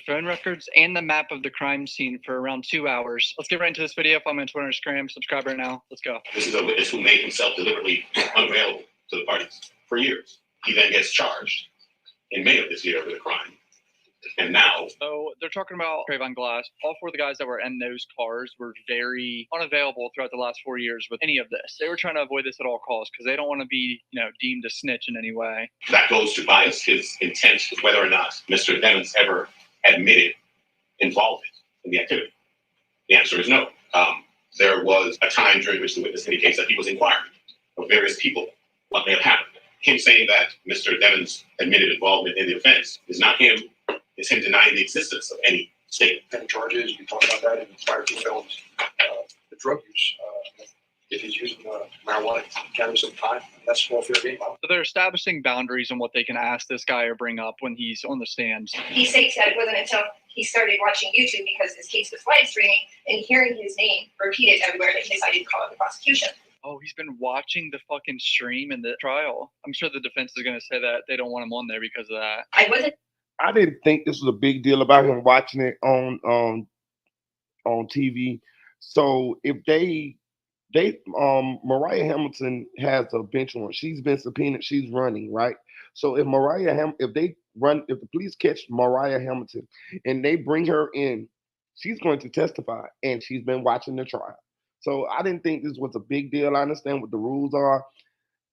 phone records and the map of the crime scene for around 2 hours. Let's get right into this video. Follow me on Twitter, Instagram, subscribe right now. Let's go. This is a witness who made himself deliberately unavailable to the parties for years. He then gets charged in May of this year with a crime. And now, so they're talking about Trayvon Glass. All four of the guys that were in those cars were very unavailable throughout the last 4 years with any of this. They were trying to avoid this at all costs because they don't want to be, deemed a snitch in any way. That goes to bias his intent with whether or not Mr. Devins ever admitted involvement in the activity. The answer is no. There was a time during which the witness indicates that he was inquiring of various people what may have happened. Him saying that Mr. Devins admitted involvement in the offense is not him. It's him denying the existence of any statement. Any charges, we talked about that in the prior two films. The drug use, if he's using marijuana, cannabis at the time, that's all fair game. So they're establishing boundaries on what they can ask this guy or bring up when he's on the stands. He states that it wasn't until he started watching YouTube because his case was live streaming and hearing his name repeated everywhere that he decided to call out the prosecution. Oh, he's been watching the fucking stream in the trial. I'm sure the defense is going to say that they don't want him on there because of that. I didn't think this was a big deal about him watching it on TV. So if they Mariah Hamilton has a bench warrant. She's been subpoenaed. She's running, right? So if if the police catch Mariah Hamilton and they bring her in, she's going to testify, and she's been watching the trial. So I didn't think this was a big deal. I understand what the rules are,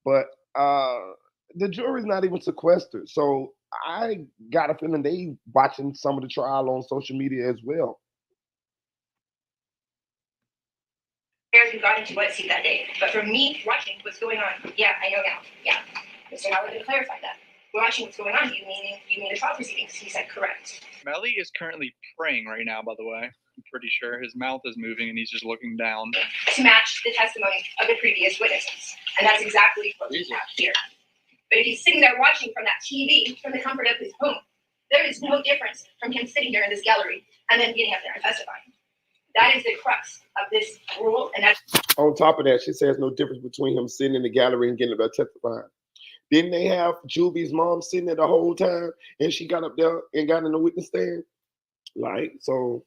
but the jury's not even sequestered. So I got a feeling they watching some of the trial on social media as well. Who got into what seat that day. But for me, watching what's going on, yeah, I know now. Yeah. Mr. Howard did clarify that. Watching what's going on, you mean the trial proceedings. He said correct. Melly is currently praying right now, by the way. I'm pretty sure his mouth is moving and he's just looking down. To match the testimony of the previous witnesses. And that's exactly what we have here. But if he's sitting there watching from that TV, from the comfort of his home, there is no difference from him sitting here in this gallery and then getting up there and testifying. That is the crux of this rule, and that's on top of that. She says no difference between him sitting in the gallery and getting up there testifying. Didn't they have Juvie's mom sitting there the whole time, and she got up there and got in the witness stand? So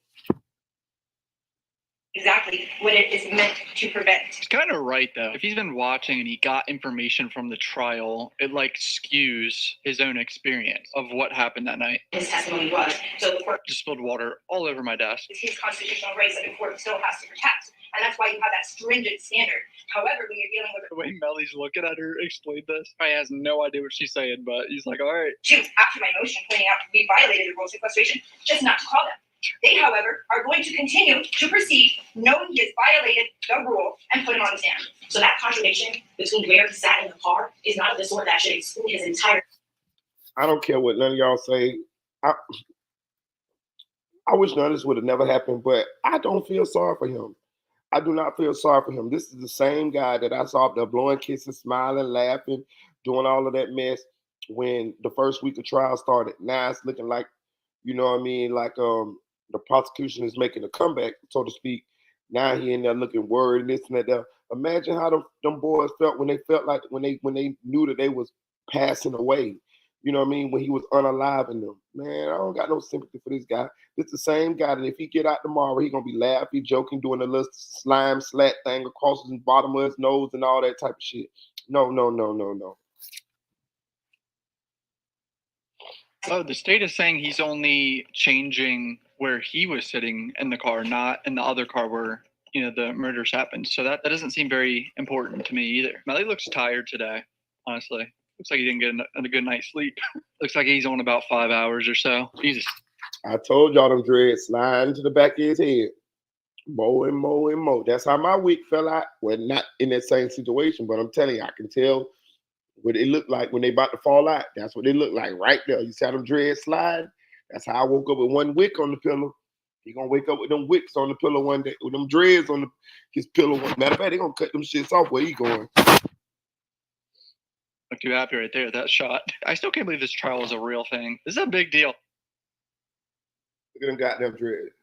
exactly what it is meant to prevent. He's kind of right, though. If he's been watching and he got information from the trial, it skews his own experience of what happened that night. His testimony was, so the court just spilled water all over my desk. It's his constitutional rights that the court still has to protect. And that's why you have that stringent standard. However, when you're dealing with the way Melly's looking at her explain this, I has no idea what she's saying, but he's like, all right. After my motion pointing out we violated the rule of sequestration, just not to call them. They, however, are going to continue to proceed knowing he has violated the rule and put him on the stand. So that contradiction between where he sat in the car is not of the sort that should exclude his entire... I don't care what none of y'all say. I wish none of this would have never happened, but I don't feel sorry for him. I do not feel sorry for him. This is the same guy that I saw up there blowing kisses, smiling, laughing, doing all of that mess when the first week of trial started. Now it's looking like, the prosecution is making a comeback, so to speak. Now he in there looking worried and this and that. Imagine how them boys felt when they when they knew that they was passing away. You know what I mean? When he was unaliving them. Man, I don't got no sympathy for this guy. This the same guy that if he get out tomorrow, he gonna be laughing, joking, doing a little slime slat thing across his bottom of his nose and all that type of shit. No. Oh, the state is saying he's only changing where he was sitting in the car, not in the other car where, the murders happened. So that doesn't seem very important to me either. Melly looks tired today, honestly. Looks like he didn't get a good night's sleep. Looks like he's on about 5 hours or so. Jesus. I told y'all them dreads sliding to the back of his head. More and more and more. That's how my week fell out. Well, not in that same situation, but I'm telling you, I can tell what it looked like when they about to fall out. That's what they look like right there. You see how them dreads slide? That's how I woke up with one wick on the pillow. He gonna wake up with them wicks on the pillow one day, with them dreads on his pillow. Matter of fact, they gonna cut them shits off. Where he going? Look too happy right there, that shot. I still can't believe this trial is a real thing. This is a big deal. Look at them goddamn dreads.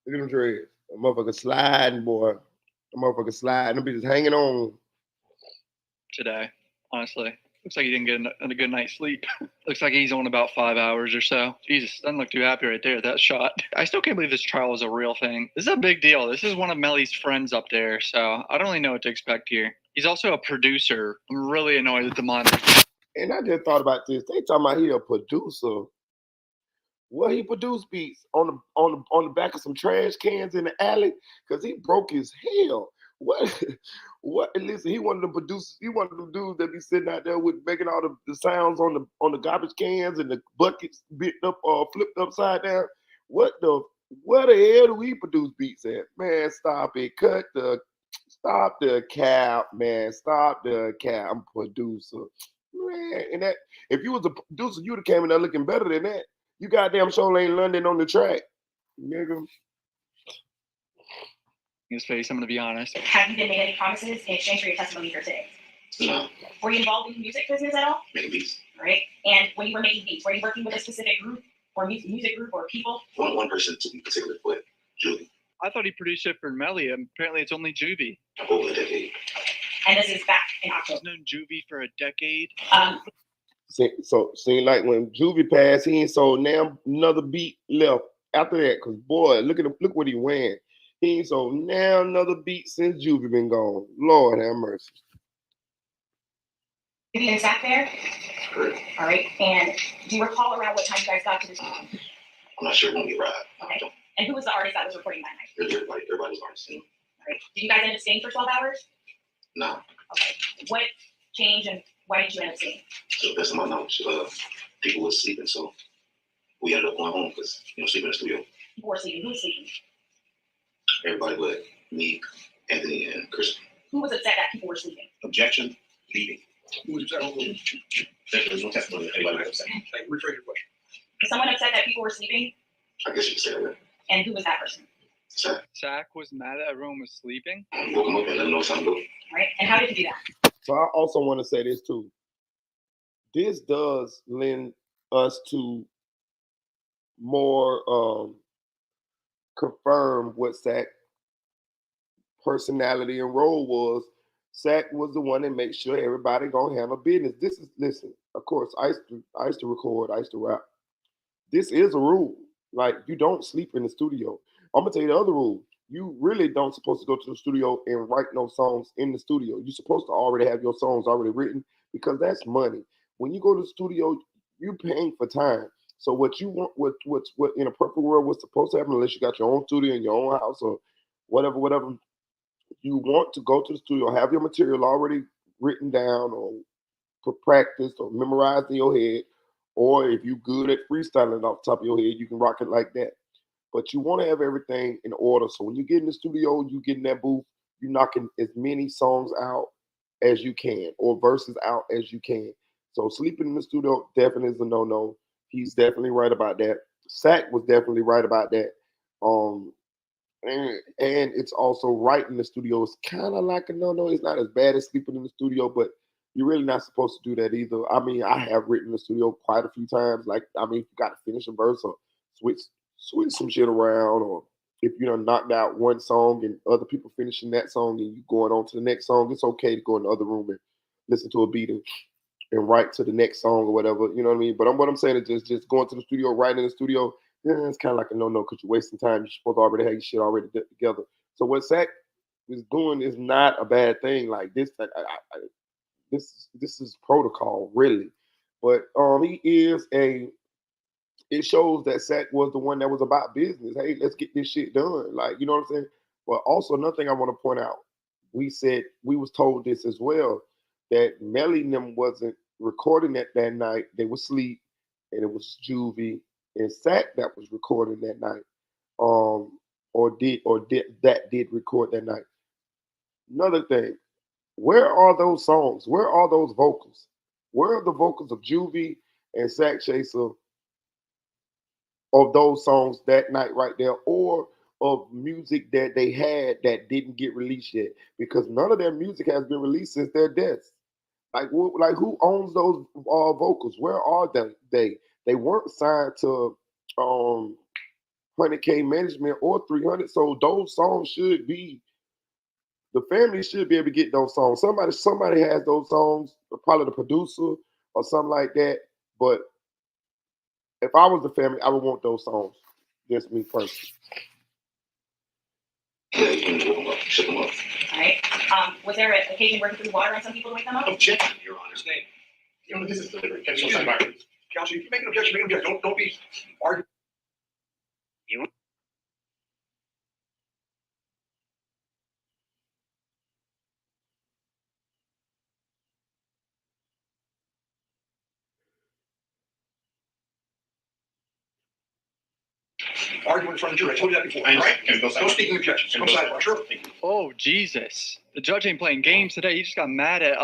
Look at them dreads. That motherfucker sliding, boy. That motherfucker sliding. Them bitches hanging on. Today, honestly. Looks like he didn't get a good night's sleep. Looks like he's on about 5 hours or so. Jesus, doesn't look too happy right there, that shot. I still can't believe this trial is a real thing. This is a big deal. This is one of Melly's friends up there, so I don't really know what to expect here. He's also a producer. I'm really annoyed at the monitor. And I just thought about this. They talking about he a producer. What he produced beats on the back of some trash cans in the alley because he broke his hell. What? What? And listen, he wanted to produce. He wanted the dudes that be sitting out there with making all the sounds on the garbage cans and the buckets bit up or flipped upside down. What the? Where the hell do we produce beats at? Man, stop it! Stop the cap, man! Stop the cap! I'm a producer, man. And that if you was a producer, you'd have came in there looking better than that. You goddamn sure ain't London on the track, nigga. His face, I'm gonna be honest. Have you been made any promises in exchange for your testimony for today? No, Were you involved in the music business at all? making beats. All right. And when you were making beats, were you working with a specific group or music group or people? One person to be particular, but Julie, I thought he produced it for Melly. Apparently, it's only Juvie. over a decade. And this is back in I've October. known Juvie for a decade. So seemed like when Juvie passed, he ain't sold now another beat left after that. Cause boy, look what he wearing. He ain't sold now another beat since Juvie been gone. Lord have mercy. You been sat there? Correct. All right. And do you recall around what time you guys got to this? I'm not sure when we arrived. Okay. And who was the artist that was recording that night? Everybody was artists. All right. Did you guys end up staying for 12 hours? No. Okay. What changed and why did you end up staying? So that's my knowledge. People were sleeping, so we ended up going home because sleeping in the studio. People were sleeping. Who was sleeping? Everybody but me, Anthony, and Chris. Who was upset that people were sleeping? Objection, leaving. Who was that? There's no testimony that anybody was upset. Rephrase your question. Was someone upset that people were sleeping? I guess you could say that. And who was that person? So Zach was mad that everyone was sleeping. I woke him up and let him know something to do. All right. And how did you do that? So I also want to say this too. This does lend us to more confirm what Zach personality and role was. Zach was the one that made sure everybody gonna handle business. Listen, of course, I used to record, I used to rap. This is a rule. Like, you don't sleep in the studio. I'm gonna tell you the other rule. You really don't supposed to go to the studio and write no songs in the studio. You're supposed to already have your songs already written because that's money. When you go to the studio, you're paying for time. So what you want, what in a perfect world, what's supposed to happen, unless you got your own studio in your own house or whatever, you want to go to the studio, have your material already written down or practiced or memorized in your head, or if you're good at freestyling off the top of your head, you can rock it like that. But you want to have everything in order. So when you get in the studio, you get in that booth, you're knocking as many songs out as you can or verses out as you can. So sleeping in the studio definitely is a no-no. He's definitely right about that. Sack was definitely right about that. And it's also writing in the studio. It's kind of like a no-no. It's not as bad as sleeping in the studio, but you're really not supposed to do that either. I mean, I have written in the studio quite a few times. Like, I mean, if you got to finish a verse or switch some shit around, or if you done knocked out one song and other people finishing that song and you going on to the next song, it's okay to go in the other room and listen to a beat and write to the next song or whatever. You know what I mean? But what I'm saying is just going to the studio, writing in the studio, it's kind of like a no-no because you're wasting time. You're supposed to already have your shit already together. So what Zach is doing is not a bad thing. Like this, this is protocol, really. But it shows that Zach was the one that was about business. Hey, let's get this shit done. Like, you know what I'm saying? But also another thing I want to point out, we was told this as well, that Melly and them wasn't recording that night. They were asleep, and it was Juvie and Zach that was recording that night. Or did record that night. Another thing, where are those songs? Where are those vocals? Where are the vocals of Juvie and Zach Chaser of those songs that night right there, or of music that they had that didn't get released yet? Because none of their music has been released since their deaths. Like who owns those vocals? Where are they? They weren't signed to 100K Management or 300, so those songs should be The family should be able to get those songs. Somebody has those songs, probably the producer or something like that. But if I was the family, I would want those songs. Just me personally. Yeah, you can warm up, shut them up. All right. Was there an occasion where he threw water on some people to wake them up? Objection, Your Honor's name. You know, this is deliberate. Counsel, Counsel, if you make an objection, make an objection. Don't be arguing. Arguing in front of the jury. I told you that before. I All right? can go No speaking objections. Come side, sure. Oh, Jesus. The judge ain't playing games today. He just got mad at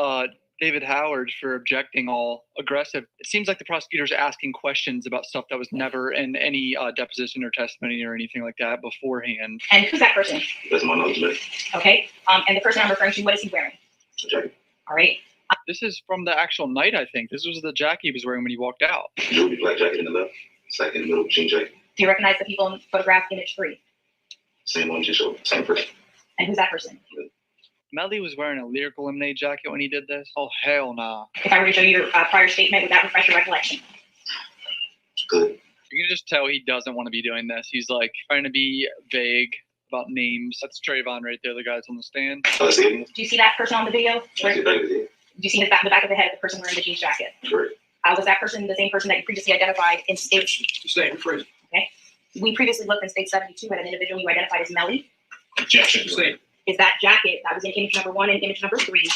David Howard for objecting all aggressive. It seems like the prosecutor's asking questions about stuff that was never in any deposition or testimony or anything like that beforehand. And who's that person? That's my knowledge, man. Okay. And the person I'm referring to, what is he wearing? Okay. All right. This is from the actual night, I think. This was the jacket he was wearing when he walked out. Jewelry, black jacket in the left, second in the middle, jean jacket. Do you recognize the people in photograph image 3? Same one, just show, same person. And who's that person? Melly was wearing a lyrical lemonade jacket when he did this. Oh, hell nah. If I were to show you your prior statement, would that refresh your recollection? Good. You can just tell he doesn't want to be doing this. He's like trying to be vague about names. That's Trayvon right there, the guy's on the stand. Authenticating. Do you see that person on the video? Check it back with you. Do you see the back of the head of the person wearing the jeans jacket? Correct. Was that person the same person that you previously identified in state? Same, rephrase. We previously looked in state 72 at an individual you identified as Melly. Objection. Same. Is that jacket that was in image number 1 and image number 3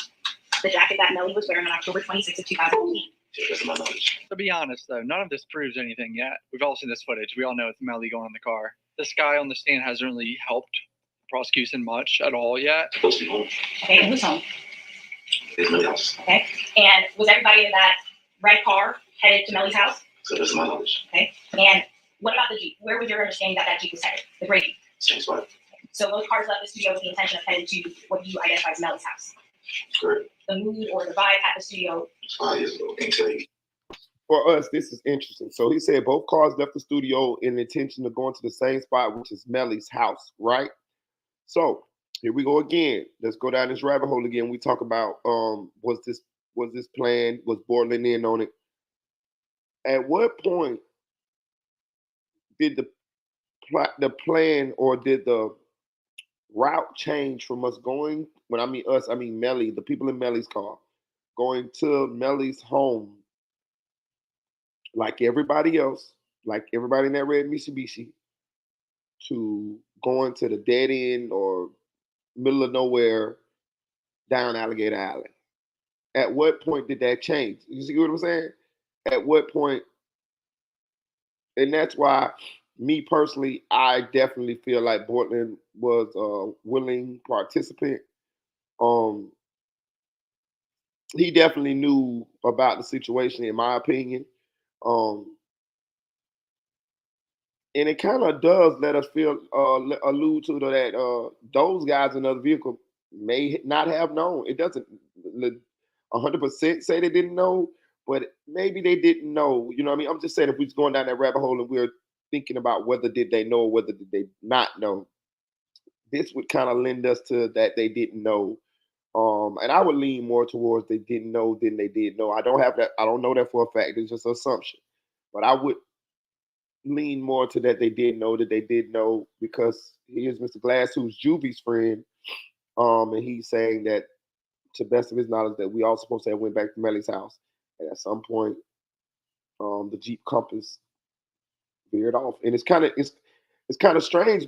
the jacket that Melly was wearing on October 26th of 2018? That's my knowledge. To be honest, though, none of this proves anything yet. We've all seen this footage. We all know it's Melly going in the car. This guy on the stand hasn't really helped the prosecution much at all yet. Supposed to be home. Okay, and who's home? It's my house. Okay, and was everybody in that red car headed to Melly's house? So that's my knowledge. Okay, and what about the Jeep? Where was your understanding that that Jeep was headed? The gray Jeep. Same spot. So those cars left the studio with the intention of heading to what you identify as Melly's house. Correct. The mood or the vibe at the studio. 5 years ago. Can't tell you. For us, this is interesting. So he said both cars left the studio in the intention of going to the same spot, which is Melly's house, right? So here we go again. Let's go down this rabbit hole again. We talk about was this planned? Was Borland in on it? At what point did the plan or did the route change from us going, when I mean us, I mean Melly, the people in Melly's car, going to Melly's home, like everybody else, like everybody in that red Mitsubishi, to going to the dead end or middle of nowhere down Alligator Alley? At what point did that change? You see what I'm saying? At what point? And that's why, me personally, I definitely feel like Borland was a willing participant. He definitely knew about the situation, in my opinion. And it kind of does let us feel allude to that those guys in the other vehicle may not have known. It doesn't 100% say they didn't know, but maybe they didn't know. You know what I mean? I'm just saying, if we're going down that rabbit hole and we're thinking about whether did they know or whether did they not know, this would kind of lend us to that they didn't know. And I would lean more towards they didn't know than they did know. I don't have that. I don't know that for a fact. It's just an assumption. But I would lean more to that they did know, because here's Mr. Glass, who's Juvie's friend, and he's saying that, to the best of his knowledge, that we all supposed to have went back to Melly's house, and at some point, the Jeep Compass veered off, and it's kind of strange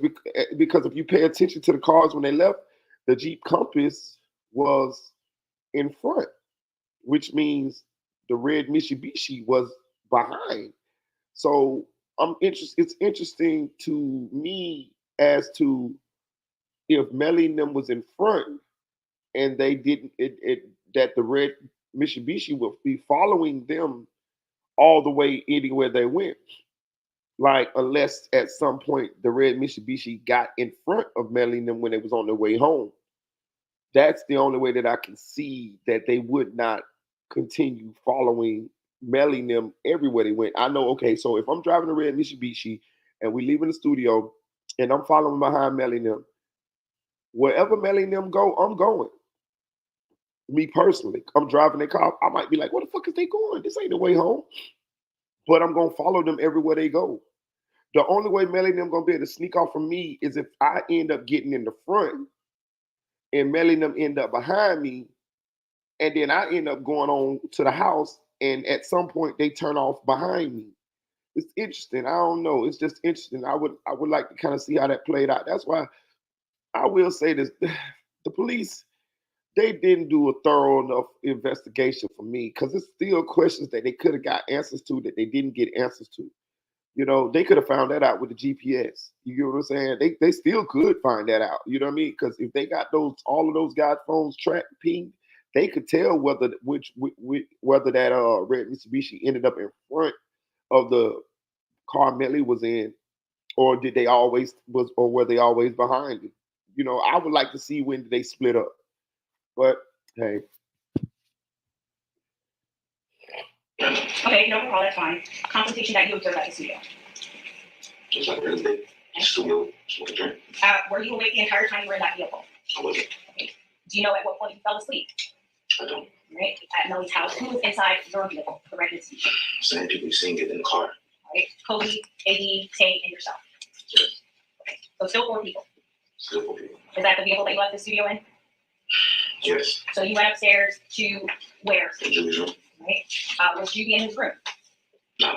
because if you pay attention to the cars when they left, the Jeep Compass was in front, which means the red Mitsubishi was behind. So it's interesting to me as to if Melly and them was in front and they didn't, that the red Mitsubishi would be following them all the way anywhere they went. Like, unless at some point the red Mitsubishi got in front of Melly and them when they was on their way home. That's the only way that I can see that they would not continue following Melly and them everywhere they went. I know, okay, so if I'm driving a red Mitsubishi and we leaving the studio and I'm following behind Melly and them, Wherever Melly and them go, I'm going. Me personally, I'm driving their car. I might be like, "Where the fuck is they going? This ain't the way home." But I'm gonna follow them everywhere they go. The only way Melly and them gonna be able to sneak off from me is if I end up getting in the front and Melly and them end up behind me, and then I end up going on to the house, and at some point they turn off behind me. It's interesting. I don't know. It's just interesting. I would like to kind of see how that played out. That's why I will say this: the police, they didn't do a thorough enough investigation for me, because it's still questions that they could have got answers to that they didn't get answers to. You know, they could have found that out with the GPS. You get what I'm saying? They still could find that out. You know what I mean? Because if they got all of those guys' phones tracked, pinged, they could tell whether that red Mitsubishi ended up in front of the car Melly was in, or were they always behind it? You know, I would like to see when they split up. But hey, Okay, no problem, that's fine. Confrontation that you observed at the studio. Just like real estate, studio, smoking drink. Were you awake the entire time you were in that vehicle? I wasn't. Okay. Do you know at what point you fell asleep? I don't. Right, at Melly's house. Who was inside your vehicle? The record speech. Same people you seen get in the car. Right, Kobe, AD, Tay, and yourself. Yes. Okay, so still 4 people. Still for people. Is that the vehicle that you left the studio in? Yes. So you went upstairs to where? In Julie's room. Right. Was Judy in his room? No.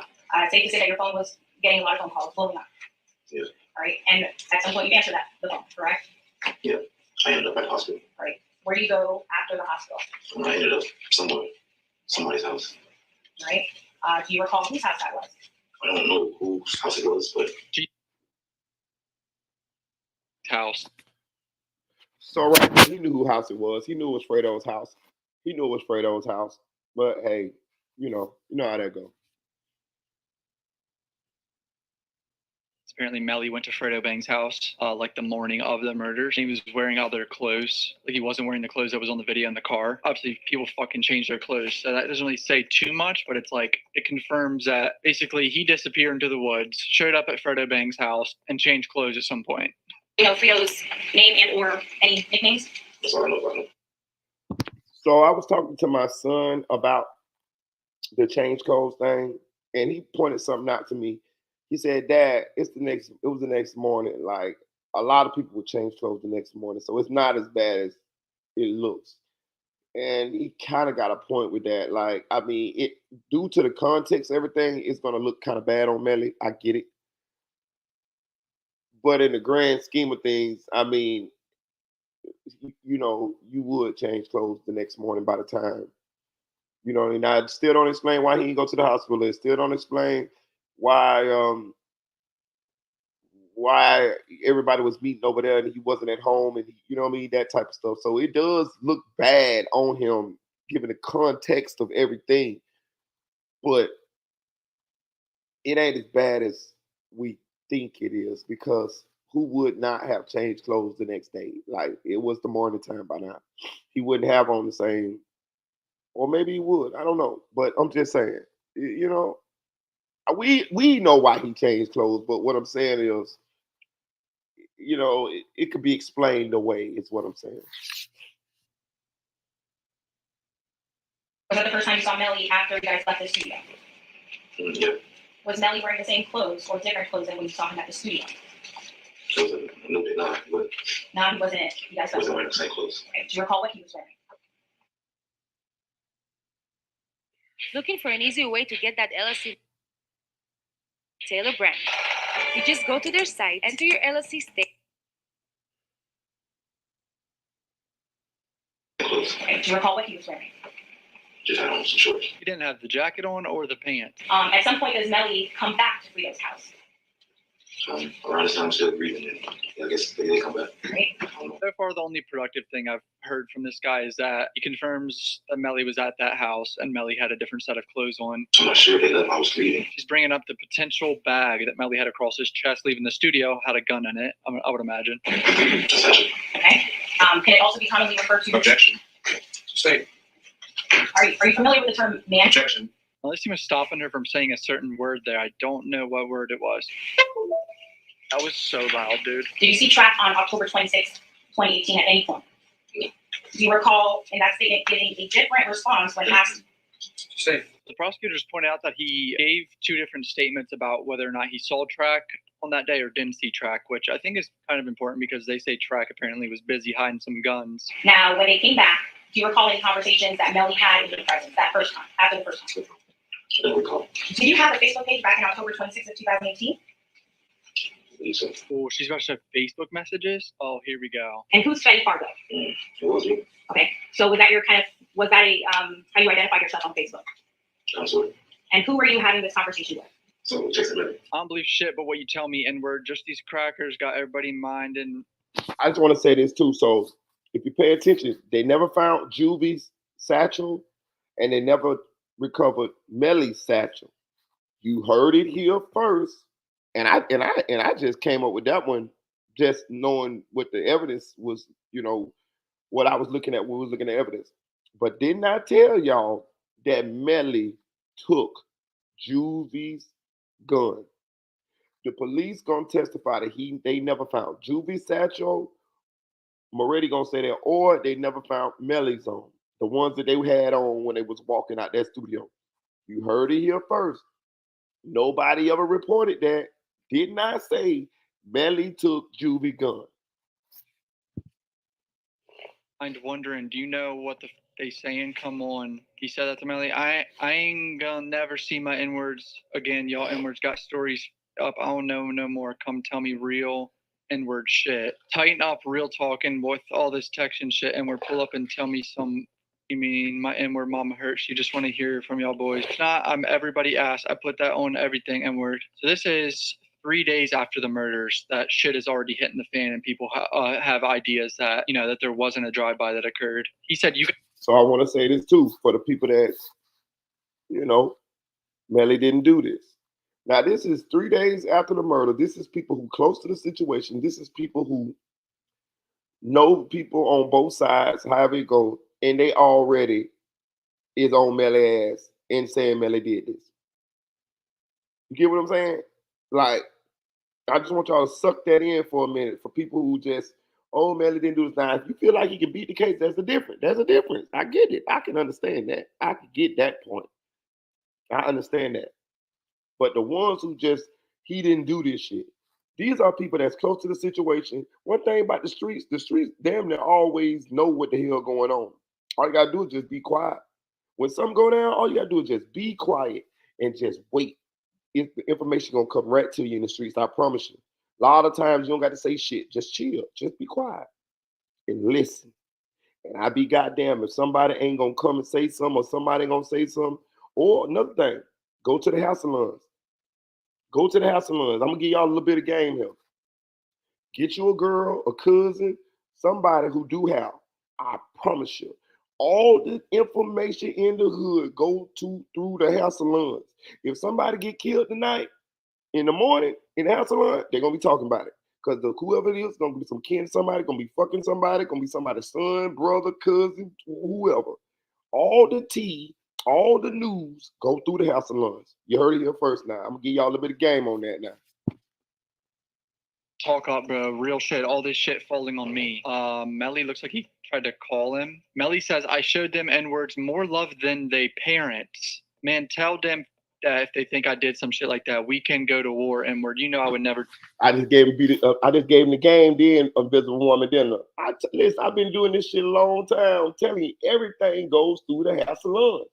Safe to say that your phone was getting a lot of phone calls, blowing up. Yes. All right, and at some point you answered the phone, correct? Yeah. I ended up at the hospital. All right. Where do you go after the hospital? And I ended up somewhere, somebody's house. All right. Do you recall whose house that was? I don't know whose house it was, but House. so right, he knew whose house it was. He knew it was Fredo's house. He knew it was Fredo's house. But hey, you know how that goes. Apparently Melly went to Fredo Bang's house like the morning of the murders. He was wearing all their clothes. Like, he wasn't wearing the clothes that was on the video in the car. Obviously, people fucking change their clothes, so that doesn't really say too much, but it's like, it confirms that basically he disappeared into the woods, showed up at Fredo Bang's house, and changed clothes at some point. You know Fredo's name and or any nicknames? that's all I know about him. So I was talking to my son about the change codes thing, and he pointed something out to me. He said, "Dad, it was the next morning. Like, a lot of people would change clothes the next morning, so it's not as bad as it looks." And he kind of got a point with that. Like, I mean, it due to the context, everything is gonna look kind of bad on Melly. I get it, but in the grand scheme of things, I mean, you would change clothes the next morning by the time. And I still don't explain why he didn't go to the hospital. I still don't explain why everybody was meeting over there and he wasn't at home, and you know what I mean, that type of stuff. So it does look bad on him given the context of everything, but it ain't as bad as we think it is, because who would not have changed clothes the next day? Like, it was the morning time by now. He wouldn't have on the same, or maybe he would. I don't know, but I'm just saying, we know why he changed clothes, but what I'm saying is, it could be explained away, is what I'm saying. Was that the first time you saw Melly after you guys left the studio? Yeah. Was Melly wearing the same clothes or different clothes than when you saw him at the studio? It was a little bit not, but No, he wasn't it. You guys wasn't wearing the same clothes. Okay. Do you recall what he was wearing? Looking for an easy way to get that LLC Taylor brand. You just go to their site, enter your LLC state. Clothes. Okay. Do you recall what he was wearing? Just had on some shorts. He didn't have the jacket on or the pants. At some point, does Melly come back to Fredo's house? Around this time, I'm still breathing, and I guess they come back. Right. I don't know. So far, the only productive thing I've heard from this guy is that he confirms that Melly was at that house and Melly had a different set of clothes on. I'm not sure they left. I was breathing. He's bringing up the potential bag that Melly had across his chest leaving the studio, had a gun in it, I would imagine. Essentially. Okay. Can it also be commonly referred to? Objection. Say, Are you familiar with the term man? Objection. Unless he was stopping her from saying a certain word there, I don't know what word it was. That was so loud, dude. Did you see track on October 26th, 2018 at any point? Do you recall in that statement giving a different response when asked? Same. The prosecutors pointed out that he gave two different statements about whether or not he saw Track on that day or didn't see Track, which I think is kind of important because they say Track apparently was busy hiding some guns. Now, when they came back, do you recall any conversations that Melly had in your presence that first time, after the first time? I don't recall. Do you have a Facebook page back in October 26th of 2018? So, Oh, she's about to have Facebook messages? Oh, here we go. And who's Fetty Fargo? it was me. Okay, so was that your kind of, was that a, how you identified yourself on Facebook? Absolutely. And who were you having this conversation with? So, Jason Melly. I don't believe shit but what you tell me, and we're just these crackers got everybody in mind. And I just want to say this too. So if you pay attention, they never found Juvie's satchel, and they never recovered Melly's satchel. You heard it here first, and I just came up with that one, just knowing what the evidence was. You know what I was looking at when we was looking at evidence, but didn't I tell y'all that Melly took Juvie's gun? The police gonna testify that they never found Juvie's satchel. Moretti gonna say that, or they never found Melly's on, the ones that they had on when they was walking out that studio. You heard it here first. Nobody ever reported that. Did not say Melly took Juvie's gun. kind of wondering, do you know what they saying? Come on. He said that to Melly. I ain't gonna never see my inwards again. Y'all inwards got stories up. I don't know no more. Come tell me real inward shit. Tighten up, real talking with all this text and shit, and we're pull up and tell me some. You mean my inward mama hurts? You just want to hear from y'all boys. If not, I'm everybody ass. I put that on everything inward. So this is 3 days after the murders. That shit is already hitting the fan, and people have ideas that that there wasn't a drive-by that occurred. He said you. So I want to say this too for the people that Melly didn't do this. Now this is 3 days after the murder. This is people who close to the situation. This is people who know people on both sides, however it goes, and they already is on Melly ass and saying Melly did this. You get what I'm saying? Like, I just want y'all to suck that in for a minute. For people who just, oh, Melly didn't do this. Now, if you feel like he can beat the case, that's the difference. There's a difference. I get it. I can understand that. I can get that point. I understand that. But the ones who just, he didn't do this shit. These are people that's close to the situation. One thing about the streets damn near always know what the hell going on. All you gotta do is just be quiet. When something go down, all you gotta do is just be quiet and just wait. The information gonna come right to you in the streets. I promise you. A lot of times you don't got to say shit. Just chill. Just be quiet and listen. And I be goddamn if somebody ain't gonna come and say something, or somebody ain't gonna say something. Or another thing, go to the house salons. Go to the house salons. I'm gonna give y'all a little bit of game here. Get you a girl, a cousin, somebody who do have. I promise you. All the information in the hood go through the house salons. If somebody get killed tonight, in the morning, in the house salon, they're gonna be talking about it. Because whoever it is, gonna be some kin, somebody, gonna be fucking somebody, gonna be somebody's son, brother, cousin, whoever. All the tea, all the news go through the house salons. You heard it here first now. I'm gonna give y'all a little bit of game on that now. Talk up, bro. Real shit. All this shit falling on me. Melly looks like he tried to call him. Melly says, I showed them N-words more love than they parents. Man, tell them that if they think I did some shit like that, we can go to war. N-word. I would never. I just gave him the game, then Invisible Woman dinner. Listen, I've been doing this shit a long time. I'm telling you, everything goes through the house salon.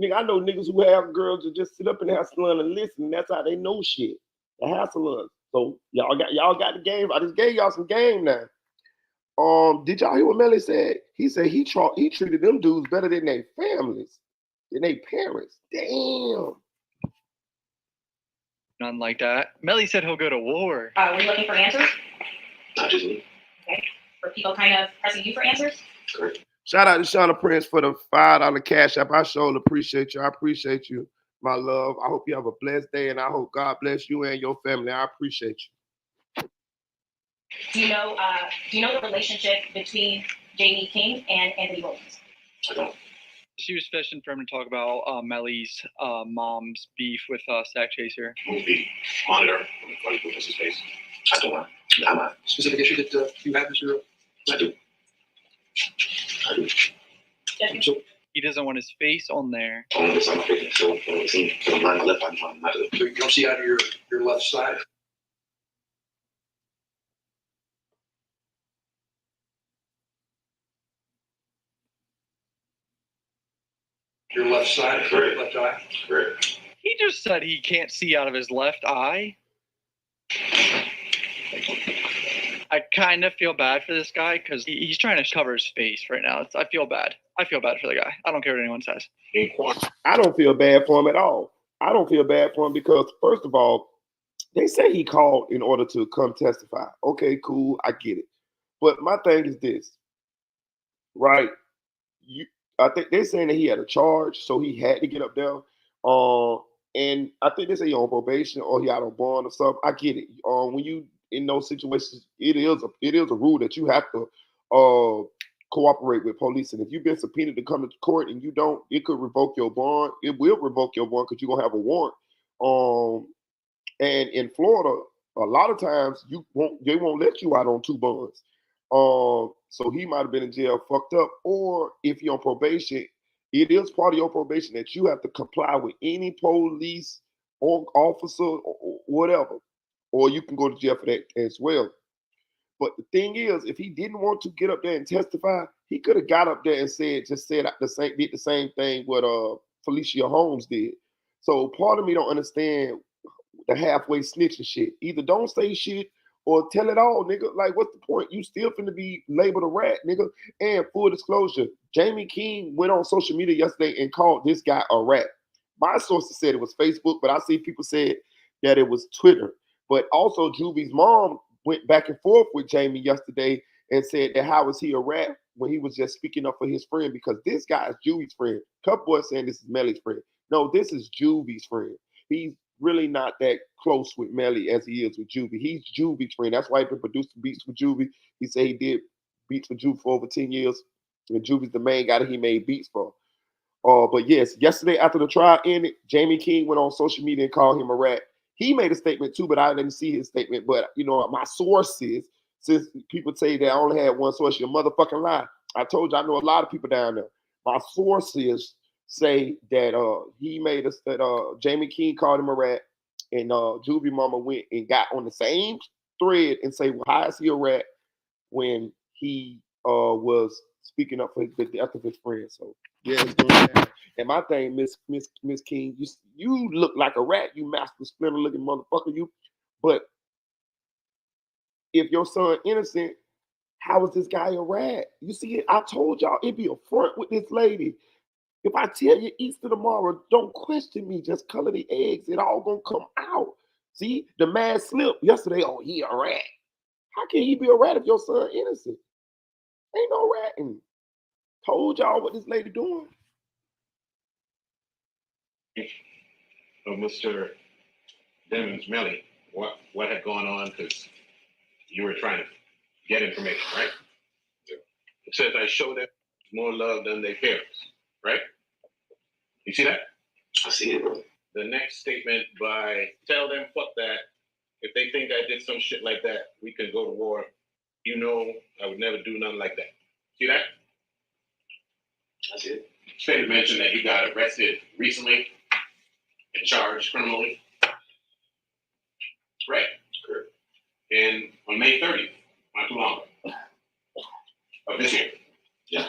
Nigga, I know niggas who have girls who just sit up in the house salon and listen. That's how they know shit. The house salon. So y'all got the game. I just gave y'all some game now. Did y'all hear what Melly said? He said he treated them dudes better than their families, than their parents. Damn. None like that. Melly said he'll go to war. Were you looking for answers? Not just me. Okay. Were people kind of pressing you for answers? Correct. Shout out to Shauna Prince for the $5 cash app. I sure appreciate you. I appreciate you, my love. I hope you have a blessed day, and I hope God bless you and your family. I appreciate you. Do you know the relationship between Jamie King and Anthony Williams? I don't. She was fishing for him to talk about Melly's mom's beef with Sack Chaser. Movie monitor when he puts his face. I don't know. I'm not. Specific issue that you have, Mr. I do. Judgment. He doesn't want his face on there. So I'm right left, I'm not. So you don't see out of your left side? Your left side, Correct. left eye? Correct. He just said he can't see out of his left eye. I kind of feel bad for this guy because he's trying to cover his face right now. I feel bad. I feel bad for the guy. I don't care what anyone says. I don't feel bad for him at all. I don't feel bad for him because, first of all, they say he called in order to come testify. Okay, cool. I get it. But my thing is this, right? I think they're saying that he had a charge, so he had to get up there. And I think they say you're on probation or he out on bond or something. I get it. When you in those situations, it is a rule that you have to cooperate with police. And if you've been subpoenaed to come to court and you don't, it could revoke your bond. It will revoke your bond because you're gonna have a warrant. And in Florida, a lot of times they won't let you out on 2 bonds. So he might have been in jail fucked up, or if you're on probation, it is part of your probation that you have to comply with any police or officer or whatever, or you can go to jail for that as well. But the thing is, if he didn't want to get up there and testify, he could have got up there and did the same thing what Felicia Holmes did. So part of me don't understand the halfway snitching shit. Either don't say shit or tell it all, nigga. Like, what's the point? You still finna be labeled a rat, nigga. And full disclosure, Jamie King went on social media yesterday and called this guy a rat. My sources said it was Facebook, but I see people said that it was Twitter. But also, Juvie's mom went back and forth with Jamie yesterday and said that how was he a rat when he was just speaking up for his friend, because this guy is Juvie's friend. Couple boys saying this is Melly's friend. No, this is Juvie's friend. He's really not that close with Melly as he is with Juvie. He's Juvie's friend. That's why he's been producing beats for Juvie. He said he did beats for Juvie for over 10 years. And Juvie's the main guy that he made beats for. But yes, yesterday after the trial ended, Jamie King went on social media and called him a rat. He made a statement too, but I didn't see his statement. But, you know, my sources, since people say that I only had one source, you're motherfucking lie. I told you I know a lot of people down there. My sources say that he made us that Jamie King called him a rat, and Juvie mama went and got on the same thread and say, well, how is he a rat when he was speaking up for the death of his friend? So yeah, it's going down. And my thing, Miss King, you look like a rat, you master splinter looking motherfucker, you. But if your son innocent, how is this guy a rat? You see, I told y'all it'd be a front with this lady. If I tell you Easter tomorrow, don't question me. Just color the eggs. It all gonna come out. See, the man slipped yesterday. Oh, he a rat. How can he be a rat if your son innocent? Ain't no ratting. Told y'all what this lady doing. So, Mr. Demons, Melly, what had gone on? Because you were trying to get information, right? Yeah. It says I show them more love than their parents, right? You see that? I see it, bro. The next statement by tell them fuck that. If they think I did some shit like that, we can go to war. You know I would never do nothing like that. See that? I see it. Statement mentioned that you got arrested recently and charged criminally. Right? Correct. And on May 30th, not too long ago, of this year. Yeah.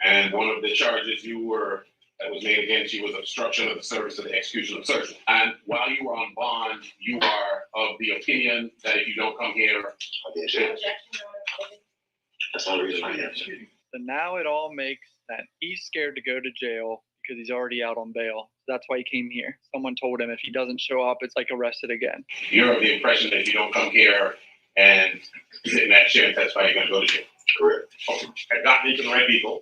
And one of the charges that was made against you was obstruction of the service of the execution of search. And while you were on bond, you are of the opinion that if you don't come here, I'll be in jail. That's the only reason I am. So now it all makes sense. He's scared to go to jail because he's already out on bail. That's why he came here. Someone told him if he doesn't show up, it's like arrested again. You're of the impression that if you don't come here and sit in that chair and testify, you're going to go to jail. Correct. I got into the right people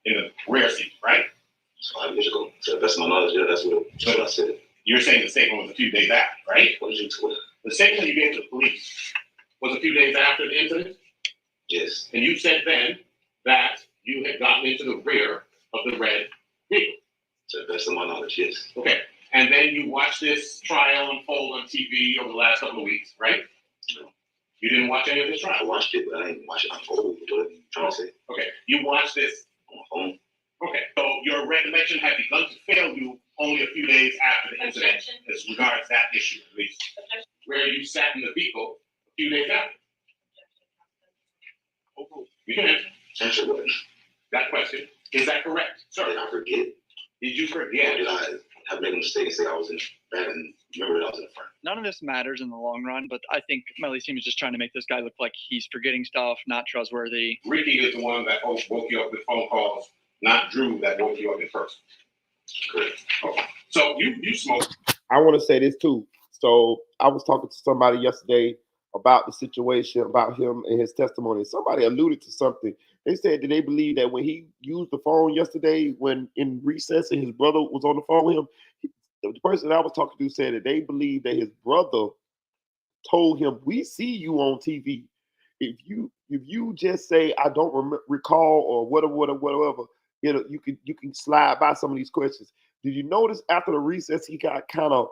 in the rear seat, right? 5 years ago. To the best of my knowledge, yeah, that's what I said. You're saying the statement was a few days after, right? What did you tell? The statement you gave to the police was a few days after the incident? Yes. And you said then that you had gotten into the rear of the red vehicle. To the best of my knowledge, yes. Okay. And then you watched this trial unfold on TV over the last couple of weeks, right? No. You didn't watch any of this I trial? watched it, but I didn't watch it unfold. What are you trying to say? Okay, you watched this. On my phone? Okay, so your recollection had begun to fail you only a few days after the incident as regards that issue, at least, where you sat in the vehicle a few days after. You can answer Answer what? that question. Is that correct, Did sir? I forget? Did you Or forget? did I have made a mistake and say I was in back and remember that I was in the front? None of this matters in the long run, but I think Melly seems just trying to make this guy look like he's forgetting stuff, not trustworthy. Ricky is the one that woke you up with phone calls, not Drew that woke you up in person. Correct. Okay. So you smoked. I want to say this too. So I was talking to somebody yesterday about the situation, about him and his testimony. Somebody alluded to something. They said that they believe that when he used the phone yesterday, when in recess and his brother was on the phone with him, the person I was talking to said that they believe that his brother told him, "We see you on TV. If you just say I don't recall or whatever, you can slide by some of these questions." Did you notice after the recess he got kind of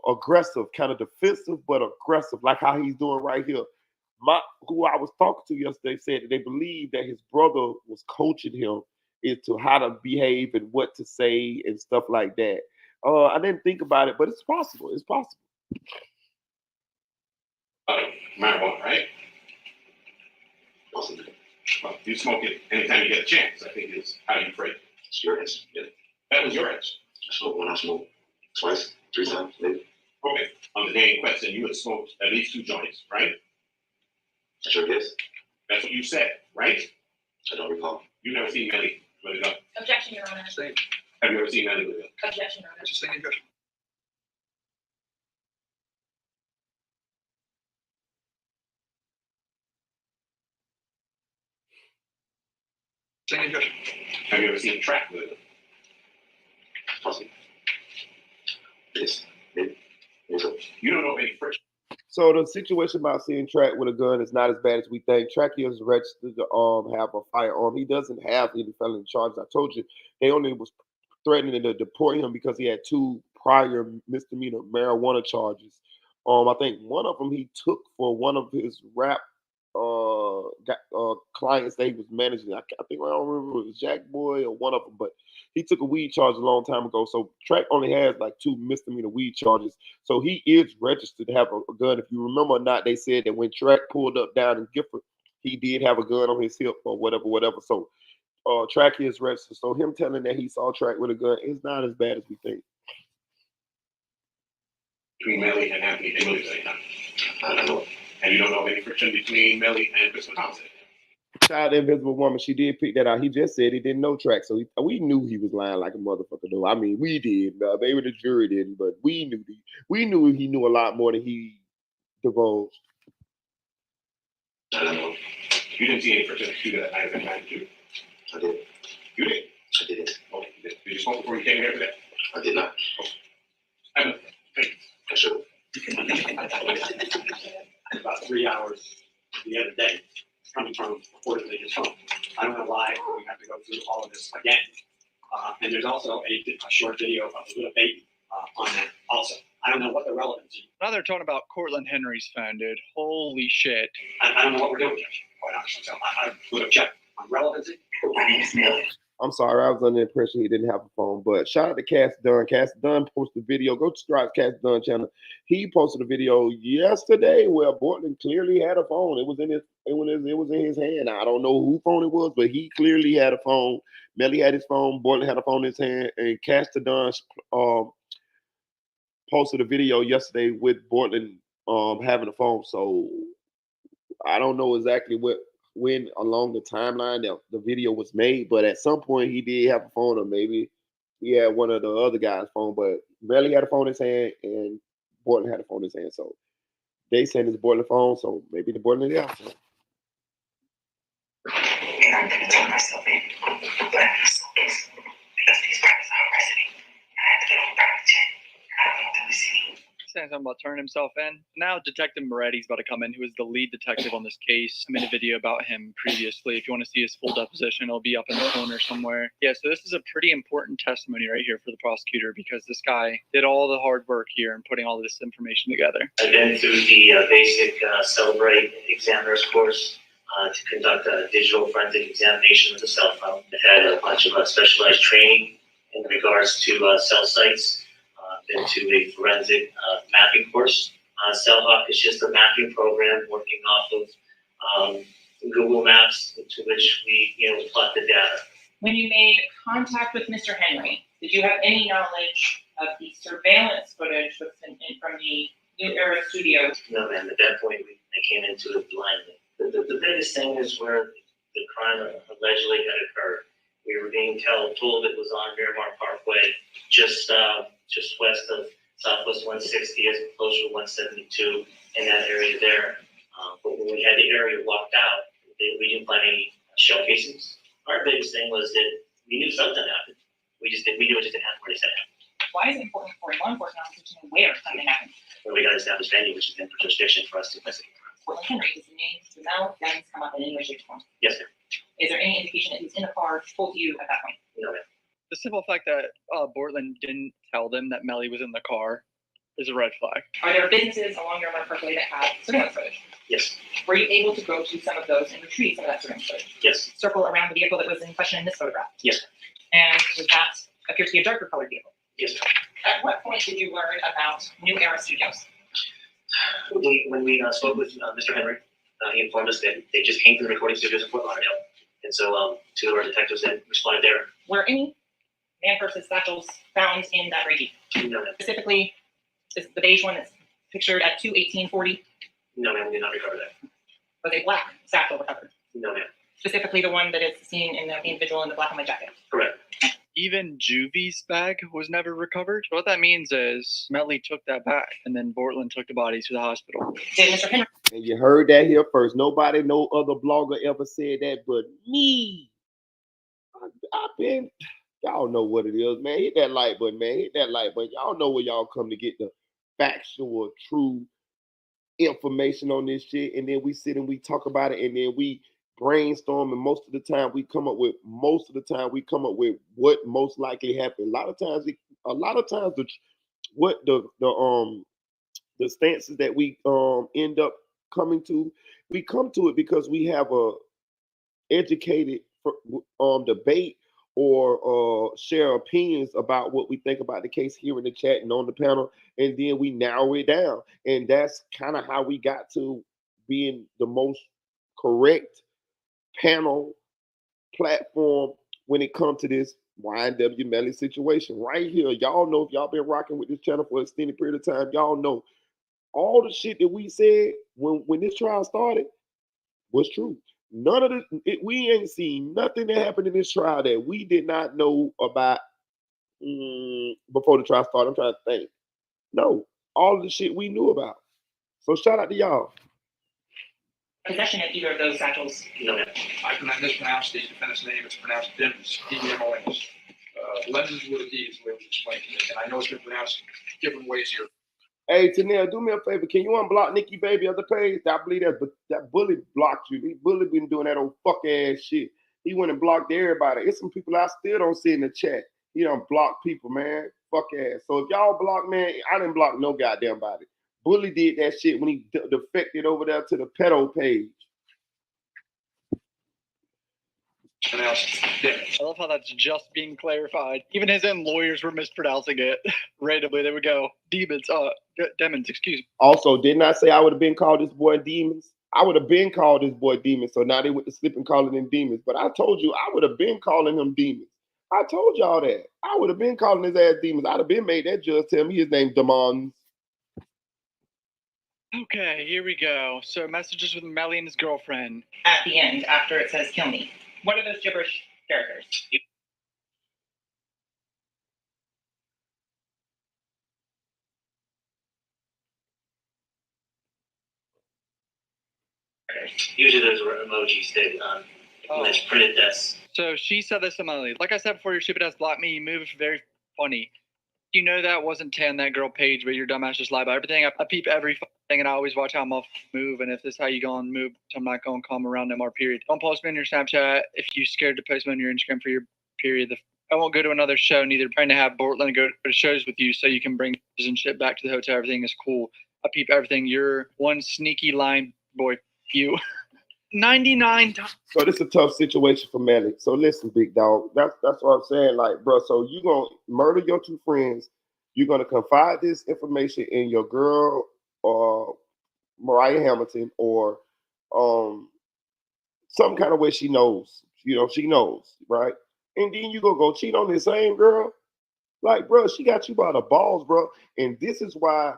aggressive, kind of defensive, but aggressive, like how he's doing right here? Who I was talking to yesterday said that they believe that his brother was coaching him into how to behave and what to say and stuff like that. I didn't think about it, but it's possible. It's possible. Marijuana, right? Possibly. Well, you smoke it anytime you get a chance, I think is how you phrase it. It's your answer. Yeah. That was your answer. I smoke when I smoke twice, 3 times, maybe. Okay. On the day in question, you had smoked at least 2 joints, right? I sure guess. That's what you said, right? I don't recall. You've never seen Melly with a gun. Objection, Your Honor. Same. Have you ever seen Melly with a gun? Objection, Your Honor. It's the same objection. Same objection. Have you ever seen Track with a gun? Possibly. Yes. Maybe. Maybe so. You don't know any friction. So the situation about seeing Track with a gun is not as bad as we think. Track is registered to have a firearm. He doesn't have any felony charges. I told you they only was threatening to deport him because he had 2 prior misdemeanor marijuana charges. I think one of them he took for one of his rap clients that he was managing. I think, I don't remember if it was Jack Boy or one of them, but he took a weed charge a long time ago. So Track only has like 2 misdemeanor weed charges. So he is registered to have a gun. If you remember or not, they said that when Track pulled up down in Gifford, he did have a gun on his hip or whatever. So Track is registered. So him telling that he saw Track with a gun is not as bad as we think. Between Melly and Anthony and Williams at any time. I don't know. And you don't know any friction between Melly and Crystal Thompson. Shout out to Invisible Woman. She did pick that out. He just said he didn't know Track. So we knew he was lying like a motherfucker, though. I mean, we did. Maybe the jury didn't, but we knew he knew a lot more than he divulged. I don't know. You didn't see any friction between that night and that too. I did. You did. I didn't. Oh, did you smoke before you came here today? I did not. Evan, I should have. About 3 hours the other day, coming from reportedly his home. I don't know why we have to go through all of this again. And there's also a short video of a little baby on that also. I don't know what the relevancy. Now they're talking about Cortland Henry's phone, dude. Holy shit. I don't know what we're doing, Judge, quite honestly. So I would object on relevancy. My name is Melly. I'm sorry, I was under the impression he didn't have a phone. But shout out to Cass Dunn. Cass Dunn posted a video. Go subscribe to Cass Dunn channel. He posted a video yesterday where Portland clearly had a phone. It was in his hand. I don't know whose phone it was, but he clearly had a phone. Melly had his phone. Portland had a phone in his hand, and Cass Dunn posted a video yesterday with Portland having a phone. So I don't know exactly when along the timeline that the video was made, but at some point he did have a phone, or maybe he had one of the other guys' phone. But Melly had a phone in his hand, and Portland had a phone in his hand. So they saying it's Portland phone, so maybe the Portland is out. And I'm going to turn myself in. But I'm so pissed because these brothers are arresting. I have to get on a private jet. I don't want them to see me. saying something about turning himself in. Now Detective Moretti's about to come in, who is the lead detective on this case. I made a video about him previously. If you want to see his full deposition, it'll be up in the corner somewhere. Yeah, so this is a pretty important testimony right here for the prosecutor, because this guy did all the hard work here in putting all this information together. I've been through the basic Celebrate examiner's course to conduct a digital forensic examination of the cell phone. I had a bunch of specialized training in regards to cell sites. Been to a forensic mapping course. CellHawk is just a mapping program working off of Google Maps, to which we plot the data. When you made contact with Mr. Henry, did you have any knowledge of the surveillance footage from the New Era studio? No, ma'am. At that point, I came into it blindly. The biggest thing is where the crime allegedly had occurred. We were being told it was on Miramar Parkway, just west of Southwest 160, as closer to 172, in that area there. But when we had the area walked out, we didn't find any shell casings. Our biggest thing was that we knew something happened. We knew it just didn't happen where they said it happened. Why is it important for law enforcement officers to know where something happened? Well, we got to establish venue, which is in jurisdiction for us to investigate. Portland Henry, is the name Jamel Dennis come up in any way, shape, or form? Yes, sir. Is there any indication that he was in the car, told you at that point? No, ma'am. The simple fact that Bortland didn't tell them that Melly was in the car is a red flag. Are there businesses along Miramar Parkway that have surveillance footage? Yes. Were you able to go to some of those and retrieve some of that surveillance footage? Yes. Circle around the vehicle that was in question in this photograph? Yes. And was that appear to be a darker colored vehicle? Yes. At what point did you learn about New Era Studios? When we spoke with Mr. Henry, he informed us that they just came from the recording studios in Fort Lauderdale. And so two of our detectives then responded there. Were any man-purses, satchels found in that Ray Jeep? No, ma'am. Specifically, is the beige one that's pictured at 21840? No, ma'am, we did not recover that. Was a black satchel recovered? No, ma'am. Specifically the one that is seen in the individual in the black and white jacket? Correct. Even Juvie's bag was never recovered. So what that means is Melly took that back, and then Bortland took the bodies to the hospital. Did Mr. Henry? And you heard that here first. Nobody, no other blogger ever said that but me. I've been, y'all know what it is, man. Hit that like button, man. Hit that like button. Y'all know where y'all come to get the factual, true information on this shit. And then we sit and we talk about it, and then we brainstorm, and most of the time we come up with what most likely happened. A lot of times the stances that we end up coming to, we come to it because we have a educated debate or share opinions about what we think about the case here in the chat and on the panel, and then we narrow it down. And that's kind of how we got to being the most correct panel platform when it comes to this Y.Nw Melly situation right here. Y'all know, if y'all been rocking with this channel for an extended period of time, y'all know all the shit that we said when this trial started was true. None of we ain't seen nothing that happened in this trial that we did not know about before the trial started. I'm trying to think. No, all of the shit we knew about. So shout out to y'all. Possession of either of those satchels? No, ma'am. I mispronounced the defendant's name. It's pronounced Dimmons, D-M-O-N-S. Lemons with a D is the way it was explained to me. And I know it's been pronounced different ways here. Hey, Tanel, do me a favor. Can you unblock Nikki Baby of the page? I believe that bully blocked you. Bully been doing that old fuck ass shit. He went and blocked everybody. It's some people I still don't see in the chat. He don't block people, man. Fuck ass. So if y'all block, man, I didn't block no goddamn body. Bully did that shit when he defected over there to the pedo page. I love how that's just being clarified. Even his own lawyers were mispronouncing it randomly. They would go, demons, excuse me. Also, didn't I say I would have been called this boy demons? I would have been called this boy demons. So now they went to slip and calling him demons. But I told you I would have been calling him demons. I told y'all that. I would have been calling his ass demons. I'd have been made that judge tell me his name demons. Okay, here we go. So messages with Melly and his girlfriend. At the end, after it says kill me. What are those gibberish characters? Usually those were emojis that that's printed deaths. So she said this to Melly. Like I said before, your stupid ass blocked me. You move very funny. You know that wasn't tan that girl page, but your dumbass just lied about everything. I peep every thing, and I always watch how I'm off move. And if this is how you go on move, I'm not going to come around no more. Period. Don't post me on your Snapchat if you scared to post me on your Instagram for your period. I won't go to another show. Neither trying to have Portland go to shows with you so you can bring and shit back to the hotel. Everything is cool. I peep everything. You're one sneaky line boy. You. 99 times. So this is a tough situation for Melly. So listen, big dog. That's what I'm saying. Like, bro, so you gonna murder your two friends. You're gonna confide this information in your girl or Mariah Hamilton or some kind of way she knows. You know, she knows, right? And then you go cheat on the same girl. Like, bro, she got you by the balls, bro. And this is why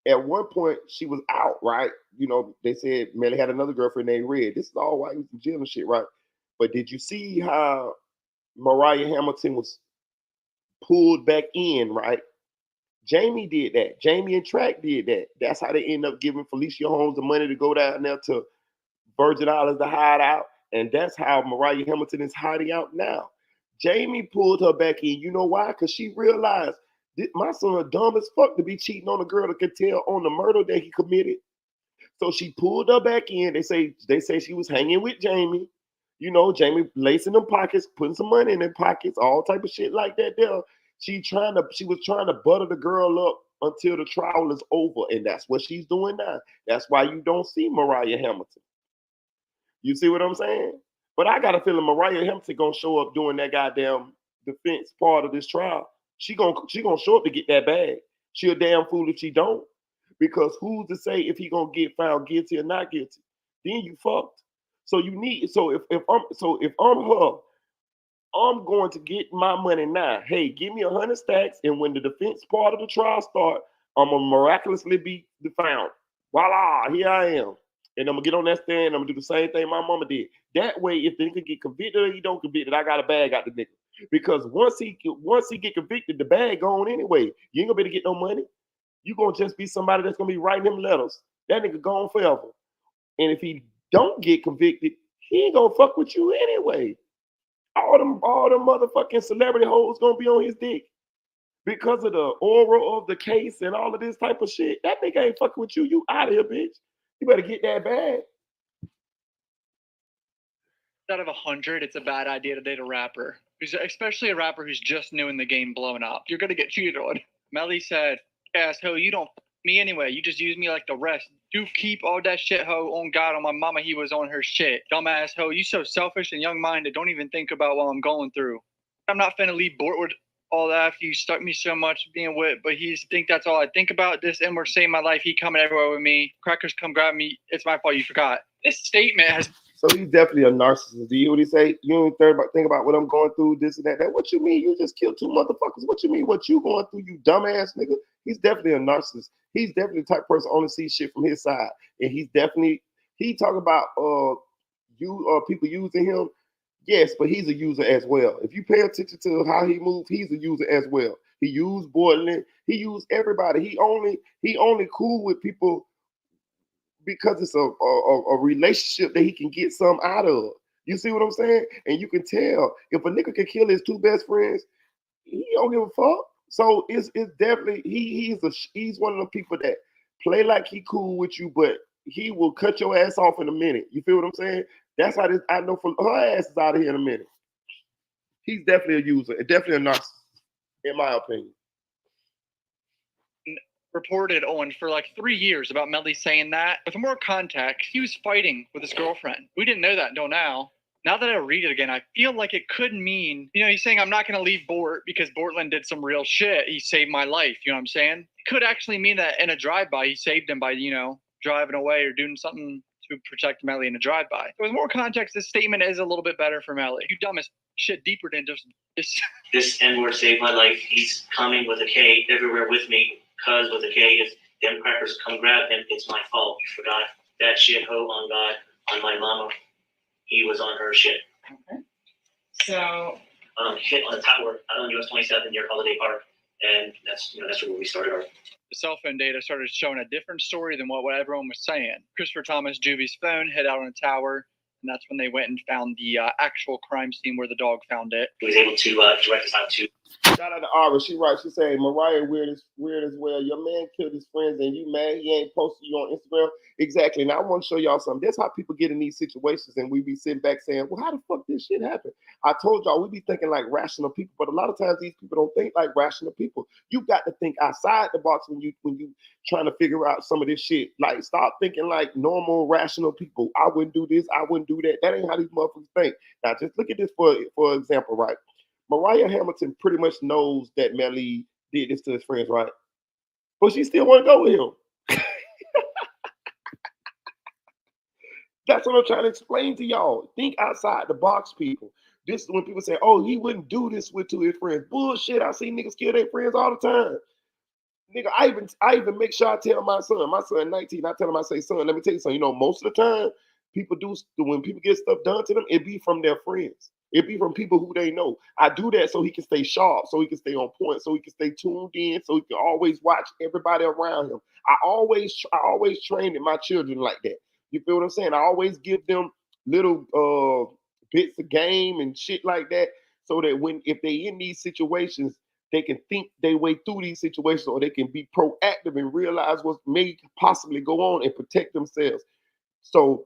at one point she was out, right? You know, they said Melly had another girlfriend named Red. This is all why he was in jail and shit, right? But did you see how Mariah Hamilton was pulled back in, right? Jamie did that. Jamie and Track did that. That's how they end up giving Felicia Holmes the money to go down there to Virgin Islands to hide out. And that's how Mariah Hamilton is hiding out now. Jamie pulled her back in. You know why? Because she realized my son dumb as fuck to be cheating on a girl that could tell on the murder that he committed. So she pulled her back in. They say she was hanging with Jamie. You know, Jamie lacing them pockets, putting some money in their pockets, all type of shit like that there. She was trying to butter the girl up until the trial is over. And that's what she's doing now. That's why you don't see Mariah Hamilton. You see what I'm saying? But I got a feeling Mariah Hamilton gonna show up doing that goddamn defense part of this trial. She gonna show up to get that bag. She a damn fool if she don't. Because who's to say if he gonna get found guilty or not guilty? Then you fucked. So if I'm her, I'm going to get my money now. Hey, give me 100 stacks, and when the defense part of the trial start, I'm gonna miraculously be found. Voila, here I am. And I'm gonna get on that stand. I'm gonna do the same thing my mama did. That way, if the nigga get convicted or he don't convicted, I got a bag out the nigga. Because once he get convicted, the bag gone anyway. You ain't gonna be able to get no money. You gonna just be somebody that's gonna be writing them letters. That nigga gone forever. And if he don't get convicted, he ain't gonna fuck with you anyway. All them motherfucking celebrity hoes gonna be on his dick because of the aura of the case and all of this type of shit. That nigga ain't fucking with you. You out of here, bitch. You better get that bag. Out of 100, it's a bad idea to date a rapper, especially a rapper who's just new in the game, blowing up. You're gonna get cheated on. Melly said, "Asshole, you don't f me anyway. You just use me like the rest. You keep all that shit, hoe. On God, on my mama, he was on her shit. Dumb asshole, you so selfish and young-minded. Don't even think about what I'm going through. I'm not finna leave bored with all that after you stuck me so much being with, but he's think that's all I think about. This and we're saving my life. He coming everywhere with me. Crackers come grab me. It's my fault you forgot." This statement has. So he's definitely a narcissist. Do you hear what he say? You don't think about what I'm going through, this and that. What you mean? You just killed two motherfuckers. What you mean? What you going through, you dumbass nigga? He's definitely a narcissist. He's definitely the type of person only sees shit from his side. And he talk about people using him. Yes, but he's a user as well. If you pay attention to how he moves, he's a user as well. He used Borland. He used everybody. He only cool with people because it's a relationship that he can get some out of. You see what I'm saying? And you can tell if a nigga can kill his two best friends, he don't give a fuck. So it's definitely he's one of the people that play like he cool with you, but he will cut your ass off in a minute. You feel what I'm saying? That's how I know for her ass is out of here in a minute. He's definitely a user, definitely a narcissist, in my opinion. Reported on for like 3 years about Melly saying that. With more context, he was fighting with his girlfriend. We didn't know that until now. Now that I read it again, I feel like it could mean, he's saying, I'm not going to leave Bort because Bortland did some real shit. He saved my life. You know what I'm saying? It could actually mean that in a drive-by, he saved him by, driving away or doing something to protect Melly in a drive-by. With more context, this statement is a little bit better for Melly. You dumb as shit deeper than just this. This N-word saved my life. He's coming with a K everywhere with me. Cuz with a K, if them crackers come grab him, it's my fault. You forgot that shit, hoe, on God, on my mama. He was on her shit. Okay. So. Hit on the tower on US 27 near Holiday Park, and that's where we started our. The cell phone data started showing a different story than what everyone was saying. Christopher Thomas Juvie's phone hit out on a tower, and that's when they went and found the actual crime scene where the dog found it. He was able to direct us out to. Shout out to Ara. She writes, she saying, Mariah weird as well. Your man killed his friends and you mad he ain't posted you on Instagram. Exactly. Now I want to show y'all something. That's how people get in these situations and we be sitting back saying, well, how the fuck this shit happen? I told y'all we be thinking like rational people, but a lot of times these people don't think like rational people. You got to think outside the box when you trying to figure out some of this shit. Like stop thinking like normal rational people. I wouldn't do this, I wouldn't do that. That ain't how these motherfuckers think. Now just look at this for example, right? Mariah Hamilton pretty much knows that Melly did this to his friends, right? But she still want to go with him. That's what I'm trying to explain to y'all. Think outside the box, people. This is when people say, oh, he wouldn't do this with to his friends. Bullshit. I see niggas kill their friends all the time. Nigga, I even make sure I tell my son 19, I tell him, I say, son, let me tell you something. You know, most of the time, people do, when people get stuff done to them, it be from their friends. It be from people who they know. I do that so he can stay sharp, so he can stay on point, so he can stay tuned in, so he can always watch everybody around him. I always train my children like that. You feel what I'm saying? I always give them little bits of game and shit like that, so that if they in these situations, they can think their way through these situations, or they can be proactive and realize what may possibly go on and protect themselves. So,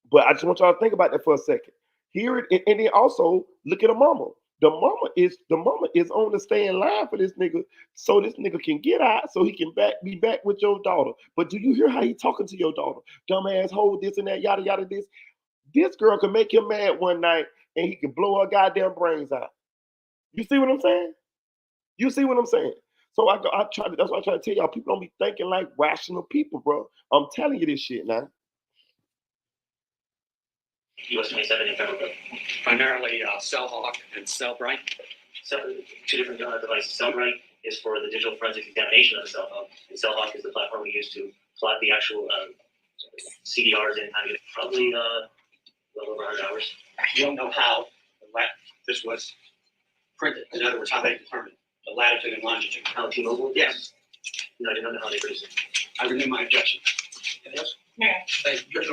but I just want y'all to think about that for a second. Hear it, and then also look at the mama. The mama is on the stay in line for this nigga, so this nigga can get out, so he can be back with your daughter. But do you hear how he talking to your daughter? Dumbass, hold this and that, yada yada this. This girl can make him mad one night, and he can blow her goddamn brains out. You see what I'm saying? You see what I'm saying? So that's what I try to tell y'all. People don't be thinking like rational people, bro. I'm telling you this shit now. US 27 in Federal. Primarily Cellhawk and Cellbright. So, two different devices. Cellbright is for the digital forensic examination of the cell phone, and Cellhawk is the platform we use to plot the actual CDRs in time. Probably well over 100 hours. You don't know how this was printed. In other words, how they determined the latitude and longitude. How T-Mobile? Yes. No, I did not know how they produced it. I renew my objection. Yes? Yeah. That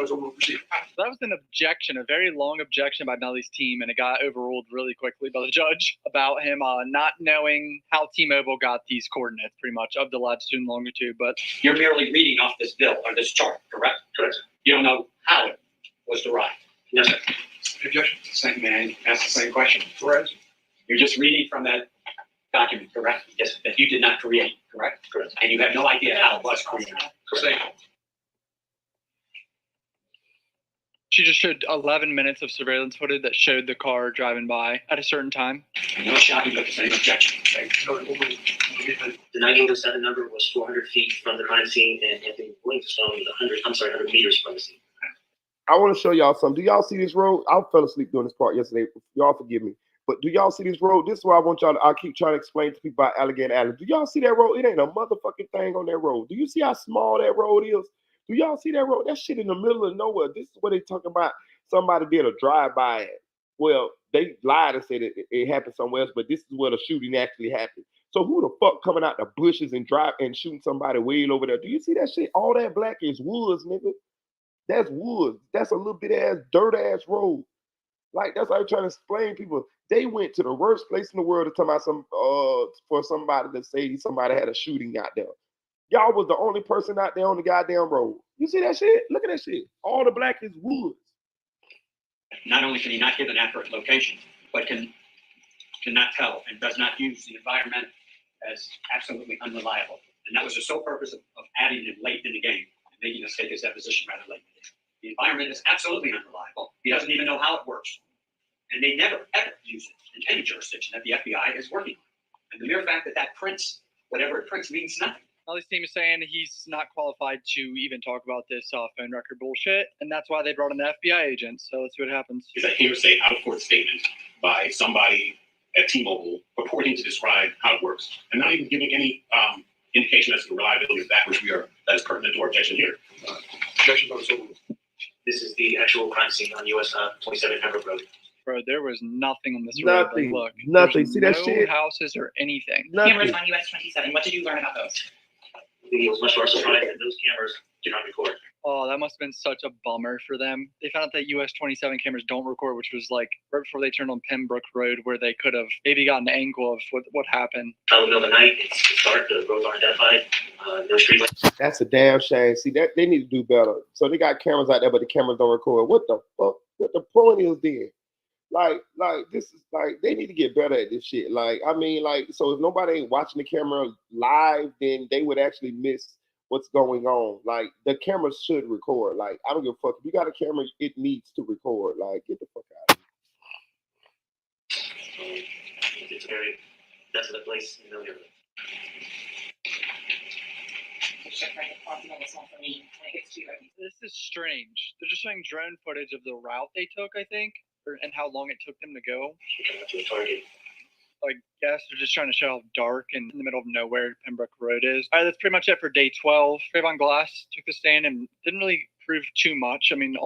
was an objection, a very long objection by Melly's team, and it got overruled really quickly by the judge about him not knowing how T-Mobile got these coordinates, pretty much, of the latitude and longitude. But You're merely reading off this bill or this chart, correct? Correct. You don't know how it was derived. Yes, sir. Objection. Same man. Ask the same question. Correct. You're just reading from that document, correct? Yes. That you did not create, correct? Correct. And you have no idea how it was created. Correct. she just showed 11 minutes of surveillance footage that showed the car driving by at a certain time. No shocking, but the same objection. Okay. The 9807 number was 400 feet from the crime scene, and Anthony Williamstone was 100 meters from the scene. I want to show y'all something. Do y'all see this road? I fell asleep doing this part yesterday. Y'all forgive me. But do y'all see this road? This is why I want y'all to, I keep trying to explain to people about Alligator Alley. Do y'all see that road? It ain't a motherfucking thing on that road. Do you see how small that road is? Do y'all see that road? That shit in the middle of nowhere. This is what they talking about. Somebody did a drive-by at. Well, they lied and said it happened somewhere else, but this is where the shooting actually happened. So who the fuck coming out the bushes and shooting somebody way over there? Do you see that shit? All that black is woods, nigga. That's woods. That's a little bit ass, dirt ass road. Like, that's how I'm trying to explain people. They went to the worst place in the world to talk about for somebody to say somebody had a shooting out there. Y'all was the only person out there on the goddamn road. You see that shit? Look at that shit. All the black is woods. Not only can he not give an accurate location, but cannot tell and does not use the environment as absolutely unreliable. And that was the sole purpose of adding him late in the game and making us take his deposition rather late in the game. The environment is absolutely unreliable. He doesn't even know how it works. And they never, ever use it in any jurisdiction that the FBI is working on. And the mere fact that that prints, whatever it prints, means nothing. Melly's team is saying he's not qualified to even talk about this phone record bullshit, and that's why they brought in the FBI agent. So let's see what happens. Is a hearsay out-of-court statement by somebody at T-Mobile purporting to describe how it works and not even giving any indication as to the reliability of that that is pertinent to our objection here. Objection notice overruled. This is the actual crime scene on US 27 Pembroke Road. Bro, there was nothing on this road. Nothing. Like, look, Nothing. See that no shit? houses or anything. Cameras Nothing. on US 27. What did you learn about those? It was much more surprised that those cameras do not record. Oh, that must have been such a bummer for them. They found out that US 27 cameras don't record, which was like right before they turned on Pembroke Road, where they could have maybe gotten an angle of what happened. Out in the middle of the night, it's dark, the roads aren't identified, no street lights. That's a damn shame. See, that they need to do better. So they got cameras out there, but the cameras don't record. What the fuck? What the point is then? Like this is like they need to get better at this shit. Like, I mean, like, so if nobody ain't watching the camera live, then they would actually miss what's going on. Like, the cameras should record. Like, I don't give a fuck. If you got a camera, it needs to record. Like, get the fuck out of here. It's a very desolate place in the neighborhood. This is strange. They're just showing drone footage of the route they took, I think, and how long it took them to go. To a target. I guess they're just trying to show how dark and in the middle of nowhere Pembroke Road is. All right, that's pretty much it for day 12. Trayvon Glass took the stand and didn't really prove too much. I mean,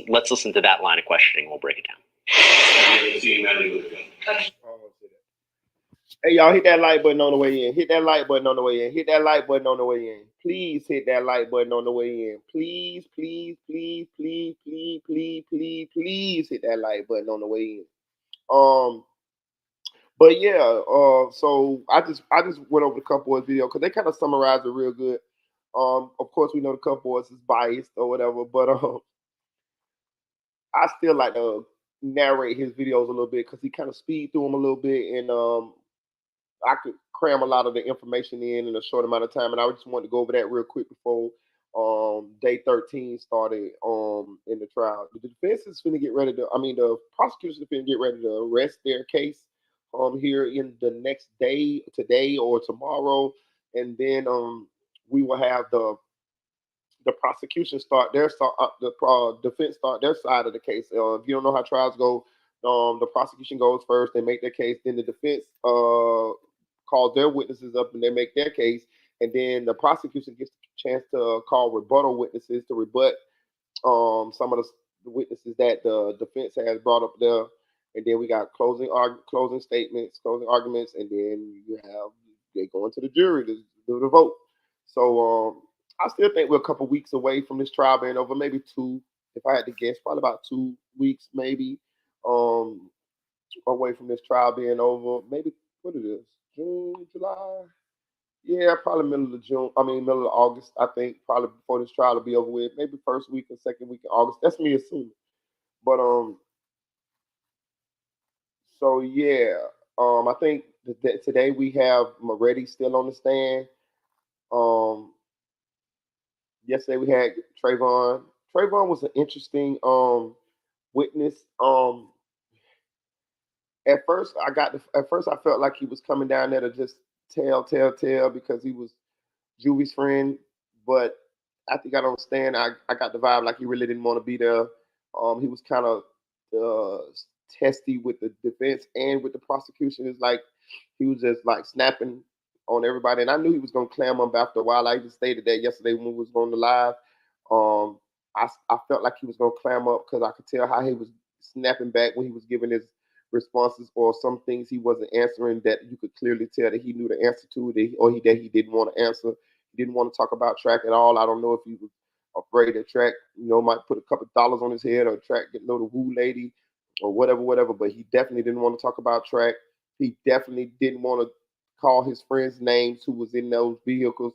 Let's listen to that line of questioning. We'll break it down. Hey, y'all, hit that like button on the way in. Hit that like button on the way in. Hit that like button on the way in. Please hit that like button on the way in. Please, please, please, please, please, please, please, please hit that like button on the way in. But yeah, so I just went over the Cup Boys video because they kind of summarized it real good. Of course, we know the Cup Boys is biased or whatever, but I still like to narrate his videos a little bit because he kind of speed through them a little bit, and I could cram a lot of the information in a short amount of time. And I just wanted to go over that real quick before day 13 started in the trial. The defense is going to get ready to, I mean, the prosecutors are going to get ready to arrest their case here in the next day, today or tomorrow, and then we will have the prosecution start their defense start their side of the case. If you don't know how trials go, the prosecution goes first, they make their case, then the defense calls their witnesses up and they make their case, and then the prosecution gets a chance to call rebuttal witnesses to rebut some of the witnesses that the defense has brought up there, and then we got closing statements, closing arguments, and then they go into the jury to do the vote. So I still think we're a couple weeks away from this trial being over, maybe 2, if I had to guess, probably about 2 weeks, maybe, away from this trial being over. Maybe, what it is, June, July? Yeah, probably middle of August, I think, probably before this trial will be over with. Maybe first week or second week of August. That's me assuming. But, so yeah, I think that today we have Moretti still on the stand. Yesterday we had Trayvon. Trayvon was an interesting witness. At first I felt like he was coming down there to just tell because he was Juvie's friend, but I think I don't understand. I got the vibe like he really didn't want to be there. He was kind of testy with the defense and with the prosecution. It's like he was just like snapping on everybody, and I knew he was gonna clam up after a while. I even stated that yesterday when we was on the live. I felt like he was gonna clam up because I could tell how he was snapping back when he was giving his responses, or some things he wasn't answering that you could clearly tell that he knew the answer to, that he didn't want to answer. He didn't want to talk about track at all. I don't know if he was afraid that track, might put a couple dollars on his head, or track get the woo lady or whatever. But he definitely didn't want to talk about track. He definitely didn't want to call his friends' names who was in those vehicles.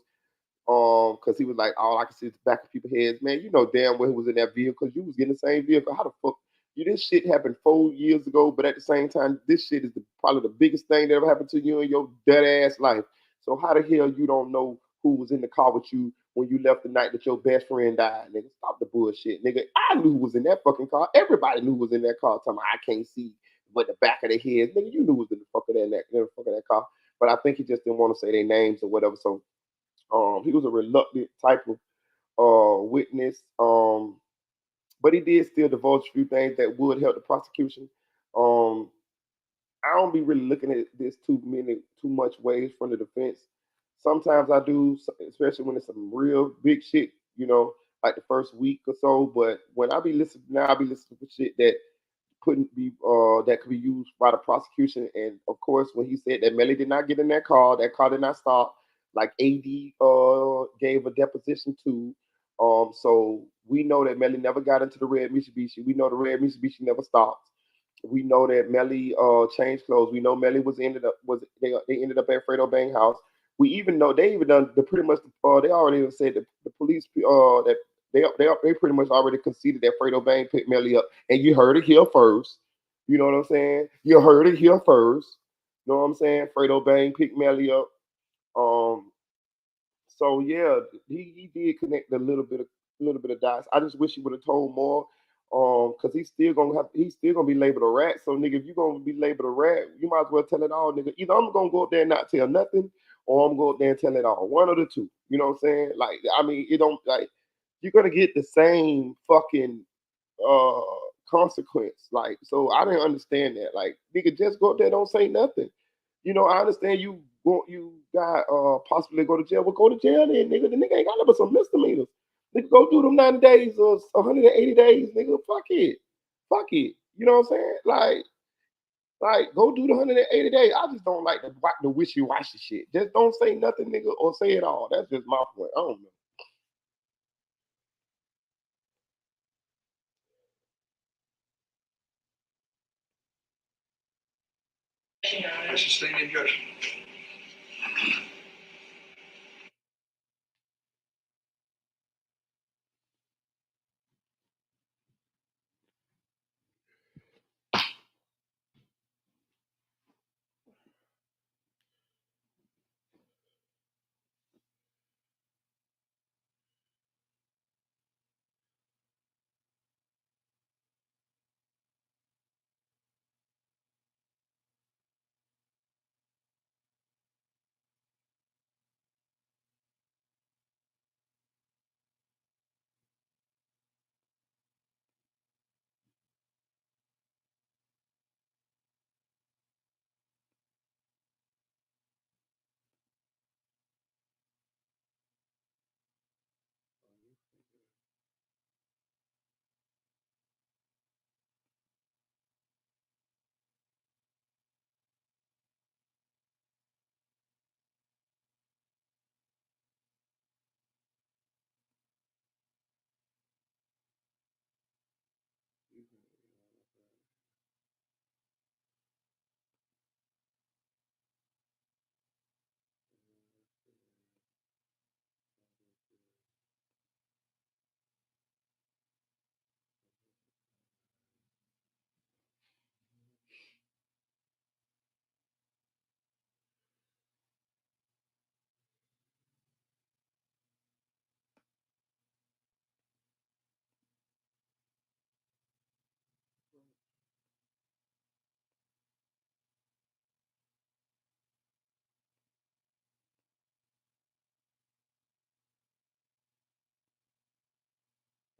Because he was like, all I can see is the back of people's heads. Man, you know damn well who was in that vehicle because you was in the same vehicle. How the fuck? This shit happened 4 years ago, but at the same time, this shit is probably the biggest thing that ever happened to you in your dead ass life. So how the hell you don't know who was in the car with you when you left the night that your best friend died? Nigga, stop the bullshit, nigga. I knew who was in that fucking car. Everybody knew who was in that car. Talking about, I can't see what the back of their heads. Nigga, you knew who was in the fuck of that car. But I think he just didn't want to say their names or whatever. So he was a reluctant type of witness. but he did still divulge a few things that would help the prosecution. Um, I don't be really looking at this too much ways from the defense. Sometimes I do, especially when it's some real big shit, like the first week or so. But when I be listening now, I be listening to shit that couldn't be that could be used by the prosecution. And of course, when he said that Melly did not get in that car did not stop. Like AD gave a deposition to. So we know that Melly never got into the red Mitsubishi. We know the red Mitsubishi never stopped. We know that Melly changed clothes. We know Melly they ended up at Fredo Bang house. We even know they even done the pretty much they already even said that the police that they pretty much already conceded that Fredo Bang picked Melly up, and you heard it here first. You know what I'm saying? You heard it here first. You know what I'm saying? Fredo Bang picked Melly up. Um, so yeah, he did connect a little bit of dots. I just wish he would have told more. Cause he's still gonna be labeled a rat. So nigga, if you're gonna be labeled a rat, you might as well tell it all, nigga. Either I'm gonna go up there and not tell nothing, or I'm gonna go up there and tell it all. One of the two. You know what I'm saying? Like, I mean, it don't like you're gonna get the same fucking uh consequence. Like, so I didn't understand that. Like, nigga, just go up there, don't say nothing. I understand you got possibly go to jail. Well, go to jail then, nigga. The nigga ain't got but some misdemeanors. Nigga, go do them 90 days or 180 days, nigga. Fuck it. Fuck it. You know what I'm saying? Like go do the 180 days. I just don't like the wishy-washy shit. Just don't say nothing, nigga, or say it all. That's just my point. I don't know. I sustain the objection.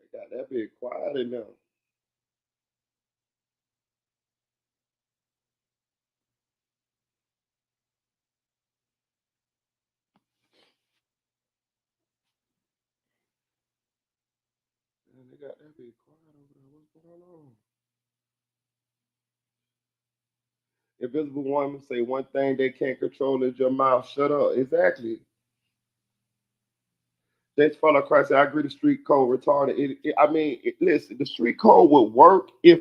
They got that big quiet in there. Man, they got that big quiet over there. What's going on? Invisible woman say one thing they can't control is your mouth. Shut up. Exactly. James Follow Christ said, I agree the street code retarded. Listen, the street code would work if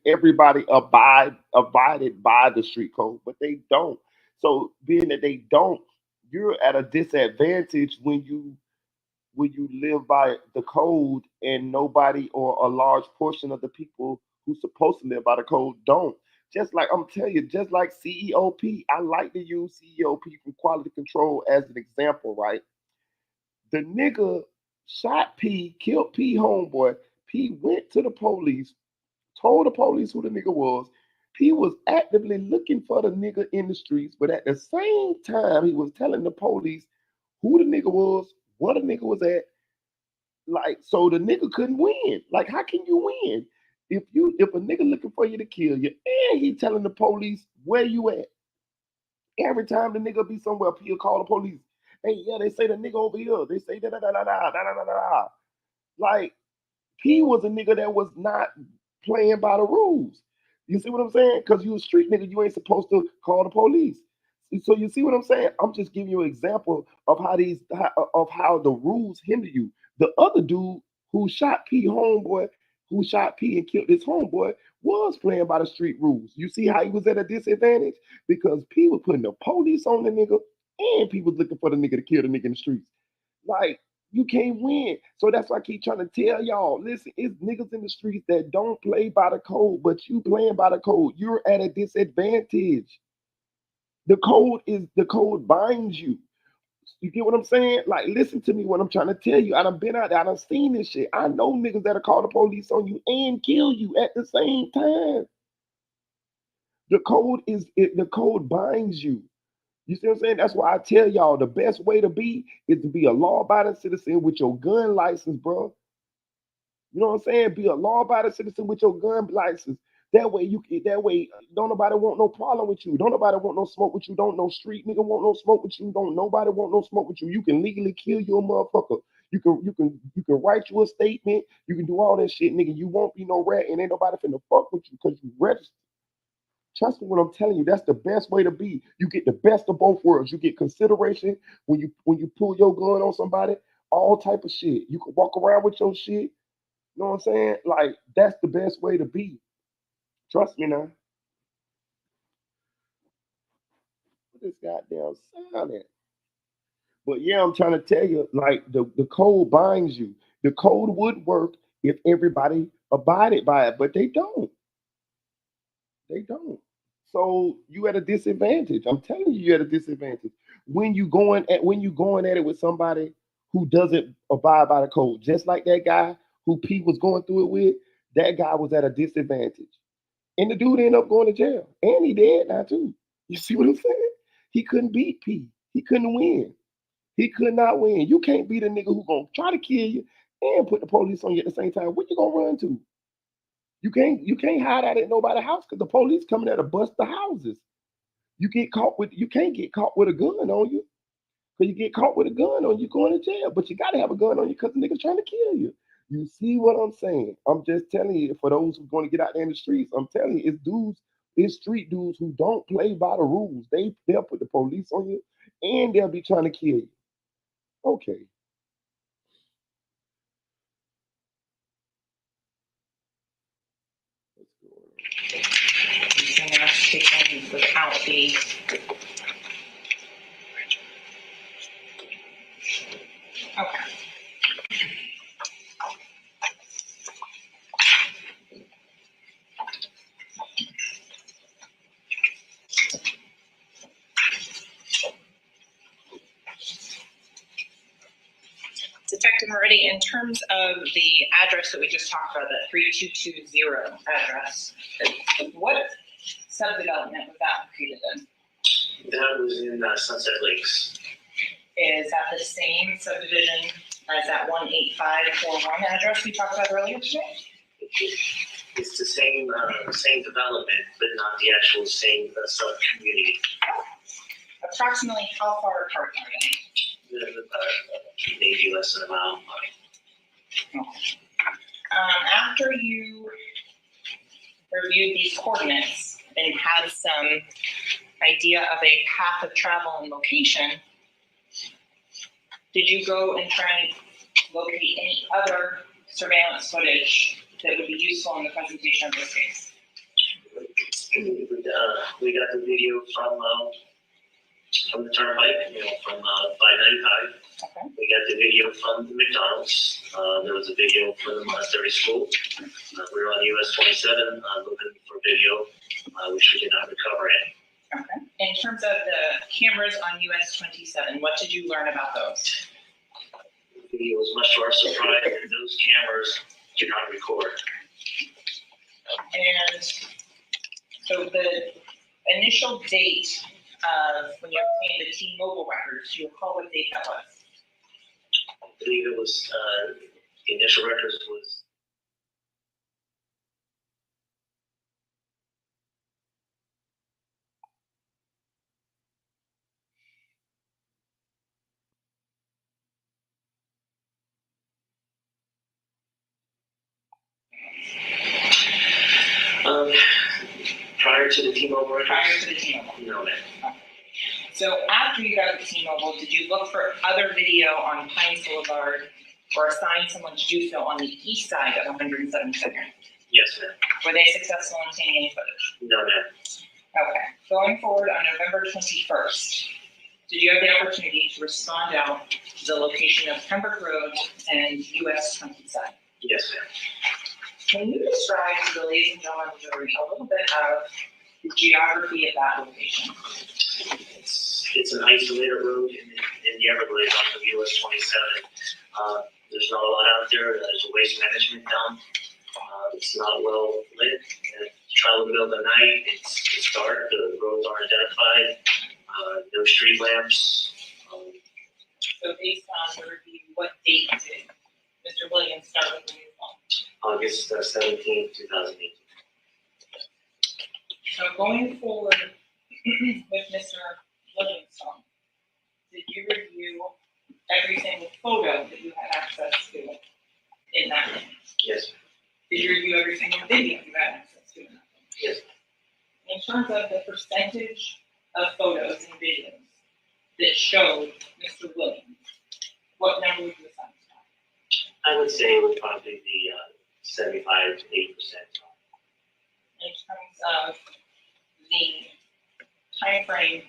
everybody abided by the street code, but they don't. So being that they don't, you're at a disadvantage when you live by the code and nobody or a large portion of the people who's supposed to live by the code don't. Just like I'm telling you, just like CEOP, I like to use CEOP from quality control as an example, right? The nigga shot P, killed P homeboy. P went to the police, told the police who the nigga was. P was actively looking for the nigga in the streets, but at the same time, he was telling the police who the nigga was, where the nigga was at. Like, so the nigga couldn't win. Like, how can you win if a nigga looking for you to kill you and he telling the police where you at? Every time the nigga be somewhere, he'll call the police. Hey, yeah, they say the nigga over here. They say da da da da da da da da da. Like, he was a nigga that was not playing by the rules. You see what I'm saying? Because you a street nigga, you ain't supposed to call the police. So you see what I'm saying? I'm just giving you an example of how the rules hinder you. The other dude who shot P homeboy, who shot P and killed his homeboy, was playing by the street rules. You see how he was at a disadvantage? Because P was putting the police on the nigga and P was looking for the nigga to kill the nigga in the streets. Like, you can't win. So that's why I keep trying to tell y'all, listen, it's niggas in the streets that don't play by the code, but you playing by the code. You're at a disadvantage. The code binds you. You get what I'm saying? Like, listen to me what I'm trying to tell you. I done been out there, I done seen this shit. I know niggas that'll call the police on you and kill you at the same time. The code binds you. You see what I'm saying? That's why I tell y'all the best way to be is to be a law-abiding citizen with your gun license, bro. You know what I'm saying? Be a law-abiding citizen with your gun license. That way don't nobody want no problem with you. Don't nobody want no smoke with you. Don't no street nigga want no smoke with you. Don't nobody want no smoke with you. You can legally kill your motherfucker. You can write you a statement. You can do all that shit, nigga. You won't be no rat and ain't nobody finna fuck with you because you registered. Trust me when I'm telling you, that's the best way to be. You get the best of both worlds. You get consideration when you pull your gun on somebody, all type of shit. You can walk around with your shit. You know what I'm saying? Like, that's the best way to be. Trust me now. What this goddamn sound at? But yeah, I'm trying to tell you, like, the code binds you. The code would work if everybody abided by it, but they don't. They don't. So you at a disadvantage. I'm telling you, you're at a disadvantage when you going at it with somebody who doesn't abide by the code. Just like that guy who P was going through it with, that guy was at a disadvantage. And the dude ended up going to jail. And he dead now too. You see what I'm saying? He couldn't beat P. He couldn't win. He could not win. You can't beat a nigga who gonna try to kill you and put the police on you at the same time. Where you gonna run to? You can't hide out at nobody's house because the police coming there to bust the houses. You can't get caught with a gun on you. Because you get caught with a gun on you, going to jail. But you gotta have a gun on you because the nigga's trying to kill you. You see what I'm saying? I'm just telling you, for those who going to get out there in the streets, I'm telling you, it's street dudes who don't play by the rules. They'll put the police on you and they'll be trying to kill you. Okay. Without the okay. Detective Moretti, in terms of the address that we just talked about, that 3220 address, what subdevelopment was that located in? That was in Sunset Lakes. Is that the same subdivision as that 18541 address we talked about earlier today? It's the same development, but not the actual same sub-community. Approximately how far apart are they? Maybe less than a mile. After you reviewed these coordinates and had some idea of a path of travel and location, did you go and try and locate any other surveillance footage that would be useful in the presentation of this case? We got the video from the turnpike, from 595. Okay. We got the video from the McDonald's. There was a video from the Montessori School. We were on US 27 looking for video, which we did not recover any. Okay. In terms of the cameras on US 27, what did you learn about those? The video was much to our surprise that those cameras do not record. And so the initial date of when you obtained the T-Mobile records, do you recall what date that was? I believe it was The initial records was prior to the T-Mobile records. Prior to the T-Mobile. No, ma'am. So after you got the T-Mobile, did you look for other video on Pines Boulevard or assign someone to do so on the east side of 172nd? Yes, ma'am. Were they successful in obtaining any footage? No, ma'am. Okay. Going forward on November 21st, did you have the opportunity to respond out to the location of Pembroke Road and US Countryside? Yes, ma'am. Can you describe to the ladies and gentlemen of the jury a little bit of the geography of that location? It's an isolated road in the Everglades off of US 27. There's not a lot out there. There's a waste management dump. It's not well lit. Travel in the middle of the night. It's dark. The roads aren't identified. No street lamps. So based on the review, what date did Mr. Williams start with the new phone? August 17th, 2018. So going forward with Mr. Williams' phone, did you review every single photo that you had access to in that phone? Yes. Did you review every single video you had access to in that phone? Yes. In terms of the percentage of photos and videos that showed Mr. Williams, what number would you assign to that? I would say it would probably be 75 to 80%. In terms of the time frame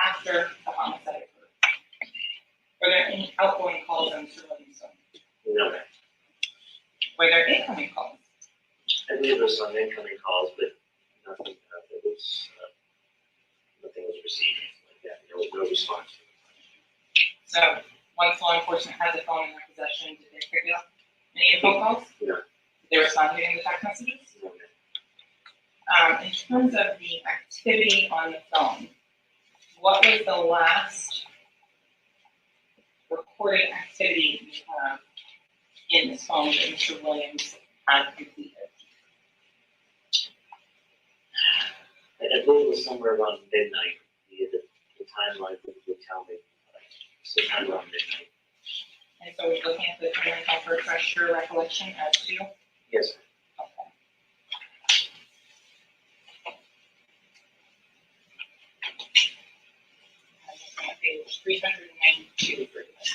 after the homicide occurred, were there any outgoing calls on Mr. Williams' phone? No, ma'am. Were there incoming calls? I believe there was some incoming calls, but nothing nothing was received like that. No response. So once law enforcement has a phone in their possession, did they pick up any of the phone calls? No. Did they respond to any of the text messages? No, ma'am. In terms of the activity on the phone, what was the last recorded activity you have in this phone that Mr. Williams had completed? I believe it was somewhere around midnight. The timeline would tell me sometime around midnight. And so we're looking at the time to refresh your recollection as to? Yes. Page 392 for this.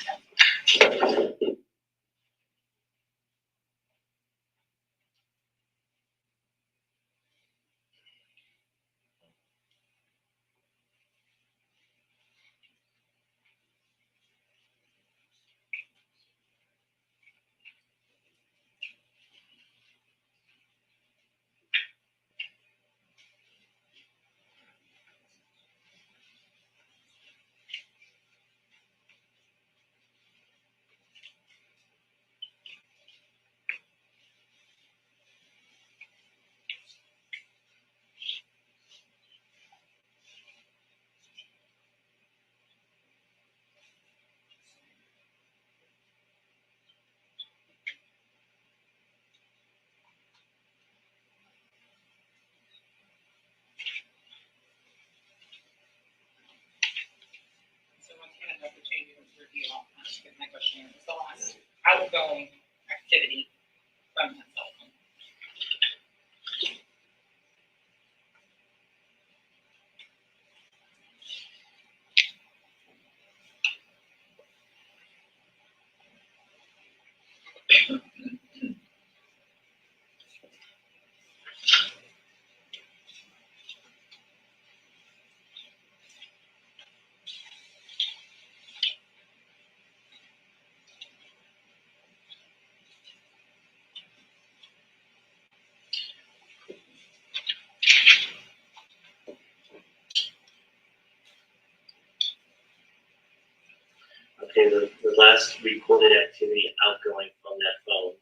So once again, I'd like to change it to review all my question. It's the last outgoing activity from that cell phone. Okay, the last recorded activity outgoing from that phone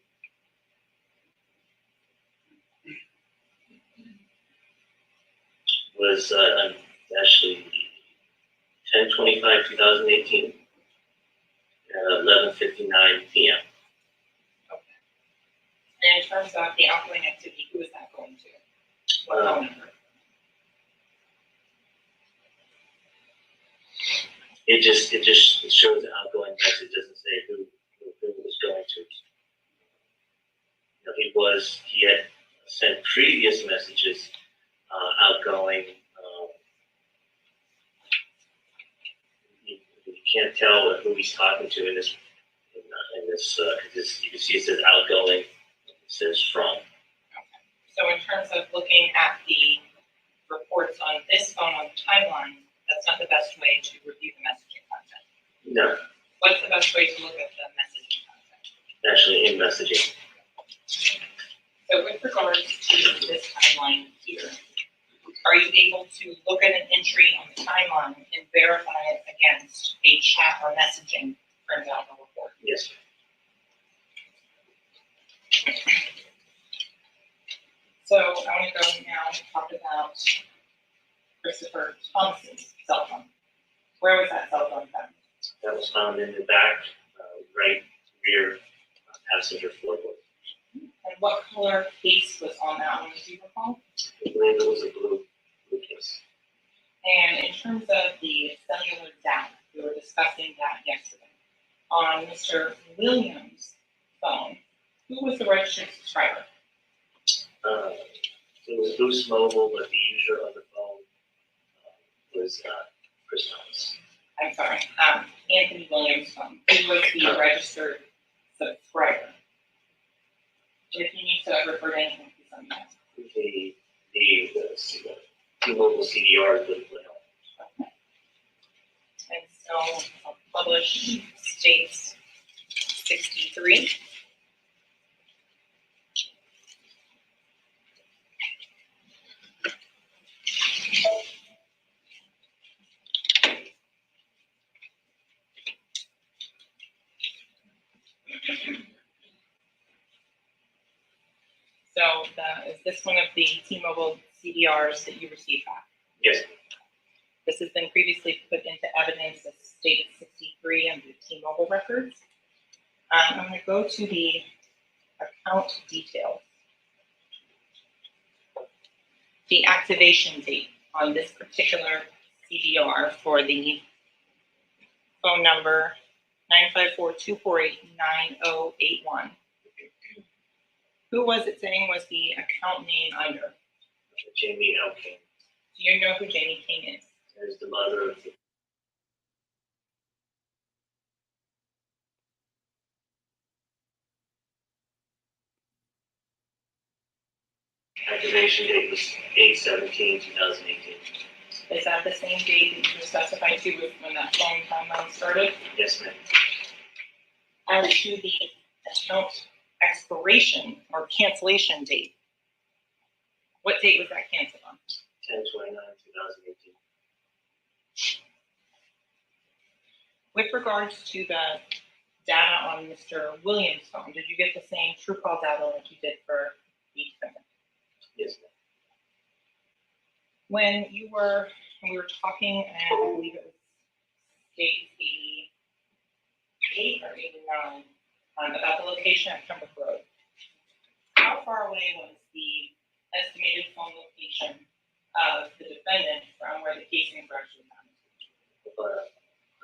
was actually 10/25/2018 at 11:59 p.m. And in terms of the outgoing activity, who is that going to? What phone number? It just shows the outgoing message. It doesn't say who it was going to. He had sent previous messages outgoing. You can't tell who he's talking to in this because you can see it says outgoing. It says from. So in terms of looking at the reports on this phone on the timeline, that's not the best way to review the messaging content. No, What's the best way to look at the messaging content? actually in messaging. So with regards to this timeline here, are you able to look at an entry on the timeline and verify it against a chat or messaging printout or report? Yes. So I want to go now and talk about Christopher Thomas's cell phone. Where was that cell phone found? That was found in the back, right rear passenger floorboard. And what color case was on that one, do you recall? I believe it was a blue case. And in terms of the cellular data, we were discussing that yesterday. On Mr. Williams' phone, who was the registered subscriber? It was Boost Mobile, but the user of the phone was Chris Thomas. I'm sorry, Anthony Williams' phone. Who was the registered subscriber? If you need to refer to anything, please let me know. The T-Mobile CDR would help. Okay. And so published states 63. So is this one of the T-Mobile CDRs that you received back? Yes. This has been previously put into evidence as stated 63 under the T-Mobile records. I'm going to go to the account details. The activation date on this particular CDR for the phone number 954-248-9081. Who was it saying was the account name under? Jamie L. King. Do you know who Jamie King is? Is the mother of the activation date was 8/17/2018. Is that the same date that you specified to when that phone timeline started? Yes, ma'am. As to the account expiration or cancellation date, what date was that canceled on? 10/29/2018. With regards to the data on Mr. Williams' phone, did you get the same true call data like you did for the defendant? Yes, ma'am. When we were talking, and I believe it was state 88 or 89, about the location at Pembroke Road, how far away was the estimated phone location of the defendant from where the casings were actually found? About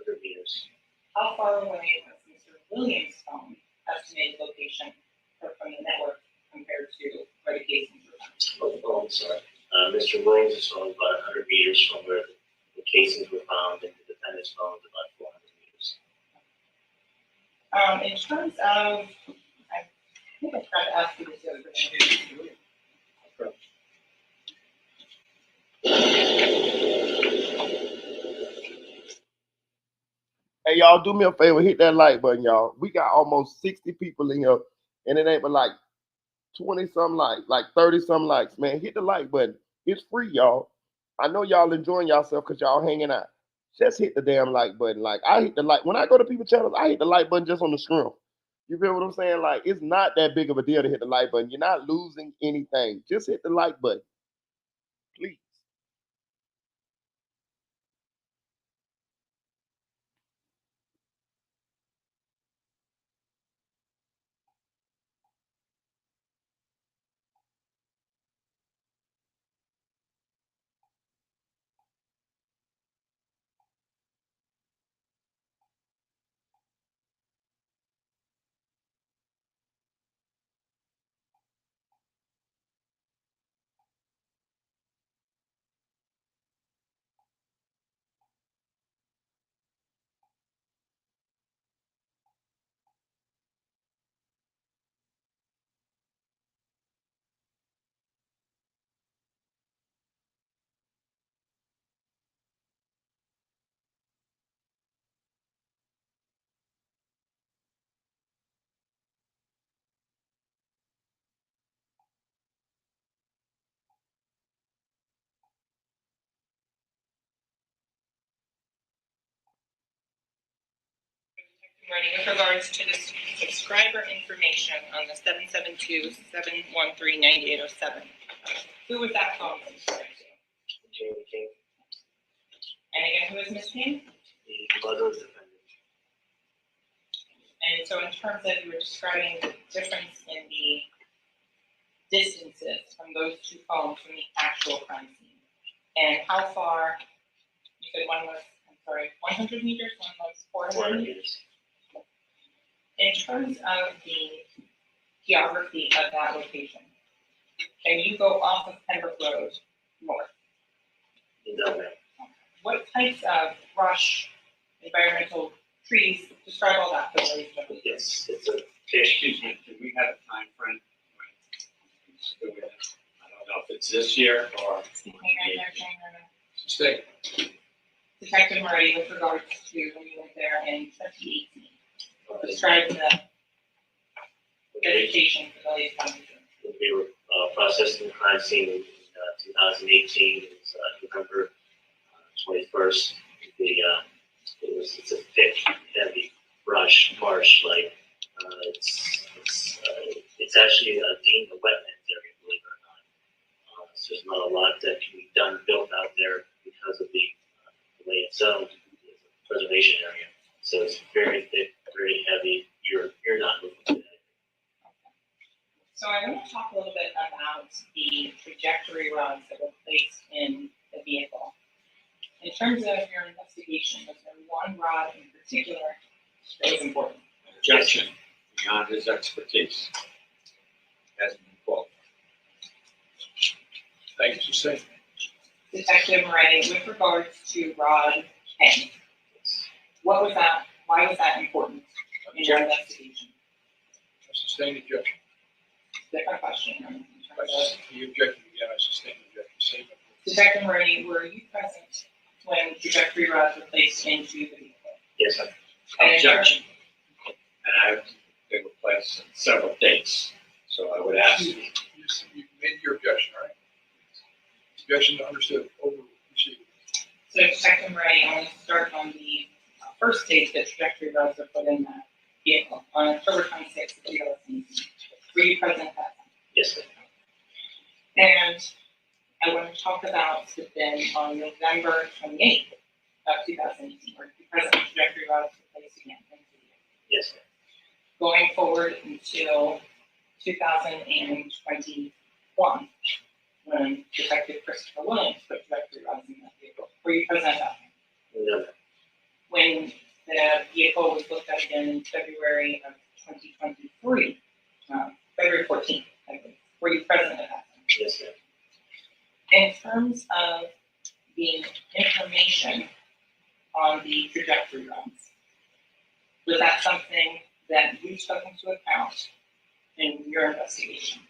100 meters. How far away was Mr. Williams' phone estimated location from the network compared to where the casings were found? Oh, I'm sorry. Mr. Williams' phone was about 100 meters from where the casings were found, and the defendant's phone was about 400 meters. In terms of, I think I tried to ask you this the other day. Hey, y'all, do me a favor, hit that like button, y'all. We got almost 60 people in here, and it ain't but like 20-some likes, like 30-some likes, man. Hit the like button. It's free, y'all. I know y'all enjoying yourself because y'all hanging out. Just hit the damn like button. Like, I hit the like. When I go to people's channels, I hit the like button just on the screen. You feel what I'm saying? Like, it's not that big of a deal to hit the like button. You're not losing anything. Just hit the like button, please. Moretti, with regards to the subscriber information on the 772-713-9807, who was that phone subscribed to? Jamie King, And again, who is Ms. King? the mother of the defendant. And so in terms of you were describing the difference in the distances from those two phones from the actual crime scene, and how far, you said one was, 100 meters, one was 400 meters? In terms of the geography of that location, can you go off of Pembroke Road north? No, ma'am. What types of brush, environmental trees, describe all that for the ladies. Yes, it's a Excuse me, do we have a time frame when it's doing it? I don't know if it's this year or. Stay. Detective Moretti, with regards to when you went there in 2018, describe the vegetation for the ladies. We were processing the crime scene in 2018. It was November 21st. It's a thick, heavy brush, marsh. Like it's actually deemed a wetlands area, believe it or not. So there's not a lot that can be done built out there because of the way it's zoned. It's a preservation area, so it's very thick, very heavy. You're not moving to that. So I want to talk a little bit about the trajectory rods that were placed in the vehicle. In terms of your investigation, was there one rod in particular that was important? Objection beyond his expertise. Hasn't been qualified. Thank you, Sustained. Detective Moretti, with regards to rod K, what was that? Why was that important in your investigation? Sustained objection. Different question. You objected again, I sustained objection. Same. Detective Moretti, were you present when trajectory rods were placed into the vehicle? Yes, sir. Objection. And they were placed on several dates. So I would ask. You made your objection, right? Objection understood. Over. Proceed. So Detective Moretti, I want to start on the first date that trajectory rods were put in that vehicle on October 26th of 2018. Were you present at that time? Yes, sir. And I want to talk about then on November 28th of 2018, where the present trajectory rods were placed again. Yes, sir. Going forward until 2021, when Detective Christopher Williams put trajectory rods in that vehicle. Were you present at that time? No. When the vehicle was looked at again in February of 2023, February 14th, I believe. Were you present at that time? Yes, sir. In terms of the information on the trajectory rods, was that something that you took into account in your investigation?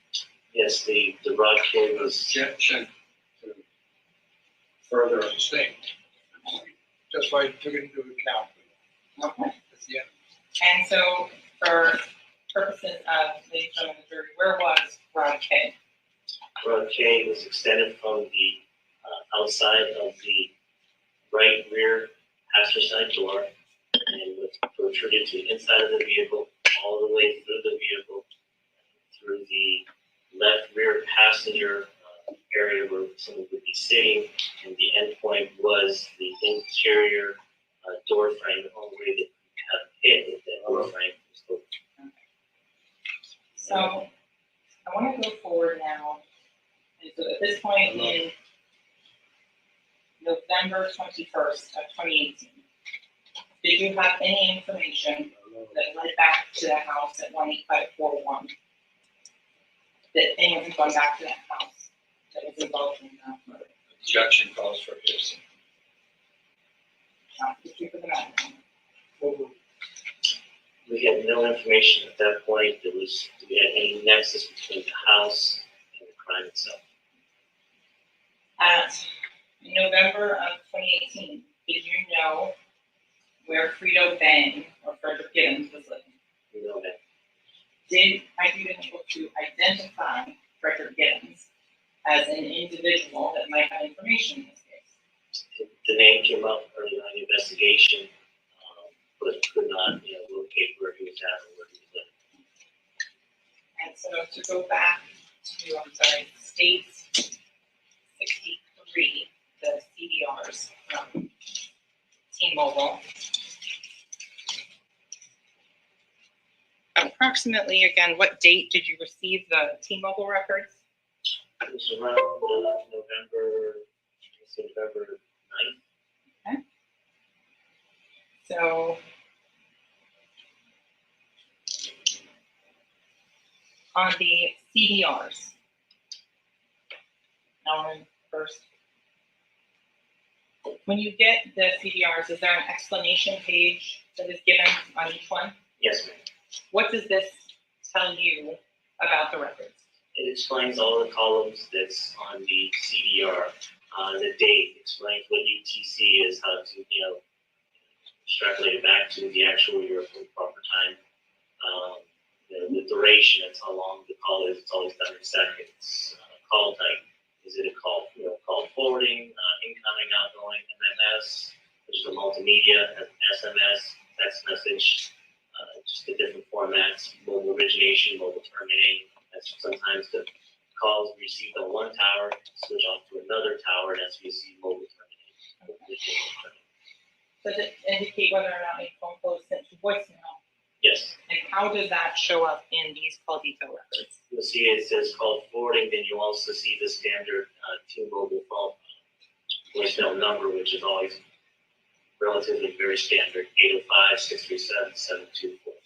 Yes, the rod K was. Objection to Further sustained. That's why I took it into account. Okay. That's the end. And so, for purposes of ladies and gentlemen of the jury, where was rod K? Rod K was extended from the outside of the right rear passenger side door and was protruded to the inside of the vehicle, all the way through the vehicle, through the left rear passenger area where someone would be sitting, and the end point was the interior door frame. The only way that you have hit with the door frame was open. So, I want to go forward now. And so at this point in November 21st of 2018, did you have any information that led back to the house at 18541? That anyone was going back to that house that was involved in that murder? objection calls for hearsay. The truth of the matter. We had no information at that point. We had any nexus between the house and the crime itself. At November of 2018, did you know where Frito Bang or Frederick Gibbons was living? We know that. Have you been able to identify Frederick Gibbons as an individual that might have information in this case? The name came up early on in the investigation, but could not locate So to go back to, states 63, the CDRs from T-Mobile. Approximately, again, what date did you receive the T-Mobile records? It was around November 9th. Okay. So on the CDRs, Ellen first. When you get the CDRs, is there an explanation page that is given on each one? Yes, ma'am. What does this tell you about the records? It explains all the columns that's on the CDR. The date explains what UTC is, how to, extrapolate it back to the actual European proper time. The duration, it's how long the call is, it's always done in seconds. Call type, is it a call, call forwarding, incoming, outgoing, MMS, which is a multimedia, SMS, text message, just the different formats, mobile origination, mobile terminating. That's sometimes the calls received on one tower, switch off to another tower, and that's received mobile terminating. Does it indicate whether or not a phone call is sent to voicemail? Yes. And how does that show up in these call detail records? You'll see it says call forwarding, then you also see the standard T-Mobile phone voicemail number, which is always relatively very standard, 805-637-7243.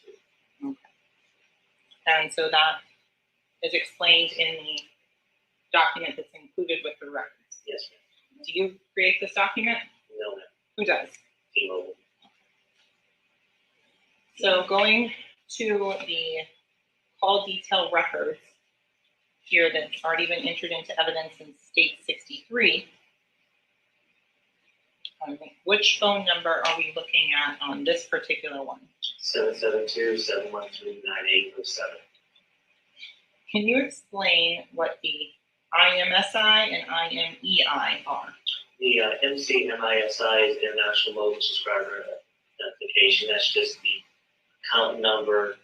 Okay. And so that is explained in the document that's included with the records. Yes, ma'am. Do you create this document? No, ma'am. Who does? T-Mobile. So going to the call detail records here that's already been entered into evidence in state 63, which phone number are we looking at on this particular one? 772-713-9807. Can you explain what the IMSI and IMEI are? The MCMISI is International Mobile Subscriber Authentication. That's just the account number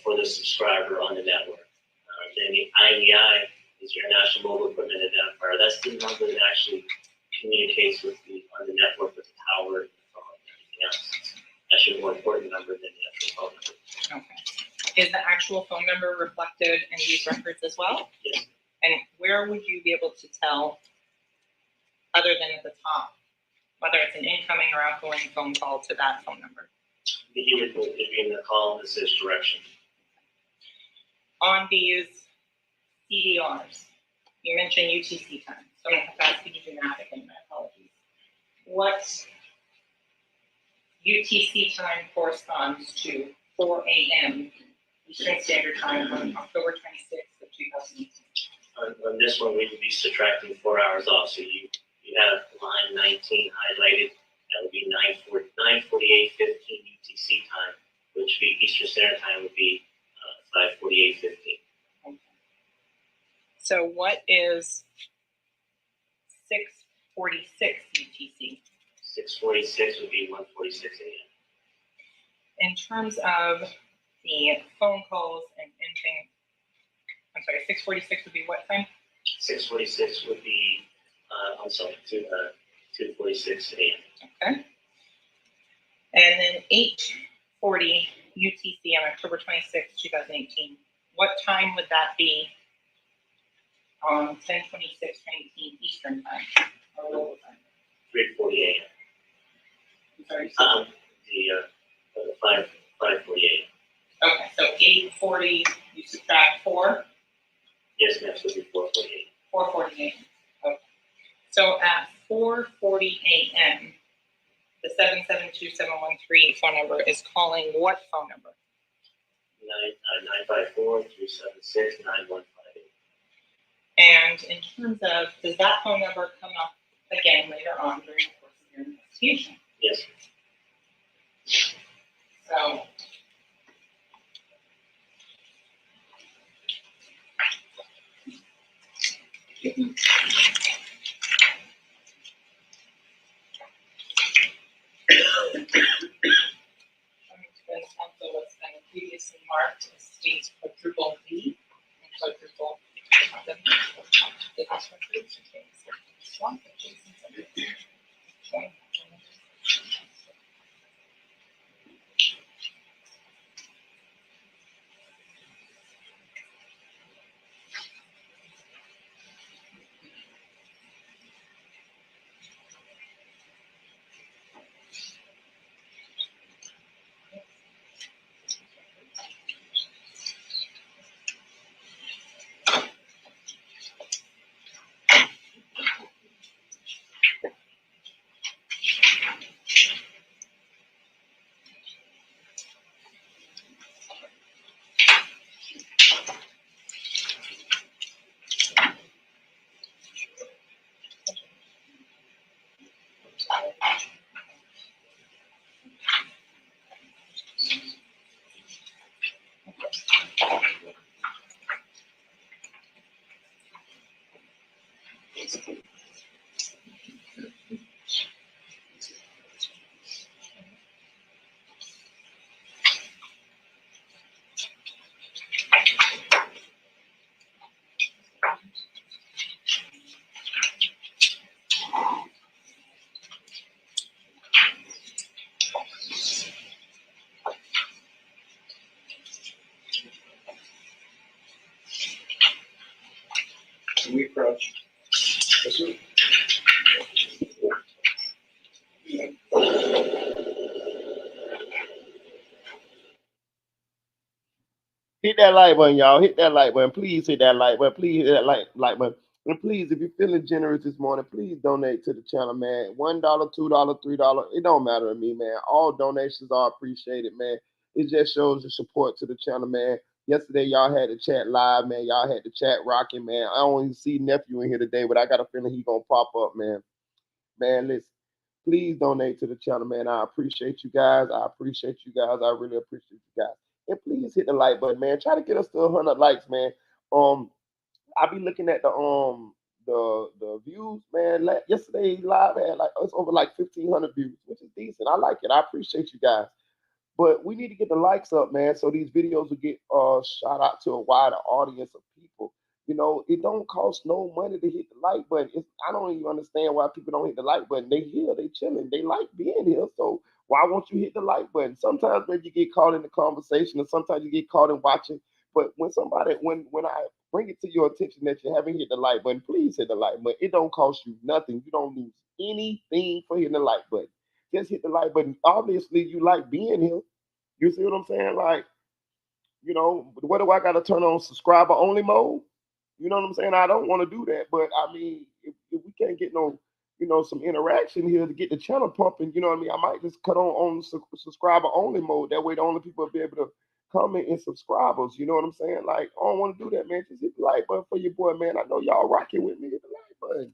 for the subscriber on the network. Then the IMEI is your National Mobile Equipment Identifier. That's the number that actually communicates with on the network with the tower and the phone and everything else. That's your more important number than the actual phone number. Okay. Is the actual phone number reflected in these records as well? Yes. And where would you be able to tell, other than at the top, whether it's an incoming or outgoing phone call to that phone number? You would be in the column that says direction. On these CDRs, you mentioned UTC time, so I'm going to have to ask you to do math again, my apologies. What UTC time corresponds to 4 a.m. Eastern Standard Time on October 26th of 2018? On this one, we would be subtracting 4 hours off. So you have line 19 highlighted. That would be 9:48:15 UTC time, which would be Eastern Standard Time would be 5:48:15. Okay. So what is 6:46 UTC? 6:46 would be 1:46 a.m. In terms of the phone calls and anything, I'm sorry, 6:46 would be what time? 6:46 would be, 2:46 a.m. Okay. And then 8:40 UTC on October 26, 2018. What time would that be on 10/26/2018 Eastern Time or local time? 3:40 a.m. I'm sorry. 5:40 a.m. Okay, so 8:40, you subtract 4? Yes, ma'am, so it'd be 4:48. 4:48. Okay. So at 4:40 a.m., the 772-713 phone number is calling what phone number? 954-376-9158. And in terms of, does that phone number come up again later on during the course of your investigation? Yes. So counsel was previously marked as states quadruple B. The customer groups and things. Swamp pitches and something. We crouch. That's it. Hit that like button, y'all. Hit that like button. Please hit that like button. Please hit that like button. And please, if you're feeling generous this morning, please donate to the channel, man. $1, $2, $3. It don't matter to me, man. All donations are appreciated, man. It just shows the support to the channel, man. Yesterday, y'all had the chat live, man. Y'all had the chat rocking, man. I don't even see nephew in here today, but I got a feeling he gonna pop up, man. Man, listen. Please donate to the channel, man. I appreciate you guys. I appreciate you guys. I really appreciate you guys. And please hit the like button, man. Try to get us to 100 likes, man. I be looking at the views, man. Yesterday live had like it's over like 1,500 views, which is decent. I like it. I appreciate you guys. But we need to get the likes up, man, so these videos will get shot out to a wider audience of people. You know, it don't cost no money to hit the like button. I don't even understand why people don't hit the like button. They here, they chilling, they like being here. So why won't you hit the like button? Sometimes maybe you get caught in the conversation, or sometimes you get caught in watching. But when I bring it to your attention that you haven't hit the like button, please hit the like button. It don't cost you nothing. You don't lose anything for hitting the like button. Just hit the like button. Obviously, you like being here. You see what I'm saying? Like, you know, what do I got to turn on subscriber only mode? You know what I'm saying? I don't want to do that, but I mean, if we can't get no, some interaction here to get the channel pumping, you know what I mean? I might just cut on subscriber only mode. That way, the only people will be able to comment and subscribers. You know what I'm saying? Like, I don't want to do that, man. Just hit the like button for your boy, man. I know y'all rocking with me. Hit the like button.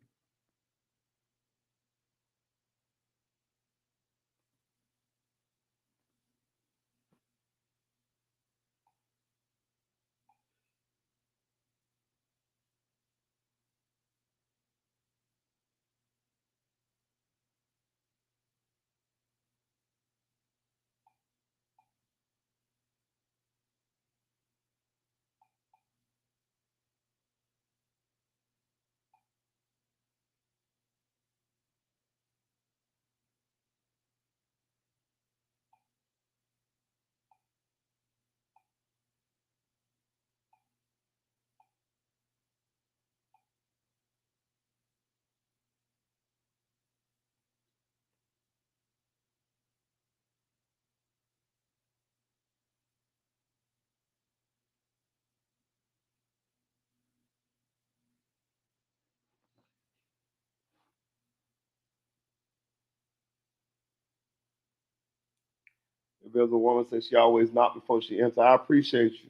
If there's a woman says she always knock before she enters, I appreciate you.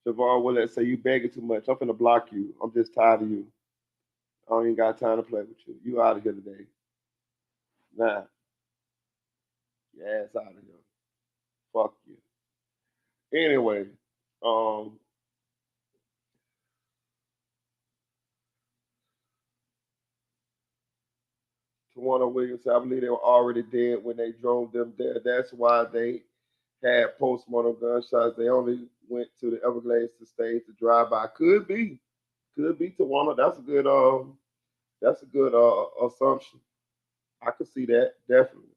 Javon Willett say you begging too much. I'm finna block you. I'm just tired of you. I don't even got time to play with you. You out of here today. Nah. Yeah, it's out of here. Fuck you. Anyway, um, Tawana Williams, I believe they were already dead when they drove them there. That's why they had post-mortem gunshots. They only went to the Everglades to stage the drive-by. Could be Tawana. That's a good assumption. I could see that definitely.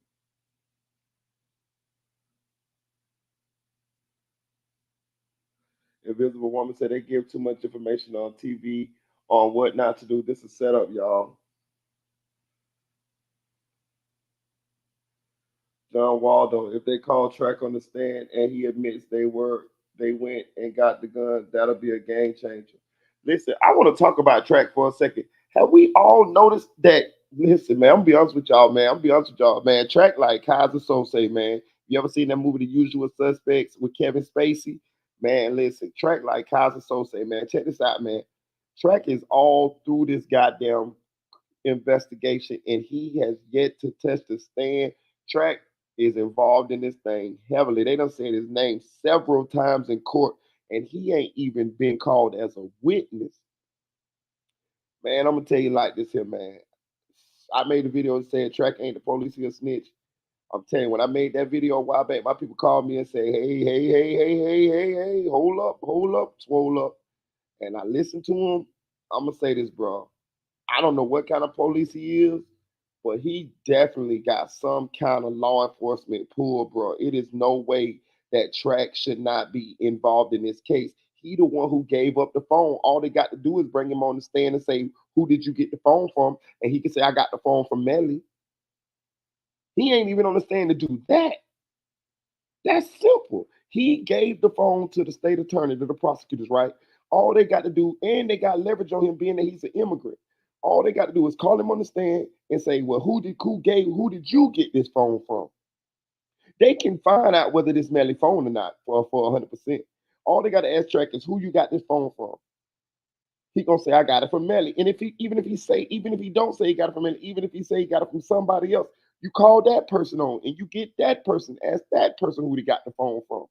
Invisible Woman said they give too much information on TV on what not to do. This is setup, y'all. John Waldo, if they call Track on the stand and he admits they went and got the gun, that'll be a game changer. Listen, I want to talk about Track for a second. Have we all noticed that? Listen, man, I'm gonna be honest with y'all, man. Track like Kaiser Sose, man. You ever seen that movie, The Usual Suspects, with Kevin Spacey? Man, listen, Track like Kaiser Sose, man. Check this out, man. Track is all through this goddamn investigation, and he has yet to test the stand. Track is involved in this thing heavily. They done said his name several times in court, and he ain't even been called as a witness. Man, I'm gonna tell you like this here, man. I made a video saying Track ain't the police, he a snitch. I'm telling you, when I made that video a while back, my people called me and say, hey, hold up, swole up. And I listened to him. I'm gonna say this, bro. I don't know what kind of police he is, but he definitely got some kind of law enforcement pull, bro. It is no way that Track should not be involved in this case. He the one who gave up the phone. All they got to do is bring him on the stand and say, who did you get the phone from? And he can say, I got the phone from Melly. He ain't even on the stand to do that. That's simple. He gave the phone to the state attorney, to the prosecutors, right? All they got to do, and they got leverage on him being that he's an immigrant. All they got to do is call him on the stand and say, well, who did you get this phone from? They can find out whether this Melly phone or not for 100%. All they got to ask Track is who you got this phone from. He gonna say I got it from Melly, and even if he don't say he got it from Melly, even if he say he got it from somebody else, you call that person on and you get that person, ask that person who he got the phone from.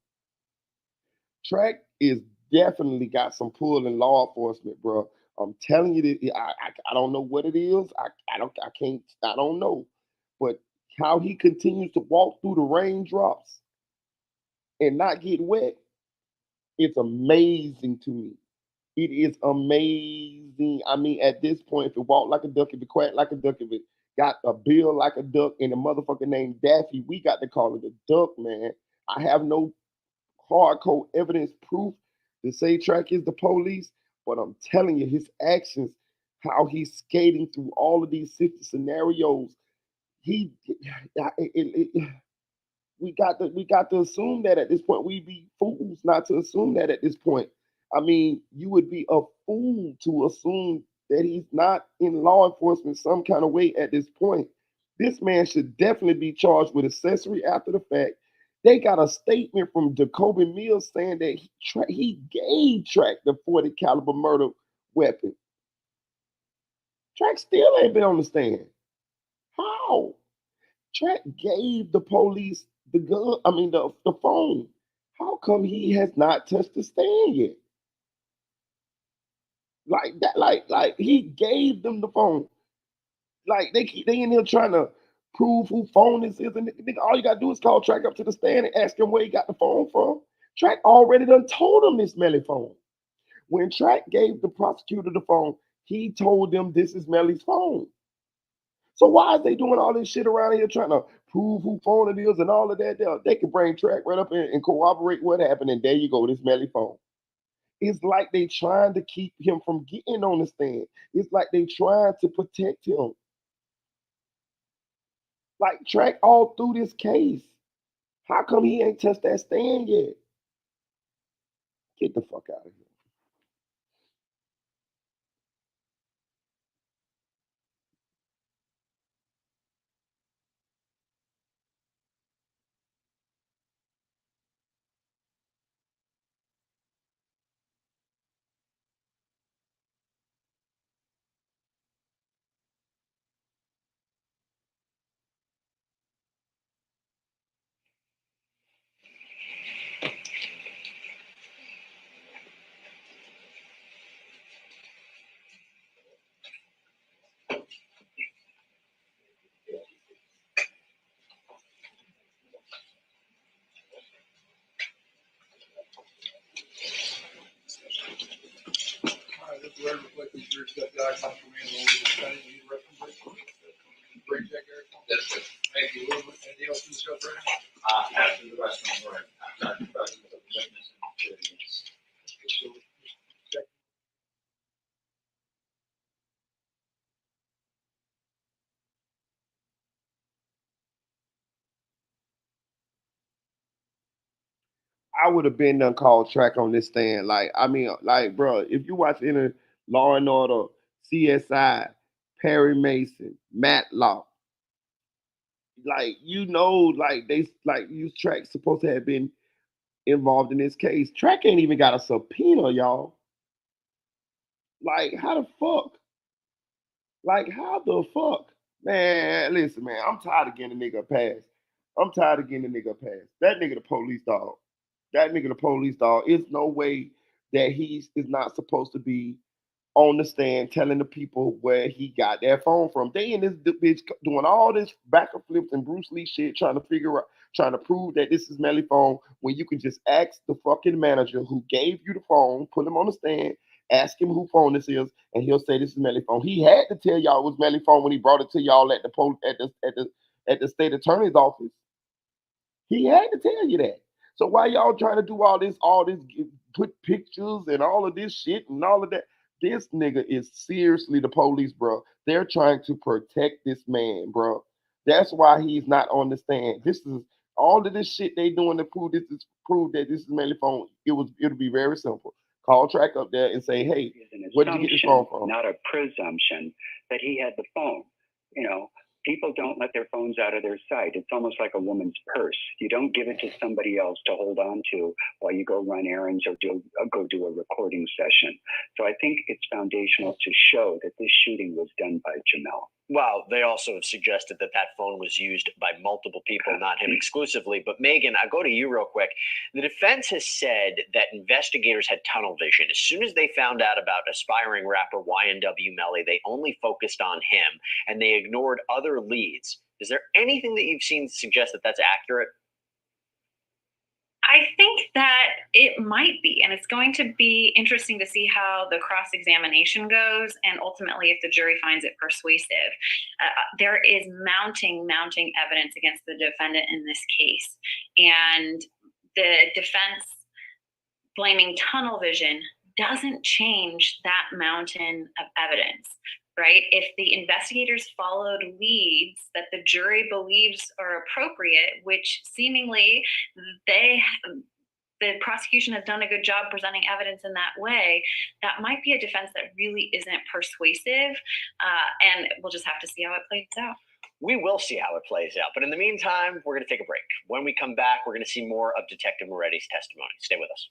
Track is definitely got some pull in law enforcement, bro. I'm telling you that I don't know what it is. I don't know. But how he continues to walk through the raindrops and not get wet, it's amazing to me. It is amazing. I mean, at this point, if it walked like a duck, if it quacked like a duck, if it got a bill like a duck, and a motherfucker named Daffy, we got to call it a duck, man. I have no hardcore evidence proof to say Track is the police, but I'm telling you, his actions, how he's skating through all of these scenarios, he, we got to assume that at this point. We'd be fools not to assume that at this point. I mean, you would be a fool to assume that he's not in law enforcement some kind of way at this point. This man should definitely be charged with accessory after the fact. They got a statement from Jacoby Mills saying that he gave Track the 40 caliber murder weapon. Track still ain't been on the stand. How? Track gave the police the gun, the phone. How come he has not touched the stand yet? Like that, like he gave them the phone. Like they in here trying to prove who phone this is, and all you gotta do is call Track up to the stand and ask him where he got the phone from. Track already done told him it's Melly phone. When Track gave the prosecutor the phone, he told them this is Melly's phone. So why is they doing all this shit around here trying to prove who phone it is and all of that? They can bring Track right up and corroborate what happened, and there you go, this Melly phone. It's like they trying to keep him from getting on the stand. It's like they trying to protect him. Like Track all through this case. How come he ain't touched that stand yet? Get the fuck out of here. Thank you. Anything else to discuss right now? After the rest of the board, I'm not present with the witness and materials. I would have been done called track on this stand. Like, I mean, like, bro, if you watch any Law and Order, CSI, Perry Mason, Matlock, like, you know, like they like you track supposed to have been involved in this case. Track ain't even got a subpoena, y'all. Like, how the fuck? Like, how the fuck? Man, listen, man, I'm tired of getting a nigga a pass. I'm tired of getting a nigga a pass. That nigga the police dog. That nigga the police dog. It's no way that he is not supposed to be on the stand telling the people where he got that phone from. They in this bitch doing all this back and flips and Bruce Lee shit, trying to figure out, trying to prove that this is Melly phone when you can just ask the fucking manager who gave you the phone, put him on the stand, ask him who phone this is, and he'll say this is Melly phone. He had to tell y'all it was Melly phone when he brought it to y'all at the state attorney's office. He had to tell you that. So why y'all trying to do all this, put pictures and all of this shit and all of that? This nigga is seriously the police, bro. They're trying to protect this man, bro. That's why he's not on the stand. This is all of this shit they doing to prove that this is Melly phone. It'll be very simple. Call track up there and say, hey, where did you get this phone from? Not a presumption that he had the phone. You know, people don't let their phones out of their sight. It's almost like a woman's purse. You don't give it to somebody else to hold on to while you go run errands or go do a recording session. So I think it's foundational to show that this shooting was done by Jamel. Well, they also have suggested that that phone was used by multiple people, not him exclusively. But Megan, I go to you real quick. The defense has said that investigators had tunnel vision. As soon as they found out about aspiring rapper Y.Nw Melly, they only focused on him and they ignored other leads. Is there anything that you've seen to suggest that that's accurate? I think that it might be, and it's going to be interesting to see how the cross-examination goes, and ultimately if the jury finds it persuasive. There is mounting evidence against the defendant in this case, and the defense blaming tunnel vision doesn't change that mountain of evidence. Right? If the investigators followed leads that the jury believes are appropriate, which seemingly the prosecution has done a good job presenting evidence in that way, that might be a defense that really isn't persuasive, and we'll just have to see how it plays out. We will see how it plays out. But in the meantime, we're going to take a break. When we come back, we're going to see more of Detective Moretti's testimony. Stay with us.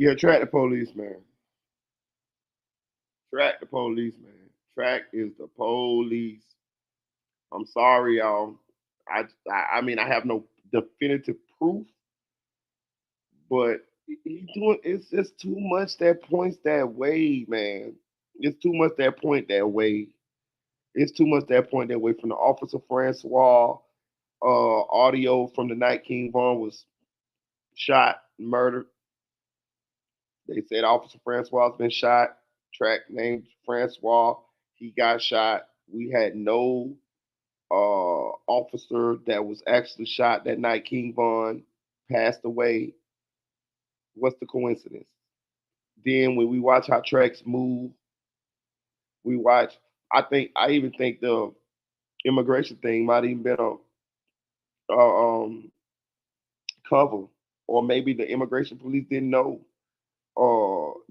Yeah, track the police, man. Track the police, man. Track is the police. I'm sorry, y'all. I mean, I have no definitive proof, but he's doing. It's just too much that points that way, man. It's too much that point that way. It's too much that point that way from the Officer Francois. Audio from the night King Von was shot, murdered. They said Officer Francois has been shot. Track named Francois. He got shot. We had no officer that was actually shot that night. King Von passed away. What's the coincidence? Then when we watch how tracks move, we watch. I even think the immigration thing might even been a cover, or maybe the immigration police didn't know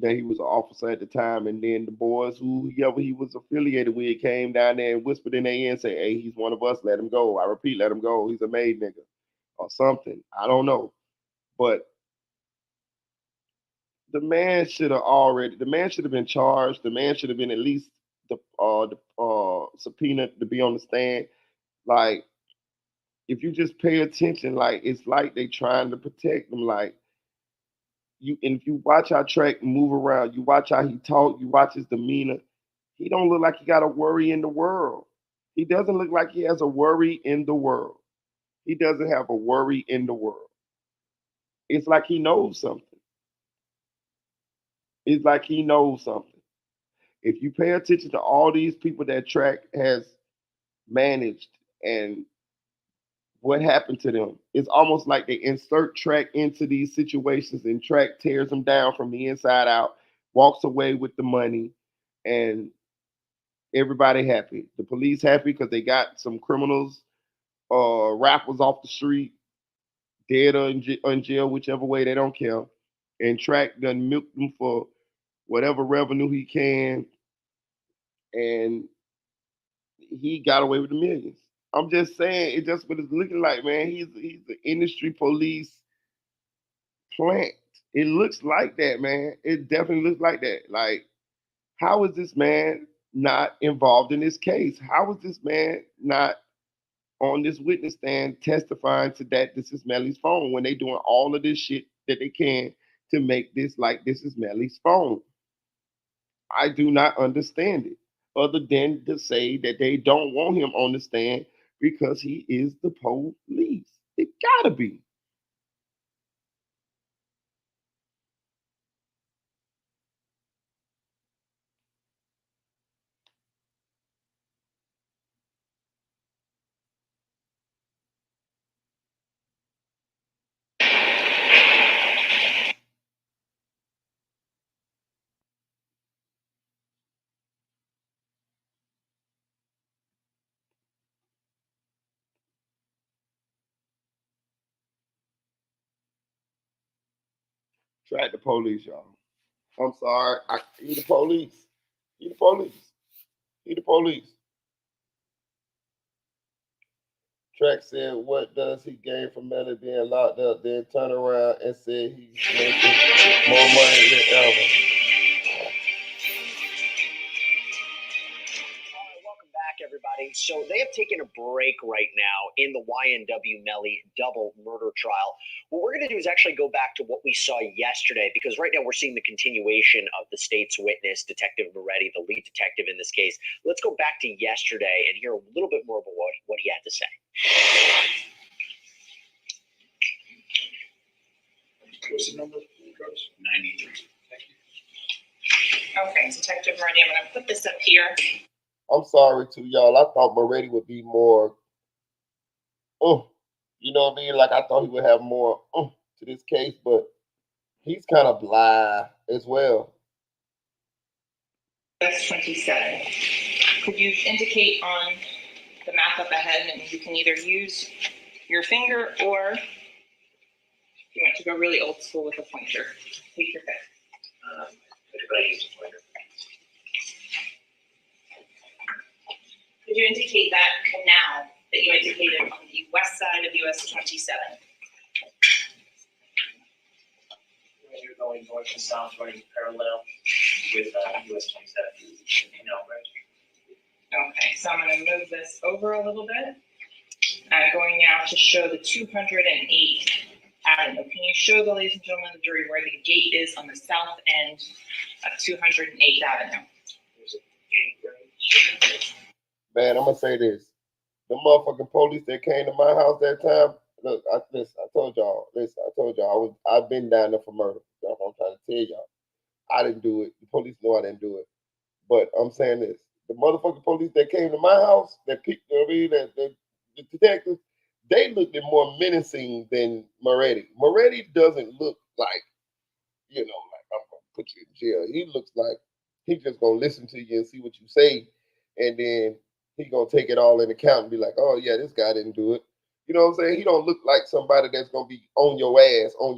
that he was an officer at the time, and then the boys whoever he was affiliated with came down there and whispered in their ear and say, "Hey, he's one of us. Let him go." I repeat, let him go. He's a made nigga or something. I don't know, but the man should have been charged. The man should have been at least subpoena to be on the stand. Like, if you just pay attention, like it's like they trying to protect them. Like and if you watch how Track move around, you watch how he talk, you watch his demeanor, he don't look like he got a worry in the world. He doesn't look like he has a worry in the world. He doesn't have a worry in the world. It's like he knows something. It's like he knows something. If you pay attention to all these people that Track has managed and what happened to them, it's almost like they insert Track into these situations and Track tears them down from the inside out, walks away with the money, and everybody happy. The police happy because they got some criminals, rappers off the street, dead or in jail, whichever way, they don't care. And Track done milk them for whatever revenue he can, and he got away with the millions. I'm just saying, it just what it's looking like, man. He's the industry police plant. It looks like that, man. It definitely looks like that. Like, how is this man not involved in this case? How is this man not on this witness stand testifying to that this is Melly's phone when they doing all of this shit that they can to make this like this is Melly's phone? I do not understand it, other than to say that they don't want him on the stand because he is the police. It gotta be. Track the police, y'all. I'm sorry. He the police. He the police. He the police. Track said, what does he gain from Melly being locked up? Then turn around and said he's making more money than ever. Welcome back, everybody. So they have taken a break right now in the Y.Nw Melly double murder trial. What we're going to do is actually go back to what we saw yesterday, because right now we're seeing the continuation of the state's witness, Detective Moretti, the lead detective in this case. Let's go back to yesterday and hear a little bit more about what he had to say. What's the number? 93. Okay, Detective Moretti, I'm gonna put this up here. I'm sorry too, y'all. I thought Moretti would be more, you know what I mean? Like I thought he would have more to this case, but he's kind of blah as well. That's 27. Could you indicate on the map up ahead, and you can either use your finger or if you want to go really old school with a pointer. Take your pick. I use a pointer. Could you indicate that now that you indicated on the west side of US 27? You're going north and south, running parallel with US 27. You know, right? Okay, so I'm going to move this over a little bit. I'm going now to show the 208 Avenue. Can you show the ladies and gentlemen of the jury where the gate is on the south end of 208 Avenue? There's a gate right. Man, I'm gonna say this: the motherfucking police that came to my house that time. Look, I told y'all, I've been down there for murder. That's what I'm trying to tell y'all. I didn't do it. The police know I didn't do it. But I'm saying this: the motherfucking police that came to my house, that picked me, the detectives, they looked more menacing than Moretti. Moretti doesn't look like, like I'm gonna put you in jail. He looks like he's just gonna listen to you and see what you say, and then he gonna take it all in account and be like, oh yeah, this guy didn't do it. You know what I'm saying? He don't look like somebody that's gonna be on your ass. You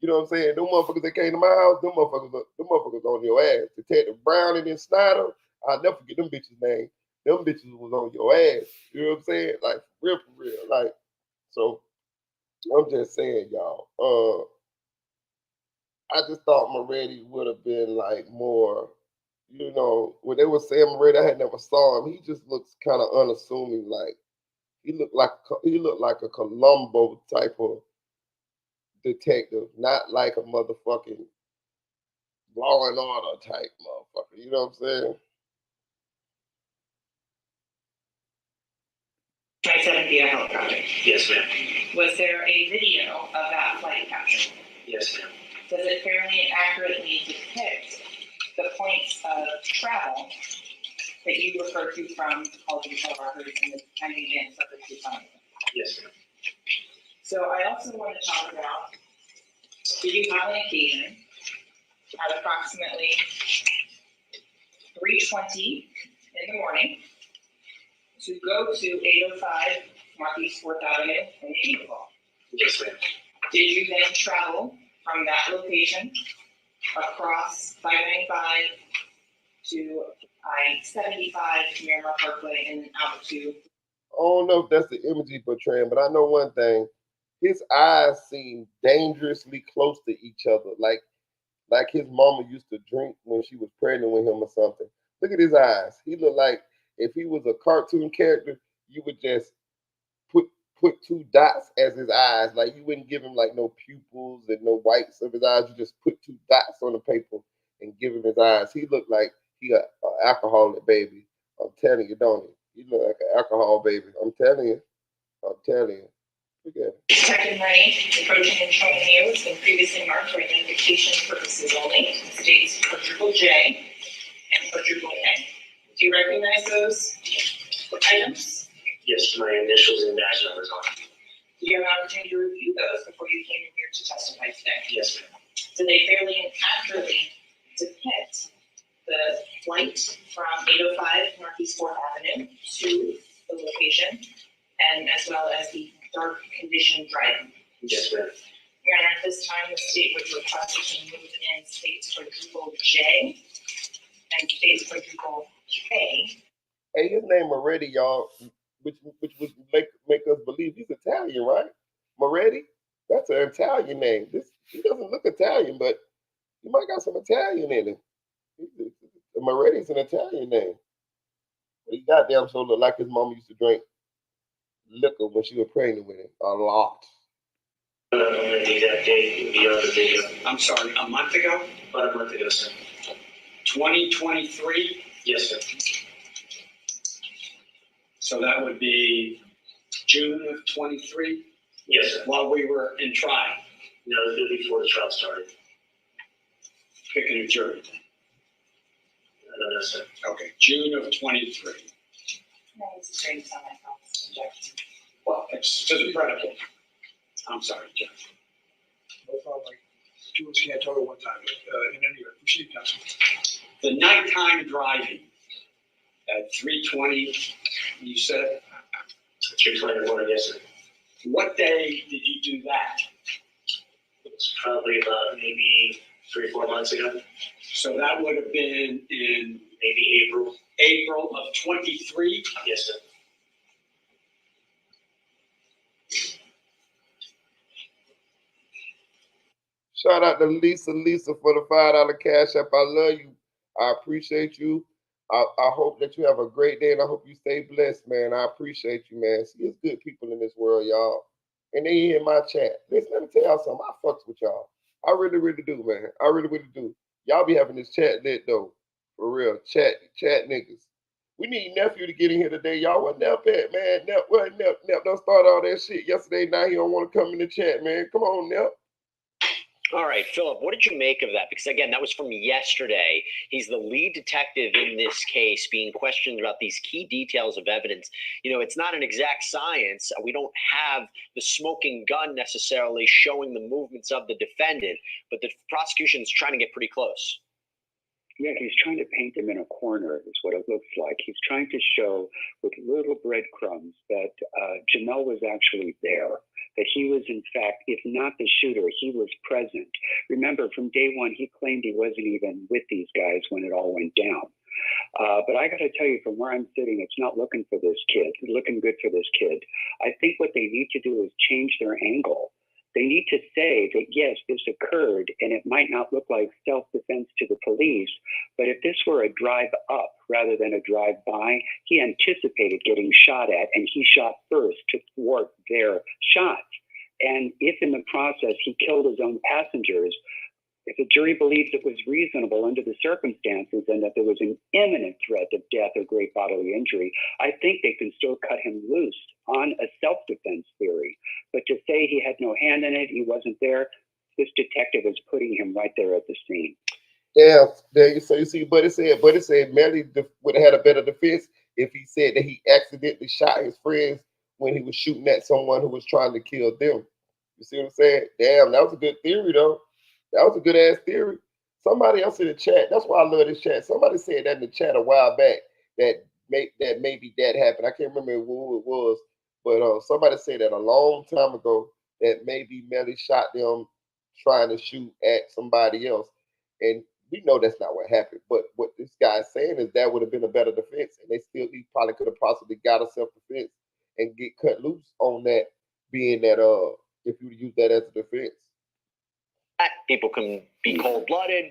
know what I'm saying? Them motherfuckers that came to my house, them motherfuckers on your ass. Detective Brown and then Snyder, I'll never forget them bitches' name. Them bitches was on your ass. You know what I'm saying? Like for real. Like, so I'm just saying, y'all. I just thought Moretti would have been like more You know, when they were saying Moretti, I had never saw him. He just looks kind of unassuming. Like he looked like a Columbo type of detective, not like a motherfucking Law and Order type motherfucker. You know what I'm saying? Flight 7 via helicopter. Yes, ma'am. Was there a video of that flight capture? Yes, ma'am. Does it fairly accurately depict the points of travel that you refer to from all the detail records and the timing and stuff that you found? Yes, ma'am. So I also want to talk about, did you have an occasion at approximately 3:20 in the morning to go to 805 Northeast 4th Avenue in Eagle? Yes, ma'am. Did you then travel from that location across 595 to I-75 Miramar Parkway and out to? I don't know if that's the image he portraying, but I know one thing. His eyes seem dangerously close to each other. Like his mama used to drink when she was pregnant with him or something. Look at his eyes. He looked like if he was a cartoon character, you would just put two dots as his eyes. Like you wouldn't give him like no pupils and no whites of his eyes. You just put two dots on the paper and give him his eyes. He looked like he got an alcoholic baby. I'm telling you, don't he? He looked like an alcohol baby. I'm telling you. Look at it. Detective Moretti, approaching and showing you has been previously marked for identification purposes only. It states quadruple J and quadruple K. Do you recognize those items? Yes, my initials and badge numbers on. Do you have an opportunity to review those before you came in here to testify today? Yes, ma'am. Do they fairly and accurately depict the flight from 805 Northeast 4th Avenue to the location, and as well as the dark condition driving? Yes, ma'am. Your Honor, at this time, the state would request that you move in states quadruple J and states quadruple K. Hey, his name Moretti, y'all, which would make us believe he's Italian, right? Moretti? That's an Italian name. He doesn't look Italian, but he might got some Italian in him. Moretti's an Italian name. But he goddamn so look like his mom used to drink liquor when she was pregnant with him a lot. I'm sorry, a month ago? About a month ago, sir. 2023? Yes, sir. So that would be June of 23? Yes, sir. While we were in trial? No, it was before the trial started. Picking a jury? No, sir. Okay, June of 23. Well, it's to the predicate. I'm sorry, Judge. No problem. Like, Jules can't tell at one time, but in any event, proceed, counsel. The nighttime driving at 3:20, you said? 3:20 in the morning, yes, sir. What day did you do that? It was probably about maybe 3 or 4 months ago. So that would have been in maybe April. April of 23? Yes, sir. Shout out to Lisa for the $5 cash app. I love you. I appreciate you. I hope that you have a great day, and I hope you stay blessed, man. I appreciate you, man. See, it's good people in this world, y'all. And they hear my chat. Listen, let me tell y'all something. I fucks with y'all. I really, really do, man. I really, really do. Y'all be having this chat lit, though. For real. Chat niggas. We need Nephew to get in here today, y'all. What Nep at, man? Nep don't start all that shit yesterday. Now he don't want to come in the chat, man. Come on, Nep. All right, Philip, what did you make of that? Because again, that was from yesterday. He's the lead detective in this case, being questioned about these key details of evidence. You know, it's not an exact science. We don't have the smoking gun necessarily showing the movements of the defendant, but the prosecution's trying to get pretty close. Yeah, he's trying to paint him in a corner, is what it looks like. He's trying to show with little breadcrumbs that Jamel was actually there, that he was, in fact, if not the shooter, he was present. Remember, from day one, he claimed he wasn't even with these guys when it all went down. But I got to tell you, from where I'm sitting, it's not looking for this kid. It's looking good for this kid. I think what they need to do is change their angle. They need to say that, yes, this occurred, and it might not look like self-defense to the police, but if this were a drive up rather than a drive by, he anticipated getting shot at, and he shot first to thwart their shots. And if in the process he killed his own passengers, if the jury believes it was reasonable under the circumstances and that there was an imminent threat of death or great bodily injury, I think they can still cut him loose on a self-defense theory. But to say he had no hand in it, he wasn't there, this detective is putting him right there at the scene. Yeah, there you see, but it said Melly would have had a better defense if he said that he accidentally shot his friends when he was shooting at someone who was trying to kill them. You see what I'm saying? Damn, that was a good theory though. That was a good ass theory. Somebody else in the chat, that's why I love this chat. Somebody said that in the chat a while back that maybe that happened. I can't remember who it was, but somebody said that a long time ago that maybe Melly shot them trying to shoot at somebody else. And we know that's not what happened. But what this guy is saying is that would have been a better defense. And he probably could have possibly got a self-defense and get cut loose on that, being that if you use that as a defense. People can be cold-blooded.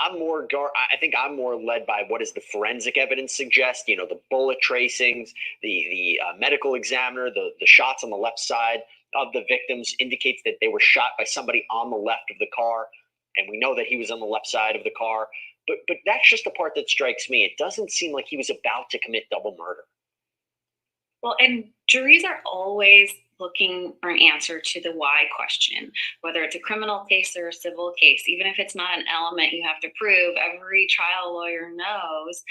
I think I'm more led by what does the forensic evidence suggest? You know, the bullet tracings, the medical examiner, the shots on the left side of the victims indicates that they were shot by somebody on the left of the car, and we know that he was on the left side of the car. But that's just the part that strikes me. It doesn't seem like he was about to commit double murder. Well, and juries are always looking for an answer to the why question, whether it's a criminal case or a civil case. Even if it's not an element you have to prove, every trial lawyer knows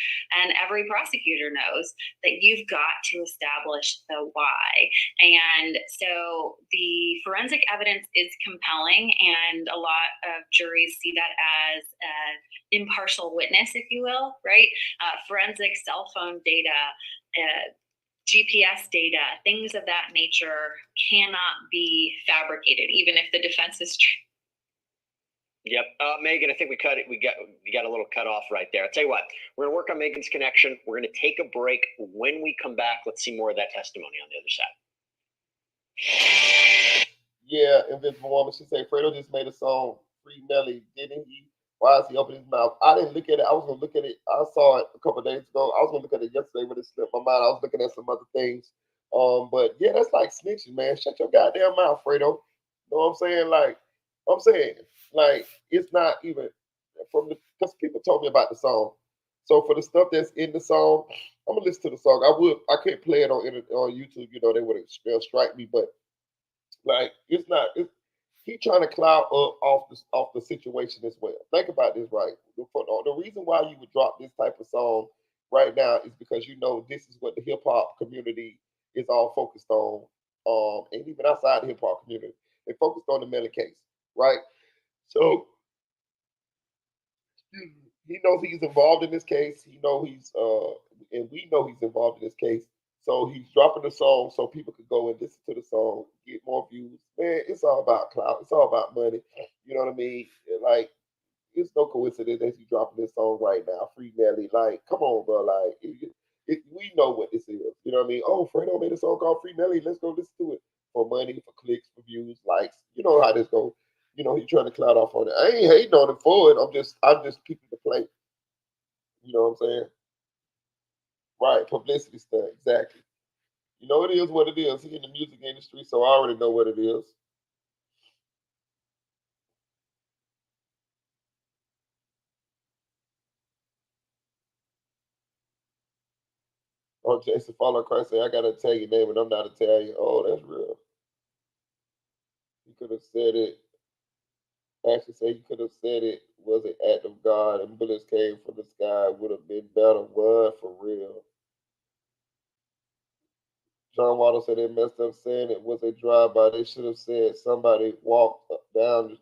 and every prosecutor knows that you've got to establish the why. And so the forensic evidence is compelling, and a lot of juries see that as an impartial witness, if you will, right? Forensic cell phone data, GPS data, things of that nature cannot be fabricated, even if the defense is true. Yep. Megan, I think we cut it. We got a little cut off right there. I'll tell you what, we're going to work on Megan's connection. We're going to take a break. When we come back, let's see more of that testimony on the other side. Yeah, Invisible Woman, she said, Fredo just made a song, Free Melly, didn't he? Why is he opening his mouth? I didn't look at it. I was going to look at it. I saw it a couple of days ago. I was going to look at it yesterday when it slipped my mind. I was looking at some other things. But yeah, that's like snitching, man. Shut your goddamn mouth, Fredo. You know what I'm saying? Like, it's not even because people told me about the song. So for the stuff that's in the song, I'm gonna listen to the song. I can't play it on YouTube. You know, they would strike me. But like, it's not. He trying to cloud up off the situation as well. Think about this, right? The reason why you would drop this type of song right now is because you know this is what the hip hop community is all focused on, and even outside the hip hop community, they focused on the Melly case, right? So he knows he's involved in this case. He know and we know he's involved in this case. So he's dropping the song so people could go and listen to the song, get more views. Man, it's all about clout. It's all about money. You know what I mean? Like, it's no coincidence that he's dropping this song right now, Free Melly. Like, come on, bro. Like, we know what this is. You know what I mean? Oh, Fredo made a song called Free Melly. Let's go listen to it for money, for clicks, for views, likes. You know how this goes. You know, he's trying to clout off on it. I ain't hating on him for it. I'm just keeping the plate. You know what I'm saying? Right, publicity stuff, exactly. You know, it is what it is. He in the music industry, so I already know what it is. Oh, Jason Follow Christ say, I got an Italian name and I'm not Italian. Oh, that's real. He could have said it. Actually, say he could have said it was an act of God and bullets came from the sky. Would have been better. What, for real? John Waddle said they messed up saying it was a drive-by. They should have said somebody walked down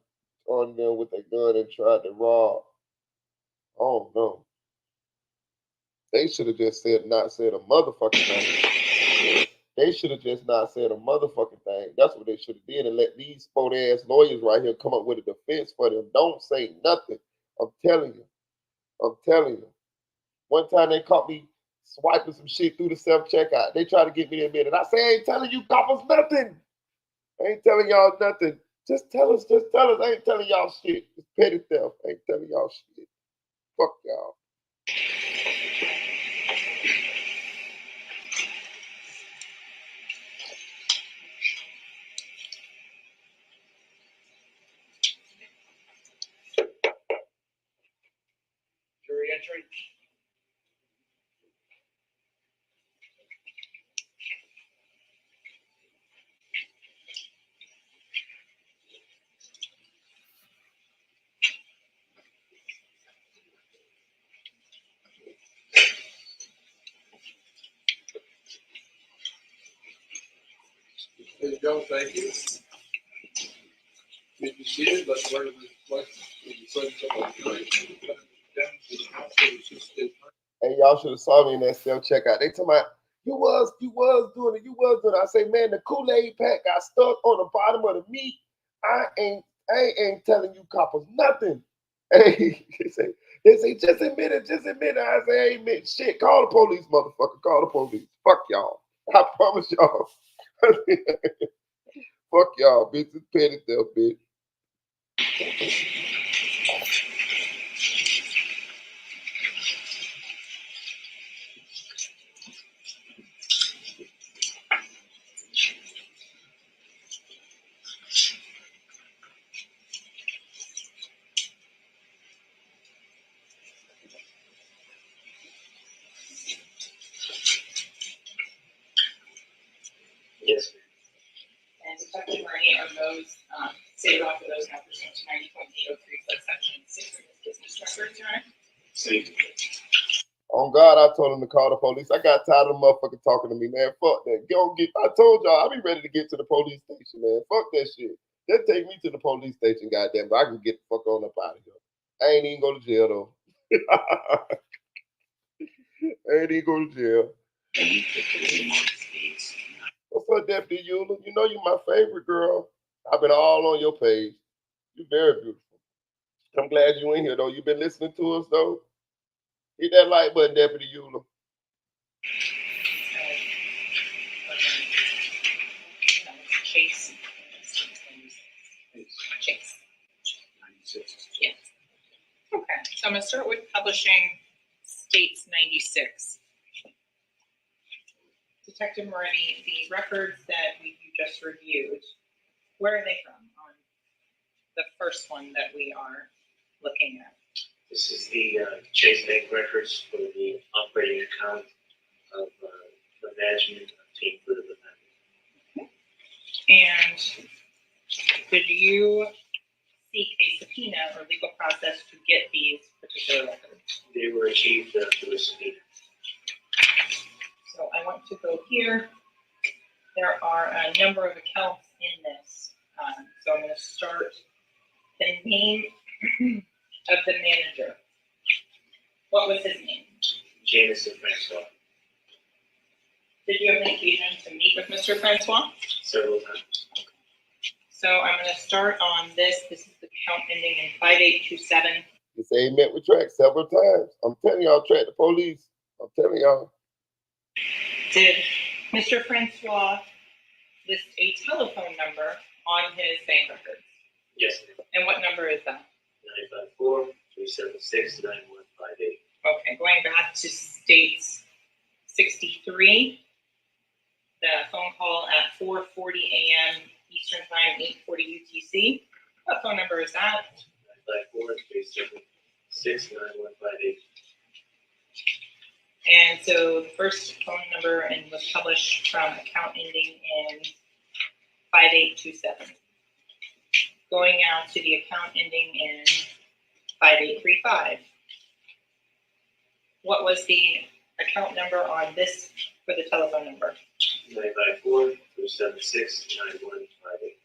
on them with a gun and tried to rob. Oh, no. They should have just not said a motherfucking thing. They should have just not said a motherfucking thing. That's what they should have did and let these sport-ass lawyers right here come up with a defense for them. Don't say nothing. I'm telling you. One time they caught me swiping some shit through the self-checkout. They tried to get me to admit it. I say, I ain't telling you coppers nothing. I ain't telling y'all nothing. Just tell us. Just tell us. I ain't telling y'all shit. It's petty theft. I ain't telling y'all shit. Fuck y'all. Jury entry. There you go, thank you. If you see it, let's learn the question. And y'all should have saw me in that self-checkout. They talking about, you was doing it. I say, man, the Kool-Aid pack got stuck on the bottom of the meat. I ain't telling you coppers nothing. Hey, they say, just admit it. I say, I ain't admit shit. Call the police, motherfucker. Call the police. Fuck y'all. I promise y'all. Fuck y'all, bitch. It's petty theft, bitch. Yes. And Detective Moretti, are those, saved off of those now pursuant to 90.803 subsection 6 of this business records, Your Honor? See, On God, I told him to call the police. I got tired of the motherfucker talking to me, man. Fuck that. I told y'all, I be ready to get to the police station, man. Fuck that shit. Just take me to the police station, goddamn. But I can get the fuck on up out of here. I ain't even go to jail, though. I ain't even go to jail. What's up, Deputy Eula? You know you're my favorite girl. I've been all on your page. You're very beautiful. I'm glad you in here, though. You've been listening to us, though. Hit that like button, Deputy Eula. Chase. Yes. Okay, so I'm gonna start with publishing States 96. Detective Moretti, the records that you just reviewed, where are they from on the first one that we are looking at? This is the Chase Bank records for the operating account of the management team for the defendant. And did you seek a subpoena or legal process to get these particular records? They were achieved through a subpoena. So I want to go here. There are a number of accounts in this. So I'm going to start the name of the manager. What was his name? Jameson Francois. Did you have an occasion to meet with Mr. Francois? Several times. So I'm going to start on this. This is the count ending in 5827. You say he met with Track several times. I'm telling y'all, Track the police. I'm telling y'all. Did Mr. Francois list a telephone number on his bank records? Yes. And what number is that? 954-376-9158. Okay, going back to States 63, the phone call at 4:40 a.m. Eastern Time, 8:40 UTC. What phone number is that? 954-376-9158. And so the first phone number and was published from account ending in 5827. Going out to the account ending in 5835. What was the account number on this for the telephone number? 954-376-9158.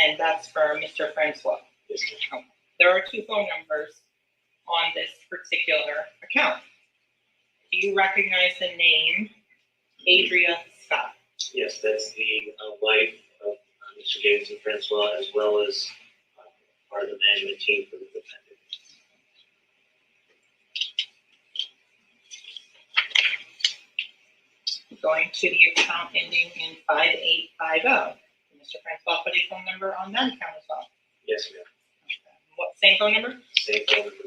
And that's for Mr. Francois. Yes, sir. There are two phone numbers on this particular account. Do you recognize the name Adria Scott? Yes, that's the wife of Mr. Jameson Francois, as well as part of the management team for the defendant. Going to the account ending in 5850. Mr. Francois put a phone number on that account as well. Yes, ma'am. What, same phone number? Same phone number.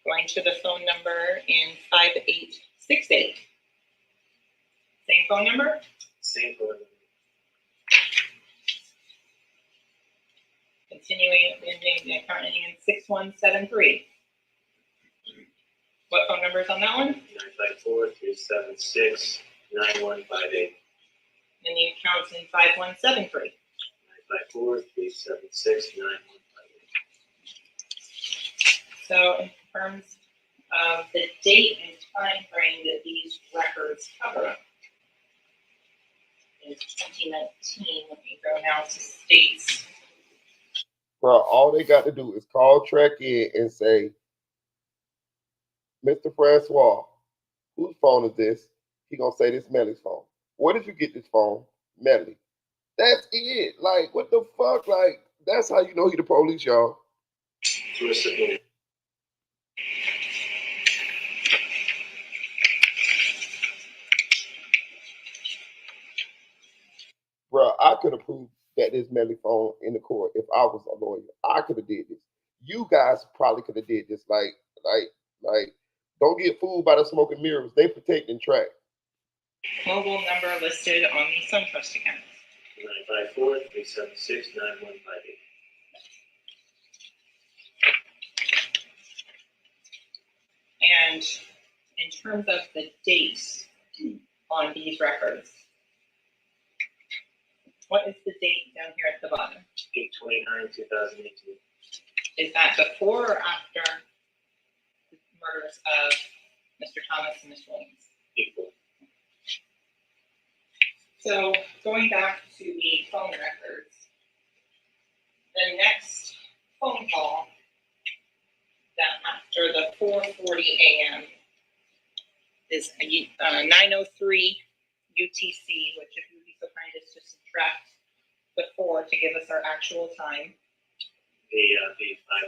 Going to the phone number in 5868. Same phone number? Same phone number. Continuing, ending the account ending in 6173. What phone number is on that one? 954-376-9158. And the account's in 5173. 954-376-9158. So in terms of the date and time frame that these records cover is 2019. Let me go now to states. Bro, all they got to do is call track in and say, Mr. Francois, whose phone is this? He gonna say this Melly's phone. Where did you get this phone? Melly. That's it. Like, what the fuck? Like, that's how you know he the police, y'all. Through a subpoena. Bro, I could have proved that this Melly phone in the court if I was a lawyer. I could have did this. You guys probably could have did this. Like, don't get fooled by the smoke and mirrors. They protect and track. Mobile number listed on the SunTrust account. 954-376-9158. And in terms of the dates on these records, what is the date down here at the bottom? 8/29/2018. Is that before or after the murders of Mr. Thomas and Ms. Williams? Equal. So going back to the phone records, the next phone call that after the 4:40 a.m. is a 9:03 UTC, which if you would be so kind as to subtract the 4 to give us our actual time. The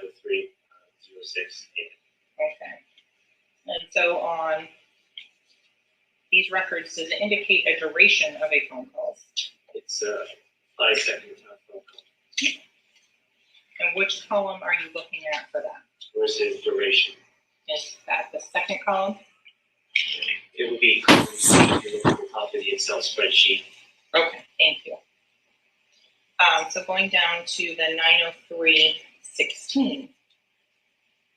5:03:06 a.m. Okay. And so on these records, does it indicate a duration of a phone call? It's 5 seconds on phone call. And which column are you looking at for that? Versus duration. Is that the second column? It would be column C if you look at the top of the Excel spreadsheet. Okay, thank you. So going down to the 903:16,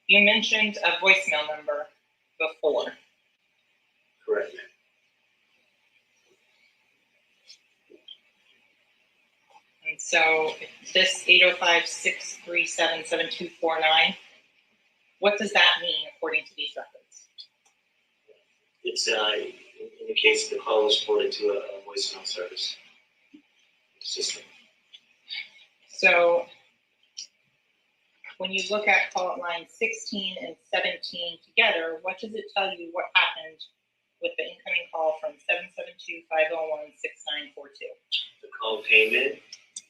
you mentioned a voicemail number before. Correct. And so this 805-637-7249, what does that mean according to these records? It's in the case the call was forwarded to a voicemail service system. So when you look at call line 16 and 17 together, what does it tell you what happened with the incoming call from 772-501-6942? The call came in,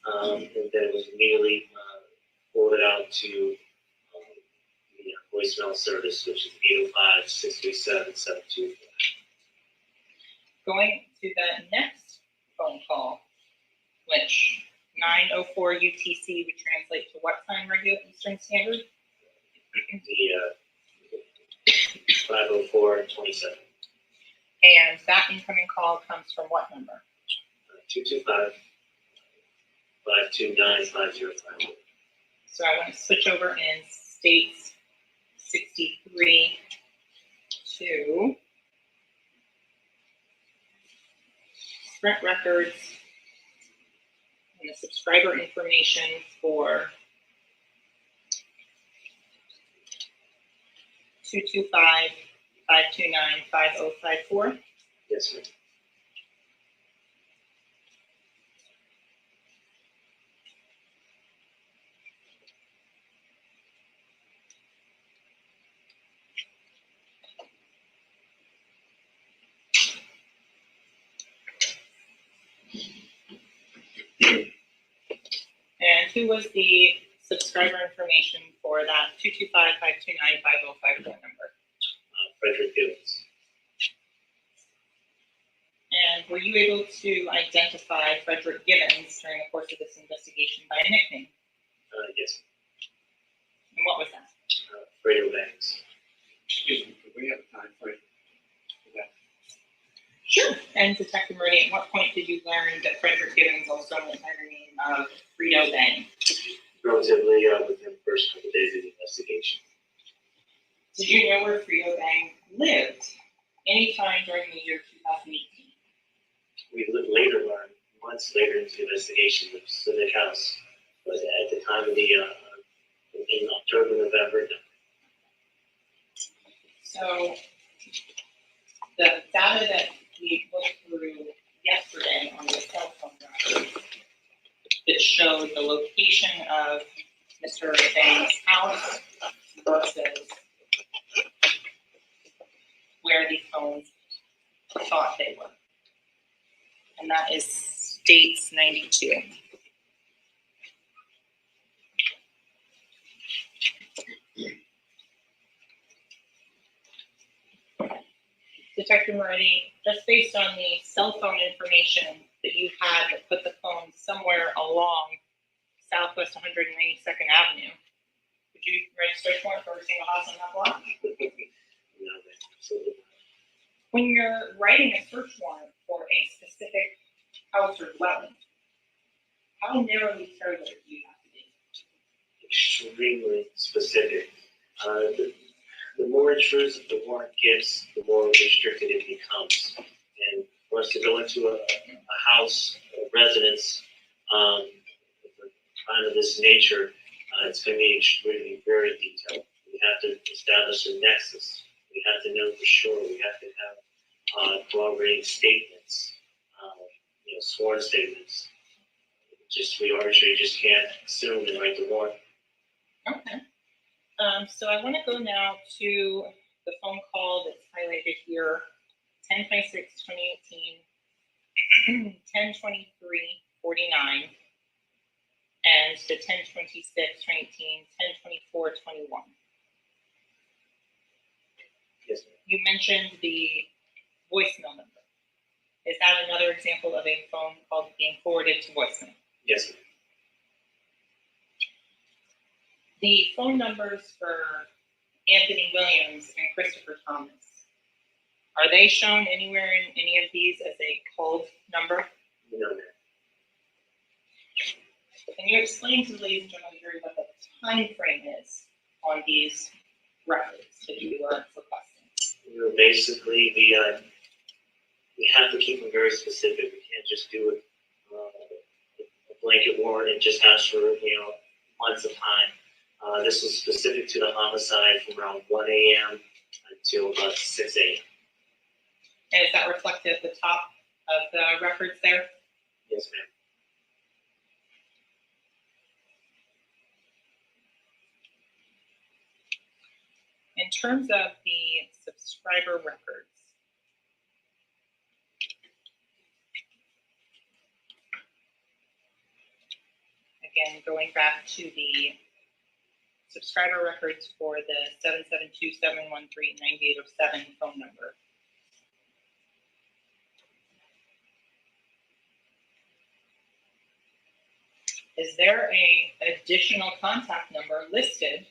and then it was immediately forwarded out to the voicemail service, which is 805-637-7249. Going to the next phone call, which 9:04 UTC would translate to what time regular Eastern Standard? The 5:04:27. And that incoming call comes from what number? 225-529-5051. So I want to switch over in states 63 to Sprint records and the subscriber information for 225-529-5054. Yes, ma'am. And who was the subscriber information for that 225-529-5054 number? Frederick Gibbons. And And were you able to identify Frederick Givens during the course of this investigation by a nickname? Yes. And what was that? Fredo Banks. Excuse me, could we have a time frame for that? Sure. And Detective Moretti, at what point did you learn that Frederick Givens also went by the name of Fredo Bang? Relatively within the first couple of days of the investigation. Did you know where Fredo Bang lived anytime during the year 2018? We later learned, months later into the investigation, the specific house, but at the time of the, in October, November. So the data that we looked through yesterday on the cell phone record, it showed the location of Mr. Bang's house versus where the phones thought they were. And that is States 92. Detective Moretti, just based on the cell phone information that you had that put the phone somewhere along Southwest 192nd Avenue, would you write a search warrant for every single house on that block? No, absolutely. When you're writing a search warrant for a specific house or dwelling, how narrowly tailored do you have to be? Extremely specific. The more intrusive the warrant gets, the more restricted it becomes. And for us to go into a house, a residence, of a crime of this nature, it's going to be extremely very detailed. We have to establish a nexus. We have to know for sure. We have to have corroborating statements, sworn statements. We arbitrarily just can't assume and write the warrant. Okay. So I want to go now to the phone call that's highlighted here, 10/26/2018, 10/23/49, and the 10/26/2018, 10/24/21. Yes, ma'am. You mentioned the voicemail number. Is that another example of a phone call being forwarded to voicemail? Yes, ma'am. The phone numbers for Anthony Williams and Christopher Thomas, are they shown anywhere in any of these as a called number? No, ma'am. Can you explain to the ladies and gentlemen jury what the time frame is on these records that you are requesting? Basically, we have to keep them very specific. We can't just do it a blanket warrant and just ask for months of time. This was specific to the homicide from around 1 a.m. until about 6 a.m. And is that reflected at the top of the records there? Yes, ma'am. In terms of the subscriber records, again, going back to the subscriber records for the 772-713-9807 phone number. Is there a additional contact number listed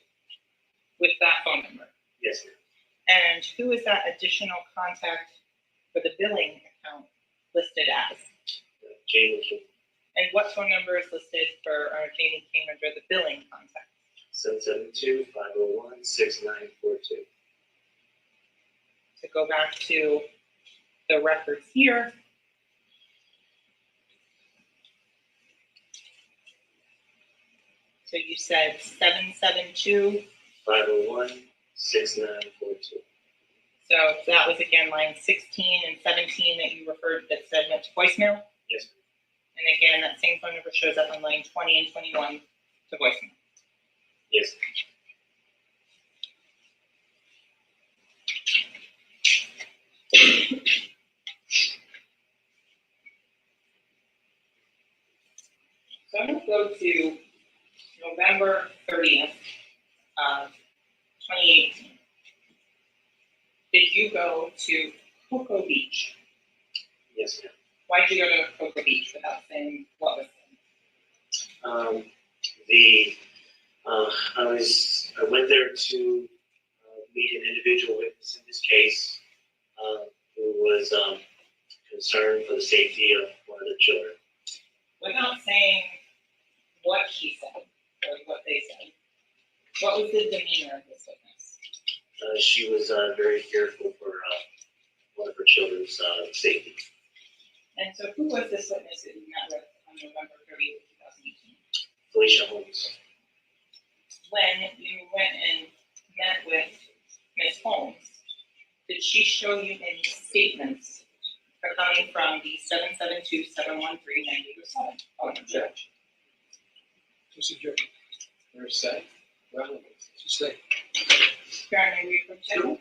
with that phone number? Yes, ma'am. And who is that additional contact for the billing account listed as? Jamie King. And what phone number is listed for Jamie King under the billing contact? 772-501-6942. To go back to the records here. So you said 772 501-6942. So that was again line 16 and 17 that you referred that said went to voicemail. Yes, ma'am. And again, that same phone number shows up on line 20 and 21 to voicemail. Yes. So I'm going to go to November 30th of 2018. Did you go to Cocoa Beach? Yes, ma'am. Why'd you go to Cocoa Beach without saying what was said? I went there to meet an individual witness in this case who was concerned for the safety of one of the children. Without saying what he said or what they said, what was the demeanor of this witness? She was very fearful for one of her children's safety. And so who was this witness that you met with on November 30th, 2018? Felicia Holmes. When you went and met with Ms. Holmes, did she show you any statements coming from the 772-713-9807? Oh, Judge. Just a joke. There's say. Relevant. Just say. Karen, may we approach it?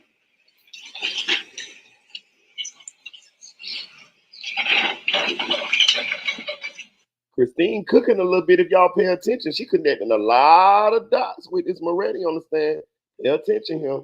Christine cooking a little bit. If y'all pay attention, she connecting a lot of dots with this Moretti on the stand. Pay attention here.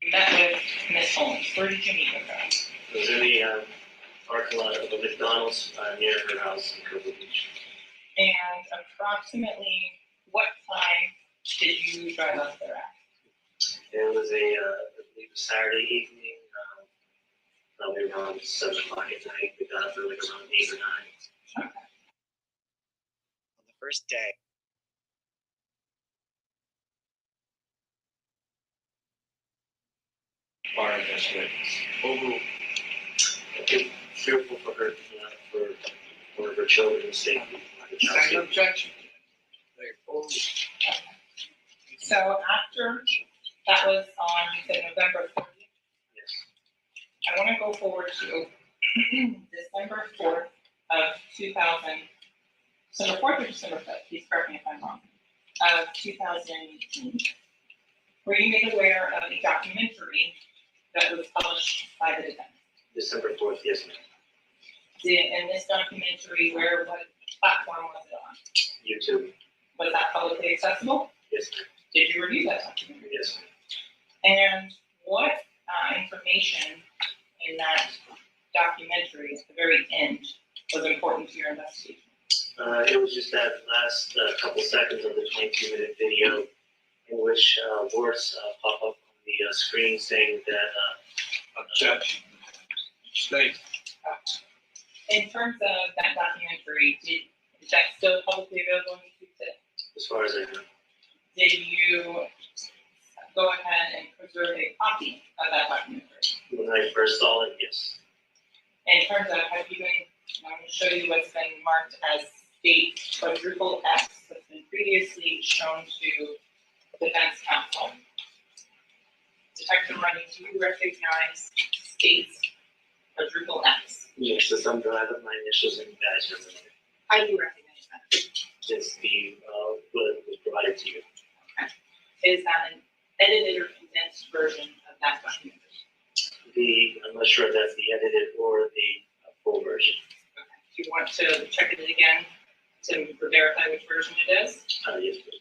You met with Ms. Holmes. Where did you meet with her? It was in the parking lot of a McDonald's near her house in Cocoa Beach. And approximately what time did you drive up there at? It was I believe a Saturday evening, probably around 7 o'clock at night. We got up there like around 8 or 9. Okay. On the first day. Our investigators. I'm fearful for her, for one of her children's safety. Second objection. So after that was on, you said November 30th? Yes. I want to go forward to December 4th of 2000, December 4th or December 5th, please correct me if I'm wrong, of 2018. Were you made aware of a documentary that was published by the defendant? December 4th, yes, ma'am. In this documentary, what platform was it on? YouTube. Was that publicly accessible? Yes, ma'am. Did you review that documentary? Yes, ma'am. And what information in that documentary at the very end was important to your investigation? It was just that last couple seconds of the 22-minute video in which words pop up on the screen saying that Objection. State. In terms of that documentary, is that still publicly available on YouTube today? as far as I know. Did you go ahead and preserve a copy of that documentary? When I first saw it, yes. In terms of, have you been, I'm going to show you what's been marked as state quadruple X that's been previously shown to defense counsel. Detective Moretti, do you recognize states quadruple X? Yes, the thumb drive of my initials and you guys are familiar. How do you recognize that? It's the, what was provided to you. Okay. Is that an edited or condensed version of that document? I'm not sure if that's the edited or the full version. Okay. Do you want to check it again to verify which version it is? Yes, please.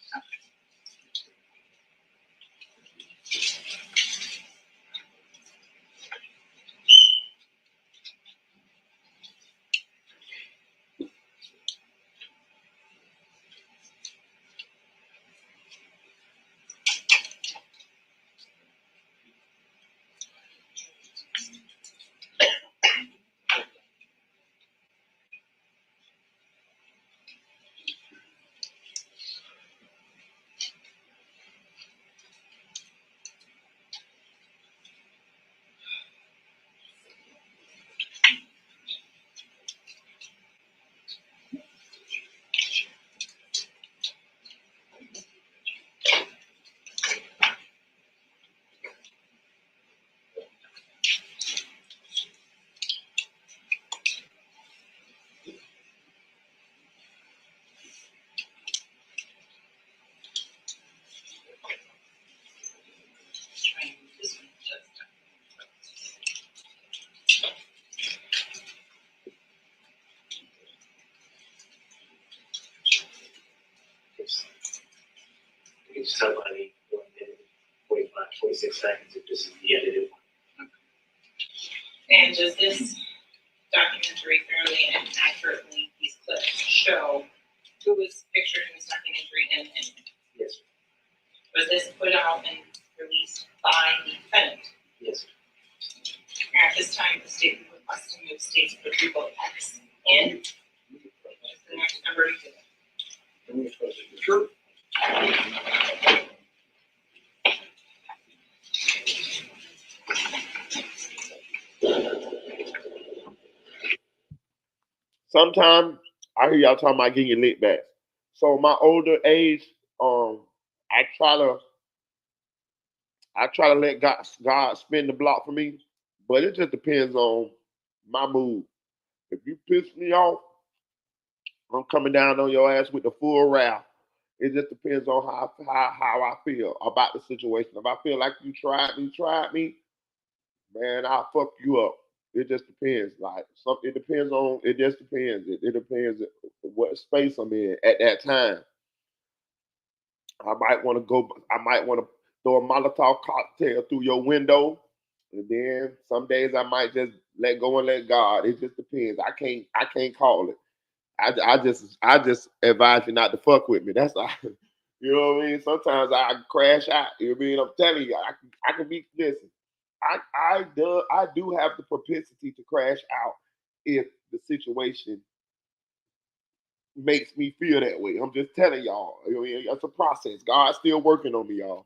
You can just tell by the 1 minute, 45, 46 seconds if this is the edited one. And does this documentary fairly and accurately, these clips, show who was pictured in this documentary and Yes. was this put out and released by the defendant? Yes. At this time, the state would request to move states quadruple X in. What's the next number to give? Sure. Sometimes I hear y'all talking about getting your lit back. So my older age, I try to let God spin the block for me, but it just depends on my mood. If you piss me off, I'm coming down on your ass with the full wrath. It just depends on how I feel about the situation. If I feel like you tried me, man, I'll fuck you up. It just depends. Like it depends on. It just depends. It depends what space I'm in at that time. I might want to go. I might want to throw a Molotov cocktail through your window, and then some days I might just let go and let God. It just depends. I can't call it. I just advise you not to fuck with me. That's all. You know what I mean? Sometimes I crash out. You know what I mean? I'm telling you, I can be listen. I do have the propensity to crash out if the situation makes me feel that way. I'm just telling y'all. I mean, it's a process. God's still working on me, y'all.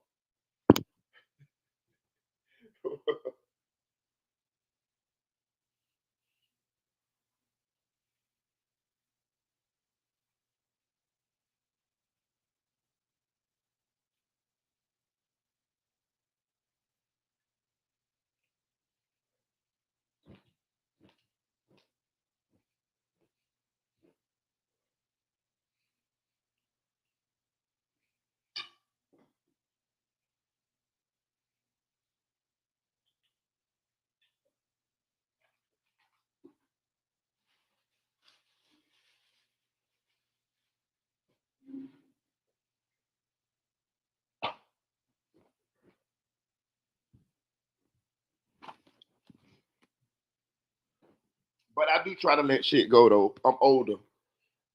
But I do try to let shit go though. I'm older.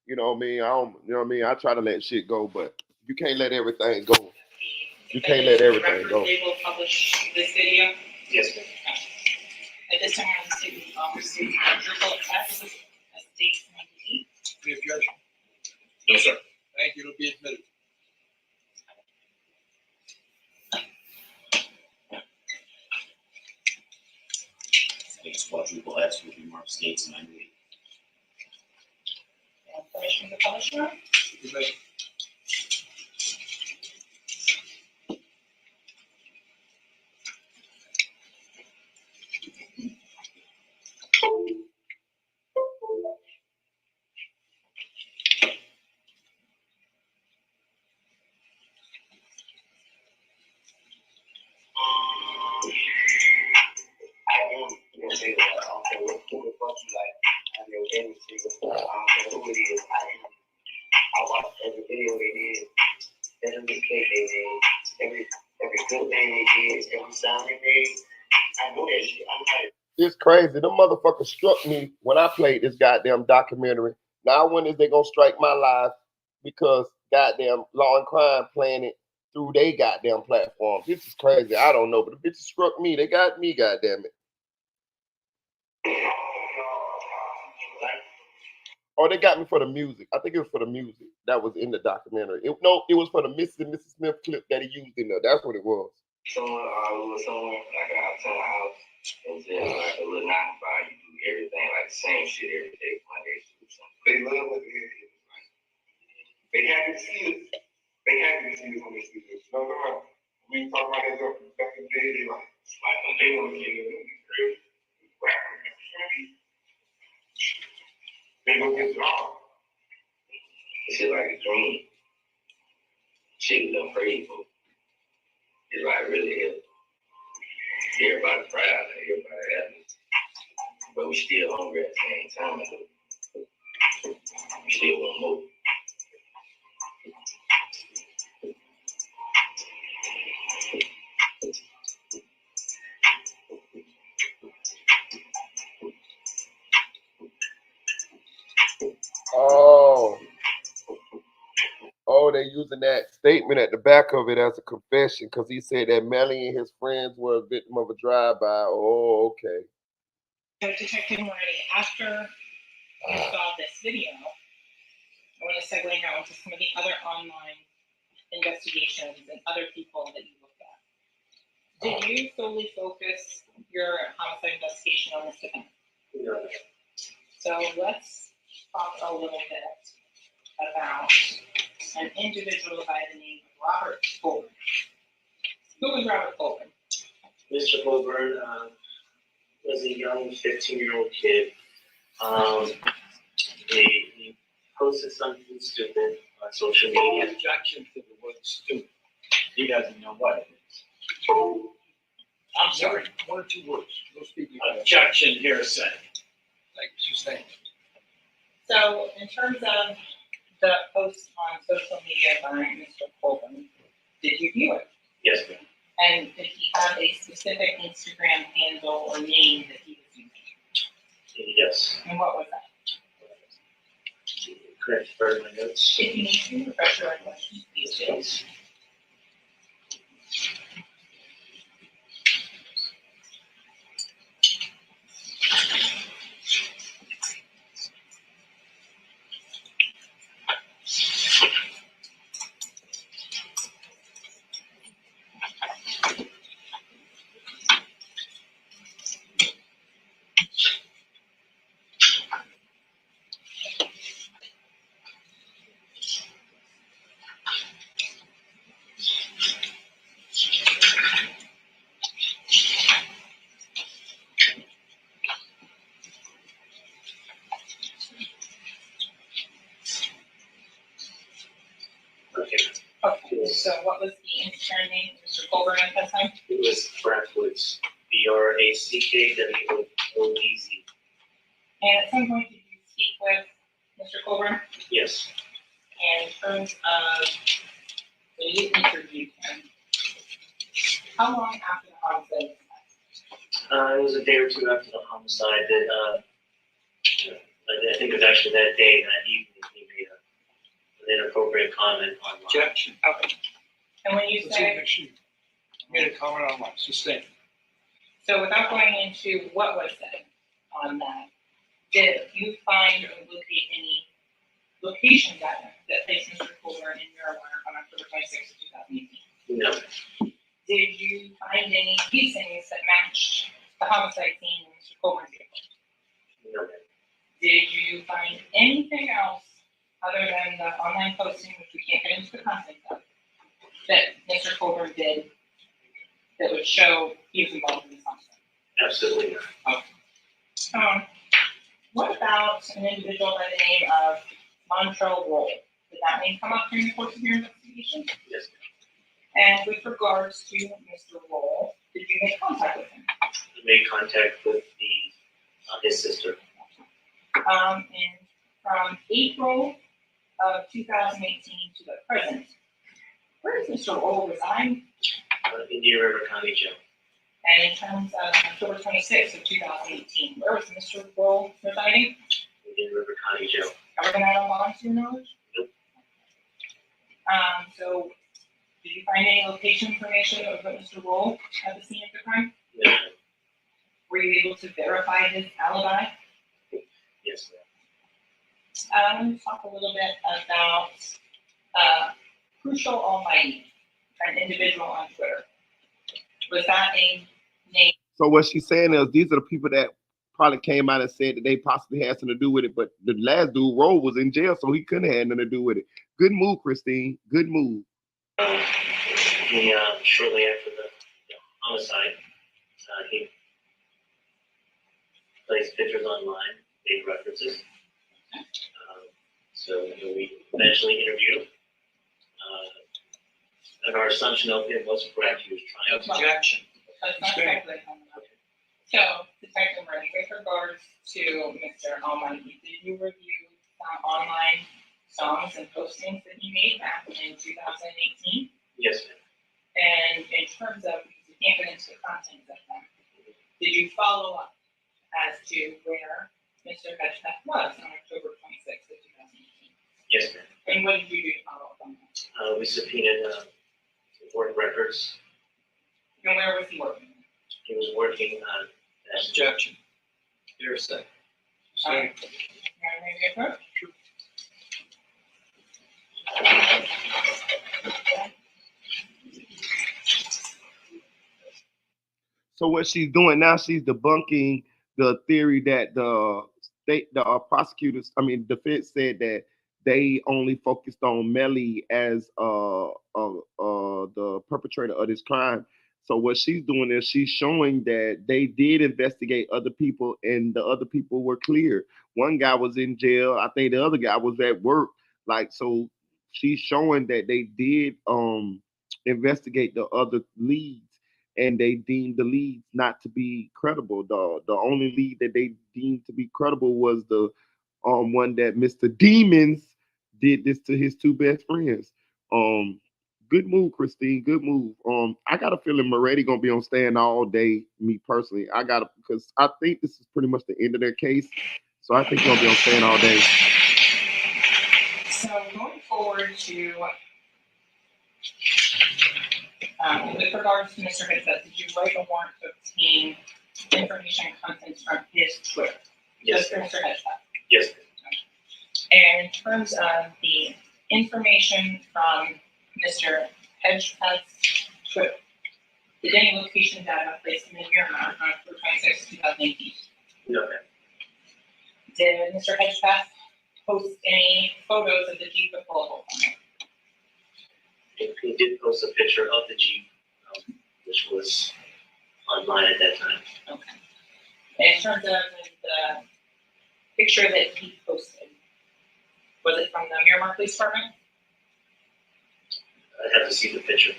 You know what I mean? I don't. You know what I mean? I try to let shit go, but you can't let everything go. You can't let everything go. They will publish this video. Yes, ma'am. At this time, the state will offer to quadruple X as state entity. Any objection? No, sir. Thank you. It'll be admitted. States quadruple X will be marked states 98. Permission to publish now? You may. It's crazy. Them motherfuckers struck me when I played this goddamn documentary. Now when is they gonna strike my life because goddamn Law and Crime playing it through they goddamn platforms. This is crazy. I don't know, but the bitches struck me. They got me, goddamn it. Oh, they got me for the music. I think it was for the music that was in the documentary. It was for the Mrs. and Mrs. Smith clip that he used in there. That's what it was. Someone, we were somewhere, like an out of house, and just like a little 9 to 5, you do everything like the same shit every day, Monday through Sunday. They love what they is. Like, they happy to see us. They happy to see us when they see us. No, no, we talk about that stuff back in the day. They like when they want to see us, they crazy. They go get it all. Shit like a dream. Shit was unpraiseful. It's like really is. Everybody proud, everybody happy. But we still hungry at the same time. We still want more. Oh, they're using that statement at the back of it as a confession because he said that Melly and his friends were a victim of a drive-by. Oh, okay. So, Detective Moretti, after you saw this video, I want to segue now into some of the other online investigations and other people that you looked at. Did you solely focus your homicide investigation on this defendant? No. So let's talk a little bit about an individual by the name of Robert Colburn. Who was Robert Colburn? Mr. Colburn was a young 15-year-old kid. He posted something stupid on social media. Objection to the word stupid. He doesn't know what it is. I'm sorry. 1 or 2 words. Those people. Objection, hearsay. Like you saying. So, in terms of the post on social media by Mr. Colburn, did you view it? Yes, ma'am. And did he have a specific Instagram handle or name that he was using? Yes. And what was that? Correct. For my notes. If you need to refresh your recollection, please do. Yes. Okay, so what was the Instagram name of Mr. Colburn at that time? It was Brad Woods. BRACKWOODZ. And at some point, did you speak with Mr. Colburn? Yes. And in terms of when you interviewed him, how long after the homicide was that? It was a day or two after the homicide that I think it was actually that day, that evening, he made an inappropriate comment online. Objection. Okay. And when you Let's see say, if she made a comment on what? Sustain. so without going into what was said on that, did you find or locate any location data that placed Mr. Colburn in marijuana on October 26, 2018? No. Did you find any casings that matched the homicide scene in Mr. Colburn's vehicle? No. Did you find anything else other than the online posting, which we can't get into the content of, that Mr. Colburn did that would show he was involved in this homicide? Absolutely not. What about an individual by the name of Montrell Roll? Did that name come up during the course of your investigation? Yes. And with regards to Mr. Roll, did you make contact with him? I made contact with his sister. And from April of 2018 to the present, where does Mr. Roll reside? Indian River County Jail. And in terms of October 26th of 2018, where was Mr. Roll residing? In River County Jail. Ever been out on bond to your knowledge? Nope. So did you find any location information of Mr. Roll at the scene of the crime? No. Were you able to verify his alibi? Yes, ma'am. Let's talk a little bit about Crucial Almighty, an individual on Twitter. Was that a name? So what she's saying is these are the people that probably came out and said that they possibly had something to do with it, but the last dude, Roll, was in jail, so he couldn't have had nothing to do with it. Good move, Christine. Good move. Shortly after the homicide, he placed pictures online, made references. So we eventually interviewed him. And our assumption of him was correct. He was trying to. Objection. So, Detective Moretti, with regards to Mr. Almighty, did you review some online songs and postings that he made back in 2018? Yes, ma'am. And in terms of, you can't get into the content of them, did you follow up as to where Mr. Hedgepeth was on October 26th of 2018? Yes, ma'am. And what did you do to follow up on that? We subpoenaed important records. And where was he working? He was working on Objection. Hearsay. Maybe approach? So what she's doing now, she's debunking the theory that the prosecutors, defense said that they only focused on Melly as the perpetrator of this crime. So what she's doing is she's showing that they did investigate other people and the other people were cleared. One guy was in jail. I think the other guy was at work. So she's showing that they did investigate the other leads and they deemed the leads not to be credible. The only lead that they deemed to be credible was the one that Mr. Demons did this to his two best friends. Good move, Christine. Good move. I got a feeling Moretti gonna be on stand all day. Me personally, because I think this is pretty much the end of their case. So I think he'll be on stand all day. So going forward to, with regards to Mr. Hedgepeth, did you write a warrant to obtain information and contents from his Twitter? Yes. Just for Mr. Hedgepeth? Yes. And in terms of the information from Mr. Hedgepeth's Twitter, did any location data placed in your map on October 26, 2018? No, ma'am. Did Mr. Hedgepeth post any photos of the Jeep with bullet holes on it? He did post a picture of the Jeep, which was online at that time. Okay. And in terms of the picture that he posted, was it from the Miramar Police Department? I have to see the picture.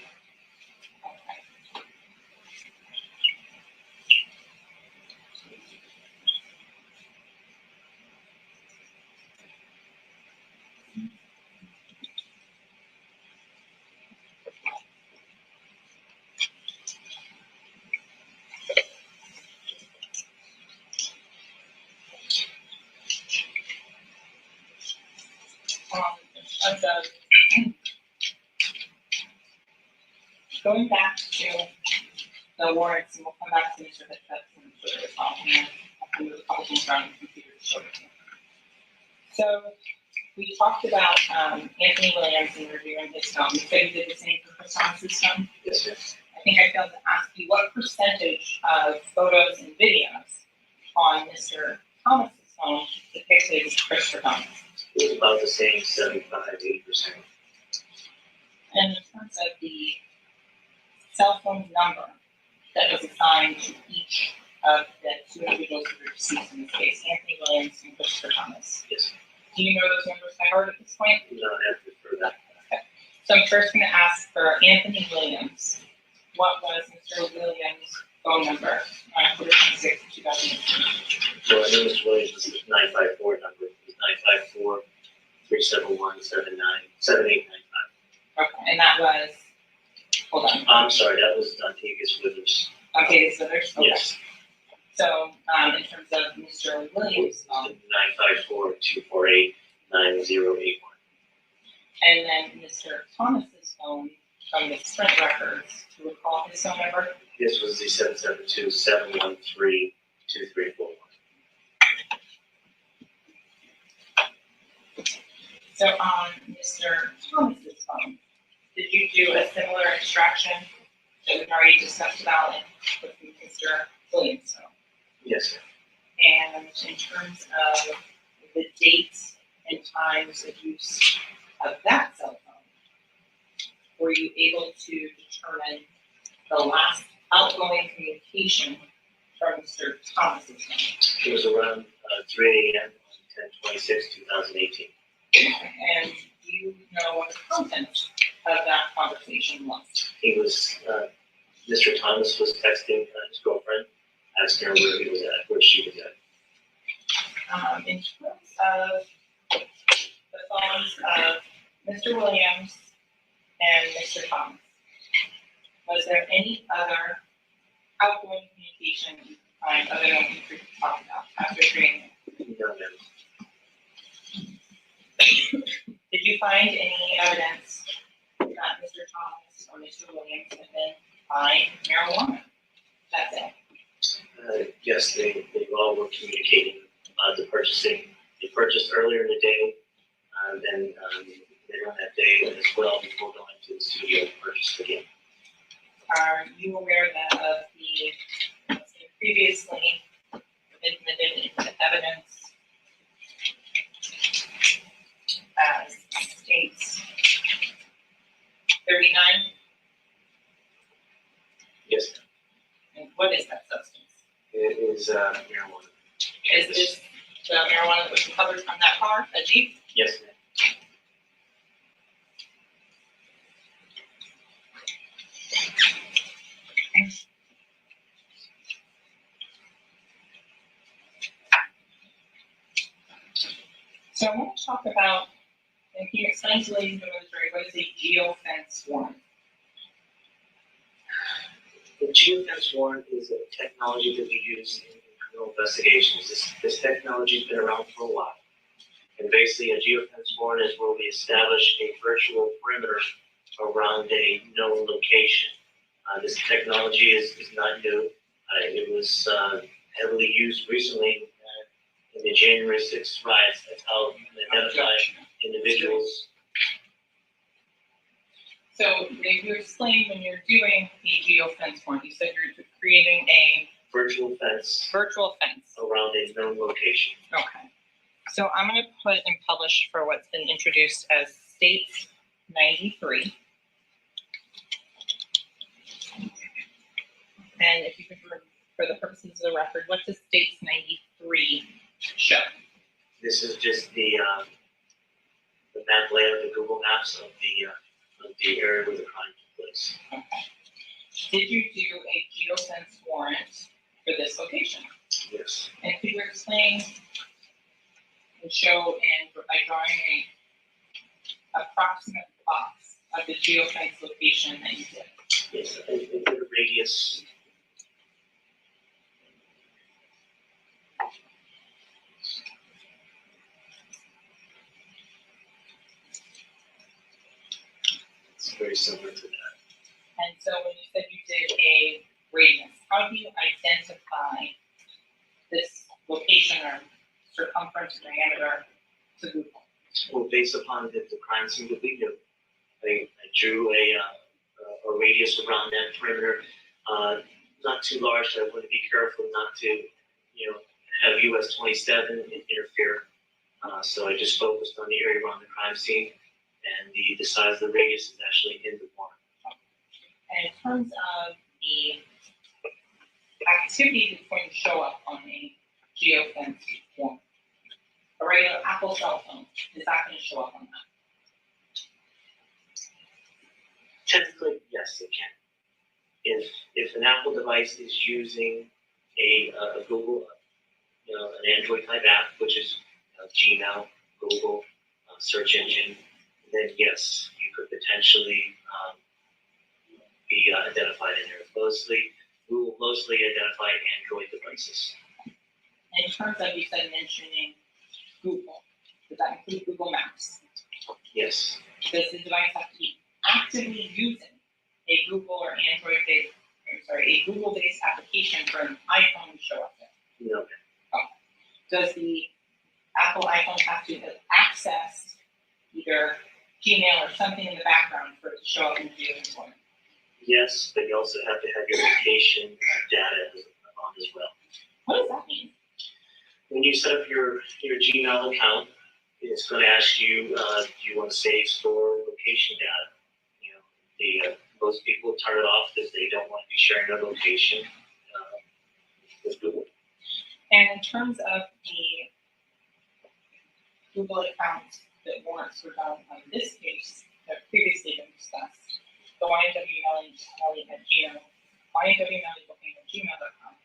In terms of going back to the warrants, and we'll come back to Mr. Hedgepeth and Twitter as well. And I'll do a couple things around the computer shortly. So we talked about Anthony Williams and reviewing his film. You said you did the same for Christopher's film? Yes, yes. I think I failed to ask you what percentage of photos and videos on Mr. Thomas's phone depicted Christopher Thomas? It was about the same, 75, 80%. And in terms of the cell phone number that was assigned to each of the two individuals who were deceased in this case, Anthony Williams and Christopher Thomas. Yes. Do you know those numbers by heart at this point? No, I have to refer that. Okay. So I'm first going to ask for Anthony Williams. What was Mr. Williams' phone number on October 26, 2018? So I know Mr. Williams was the 954 number. It was 954-371-7895. Okay, and that was, hold on. I'm sorry, that was Dontavius Withers. Okay, so there's, okay. Yes. So, in terms of Mr. Williams' phone, 954-248-9081. and then Mr. Thomas's phone from the Sprint records, to recall his phone number? This was the 772-713-2341. So on Mr. Thomas's phone, did you do a similar extraction that we've already discussed about with Mr. Williams' phone? Yes, sir. And in terms of the dates and times of use of that cell phone, were you able to determine the last outgoing communication from Mr. Thomas's phone? It was around 3 a.m. on 10/26/2018. And do you know what the contents of that conversation was? He was, Mr. Thomas was texting his girlfriend, asking her where he was at, where she was at. In terms of the phones of Mr. Williams and Mr. Thomas, was there any other outgoing communication you could find other than what we talked about after training? No, ma'am. Did you find any evidence that Mr. Thomas or Mr. Williams had been buying marijuana that day? Yes, they all were communicating the purchasing. They purchased earlier in the day, then later on that day as well before going to the studio and purchased again. Are you aware that of the previously admitted into evidence as states 39? Yes, ma'am. And what is that substance? It is marijuana. Is this the marijuana that was recovered from that car, a Jeep? Yes, ma'am. So I want to talk about, and can you explain to ladies and gentlemen, what is a geofence warrant? The geofence warrant is a technology that we use in criminal investigations. This technology has been around for a while. And basically, a geofence warrant is where we establish a virtual perimeter around a known location. This technology is not new. It was heavily used recently in the January 6th riots. That's how you can identify individuals. So if you explain when you're doing the geofence warrant, you said you're creating a Virtual fence around a known location. Okay. So I'm going to put and publish for what's been introduced as States 93. And if you could, for the purposes of the record, what does States 93 show? This is just the map layout, the Google Maps of the area where the crime took place. Okay. Did you do a geofence warrant for this location? Yes. And could you explain and show by drawing a approximate box of the geofence location that you did? Yes, a radius. It's very similar to that. And so when you said you did a radius, how do you identify this location or circumference diameter to Google? Well, based upon the crime scene that we knew, I drew a radius around that perimeter, not too large. I want to be careful not to, have US 27 interfere. So I just focused on the area around the crime scene, and the size of the radius is actually in the warrant. And in terms of the activity that's going to show up on a geofence warrant, a regular Apple cell phone, is that going to show up on that? Technically, yes, it can. If an Apple device is using a Google, an Android type app, which is Gmail, Google, search engine, then yes, you could potentially be identified in there. Mostly We will mostly identify Android devices. In terms of, you said mentioning Google, does that include Google Maps? Yes. Does the device have to be actively using a Google or Android-based, a Google-based application for an iPhone to show up there? No. Does the Apple iPhone have to access either Gmail or something in the background for it to show up in the geofencing? Yes, but you also have to have your location data on as well. What does that mean? When you set up your Gmail account, it's going to ask you, do you want to save, store location data? You know, most people turn it off because they don't want to be sharing their location with Google. And in terms of the Google accounts that warrants were done on this case that previously been discussed, the Y.Nw Melly at Gmail, Y.Nw Melly booking at gmail.com.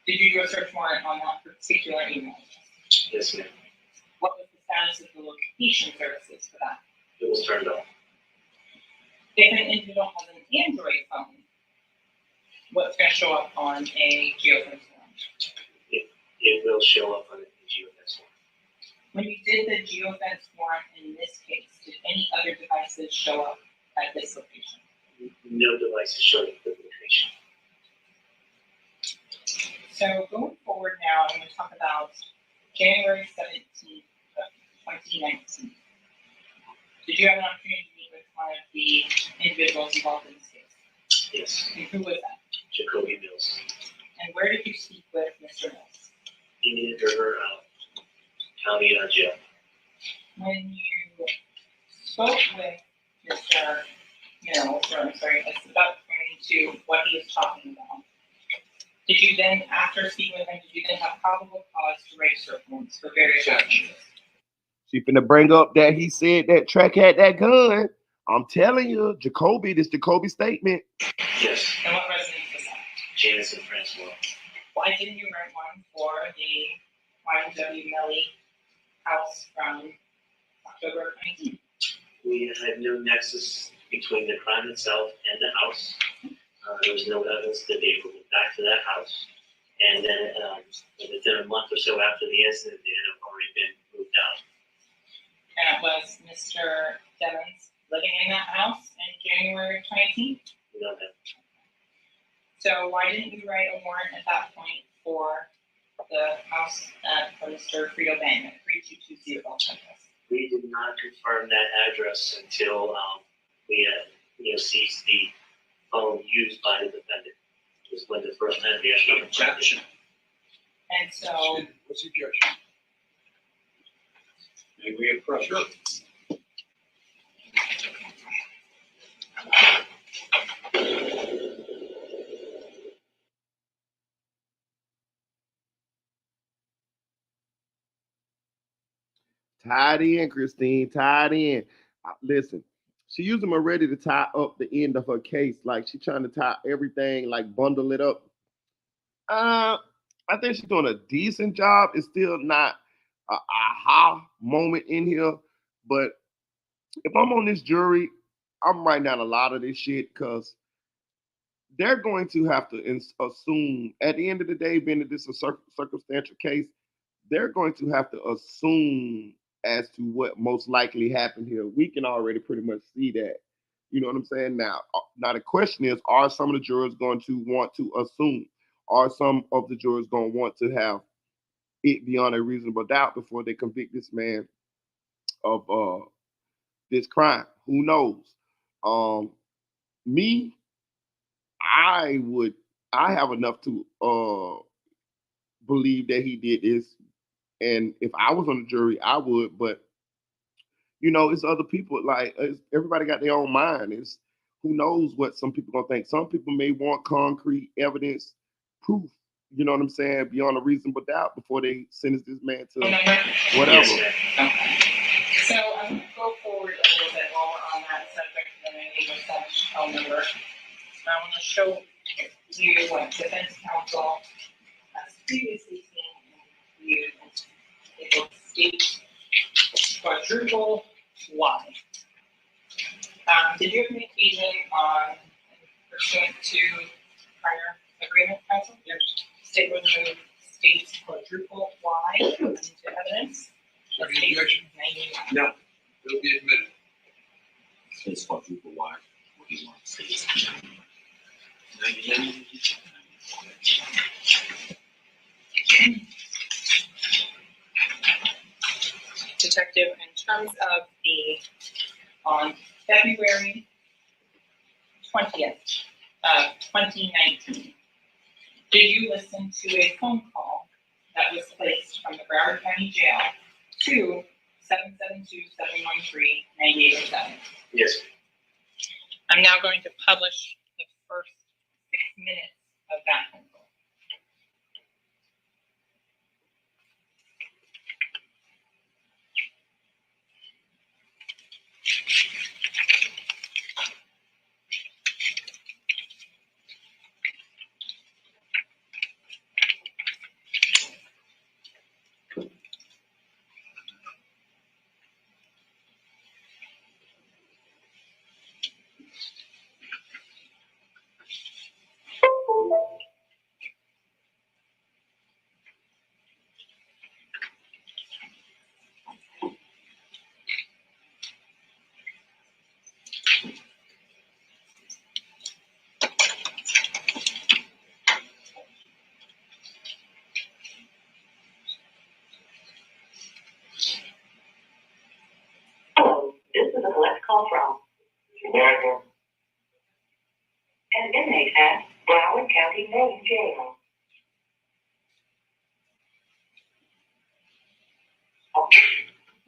Did you do a search warrant on that particular email? Yes, ma'am. What was the status of the location services for that? It was turned off. If an individual has an Android phone, what's going to show up on a geofence form? It will show up on the geofence form. When you did the geofence warrant in this case, did any other devices show up at this location? No devices showed up at the location. So going forward now, I'm going to talk about January 17th of 2019. Did you have an opportunity to meet with one of the individuals involved in this case? Yes. And who was that? Jacoby Mills. And where did you speak with Mr. Mills? Indian River County Jail. When you spoke with Mr. Mills, or I'm sorry, it's about pointing to what he was talking about. Did you then, after speaking with him, did you then have probable cause to register warrants for various charges? She finna bring up that he said that Track had that gun. I'm telling you, Jacoby, this Jacoby statement. Yes. And what residence was that? Janice and Francois. Why didn't you write one for the Y.Nw Melly house from October 19th? We had no nexus between the crime itself and the house. There was no evidence that they went back to that house. And then within a month or so after the incident, they had already been moved out. And it was Mr. Demons living in that house in January 2018? No, ma'am. So why didn't you write a warrant at that point for the house for Mr. Frito Bang at 3220 Ballistics? We did not confirm that address until we seized the phone used by the defendant. It was when the first time they actually objection. And so, what's the objection? May we approach? Sure. Tied in, Christine, tied in. Listen, she using Moretti to tie up the end of her case. Like she trying to tie everything, like bundle it up. I think she's doing a decent job. It's still not a aha moment in here. But if I'm on this jury, I'm writing down a lot of this shit because they're going to have to assume, at the end of the day, being that this is a circumstantial case, they're going to have to assume as to what most likely happened here. We can already pretty much see that. You know what I'm saying? Now the question is, are some of the jurors going to want to assume? Are some of the jurors going to want to have it beyond a reasonable doubt before they convict this man of this crime? Who knows? Me, I have enough to believe that he did this. And if I was on the jury, I would. But, it's other people. Like, everybody got their own mind. It's who knows what some people going to think. Some people may want concrete evidence, proof, you know what I'm saying, beyond a reasonable doubt before they sentence this man to whatever. Okay. So I'm going to go forward a little bit while we're on that subject, and then I need a phone number. I want to show you what defense counsel has previously seen and reviewed. It will state quadruple Y. Did you have any occasion on pursuant to prior State would move state's quadruple Y into evidence. Any State objection? 91. No. It'll be admitted. States quadruple Y. What do you want? States. Detective, in terms of on February 20th of 2019, did you listen to a phone call that was placed from the Broward County Jail to 772-713-9807? Yes. I'm now going to publish the first 6 minutes of that phone call. This is a collect call from an inmate at Broward County Main Jail.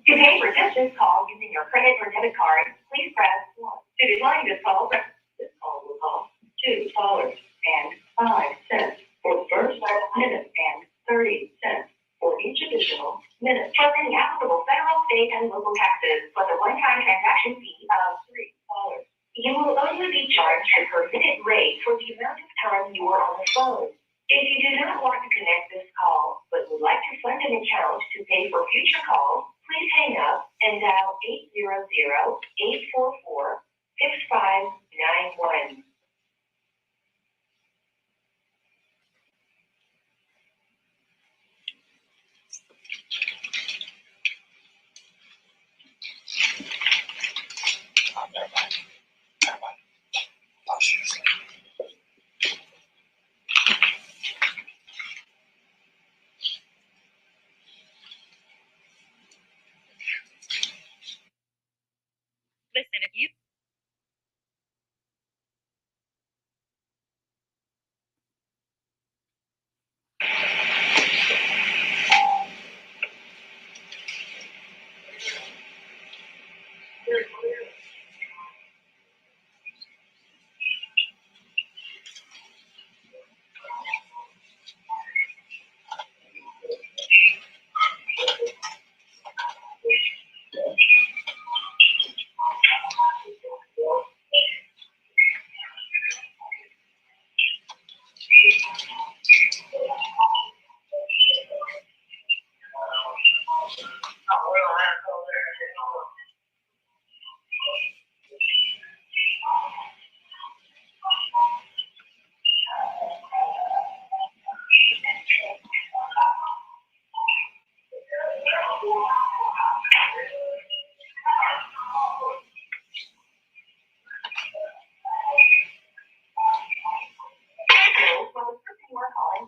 To pay for just this call using your credit or debit card, please press 1. To decline this call, this call will cost $2.05 for the first minute and 30 cents for each additional minute, plus any applicable federal, state, and local taxes, plus a one-time transaction fee of $3. You will only be charged a per minute rate for the amount of time you are on the phone. If you do not want to connect this call, but would like to fund an account to pay for future calls, please hang up and dial 800-844-6591. Listen, if you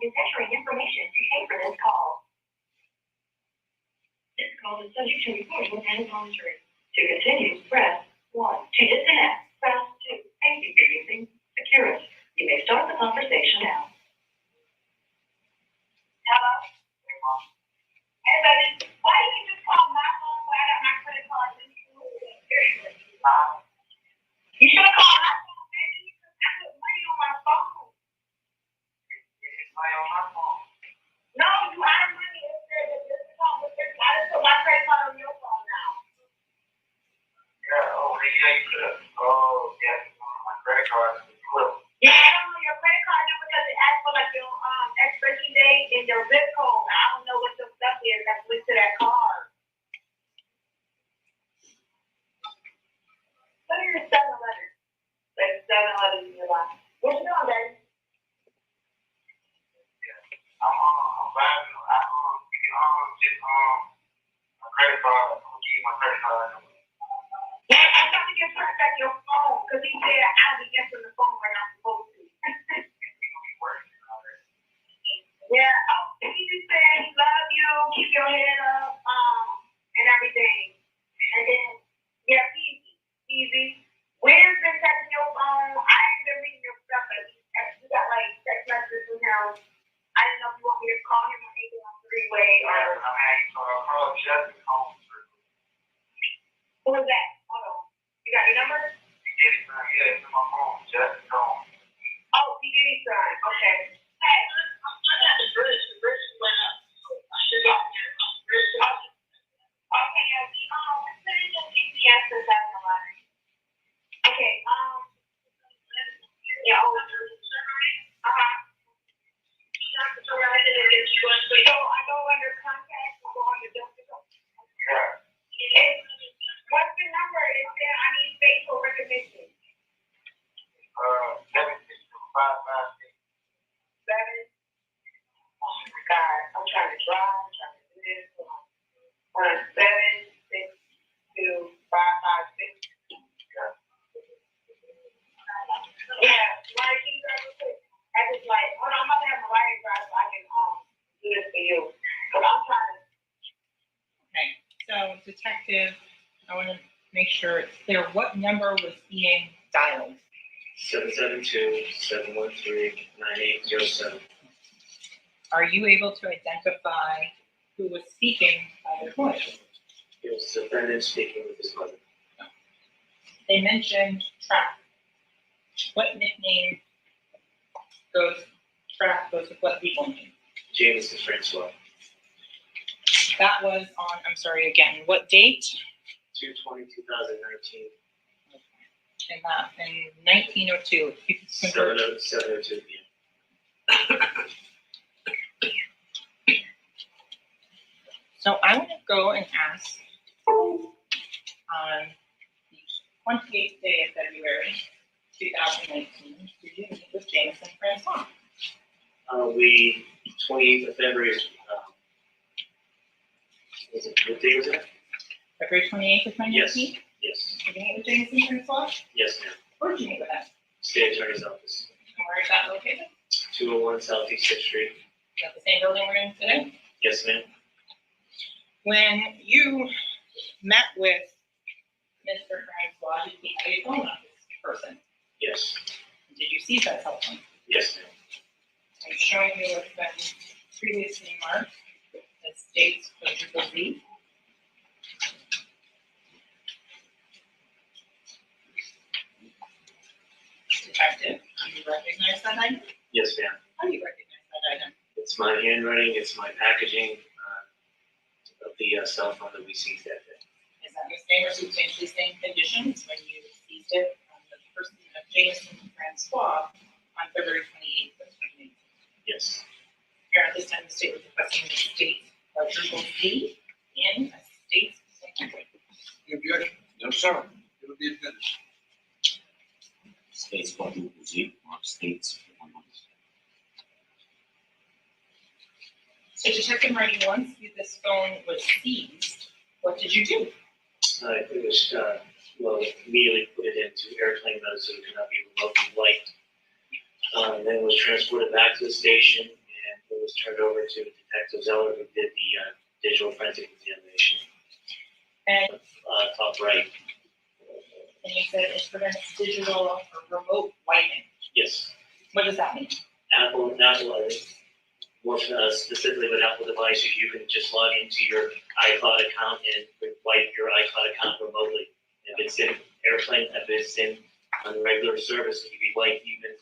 is entering information to pay for this call. This call is subject to recording and monitoring. To continue, press 1. To disconnect, press 2. Thank you for using Securus. You may start the conversation now. Hello? Hey, baby. Why didn't you just call my phone where I got my credit card? You should have called my phone, baby. I put money on my phone. Money on my phone. No, you have money instead of this phone. I just put my credit card on your phone now. Yeah, oh, yeah, you could have. Oh, yeah, my credit card is clipped. Yeah, I don't know your credit card number because it asks for like your expiration date and your zip code. I don't know what your stuff is that's linked to that card. What are your 7 letters? There's 7 letters in your life. What you doing, baby? my credit card. Yeah, I'm trying to get turned back your phone because he said I'll be answering the phone when I'm supposed to. Yeah, oh, he just said he love you, keep your head up, and everything. And then, yeah, easy. Where's been texting your phone? I ain't been reading your stuff, but you got like text messages from him. I didn't know if you want me to call him or anything on three-way or. I'm asking call Justin home. Who is that? Hold on. You got your number? Yeah, it's in my phone. Justin home. Oh, he did his son. Okay. Hey, the bridge went up. Okay, yeah, we put in the GPS to 7-Eleven. Okay, yeah, So I go under contact, I go under what's the number? It said I need facial recognition. 76255. 7. Oh my God, I'm trying to drive, I'm trying to do this. 76255. Yeah, Mike, can you grab real quick? I just like, hold on, I'm about to have Mariah drive so I can do this for you. But I'm trying to. Okay, so detective, I want to make sure it's clear. What number was being dialed? 772-713-9807. Are you able to identify who was speaking by their voice? It was the defendant speaking with his mother. They mentioned Track. What nickname goes with what people name? Jameson Francois. That was on, I'm sorry again, what date? 2/20/2019. In 1902. 7:02 p.m. So I want to go and ask on the 28th day of February 2019, did you meet with Jameson Francois? 28th of February. What day was it? February 28th of 2019? Yes. Did you meet with Jameson Francois? Yes, ma'am. Where did you meet with him? State Attorney's Office. And where is that located? 201 Southeast 6th Street. Is that the same building we're in today? Yes, ma'am. When you met with Mr. Francois, did he have a phone on this person? Yes. Did you seize that cell phone? Yes, ma'am. I'm showing you what's been previously marked as states quadruple Z. Detective, do you recognize that item? Yes, ma'am. How do you recognize that item? It's my handwriting, it's my packaging of the cell phone that we seized that day. Is that the same or substantially same conditions when you seized it from the person of Jameson Francois on February 28th of 2018? Yes. Here at this time, the state was requesting the state quadruple Z in a state sanctuary. Any objection? No, sir. It will be admitted. States quadruple Z, mark states. So Detective Moretti, once this phone was seized, what did you do? I pretty much, immediately put it into airplane mode so it could not be remotely liked. Then it was transported back to the station and it was turned over to Detective Zeller who did the digital forensic examination. And top right. And you said it prevents digital or remote wiping. Yes. What does that mean? Apple, more specifically with Apple devices, you can just log into your iCloud account and wipe your iCloud account remotely. If it's in airplane, if it's in on regular service, it can be wiped even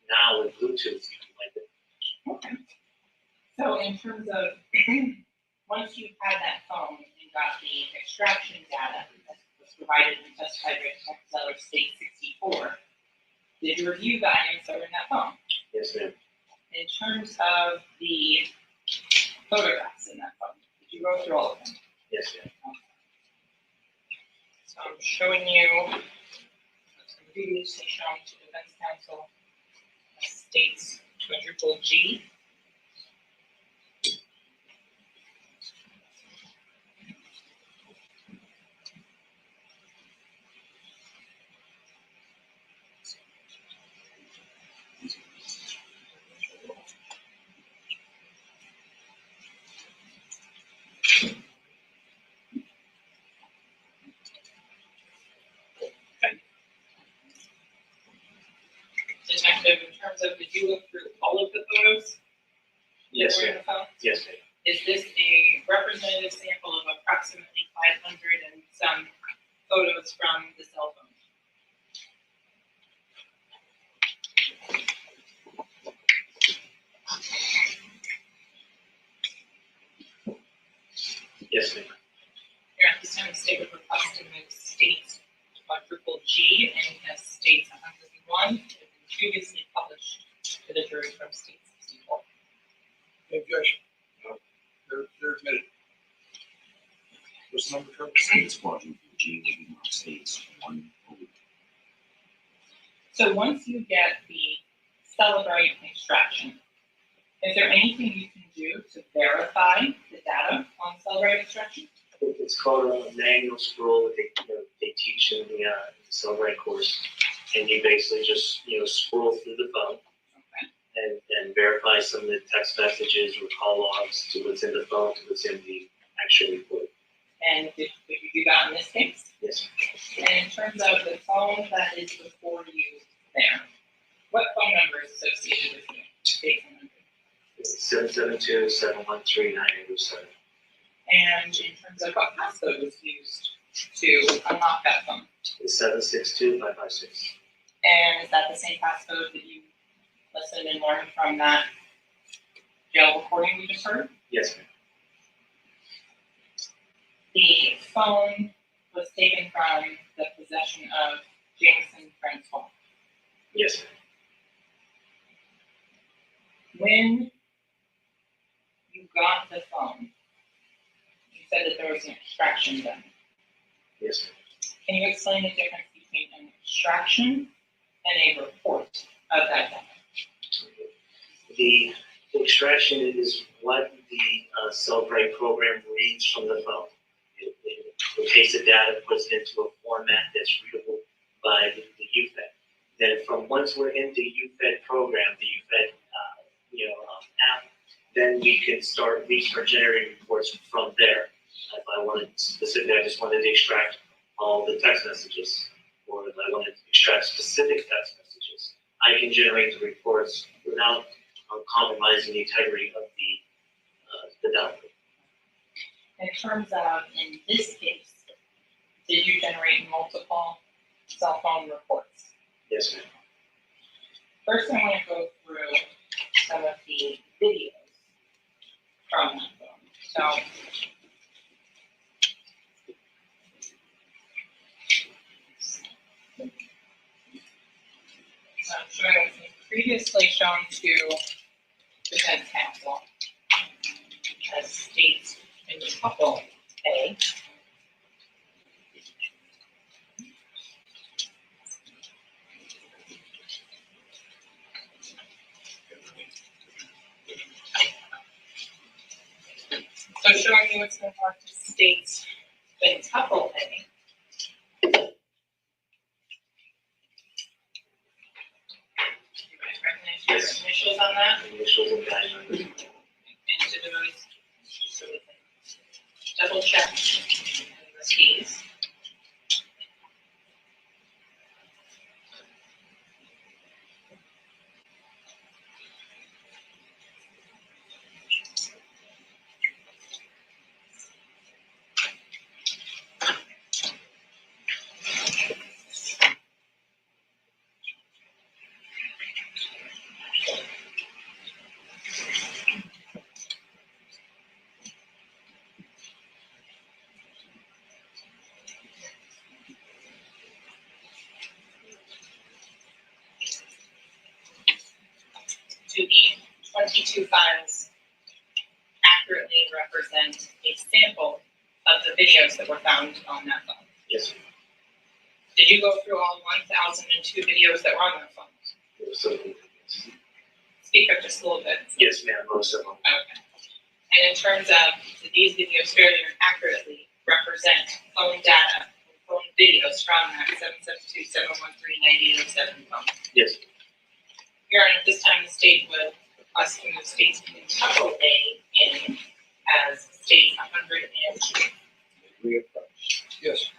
now with Bluetooth. You can wipe it. Okay. So in terms of once you had that phone and you got the extraction data that was provided and testified by Detective Zeller State 64, did you review the items that were in that phone? Yes, ma'am. In terms of the photographs in that phone, did you go through all of them? Yes, ma'am. So I'm showing you what's been previously shown to Defense Counsel states quadruple G. Detective, in terms of, did you look through all of the photos? Yes, that were in ma'am. the phone? Yes, ma'am. Is this a representative sample of approximately 500 and some photos from the cell phone? Yes, ma'am. Here at this time, the state would request to move states quadruple G and has states 101 that have been previously published to the jury from state 64. Any objection? No. They're admitted. What's the number, Trevor? States quadruple G will be more states 1 over. So once you get the Celebrate extraction, is there anything you can do to verify the data on Celebrate extraction? It's called a manual scroll that they teach in the Celebrate course, and you basically just scroll through the phone and verify some of the text messages or call logs to what's in the phone to what's in the actual report. And did you do that in this case? Yes. And in terms of the phone that is before you there, what phone number is associated with you? State phone number. It's 772-713-9807. And in terms of what passcode was used to unlock that phone? It's 762-556. And is that the same passcode that you listened and learned from that jail recording we just heard? Yes, ma'am. The phone was taken from the possession of Jameson Francois. Yes, ma'am. When you got the phone, you said that there was an extraction done. Yes, ma'am. Can you explain the difference between an extraction and a report of that data? The extraction is what the Celebrate program reads from the phone. It takes the data, puts it into a format that's readable by the UFED. Then from once we're in the UFED program, the UFED app, then we start generating reports from there. If I wanted specifically, I just wanted to extract all the text messages, or if I wanted to extract specific text messages, I can generate the reports without compromising the integrity of the data. In terms of, in this case, did you generate multiple cell phone reports? Yes, ma'am. First, I want to go through some of the videos from that phone. So, I'm showing what was previously shown to defense counsel as states in couple A. So showing you what's been marked as states in couple A. You guys recognize your initials on that? Initials and guidelines. Into those, so we can double check the keys. To the 22 files accurately represent a sample of the videos that were found on that phone. Yes. Did you go through all 1,002 videos that were on that phone? Speak up just a little bit. Yes, ma'am, most of them. Okay. And in terms of, did these videos fairly and accurately represent phone data, phone videos from that 772-713-9807 phone? Yes. Here, and at this time, the state would request to move states in couple A in as states 102. Yes.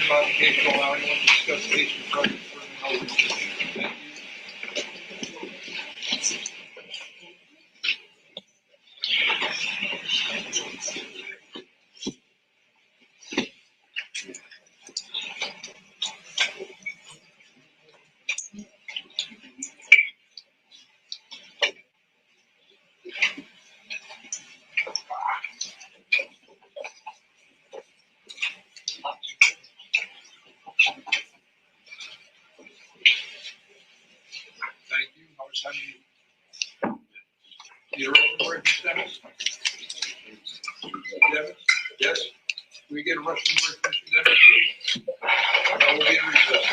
about the case will allow anyone to discuss the case in front of the Thank you. Thank you. How much time do you need? A Russian break, Mr. Dennis? Dennis? Yes? Can we get a Russian break, Mr. Dennis? We'll be in recess.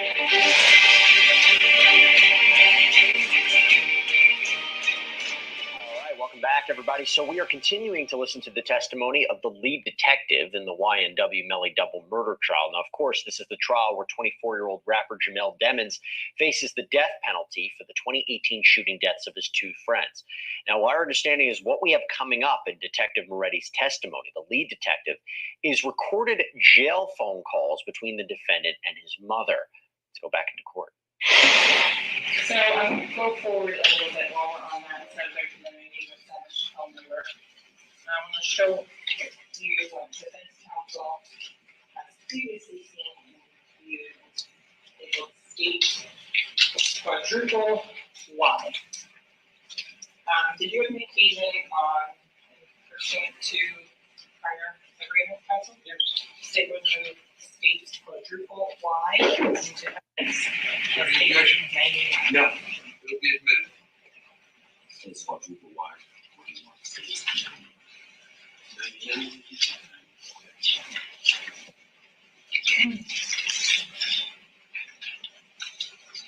Thank you. Welcome back, everybody. So we are continuing to listen to the testimony of the lead detective in the Y.Nw Melly double murder trial. Now, of course, this is the trial where 24-year-old rapper Jamel Demons faces the death penalty for the 2018 shooting deaths of his two friends. Now, our understanding is what we have coming up in Detective Moretti's testimony, the lead detective, is recorded jail phone calls between the defendant and his mother. Let's go back into court. So go forward a little bit while we're on that instead of going to the name of the phone number. I want to show you what defense counsel has previously seen and viewed. It will state quadruple Y. Did you admit agent on pursuant to prior agreement counsel? Your statement states quadruple Y into evidence. No. It'll be admitted. It's quadruple Y.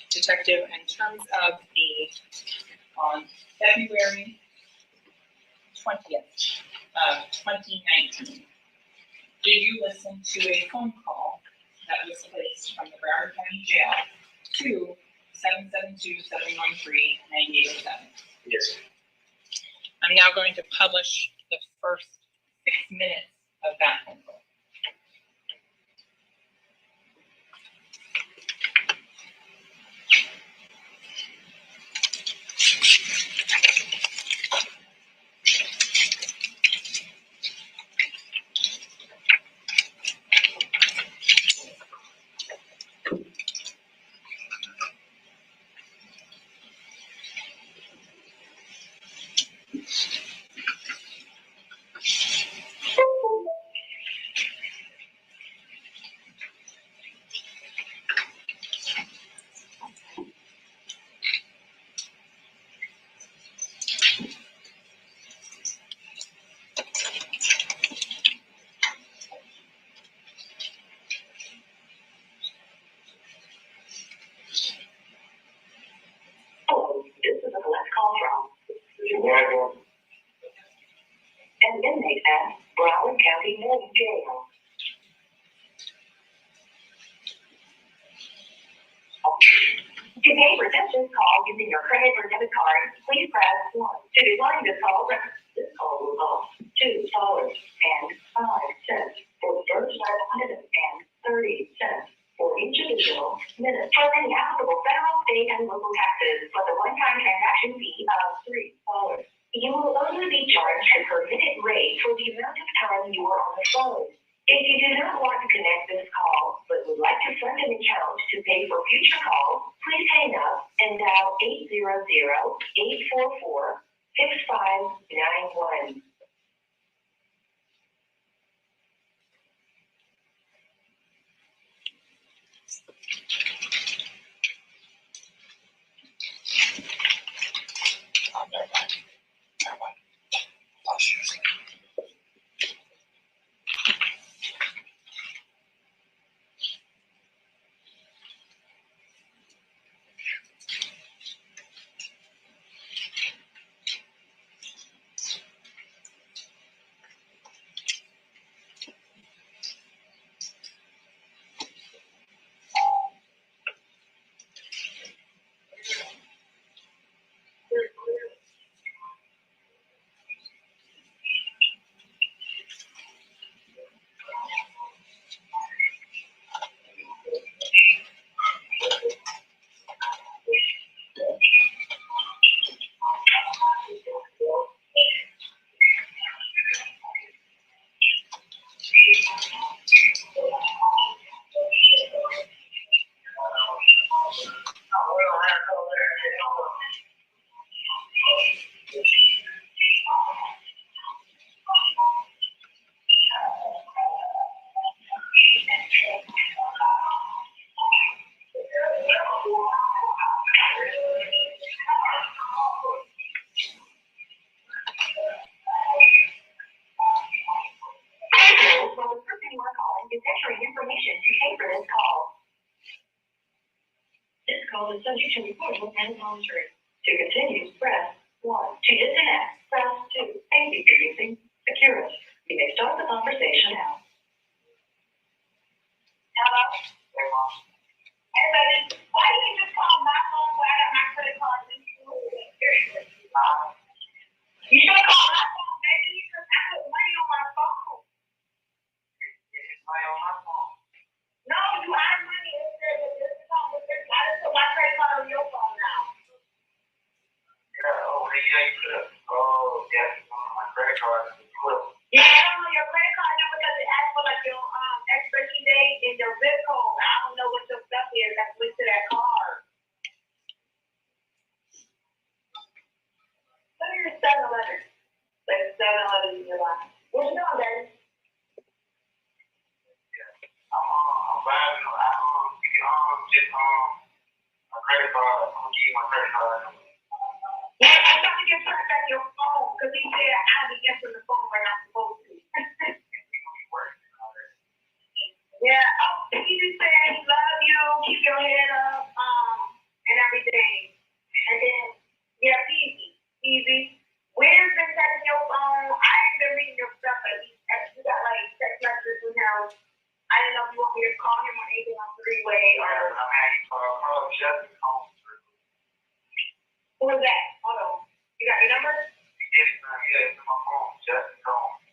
Detective, in terms of on February 20th of 2019, did you listen to a phone call that was placed from the Broward County Jail to 772-713-9807? Yes. I'm now going to publish the first 6 minutes of that phone call. This is a collect call from an inmate at Broward County Jail. To pay for this call using your credit or debit card, please press 1. To decline this call will cost $2.05 for the first 530 cents for each additional minute. For any applicable federal, state, and local taxes, plus a one-time transaction fee of $3. You will only be charged a per minute rate for the amount of time you are on the phone. If you do not want to connect this call, but would like to fund an account to pay for future calls, please hang up and dial 800-844-6591. permission to pay for this call. This call is subject to recording and monitoring. To continue, press 1. To disconnect, press 2. Thank you for using Securus. You may start the conversation now. Hello? Hey, Mom. Hey, baby. Why didn't you just call my phone where I got my credit card? You should have called my phone, baby. Because I put money on my phone. It's money on my phone. No, you have money. I just put my credit card on your phone now. Yeah, oh, yeah, you could have. Oh, yeah, my credit card. Yeah, I don't know your credit card number because it asks for like your expiration date and your zip code. I don't know what your stuff is that's linked to that card. What are your 7 letters? There's 7 letters in your life. What you doing, baby? I'm vibing. My credit card. I'm gonna give you my credit card number. Yeah, I'm trying to get turned back your phone because he said I'll be answering the phone when I'm supposed to. Yeah, he just said he love you, keep your head up, and everything. And then, yeah, easy. Where's been checking your phone? I ain't been reading your stuff, but you got like text messages from him. I didn't know if you want me to call him or anything on 3-way or. Yeah, I'm having call Jeff's phone. Who is that? Hold on. You got your number? Yeah, it's my phone. Jeff's phone.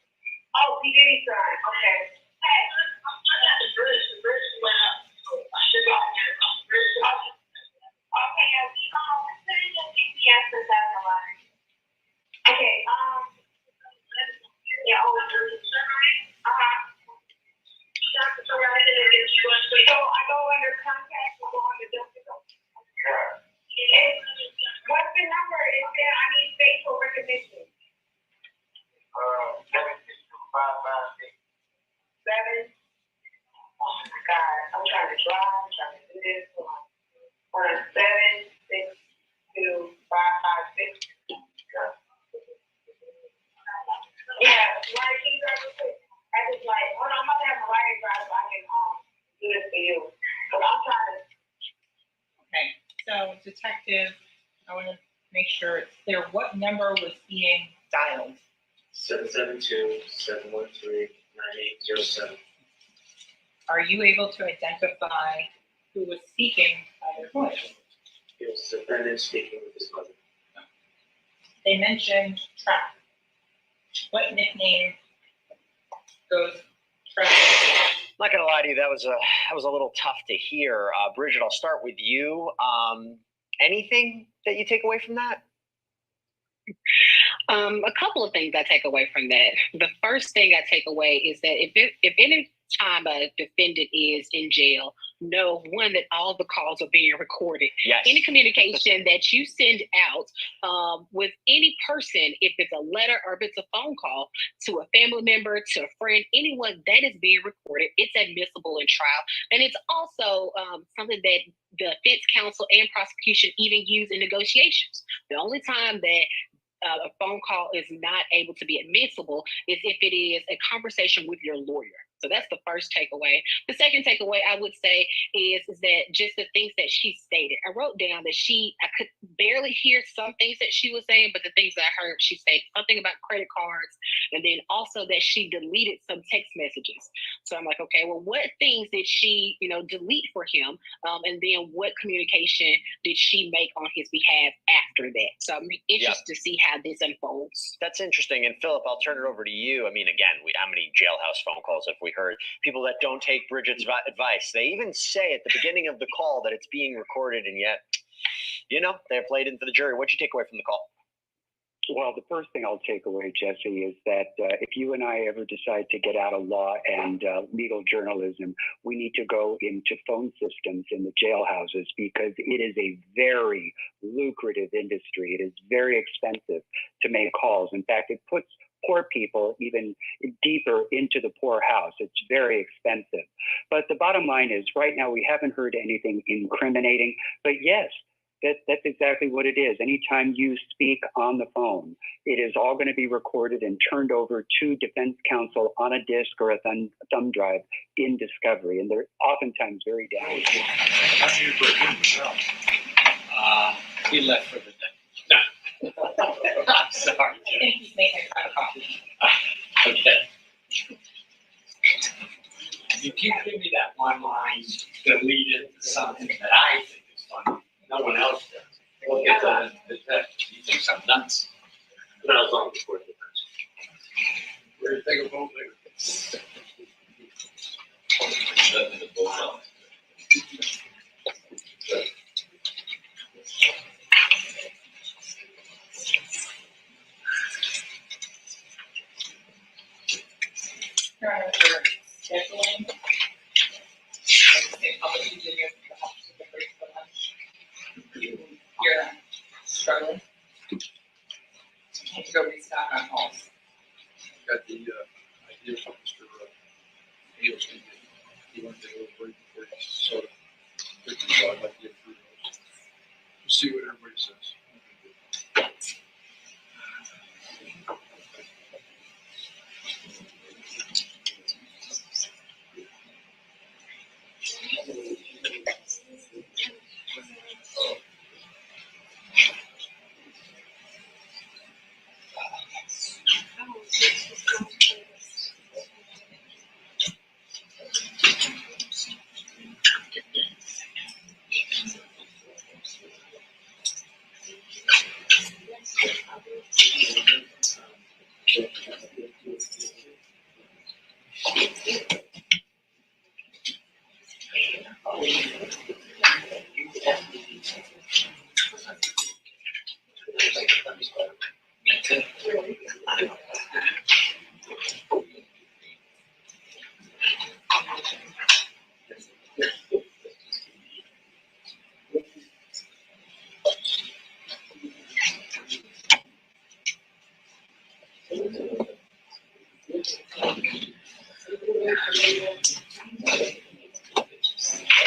Oh, P. Diddy's son. Okay. Hey, I got the bridge. The bridge went up. I should go out there. Okay, yeah, we send you a GPS to 7-Eleven. Okay, yeah, so I go under contact, I go under Geofencing. Yeah. What's the number? It said I need facial recognition. 762-556. 7. Oh my God, I'm trying to drive. I'm trying to do this. Hold on. 762-556. Yeah, my keys are quick. I just like, hold on, I'm gonna have Mariah drive so I can do this for you. Cause I'm trying to. Okay, so detective, I want to make sure it's clear. What number was being dialed? 772-713-9807. Are you able to identify who was speaking by their voice? It was the defendant speaking with his mother. They mentioned Trap. What nickname goes Trap? I'm not gonna lie to you, that was a little tough to hear. Bridget, I'll start with you. Anything that you take away from that? A couple of things I take away from that. The first thing I take away is that if any time a defendant is in jail, know one that all the calls are being recorded. Yes. Any communication that you send out with any person, if it's a letter or if it's a phone call to a family member, to a friend, anyone that is being recorded, it's admissible in trial. And it's also something that the defense counsel and prosecution even use in negotiations. The only time that a phone call is not able to be admissible is if it is a conversation with your lawyer. So that's the first takeaway. The second takeaway I would say is that just the things that she stated. I wrote down that I could barely hear some things that she was saying, but the things that I heard, she said something about credit cards, and then also that she deleted some text messages. So I'm like, okay, well, what things did she, delete for him? And then what communication did she make on his behalf after that? So I'm interested to see how this unfolds. That's interesting. And Philip, I'll turn it over to you. I mean, again, how many jailhouse phone calls have we heard? People that don't take Bridget's advice. They even say at the beginning of the call that it's being recorded, and yet, they're played into the jury. What'd you take away from the call? Well, the first thing I'll take away, Jesse, is that if you and I ever decide to get out of law and legal journalism, we need to go into phone systems in the jailhouses because it is a very lucrative industry. It is very expensive to make calls. In fact, it puts poor people even deeper into the poorhouse. It's very expensive. But the bottom line is right now we haven't heard anything incriminating. But yes, That's exactly what it is. Anytime you speak on the phone, it is all going to be recorded and turned over to defense counsel on a disk or a thumb drive in discovery, and they're oftentimes very damaging. He left for the day. No. I'm sorry, I Jim. think he's making a copy. Okay. You keep giving me that one line deleted something that I think is funny. No one else does. We'll get to the detective. He thinks I'm nuts. But I was on before the defense. We're gonna take a vote later. Your Honor, for scheduling. Public engineer for the Office of the First for lunch. You're struggling. Need to go restock on calls. Got the idea from Mr. Neal's. He wanted to go break before he sort of, so I'd like to get through those. We'll see what everybody says.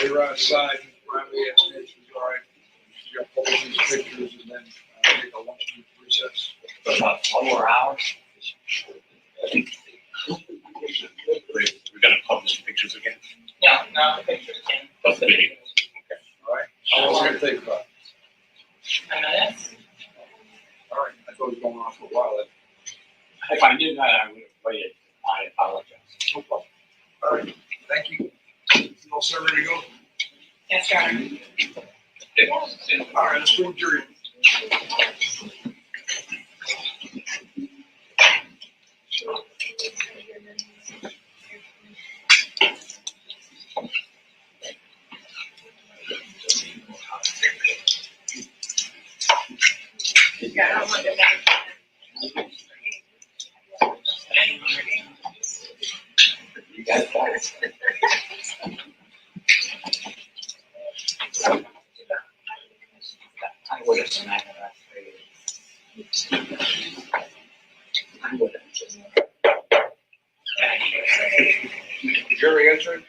You're outside, probably ask Nancy, all right, you got all these pictures and then take a lunch recess. About 4 more hours. We're gonna publish the pictures again. No, not the pictures again. Of the video. All right, how long is it gonna take about? A minute. All right, I thought it was going on for a while. If I knew that, I would have waited. I apologize. No problem. All right, thank you. You all set, ready to go? Yes, Your Honor. All right, let's go to jury. Yeah, I want to You got that. I would have smacked that for you. I would have just. Jury entry?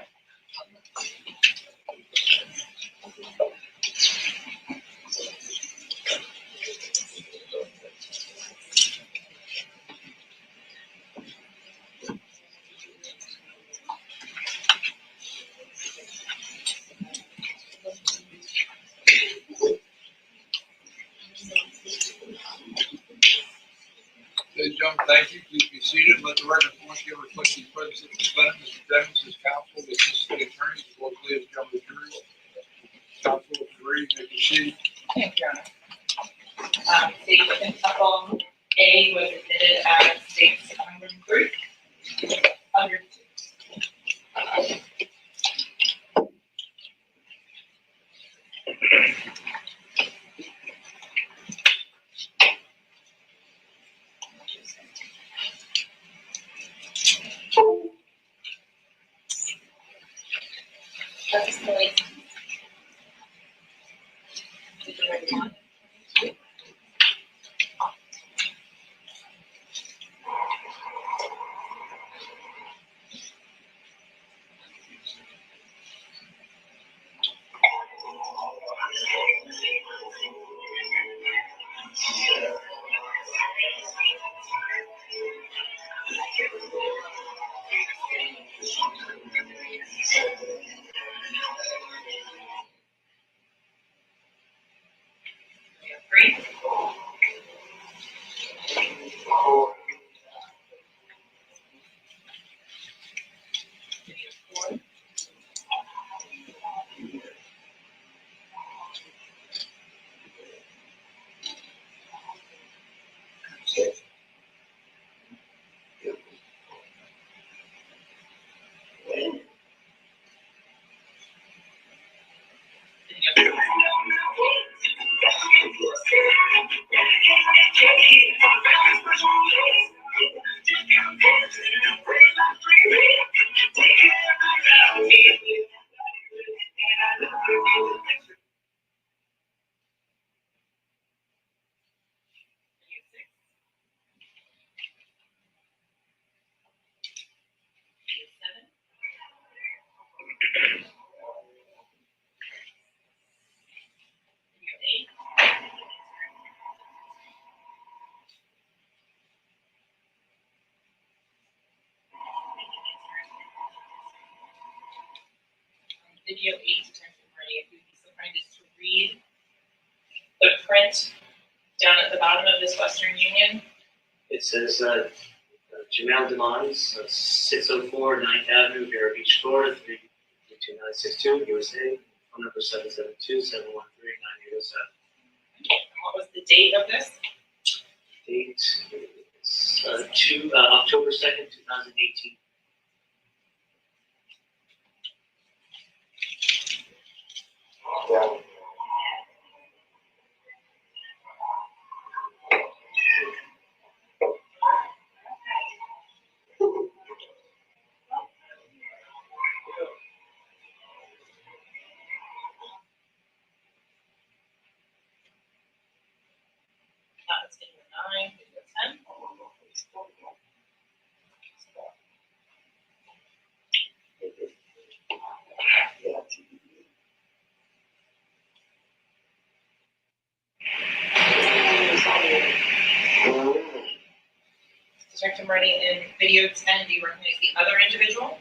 Ladies and gentlemen, thank you. Please be seated. Let the record once again reflect the presence of the defendant, Mr. Devins, his counsel, the assistant attorney, as well as ladies and gentlemen of the jury. Counsel, if you're ready, you may proceed. Thank you, Your Honor. State witness couple A was admitted as state 603. Under. That's the way. Did you ready one? video 8 Detective Moretti, if you'd be so kind as to read the print down at the bottom of this Western Union. It says Jamel Demise, 604 9th Avenue, Vero Beach, Florida, 32962, USA. Phone number 772-713-9807. What was the date of this? Date is October 2nd, 2018. That's video 9, video 10. Detective Moretti, in video 10, do you recognize the other individual?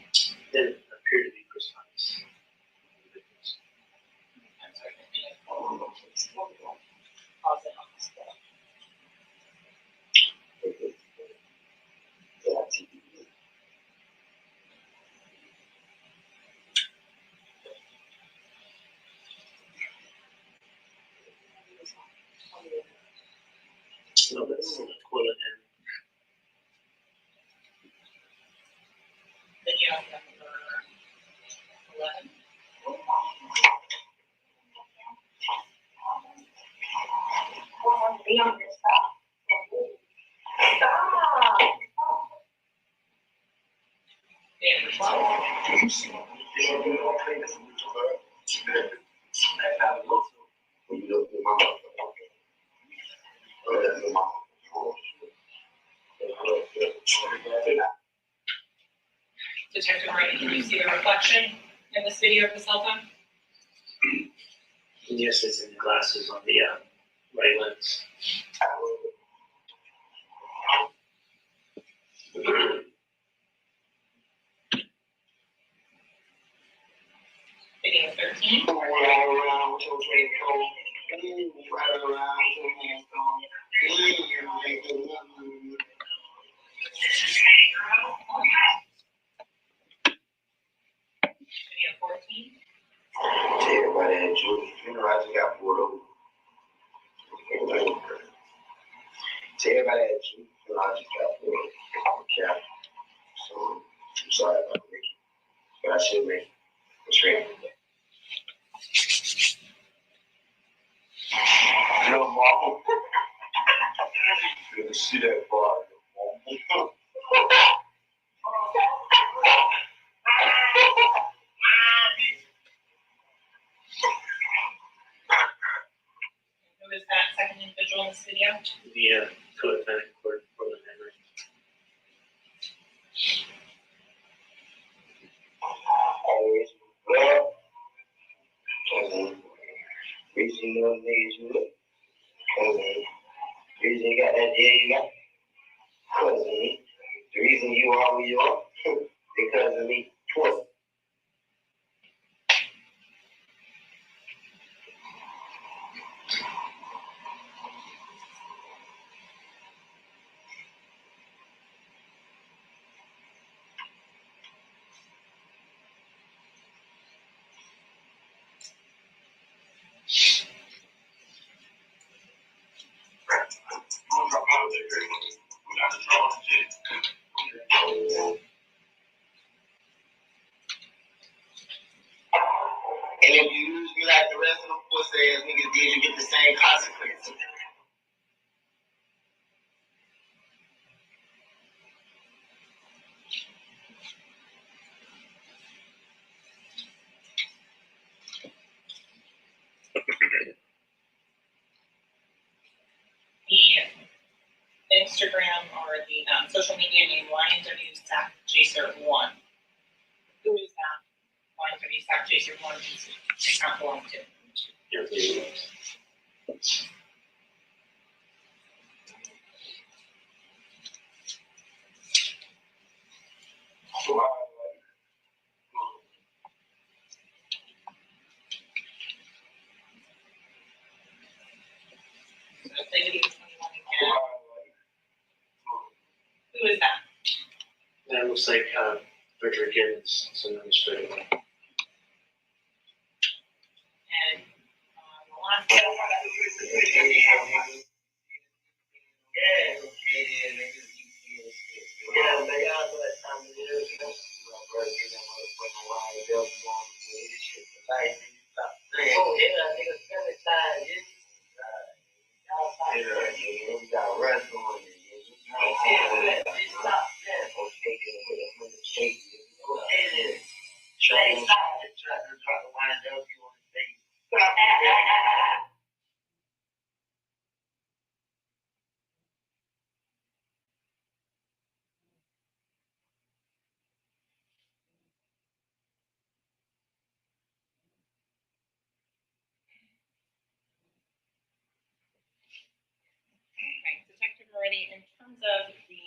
That appeared to be precise. I'm sorry, pause it on the spot. No, that's equivalent. Video number 11. Beyond this stuff. Video number 12. Detective Moretti, can you see the reflection in this video of the cell phone? Yes, it's in the glasses on the right lens. Video 13. Video 14. Everybody had you. You know, I just got pulled over. Everybody had you. You know, I just got pulled over. Yeah. So, I'm sorry about it, but I should make a trade. No, Mom. Good to see that bar. Who is that second individual in this video? The co-defendant, Portland Henry. Well, reason you know niggas you look. Reason you got that deal you got. The reason you are who you are. Because of me. Twice. And if you use me like the rest of them pussy ass niggas did, you get the same consequences. The Instagram or the social media name Y.Nw Sack Chaser 1. Who is that Y.Nw Sack Chaser 1 account belong to? Your video. looks like Frederick Gibbons, so known as Frederick. And the last Detective Moretti, in terms of the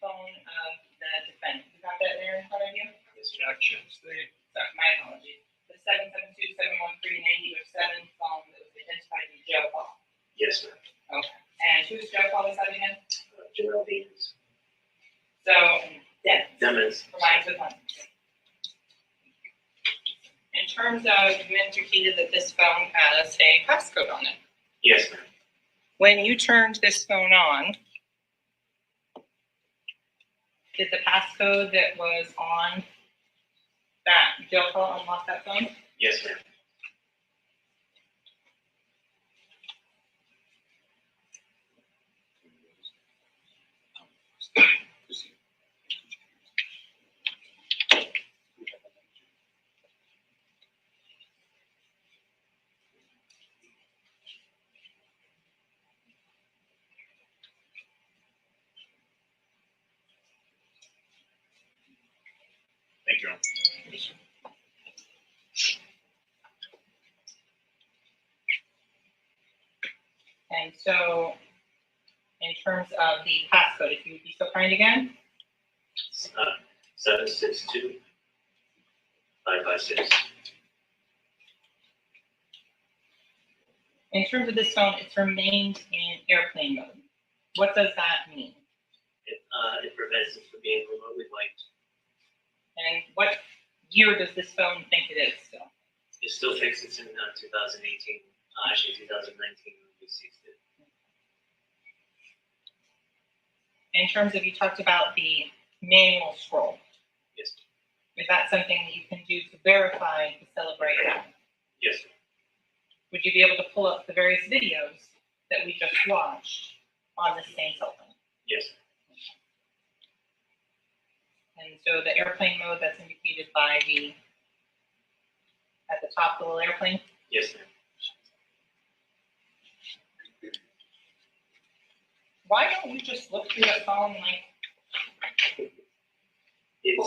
phone of the defendant, you got that there in front of you? Instructions. Sorry, my apologies. The 772-713-9007 phone that was identified in the jail call. Yes, ma'am. Okay. And whose jail call was that again? General Demons. So, Demons. Reminds with one. In terms of, you indicated that this phone has a passcode on it. Yes, ma'am. When you turned this phone on, did the passcode that was on that jail call unlock that phone? Yes, ma'am. Thank you. And so, in terms of the passcode, if you would be so kind again? 762-556. In terms of this phone, it's remained in airplane mode. What does that mean? It prevents it from being remotely wiped. And what year does this phone think it is still? It still thinks it's in 2018, actually 2019 when we seized it. In terms of, you talked about the manual scroll. Yes. Is that something that you can do to verify the Celebrate app? Yes. Would you be able to pull up the various videos that we just watched on the same cell phone? Yes. And so the airplane mode that's indicated by the, at the top of the little airplane? Yes, ma'am. Why don't we just look through that phone like pull it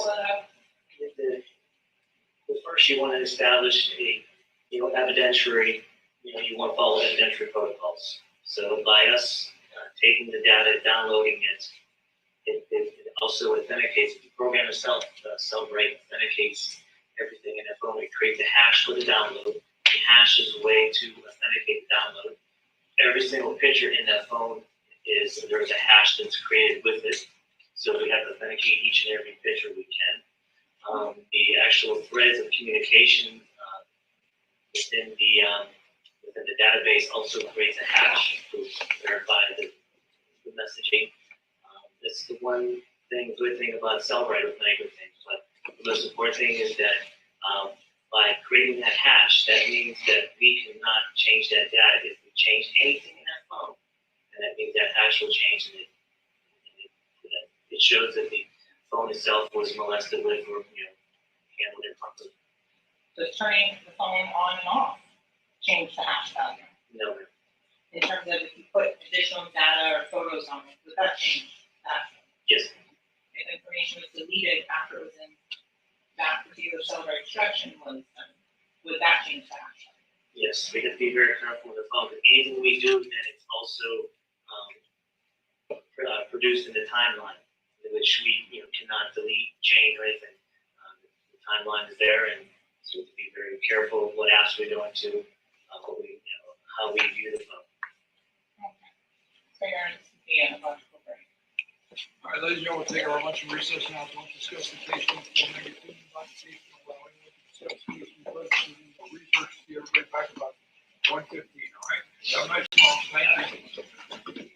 up? Well, first you want to establish a, evidentiary, you want to follow evidentiary protocols. So by us taking the data, downloading it, it also authenticates, the program itself, Celebrate authenticates everything in that phone. It creates a hash for the download. The hash is a way to authenticate the download. Every single picture in that phone there's a hash that's created with it. So we have to authenticate each and every picture we can. The actual threads of communication within the database also creates a hash to verify the messaging. That's the one good thing about Celebrate with many good things. But the most important thing is that by creating that hash, that means that we cannot change that data. If we change anything in that phone, then that means that hash will change, and it shows that the phone itself was molested with or handled improperly. Does turning the phone on and off change the hash value? No. In terms of if you put additional data or photos on it, would that change that? Yes. If information was deleted after it was in that particular Celebrate instruction would that change the hash value? Yes, we have to be very careful with the phone. But anything we do, then it's also produced in the timeline, in which we cannot delete, change, or anything. The timeline is there, and so we have to be very careful of what apps we go into, how we view the phone. Okay. So you're a logical break. All right, ladies and gentlemen, we'll take our lunch and recess now. Don't discuss the case. Don't form any opinion about the case. Don't allow anyone to discuss the case. Research. See everybody back about 1:15. All right. Have a nice lunch. Thank you.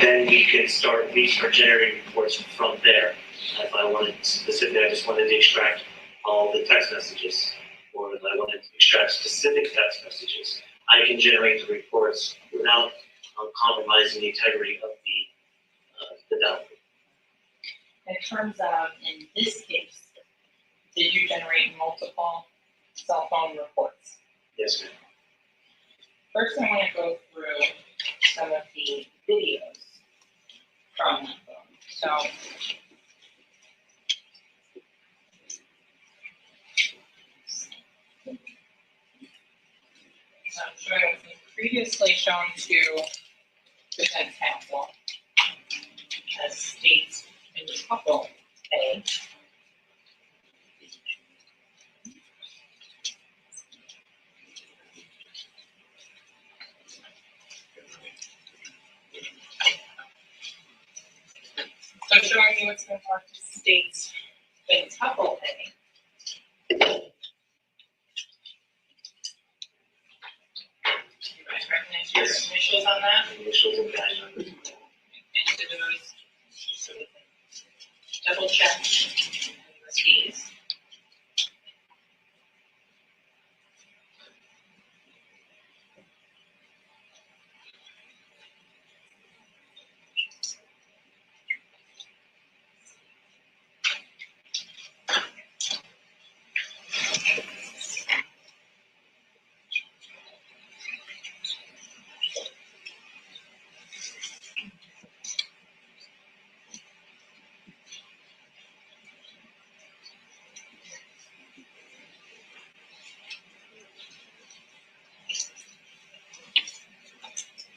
Then we start generating reports from there. If I wanted specifically, I just wanted to extract all the text messages, or if I wanted to extract specific text messages, I can generate the reports without compromising the integrity of the document. In terms of, in this case, did you generate multiple cell phone reports? Yes, ma'am. First, I want to go through some of the videos from that phone. So, I'm showing what was previously shown to defense counsel as states in couple A. So showing you what's been marked as states in couple A. You guys recognize your initials on that? Initials and badge numbers. And to those, so we can double check these.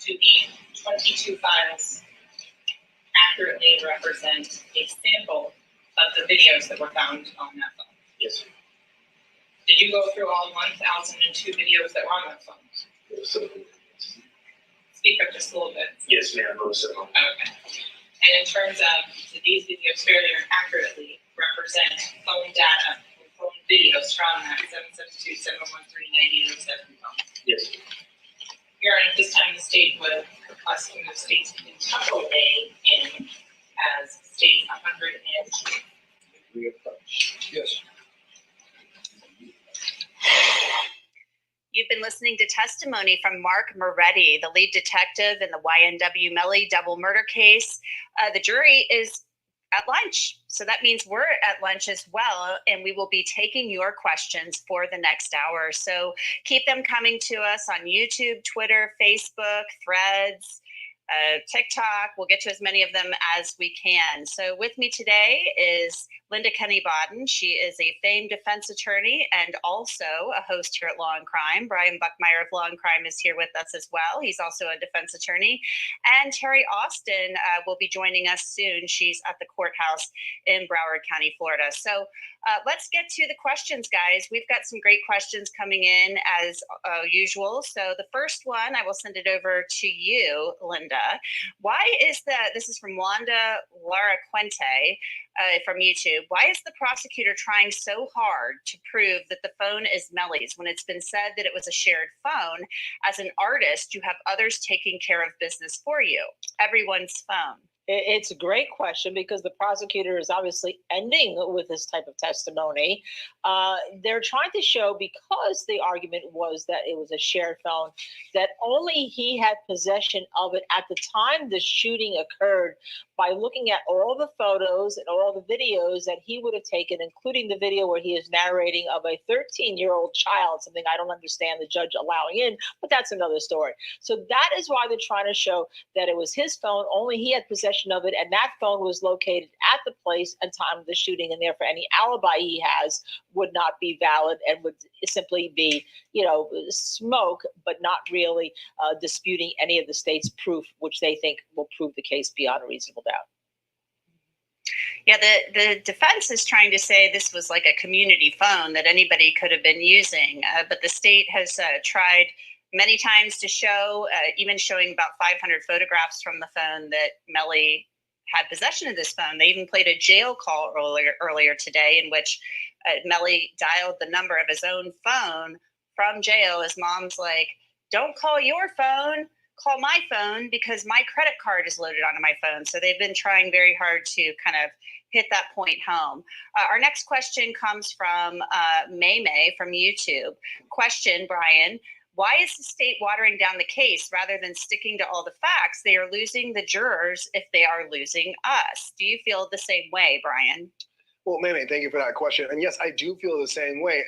To the 22 files accurately represent a sample of the videos that were found on that phone. Yes, ma'am. Did you go through all 1,002 videos that were on that phone? Speak up just a little bit. Yes, ma'am. Most of them. Okay. And in terms of, do these videos fairly or accurately represent phone data and phone videos from that 772-713-9807 phone? Yes. Here, at this time, the state would request to move states in couple A in as state 102. Yes. You've been listening to testimony from Mark Moretti, the lead detective in the Y.Nw Melly double murder case. The jury is at lunch, so that means we're at lunch as well, and we will be taking your questions for the next hour. So keep them coming to us on YouTube, Twitter, Facebook, Threads. TikTok. We'll get to as many of them as we can. So with me today is Linda Kenny Bodden. She is a famed defense attorney and also a host here at Law and Crime. Brian Buckmeyer of Law and Crime is here with us as well. He's also a defense attorney. And Terry Austin will be joining us soon. She's at the courthouse in Broward County, Florida. So let's get to the questions, guys. We've got some great questions coming in as usual. So the first one, I will send it over to you, Linda. Why is this is from Wanda Lara Quente from YouTube. Why is the prosecutor trying so hard to prove that the phone is Melly's when it's been said that it was a shared phone? As an artist, you have others taking care of business for you. Everyone's phone. It's a great question because the prosecutor is obviously ending with this type of testimony. They're trying to show, because the argument was that it was a shared phone, that only he had possession of it at the time the shooting occurred by looking at all the photos and all the videos that he would have taken, including the video where he is narrating of a 13-year-old child, something I don't understand the judge allowing in, but that's another story. So that is why they're trying to show that it was his phone, only he had possession of it, and that phone was located at the place and time of the shooting, and therefore any alibi he has would not be valid and would simply be, smoke, but not really disputing any of the state's proof, which they think will prove the case beyond a reasonable doubt. Yeah, the defense is trying to say this was like a community phone that anybody could have been using, but the state has tried many times to show, even showing about 500 photographs from the phone, that Melly had possession of this phone. They even played a jail call earlier today in which Melly dialed the number of his own phone from jail. His mom's like, don't call your phone, call my phone because my credit card is loaded onto my phone. So they've been trying very hard to kind of hit that point home. Our next question comes from May from YouTube. Question, Brian. Why is the state watering down the case rather than sticking to all the facts? They are losing the jurors if they are losing us. Do you feel the same way, Brian? Well, May, thank you for that question. And yes, I do feel the same way.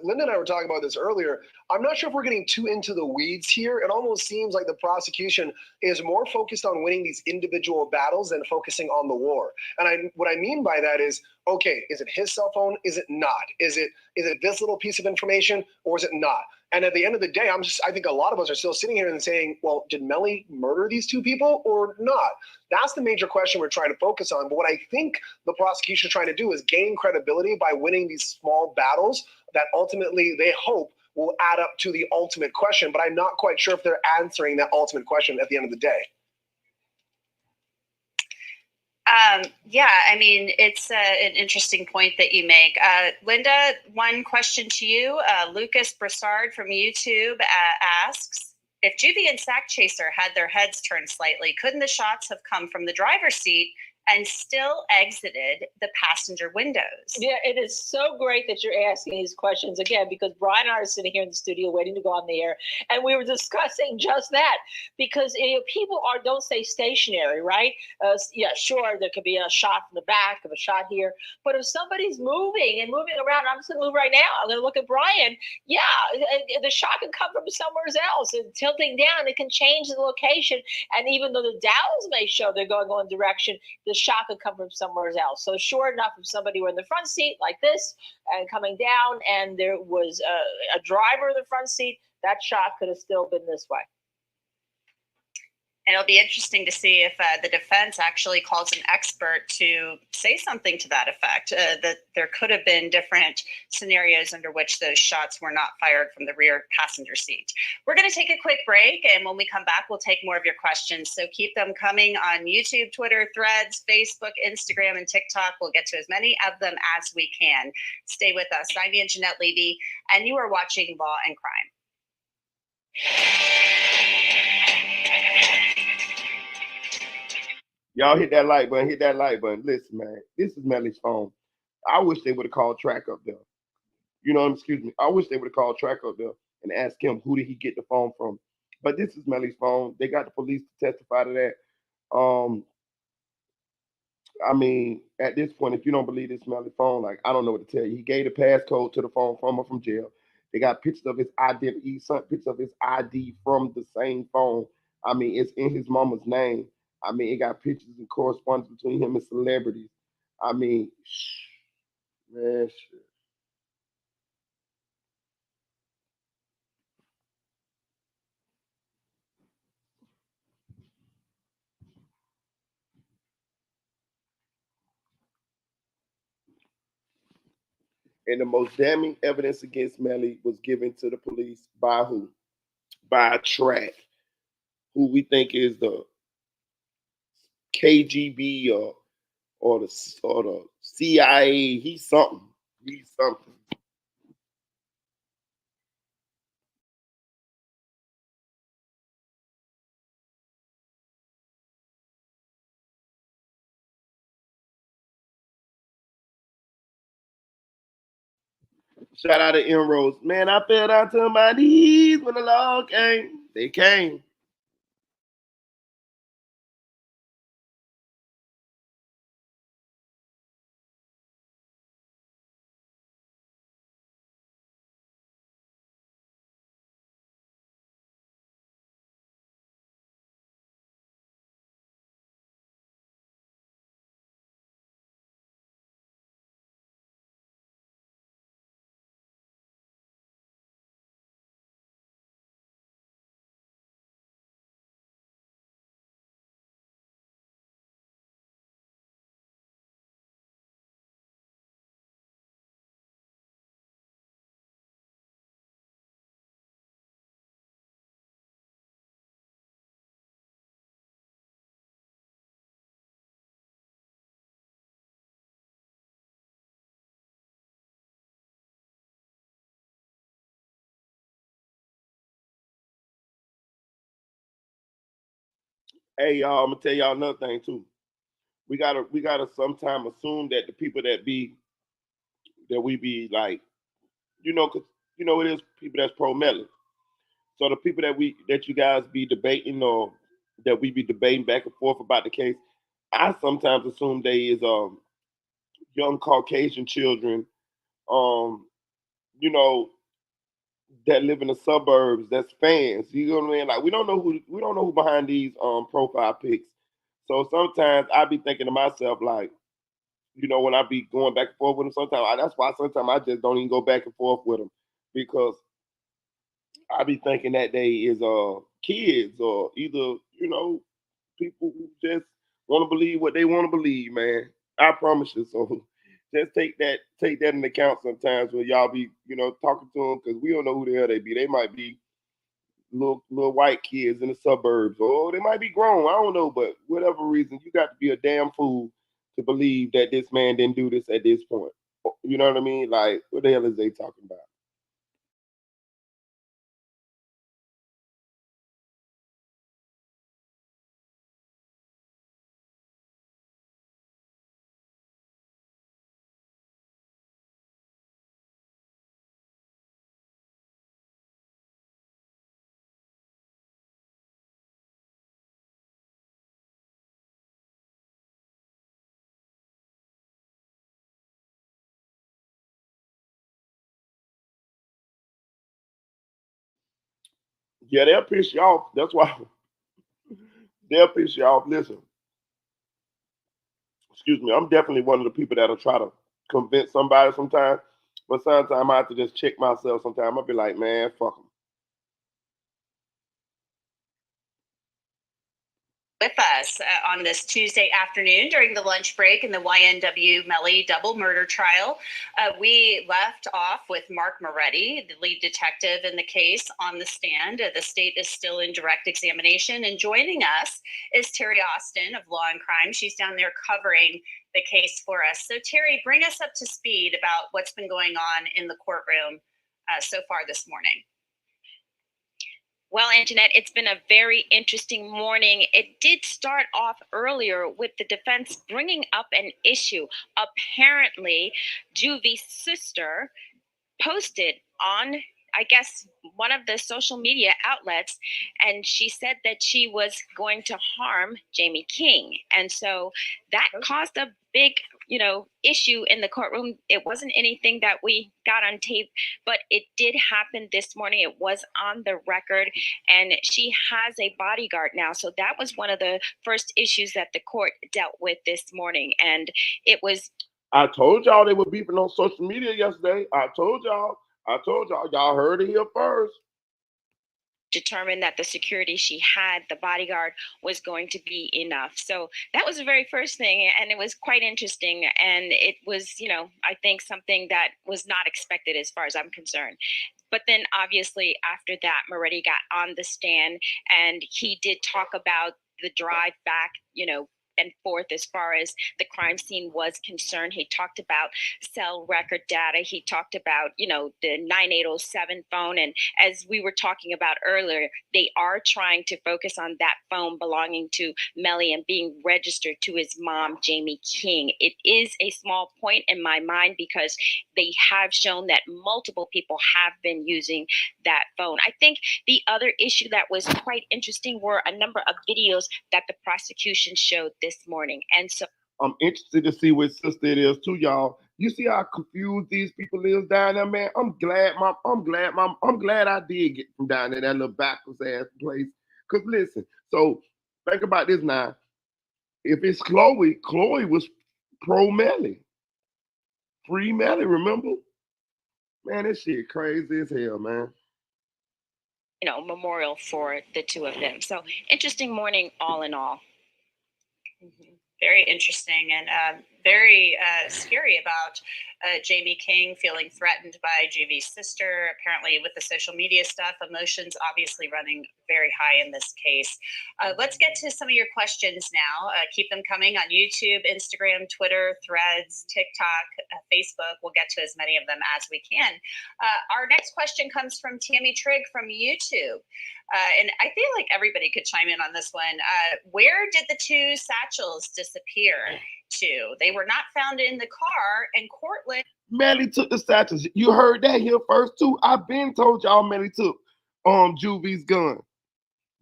Linda and I were talking about this earlier. I'm not sure if we're getting too into the weeds here. It almost seems like the prosecution is more focused on winning these individual battles than focusing on the war. And what I mean by that is, okay, is it his cell phone? Is it not? Is it this little piece of information, or is it not? And at the end of the day, I think a lot of us are still sitting here and saying, well, did Melly murder these two people or not? That's the major question we're trying to focus on. But what I think the prosecution is trying to do is gain credibility by winning these small battles that ultimately they hope will add up to the ultimate question. But I'm not quite sure if they're answering that ultimate question at the end of the day. Yeah, I mean, it's an interesting point that you make. Linda, one question to you. Lucas Broussard from YouTube asks, if Juvie and Sack Chaser had their heads turned slightly, couldn't the shots have come from the driver's seat and still exited the passenger windows? Yeah, it is so great that you're asking these questions again, because Brian and I are sitting here in the studio waiting to go on the air, and we were discussing just that, because people don't stay stationary, right? Yeah, sure, there could be a shot from the back, of a shot here, but if somebody's moving around, I'm just going to move right now, I'm going to look at Brian, yeah, the shot can come from somewhere else, and tilting down, it can change the location, and even though the dials may show they're going one direction, the shot could come from somewhere else. So sure enough, if somebody were in the front seat like this and coming down and there was a driver in the front seat, that shot could have still been this way. And it'll be interesting to see if the defense actually calls an expert to say something to that effect, that there could have been different scenarios under which those shots were not fired from the rear passenger seat. We're going to take a quick break, and when we come back, we'll take more of your questions. So keep them coming on YouTube, Twitter, Threads, Facebook, Instagram, and TikTok. We'll get to as many of them as we can. Stay with us. I'm Jeanette Levy, and you are watching Law and Crime. Y'all hit that like button, Listen, man, this is Melly's phone. I wish they would have called Track up there. I wish they would have called Track up there and asked him who did he get the phone from. But this is Melly's phone. They got the police to testify to that. I mean, at this point, if you don't believe this Melly phone, like, I don't know what to tell you. He gave the passcode to the phone from her from jail. They got pictures of his ID. He sent pictures of his ID from the same phone I mean, it's in his mama's name. I mean, it got pictures and correspondence between him and celebrities. I mean, man, shit. And the most damning evidence against Melly was given to the police by who? By a track, who we think is the KGB or the CIA. He's something. He's something. Shout out to Inroads. Man, I fell down to my knees when the law came. They came. Hey y'all, I'm gonna tell y'all another thing too. We gotta sometime assume that the people that we be like, cause it is people that's pro Melly. So the people that you guys be debating or that we be debating back and forth about the case, I sometimes assume they is young Caucasian children, um, you know, that live in the suburbs that's fans. You know what I mean? Like we don't know who behind these profile pics. So sometimes I be thinking to myself like, when I be going back and forth with them, that's why sometimes I just don't even go back and forth with them because I be thinking that they is kids or either people who just want to believe what they want to believe, man. I promise you. So just take that into account sometimes when y'all be talking to them because we don't know who the hell they be. They might be little white kids in the suburbs, or they might be grown. I don't know, but whatever reason, you got to be a damn fool to believe that this man didn't do this at this point. You know what I mean? Like, what the hell is they talking about? Yeah, they'll piss you off. That's why they'll piss you off. Listen, excuse me. I'm definitely one of the people that'll try to convince somebody sometimes, but sometimes I have to just check myself. Sometimes I'll be like, man, fuck them. With us on this Tuesday afternoon during the lunch break in the Y.Nw Melly double murder trial. We left off with Mark Moretti, the lead detective in the case, on the stand. The state is still in direct examination, and joining us is Terry Austin of Law and Crime. She's down there covering the case for us. So Terry, bring us up to speed about what's been going on in the courtroom so far this morning. Well, Anjanette, it's been a very interesting morning. It did start off earlier with the defense bringing up an issue. Apparently, Juvie's sister posted on, I guess, one of the social media outlets, and she said that she was going to harm Jamie King. And so that caused a big issue in the courtroom. It wasn't anything that we got on tape, but it did happen this morning. It was on the record, and she has a bodyguard now. So that was one of the first issues that the court dealt with this morning. And it was. I told y'all they were beefing on social media yesterday. I told y'all. Y'all heard it here first. Determined that the security she had, the bodyguard, was going to be enough. So that was the very first thing, and it was quite interesting. And it was, I think something that was not expected as far as I'm concerned. But then obviously after that, Moretti got on the stand, and he did talk about the drive back, and forth as far as the crime scene was concerned. He talked about cell record data. He talked about, the 9807 phone. And as we were talking about earlier, they are trying to focus on that phone belonging to Melly and being registered to his mom, Jamie King. It is a small point in my mind because they have shown that multiple people have been using that phone. I think the other issue that was quite interesting were a number of videos that the prosecution showed this morning. And so I'm interested to see what sister it is too, y'all. You see how confused these people is down there, man. I'm glad I did get from down there, that little backwards ass place. Cause listen, so think about this now. If it's Chloe was pro Melly. Free Melly, remember? Man, this shit crazy as hell, man. Memorial for the two of them. So interesting morning all in all. Very interesting and very scary about Jamie King feeling threatened by JV's sister. Apparently with the social media stuff, emotions obviously running very high in this case. Let's get to some of your questions now. Keep them coming on YouTube, Instagram, Twitter, Threads, TikTok, Facebook. We'll get to as many of them as we can. Our next question comes from Tammy Trigg from YouTube. And I feel like everybody could chime in on this one. Where did the two satchels disappear to? They were not found in the car, and Cortland. Melly took the satchels. You heard that here first too. I've been told y'all Melly took Juvie's gun.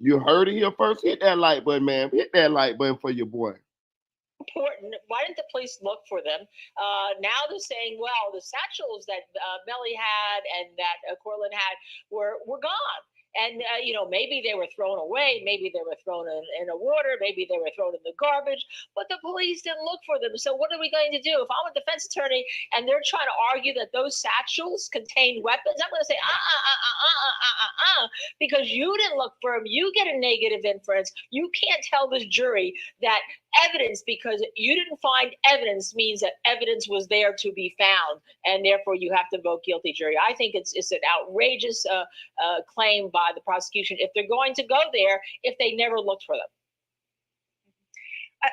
You heard it here first. Hit that like button, man. Hit that like button for your boy. Important. Why didn't the police look for them? Now they're saying, well, the satchels that Melly had and that Cortland had were gone. And, maybe they were thrown away. Maybe they were thrown in the water. Maybe they were thrown in the garbage. But the police didn't look for them. So what are we going to do? If I'm a defense attorney and they're trying to argue that those satchels contain weapons, I'm going to say, because you didn't look for them. You get a negative inference. You can't tell this jury that evidence, because you didn't find evidence, means that evidence was there to be found. And therefore, you have to vote guilty, jury. I think it's an outrageous claim by the prosecution if they're going to go there if they never looked for them.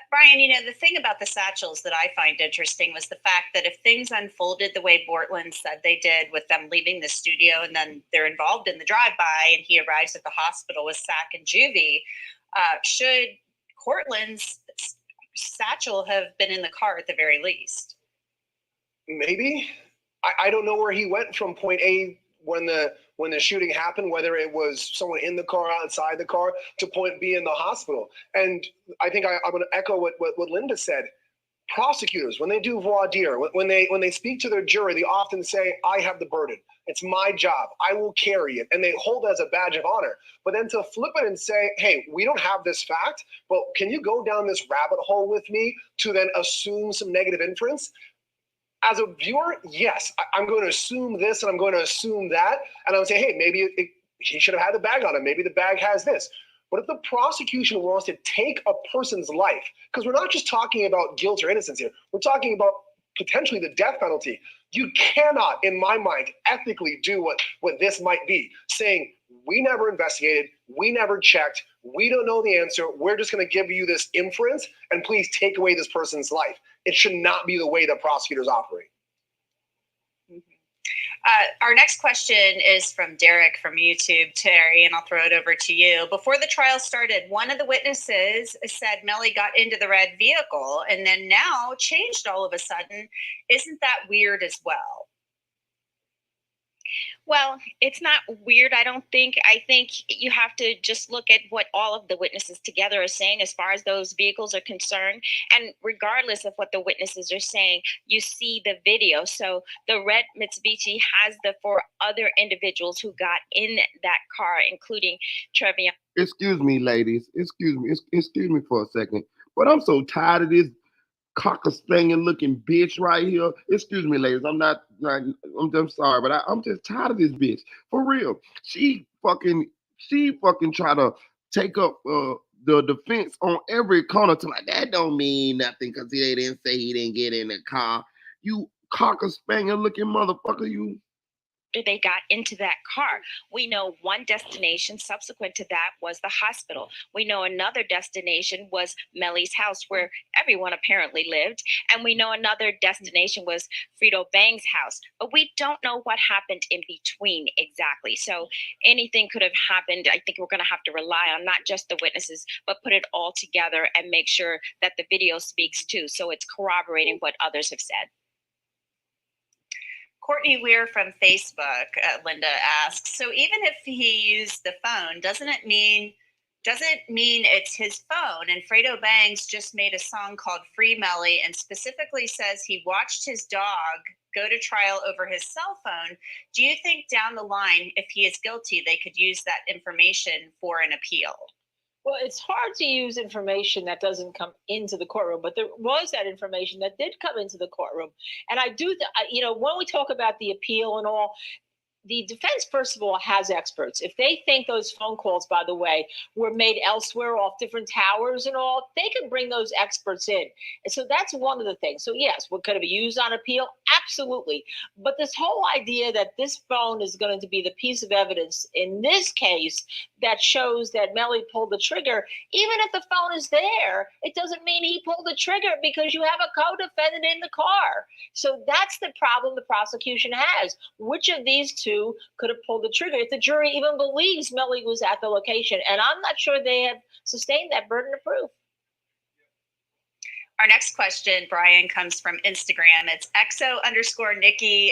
Brian, the thing about the satchels that I find interesting was the fact that if things unfolded the way Bortland said they did, with them leaving the studio and then they're involved in the drive-by and he arrives at the hospital with Sack and Juvie, should Cortland's satchel have been in the car at the very least? Maybe. I don't know where he went from point A when the shooting happened, whether it was someone in the car, outside the car, to point B in the hospital. And I think I'm going to echo what Linda said. Prosecutors, when they do voir dire, when they speak to their jury, they often say, I have the burden. It's my job. I will carry it. And they hold it as a badge of honor. But then to flip it and say, hey, we don't have this fact, but can you go down this rabbit hole with me to then assume some negative inference? As a viewer, yes, I'm going to assume this and I'm going to assume that. And I would say, hey, maybe he should have had the bag on him. Maybe the bag has this. But if the prosecution wants to take a person's life, because we're not just talking about guilt or innocence here, we're talking about potentially the death penalty. You cannot, in my mind, ethically do what this might be, saying, we never investigated, we never checked, we don't know the answer, we're just going to give you this inference, and please take away this person's life. It should not be the way that prosecutors operate. Our next question is from Derek from YouTube, Terry, and I'll throw it over to you. Before the trial started, one of the witnesses said Melly got into the red vehicle and then now changed all of a sudden. Isn't that weird as well? Well, it's not weird, I don't think. I think you have to just look at what all of the witnesses together are saying as far as those vehicles are concerned. And regardless of what the witnesses are saying, you see the video. So the red Mitsubishi has the four other individuals who got in that car, including Trevion. Excuse me, ladies. Excuse me for a second. But I'm so tired of this cocker spaniel looking bitch right here. Excuse me, ladies. I'm sorry, but I'm just tired of this bitch. For real. She fucking try to take up the defense on every corner to like that don't mean nothing because they didn't say he didn't get in the car. You cocker spaniel looking motherfucker, you. They got into that car. We know one destination subsequent to that was the hospital. We know another destination was Melly's house where everyone apparently lived. And we know another destination was Frito Bang's house. But we don't know what happened in between exactly. So anything could have happened. I think we're going to have to rely on not just the witnesses, but put it all together and make sure that the video speaks too. So it's corroborating what others have said. Courtney Weir from Facebook, Linda asks, so even if he used the phone, doesn't it mean it's his phone? And Fredo Bangs just made a song called Free Melly and specifically says he watched his dog go to trial over his cell phone. Do you think down the line, if he is guilty, they could use that information for an appeal? Well, it's hard to use information that doesn't come into the courtroom, but there was that information that did come into the courtroom. And I do, when we talk about the appeal and all, the defense, first of all, has experts. If they think those phone calls, by the way, were made elsewhere off different towers and all, they can bring those experts in. And so that's one of the things. So yes, what could it be used on appeal? Absolutely. But this whole idea that this phone is going to be the piece of evidence in this case that shows that Melly pulled the trigger, even if the phone is there, it doesn't mean he pulled the trigger because you have a co-defendant in the car. So that's the problem the prosecution has. Which of these two could have pulled the trigger if the jury even believes Melly was at the location? And I'm not sure they have sustained that burden of proof. Our next question, Brian, comes from Instagram. It's exo_Nikki_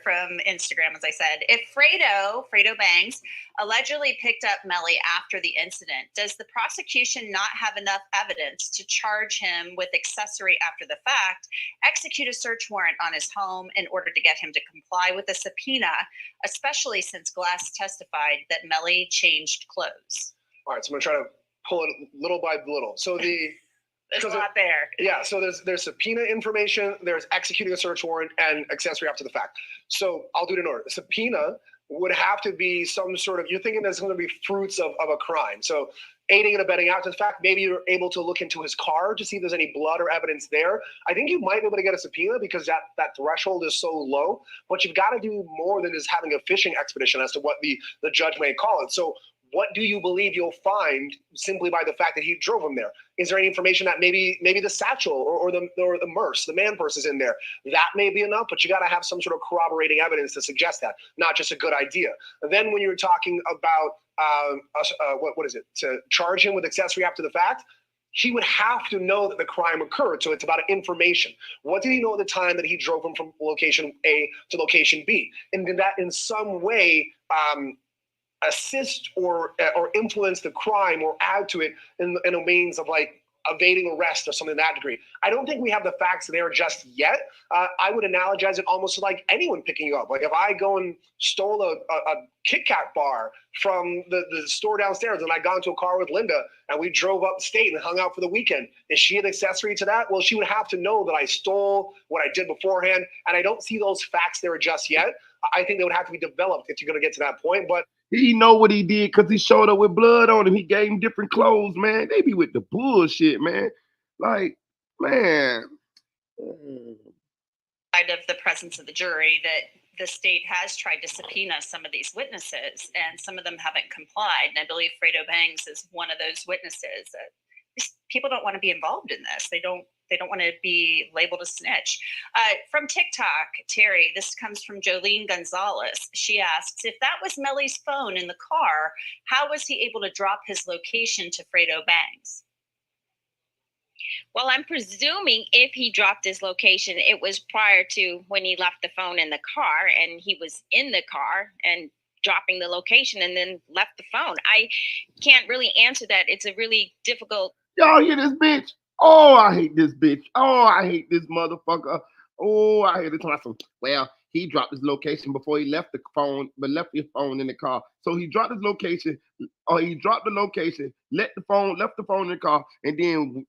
from Instagram, as I said. If Fredo Bangs, allegedly picked up Melly after the incident, does the prosecution not have enough evidence to charge him with accessory after the fact, execute a search warrant on his home in order to get him to comply with a subpoena, especially since Glass testified that Melly changed clothes? All right, so I'm going to try to pull it little by little. So there's a lot there. Yeah, so there's subpoena information, there's executing a search warrant, and accessory after the fact. So I'll do it in order. The subpoena would have to be some sort of, you're thinking there's going to be fruits of a crime. So aiding and abetting after the fact, maybe you're able to look into his car to see if there's any blood or evidence there. I think you might be able to get a subpoena because that threshold is so low, but you've got to do more than just having a fishing expedition as to what the judge may call it. So what do you believe you'll find simply by the fact that he drove him there? Is there any information that maybe the satchel or the purse, the man purse is in there? That may be enough, but you got to have some sort of corroborating evidence to suggest that, not just a good idea. And then when you're talking about what is it, to charge him with accessory after the fact, he would have to know that the crime occurred. So it's about information. What did he know at the time that he drove him from location A to location B? And did that in some way assist or influence the crime or add to it in a means of like evading arrest or something to that degree? I don't think we have the facts there just yet. I would analogize it almost like anyone picking you up. Like if I go and stole a Kit Kat bar from the store downstairs and I got into a car with Linda and we drove upstate and hung out for the weekend, is she an accessory to that? Well, she would have to know that I stole what I did beforehand, and I don't see those facts there just yet. I think they would have to be developed if you're going to get to that point, but he know what he did because he showed up with blood on him. He gave him different clothes, man. They be with the bullshit, man. Like, man. Of the presence of the jury that the state has tried to subpoena some of these witnesses, and some of them haven't complied. And I believe Fredo Bangs is one of those witnesses. People don't want to be involved in this. They don't want to be labeled a snitch. From TikTok, Terry, this comes from Jolene Gonzalez. She asks, if that was Melly's phone in the car, how was he able to drop his location to Fredo Bangs? Well, I'm presuming if he dropped his location, it was prior to when he left the phone in the car and he was in the car and dropping the location and then left the phone. I can't really answer that. It's a really difficult. Y'all hear this bitch? Oh, I hate this bitch. Oh, I hate this motherfucker. Oh, I hate it. Well, he dropped his location before he left the phone, but left his phone in the car. So he dropped his location, or he dropped the location, left the phone in the car, and then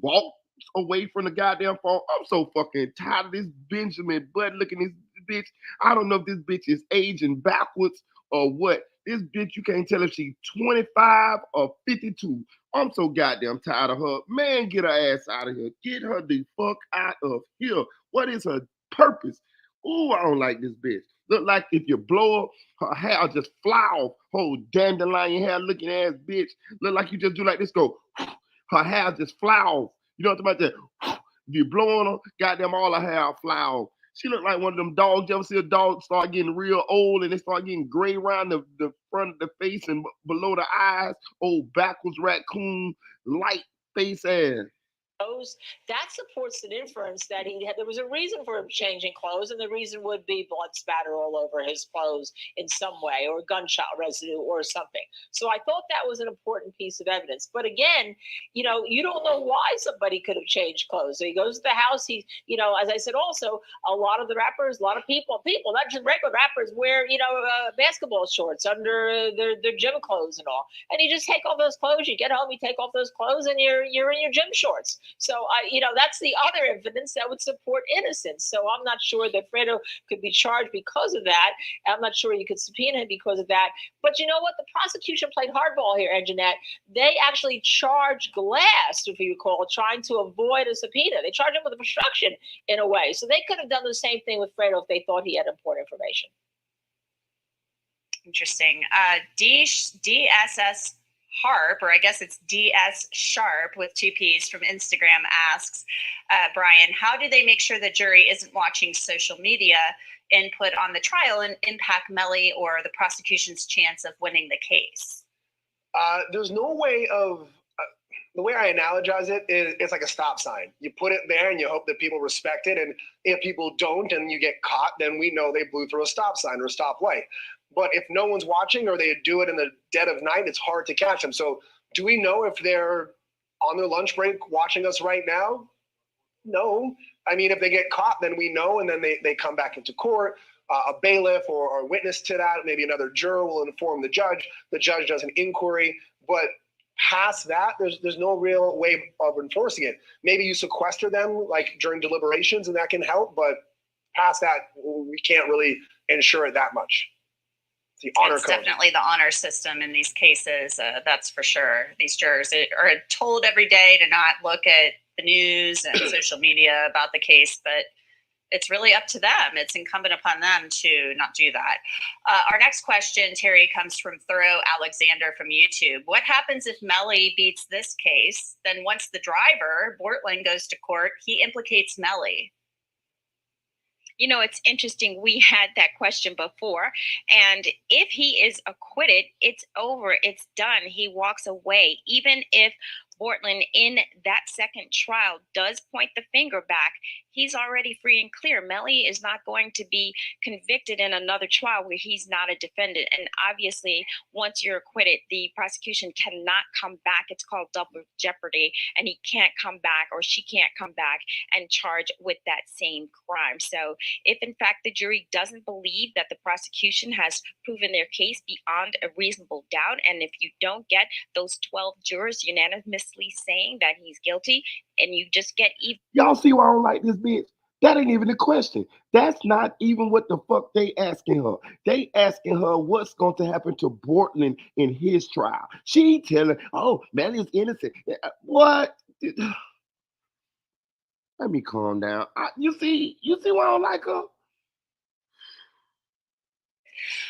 walked away from the goddamn phone. I'm so fucking tired of this Benjamin Button looking this bitch. I don't know if this bitch is aging backwards or what. This bitch, you can't tell if she's 25 or 52. I'm so goddamn tired of her. Man, get her ass out of here. Get her the fuck out of here. What is her purpose? Ooh, I don't like this bitch. Look like if you blow her hair just fly off. Whole dandelion hair looking ass bitch. Look like you just do like this, go. Her hair just fly off. You know what I'm talking about? If you blow on her, goddamn all her hair fly off. She looked like one of them dogs. You ever see a dog start getting real old and they start getting gray around the front of the face and below the eyes? Old backwards raccoon, light face ass. That supports an inference that there was a reason for him changing clothes, and the reason would be blood spatter all over his clothes in some way, or gunshot residue or something. So I thought that was an important piece of evidence. But again, you don't know why somebody could have changed clothes. So he goes to the house. As I said, also a lot of the rappers, a lot of people, not just regular rappers, wear basketball shorts under their gym clothes and all. And you just take off those clothes. You get home, you take off those clothes, and you're in your gym shorts. So that's the other evidence that would support innocence. So I'm not sure that Fredo could be charged because of that. I'm not sure you could subpoena him because of that. But you know what? The prosecution played hardball here, Anjanette. They actually charged Glass, if you recall, trying to avoid a subpoena. They charged him with obstruction in a way. So they could have done the same thing with Fredo if they thought he had important information. Interesting. DSS Harp, or I guess it's DS Sharp with 2 P's from Instagram, asks, Brian, how do they make sure the jury isn't watching social media input on the trial and impact Melly or the prosecution's chance of winning the case? There's no way of, the way I analogize it is it's like a stop sign. You put it there and you hope that people respect it. And if people don't and you get caught, then we know they blew through a stop sign or a stoplight. But if no one's watching or they do it in the dead of night, it's hard to catch them. So do we know if they're on their lunch break watching us right now? No. I mean, if they get caught, then we know, and then they come back into court. A bailiff or a witness to that, maybe another juror will inform the judge. The judge does an inquiry. But past that, there's no real way of enforcing it. Maybe you sequester them like during deliberations, and that can help. But past that, we can't really ensure it that much. The honor it's code. Definitely the honor system in these cases. That's for sure. These jurors are told every day to not look at the news and social media about the case, but it's really up to them. It's incumbent upon them to not do that. Our next question, Terry, comes from Thorough Alexander from YouTube. What happens if Melly beats this case? Then once the driver, Bortland, goes to court, he implicates Melly. It's interesting. We had that question before. And if he is acquitted, it's over. It's done. He walks away. Even if Bortland in that second trial does point the finger back, he's already free and clear. Melly is not going to be convicted in another trial where he's not a defendant. And obviously, once you're acquitted, the prosecution cannot come back. It's called double jeopardy. And he can't come back, or she can't come back and charge with that same crime. So if in fact the jury doesn't believe that the prosecution has proven their case beyond a reasonable doubt, and if you don't get those 12 jurors unanimously saying that he's guilty, and you just get even. Y'all see why I don't like this bitch? That ain't even the question. That's not even what the fuck they asking her. They asking her what's going to happen to Bortland in his trial. She telling, oh, Melly's innocent. What? Let me calm down. You see why I don't like her?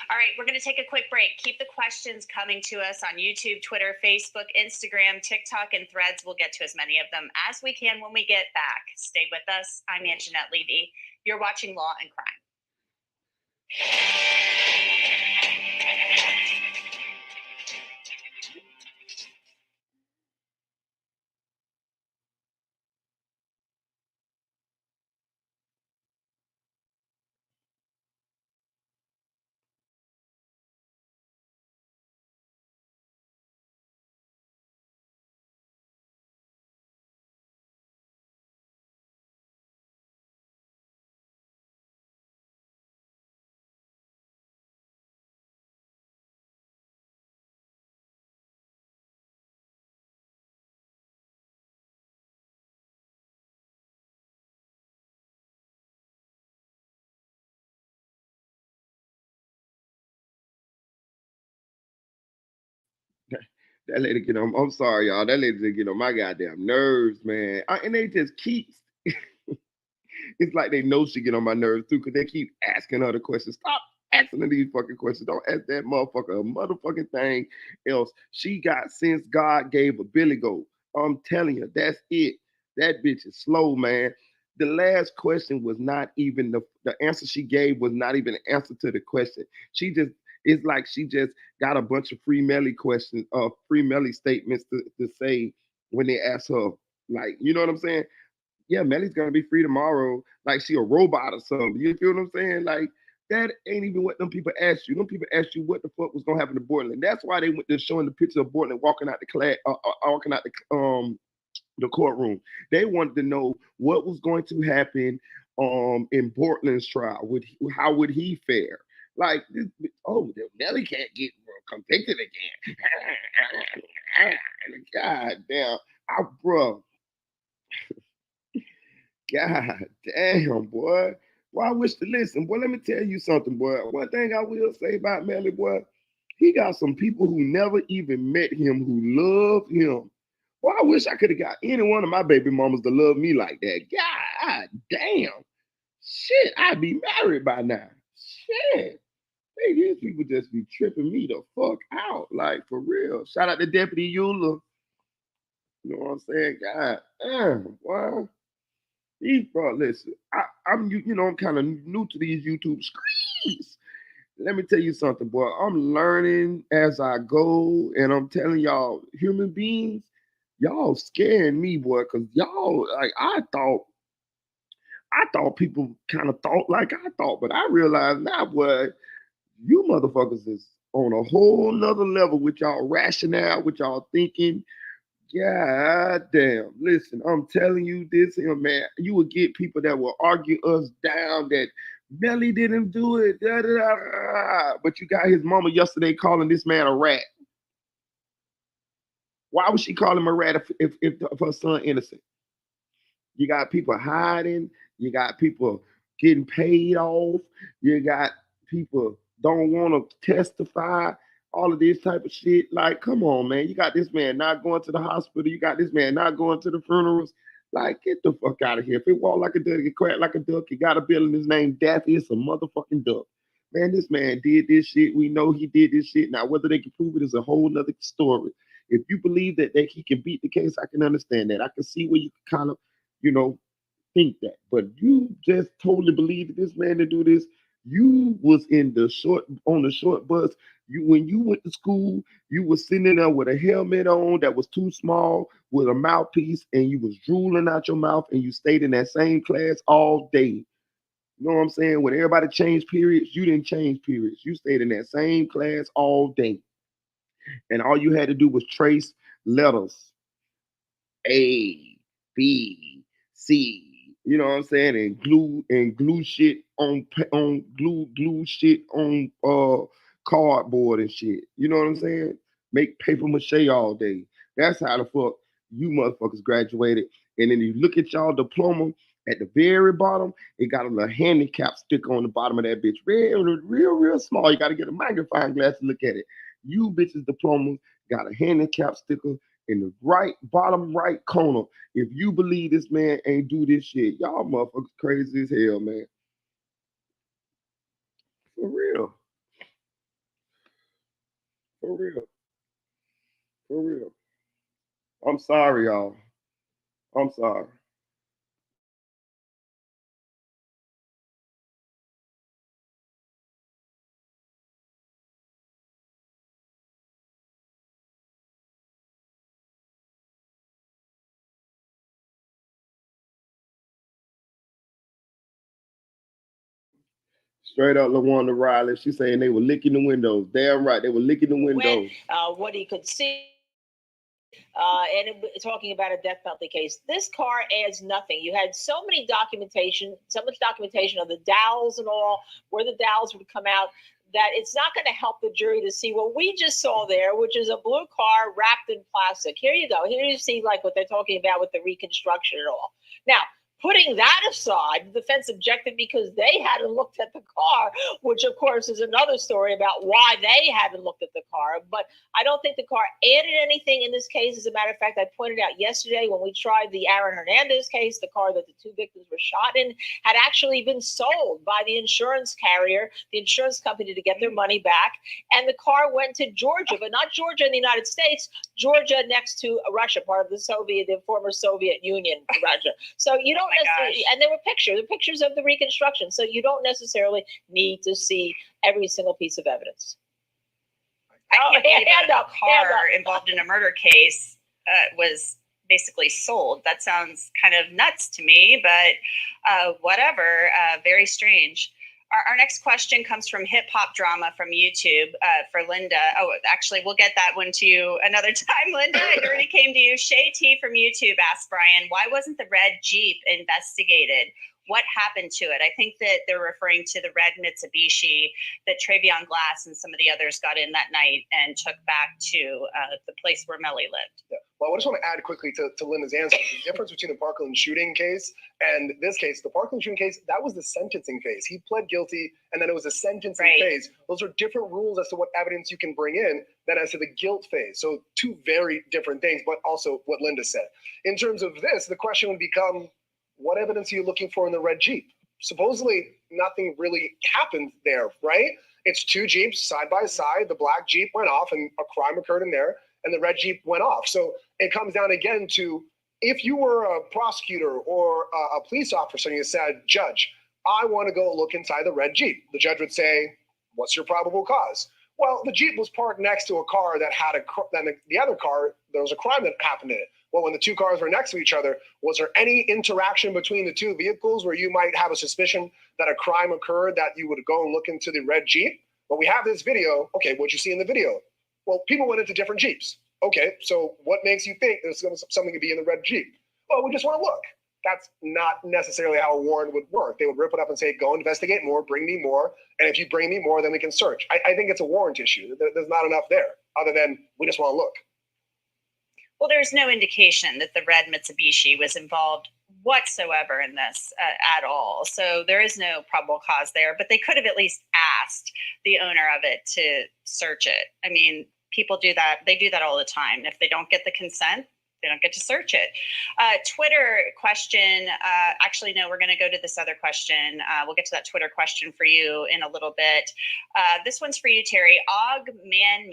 All right, we're going to take a quick break. Keep the questions coming to us on YouTube, Twitter, Facebook, Instagram, TikTok, and Threads. We'll get to as many of them as we can when we get back. Stay with us. I'm Anjanette Levy. You're watching Law and Crime. That lady get on. I'm sorry, y'all. That lady just get on my goddamn nerves, man. And they just keep. It's like they know she get on my nerves too, because they keep asking her the questions. Stop asking her these fucking questions. Don't ask that motherfucker a motherfucking thing else. She got since God gave a Billy Goat. I'm telling you, that's it. That bitch is slow, man. The last question was not even the answer she gave was not even an answer to the question. She just it's like she just got a bunch of free Melly questions, free Melly statements to say when they ask her. Like, you know what I'm saying? Yeah, Melly's gonna be free tomorrow, like she a robot or something. You feel what I'm saying? Like that ain't even what them people asked you. Them people asked you what the fuck was gonna happen to Bortland. That's why they went to showing the picture of Bortland walking out the class, walking out the courtroom. They wanted to know what was going to happen in Bortland's trial. How would he fare? Like, oh, Melly can't get convicted again. God damn, bro. God damn, boy. Boy, I wish to listen. Boy, let me tell you something, boy. One thing I will say about Melly, boy, he got some people who never even met him who love him. Boy, I wish I could have got any one of my baby mamas to love me like that. God damn. Shit, I'd be married by now. Shit. Hey, these people just be tripping me the fuck out. Like, for real. Shout out to Deputy Eula. You know what I'm saying? God damn, boy. Listen, I'm I'm kind of new to these YouTube streets. Let me tell you something, boy. I'm learning as I go, and I'm telling y'all, human beings, y'all scaring me, boy, because y'all, like, I thought people kind of thought like I thought, but I realize now, boy, you motherfuckers is on a whole nother level with y'all rationale, with y'all thinking. God damn. Listen, I'm telling you this here, man. You will get people that will argue us down that Melly didn't do it. Da, da, da. But you got his mama yesterday calling this man a rat. Why would she call him a rat if her son innocent? You got people hiding. You got people getting paid off. You got people don't want to testify. All of this type of shit. Like, come on, man. You got this man not going to the hospital. You got this man not going to the funerals. Like, get the fuck out of here. If it walk like a duck, it quack like a duck, you got a bill in his name, Daffy, it's a motherfucking duck. Man, this man did this shit. We know he did this shit. Now, whether they can prove it is a whole nother story. If you believe that he can beat the case, I can understand that. I can see where you can kind of, think that. But you just totally believe that this man to do this. You was on the short bus. When you went to school, you was sitting there with a helmet on that was too small with a mouthpiece, and you was drooling out your mouth, and you stayed in that same class all day. You know what I'm saying? When everybody changed periods, you didn't change periods. You stayed in that same class all day. And all you had to do was trace letters. A, B, C. You know what I'm saying? And glue shit on glue shit on cardboard and shit. You know what I'm saying? Make paper mache all day. That's how the fuck you motherfuckers graduated. And then you look at y'all diploma at the very bottom, it got a little handicap sticker on the bottom of that bitch. Real small. You got to get a magnifying glass to look at it. You bitches diploma got a handicap sticker in the bottom right corner. If you believe this man ain't do this shit, y'all motherfuckers crazy as hell, man. For real. For real. For real. I'm sorry, y'all. I'm sorry. Straight up LaWanda Riley. She's saying they were licking the windows. Damn right, they were licking the windows. What he could see. Talking about a death penalty case, this car adds nothing. You had so much documentation of the dowels and all, where the dowels would come out, that it's not going to help the jury to see what we just saw there, which is a blue car wrapped in plastic. Here you go. Here you see like what they're talking about with the reconstruction and all. Now, Putting that aside, the defense objected because they hadn't looked at the car, which of course is another story about why they hadn't looked at the car. But I don't think the car added anything in this case. As a matter of fact, I pointed out yesterday when we tried the Aaron Hernandez case, the car that the two victims were shot in had actually been sold by the insurance carrier, the insurance company, to get their money back. And the car went to Georgia, but not Georgia in the United States, Georgia next to Russia, part of the former Soviet Union, Russia. So you don't necessarily, and there were pictures of the reconstruction. So you don't necessarily need to see every single piece of evidence. I can't believe that a car involved in a murder case was basically sold. That sounds kind of nuts to me, but whatever. Very strange. Our next question comes from Hip Hop Drama from YouTube for Linda. Oh, actually, we'll get that one to you another time, Linda. It already came to you. Shay T from YouTube asked Brian, why wasn't the red Jeep investigated? What happened to it? I think that they're referring to the red Mitsubishi that Travion Glass and some of the others got in that night and took back to the place where Melly lived. Yeah. Well, I just want to add quickly to Linda's answer. The difference between the Parkland shooting case and this case, the Parkland shooting case, that was the sentencing phase. He pled guilty, and then it was a sentencing phase. Those are different rules as to what evidence you can bring in than as to the guilt phase. So two very different things, but also what Linda said. In terms of this, the question would become, what evidence are you looking for in the red Jeep? Supposedly, nothing really happened there, right? It's two Jeeps side by side. The black Jeep went off and a crime occurred in there, and the red Jeep went off. So it comes down again to, if you were a prosecutor or a police officer and you said, Judge, I want to go look inside the red Jeep, the judge would say, what's your probable cause? Well, the Jeep was parked next to a car that had the other car, there was a crime that happened in it. Well, when the two cars were next to each other, was there any interaction between the two vehicles where you might have a suspicion that a crime occurred that you would go and look into the red Jeep? Well, we have this video. Okay, what'd you see in the video? Well, people went into different Jeeps. Okay, so what makes you think there's something to be in the red Jeep? Well, we just want to look. That's not necessarily how a warrant would work. They would rip it up and say, go investigate more, bring me more. And if you bring me more, then we can search. I think it's a warrant issue. There's not enough there other than we just want to look. Well, there's no indication that the red Mitsubishi was involved whatsoever in this at all. So there is no probable cause there, but they could have at least asked the owner of it to search it. I mean, people do that. They do that all the time. If they don't get the consent, they don't get to search it. Twitter question. Actually, no, we're going to go to this other question. We'll get to that Twitter question for you in a little bit. This one's for you, Terry. Og Man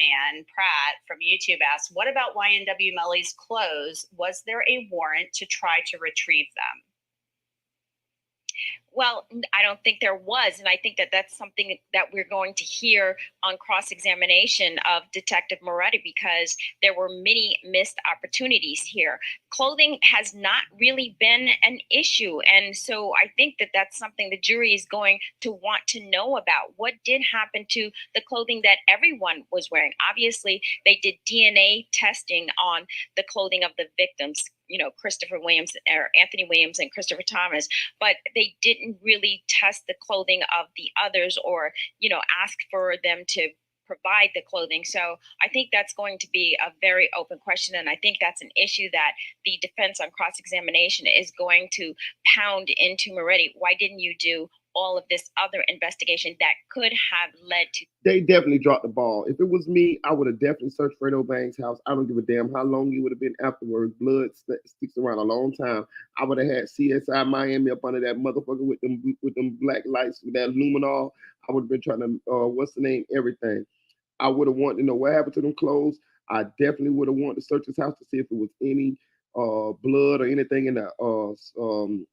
Pratt from YouTube asks, what about Y.Nw Melly's clothes? Was there a warrant to try to retrieve them? Well, I don't think there was. And I think that that's something that we're going to hear on cross-examination of Detective Moretti, because there were many missed opportunities here. Clothing has not really been an issue. And so I think that that's something the jury is going to want to know about. What did happen to the clothing that everyone was wearing? Obviously, they did DNA testing on the clothing of the victims, you know, Christopher Williams or Anthony Williams and Christopher Thomas, but they didn't really test the clothing of the others or, you know, ask for them to provide the clothing. So I think that's going to be a very open question. And I think that's an issue that the defense on cross-examination is going to pound into Moretti. Why didn't you do all of this other investigation that could have led to? They definitely dropped the ball. If it was me, I would have definitely searched Fredo Bang's house. I don't give a damn how long it would have been afterwards. Blood sticks around a long time. I would have had CSI Miami up under that motherfucker with them black lights, with that luminol. I would have been trying to, what's the name, everything. I would have wanted to know what happened to them clothes. I definitely would have wanted to search his house to see if it was any blood or anything in the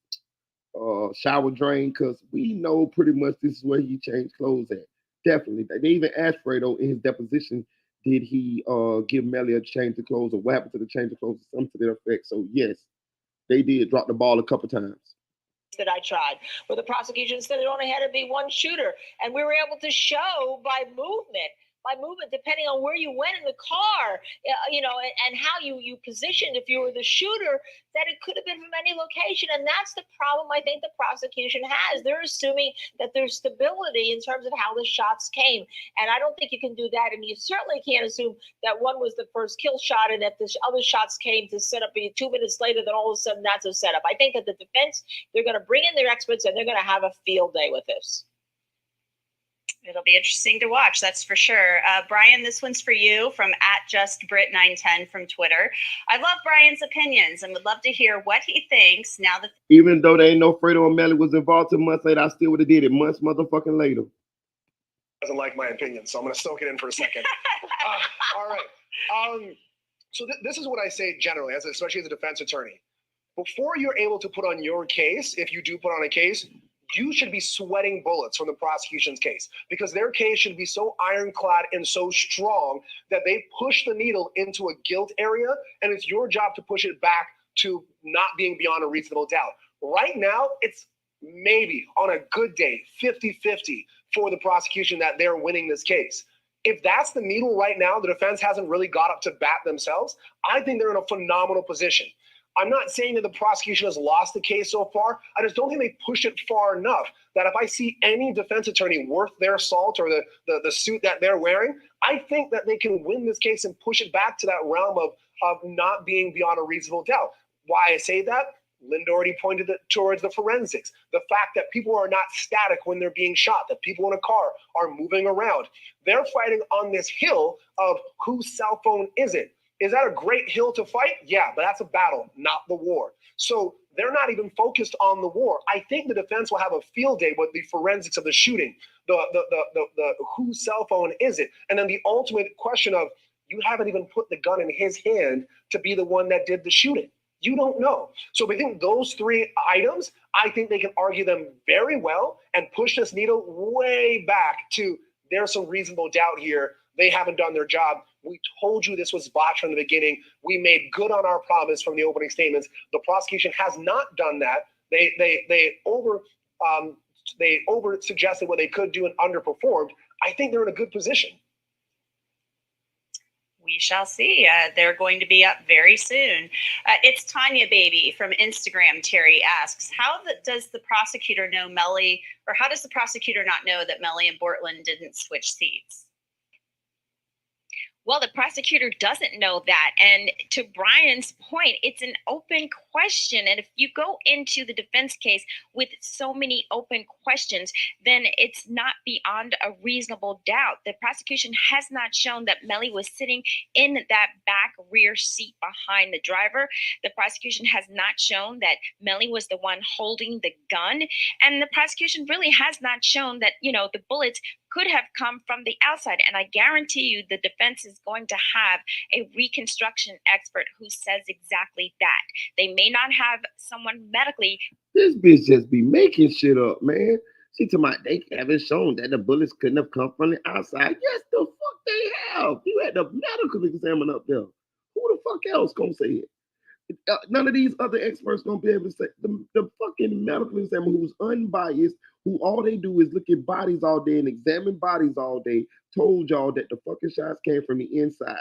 shower drain, because we know pretty much this is where he changed clothes at. Definitely. They even asked Fredo in his deposition, did he give Melly a change of clothes, or what happened to the change of clothes, or something to that effect. So yes, they did drop the ball a couple times. That I tried, where the prosecution said it only had to be one shooter, and we were able to show by movement by movement, depending on where you went in the car, and how you positioned if you were the shooter, that it could have been from any location. And that's the problem I think the prosecution has. They're assuming that there's stability in terms of how the shots came. And I don't think you can do that. And you certainly can't assume that one was the first kill shot and that the other shots came to set up 2 minutes later, then all of a sudden that's a setup. I think that the defense, they're going to bring in their experts and they're going to have a field day with this. It'll be interesting to watch, that's for sure. Brian, this one's for you from @JustBrit910 from Twitter. I love Brian's opinions and would love to hear what he thinks now that. Even though they ain't no Fredo and Melly was involved 2 months later, I still would have did it months motherfucking later. Doesn't like my opinion, so I'm going to soak it in for a second. All right. So this is what I say generally, especially as a defense attorney. Before you're able to put on your case, if you do put on a case, you should be sweating bullets from the prosecution's case, because their case should be so ironclad and so strong that they push the needle into a guilt area, and it's your job to push it back to not being beyond a reasonable doubt. Right now, it's maybe on a good day, 50-50 for the prosecution that they're winning this case. If that's the needle right now, the defense hasn't really got up to bat themselves. I think they're in a phenomenal position. I'm not saying that the prosecution has lost the case so far. I just don't think they pushed it far enough that if I see any defense attorney worth their salt or the suit that they're wearing, I think that they can win this case and push it back to that realm of not being beyond a reasonable doubt. Why I say that? Linda already pointed towards the forensics. The fact that people are not static when they're being shot, that people in a car are moving around. They're fighting on this hill of whose cell phone is it? Is that a great hill to fight? Yeah, but that's a battle, not the war. So they're not even focused on the war. I think the defense will have a field day with the forensics of the shooting, the whose cell phone is it? And then the ultimate question of, you haven't even put the gun in his hand to be the one that did the shooting. You don't know. So I think those 3 items, I think they can argue them very well and push this needle way back to there's some reasonable doubt here. They haven't done their job. We told you this was botched from the beginning. We made good on our promise from the opening statements. The prosecution has not done that. They over suggested what they could do and underperformed. I think they're in a good position. We shall see. They're going to be up very soon. It's Tanya Baby from Instagram. Terry asks, how does the prosecutor know Melly, or how does the prosecutor not know that Melly and Bortland didn't switch seats? Well, the prosecutor doesn't know that. And to Brian's point, it's an open question. And if you go into the defense case with so many open questions, then it's not beyond a reasonable doubt. The prosecution has not shown that Melly was sitting in that back rear seat behind the driver. The prosecution has not shown that Melly was the one holding the gun. And the prosecution really has not shown that, the bullets could have come from the outside. And I guarantee you the defense is going to have a reconstruction expert who says exactly that. They may not have someone medically. This bitch just be making shit up, man. She told me they haven't shown that the bullets couldn't have come from the outside. Yes, the fuck they have. You had the medical examiner up there. Who the fuck else gonna say it? None of these other experts gonna be able to say. The fucking medical examiner who's unbiased, who all they do is look at bodies all day and examine bodies all day, told y'all that the fucking shots came from the inside.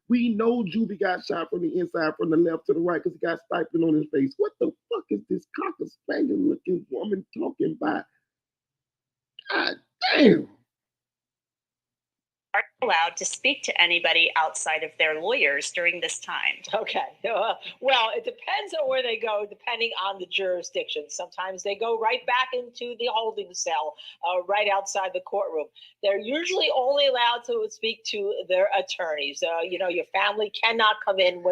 We know Juvie got shot from the inside, from the left to the right, because he got stipend on his face. What the fuck is this cocker spaniel looking woman talking about? God damn. Are allowed to speak to anybody outside of their lawyers during this time? Okay. Well, it depends on where they go, depending on the jurisdiction. Sometimes they go right back into the holding cell, right outside the courtroom. They're usually only allowed to speak to their attorneys. Your family cannot come in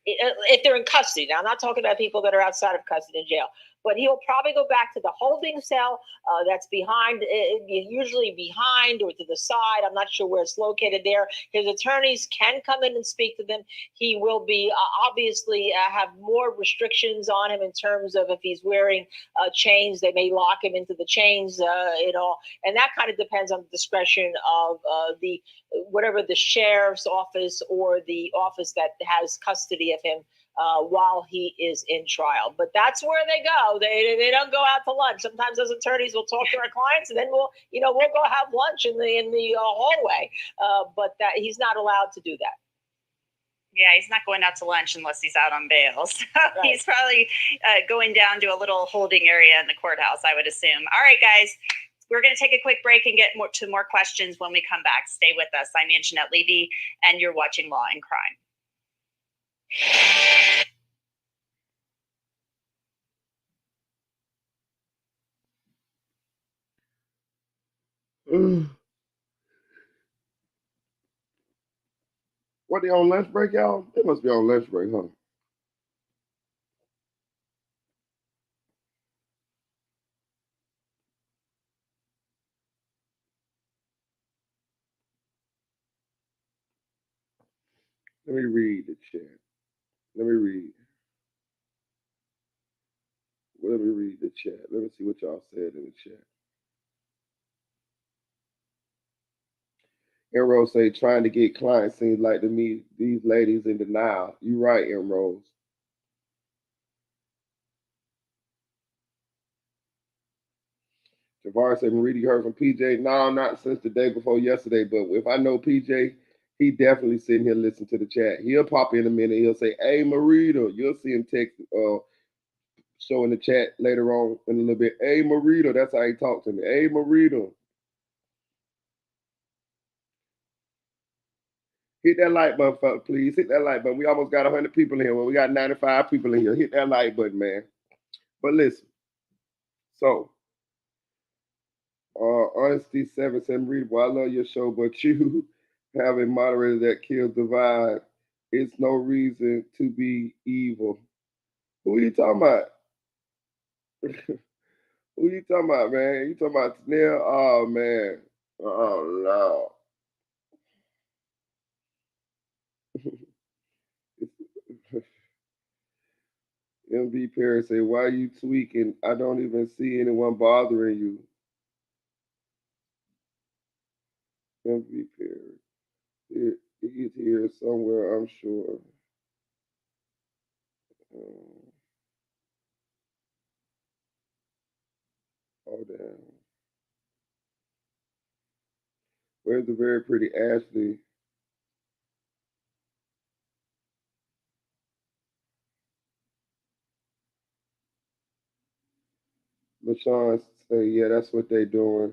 if they're in custody. Now, I'm not talking about people that are outside of custody in jail. But he'll probably go back to the holding cell that's behind, usually behind or to the side. I'm not sure where it's located there. His attorneys can come in and speak to them. He will be obviously have more restrictions on him in terms of if he's wearing chains, they may lock him into the chains, and that kind of depends on the discretion of whatever the sheriff's office or the office that has custody of him while he is in trial. But that's where they go. They don't go out to lunch. Sometimes those attorneys will talk to our clients, and then we'll go have lunch in the hallway. But that he's not allowed to do that. Yeah, he's not going out to lunch unless he's out on bail. So he's probably going down to a little holding area in the courthouse, I would assume. All right, guys, we're going to take a quick break and get to more questions when we come back. Stay with us. I'm Anjanette Levy, and you're watching Law and Crime. What, they on lunch break, y'all? They must be on lunch break, huh? Let me read the chat. Let me read the chat. Let me see what y'all said in the chat. Rose say trying to get clients seems like to me these ladies in denial. You right, Rose. Javar said, Moretti heard from PJ. No, not since the day before yesterday, but if I know PJ, he definitely sitting here listening to the chat. He'll pop in a minute. He'll say, hey, Moretti. You'll see him text, show in the chat later on in a little bit. Hey, Moretti. That's how he talks to me. Hey, Moretti. Hit that like button, please. Hit that like button. We almost got 100 people in here. Well, we got 95 people in here. Hit that like button, man. But listen. So, Honesty 7 said, Read, well, I love your show, but you have a moderator that kills the vibe. It's no reason to be evil. Who are you talking about? Who you talking about, man? You talking about Snail? Oh, man. Oh, no. MV Perry say, why are you tweaking? I don't even see anyone bothering you. MV Perry. He's here somewhere, I'm sure. Oh, damn. Where's the very pretty Ashley? LaShawn say, yeah, that's what they doing.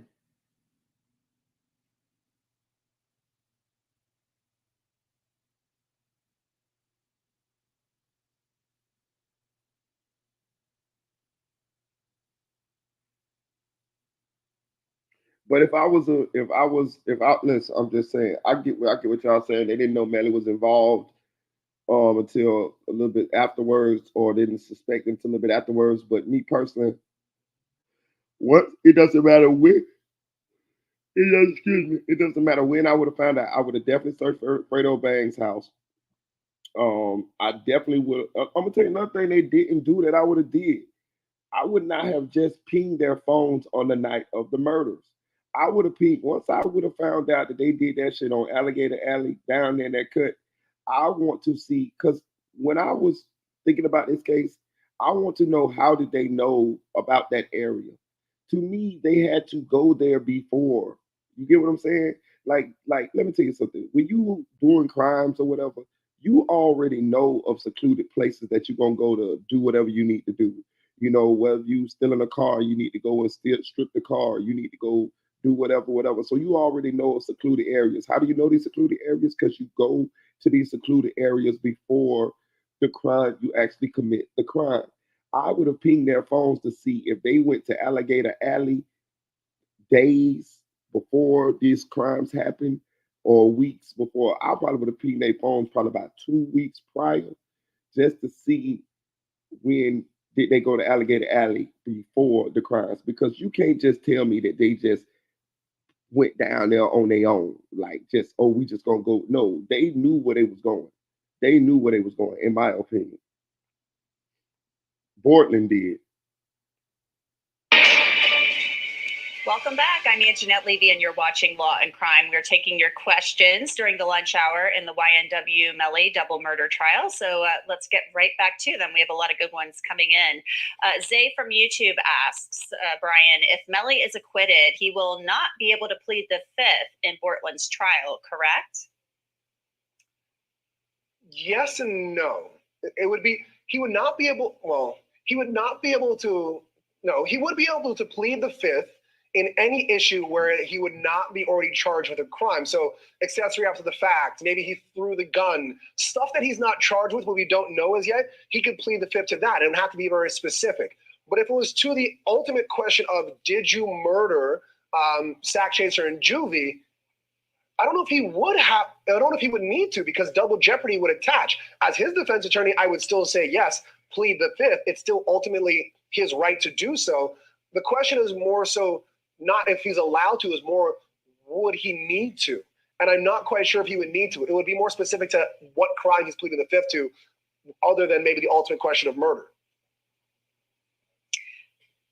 But listen, I'm just saying, I get what y'all saying. They didn't know Melly was involved until a little bit afterwards, or didn't suspect him until a little bit afterwards. But me personally, it doesn't matter when. It doesn't matter when I would have found out. I would have definitely searched for Fredo Bang's house. I definitely would. I'm gonna tell you another thing they didn't do that I would have did. I would not have just pinged their phones on the night of the murders. I would have pinged once I would have found out that they did that shit on Alligator Alley down there in that cut. I want to see, because when I was thinking about this case, I want to know, how did they know about that area? To me, they had to go there before. You get what I'm saying? Like, let me tell you something. When you doing crimes or whatever, you already know of secluded places that you're gonna go to do whatever you need to do. You know, whether you still in a car, you need to go and strip the car. You need to go do whatever. So you already know of secluded areas. How do you know these secluded areas? Because you go to these secluded areas before the crime, you actually commit the crime. I would have pinged their phones to see if they went to Alligator Alley days before these crimes happened or weeks before. I probably would have pinged their phones probably about 2 weeks prior, just to see when did they go to Alligator Alley before the crimes. Because you can't just tell me that they just went down there on their own, like just, oh, we just gonna go. No, they knew where they was going. They knew where they was going, in my opinion. Portland did. Welcome back. I'm Anjanette Levy, and you're watching Law and Crime. We're taking your questions during the lunch hour in the Y.Nw Melly double murder trial. So let's get right back to them. We have a lot of good ones coming in. Zay from YouTube asks, Brian, if Melly is acquitted, he will not be able to plead the fifth in Bortland's trial, correct? Yes and no. It would be, he would not be able, well, he would not be able to, no, he would be able to plead the fifth in any issue where he would not be already charged with a crime. So accessory after the fact, maybe he threw the gun, stuff that he's not charged with, but we don't know as yet, he could plead the fifth to that. It would have to be very specific. But if it was to the ultimate question of, did you murder Sack Chaser and Juvie, I don't know if he would have, I don't know if he would need to, because double jeopardy would attach. As his defense attorney, I would still say, yes, plead the fifth. It's still ultimately his right to do so. The question is more so not if he's allowed to, is more, would he need to? And I'm not quite sure if he would need to. It would be more specific to what crime he's pleading the fifth to, other than maybe the ultimate question of murder.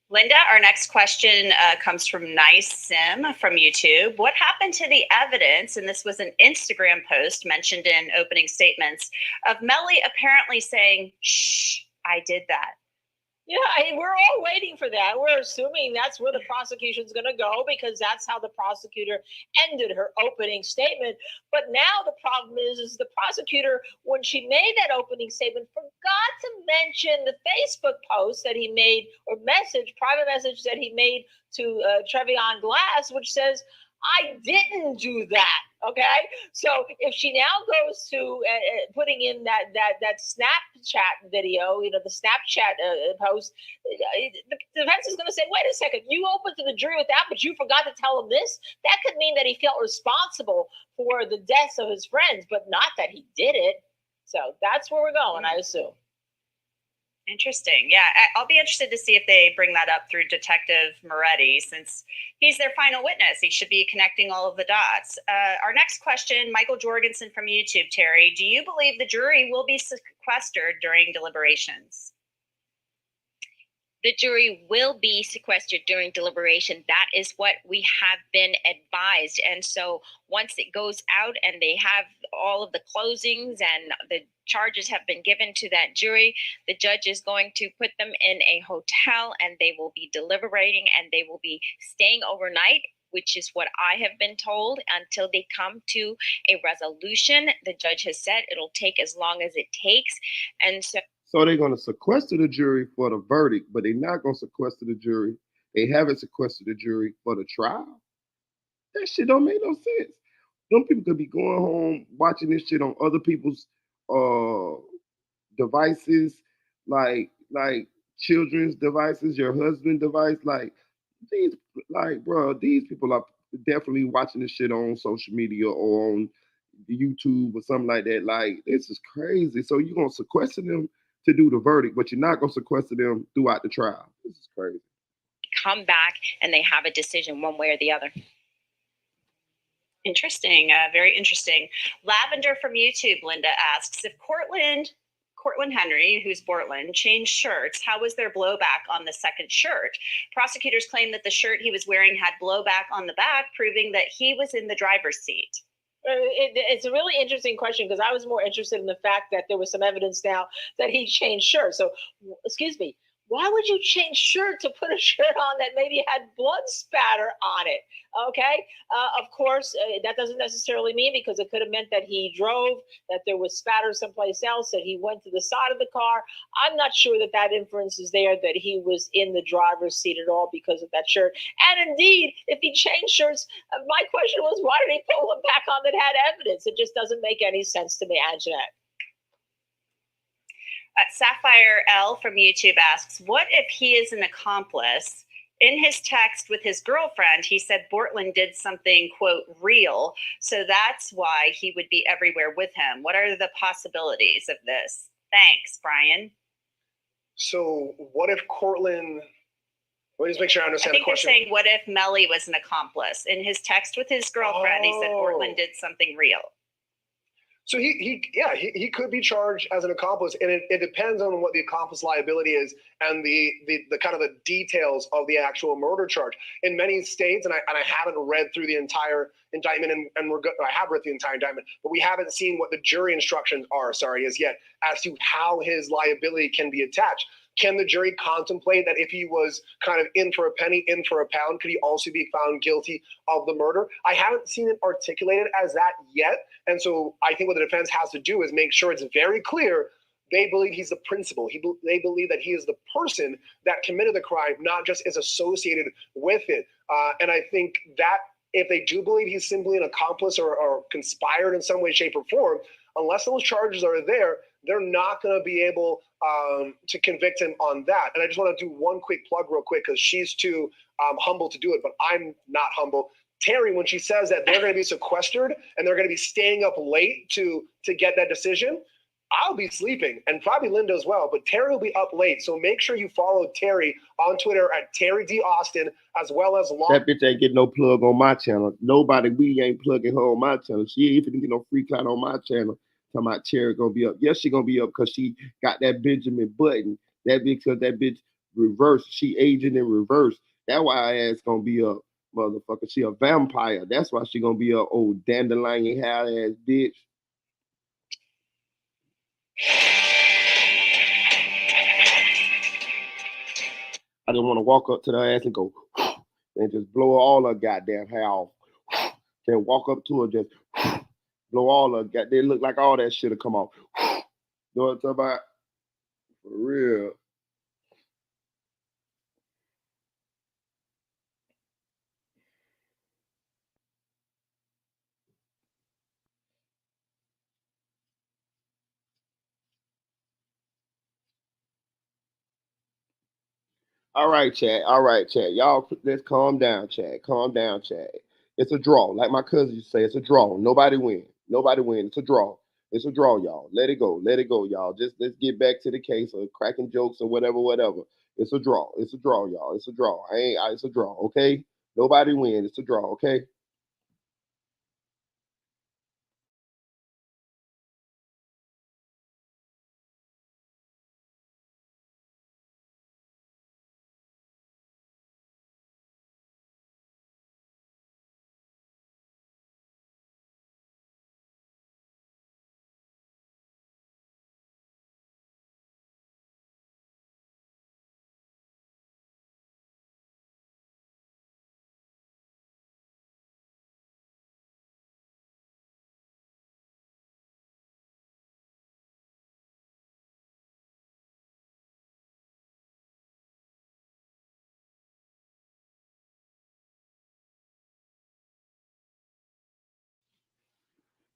Linda, our next question comes from Nice Sim from YouTube. What happened to the evidence, and this was an Instagram post mentioned in opening statements, of Melly apparently saying, shh, I did that? Yeah, we're all waiting for that. We're assuming that's where the prosecution's going to go, because that's how the prosecutor ended her opening statement. But now the problem is the prosecutor, when she made that opening statement, forgot to mention the Facebook post that he made, or private message that he made to Trevion Glass, which says, I didn't do that. Okay, so if she now goes to putting in that Snapchat video, the Snapchat post, the defense is going to say, wait a second, you opened to the jury with that, but you forgot to tell him this. That could mean that he felt responsible for the deaths of his friends, but not that he did it. So that's where we're going, I assume. Interesting. Yeah, I'll be interested to see if they bring that up through Detective Moretti, since he's their final witness. He should be connecting all of the dots. Our next question, Michael Jorgensen from YouTube. Terry, do you believe the jury will be sequestered during deliberations? The jury will be sequestered during deliberation. That is what we have been advised. And so once it goes out and they have all of the closings and the charges have been given to that jury, the judge is going to put them in a hotel and they will be deliberating and they will be staying overnight, which is what I have been told, until they come to a resolution. The judge has said it'll take as long as it takes. And so they're going to sequester the jury for the verdict, but they're not going to sequester the jury. They haven't sequestered the jury for the trial. That shit don't make no sense. Them people could be going home watching this shit on other people's devices, like children's devices, your husband's device. Bro, these people are definitely watching this shit on social media or on YouTube or something like that. Like, this is crazy. So you're going to sequester them to do the verdict, but you're not going to sequester them throughout the trial. This is crazy. Come back and they have a decision one way or the other. Interesting. Very interesting. Lavender from YouTube, Linda asks, if Cortland Henry, who's Bortland, changed shirts, how was there blowback on the second shirt? Prosecutors claim that the shirt he was wearing had blowback on the back, proving that he was in the driver's seat. It's a really interesting question, because I was more interested in the fact that there was some evidence now that he changed shirts. So, excuse me, why would you change shirt to put a shirt on that maybe had blood spatter on it? Okay. Of course, that doesn't necessarily mean, because it could have meant that he drove, that there was spatter someplace else, that he went to the side of the car. I'm not sure that inference is there that he was in the driver's seat at all because of that shirt. And indeed, if he changed shirts, my question was, why did he pull them back on that had evidence? It just doesn't make any sense to me, Anjanette. Sapphire L from YouTube asks, what if he is an accomplice? In his text with his girlfriend, he said Bortland did something, quote, real. So that's why he would be everywhere with him. What are the possibilities of this? Thanks, Brian. So what if Cortland, let me just make sure I understand the question. I think they're saying, what if Melly was an accomplice? In his text with his girlfriend, he said Bortland did something real. So he could be charged as an accomplice, and it depends on what the accomplice liability is and the kind of the details of the actual murder charge. In many states, and I haven't read through the entire indictment, I have read the entire indictment, but we haven't seen what the jury instructions are, as yet, as to how his liability can be attached. Can the jury contemplate that if he was kind of in for a penny, in for a pound, could he also be found guilty of the murder? I haven't seen it articulated as that yet. And so I think what the defense has to do is make sure it's very clear they believe he's the principal. They believe that he is the person that committed the crime, not just is associated with it. And I think that if they do believe he's simply an accomplice or conspired in some way, shape, or form, unless those charges are there, they're not going to be able to convict him on that. And I just want to do one quick plug real quick because she's too humble to do it, but I'm not humble. Terry, when she says that they're going to be sequestered and they're going to be staying up late to get that decision, I'll be sleeping, and probably Linda as well, but Terry will be up late. So make sure you follow Terry on Twitter at Terry D. Austin, as well as That bitch ain't getting no plug on my channel. We ain't plugging her on my channel. She ain't finna get no free clout on my channel. Talking about Terry gonna be up. Yes, she gonna be up because she got that Benjamin Button. That bitch reverse. She aging in reverse. That's why her ass gonna be up, motherfucker. She a vampire. That's why she gonna be a old dandelion hair ass bitch. I just want to walk up to her ass and go and just blow all her goddamn hair off. Then walk up to her, just blow all her goddamn. They look like all that shit will come off. You know what I'm talking about? For real. All right, chat. All right, chat. Y'all, let's calm down, chat. Calm down, chat. It's a draw. Like my cousin used to say, it's a draw. Nobody win. Nobody win. It's a draw. It's a draw, y'all. Let it go. Let it go, y'all. Just let's get back to the case of cracking jokes or whatever. It's a draw. It's a draw, y'all. It's a draw. It's a draw. Okay. Nobody win. It's a draw. Okay.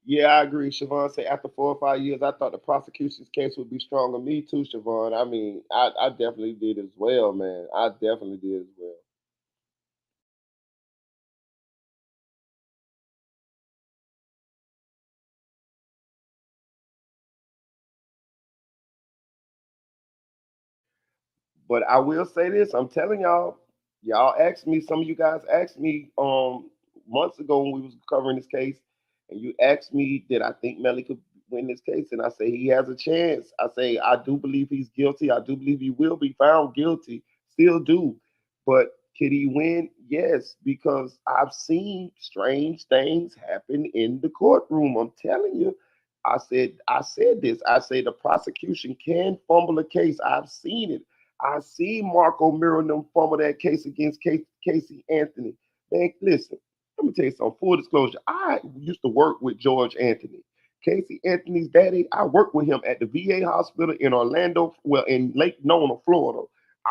Yeah, I agree. Siobhan said after 4 or 5 years, I thought the prosecution's case would be stronger. Me too, Siobhan. I mean, I definitely did as well, man. I definitely did as well. But I will say this, I'm telling y'all asked me, some of you guys asked me months ago when we was covering this case, and you asked me did I think Melly could win this case, and I say he has a chance. I say I do believe he's guilty. I do believe he will be found guilty. Still do. But could he win? Yes, because I've seen strange things happen in the courtroom. I'm telling you. I said this. I say the prosecution can fumble a case. I've seen it. I see Marco Mironem fumble that case against Casey Anthony. Man, listen, let me tell you something. Full disclosure, I used to work with George Anthony. Casey Anthony's daddy, I worked with him at the VA hospital in Orlando, well, in Lake Nona, Florida.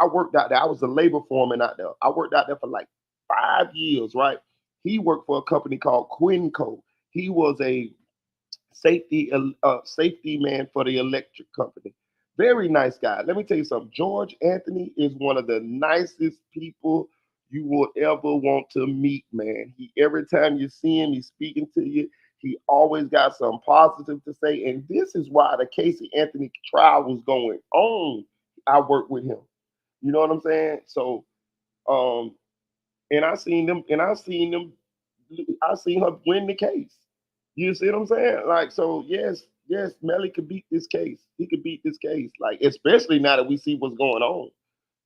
I worked out there. I was a labor foreman out there. I worked out there for like 5 years, right? He worked for a company called Quinco. He was a safety man for the electric company. Very nice guy. Let me tell you something. George Anthony is one of the nicest people you will ever want to meet, man. He every time you see him, he's speaking to you. He always got something positive to say, and this is why the Casey Anthony trial was going on. I worked with him. You know what I'm saying? So, and I seen them, I seen her win the case. You see what I'm saying? Like, so yes, Melly could beat this case. He could beat this case. Like, especially now that we see what's going on.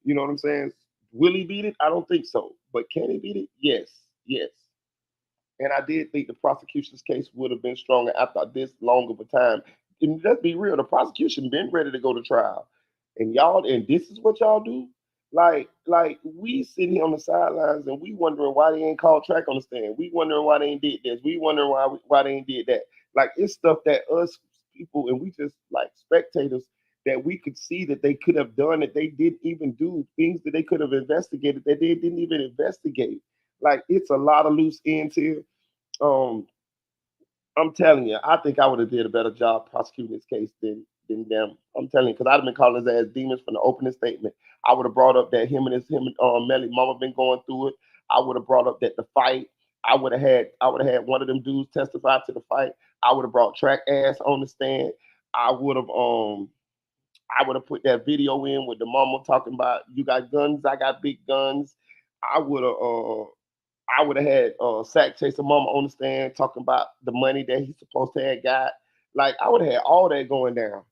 You know what I'm saying? Will he beat it? I don't think so. But can he beat it? Yes. Yes. And I did think the prosecution's case would have been stronger after this long of a time. And let's be real, the prosecution been ready to go to trial. And y'all, and this is what y'all do? Like we sitting here on the sidelines and we wondering why they ain't called track on the stand. We wondering why they ain't did this. We wondering why they ain't did that. Like it's stuff that us people and we just like spectators that we could see that they could have done that they didn't even do, things that they could have investigated that they didn't even investigate. Like it's a lot of loose ends here. Um, I'm telling you, I think I would have did a better job prosecuting this case than them. I'm telling you, because I'd have been calling his ass demons from the opening statement. I would have brought up that him and Melly mama been going through it. I would have brought up that the fight. I would have had one of them dudes testify to the fight. I would have brought track ass on the stand. I would have put that video in with the mama talking about you got guns, I got big guns. I would have had Sack Chaser Mama on the stand talking about the money that he's supposed to have got. Like I would have had all that going down.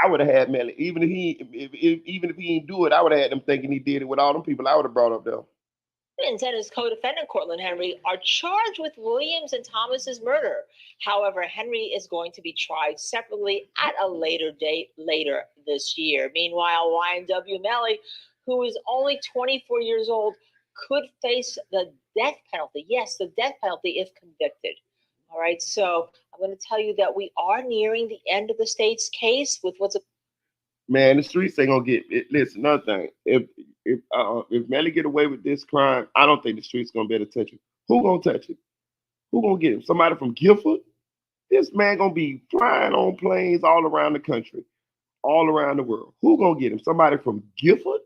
I would have had Melly, even if he didn't do it, I would have had them thinking he did it with all them people I would have brought up there. And his co-defendant, Cortland Henry, are charged with Williams and Thomas's murder. However, Henry is going to be tried separately at a later date later this year. Meanwhile, Y.Nw Melly, who is only 24 years old, could face the death penalty. Yes, the death penalty if convicted. All right, so I'm going to tell you that we are nearing the end of the state's case with what's a Man, the streets ain't gonna get it. Listen, another thing. If Melly get away with this crime, I don't think the streets gonna be able to touch it. Who gonna touch it? Who gonna get him? Somebody from Guilford? This man gonna be flying on planes all around the country, all around the world. Who gonna get him? Somebody from Guilford?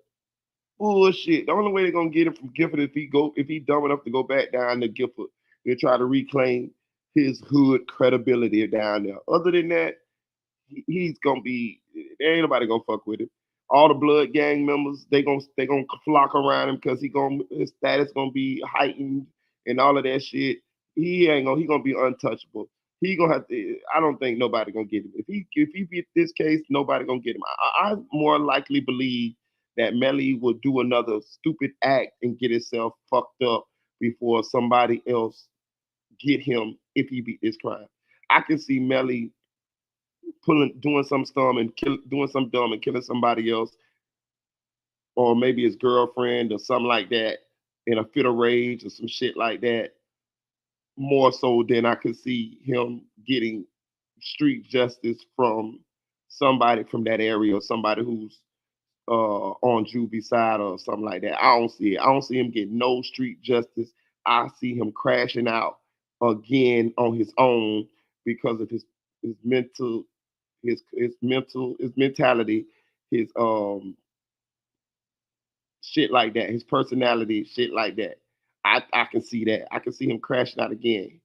Bullshit. The only way they're gonna get him from Gifford if he dumb enough to go back down to Gifford and try to reclaim his hood credibility down there. Other than that, he's gonna be there ain't nobody gonna fuck with him. All the blood gang members, they gonna flock around him because his status gonna be heightened and all of that shit. He gonna be untouchable. He gonna have to. I don't think nobody gonna get him. If he beat this case, nobody gonna get him. I more likely believe that Melly will do another stupid act and get himself fucked up before somebody else get him if he beat this crime. I can see Melly doing some dumb and killing somebody else, or maybe his girlfriend or something like that in a fit of rage or some shit like that. More so than I could see him getting street justice from somebody from that area or somebody who's on Juvie's side or something like that. I don't see it. I don't see him getting no street justice. I see him crashing out again on his own because of his mentality, his shit like that, his personality, shit like that. I can see that. I can see him crashing out again.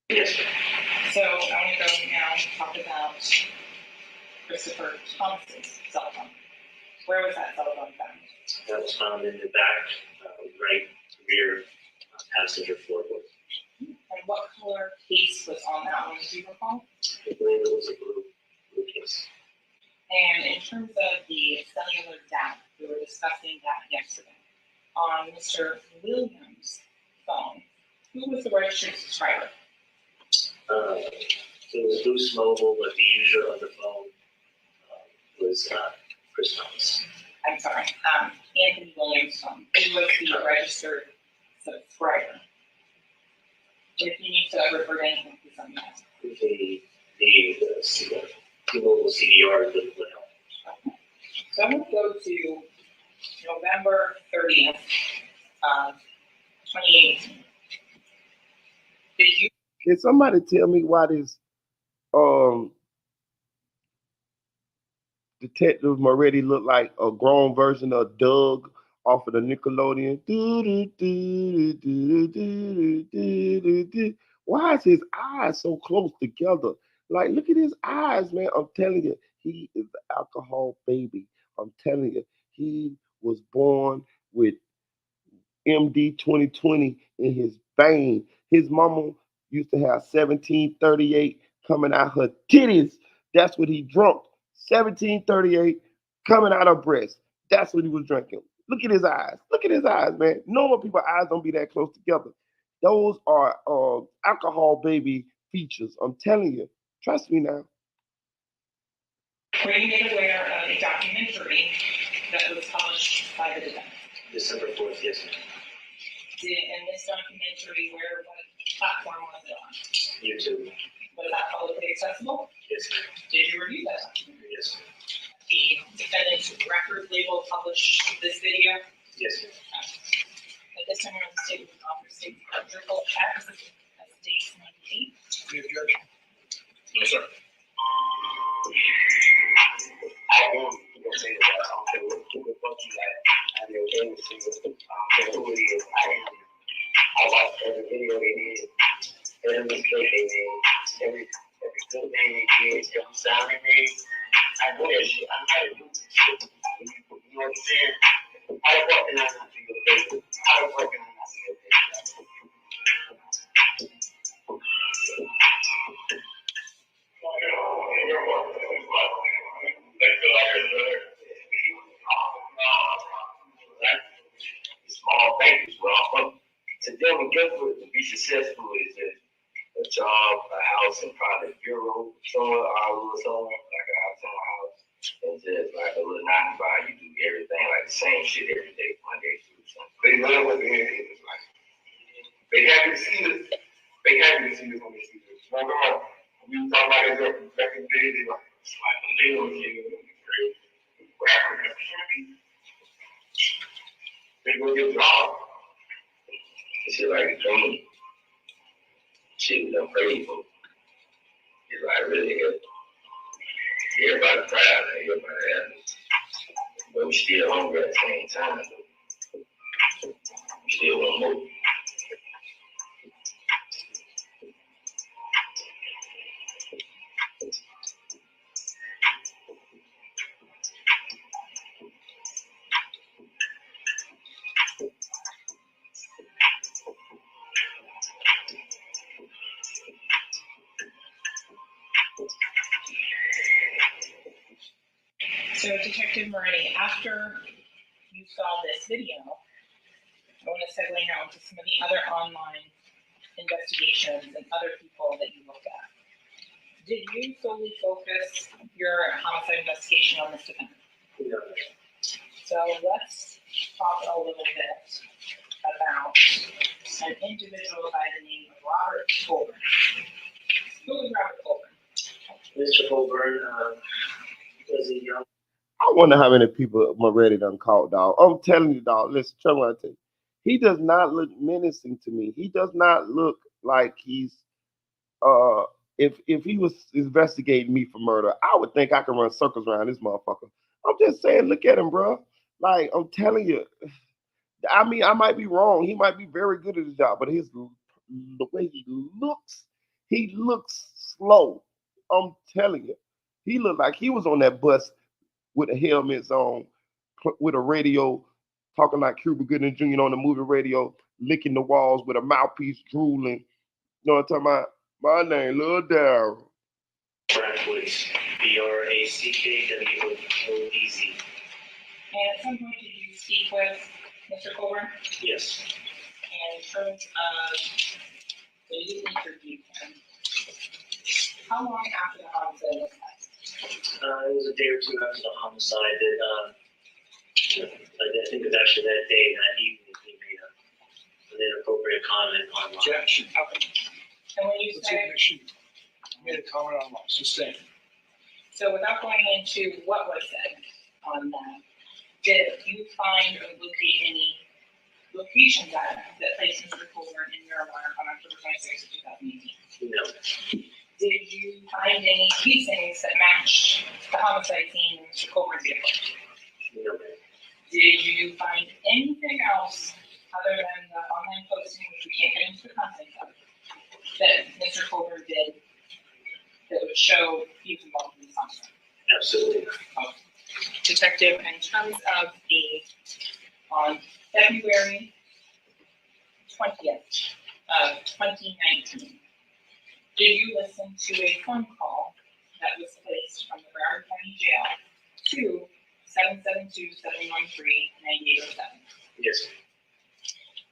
So I want to go now and talk about Christopher Thomas's cell phone. Where was that cell phone found? That was found in the back, right rear passenger floorboard. And what color case was on that one, do you recall? I believe it was a blue case. And in terms of the cellular data, we were discussing that yesterday. On Mr. Williams' phone, who was the registered subscriber? It was Boost Mobile, but the user of the phone was Chris Thomas. I'm sorry, Anthony Williams' phone. Who was the registered subscriber? If you need to refer to anything, please let me know. The T-Mobile CDR would help. Okay. So I'm going to go to November 30th, 2018. Did you? Can somebody tell me why this Detective Moretti looked like a grown version of Doug off of the Nickelodeon? Why is his eyes so close together? Like, look at his eyes, man. I'm telling you, he is the alcohol baby. I'm telling you, he was born with MD 2020 in his vein. His mama used to have 1738 coming out her titties. That's what he drunk. 1738 coming out her breast. That's what he was drinking. Look at his eyes. Look at his eyes, man. Normal people's eyes don't be that close together. Those are alcohol baby features. I'm telling you. Trust me now. Were you made aware of a documentary that was published by the defense? December 4th, yes, ma'am. In this documentary, what platform was it on? YouTube. Was that publicly accessible? Yes, ma'am. Did you review that documentary? Yes, ma'am. The defendant's record label published this video? Yes, ma'am. At this time, the state was offered state triple X as state 98. Any objection? No, sir. I am going to say that I don't care what people fuck you like. I know everything. I don't care who it is. I watched every video they did, every mistake they made, every good thing they did, every sound they made. I know that shit. I know how to do this shit. You know what I'm saying? How the fuck can I not see your face? How the fuck can I not see your face? Small things, bro. Today, we get to be successful is a job, a house, and probably a bureau, somewhere, like a house on a house. It's just like a little 9 to 5. You do everything like the same shit every day, Monday through Sunday. They love what they is like. They happy to see this. They happy to see this when they see this. No, come on. We were talking about this back in the day. They like, it's like a little shit. They go get a job. Shit like a dream. Shit we done prayed for. It's like really good. Everybody proud and everybody happy. But we still hungry at the same time. We still want more. So, Detective Moretti, after you saw this video, I want to segue now into some of the other online investigations and other people that you looked at. Did you solely focus your homicide investigation on this defendant? No. So let's talk a little bit about an individual by the name of Robert Colburn. Who is Robert Colburn? Mr. Colburn was a young. I wonder how many people Moretti done caught, dog. I'm telling you, dog. Listen, tell me what I tell you. He does not look menacing to me. He does not look like he's if he was investigating me for murder, I would think I could run circles around this motherfucker. I'm just saying, look at him, bro. Like, I'm telling you. I mean, I might be wrong. He might be very good at his job, but the way he looks slow. I'm telling you. He looked like he was on that bus with the helmets on, with a radio, talking like Cuba Gooding Jr. on the movie radio, licking the walls with a mouthpiece, drooling. You know what I'm talking about? My name, Lil Darryl. Bradwoods, BRACKWOOZ. And at some point, did you speak with Mr. Colburn? Yes. And in terms of when you interviewed him, how long after the homicide was that? It was a day or two after the homicide that I think it was actually that day, that evening, he made an inappropriate comment online. Objection. Okay. And when you say, You made a comment on law. Sustained. so without going into what was said on that, did you find or locate any location data that placed Mr. Colburn in Miramar on October 26, 2018? No. Did you find any casings that matched the homicide scene in Mr. Colburn's vehicle? No. Did you find anything else other than the online posting, which we can't get into the content of, that Mr. Colburn did that would show he was involved in this homicide? Absolutely. Okay. Detective, in terms of the on February 20th of 2019, did you listen to a phone call that was placed from the Broward County Jail to 772-713-9807? Yes.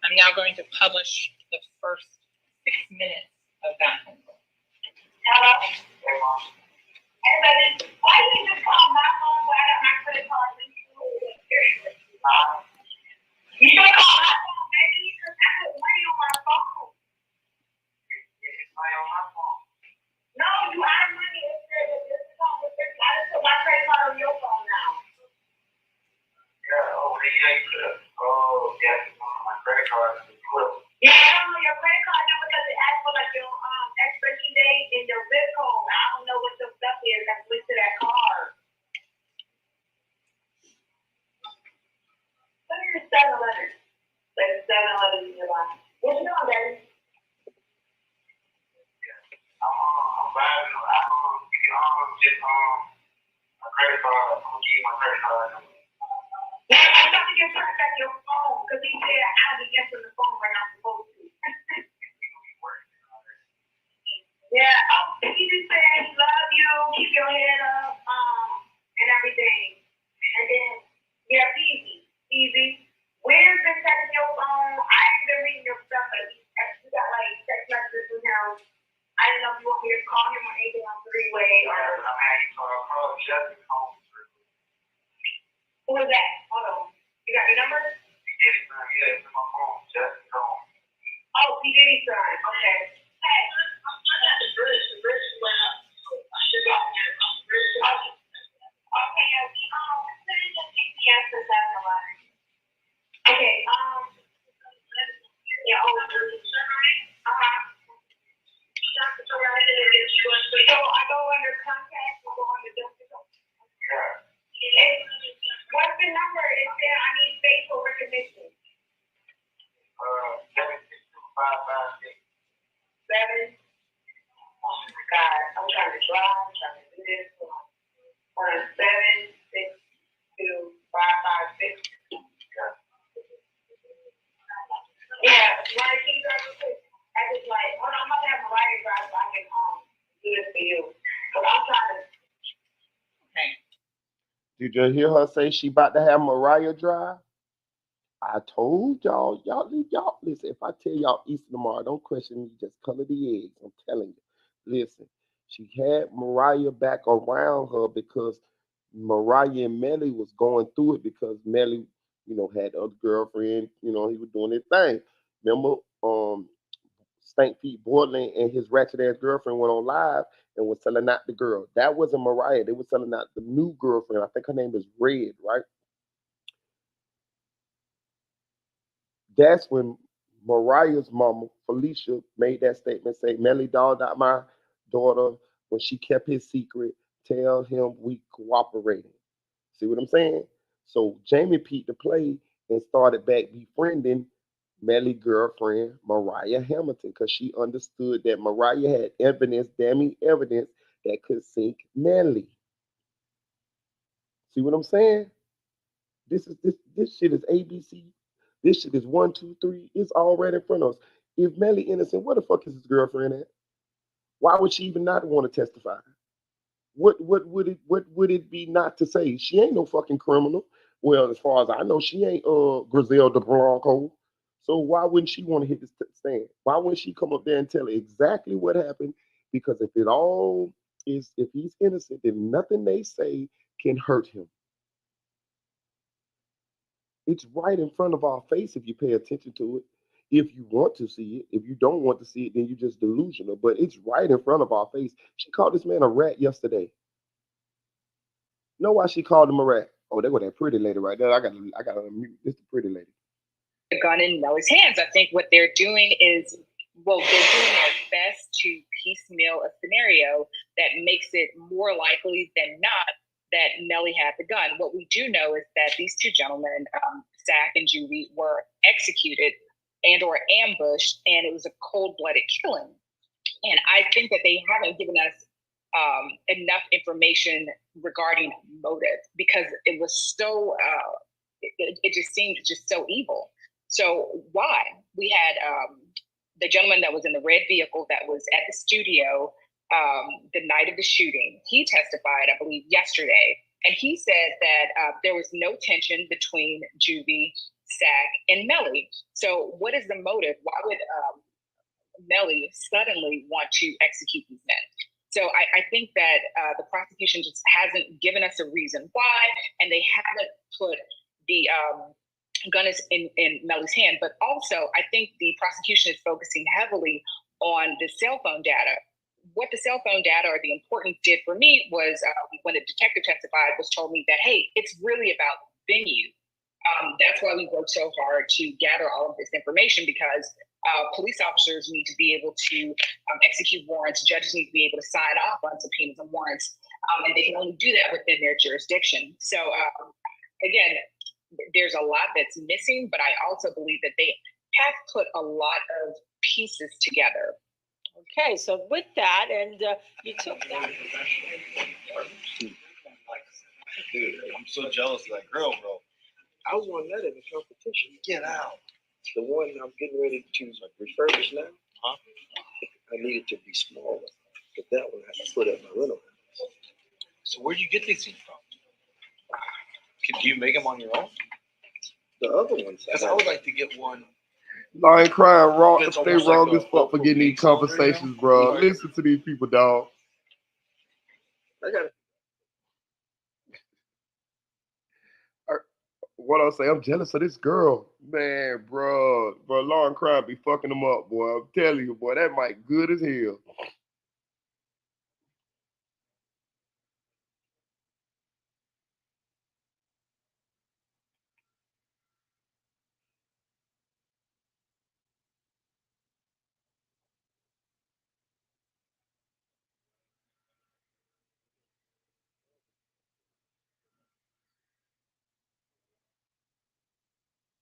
I'm now going to publish the first 6 minutes of that phone call. Hello? Hey, Mom. Hey, baby. Why didn't you just call my phone where I got my credit card? You should have called my phone, baby, because I put money on my phone. It's money on my phone. No, you have money. It said that this phone was I just put my credit card on your phone now. Yeah, oh, yeah, you could have. Oh, yeah, my credit card is closed. Yeah, I don't know your credit card number because it asks for like your expiration date and your zip code. I don't know what your stuff is that's linked to that card. What are your 7 letters? There's 7 letters in your life. What you doing, baby? I'm driving. Just my credit card. I'm gonna give you my credit card number. Yeah, I'm trying to get back your phone because he said I'll be answering the phone when I'm supposed to. Yeah, he just said he love you, keep your head up, and everything. And then, yeah, easy. Where's been checking your phone? I ain't been reading your stuff, but you got like text messages from him. I didn't know if you want me to call him or anything on 3-way or. Yeah, I'm having to call Jeff's phone. Who is that? Hold on. You got your number? Yeah, it's in my phone. Jeff's phone. Oh, P. Diddy's son. Okay. Hey, I got the bridge. The bridge went up. I should go get it. Okay, yeah, send the GPS to 7-Eleven. Okay, yeah, so I go under contact, I go under Jessica. Yeah. What's the number? It said I need facial recognition. 762-556. 7. Oh my God, I'm trying to drive, I'm trying to do this. 762-556. Yeah, right, can you drive real quick? I just like, hold on, I'm gonna have Mariah drive so I can do this for you. Cause I'm trying to. Okay. Did you hear her say she about to have Mariah drive? I told y'all listen, if I tell y'all Easter tomorrow, don't question me, just color the eggs. I'm telling you. Listen, she had Mariah back around her because Mariah and Melly was going through it because Melly, had other girlfriend, he was doing his thing. Remember, Stank Feet Borland and his ratchet ass girlfriend went on live and was selling out the girl. That wasn't Mariah. They were selling out the new girlfriend. I think her name is Red, right? That's when Mariah's mama, Felicia, made that statement, say, Melly dogged out my daughter when she kept his secret. Tell him we cooperating. See what I'm saying? So Jamie peeped the play and started back befriending Melly girlfriend Mariah Hamilton because she understood that Mariah had damning evidence that could sink Melly. See what I'm saying? This shit is ABC. This shit is 1, 2, 3. It's all right in front of us. If Melly innocent, where the fuck is his girlfriend at? Why would she even not want to testify? What would it be not to say? She ain't no fucking criminal. Well, as far as I know, she ain't Griselda Blanco. So why wouldn't she want to hit the stand? Why wouldn't she come up there and tell exactly what happened? Because if he's innocent, then nothing they say can hurt him. It's right in front of our face if you pay attention to it. If you want to see it. If you don't want to see it, then you're just delusional. But it's right in front of our face. She called this man a rat yesterday. Know why she called him a rat? Oh, there go that pretty lady right there. I got to unmute. This the pretty lady. The gun in Melly's hands. I think what they're doing is, they're doing their best to piecemeal a scenario that makes it more likely than not that Melly had the gun. What we do know is that these two gentlemen, Zach and Julie, were executed and or ambushed, and it was a cold-blooded killing. And I think that they haven't given us enough information regarding motive because it was so, it just seemed just so evil. So why? We had the gentleman that was in the red vehicle that was at the studio the night of the shooting. He testified, I believe, yesterday, and he said that there was no tension between Juvie, Sack, and Melly. So what is the motive? Why would Melly suddenly want to execute these men? So I think that the prosecution just hasn't given us a reason why, and they haven't put the gun in Melly's hand. But also, I think the prosecution is focusing heavily on the cell phone data. What the cell phone data or the importance did for me was when the detective testified, was told me that, hey, it's really about venue. That's why we worked so hard to gather all of this information, because police officers need to be able to execute warrants. Judges need to be able to sign off on subpoenas and warrants, and they can only do that within their jurisdiction. So again, there's a lot that's missing, but I also believe that they have put a lot of pieces together. Okay, so with that, and you took that. Dude, I'm so jealous of that girl, bro. I won that in the competition. Get out. The one I'm getting ready to refurbish now, I needed to be smaller. But that one I had to put up my rental house. So where do you get these things from? Can you make them on your own? The other ones. Because I would like to get one. No, I ain't crying wrong. It's Stay almost wrong like as fuck for getting these conversations, bro. Listen to these people, dog. I got it. What I'll say, I'm jealous of this girl. Man, bro, Lauren Crime be fucking them up, boy. I'm telling you, boy, that mic good as hell.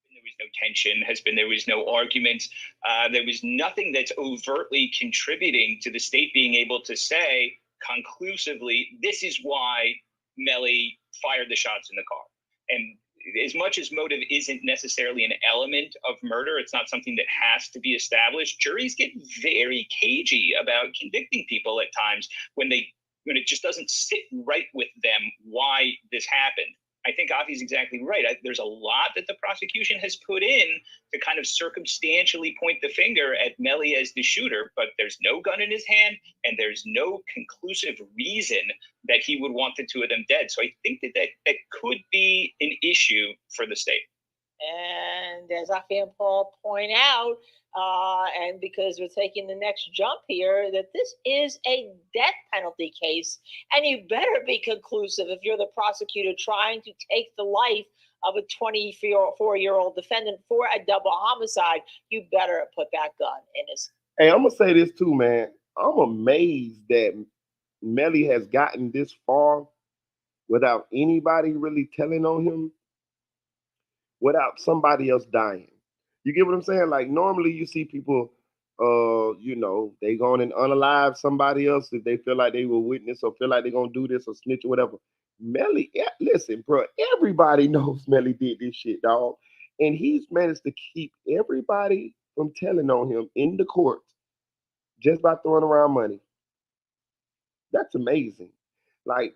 There was no tension, there was no argument. There was nothing that's overtly contributing to the state being able to say conclusively, this is why Melly fired the shots in the car. And as much as motive isn't necessarily an element of murder, it's not something that has to be established. Juries get very cagey about convicting people at times when it just doesn't sit right with them why this happened. I think Avi's exactly right. There's a lot that the prosecution has put in to kind of circumstantially point the finger at Melly as the shooter, but there's no gun in his hand and there's no conclusive reason that he would want the two of them dead. So I think that could be an issue for the state. And as Afi and Paul point out, and because we're taking the next jump here, that this is a death penalty case, and you better be conclusive if you're the prosecutor trying to take the life of a 24-year-old defendant for a double homicide. You better put that gun in his. Hey, I'm gonna say this too, man. I'm amazed that Melly has gotten this far without anybody really telling on him, without somebody else dying. You get what I'm saying? Like normally you see people, they going and unalive somebody else if they feel like they will witness or feel like they're gonna do this or snitch or whatever. Melly, listen, bro, everybody knows Melly did this shit, dog. And he's managed to keep everybody from telling on him in the courts just by throwing around money. That's amazing. Like,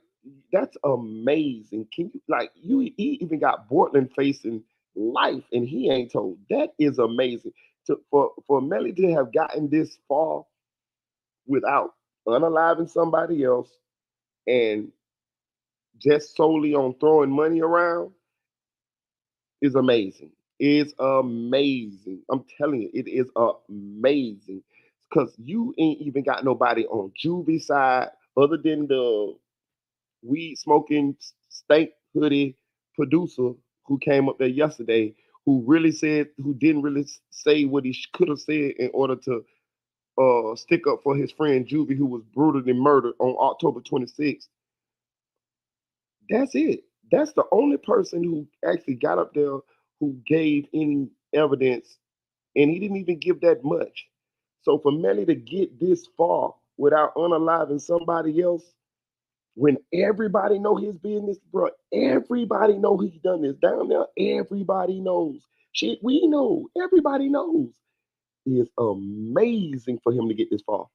that's amazing. He even got Bortland facing life and he ain't told. That is amazing. For Melly to have gotten this far without unaliving somebody else and just solely on throwing money around is amazing. It's amazing. I'm telling you, it is amazing. Because you ain't even got nobody on Juvie's side other than the weed smoking stank hoodie producer who came up there yesterday, who didn't really say what he could have said in order to stick up for his friend Juvie, who was brutally murdered on October 26th. That's it. That's the only person who actually got up there who gave any evidence, and he didn't even give that much. So for Melly to get this far without unaliving somebody else, when everybody know his business, bro, everybody know he done this down there. Everybody knows. Shit, we know. Everybody knows. It's amazing for him to get this far.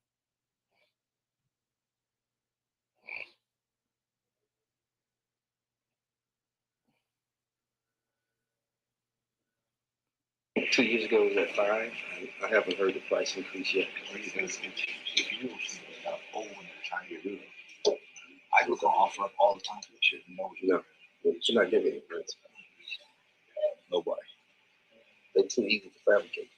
Two years ago it was at 5. I haven't heard the price increase yet. If you trying to get rid of, I was gonna offer up all the time for this shit. No, you're not giving it rent. Nobody. They're too easy to fabricate.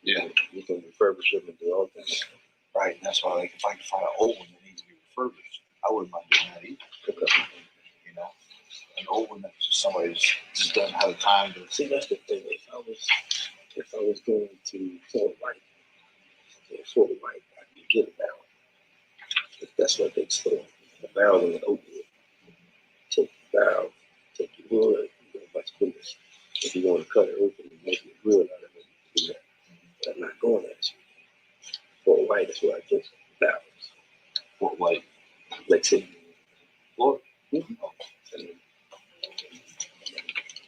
Yeah. You can refurbish them and do all things. Right. That's why, like, if I can find an old one that needs to be refurbished, I wouldn't mind doing that either. You know, an old one that somebody just doesn't have the time to. See, that's the thing. If I was going to Fort White, I could get a barrel. If that's what they store. A barrel and an oak wood. Take the barrel, take your wood, you go much bigger. If you want to cut it open and make a grill out of it, do that. But I'm not going that cheap. Fort White is where I get barrels. Fort White. Lake City. Florida. Mm-hmm.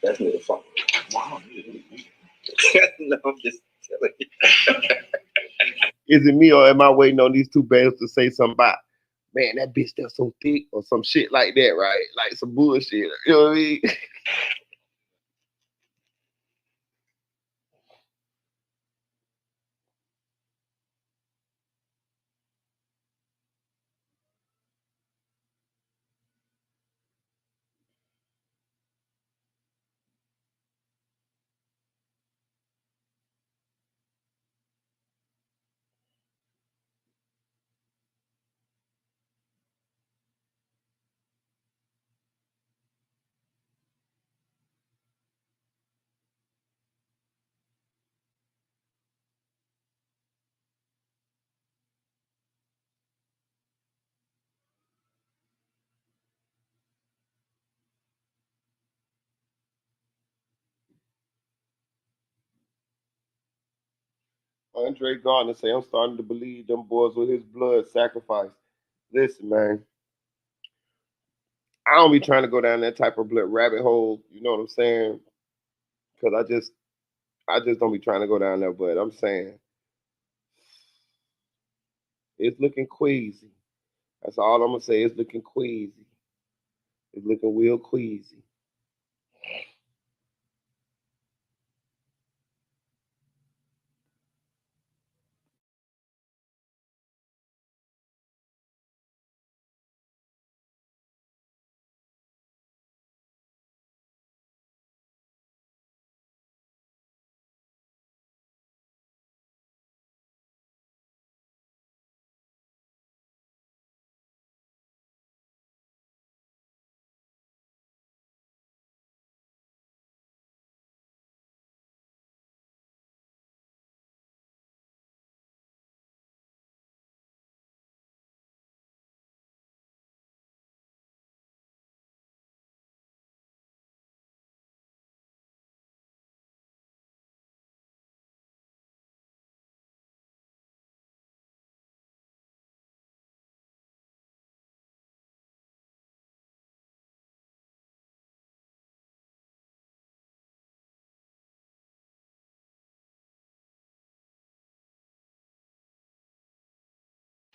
That's near the farm. Wow. No, I'm just telling you. Is it me or am I waiting on these two bears to say something about, man, that bitch that's so thick or some shit like that, right? Like some bullshit. You know what I mean? Andre Gardner say, I'm starting to believe them boys with his blood sacrifice. Listen, man, I don't be trying to go down that type of blood rabbit hole. You know what I'm saying? Because I just don't be trying to go down there. But I'm saying it's looking queasy. That's all I'm gonna say. It's looking queasy. It's looking real queasy.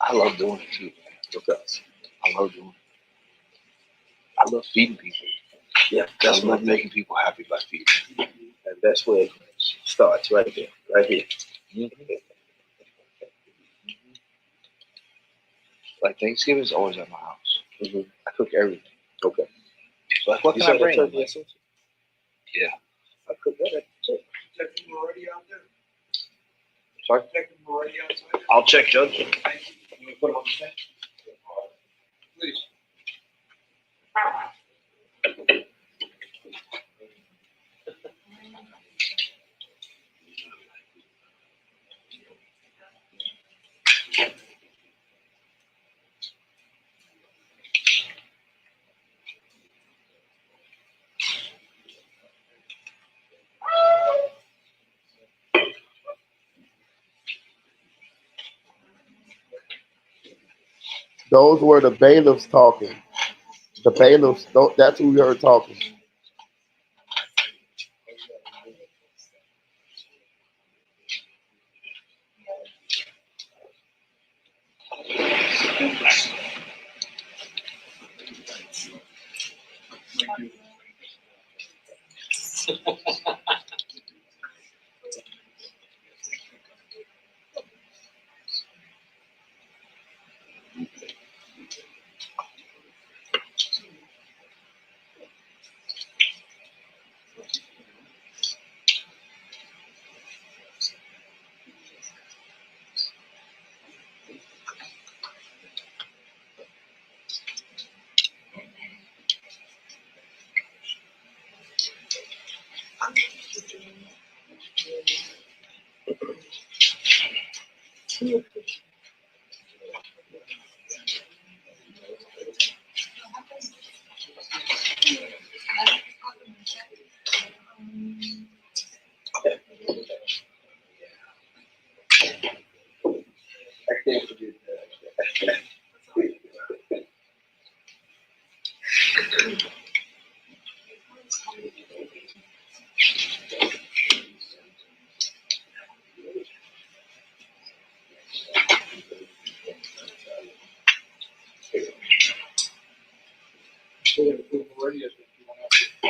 I love doing it too, man. Because I love doing it. I love feeding people. Yeah, I love making people happy by feeding them. And that's where it starts, right there, right here. Mm-hmm. Like Thanksgiving is always at my house. Mm-hmm. I cook everything. Okay. Like, what You can I said bring? that Like, turkey essence? yeah. I cook that at the church. Check the Moretti out there. Sorry? Check the Moretti outside. I'll check, Judge. Thank you. You want to put them on the stand? Please. Those were the bailiffs talking. The bailiffs, that's who we heard talking. Moretti, I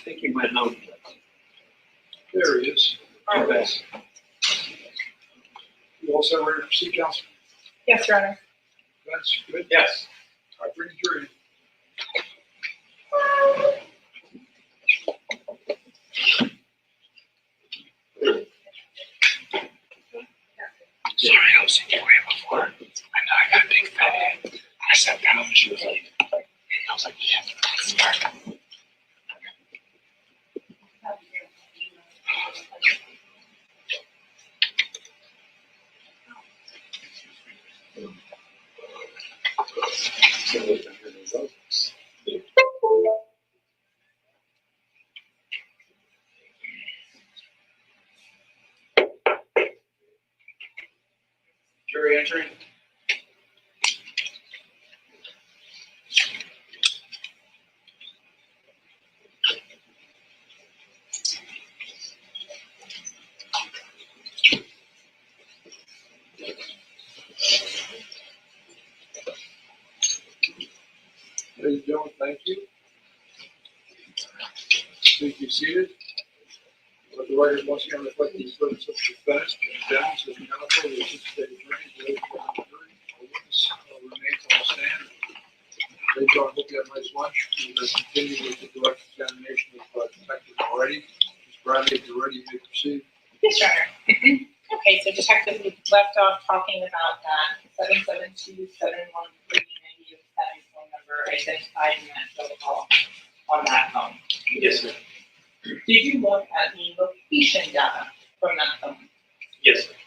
think he might know. There he is. All right. You also ready to proceed, counsel? Yes, Your Honor. That's good. Yes. I bring the jury. Sorry, I was in your way before. I know I got a big fat head. I sat down and she was like, I was like, yeah, let's start. Jury entry. Ladies and gentlemen, thank you. Please be seated. Let the record once again reflect the presence of the defense, the defense, the counsel, the assistant attorney, the jury, the witness remains on the stand. Ladies and gentlemen, hope you have a nice lunch. We will continue with the direct examination of Detective Moretti. Ms. Bradley, if you're ready, you may proceed. Yes, Your Honor. Okay, so detective, we left off talking about that 772-713 phone number identified in that phone call on that phone. Yes, ma'am. Did you look at the location data from that phone? Yes, ma'am.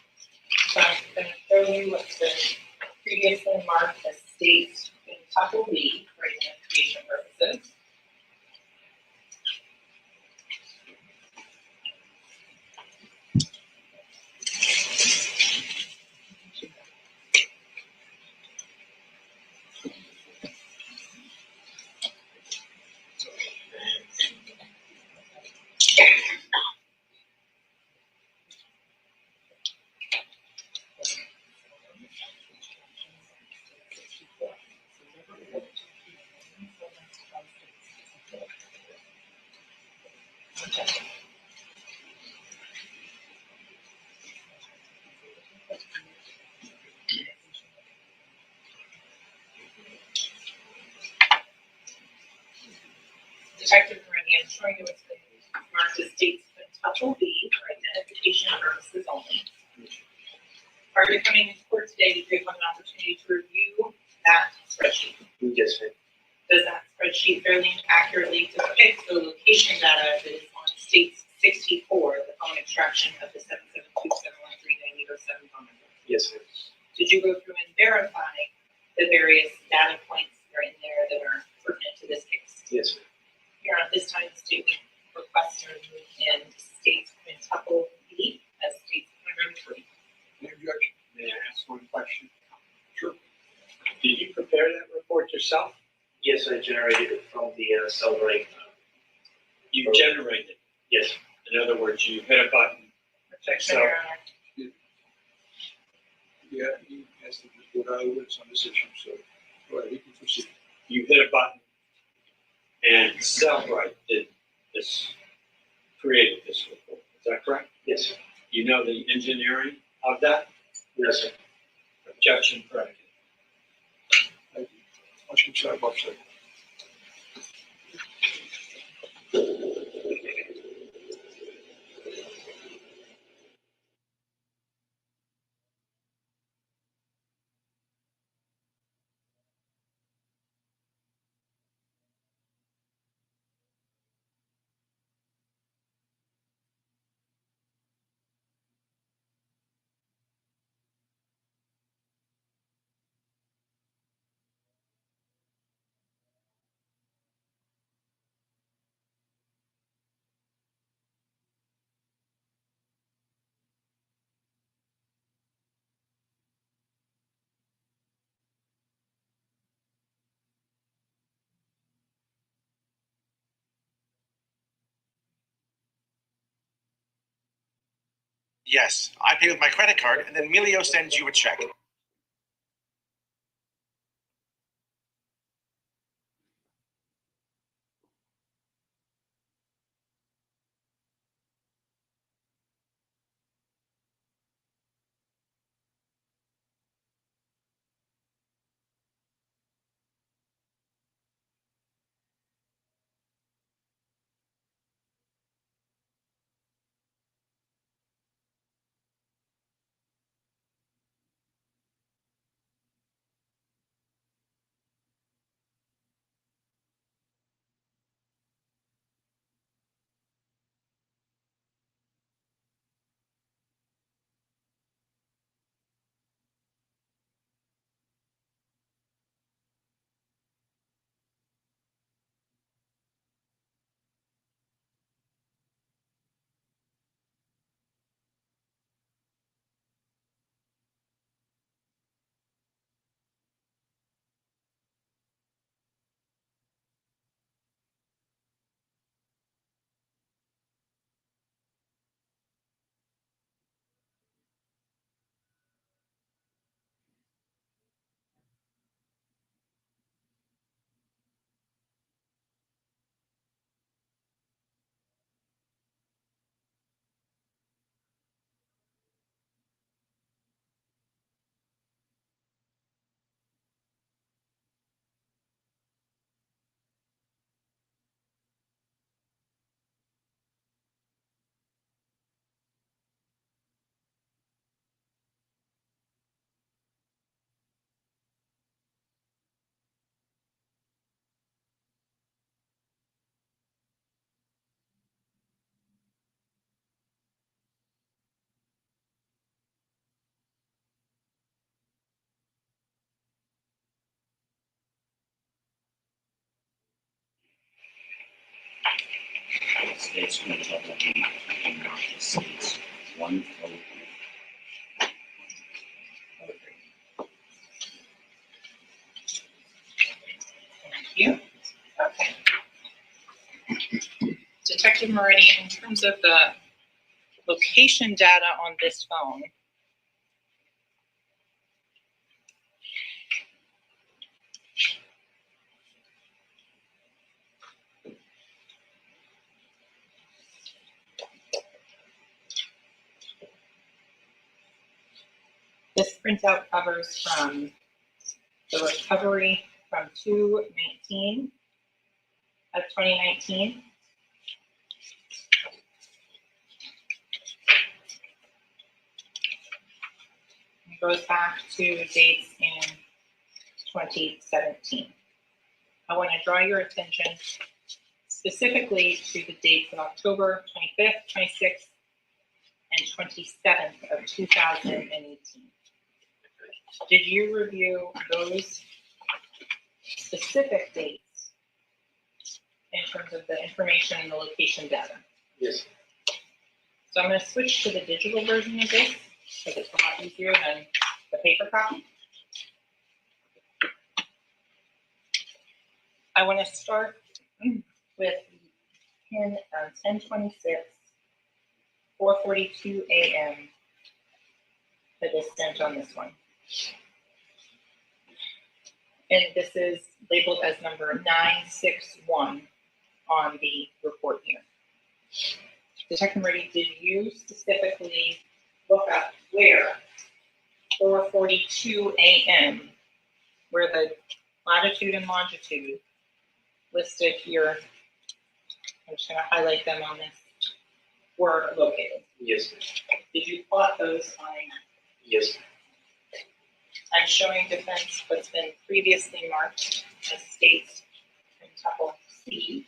So I'm going to show you what's been previously marked as states in Tuckle B for identification purposes. Detective Moretti, I'm showing you what's been marked as states in Tuckle B for identification purposes only. Are you coming to court today to give an opportunity to review that spreadsheet? Yes, ma'am. Does that spreadsheet fairly accurately depict the location data that is on states 64, the phone extraction of the 772-713-9807 phone number? Yes, ma'am. Did you go through and verify the various data points that are in there that are pertinent to this case? Yes, ma'am. Here at this time, the state would request to remove in states quintuple B as states primary three. Any objection? May I ask one question? Sure. Did you prepare that report yourself? Yes, I generated it from the Cellbrite. You generated it? Yes. In other words, you hit a button. So, Yeah, he has to report our evidence on this issue, so, all right, we can proceed. you hit a button, and Cellbrite did this, created this report. Is that correct? Yes. You know the engineering of that? Yes, sir. Objection predicate. Thank you. Motion sidebar second. Yes, I pay with my credit card, and then Melio sends you a check. States going to talk about the United States. One vote. Thank you. Okay. Detective Moretti, in terms of the location data on this phone, this printout covers from the recovery from 2/19 of 2019. It goes back to dates in 2017. I want to draw your attention specifically to the dates of October 25th, 26th, and 27th of 2018. Did you review those specific dates in terms of the information and the location data? Yes. So I'm going to switch to the digital version of this because it's a lot easier than the paper copy. I want to start with pin 1026, 4:42 a.m. that is sent on this one. And this is labeled as number 961 on the report here. Detective Moretti, did you specifically look up where 4:42 a.m., where the latitude and longitude listed here, I'm just going to highlight them on this, were located? Yes, ma'am. Did you plot those on a map? Yes, ma'am. I'm showing defense what's been previously marked as states in tuple C.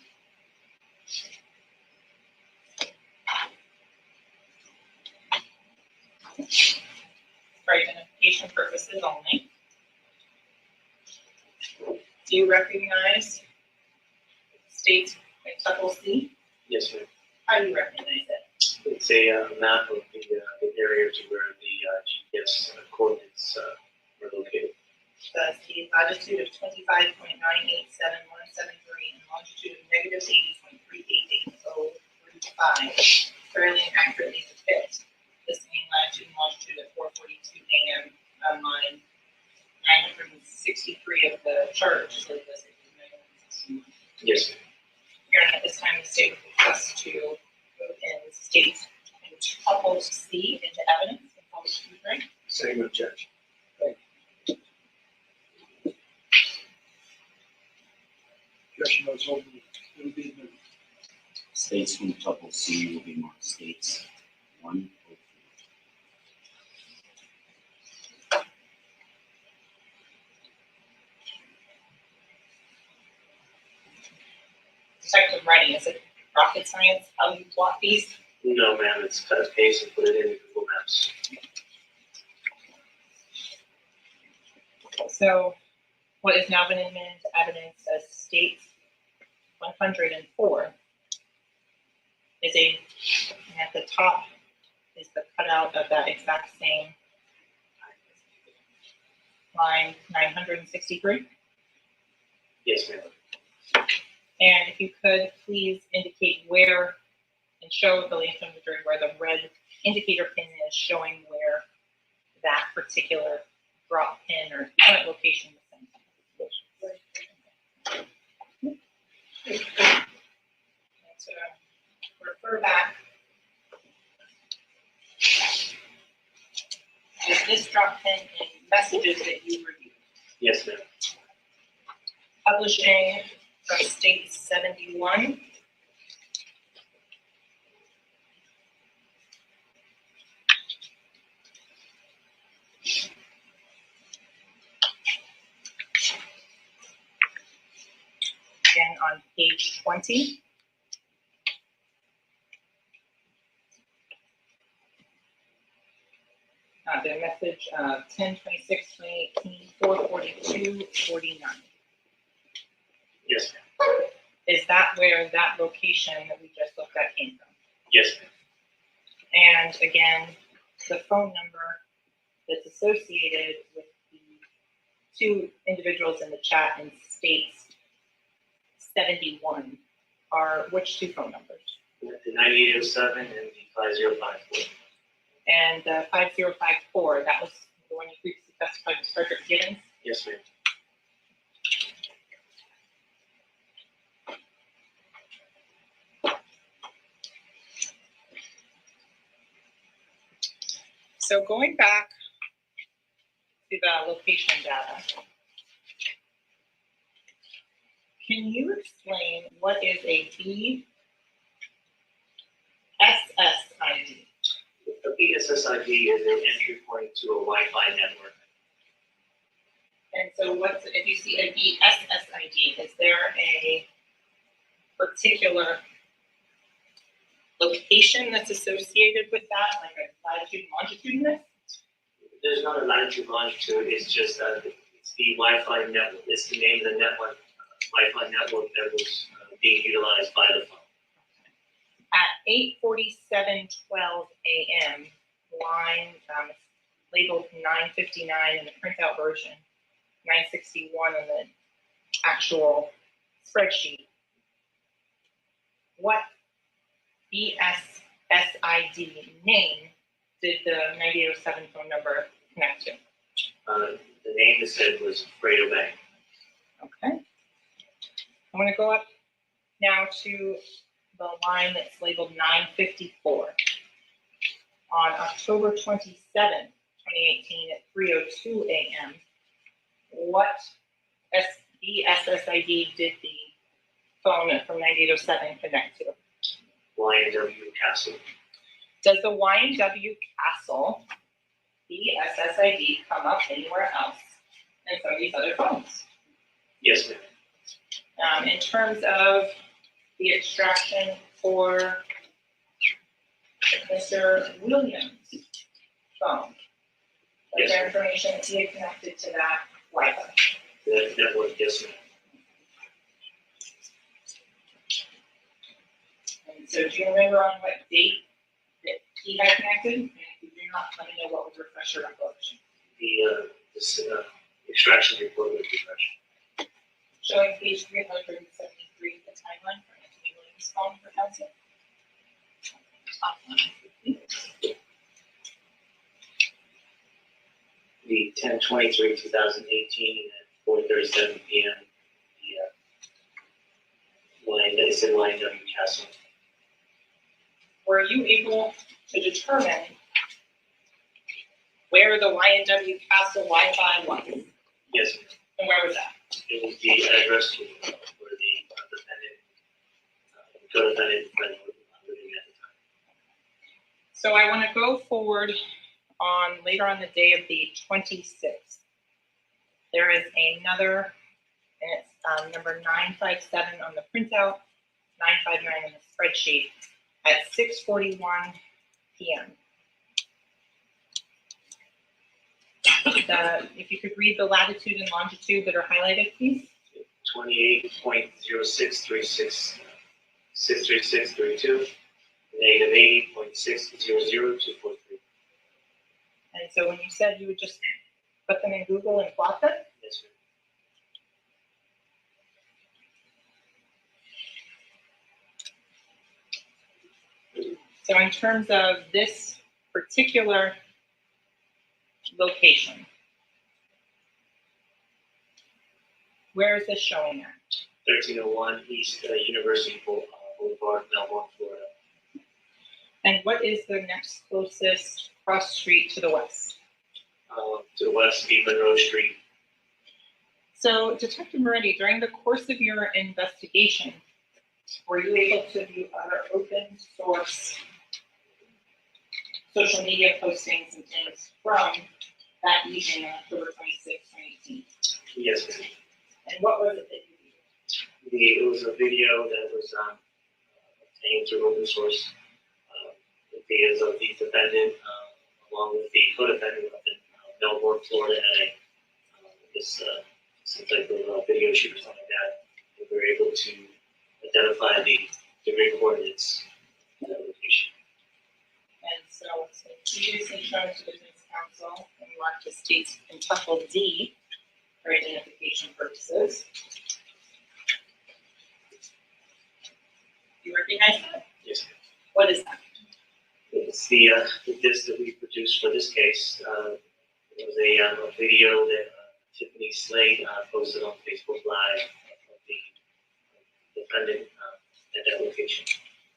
For identification purposes only. Do you recognize states in tuple C? Yes, ma'am. How do you recognize it? It's a map of the areas where the GPS coordinates were located. Does the latitude of 25.987173 and longitude of negative 80.38835 fairly and accurately depict the same latitude and longitude at 4:42 a.m. on line 963 of the chart, just like this. Yes, ma'am. Here at this time, the state would request to move in states and tuple C into evidence and publish right? Same objection. Objection notes over. It'll be moved. States from tuple C will be marked states 1. Detective Moretti, is it rocket science how you plot these? No, ma'am. It's cut and paste and put it in Google Maps. So what has now been admitted into evidence as states 104 is and at the top is the cutout of that exact same line 963. Yes, ma'am. And if you could please indicate where and show the liaison to jury where the red indicator pin is showing where that particular drop pin or current location is sent. So refer back. Is this drop pin in messages that you reviewed? Yes, ma'am. Publishing from state 71. Again on page 20. The message 10/26/2018, 4:42:49. Yes, ma'am. Is that where that location that we just looked at came from? Yes, ma'am. And again, the phone number that's associated with the two individuals in the chat in states 71 are which two phone numbers? The 9807 and the 5054. And 5054, that was the one you previously specified with Frederick Gibbons? Yes, ma'am. So going back to the location data, can you explain what is a BSSID? A BSSID is an entry point to a Wi-Fi network. And so if you see a BSSID, is there a particular location that's associated with that, like a latitude and longitude in this? There's not a latitude longitude. It's just it's the Wi-Fi network. It's the name of the network, Wi-Fi network that was being utilized by the phone. At 8:47:12 a.m., line labeled 959 in the printout version, 961 in the actual spreadsheet, what BSSID name did the 9807 phone number connect to? The name that said was Fredo Bank. Okay. I'm going to go up now to the line that's labeled 954. On October 27, 2018 at 3:02 a.m., what BSSID did the phone from 9807 connect to? Y.Nw Castle. Does the Y.Nw Castle BSSID come up anywhere else in some of these other phones? Yes, ma'am. In terms of the extraction for Mr. Williams' phone, was there information that he had connected to that Wi-Fi? The network, yes, ma'am. And so do you remember on what date that he had connected? And if you do not, let me know what was refresh your recollection. The extraction report was refreshed. Showing page 373, the timeline for Anthony Williams' phone for counsel. Top line. The 10/23/2018 at 4:37 p.m. It said Y.Nw Castle. Were you able to determine where the Y.Nw Castle Wi-Fi was? Yes, ma'am. And where was that? It was the address where the co-defendant living at the time. So I want to go forward on later on the day of the 26th. There is another, and it's number 957 on the printout, 959 in the spreadsheet at 6:41 p.m. If you could read the latitude and longitude that are highlighted, please. 28.0636 negative 80.600243. And so when you said you would just put them in Google and plot them? Yes, ma'am. So in terms of this particular location, where is this showing at? 1301 East University Boulevard, Melbourne, Florida. And what is the next closest cross street to the west? To the west, Monroe Street. So Detective Moretti, during the course of your investigation, were you able to view other open source social media postings and things from that evening on October 26, 2018? Yes, ma'am. And what was it that you viewed? It was a video that was obtained through open source. Videos of the defendant along with the co-defendant up in Melbourne, Florida, at some type of video shoot or something like that. And we were able to identify the degree coordinates in that location. And so it's been previously shown to the defense counsel and marked as states in tuple D for identification purposes. You recognize that? Yes, ma'am. What is that? It's the disc that we produced for this case. It was a video that Tiffany Slade posted on Facebook Live of the defendant at that location.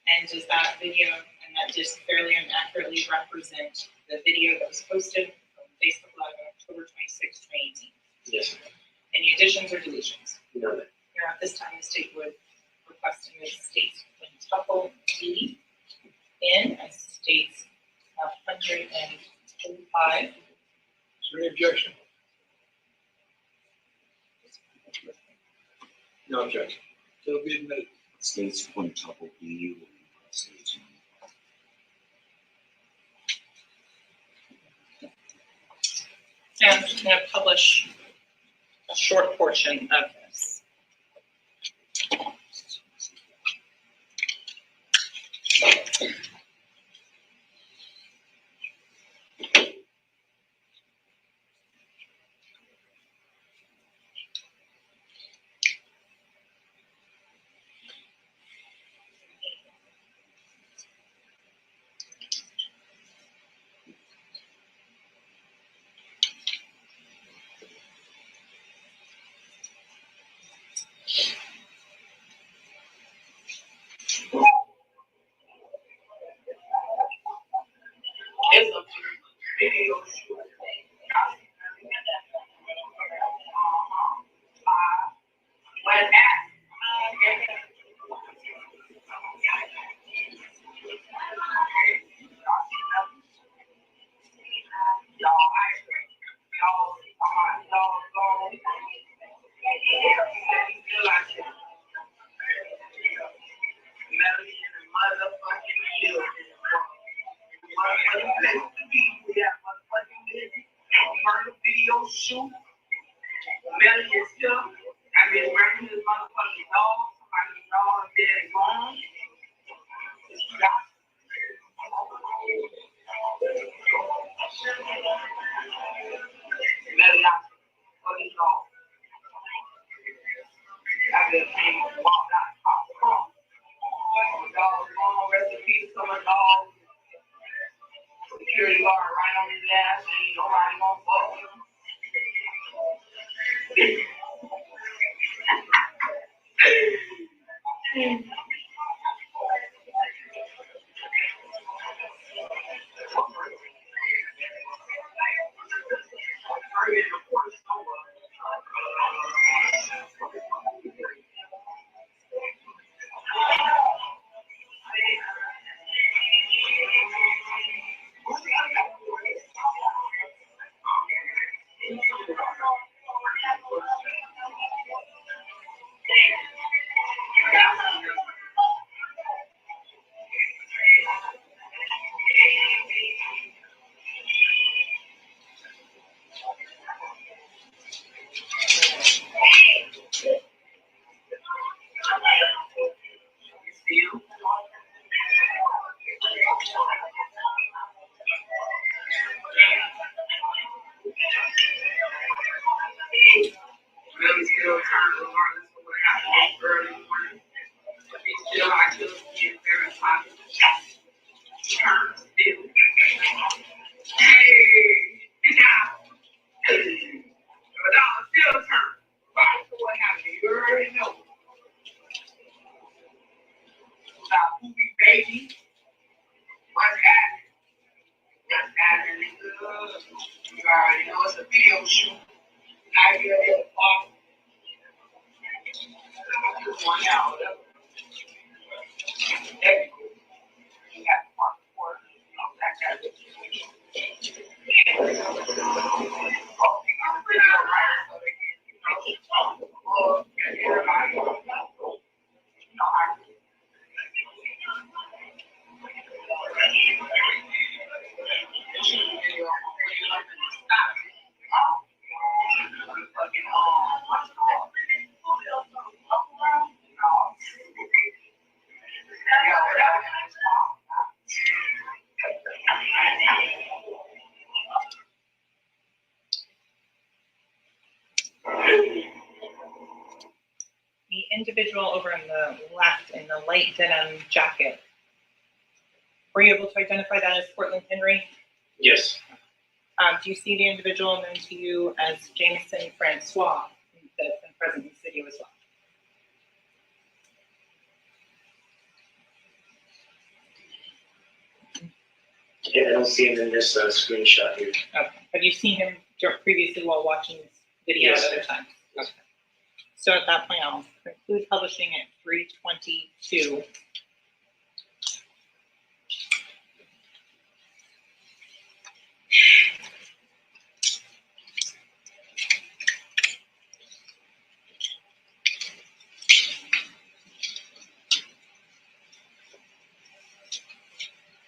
And does that video and that disc fairly and accurately represent the video that was posted on Facebook Live on October 26, 2018? Yes, ma'am. Any additions or deletions? No, ma'am. Here at this time, the state would request in the states quintuple D in as states 135. Is there any objection? No objection. So it'll be admitted. States quintuple B will be prosecution. And I'm just going to publish a short portion of this. video shoot. Melly is here. I've been working his motherfucking dog. Somebody's dog is dead and gone. Melly out for his dog. I've been saying walk out the car. Dog gone, rest in peace to my dog. Security guard right on his ass, ain't nobody gonna fuck with him. Really still trying to learn this what happened early morning. But he still I just get verified. Turn still. Hey, now. But I'll still turn. Right to what happened. You already know. About Poopy Baby. What's happening? What's happening? You already know it's a video shoot. I get it. One out. You got part four. That got it. The individual over in the left in the light denim jacket, were you able to identify that as Portland Henry? Yes. Do you see the individual known to you as Jameson Francois that's been present in the video as well? Yeah, I don't see him in this screenshot here. Okay. Have you seen him previously while watching this video Yes. at other times? Okay. So at that point, I'll conclude publishing at 3:22.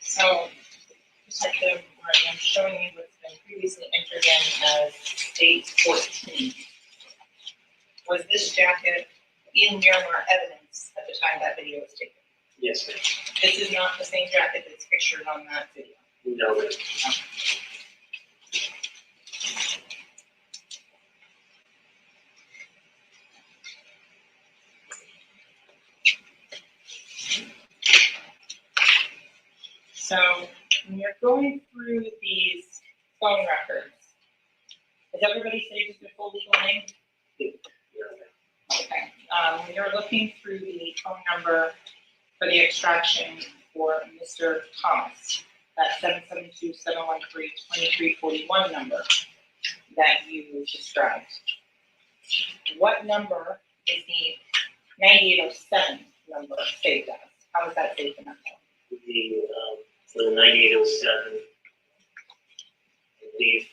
So, Detective, I'm showing you what's been previously entered in as state 14. Was this jacket in Miramar evidence at the time that video was taken? Yes, ma'am. This is not the same jacket that's pictured on that video. No, ma'am. So when you're going through these phone records, is everybody saved as their full legal name? Okay. When you're looking through the phone number for the extraction for Mr. Thomas, that 772-713-2341 number that you described, what number is the 9807 number saved as? How is that saved in that phone? For the 9807, I believe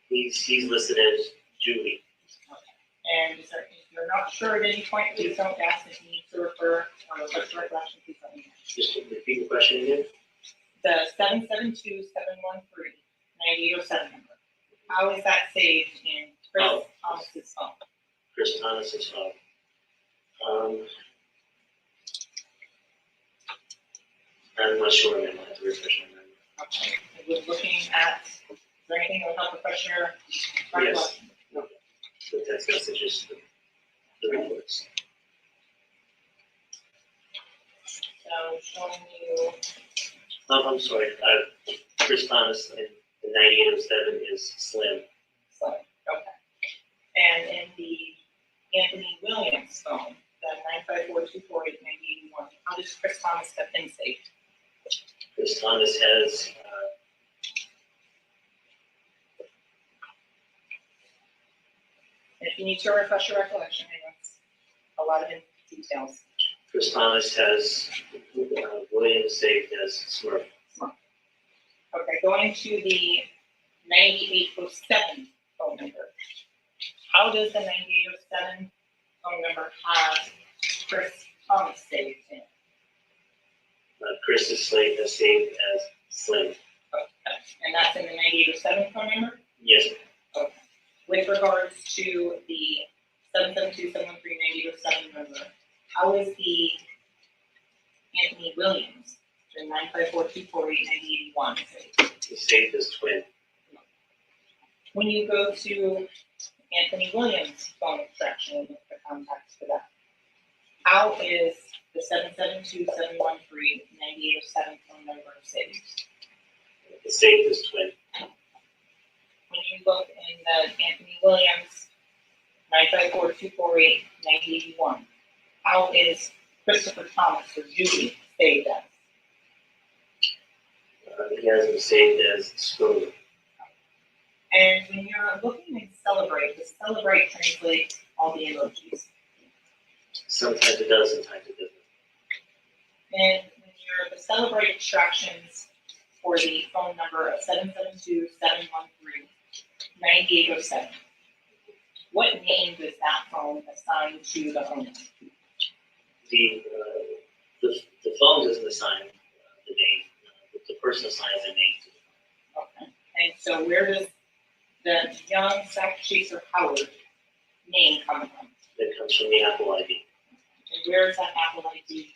he's listed as Julie. And is there, if you're not sure at any point, please don't ask if you need to refer or request a recollection, please let me know. Just repeat the question again. The 772-713-9807 number. How is that saved in Chris Thomas's phone? Chris Thomas's phone. I'm not sure, I might have to refresh my memory. Okay, we're looking at, is there anything that will help refresh your Yes. The text messages, the reports. So showing you, I'm sorry, Chris Thomas in the 9807 is Slim. so, okay. And in the Anthony Williams phone, the 954-248-9081, how does Chris Thomas have things saved? Chris Thomas has, If you need to refresh your recollection, I know it's a lot of details. Chris Thomas has Williams saved as Smurf. Okay, going to the 9807 phone number. How does the 9807 phone number have Chris Thomas saved in? Chris is saved as Slim. Okay, and that's in the 9807 phone number? Yes. Okay. With regards to the 772-713-9807 number, how is the Anthony Williams, the 954-248-9081 saved? He's saved as Twin. When you go to Anthony Williams' phone extraction and look for contacts for that, how is the 772-713-9807 phone number saved? It's saved as Twin. When you look in the Anthony Williams 954-248-9081, how is Christopher Thomas or Judy saved as? He has him saved as Spoon. And when you're looking at Celebrate, does Celebrate translate all the emojis? Sometimes it does, sometimes it doesn't. And when you're the Celebrate extractions for the phone number of 772-713-9807, what name does that phone assign to the owner? The phone doesn't assign the name. The person assigns a name to the phone. Okay. And so where does the young sack chaser Howard name come from? It comes from the Apple ID. And where is that Apple ID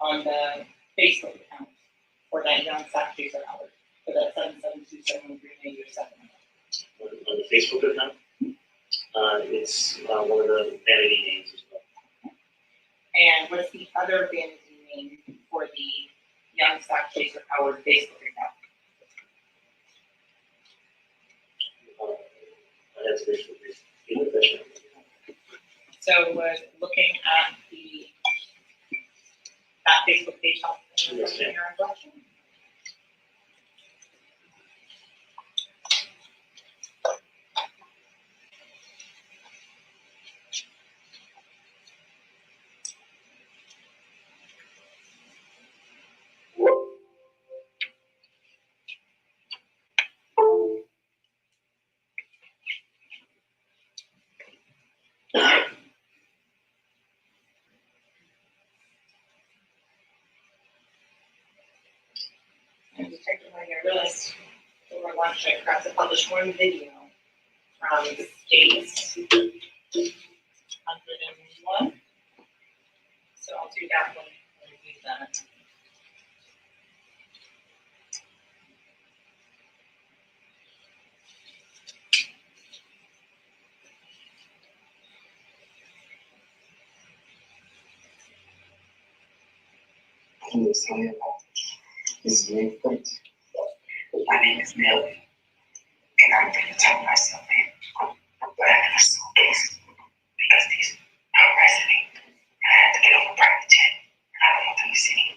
on the Facebook account for that young sack chaser Howard for that 772-713-9807? On the Facebook account, it's one of the vanity names as well. And what's the other vanity name for the young sack chaser Howard Facebook account? That's refresh. So looking at that Facebook page, Yes, ma'am. And Detective Wagner realized over lunch I forgot to publish one video from case 101. So I'll do that one when we do that. Can you tell me about this very point? My name is Melly, and I'm going to turn myself in, but I'm in a suitcase because these are harassing me, and I have to get on a private jet, and I don't want them to see me.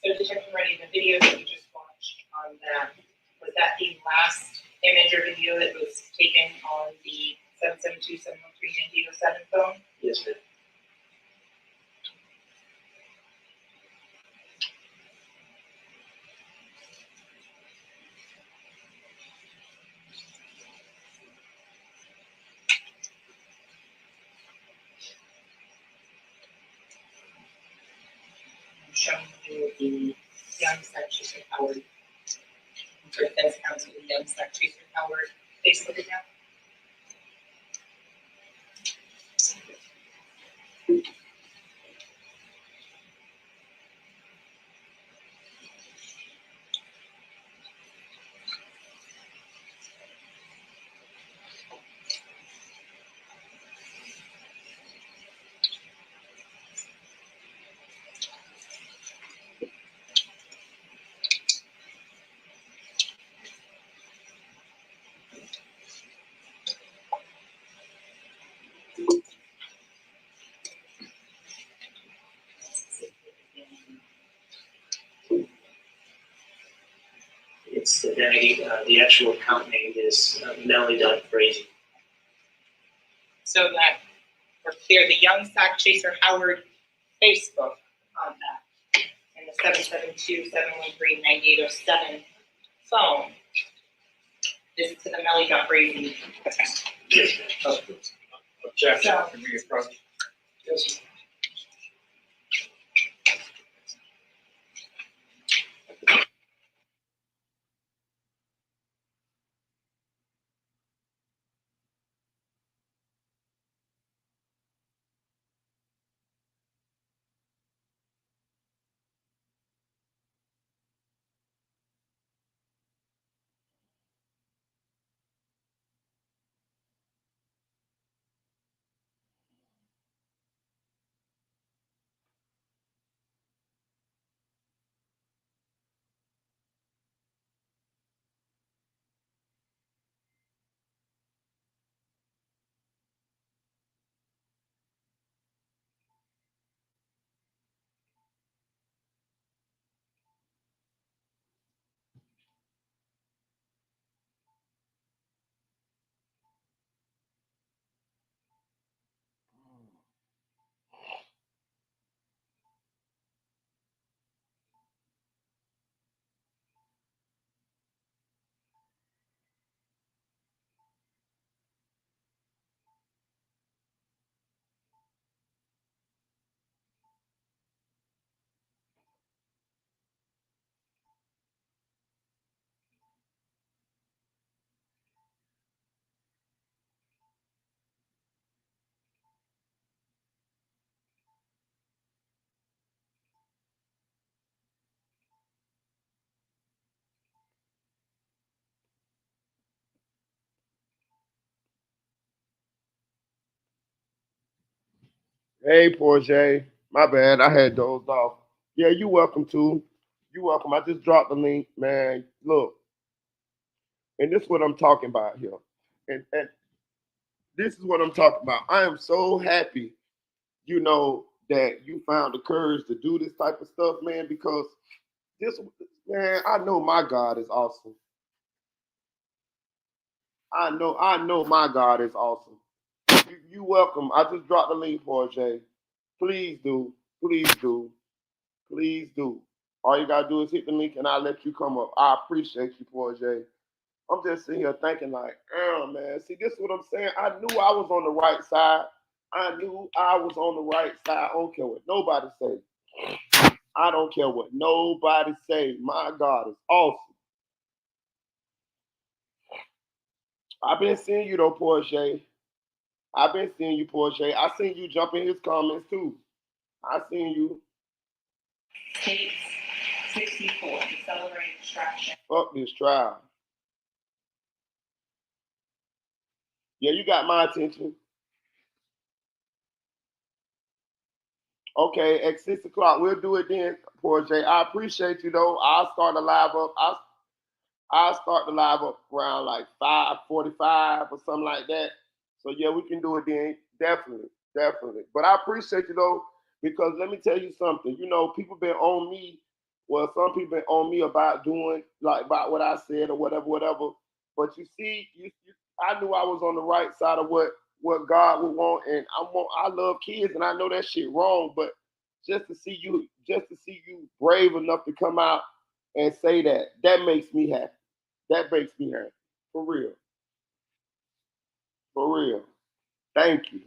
So Detective Moretti, the video that you just watched on that, was that the last image or video that was taken on the 772-713-9807 phone? Yes, ma'am. I'm showing you the young section of Howard defense counsel Young Chaser Howard Facebook account. It's the actual account name is Melly.crazy. So that we're clear, the Young Chaser Howard Facebook contact and the 772-713-9807 phone is to the Melly.crazy account. Yes. Objection, can we approach? Yes. Hey, Porsche. My bad. I had dozed off. Yeah, you welcome to. You welcome. I just dropped the link, man. Look, and this is what I'm talking about here. And this is what I'm talking about. I am so happy, that you found the courage to do this type of stuff, man, because this, man, I know my God is awesome. I know my God is awesome. You welcome. I just dropped the link, Porsche. Please do. Please do. Please do. All you gotta do is hit the link and I'll let you come up. I appreciate you, Porsche. I'm just sitting here thinking like, oh man, see, this is what I'm saying. I knew I was on the right side. I knew I was on the right side. I don't care what nobody say. I don't care what nobody say. My God is awesome. I've been seeing you though, Porsche. I've been seeing you, Porsche. I seen you jump in his comments too. I seen you. Case 64, accelerated distraction. Fuck this trial. Yeah, you got my attention. Okay, at 6 o'clock, we'll do it then, Porsche. I appreciate you though. I'll start the live up. I'll start the live up around like 5:45 or something like that. So yeah, we can do it then. Definitely, definitely. But I appreciate you though, because let me tell you something. People been on me. Well, some people been on me about doing about what I said or whatever. But you see, I knew I was on the right side of what God would want, and I love kids, and I know that shit wrong. But just to see you brave enough to come out and say that makes me happy. That makes me happy. For real. For real. Thank you.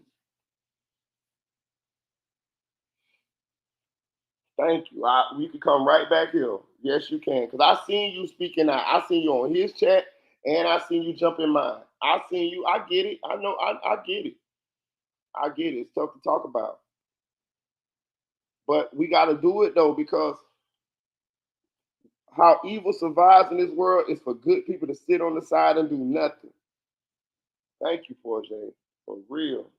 Thank you. We can come right back here. Yes, you can. Because I seen you speaking out. I seen you on his chat, and I seen you jump in mine. I seen you. I get it. I know. I get it. I get it. It's tough to talk about. But we got to do it, though, because how evil survives in this world is for good people to sit on the side and do nothing. Thank you, Portia. For real.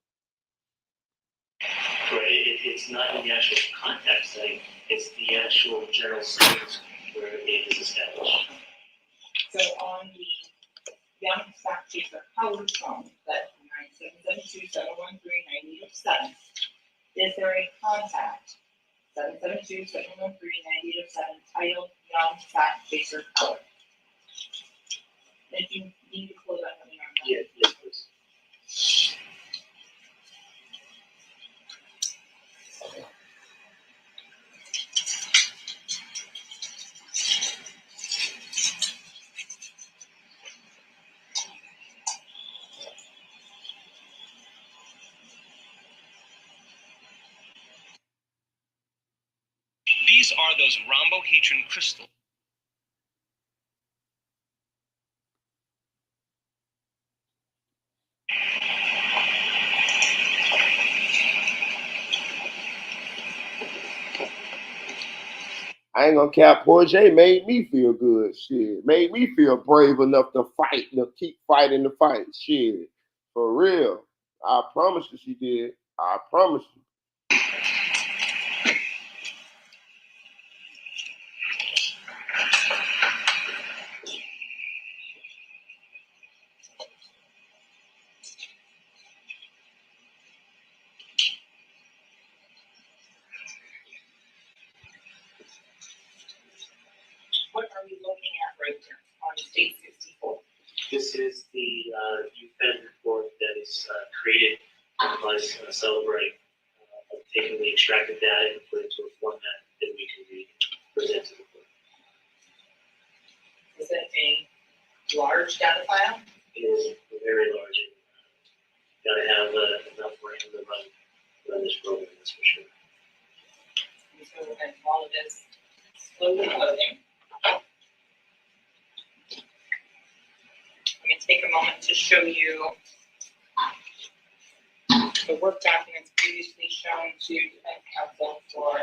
Right, it's not in the actual contact setting, it's the actual general settings where it is established. So on the Young Fact Chaser Howard phone, that 97727139807, is there a contact 772-713-9807 titled Young Fact Chaser Howard? If you need to close that, let me know. Yes, please. These are those rhombohedron crystals. I ain't gonna cap. Portia made me feel good. Shit, made me feel brave enough to fight, to keep fighting the fight. Shit, for real. I promise you, she did. I promise you. What are we looking at right there on state 64? This is the UFED report that is created by Celebrate, taking the extracted data and put it into a format that we can read and present to the court. Is it a large data file? It is very large. Got to have enough RAM to run this program, that's for sure. So, and all of this slowly loading. I'm going to take a moment to show you the work documents previously shown to defense counsel for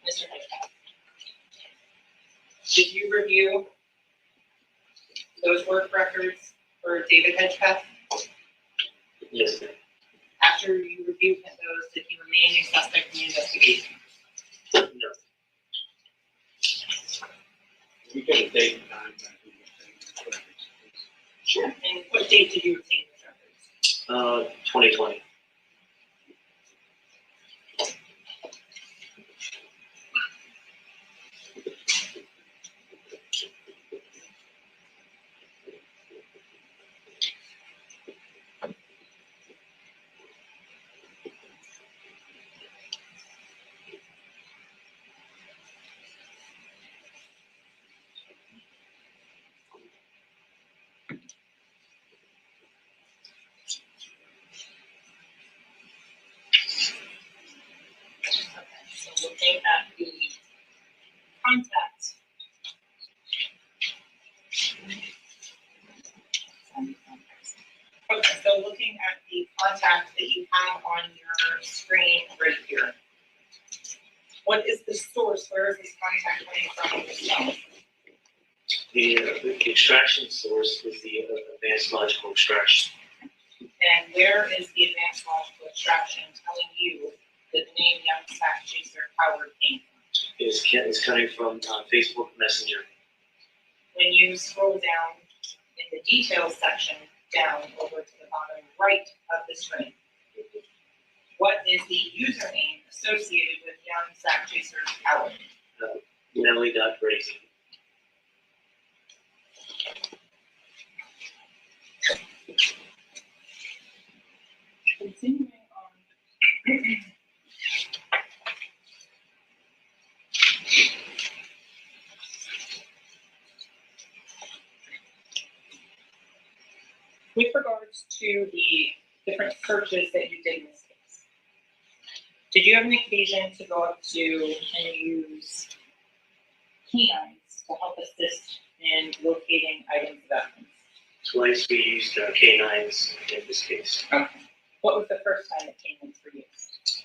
Mr. Hedgepath. Did you review those work records for David Hedgepath? Yes, ma'am. After you reviewed those, did he remain a suspect in the investigation? No. We get a date and time. Sure. And what date did you obtain those records? 2020. So looking at the contacts. Okay, so looking at the contact that you have on your screen right here. What is the source? Where is this contact coming from? The extraction source is the advanced logical extraction. And where is the advanced logical extraction telling you that the name Young Fact Chaser Howard came from? It's coming from Facebook Messenger. When you scroll down in the details section, down over to the bottom right of the screen, what is the username associated with Young Fact Chaser Howard? Melly.Brazy. Continuing on. With regards to the different searches that you did in this case, did you have an occasion to go up to and use canines to help assist in locating items of evidence? Twice we used canines in this case. Okay. What was the first time that canines were used?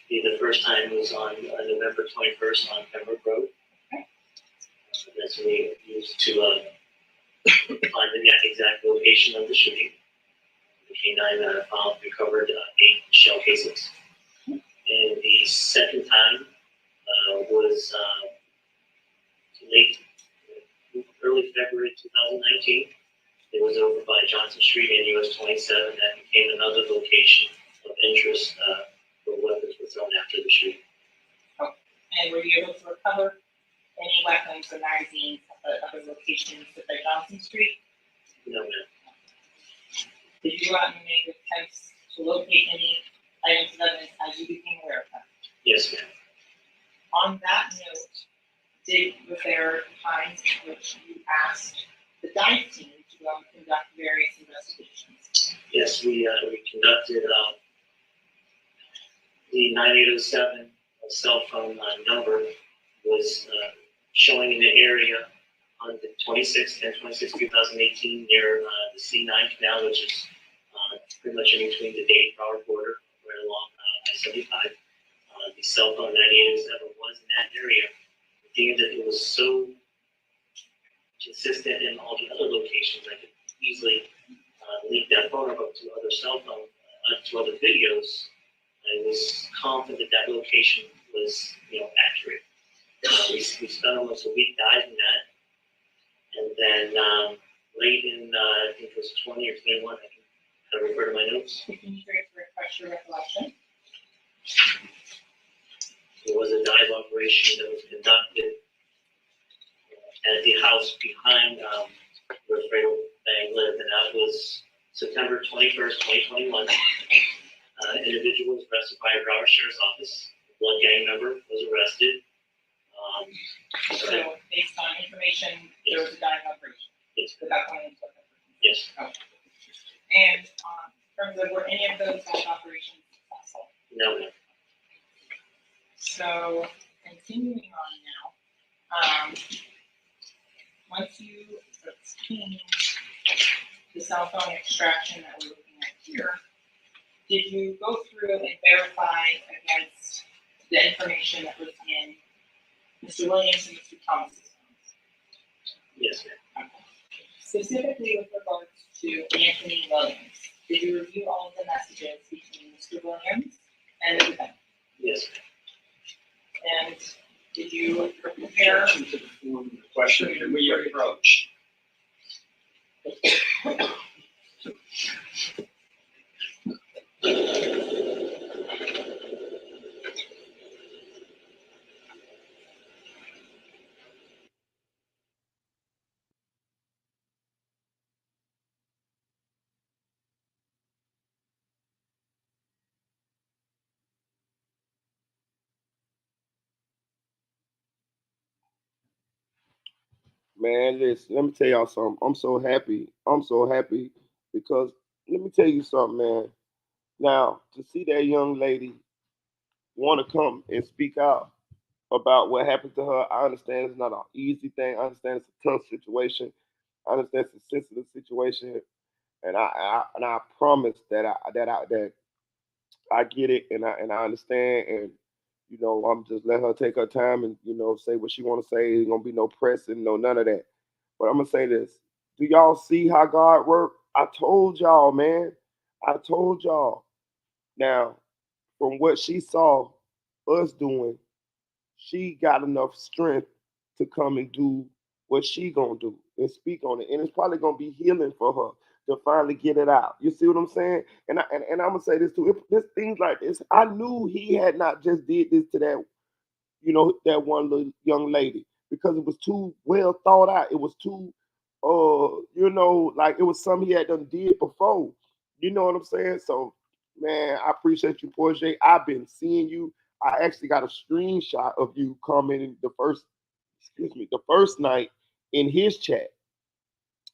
The first time was on November 21st on Pembroke Road. Okay. That's when we used to find the exact location of the shooting. The canine recovered 8 shell casings. And the second time was early February 2019. It was over by Johnson Street and US 27. That became another location of interest where weapons were thrown after the shooting. Oh. And were you able to recover any weapons or magazines at other locations by Johnson Street? No, ma'am. Did you go out and make attempts to locate any items of evidence as you became aware of them? Yes, ma'am. On that note, was there times in which you asked the dive team to go and conduct various investigations? Yes, we conducted the 9807 cell phone number was showing in the area on the 26th, 2018, near the C9 canal, which is pretty much in between the Dade Broward border, right along I-75. The cell phone 9807 was in that area. Being that it was so consistent in all the other locations, I could easily link that phone up to other cell phone, to other videos. I was confident that location was, accurate. We spent almost a week diving that, and then late in, I think it was 20 or 21, I can kind of refer to my notes. Can you refresh your recollection? There was a dive operation that was conducted at the house behind where Fredo Bang lived, and that was September 21st, 2021. Individual was arrested by a Broward Sheriff's Office. One gang member was arrested. So, based on information, there was a dive operation? Yes. Without going into it? Yes. Okay. And in terms of were any of those dive operations successful? No, ma'am. So, continuing on now, once you obtained the cell phone extraction that we're looking at here, did you go through and verify against the information that was in Mr. Williams and Mr. Thomas's phones? Yes, ma'am. Okay. Specifically with regards to Anthony Williams, did you review all of the messages between Mr. Williams and the defendant? Yes, ma'am. And did you prepare To the form of the question that we approach. Man, listen, let me tell y'all something. I'm so happy. I'm so happy because let me tell you something, man. Now, to see that young lady want to come and speak out about what happened to her, I understand it's not an easy thing. I understand it's a tough situation. I understand it's a sensitive situation, and I promise that I get it, and I understand, and I'm just let her take her time and say what she want to say. Ain't gonna be no pressing, no none of that. But I'm gonna say this: do y'all see how God work? I told y'all, man. I told y'all. Now, from what she saw us doing, she got enough strength to come and do what she gonna do and speak on it, and it's probably gonna be healing for her to finally get it out. You see what I'm saying? And I'm gonna say this too. If this things like this, I knew he had not just did this to that, that one little young lady because it was too well thought out. It was too, like it was something he had done did before. You know what I'm saying? So, man, I appreciate you, Porsche. I've been seeing you. I actually got a screenshot of you commenting the first night in his chat.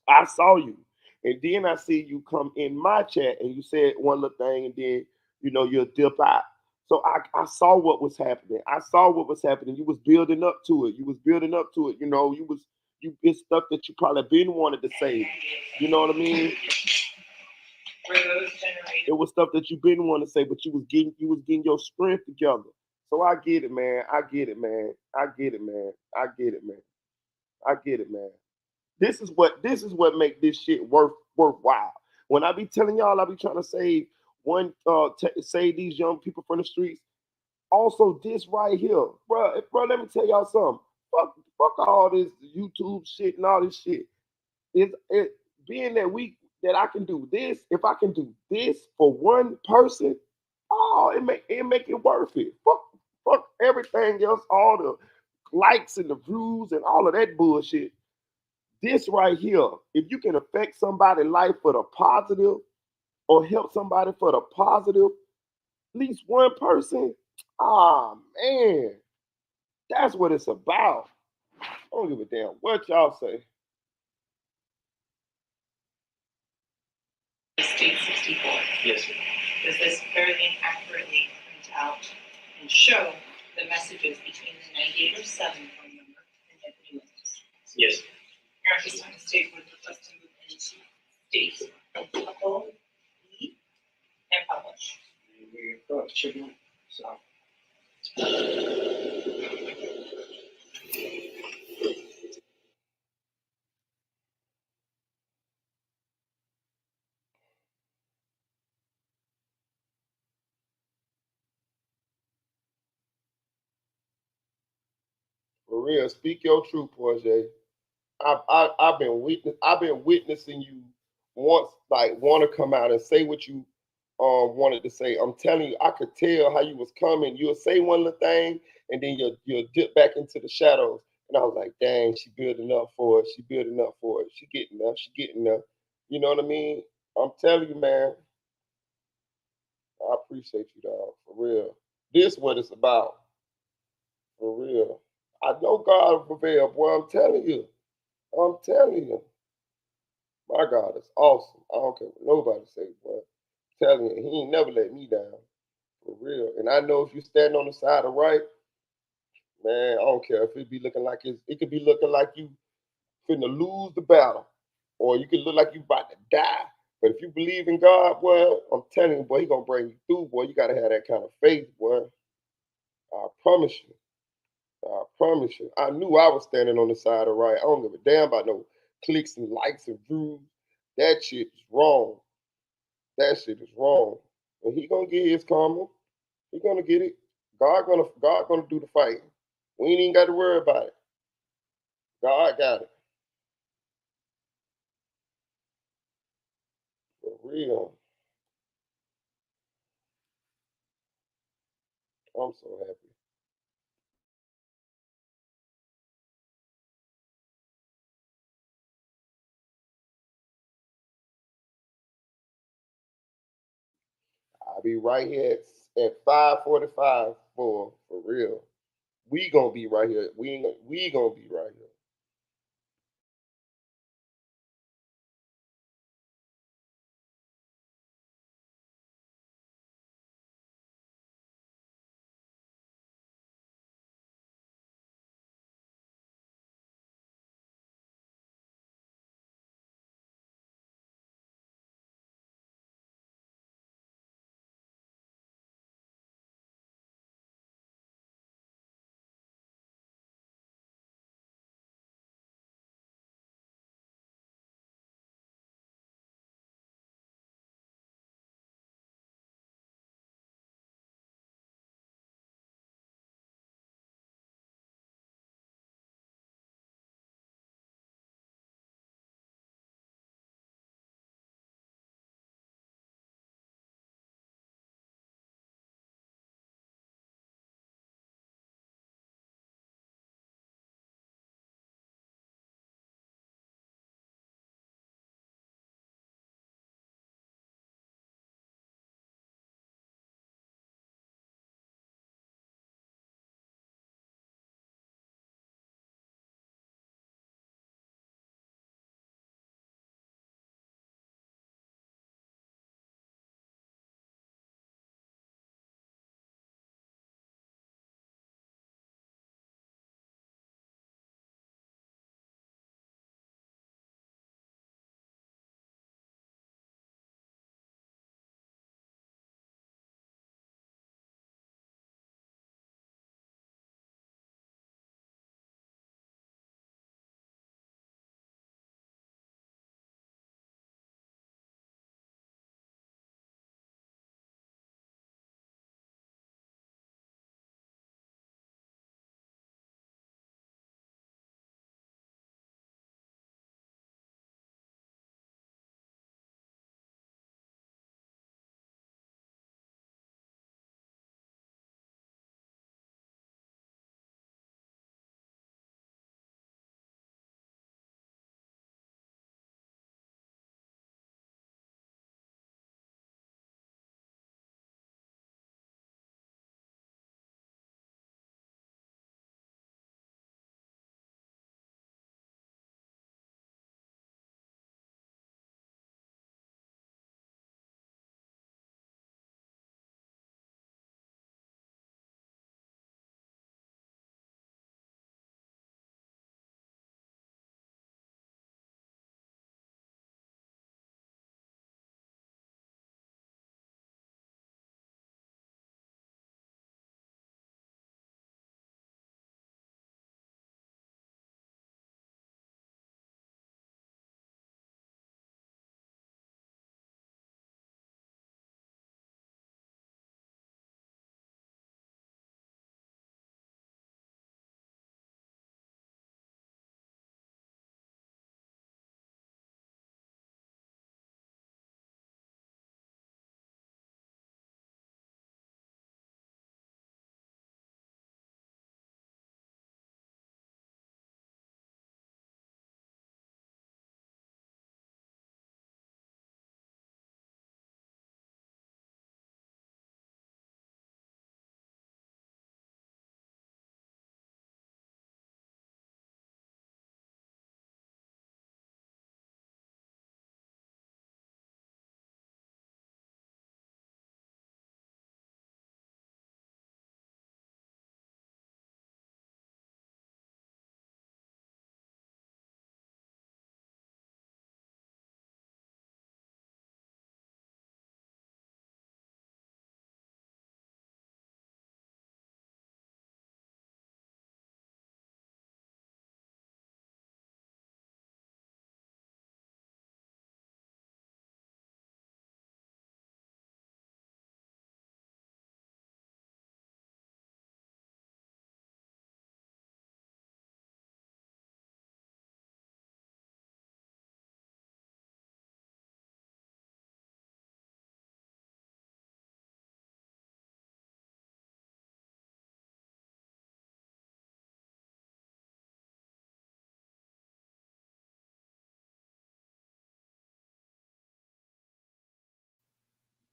I saw you. And then I see you come in my chat and you said one little thing and then, you'll dip out. So I saw what was happening. I saw what was happening. You was building up to it. You was building up to it. You know, it's stuff that you probably been wanted to say. You know what I mean? Were those generated? It was stuff that you didn't want to say, but you was getting your strength together. So I get it, man. I get it, man. I get it, man. I get it, man. I get it, man. This is what make this shit worthwhile. When I be telling y'all, I be trying to save save these young people from the streets. Also, this right here, bro. Let me tell y'all something. Fuck all this YouTube shit and all this shit. It being that I can do this. If I can do this for one person, oh, it make it worth it. Fuck everything else, all the likes and the views and all of that bullshit. This right here, if you can affect somebody's life for the positive or help somebody for the positive, at least one person, man, that's what it's about. I don't give a damn what y'all say. State 64. Yes, sir. Does this fairly accurately print out and show the messages between the 9807 phone number and the new ones? Yes. Your Honor, this state would request to move into state and couple E and publish. We approach chicken, so. For real, speak your truth, Porsche. I've been witnessing you once like want to come out and say what you wanted to say. I'm telling you, I could tell how you was coming. You'll say one little thing and then you'll dip back into the shadows. And I was like, dang, she building up for it. She building up for it. She getting there. She getting there. You know what I mean? I'm telling you, man. I appreciate you, dog. For real. This what it's about. For real. I know God will prevail, boy. I'm telling you. I'm telling you. My God is awesome. I don't care what nobody say, boy. I'm telling you, he ain't never let me down. For real. And I know if you stand on the side of right, man, I don't care if it be looking like it could be looking like you finna lose the battle. Or you could look like you about to die. But if you believe in God, boy, I'm telling you, boy, he gonna bring you through, boy. You gotta have that kind of faith, boy. I promise you. I promise you. I knew I was standing on the side of right. I don't give a damn about no clicks and likes and views. That shit is wrong. That shit is wrong. And he gonna get his karma. He gonna get it. God gonna do the fighting. We ain't even got to worry about it. God got it. For real. I'm so happy. I'll be right here at 5:45 for real. We gonna be right here. We gonna be right here.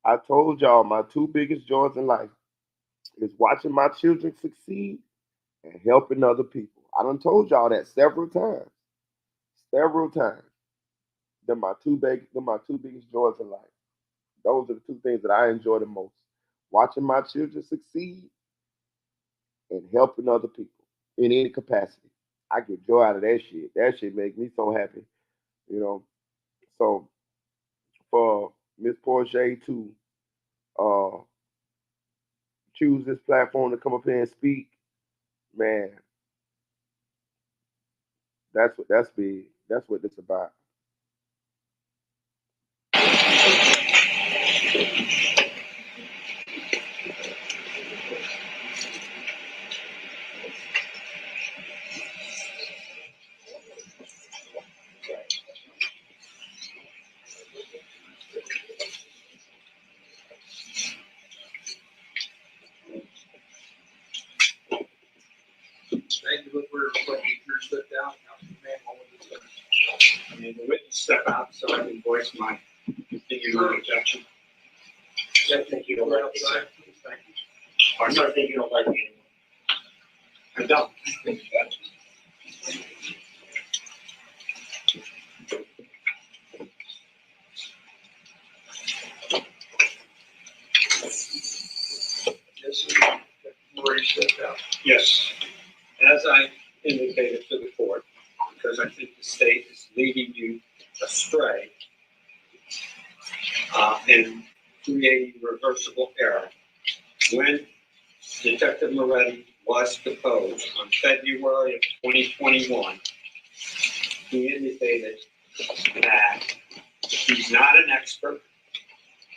I told y'all my two biggest joys in life is watching my children succeed and helping other people. I done told y'all that several times. Several times. They're my two biggest joys in life. Those are the two things that I enjoy the most. Watching my children succeed and helping other people in any capacity. I get joy out of that shit. That shit makes me so happy, you know. So for Miss Porsche to uh, choose this platform to come up here and speak, man, that's big. That's what it's about. Thank you for what you stepped out. I mean, the witness step out so I can voice my continued objection. I think you don't like me. Thank you. I think you don't like me anymore. I don't. Yes, sir. Moretti stepped out. Yes. As I indicated to the court, because I think the state is leading you astray and creating reversible error. When Detective Moretti was deposed on February of 2021, he indicated that he's not an expert.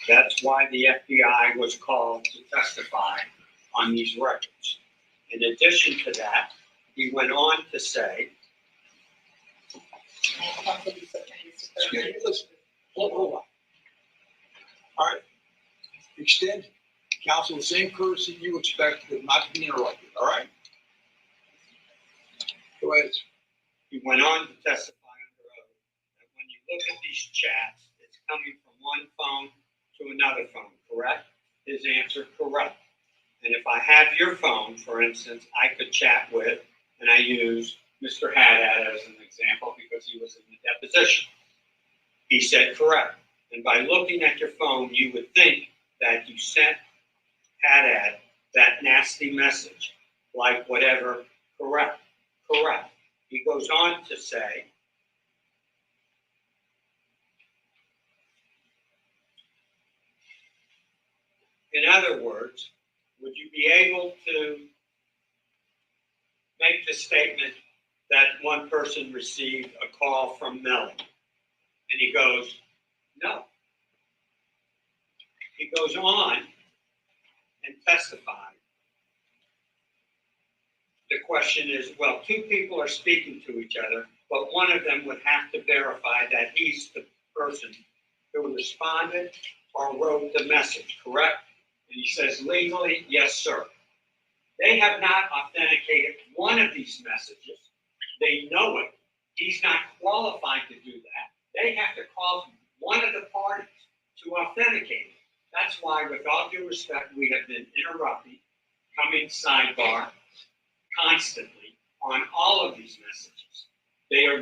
That's why the FBI was called to testify on these records. In addition to that, he went on to say, Excuse me, listen, hold on. All right, extend counsel the same courtesy you expect not to be interrupted, all right? Go ahead. he went on to testify under oath that when you look at these chats, it's coming from one phone to another phone, correct? His answer, correct. And if I have your phone, for instance, I could chat with, and I use Mr. Haddad as an example because he was in the deposition. He said correct. And by looking at your phone, you would think that you sent Haddad that nasty message, like whatever, correct, correct. He goes on to say, in other words, would you be able to make the statement that one person received a call from Melly? And he goes, no. He goes on and testifies. The question is, well, two people are speaking to each other, but one of them would have to verify that he's the person who responded or wrote the message, correct? And he says, legally, yes, sir. They have not authenticated one of these messages. They know it. He's not qualified to do that. They have to call one of the parties to authenticate it. That's why, with all due respect, we have been interrupting, coming sidebar constantly on all of these messages. They are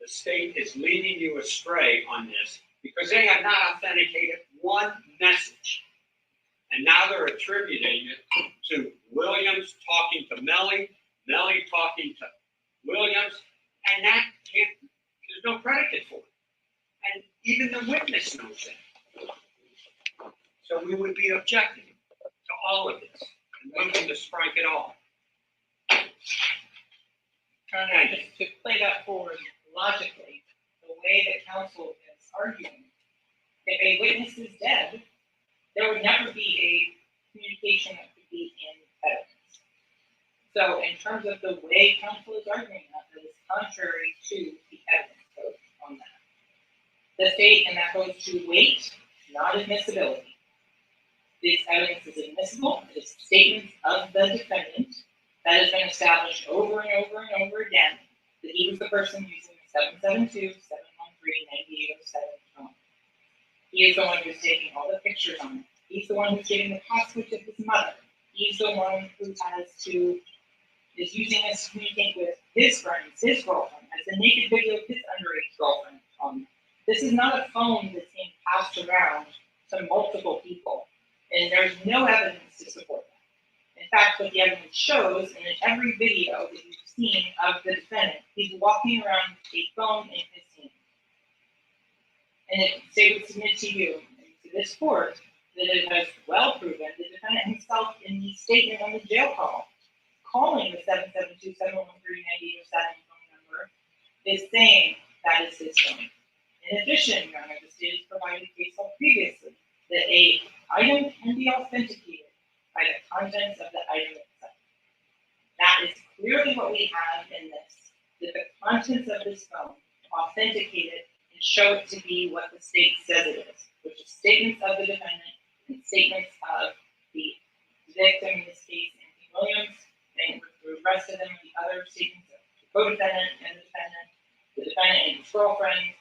the state is leading you astray on this because they have not authenticated one message. And now they're attributing it to Williams talking to Melly, Melly talking to Williams, and that can't, there's no predicate for it. And even the witness knows that. So we would be objecting to all of this and moving to strike it all. Just to play that forward logically, the way that counsel is arguing, if a witness is dead, there would never be a communication that could be in evidence. So in terms of the way counsel is arguing that, it is contrary to the evidence code on that. The state, and that goes to weight, not admissibility. This evidence is admissible. It is statements of the defendant that has been established over and over and over again that he was the person using the 772-713-9807 phone. He is the one who's taking all the pictures on it. He's the one who's getting the password of his mother. He's the one who is using this to communicate with his friends, his girlfriend, has a naked video of his underage girlfriend. This is not a phone that's being passed around to multiple people, and there's no evidence to support that. In fact, what the evidence shows, and in every video that you've seen of the defendant, he's walking around with a phone in his hand. And they would submit to you and to this court that it has well proven the defendant himself in the statement on the jail call, calling the 772-713-9807 phone number, is saying that is his phone. In addition, Your Honor, the state has provided case law previously that an item can be authenticated by the contents of the item itself. That is clearly what we have in this, that the contents of this phone authenticated and show it to be what the state says it is, which is statements of the defendant and statements of the victim, in this case, Anthony Williams, and the rest of them, the other statements of the co-defendant and the defendant and his girlfriend,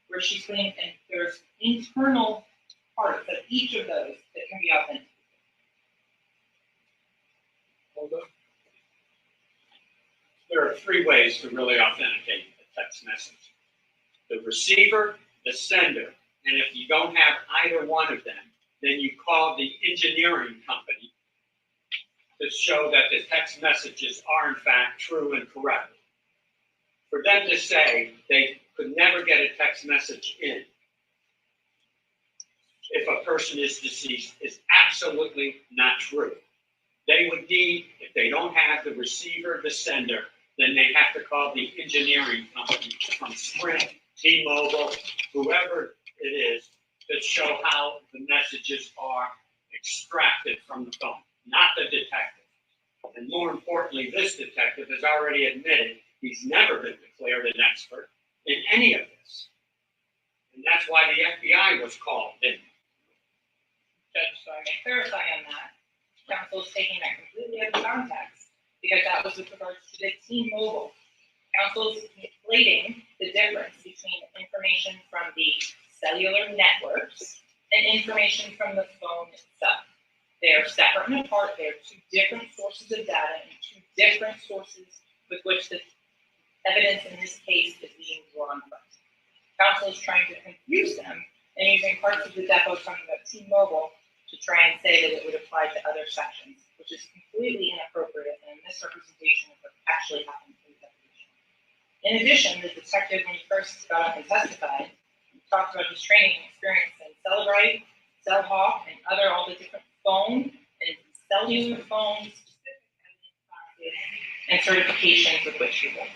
where she's claimed, and there's internal parts of each of those that can be authenticated. Hold on. There are three ways to really authenticate a text message: the receiver, the sender, and if you don't have either one of them, then you call the engineering company to show that the text messages are in fact true and correct. For them to say they could never get a text message in if a person is deceased is absolutely not true. They would need, if they don't have the receiver, the sender, then they have to call the engineering company from Sprint, T-Mobile, whoever it is, to show how the messages are extracted from the phone, not the detective. And more importantly, this detective has already admitted he's never been declared an expert in any of this. And that's why the FBI was called in. Judge, so I can clarify on that. Counsel is taking that completely out of context, because that was with regards to the T-Mobile. Counsel is conflating the difference between information from the cellular networks and information from the phone itself. They are separate and apart. They are two different sources of data and two different sources with which the evidence in this case is being drawn from. Counsel is trying to confuse them and using parts of the depot from the T-Mobile to try and say that it would apply to other sections, which is completely inappropriate and a misrepresentation of what actually happened in the deposition. In addition, the detective, when he first got up and testified, talked about his training experience in Celebrite, Cellhawk, and all the different phone and cellular phones, and certifications with which he holds.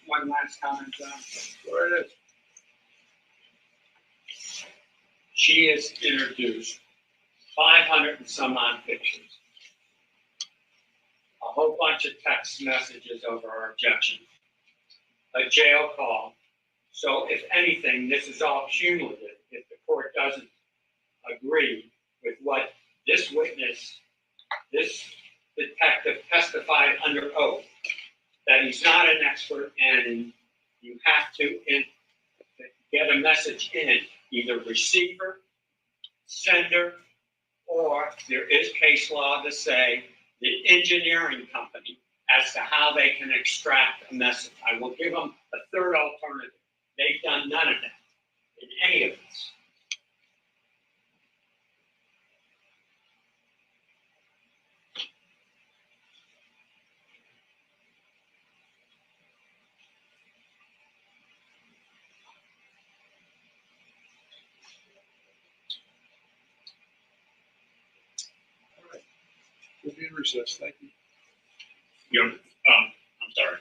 One last comment, John. Where it is. She has introduced 500 and some odd pictures, a whole bunch of text messages over her objection, a jail call. So if anything, this is all cumulative if the court doesn't agree with what this witness, this detective testified under oath, that he's not an expert and you have to get a message in, either receiver, sender, or there is case law to say the engineering company as to how they can extract a message. I will give them a third alternative. They've done none of that in any of this. We'll be in recess. Thank you. I'm sorry.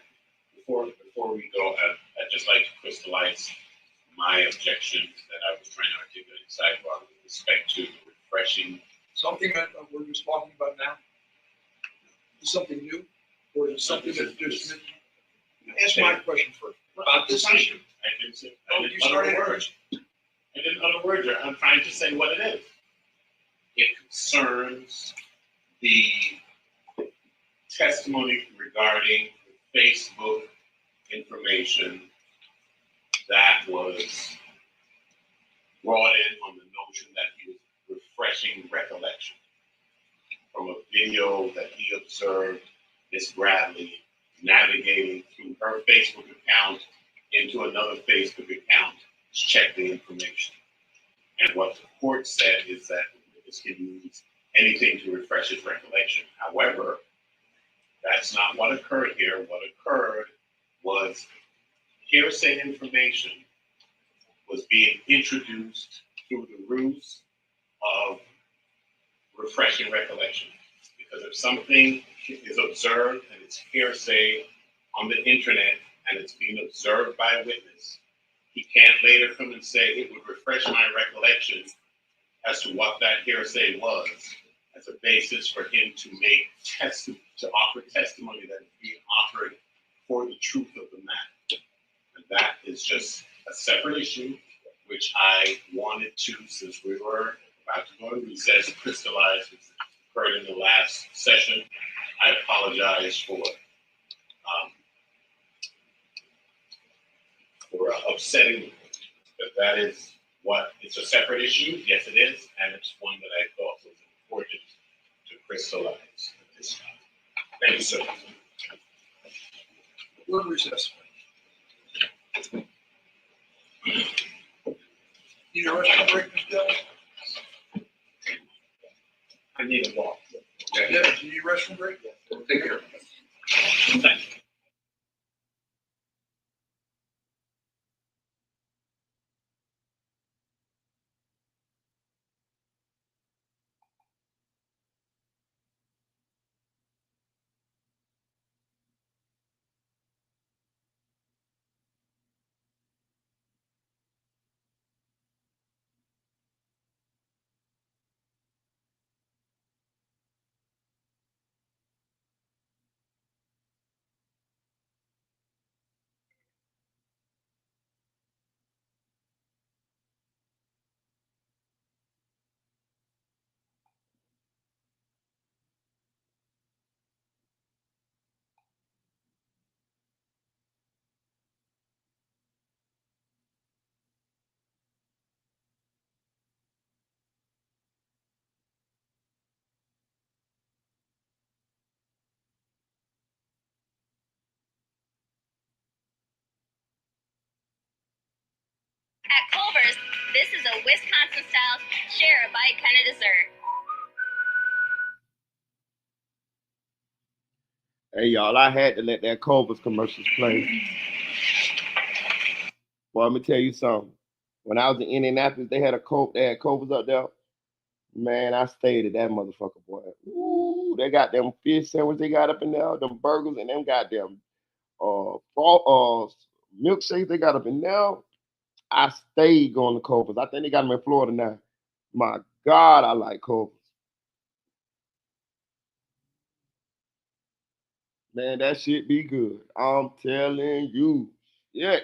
Before we go, I'd just like to crystallize my objection that I was trying to articulate sidebar with respect to refreshing. Something that we're just talking about now? Is something new? Or is it something that just, ask my question first. About this issue. I didn't say, Oh, you started words. I didn't utter words. I'm trying to say what it is. concerns the testimony regarding Facebook information that was brought in on the notion that he was refreshing recollection from a video that he observed Miss Bradley navigating through her Facebook account into another Facebook account to check the information. And what the court said is that this can use anything to refresh his recollection. However, that's not what occurred here. What occurred was hearsay information was being introduced through the ruse of refreshing recollection. Because if something is observed and it's hearsay on the internet and it's being observed by a witness, he can't later come and say it would refresh my recollection as to what that hearsay was as a basis for him to offer testimony that is being offered for the truth of the matter. And that is just a separate issue, which I wanted to, since we were about to go to recess, crystallize, which occurred in the last session. I apologize for upsetting you, but that is what, it's a separate issue. Yes, it is, and it's one that I thought was important to crystallize at this time. Thank you, sir. We're in recess. Need a restroom break, Ms. Dell? I need a walk. Yeah, do you need a restroom break? Take care. Thank you. At Culver's, this is a Wisconsin-style share a bite kind of dessert. Hey y'all, I had to let that Culver's commercials play. Well, let me tell you something. When I was in Indianapolis, they had Culver's up there. Man, I stayed at that motherfucker, boy. Ooh, they got them fish sandwich they got up in there, them burgers, and them goddamn milkshakes they got up in there. I stayed going to Culver's. I think they got them in Florida now. My God, I like Culver's. Man, that shit be good. I'm telling you. Yeah.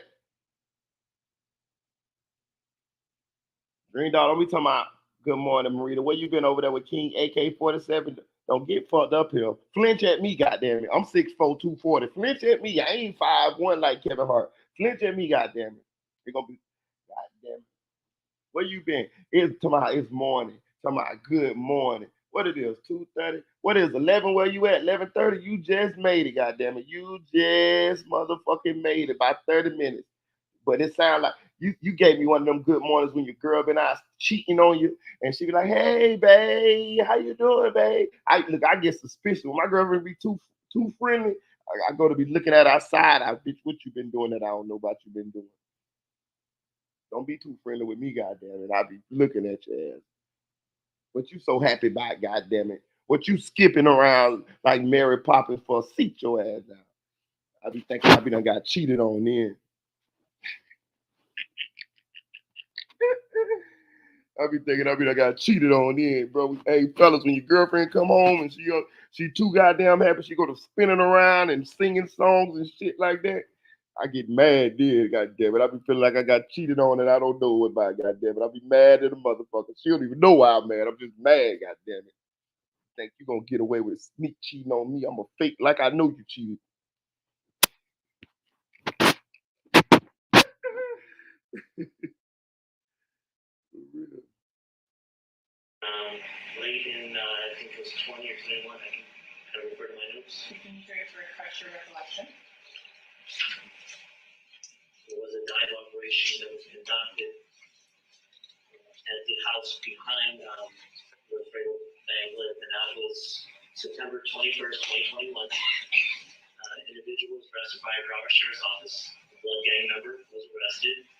Green Dog, don't be talking about good morning, Marita. Where you been over there with King AK-47? Don't get fucked up here. Flinch at me, goddamn it. I'm 6'4", 240. Flinch at me. I ain't 5'1" like Kevin Hart. Flinch at me, goddamn it. You're gonna be goddamn it. Where you been? It's morning. Talking about good morning. What it is? 2:30? What is 11? Where you at? 11:30? You just made it, goddamn it. You just motherfucking made it by 30 minutes. But it sounds like you gave me one of them good mornings when your girl been out cheating on you, and she be like, "Hey, babe, how you doing, babe?" I get suspicious when my girlfriend be too friendly. I go to be looking at her outside. Bitch, what you been doing that I don't know about you been doing? Don't be too friendly with me, goddamn it. I be looking at your ass. What you so happy about, goddamn it? What you skipping around like Mary Poppins for a seat your ass out? I be thinking I be done got cheated on then. I be thinking I got cheated on then, bro. Hey, fellas, when your girlfriend come home and she too goddamn happy, she go to spinning around and singing songs and shit like that. I get mad then, goddamn it. I be feeling like I got cheated on and I don't know it by, goddamn it. I be mad at the motherfucker. She don't even know why I'm mad. I'm just mad, goddamn it. Think you gonna get away with sneak cheating on me? I'm a fake like I know you cheated. Late in, I think it was 20 or 21, I can kind of refer to my notes. Can you refresh your recollection? There was a dive operation that was conducted at the house behind where Fredo Bang lived, and that was September 21st, 2021. Individual was arrested by a Broward Sheriff's Office. A blood gang member was arrested.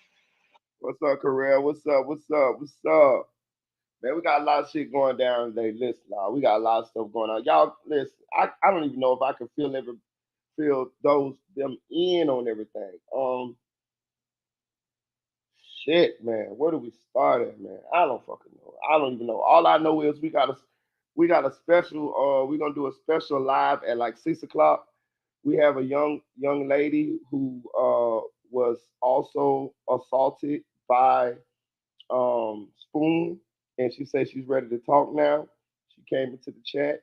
What's up, Correa? What's up? What's up? What's up? Man, we got a lot of shit going down today. Listen, we got a lot of stuff going on. Y'all, listen, I don't even know if I can feel them in on everything. Shit, man. Where do we start at, man? I don't fucking know. I don't even know. All I know is we got a special, we're gonna do a special live at like 6:00. We have a young lady who was also assaulted by Spoon, and she said she's ready to talk now. She came into the chat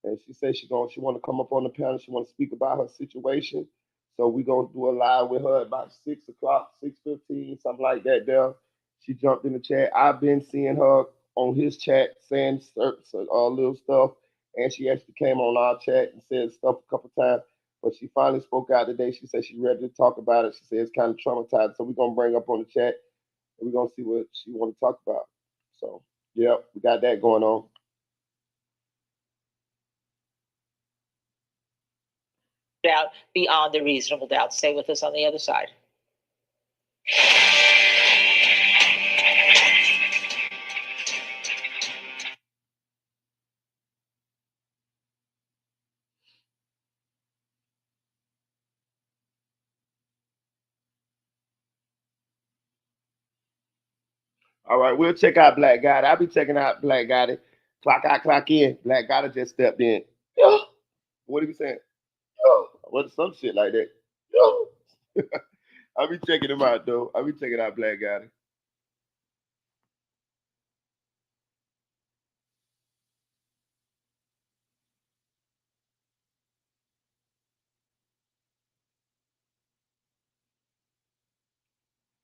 and she said she want to come up on the panel. She want to speak about her situation. So we're gonna do a live with her about 6:00, 6:15, something like that. There, she jumped in the chat. I've been seeing her on his chat saying little stuff, and she actually came on our chat and said stuff a couple times. But she finally spoke out today. She said she's ready to talk about it. She said it's kind of traumatized. So we're gonna bring up on the chat. We're gonna see what she want to talk about. So, yeah, we got that going on. Doubt beyond the reasonable doubt. Stay with us on the other side. All right, we'll check out Black Guy. I'll be checking out Black Guy. Clock out, clock in. Black Guy just stepped in. Yo. What are you saying? Yo. What some shit like that? Yo. I'll be checking him out though. I'll be checking out Black Guy.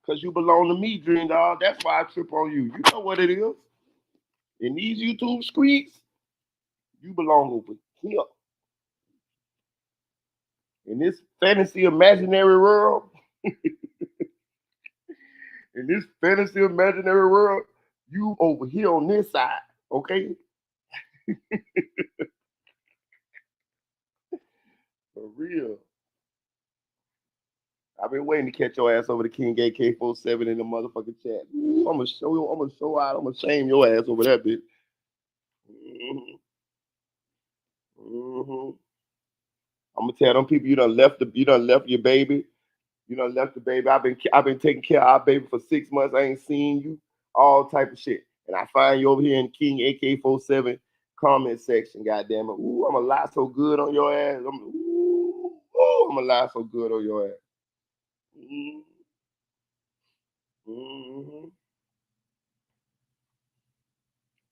Because you belong to me, Dream Dog. That's why I trip on you. You know what it is. In these YouTube streets, you belong over here. In this fantasy imaginary world, you over here on this side, okay? For real. I've been waiting to catch your ass over the King AK-47 in the motherfucking chat. Ooh, I'm gonna show out, I'm gonna shame your ass over that bitch. I'm gonna tell them people you done left your baby. You done left the baby. I've been taking care of our baby for 6 months. I ain't seen you. All type of shit. And I find you over here in King AK-47 comment section. Goddamn it. Ooh, I'm gonna lie so good on your ass. I'm gonna lie so good on your ass.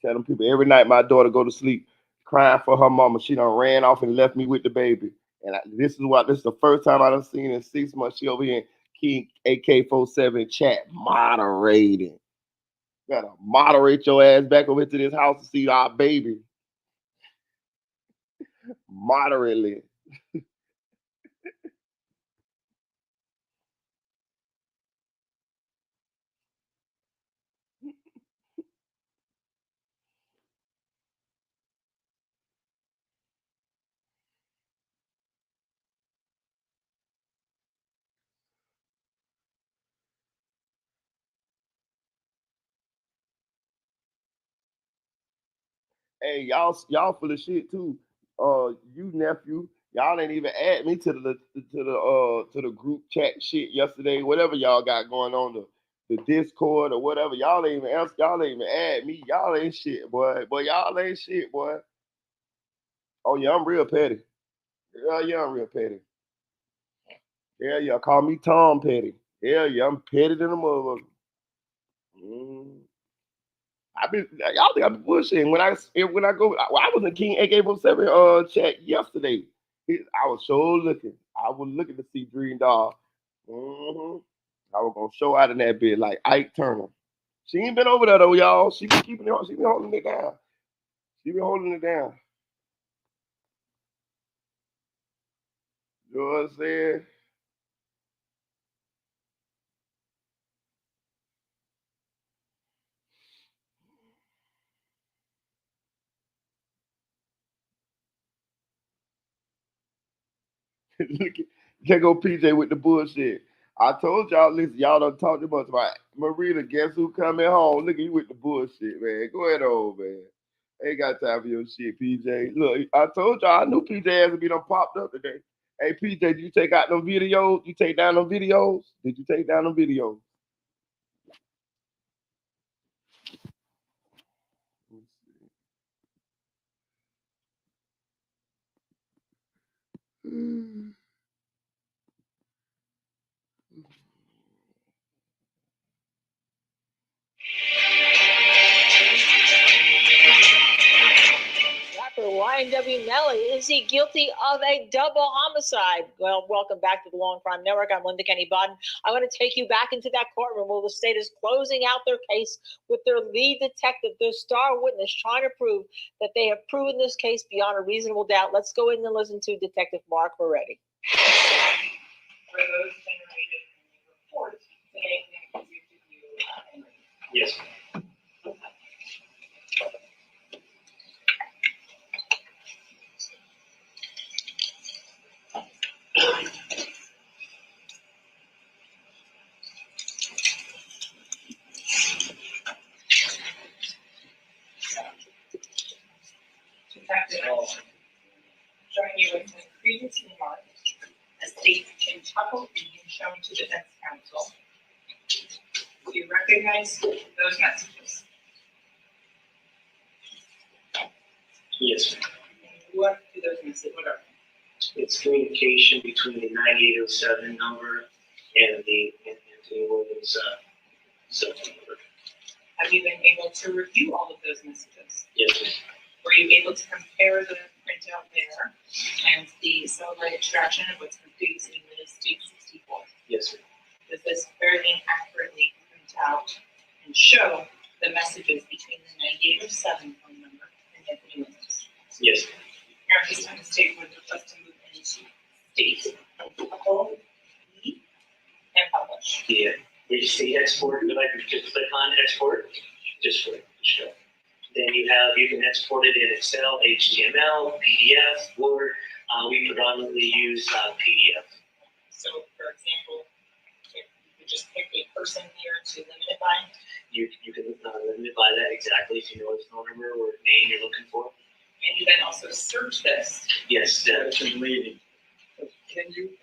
Tell them people every night my daughter go to sleep crying for her mama. She done ran off and left me with the baby. And this is the first time I done seen in 6 months. She over here in King AK-47 chat moderating. You gotta moderate your ass back over to this house to see our baby. Moderately. Hey, y'all full of shit too. You nephew, y'all ain't even add me to the group chat shit yesterday. Whatever y'all got going on the Discord or whatever. Y'all ain't even add me. Y'all ain't shit, boy. Boy, y'all ain't shit, boy. Oh yeah, I'm real petty. Yeah, I'm real petty. Yeah, y'all call me Tom Petty. Yeah, I'm petty than a motherfucker. Y'all think I'm bullshitting. When I go, I was in King AK-47 chat yesterday. I was looking. I was looking to see Dream Dog. I was gonna show out in that bit like Ike Turner. She ain't been over there though, y'all. She been keeping it. She been holding it down. She been holding it down. You know what I'm saying? There go PJ with the bullshit. I told y'all, listen, y'all done talked too much about Marina. Guess who coming home? Look at you with the bullshit, man. Go ahead on, man. Ain't got time for your shit, PJ. Look, I told y'all, I knew PJ has to be done popped up today. Hey, PJ, did you take out them videos? You take down them videos? Did you take down them videos? Dr. Y.Nw Melly, is he guilty of a double homicide? Well, welcome back to the Law and Crime Network. I'm Linda Kenny Bodden. I'm going to take you back into that courtroom where the state is closing out their case with their lead detective, their star witness, trying to prove that they have proven this case beyond a reasonable doubt. Let's go in and listen to Detective Mark Moretti. Were those generated in the report today? Yes. Detective, showing you with the previously marked as state Kentucky being shown to defense counsel. Do you recognize those messages? Yes. And what do those messages? What are they? It's communication between the 9807 number and the Anthony Williams cell phone number. Have you been able to review all of those messages? Yes, ma'am. Were you able to compare the printout there and the celebrate extraction of what's been previously known as State 64? Yes, ma'am. Does this fairly accurately print out and show the messages between the 9807 phone number and Anthony Williams? Yes, ma'am. Here at this time, the state would request to move into state hold and publish. Yeah. You see export, you like to just click on export, just for the show. Then you can export it in Excel, HTML, PDF, Word. We predominantly use PDF. So, for example, if you just pick a person here to limit it by. You can limit it by that exactly if you know his phone number or name you're looking for. And you then also search this. Yes, that's reading. Can you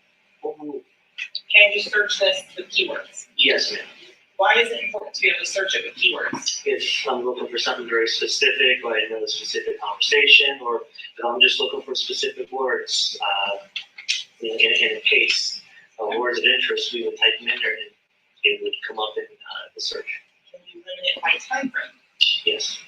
search this with keywords? Yes, ma'am. Why is it important to be able to search it with keywords? If I'm looking for something very specific, or I know a specific conversation, or if I'm just looking for specific words, in a case of words of interest, we would type them in there and it would come up in the search. Can you limit it by time frame? Yes.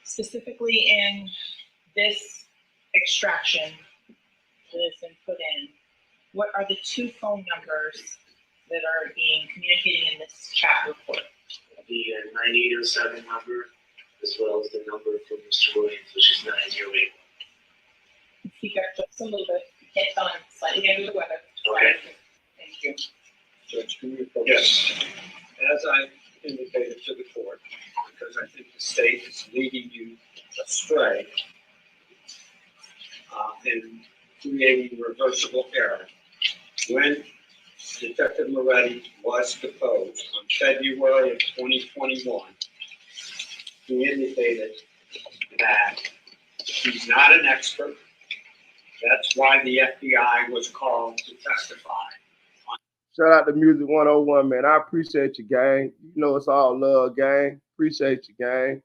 Specifically in this extraction, this input in, what are the two phone numbers that are being communicating in this chat report? the 9807 number, as well as the number for Mr. Williams, which is 908. Speak up just a little bit. You can't tell him slightly under the weather. Okay. Thank you. Judge, can you focus? Yes. As I indicated to the court, because I think the state is leading you astray in creating reversible error. When Detective Moretti was deposed on February of 2021, he indicated that he's not an expert. That's why the FBI was called to testify. Shout out to Music 101, man. I appreciate you, gang. You know it's all love, gang. Appreciate you, gang.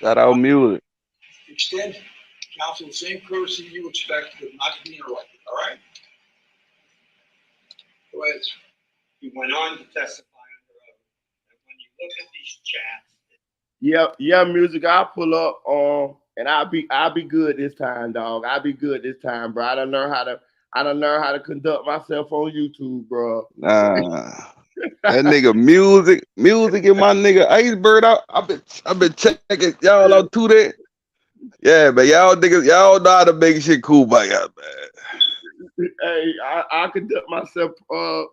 Shout out Music. Extend counsel the same courtesy you expect, but not to be interrupted, all right? Go ahead. He went on to testify under oath that when you look at these chats, Yeah, Music. I'll pull up and I'll be good this time, dog. I'll be good this time, bro. I don't know how to conduct myself on YouTube, bro. Nah. That nigga music and my nigga Iceberg out. I've been checking y'all out too there. Yeah, but y'all niggas, y'all know how to make shit cool by y'all, man. Hey, I conduct myself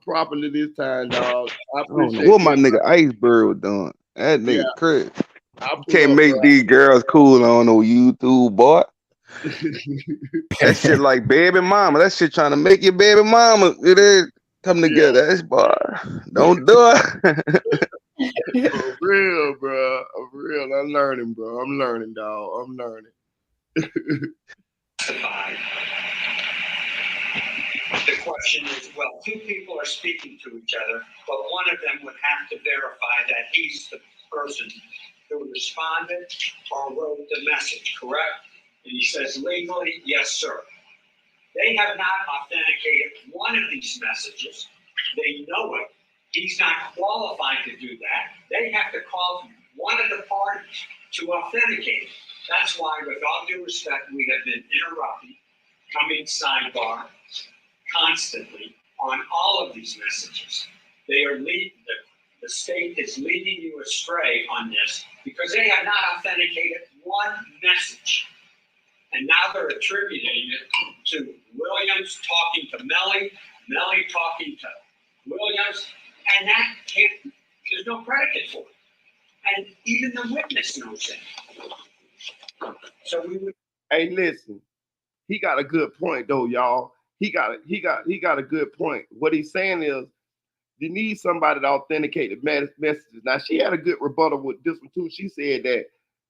properly this time, dog. I don't know what my nigga Iceberg was doing. That nigga crazy. You can't make these girls cool on no YouTube, boy. That shit like baby mama. That shit trying to make your baby mama come together. That's boy. Don't do it. For real, bro. For real. I'm learning, bro. I'm learning, dog. I'm learning. the question is, well, two people are speaking to each other, but one of them would have to verify that he's the person who responded or wrote the message, correct? And he says legally, yes, sir. They have not authenticated one of these messages. They know it. He's not qualified to do that. They have to call one of the parties to authenticate it. That's why, with all due respect, we have been interrupting, coming sidebar constantly on all of these messages. They are the state is leading you astray on this because they have not authenticated one message. And now they're attributing it to Williams talking to Melly, Melly talking to Williams, and that there's no predicate for it. And even the witness knows that. So we would. Hey, listen, he got a good point though, y'all. He got a good point. What he's saying is, you need somebody to authenticate the messages. Now, she had a good rebuttal with this one too. She said that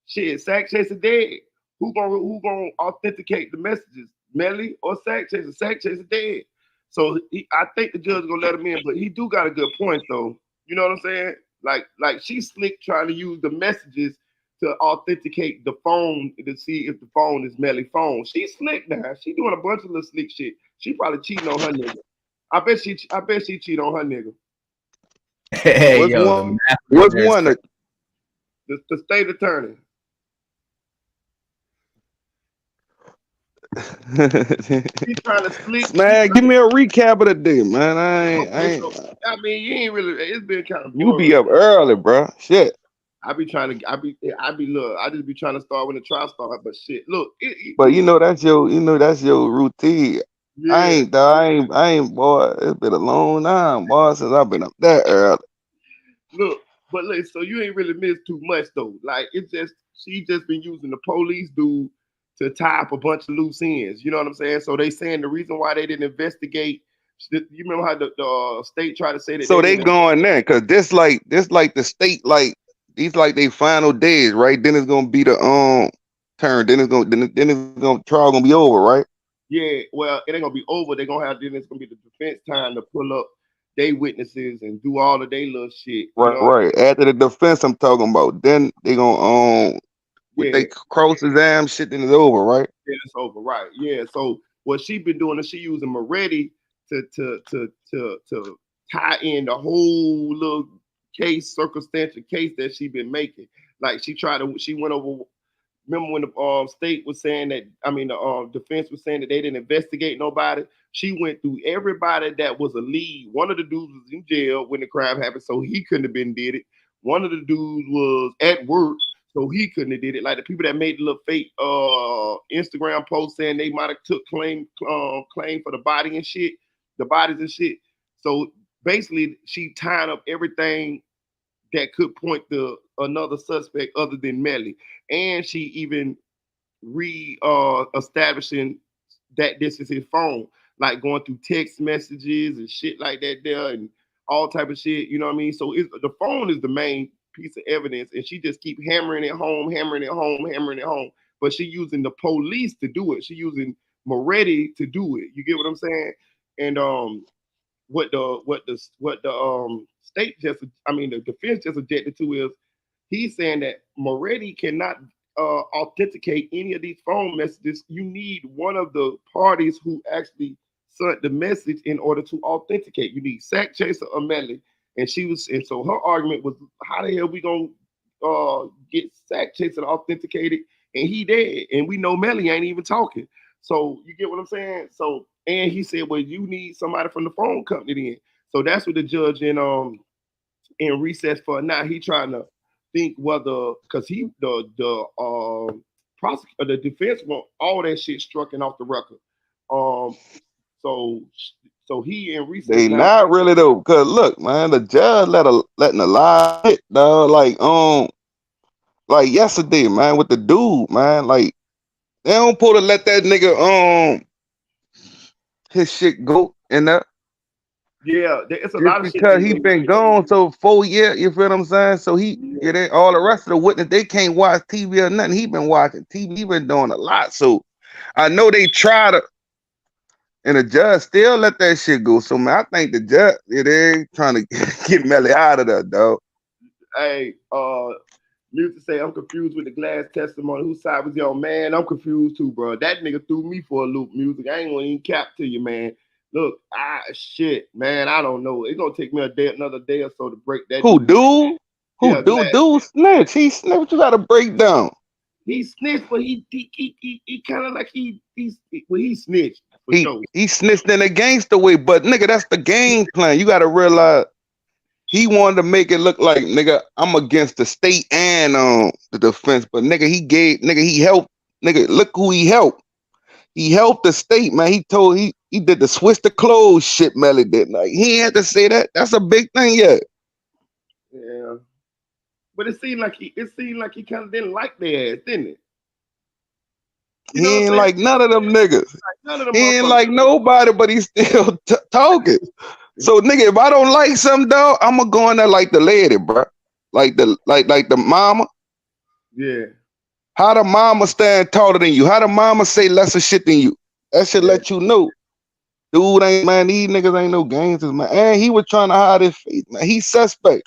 shit, Sack Chaser dead. Who gonna authenticate the messages? Melly or Sack Chaser? Sack Chaser dead. So I think the judge gonna let him in, but he do got a good point though. You know what I'm saying? Like she's slick trying to use the messages to authenticate the phone to see if the phone is Melly's phone. She's slick now. She doing a bunch of little slick shit. She probably cheating on her nigga. I bet she cheat on her nigga. Hey, what's yo, one? What's one? The state attorney. He's trying to sleep. Man, give me a recap of the day, man. I mean, you ain't really. It's been kind of. You be up early, bro. Shit. I just be trying to start when the trial start, but shit, look. But that's your routine. Yeah. I ain't, boy. It's been a long time, boy, since I've been up that early. Look, but look, so you ain't really missed too much though. Like she just been using the police dude to tie up a bunch of loose ends. You know what I'm saying? So they saying the reason why they didn't investigate. You remember how the state tried to say that? So they going there because this like the state these they final days, right? Then it's gonna be the turn. Then it's gonna trial gonna be over, right? Yeah. Well, it ain't gonna be over. Then it's gonna be the defense time to pull up they witnesses and do all of their little shit. Right. After the defense, I'm talking about. Then they gonna with they cross exam shit. Then it's over, right? Yeah, it's over, right? Yeah. So what she been doing is she using Moretti to tie in the whole little circumstantial case that she been making. Like she went over remember when the state was saying that, I mean, the defense was saying that they didn't investigate nobody. She went through everybody that was a lead. One of the dudes was in jail when the crime happened, so he couldn't have been did it. One of the dudes was at work, so he couldn't have did it. Like the people that made the little fake Instagram post saying they might have took claim for the body and shit, the bodies and shit. So basically, she tied up everything that could point to another suspect other than Melly, and she even establishing that this is his phone, like going through text messages and shit like that there, and all type of shit. You know what I mean? So the phone is the main piece of evidence, and she just keep hammering it home, hammering it home, hammering it home. But she using the police to do it. She using Moretti to do it. You get what I'm saying? And what the state just, I mean, the defense just objected to is he's saying that Moretti cannot authenticate any of these phone messages. You need one of the parties who actually sent the message in order to authenticate. You need Sack Chaser or Melly. And so her argument was, how the hell we gonna get Sack Chaser authenticated and he dead, and we know Melly ain't even talking. So you get what I'm saying? So, and he said, well, you need somebody from the phone company then. So that's what the judge in recess for now. He trying to think whether, because the defense want all that shit stricken off the record. So he in recess. They now. not really though, cause look, man, the judge letting a lie hit, dog. Like yesterday, man, with the dude, man. Like they don't supposed to let that nigga his shit go in there. Yeah, it's a Just lot of shit because he been gone so 4 years, you feel what I'm saying? So all the rest of the witness, they can't watch TV or nothing. He been watching TV, he been doing a lot. So I know they try to, and the judge still let that shit go. So man, I think the judge, they trying to get Melly out of there, dog. Hey, Music say I'm confused with the glass testimony. Whose side was your man? I'm confused too, bro. That nigga threw me for a loop. Music, I ain't gonna even cap to you, man. Look, shit, man, I don't know. It's gonna take me another day or so to break that. Who dude? Dude snitch? He snitch. What you got to break down? He snitched, but he kind of like he snitched for sure. He snitched in a gangster way, but nigga, that's the game plan. You got to realize he wanted to make it look like, nigga, I'm against the state and the defense, but nigga, he helped. Nigga, look who he helped. He helped the state, man. He did the switch the clothes shit, Melly did. Like he had to say that. That's a big thing, yeah. Yeah. But it seemed like he kind of didn't like their ass, didn't it? He ain't like none of them niggas. He ain't like nobody, but he's still talking. So nigga, if I don't like something, dog, I'ma go in there like the lady, bro. Like the mama. Yeah. How the mama stand taller than you? How the mama say lesser shit than you? That should let you know. Dude ain't, man, these niggas ain't no gangsters, man. And he was trying to hide his face, man. He's suspect.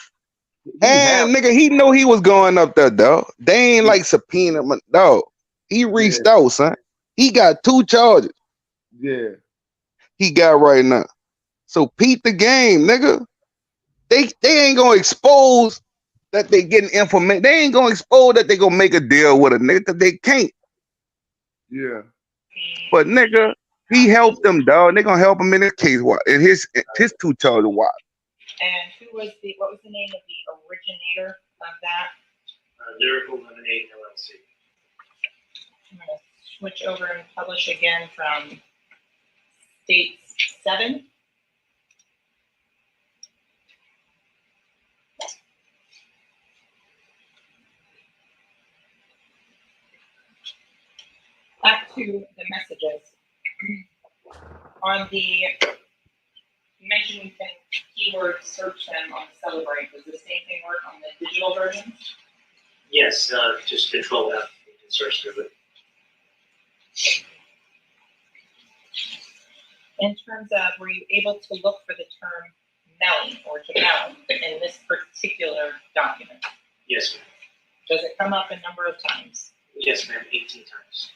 And nigga, he know he was going up there, dog. They ain't like subpoena, dog. He reached out, son. He got 2 charges. Yeah. He got right now. So peep the game, nigga. They ain't gonna expose that they getting information. They ain't gonna expose that they gonna make a deal with a nigga, cause they can't. Yeah. But nigga, he helped them, dog. They gonna help him in his case. In his 2 charges. Why? And what was the name of the originator of that? Lyrical Lemonade LLC. I'm gonna switch over and publish again from state 7. Back to the messages. On the, you mentioned you can keyword search them on Celebrate. Does the same thing work on the digital version? Yes, just control F, you can search through it. In terms of, were you able to look for the term Melly or Jamel in this particular document? Yes, ma'am. Does it come up a number of times? Yes, ma'am, 18 times.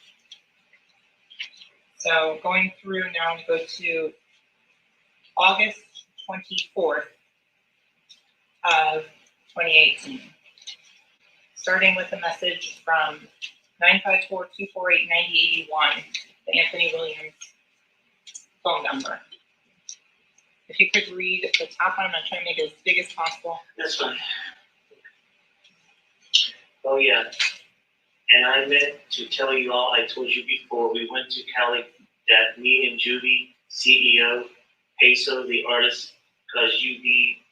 So going through now, I'm going to go to August 24th of 2018. Starting with a message from 954-248-9081, the Anthony Williams phone number. If you could read the top one, I'm gonna try to make it as big as possible. That's fine. Oh, yeah. And I meant to tell you all, I told you before, we went to Cali, that me and Judy, CEO, Peso, the artist, because you be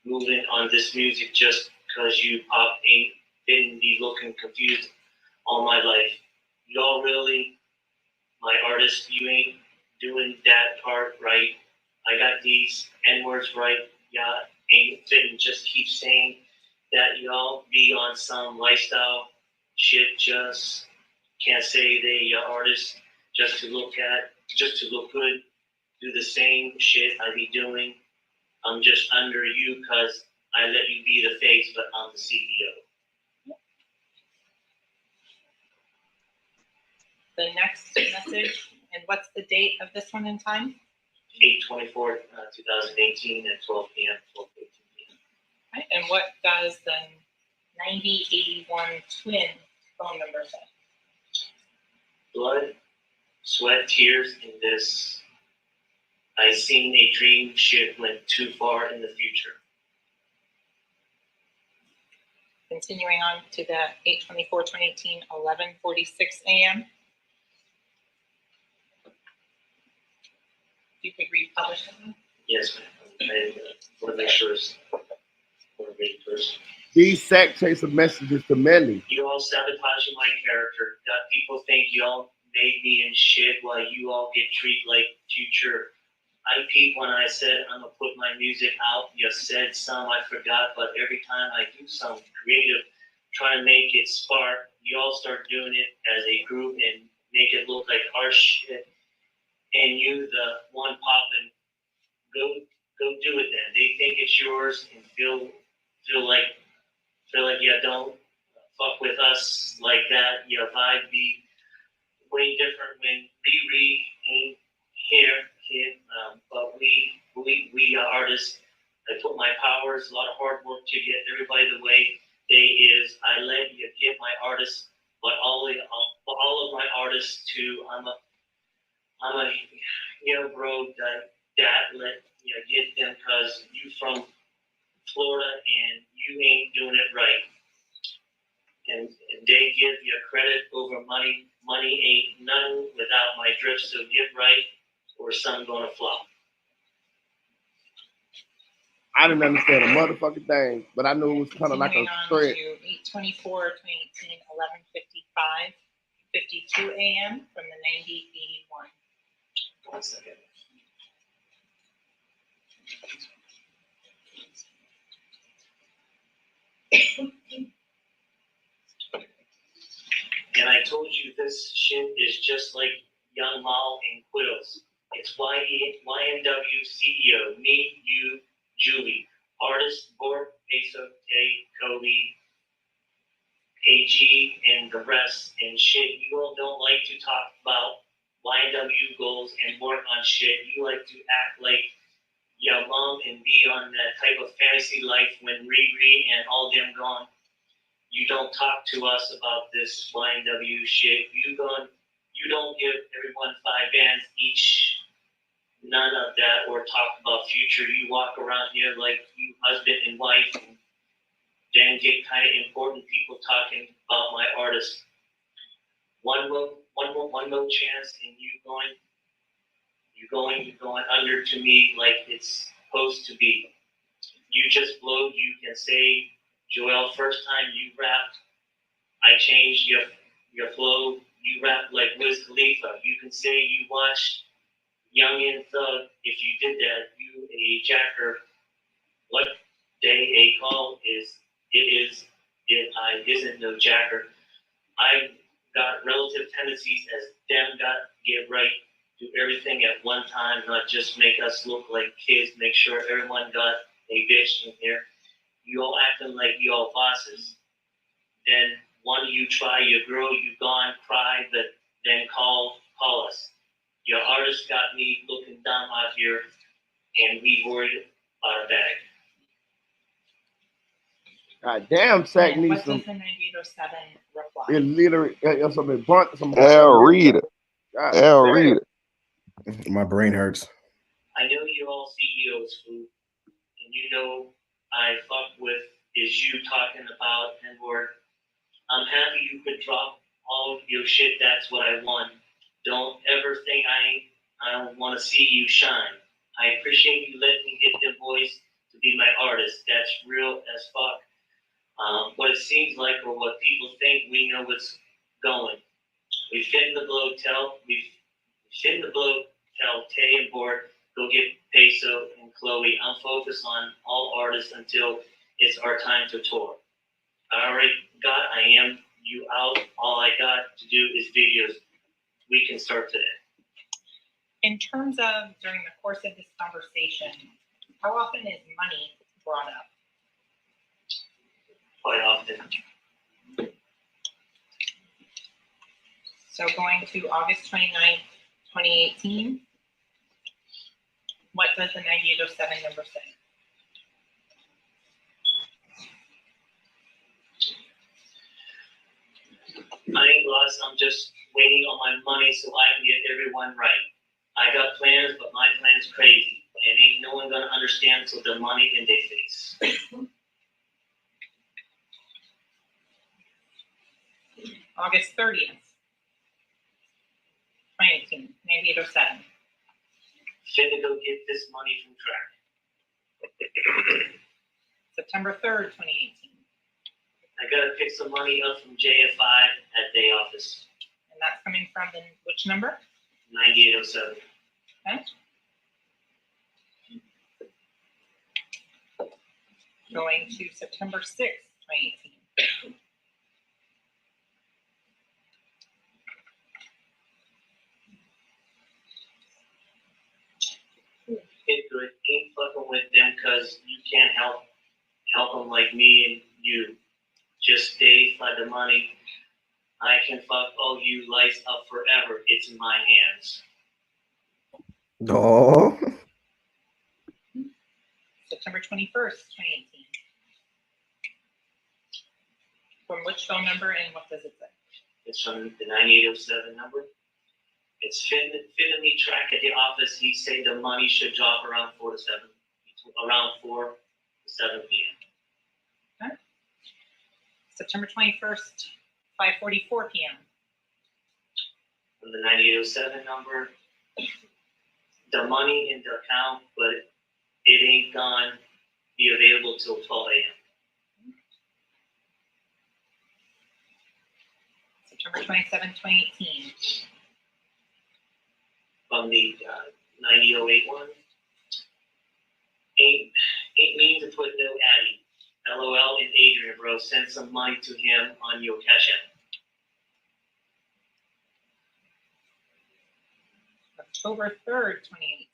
moving on this music just because you pop ain't didn't be looking confused all my life. Y'all really, my artist, you ain't doing that part right. I got these N-words right. Y'all ain't fitting. Just keep saying that y'all be on some lifestyle shit. Just can't say they your artists just to look good. Do the same shit I be doing. I'm just under you because I let you be the face, but I'm the CEO. The next message, and what's the date of this one in time? 8/24/2018 at 12 p.m. 12:15 p.m. Right, and what does the 9081 twin phone number say? Blood, sweat, tears in this. I seen a dream shit went too far in the future. Continuing on to the 8/24/2018, 11:46 a.m. You could republish them. Yes, ma'am. I want to make sure it's for me first. These sack chaser messages to Melly. You all sabotaging my character. Got people think y'all made me in shit while you all get treated like future. I peep when I said I'm gonna put my music out. You said some I forgot, but every time I do some creative, try to make it spark, you all start doing it as a group and make it look like our shit. And you, the one popping, go do it then. They think it's yours and feel like you don't fuck with us like that. Your vibe be way different when Riri ain't here. But we are artists. I put my powers, a lot of hard work to get everybody the way they is. I let you get my artists, but all of my artists too. I'm a bro that let get them because you from Florida and you ain't doing it right. And they give you credit over money. Money ain't none without my drift, so get right or some gonna flop. I didn't understand a motherfucking thing, but I knew it was kind of like a threat. 8/24/2018, 11:55, 52 a.m. from the 9081. 1 second. And I told you this shit is just like Young Mal and Quills. It's Y.Nw CEO, me, you, Julie, artist, Bort, Peso, Tay, Cody, AG, and the rest and shit. You all don't like to talk about Y.Nw goals and work on shit. You like to act like your mom and be on that type of fantasy life when Riri and all them gone. You don't talk to us about this Y.Nw shit. You don't give everyone 5 bands each, none of that, or talk about future. You walk around here like you husband and wife, and then get kind of important people talking about my artist. One more chance, and you going under to me like it's supposed to be. You just blowed. You can say, Joel, first time you rapped, I changed your flow. You rap like Wiz Khalifa. You can say you watched Young and Thug. If you did that, you a jacker. What day a call is, I isn't no jacker. I got relative tendencies as them got get right. Do everything at one time, not just make us look like kids. Make sure everyone got a bitch in here. You all acting like you all bosses. Then one you try, you grow, you gone, cry, but then call us. Your artist got me looking dumb out here, and we worried about a bag. God damn, Sack And needs what some. does the 9807 reply? It literally some. Al, read it. God Al, damn. read it. My brain hurts. I know you're all CEOs, Fu, and you know I fuck with is you talking about N-word. I'm happy you could drop all of your shit. That's what I want. Don't ever think I don't want to see you shine. I appreciate you letting me get the voice to be my artist. That's real as fuck. What it seems like or what people think, we know what's going. We fit in the blow. Tell Tay and Bort go get Peso and Chloe. I'm focused on all artists until it's our time to tour. I already got I am you out. All I got to do is videos. We can start today. In terms of during the course of this conversation, how often is money brought up? Quite often. So going to August 29th, 2018, what does the 9807 number say? I ain't lost. I'm just waiting on my money so I can get everyone right. I got plans, but my plan's crazy, and ain't no one gonna understand until the money in their face. August 30th, 2018, 9807. Finna go get this money from track. September 3rd, 2018. I gotta pick some money up from JF5 at day office. And that's coming from which number? 9807. Okay. Going to September 6th, 2018. Hit good. Ain't fucking with them because you can't help them like me and you. Just stay by the money. I can fuck all you lights up forever. It's in my hands. No. September 21st, 2018. From which phone number and what does it say? It's from the 9807 number. It's fitting me track at the office. He said the money should drop around 4 to 7 p.m. Okay. September 21st, 5:44 p.m. From the 9807 number. The money in the account, but it ain't gone be available till 12 a.m. September 27th, 2018. From the 90081. Ain't mean to put no Addy. LOL and Adrian, bro. Send some money to him on your Cash App. October 3rd, 2018.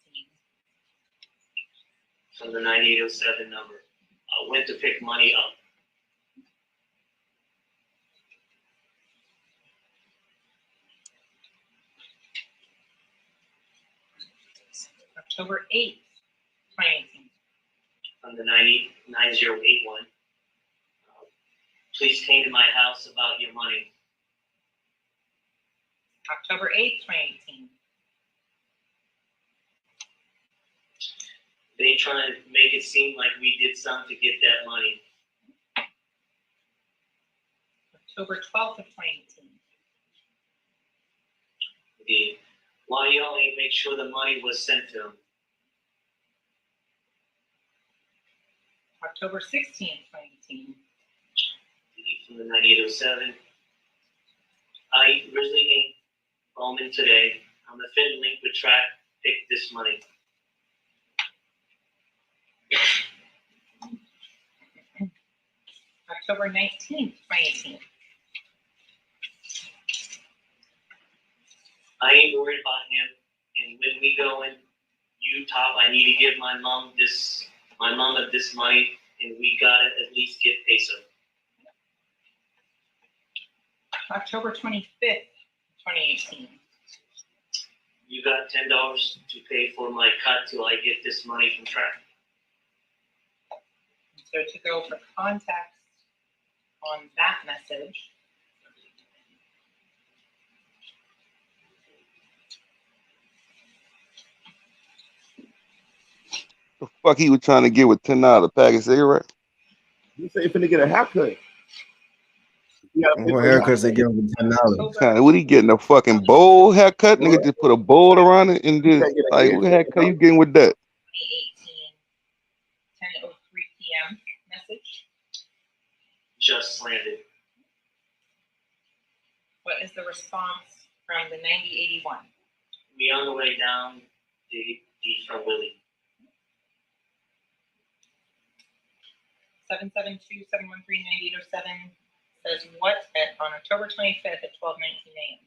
From the 9807 number. I went to pick money up. October 8th, 2018. From the 9081. Please came to my house about your money. October 8th, 2018. They trying to make it seem like we did something to get that money. October 12th of 2018. Why y'all ain't make sure the money was sent to him? October 16th, 2018. From the 9807. I really ain't Bowman today. I'm the fit link with track. Pick this money. October 19th, 2018. I ain't worried about him. And when we go in Utah, I need to give my mom this money, and we gotta at least get Peso. October 25th, 2018. You got $10 to pay for my cut till I get this money from track. So to go for contacts on that message. The fuck he was trying to get with $10 a pack of cigarettes? He said he finna get a haircut. What haircuts they give him for $10? What he getting, a fucking bowl haircut? Nigga just put a bowl around it and just like, what haircut you getting with that? 10:03 p.m. message. Just landed. What is the response from the 9081? We on the way down the from Willie. 772-713-9807 says what on October 25th at 12:19 a.m.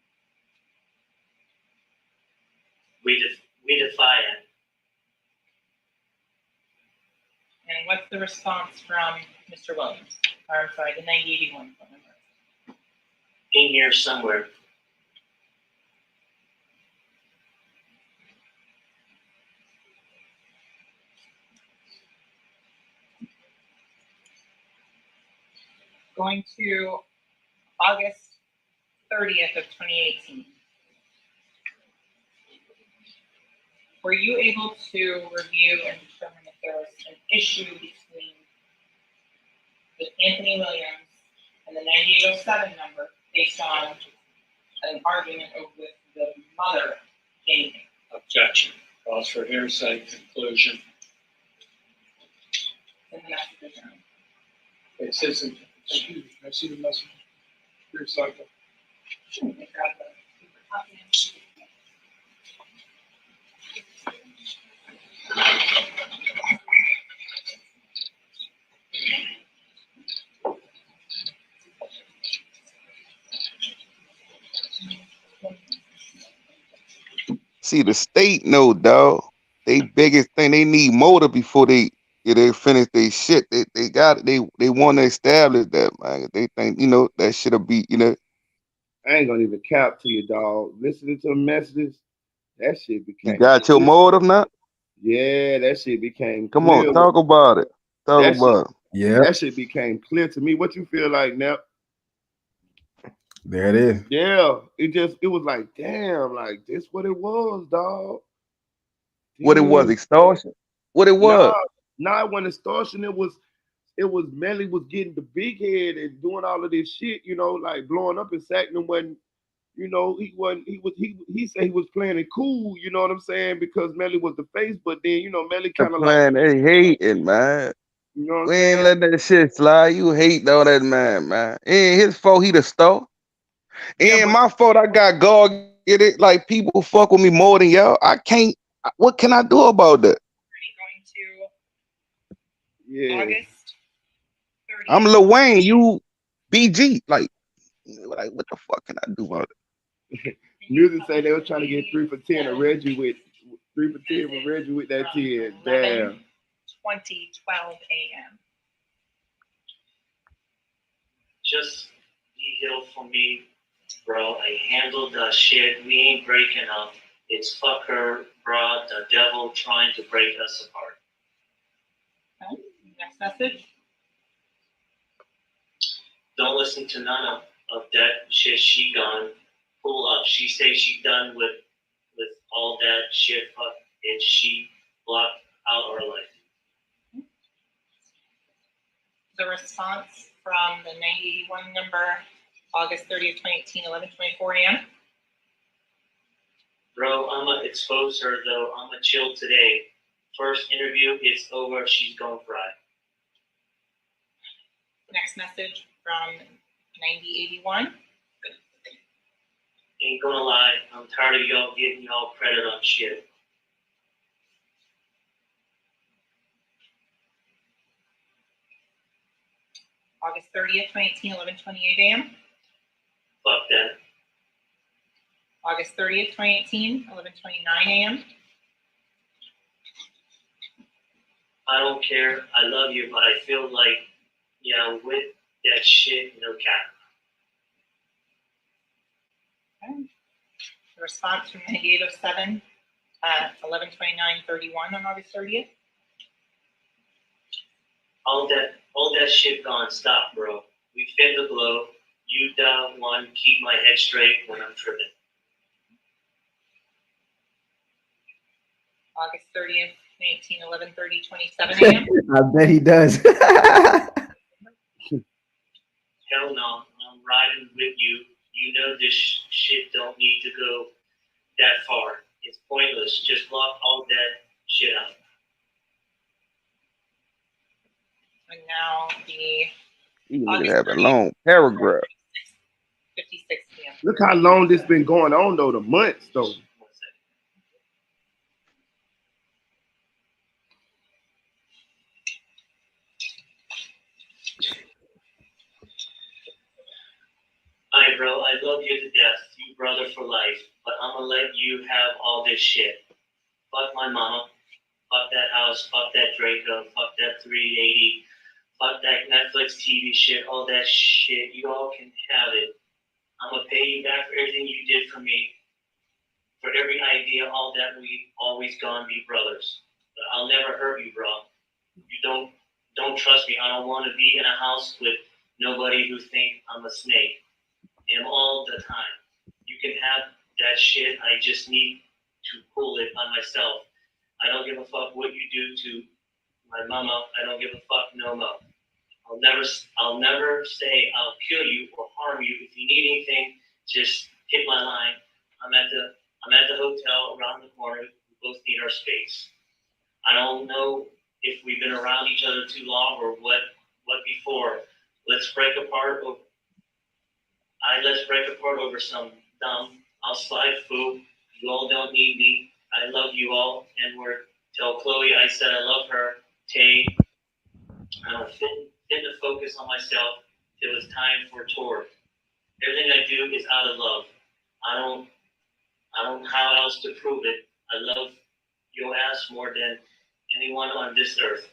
We defy it. And what's the response from Mr. Williams? Or, I'm sorry, the 9081 phone number. In here somewhere. Going to August 30th of 2018. Were you able to review and determine if there was an issue between the Anthony Williams and the 9807 number based on an argument with the mother, Jamie? Objection. Calls for hearsay conclusion. In the message room. It says, excuse me, can I see the message? Your cycle. Sure, they grab the paper copy. See, the state know, dog. They biggest thing, they need motive before they finish their shit. They got it. They want to establish that, man. They think, that shit'll be, I ain't gonna even cap to you, dog. Listening to the messages, that shit became. You got your motive now? Yeah, that shit became Come clear. on, talk about it. Talk about it. Yeah. That shit became clear to me. What you feel like now? There it is. Yeah, it was like, damn, like this what it was, dog. What it was, extortion? What it was? Nah, it wasn't extortion. It was Melly was getting the big head and doing all of this shit, like blowing up and sacking him when, he said he was playing it cool, you know what I'm saying? Because Melly was the face, but then, Melly kind of like, they hating, man. You know what We I'm ain't saying? let that shit slide. You hate all that man. It ain't his fault he the star. Ain't my fault I got God get it. Like people fuck with me more than y'all. I can't. What can I do about that? Yeah. August 30th. I'm Lil Wayne. You BG. Like what the fuck can I do about it? Music say they were trying to get 3 for 10 of Reggie with 3 for 10 for Reggie with that 10. Damn. 20:12 a.m. Just be here for me, bro. I handled the shit. We ain't breaking up. It's fucker, bro, the devil trying to break us apart. Okay. Next message. Don't listen to none of that shit she gone pull up. She say she done with all that shit, fuck, and she blocked out our life. The response from the 9081 number, August 30th, 2018, 11:24 a.m. Bro, I'ma expose her though. I'ma chill today. First interview, it's over. She's gonna cry. Next message from 9081. Ain't gonna lie, I'm tired of y'all getting y'all credit on shit. August 30th, 2018, 11:28 a.m. Fuck that. August 30th, 2018, 11:29 a.m. I don't care. I love you, but I feel like, with that shit, no cap. Okay. The response from 9807 at 11:29:31 on August 30th. All that shit gone. Stop, bro. We fit the blow. You down one, keep my head straight when I'm tripping. August 30th, 19, 11:30, 27 a.m. I bet he does. Hell no, I'm riding with you. You know this shit don't need to go that far. It's pointless. Just block all that shit out. And now the You niggas have a long paragraph. 56 p.m. Look how long this been going on though, the months though. Alright, bro, I love you to death. You brother for life. But I'm gonna let you have all this shit. Fuck my mama. Fuck that house. Fuck that Draco. Fuck that 380. Fuck that Netflix TV shit. All that shit. You all can have it. I'm gonna pay you back for everything you did for me. For every idea, all that we always gonna be brothers. But I'll never hurt you, bro. You don't trust me. I don't want to be in a house with nobody who think I'm a snake. And all the time. You can have that shit. I just need to pull it on myself. I don't give a fuck what you do to my mama. I don't give a fuck no more. I'll never say I'll kill you or harm you. If you need anything, just hit my line. I'm at the hotel around the corner. We both need our space. I don't know if we've been around each other too long or what before. Let's break apart over some dumb. I'll slide food. You all don't need me. I love you all. N-word. Tell Chloe I said I love her. Tay. I don't fit to focus on myself. It was time for a tour. Everything I do is out of love. I don't know how else to prove it. I love your ass more than anyone on this earth.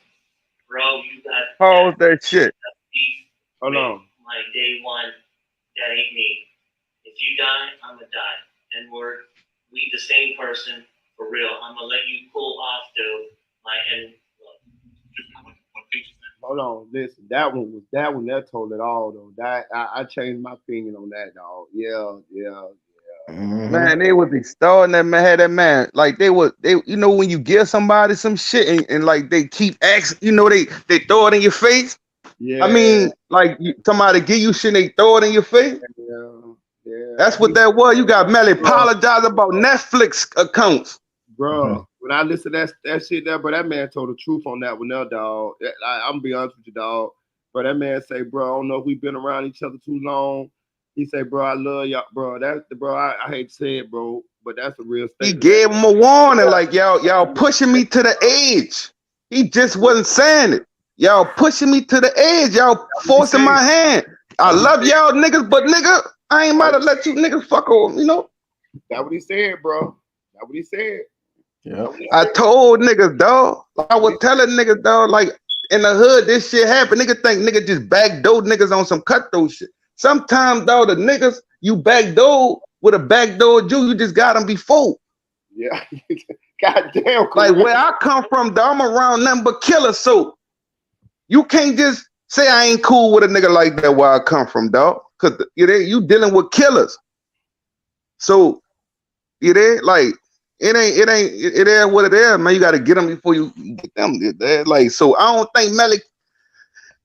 Bro, you got Pause that shit. beef. Hold on. My day one. That ain't me. If you die, I'm gonna die. And we the same person for real. I'm gonna let you pull off though. My end. Hold on, listen. That one told it all though. That I changed my opinion on that, dog. Yeah. Man, they was extolling that man, had that man. Like they you know, when you give somebody some shit and like they keep asking, you know, they throw it in your face. Yeah. I mean, like somebody give you shit, they throw it in your face. Yeah. That's what that was. You got Melly apologize about Netflix accounts. Bro, when I listen to that shit there, bro, that man told the truth on that one there, dog. I'm gonna be honest with you, dog. But that man say, bro, I don't know if we've been around each other too long. He say, bro, I love y'all, bro. I hate to say it, bro, but that's a real statement. He gave him a warning, like y'all pushing me to the edge. He just wasn't saying it. Y'all pushing me to the edge. Y'all forcing my hand. I love y'all niggas, but nigga, I ain't about to let you niggas fuck over, you know? That's what he said, bro. That's what he said. Yeah. I told niggas, dog. I was telling niggas, dog, like in the hood, this shit happen. Nigga think nigga just backdoor niggas on some cutthroat shit. Sometimes, dog, the niggas you backdoor with a backdoor Jew, you just got them before. Yeah. Goddamn. Like where I come from, dog, I'm around nothing but killers. So you can't just say I ain't cool with a nigga like that where I come from, dog. Cause you dealing with killers. So you there, like it ain't what it is, man. You gotta get them before you get them there. Like, so I don't think Melly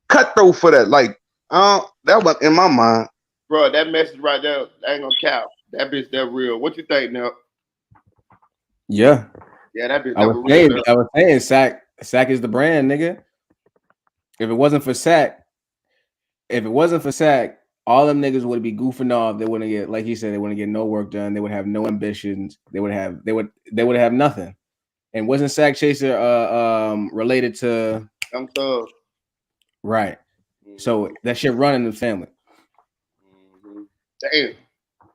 cutthroat for that. Like, that was in my mind. Bro, that message right there, I ain't gonna cap. That bitch that real. What you think now? Yeah. Yeah, that bitch I was saying Sack is the brand, nigga. If it wasn't for Sack, all them niggas would be goofing off. They wouldn't get, like he said, they wouldn't get no work done. They would have no ambitions. They would have nothing. And wasn't Sack Chaser related to Young Thug? Right. So that shit running in the family. Damn.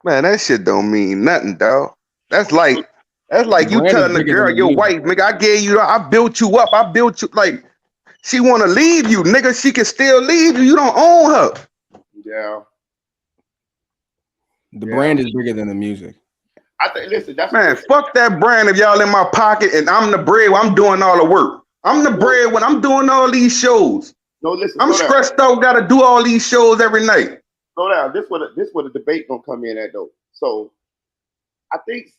Man, that shit don't mean nothing, dog. That's like you telling the girl, your wife, nigga, I built you up. I built you, like, she want to leave you, nigga. She can still leave you. You don't own her. Yeah. The brand is bigger than the music. I think, listen, that's man, fuck that brand if y'all in my pocket and I'm the bread when I'm doing all the work. I'm the bread when I'm doing all these shows. No, listen. I'm slow down. stressed out. Got to do all these shows every night. Slow down. This what the debate gonna come in at though. So I think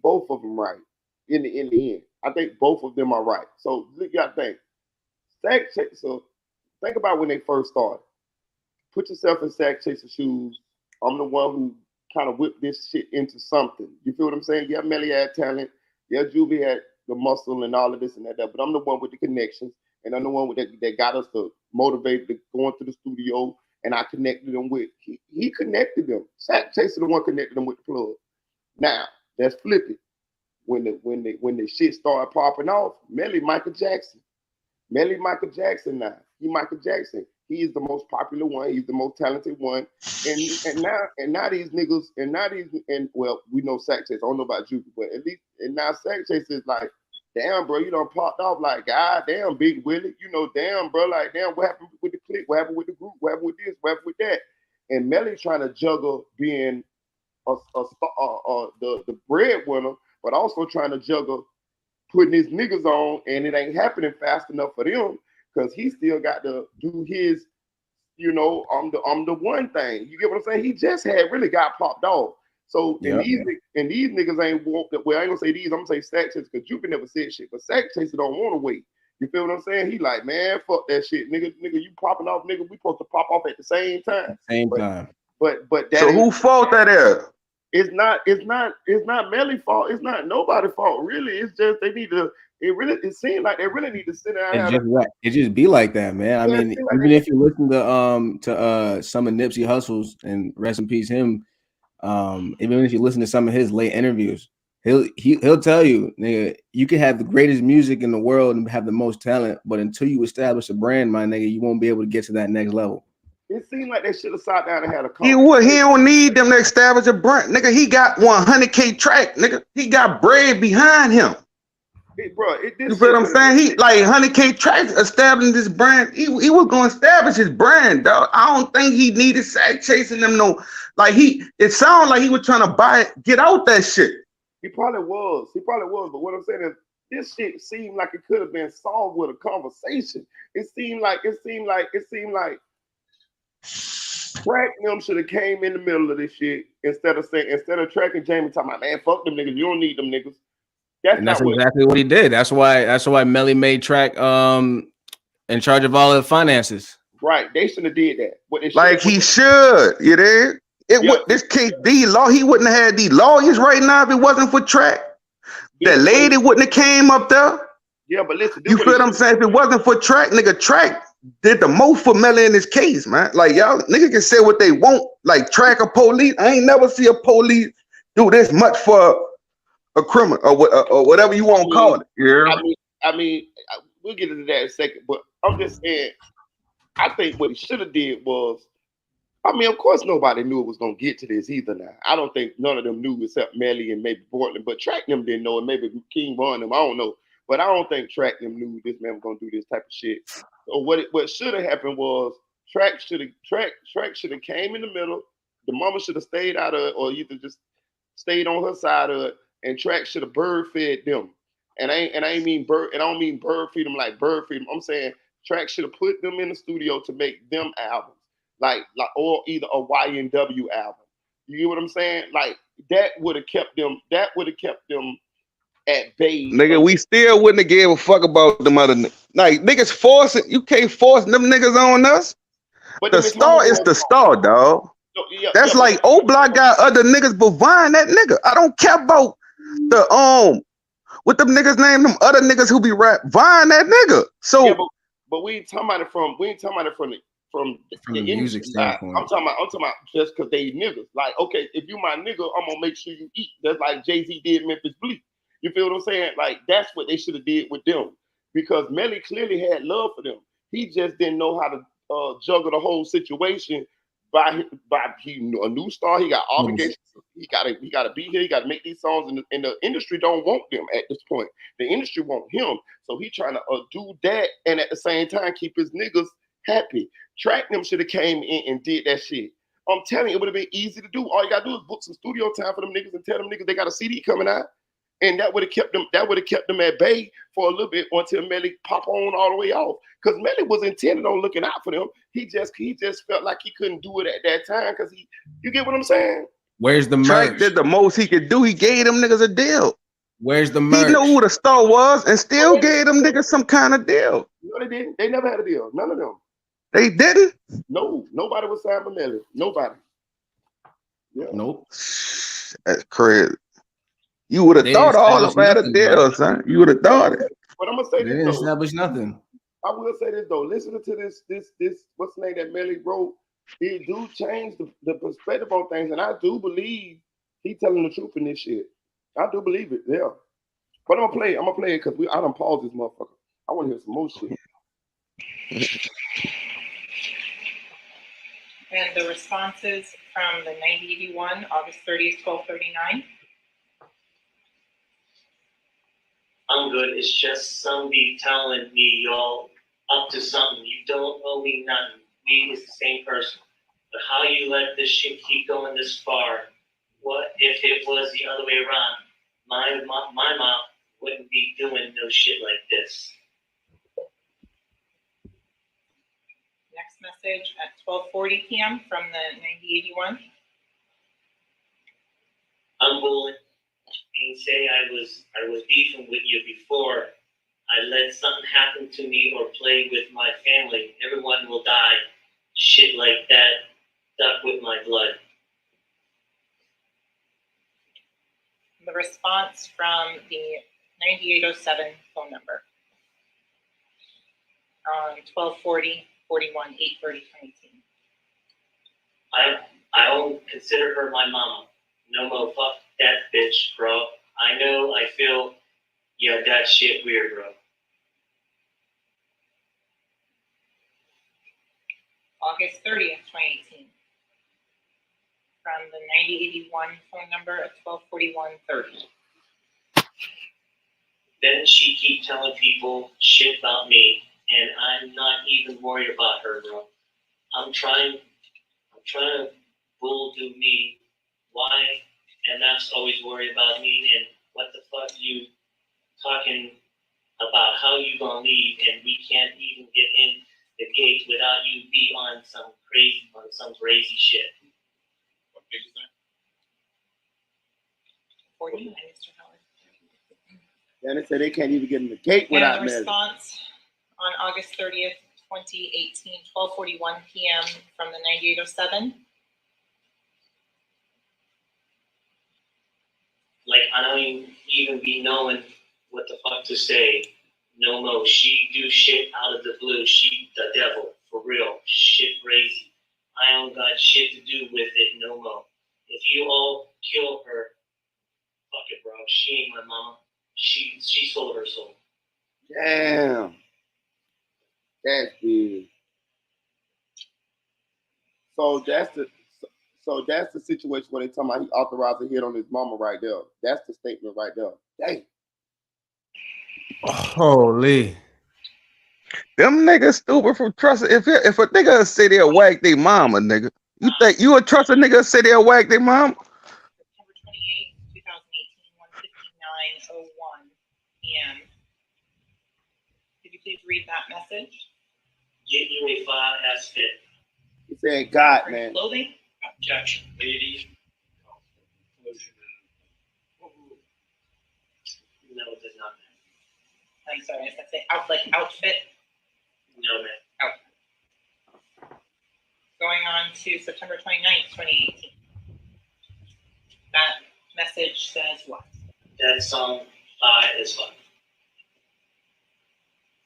both of them right in the end. I think both of them are right. So you got to think. So think about when they first started. Put yourself in Sack Chaser's shoes. I'm the one who kind of whipped this shit into something. You feel what I'm saying? Yeah, Melly had talent. Yeah, Juvie had the muscle and all of this and that. But I'm the one with the connections, and I'm the one with that got us to motivate to going to the studio. And I connected them with. He connected them. Sack Chaser the one connected them with the plug. Now let's flip it. When the shit started popping off, Melly Michael Jackson. Melly Michael Jackson now. He Michael Jackson. He is the most popular one. He's the most talented one. And now these niggas well, we know Sack Chaser. I don't know about Juke, but at least and now Sack Chaser is like, damn, bro, you done popped off like, God damn, Big Willie. You know, damn, bro, like, damn, what happened with the clique? What happened with the group? What happened with this? What happened with that? And Melly trying to juggle being the breadwinner, but also trying to juggle putting his niggas on, and it ain't happening fast enough for them because he still got to do his, I'm the one thing. You get what I'm saying? He just had really got popped off. So and these niggas ain't want that. Well, I ain't gonna say these. I'm gonna say Sack Chaser because you can never say shit, but Sack Chaser don't want to wait. You feel what I'm saying? He like, man, fuck that shit, nigga, you popping off, nigga. We supposed to pop off at the same time. But that So who fault that is? It's not Melly fault. It's not nobody fault, really. It's just they need to. It seems like they really need to sit down. It just be like that, man. I mean, even if you listen to some of Nipsey Hussle's, and rest in peace him, even if you listen to some of his late interviews, he'll tell you, nigga, you can have the greatest music in the world and have the most talent, but until you establish a brand, my nigga, you won't be able to get to that next level. It seemed like they should have sat down and had a conversation. He don't need them to establish a brand, nigga. He got 100K track, nigga. He got bread behind him. You feel what I'm saying? He like 100K tracks establishing this brand. He was gonna establish his brand, dog. I don't think he needed Sack chasing them. No, like it sounded like he was trying to get out that shit. He probably was. But what I'm saying is, this shit seemed like it could have been solved with a conversation. It seemed like Track them should have came in the middle of this shit instead of tracking Jamie talking about, man, fuck them niggas. You don't need them niggas. That's exactly what he did. That's why Melly made Track in charge of all the finances. Right. They should have did that. Like he should. You there? This case, D law, he wouldn't have had these lawyers right now if it wasn't for Track. That lady wouldn't have came up there. Yeah, but listen, you feel what I'm saying? If it wasn't for Track, nigga, Track did the most for Melly in this case, man. Like y'all niggas can say what they want. Like Track or police. I ain't never see a police do this much for a criminal or whatever you want to call it. Yeah. I mean, we'll get into that in a second, but I'm just saying, I think what he should have did was, I mean, of course nobody knew it was gonna get to this either. Now, I don't think none of them knew except Melly and maybe Portland, but Track them didn't know, and maybe King Von them, I don't know. But I don't think Track them knew this man was gonna do this type of shit. So what should have happened was Track should have came in the middle. The mama should have stayed out of it, or either just stayed on her side of it, and Track should have bird fed them. And I don't mean bird feed them like bird feed them. I'm saying Track should have put them in the studio to make them albums, like or either a Y.Nw album. You get what I'm saying? Like that would have kept them. That would have kept them at bay. Nigga, we still wouldn't have gave a fuck about them other niggas. Like niggas forcing, you can't force them niggas on us. But the star is the star, dog. That's like O-Block got other niggas, but Vine that nigga. I don't care about the what them niggas name, them other niggas who be rap. Vine that nigga. So but we ain't talking about it from the music standpoint. I'm talking about just because they niggas. Like, okay, if you my nigga, I'm gonna make sure you eat. That's like Jay-Z did Memphis Bleak. You feel what I'm saying? Like that's what they should have did with them, because Melly clearly had love for them. He just didn't know how to juggle the whole situation. By he a new star, he got obligations. He gotta be here. He gotta make these songs, and the industry don't want them at this point. The industry want him, so he trying to do that, and at the same time keep his niggas happy. Track them should have came in and did that shit. I'm telling you, it would have been easy to do. All you gotta do is book some studio time for them niggas and tell them niggas they got a CD coming out. And that would have kept them. That would have kept them at bay for a little bit until Melly pop on all the way off. Because Melly was intended on looking out for them. He just felt like he couldn't do it at that time because you get what I'm saying? Where's the Track merch? did the most he could do. He gave them niggas a deal. Where's the He merch? knew who the star was and still gave them niggas some kind of deal. No, they didn't. They never had a deal. None of them. They didn't? No, nobody was signed with Melly. Nobody. Yeah. Nope. That's crazy. You would have They thought didn't all of establish them had a nothing, deal, bro. son. You would have thought it. But I'm gonna say They this didn't though. establish nothing. I will say this though. Listen to this. What's the name that Melly wrote? It do change the perspective on things, and I do believe he telling the truth in this shit. I do believe it. Yeah. But I'm gonna play it because I done paused this motherfucker. I want to hear some more shit. And the responses from the 9081, August 30th, 1239. I'm good. It's just somebody telling me y'all up to something. You don't owe me nothing. We is the same person. But how you let this shit keep going this far? What if it was the other way around? My mom wouldn't be doing no shit like this. Next message at 12:40 p.m. from the 9081. I'm bullying. And say I was beefing with you before. I let something happen to me or play with my family. Everyone will die. Shit like that. Stuck with my blood. The response from the 9807 phone number on 12:40, 41, 8:30, 2018. I don't consider her my mama. No more fuck that bitch, bro. I know, I feel, yeah, that shit weird, bro. August 30th, 2018. From the 9081 phone number at 12:41:30. Then she keep telling people shit about me, and I'm not even worried about her, bro. I'm trying to bull do me. Why? And that's always worried about me, and what the fuck you talking about how you gonna leave, and we can't even get in the gate without you be on some crazy shit. What page is that? 49, Mr. Howard. And they say they can't even get in the gate And without the Melly. response on August 30th, 2018, 12:41 p.m. from the 9807. Like, I don't even be knowing what the fuck to say. No more. She do shit out of the blue. She the devil. For real. Shit crazy. I don't got shit to do with it no more. If you all kill her, fuck it, bro. She ain't my mama. She sold her soul. Damn. That's big. So that's the situation where they talking about he authorized a hit on his mama right there. That's the statement right there. Dang. Holy. Them niggas stupid for trusting. If a nigga say they'll whack their mama, nigga, you think you would trust a nigga say they'll whack their mama? September 28th, 2018, 1:59:01 p.m. Could you please read that message? Get you a file as fit. He said, God, man. Clothing? Objection. Ladies. No, it does not. I'm sorry, I was going to say outfit. No, man. Okay. Going on to September 29th, 2018. That message says what? That song is fun.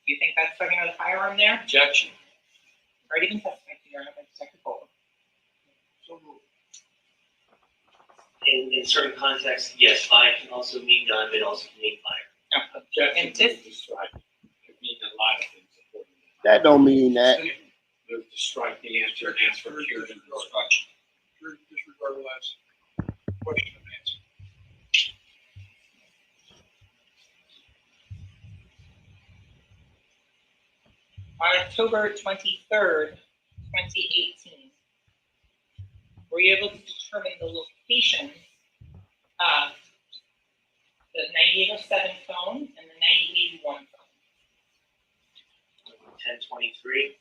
Do you think that's talking about a firearm there? Objection. Already been testified to your technical. In certain contexts, yes, fire can also mean gun, but it also can mean fire. And this could mean a lot of things. That don't mean that. Move to strike the answer and ask for curative instruction. Disregard the last question and answer. on October 23rd, 2018, were you able to determine the location of the the 9807 phone and the 9081 phone. 1023.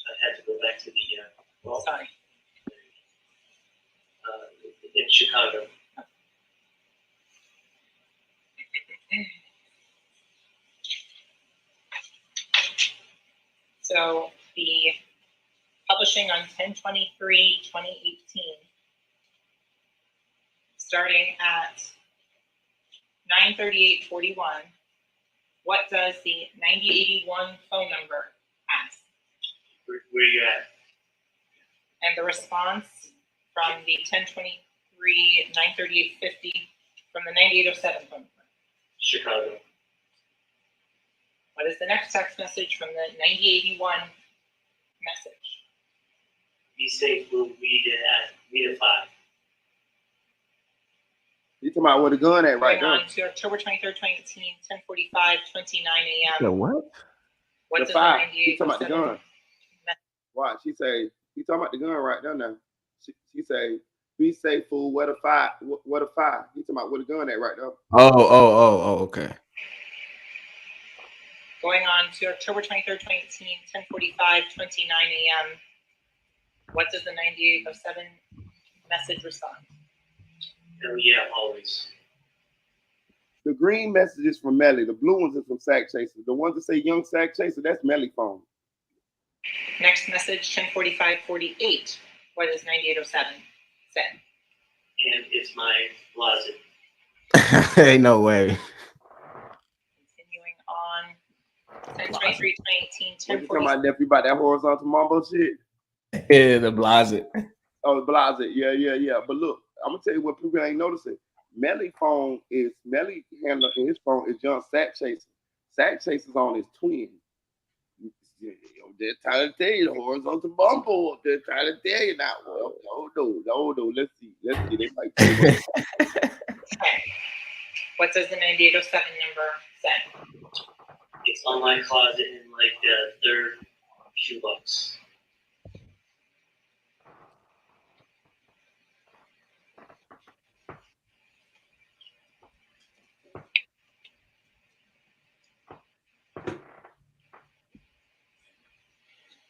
I had to go back to the, Sorry. In Chicago. So the publishing on 10/23/2018, starting at 9:38:41. What does the 9081 phone number ask? Where you at? And the response from the 10/23 9:38:50 from the 9807 phone number. Chicago. What is the next text message from the 9081 message? Be safe, we'll read it at 5. You talking about where the gun at right Going now? on to October 23rd, 2018, 10:45:29 a.m. The what? What The does five. the She talking about the 9807 gun. Why? She say, he talking about the gun right there now. She say, be safe, fool. Where the fire? Where the fire? He talking about where the gun at right there. Oh, okay. Going on to October 23rd, 2018, 10:45:29 a.m. What does the 9807 message respond? Hell yeah, always. The green messages from Melly. The blue ones are from Sack Chaser. The ones that say Young Sack Chaser, that's Melly phone. Next message, 10:45:48. What does 9807 say? And it's my closet. Ain't no way. Continuing on, 10/23/2018, What you talking about, nephew, about that horizontal mumbo shit? Yeah, the Blazit. Oh, Blase. Yeah. But look, I'm gonna tell you what people ain't noticing. Melly handler in his phone is John Sack Chaser. Sack Chaser's on his twin. They're trying to tell you the horizontal bumble. They're trying to tell you now. Well, no. Let's see. They might tell you what. What does the 9807 number say? It's on my closet in like the third shoebox.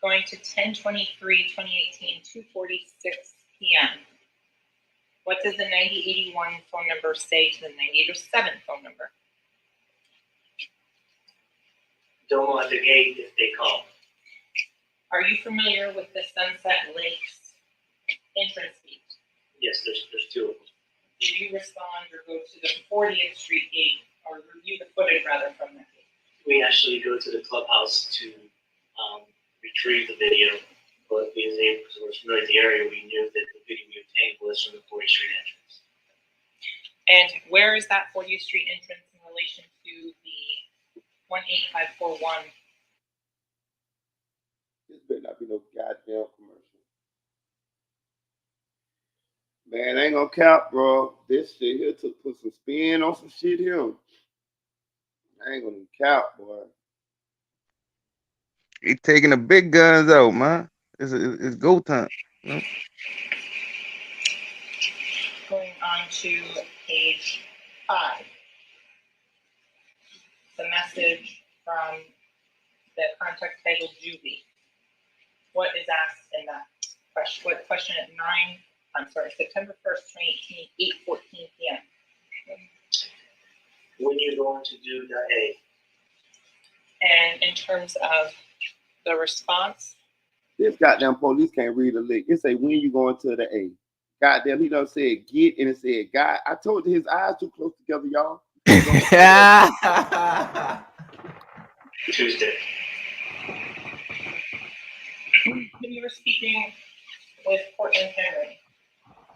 Going to 10/23/2018, 2:46 p.m. What does the 9081 phone number say to the 9807 phone number? Don't want the gate if they call. Are you familiar with the Sunset Lakes entrance gate? Yes, there's two of them. Did you respond or go to the 40th Street gate or review the footage rather from that gate? We actually go to the clubhouse to retrieve the video, but because we're familiar with the area, we knew that the video we obtained was from the 40th Street entrance. And where is that 40th Street entrance in relation to the 18541? This better not be no goddamn commercial. Man, I ain't gonna cap, bro. This shit here put some spin on some shit here. I ain't gonna cap, boy. He taking the big guns out, man. It's go time. You know? Going on to page 5. The message from the contact titled Juvie. What is asked in that question? What question at September 1st, 2018, 8:14 p.m. When you're going to do the A? And in terms of the response, This goddamn police can't read a lick. It say when you going to the A. Goddamn, he done said get and it said God. I told you his eyes too close together, y'all. Tuesday. when you were speaking with Portland Henry,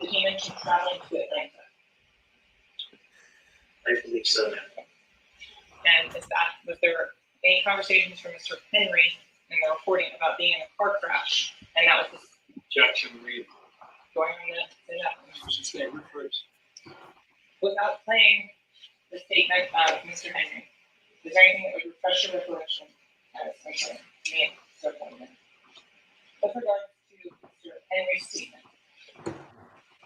did he mention traveling to Atlanta? I believe so. And was there any conversations from Mr. Henry in the reporting about being in a car crash? And that was the Objection, read. going on that. Should say rephrase. Without playing the statement of Mr. Henry, is there anything that would refresh your recollection as me circling it? With regards to Mr. Henry's statement,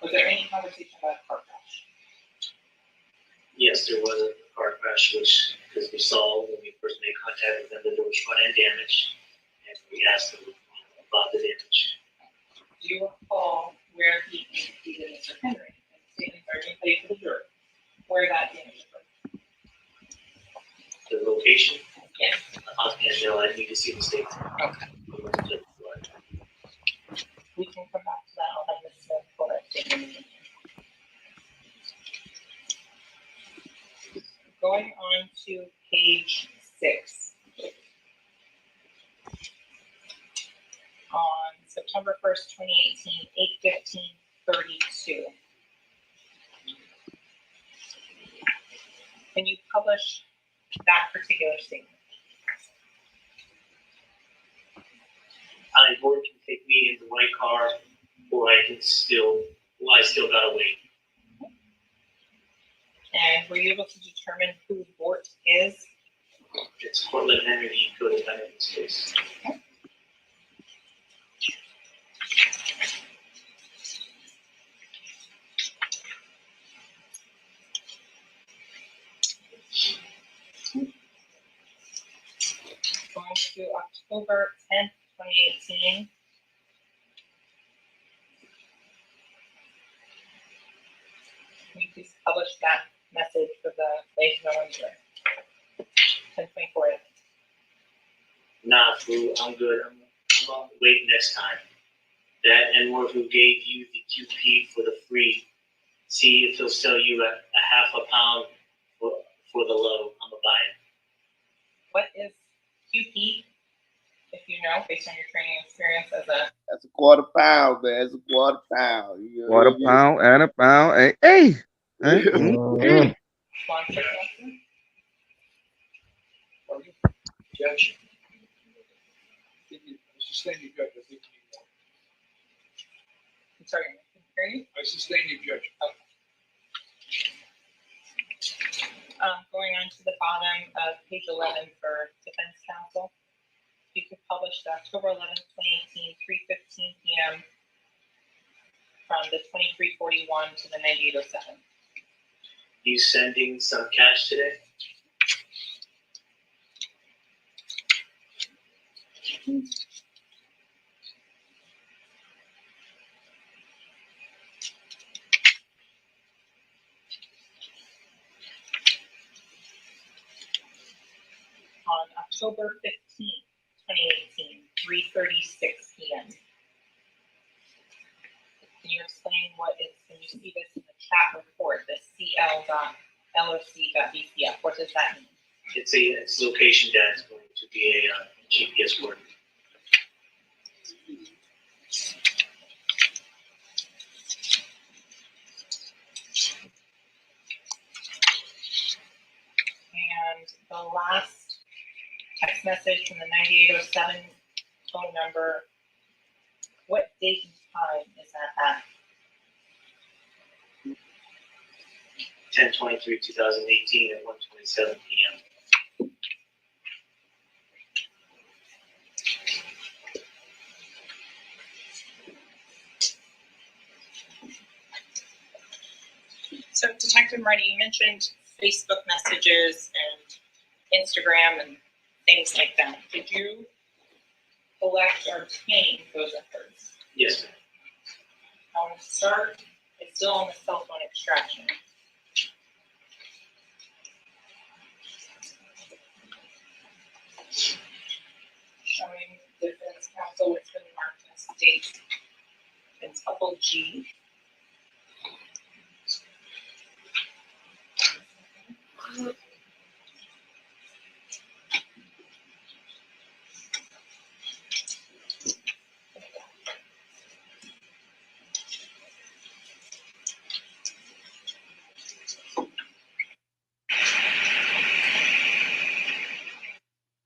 Was there any conversation about a car crash? Yes, there was a car crash, which, because we saw when we first made contact with them that there was front end damage, and we asked them about the damage. Do you recall where he indicated Mr. Henry and the statements are being played for the jury? Where that damage occurred? The location? Yes. And no, I need to see the statement. Okay. We can come back to that. I'll have Ms. Smith pull that statement. Going on to page 6. On September 1st, 2018, 8/15/32. Can you publish that particular statement? Or can take me into my car, or I still gotta wait. And were you able to determine who Bort is? It's Portland Henry, co-defendant in this case. Okay. Going to October 10th, 2018. Can you please publish that message for the Y.Nw user? 10/24. Nah, fool, I'm good. I'm gonna wait next time. That N-word who gave you the QP for the free, see if he'll sell you a half a pound for the low. I'm gonna buy it. What is QP? If you know, based on your training experience as a That's a quarter pound, man. It's a quarter pound. You know Quarter what I mean? pound and a pound. Hey, hey. Hey. sponsor. Judge. I sustain your judge. I think you need more. I'm sorry, can you hear you? I sustain your judge. Going on to the bottom of page 11 for defense counsel. You could publish the October 11th, 2018, 3:15 p.m. from the 2341 to the 9807. You sending some cash today? On October 15th, 2018, 3:36 p.m. Can you explain what is, can you see this in the chat report, the cl.loc.bcf? What does that mean? It's location data. It's going to be a GPS coordinate. And the last text message from the 9807 phone number, what date and time is that at? 10/23/2018 at 1:27 p.m. So Detective Moretti, you mentioned Facebook messages and Instagram and things like that. Did you collect or obtain those records? Yes, ma'am. I want to start, it's still on the cell phone extraction. Showing defense counsel what's been marked as state. It's couple G.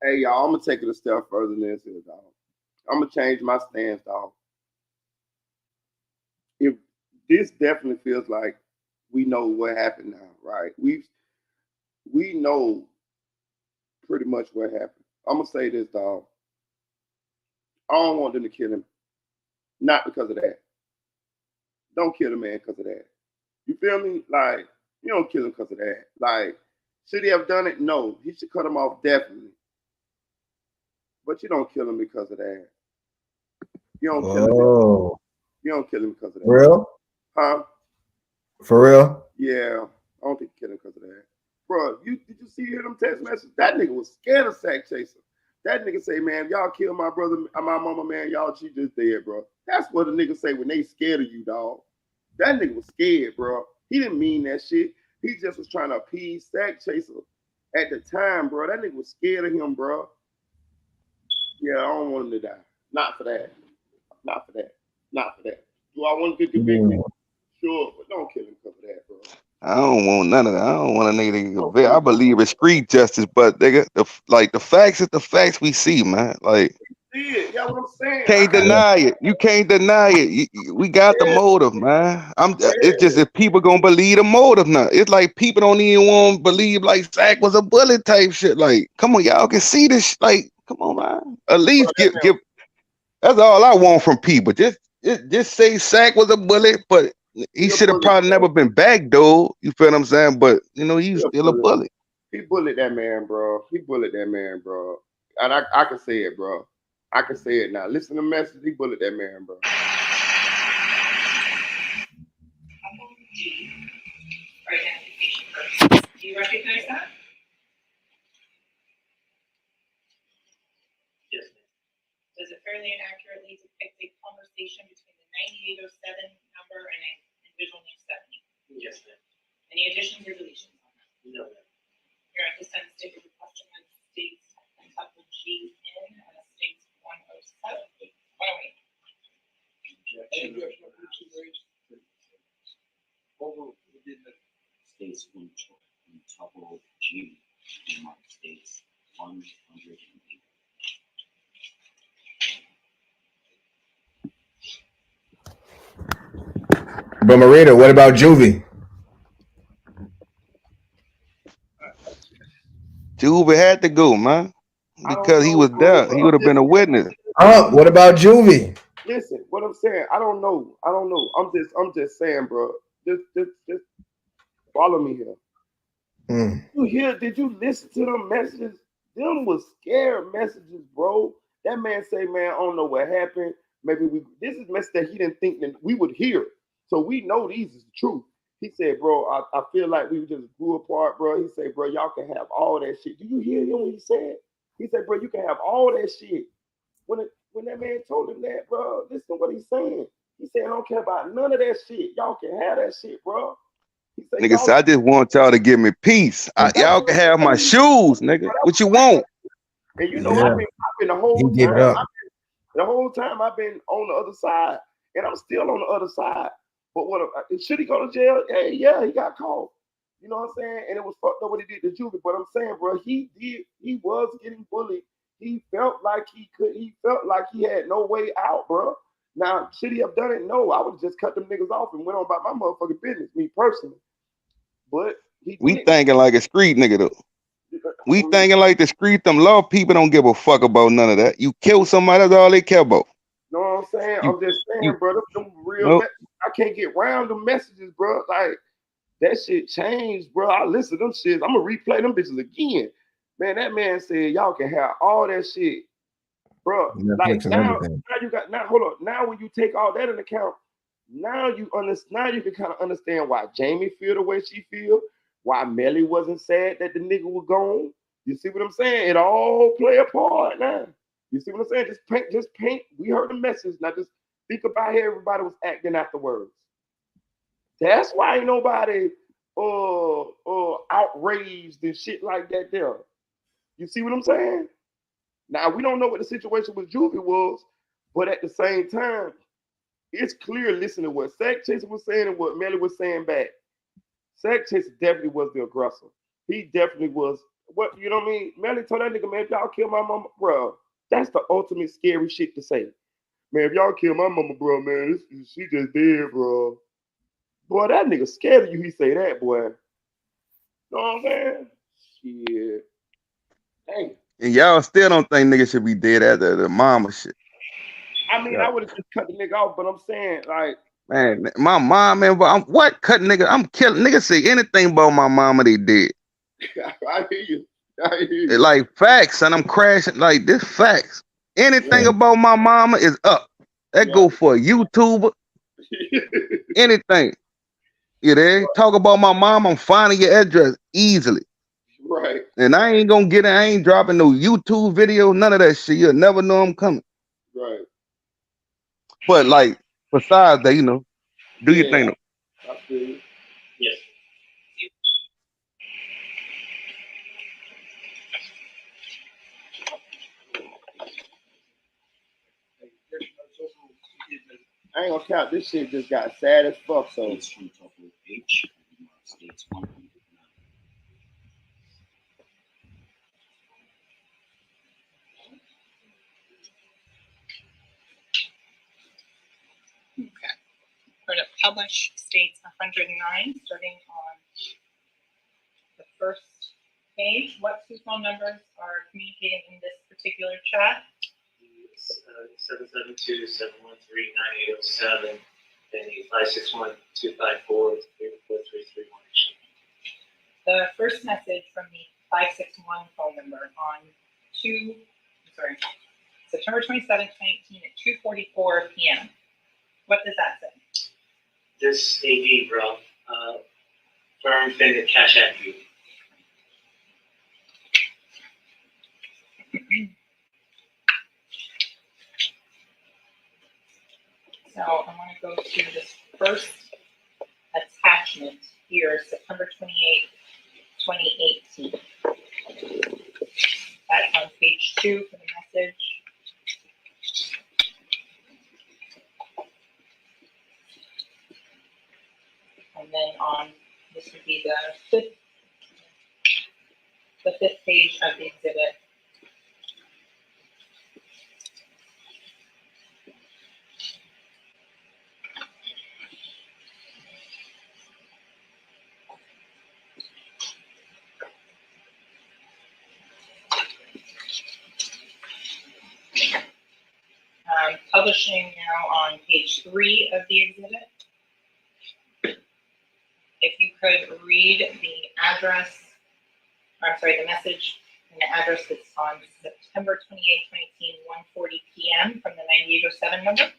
Hey, y'all, I'm gonna take it a step further than this here, dog. I'm gonna change my stance, dog. If this definitely feels like we know what happened now, right? We know pretty much what happened. I'm gonna say this, dog. I don't want them to kill him, not because of that, Don't kill a man because of that. You feel me? Like, you don't kill him because of that. Like, should he have done it? No. He should cut him off, definitely. But you don't kill him because of that. You don't kill him. Oh, You don't kill him because of that. real? Huh? For real? Yeah. I don't think you kill him because of that. Bro, did you see them text messages? That nigga was scared of Sack Chaser. That nigga say, man, y'all kill my brother, my mama, man, y'all, she just dead, bro. That's what the nigga say when they scared of you, dog. That nigga was scared, bro. He didn't mean that shit. He just was trying to appease Sack Chaser at the time, bro. That nigga was scared of him, bro. Yeah, I don't want him to die. Not for that. Not for that. Not for that. Do I want to get convicted? Sure, but don't kill him because of that, bro. I don't want none of that. I don't want a nigga to get convicted. I believe in street justice, but nigga, the facts is the facts we see, man. Like, Yeah, what I'm saying. can't deny it. You can't deny it. We got the motive, man. It's just if people gonna believe the motive now. It's like people don't even want to believe like Sack was a bullet type shit. Like, come on, y'all can see this. Like, come on, man. At least give. That's all I want from people. Just say Sack was a bullet, but he should have probably never been back, though. You feel what I'm saying? But you know, he's still a bullet. He bullied that man, bro. He bullied that man, bro. And I can say it, bro. I can say it now. Listen to the message. He bullied that man, bro. Do you recognize that? Yes. Does it fairly and accurately depict a conversation between the 9807 number and an individual named Stephanie? Yes, ma'am. Any additions or deletions on that? No, ma'am. Here at the sentence statement, the question states couple G in and it states 107. 108. Over within the states when couple G in United States 108. But Marita, what about Juvie? Juvie had to go, man, because he was there. He would have been a witness. What about Juvie? Listen, what I'm saying, I don't know. I'm just saying, bro. Just follow me here. Did you listen to them messages? Them was scared messages, bro. That man say, man, I don't know what happened. Maybe this is message that he didn't think that we would hear. So we know these is the truth. He said, bro, I feel like we just grew apart, bro. He said, bro, y'all can have all that shit. Do you hear him when he said? He said, bro, you can have all that shit. When that man told him that, bro, listen to what he's saying. He said, I don't care about none of that shit. Y'all can have that shit, bro. Nigga said, I just want y'all to give me peace. Y'all can have my shoes, nigga. What you want? And you know, I've been the whole time I've been on the other side, and I'm still on the other side. But should he go to jail? Hey, yeah, he got caught. You know what I'm saying? And it was fucked up what he did to Juvie. But I'm saying, bro, he was getting bullied. He felt like he had no way out, bro. Now, should he have done it? No, I would have just cut them niggas off and went on about my motherfucking business, me personally. But we thinking like a street nigga though. We thinking like the street, them law people don't give a fuck about none of that. You kill somebody, that's all they care about. You know what I'm saying? I'm just saying, bro, them real I can't get around the messages, bro. Like, that shit changed, bro. I listen to them shit. I'm gonna replay them bitches again. Man, that man said y'all can have all that shit, bro. Like now you got hold on. Now when you take all that into account, now you can kind of understand why Jamie feel the way she feel, why Melly wasn't sad that the nigga was gone. You see what I'm saying? It all play a part now. You see what I'm saying? Just paint. We heard the message. Now just think about how everybody was acting afterwards. That's why ain't nobody outraged and shit like that there. You see what I'm saying? Now we don't know what the situation with Juvie was, but at the same time, it's clear, listen to what Sack Chaser was saying and what Melly was saying back. Sack Chaser definitely was the aggressor. He definitely was. What, you know what I mean? Melly told that nigga, man, if y'all kill my mama, bro, that's the ultimate scary shit to say. Man, if y'all kill my mama, bro, man, she just dead, bro. Boy, that nigga scared of you, he say that, boy. You know what I'm saying? Shit. Dang. And y'all still don't think niggas should be dead after the mama shit. I mean, I would have just cut the nigga off, but I'm saying, like, Man, my mom, man, but I'm what cut nigga? I'm killing niggas say anything about my mama they did. I hear you. I hear you. Like facts, and I'm crashing like this facts. Anything about my mama is up. That go for a YouTuber. Anything. You there? Talk about my mom, I'm finding your address easily. Right. And I ain't gonna get it. I ain't dropping no YouTube video, none of that shit. You'll never know I'm coming. Right. But like, besides that, you know, do your thing though. I feel you. Yes. I ain't gonna count. This shit just got sad as fuck. So. States 109. Okay. We're going to publish states 109, starting on the first page. What two phone numbers are communicating in this particular chat? 772-713-9807 and 561-254-3433. The first message from the 561 phone number on September 27, 2018 at 2:44 p.m. What does that say? This AD, bro. Firm defendant cash app you. So I'm going to go to this first attachment here, September 28, 2018. That's on page 2 for the message. And then on, this would be the fifth page of the exhibit. Publishing now on page 3 of the exhibit. If you could read the address, the message and the address that's on September 28, 2018, 1:40 p.m. from the 9807 number.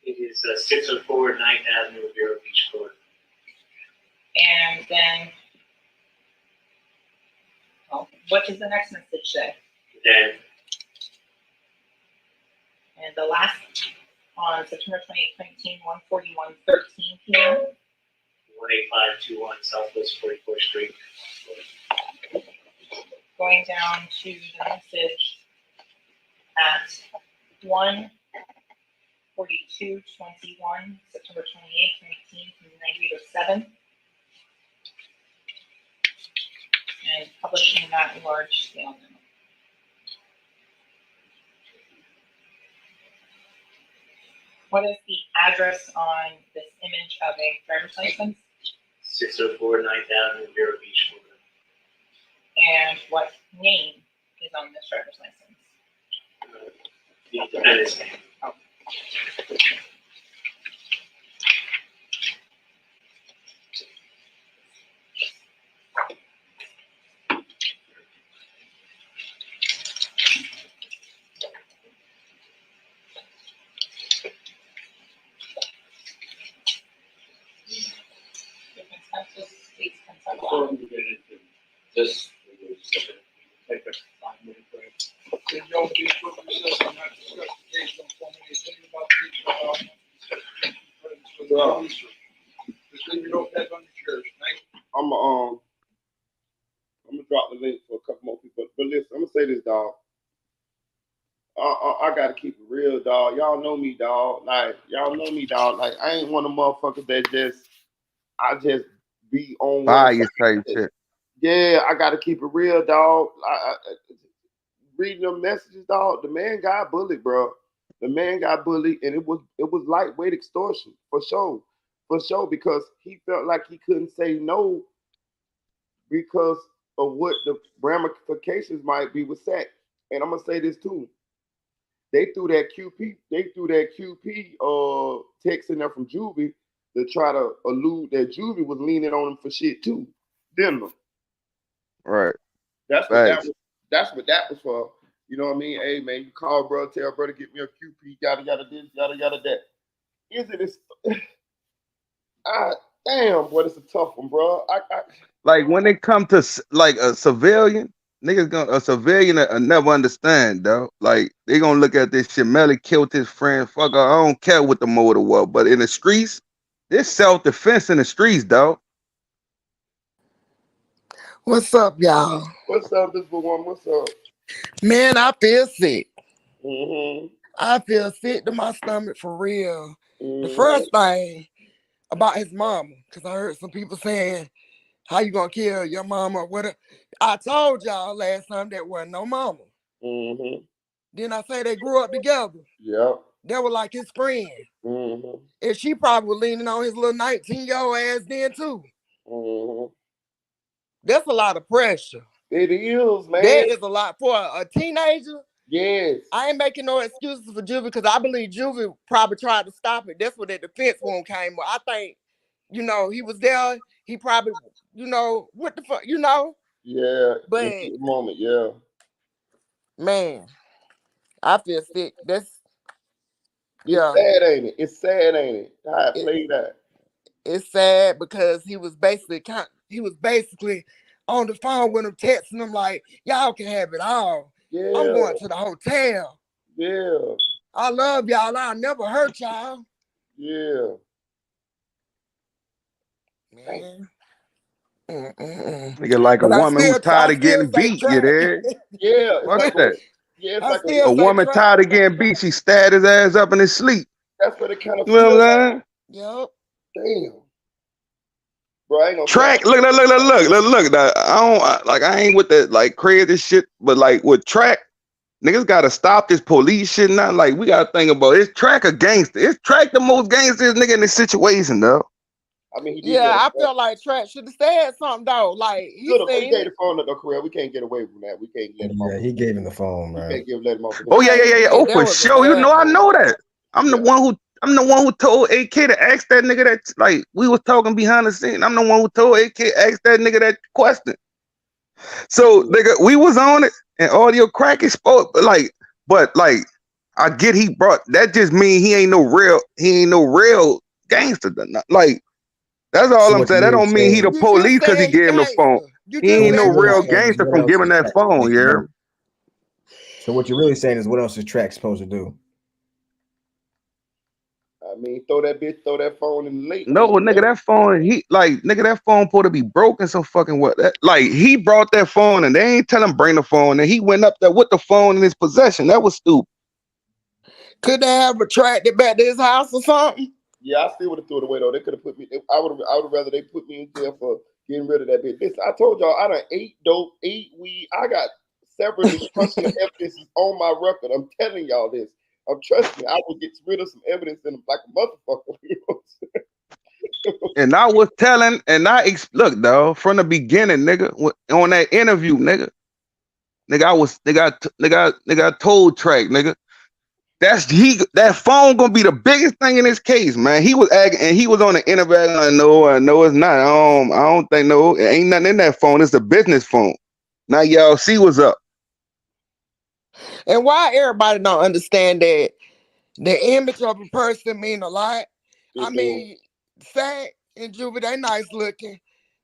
It is 604 9th Avenue, Vero Beach, Florida. And then, what does the next message say? Then. And the last on September 28, 2018, 1:41:13 p.m. 18521 Southwest 44th Street. Going down to the message at 1:42:21, September 28, 2018, from 9807. And publishing that large scale now. What is the address on this image of a driver's license? 604 9th Avenue, Vero Beach, Florida. And what name is on this driver's license? The defendant's name. Oh. Before we get into this, take a 5-minute break. Then you'll be able to recess and not discuss the case on formally thinking about the case for the research. Just leave your notepads on your chairs. Thank you. I'm gonna drop the link for a couple more people. But listen, I'm gonna say this, dog. I gotta keep it real, dog. Y'all know me, dog. Like y'all know me, dog. Like I ain't one of the motherfuckers that just be on one You say shit. Yeah, I gotta keep it real, dog. Reading them messages, dog. The man got bullied, bro. The man got bullied, and it was lightweight extortion for sure, because he felt like he couldn't say no because of what the ramifications might be with sex. And I'm gonna say this too. they threw that QP text in there from Juvie to try to allude that Juvie was leaning on him for shit too, didn't they? Right. That's what that was for. You know what I mean? Hey man, you call bro, tell bro to get me a QP, yada yada this, yada yada that. Is it damn, boy, it's a tough one, bro. Like when it comes to like a civilian, a civilian never understand, though. Like they gonna look at this shit. Melly killed his friend. Fuck, I don't care what the motive was, but in the streets, there's self-defense in the streets, though. What's up, y'all? What's up, this one? What's up? Man, I feel sick. Mm-hmm. I feel sick to my stomach for real. Mm-hmm. The first thing about his mama, because I heard some people saying, how you gonna kill your mama or whatever? I told y'all last time that wasn't no mama. Mm-hmm. Then I say they grew up together. Yep. They were like his friend. Mm-hmm. And she probably was leaning on his little 19-year-old ass then too. Mm-hmm. That's a lot of pressure. It is, man. That is a lot for a teenager. Yes. I ain't making no excuses for Juvie because I believe Juvie probably tried to stop it. That's where the defense wound came. I think, he was there. He probably, what the fuck, Yeah. But in the moment, yeah. Man, I feel sick. It's sad, ain't it? It's sad, ain't it? How I played that. It's sad because he was basically on the phone with him, texting him like, y'all can have it all. Yeah. I'm going to the hotel. Yeah. I love y'all. I'll never hurt y'all. Yeah. Man. Nigga, like a woman who's tired of getting beat, you there? Yeah. Fuck that. Yeah, it's A woman tired of getting beat, she stabbed his ass up in his sleep. That's what it kind of You know what I'm saying? Yep. Damn. Bro, I ain't gonna Track, look. Now, I ain't with that like crazy shit, but like with Track, niggas gotta stop this police shit now. Like we gotta think about it. Is Track a gangster? Is Track the most gangster nigga in this situation, though? I mean, I feel like Track should have said something though. Like he gave the phone up though, Korea. We can't get away from that. We can't let him off. Yeah, he gave him the phone, man. We can't let him off. Oh yeah. Oh, for sure. I know that. I'm the one who told AK to ask that nigga that, like, we was talking behind the scene. I'm the one who told AK ask that nigga that question. So nigga, we was on it and audio crack spoke, but I get he brought that just mean he ain't no real gangster. Like that's all I'm saying. That don't mean he the police because he gave him the phone. He ain't no real gangster from giving that phone, yeah. So what you're really saying is, what else is Track supposed to do? I mean, throw that phone in the lake. No, nigga, that phone, that phone supposed to be broken. So fucking what? He brought that phone and they ain't tell him bring the phone, and he went up there with the phone in his possession. That was stupid. Could they have tracked it back to his house or something? Yeah, I still would have threw it away though. They could have put me. I would rather they put me in jail for getting rid of that bitch. Listen, I told y'all I done ate dope, ate weed. I got several destruction of evidence on my record. I'm telling y'all this. Trust me, I will get rid of some evidence in them like a motherfucker. You know what I'm saying? And I was telling, look, though, from the beginning, nigga, on that interview, nigga, I told Track, nigga, that phone gonna be the biggest thing in this case, man. He was acting, and he was on the interview. Like, no, it's not. I don't think no, it ain't nothing in that phone. It's a business phone. Now y'all see what's up. And why everybody don't understand that the image of a person mean a lot. I mean, Sack and Juvie, they nice looking,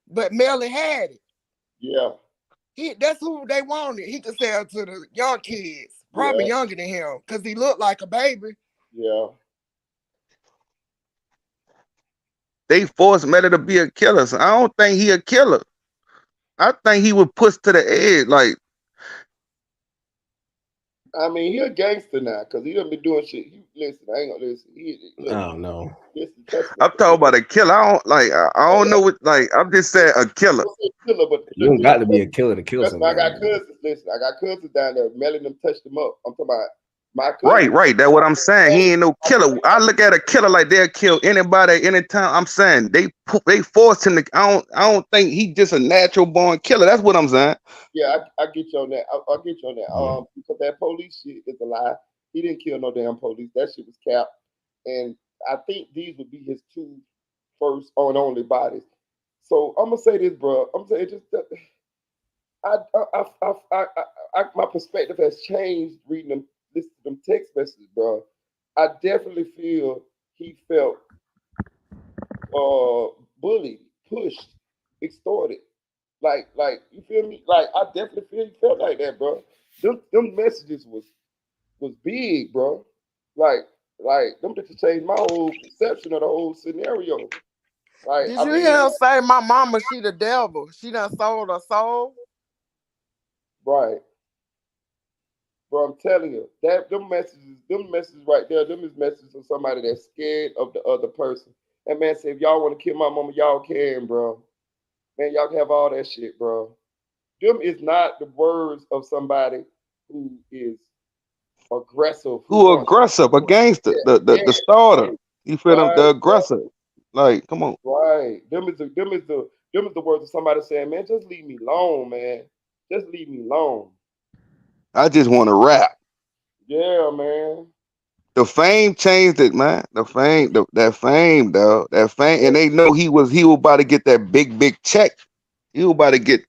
but Melly had it. Yeah. That's who they wanted. He could sell to the young kids, probably younger than him, because he looked like a baby. Yeah. They forced Melly to be a killer. So I don't think he a killer. I think he was pushed to the edge. Like, I mean, he a gangster now because he done been doing shit. Listen, I ain't gonna listen. I don't know. I'm talking about a killer. I don't know what. Like, I'm just saying a killer. You don't got to be a killer to kill somebody. I got cousins. Listen, I got cousins down there. Melly them touched them up. I'm talking about my cousin. Right. That's what I'm saying. He ain't no killer. I look at a killer like they'll kill anybody anytime. I'm saying they forced him to. I don't think he just a natural born killer. That's what I'm saying. Yeah, I get you on that. I'll get you on that. Because that police shit is a lie. He didn't kill no damn police. That shit was cap. And I think these would be his 2 first and only bodies. So I'm gonna say this, bro. I'm saying just my perspective has changed reading them, listening to them text messages, bro. I definitely feel he felt bullied, pushed, extorted. Like you feel me? Like I definitely feel he felt like that, bro. Them messages was big, bro. Like them bitches changed my whole perception of the whole scenario. Like, did you hear him say my mama, she the devil? She done sold her soul? Right. Bro, I'm telling you, them messages right there, them is messages of somebody that's scared of the other person. That man said, if y'all want to kill my mama, y'all can, bro. Man, y'all can have all that shit, bro. Them is not the words of somebody who is aggressive. Who aggressive against the starter. You feel them? The aggressor. Like, come on. Right. Them is the words of somebody saying, man, just leave me alone, man. Just leave me alone. I just want to rap. Yeah, man. The fame changed it, man. The fame, that fame, though. That fame, and they know he was about to get that big check. He was about to get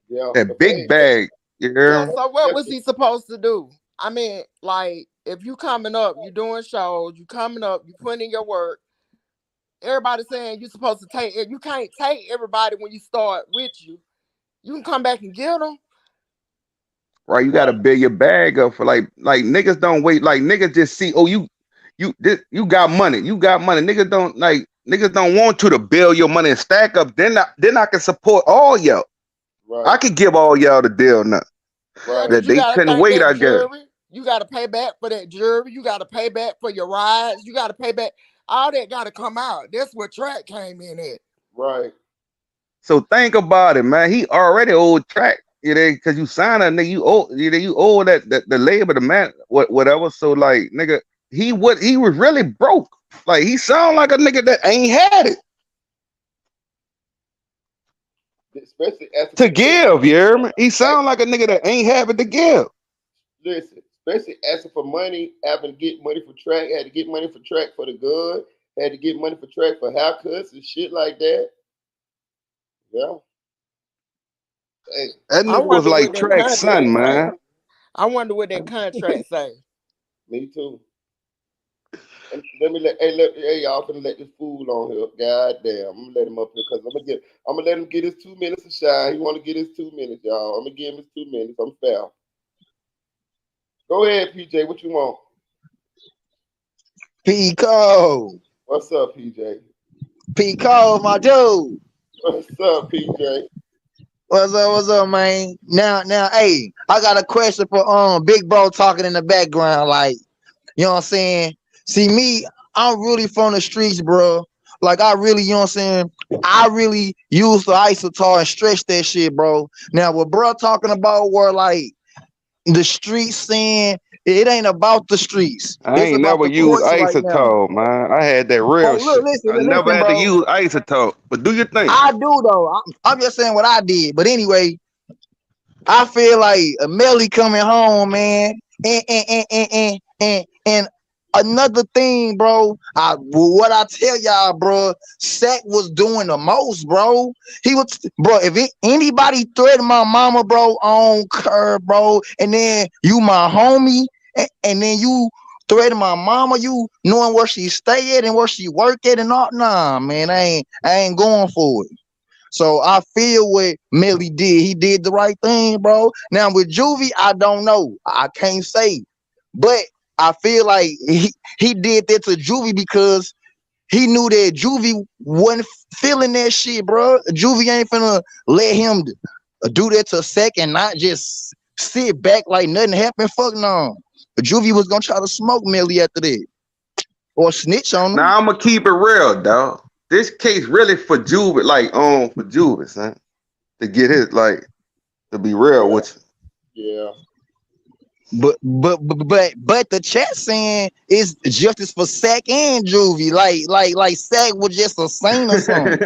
that big bag. Yeah. So what was he supposed to do? I mean, like, if you coming up, you doing shows, you coming up, you putting in your work. Everybody saying you're supposed to take it. You can't take everybody when you start with you. You can come back and get them. Right, you got to build your bag up for like niggas don't wait. Like niggas just see, oh, you got money, Niggas don't want you to build your money and stack up. Then I can support all y'all. Right. I could give all y'all the deal now. Right. That they couldn't wait. I guess you got to pay back for that jury. You got to pay back for your rides. You got to pay back. All that got to come out. That's where Track came in at. Right. So think about it, man. He already owed Track. Because you signed a nigga, you owe that the labor, the man, whatever. So like, nigga, he was really broke. Like he sound like a nigga that ain't had it. Especially to give, you hear me? He sound like a nigga that ain't have it to give. Listen, especially asking for money, having to get money for Track, had to get money for Track for the gun, had to get money for Track for haircuts and shit like that. Yeah. Hey, that nigga was like Track's son, man. I wonder what that contract say. Me too. And hey y'all gonna let this fool on here. God damn, I'm gonna let him up here because I'm gonna let him get his 2 minutes of shine. He wanna get his 2 minutes, y'all. I'm gonna give him his 2 minutes. I'm fair. Go ahead, PJ. What you want? Pico. What's up, PJ? Pico, my dude. What's up, PJ? What's up, man? Now, hey, I got a question for Big Bro talking in the background, like, you know what I'm saying? See me, I'm really from the streets, bro. Like I really, you know what I'm saying? I really use the isotar and stretch that shit, bro. Now what bro talking about where like the streets saying it ain't about the streets. I ain't never used isotope, man. I had that real shit. I never had to use isotope. But do your thing. I do though. I'm just saying what I did. But anyway, I feel like a Melly coming home, man. And another thing, bro. What I tell y'all, bro, Sack was doing the most, bro. He was, bro. If anybody threatened my mama, bro, on curb, bro, and then you my homie, and then you threaten my mama, you knowing where she stay at and where she work at and all, nah, man, I ain't going for it. So I feel what Melly did. He did the right thing, bro. Now with Juvie, I don't know. I can't say. But I feel like he did that to Juvie because he knew that Juvie wasn't feeling that shit, bro. Juvie ain't finna let him do that to Sack and not just sit back like nothing happened. Fuck no. But Juvie was gonna try to smoke Melly after that. Or snitch on him. Now I'm gonna keep it real, dog. This case really for Juvie, like for Juvie, son. To get his to be real with you. Yeah. But the chat saying it's justice for Sack and Juvie. Like Sack was just a saint or something.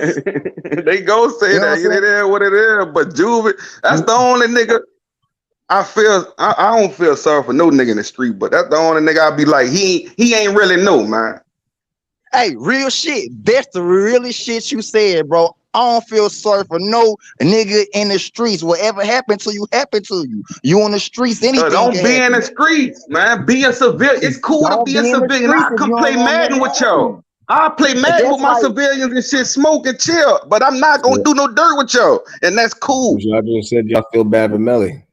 They go say that. It is what it is. But Juvie, that's the only nigga. I don't feel sorry for no nigga in the street, but that's the only nigga I'll be like, he ain't really know, man. Hey, real shit. That's the realest shit you said, bro. I don't feel sorry for no nigga in the streets. Whatever happened to you, happened to you. You on the streets, anything Don't can be in the happen. streets, man. Be a civilian. It's cool to Don't be a be in the civilian. streets I if you come don't play want Madden nothing with to y'all. happen. I'll play But Madden with that's my like, civilians and shit, smoke and chill. But I'm not gonna do no dirt with y'all, and that's cool. Y'all just said y'all feel bad for Melly.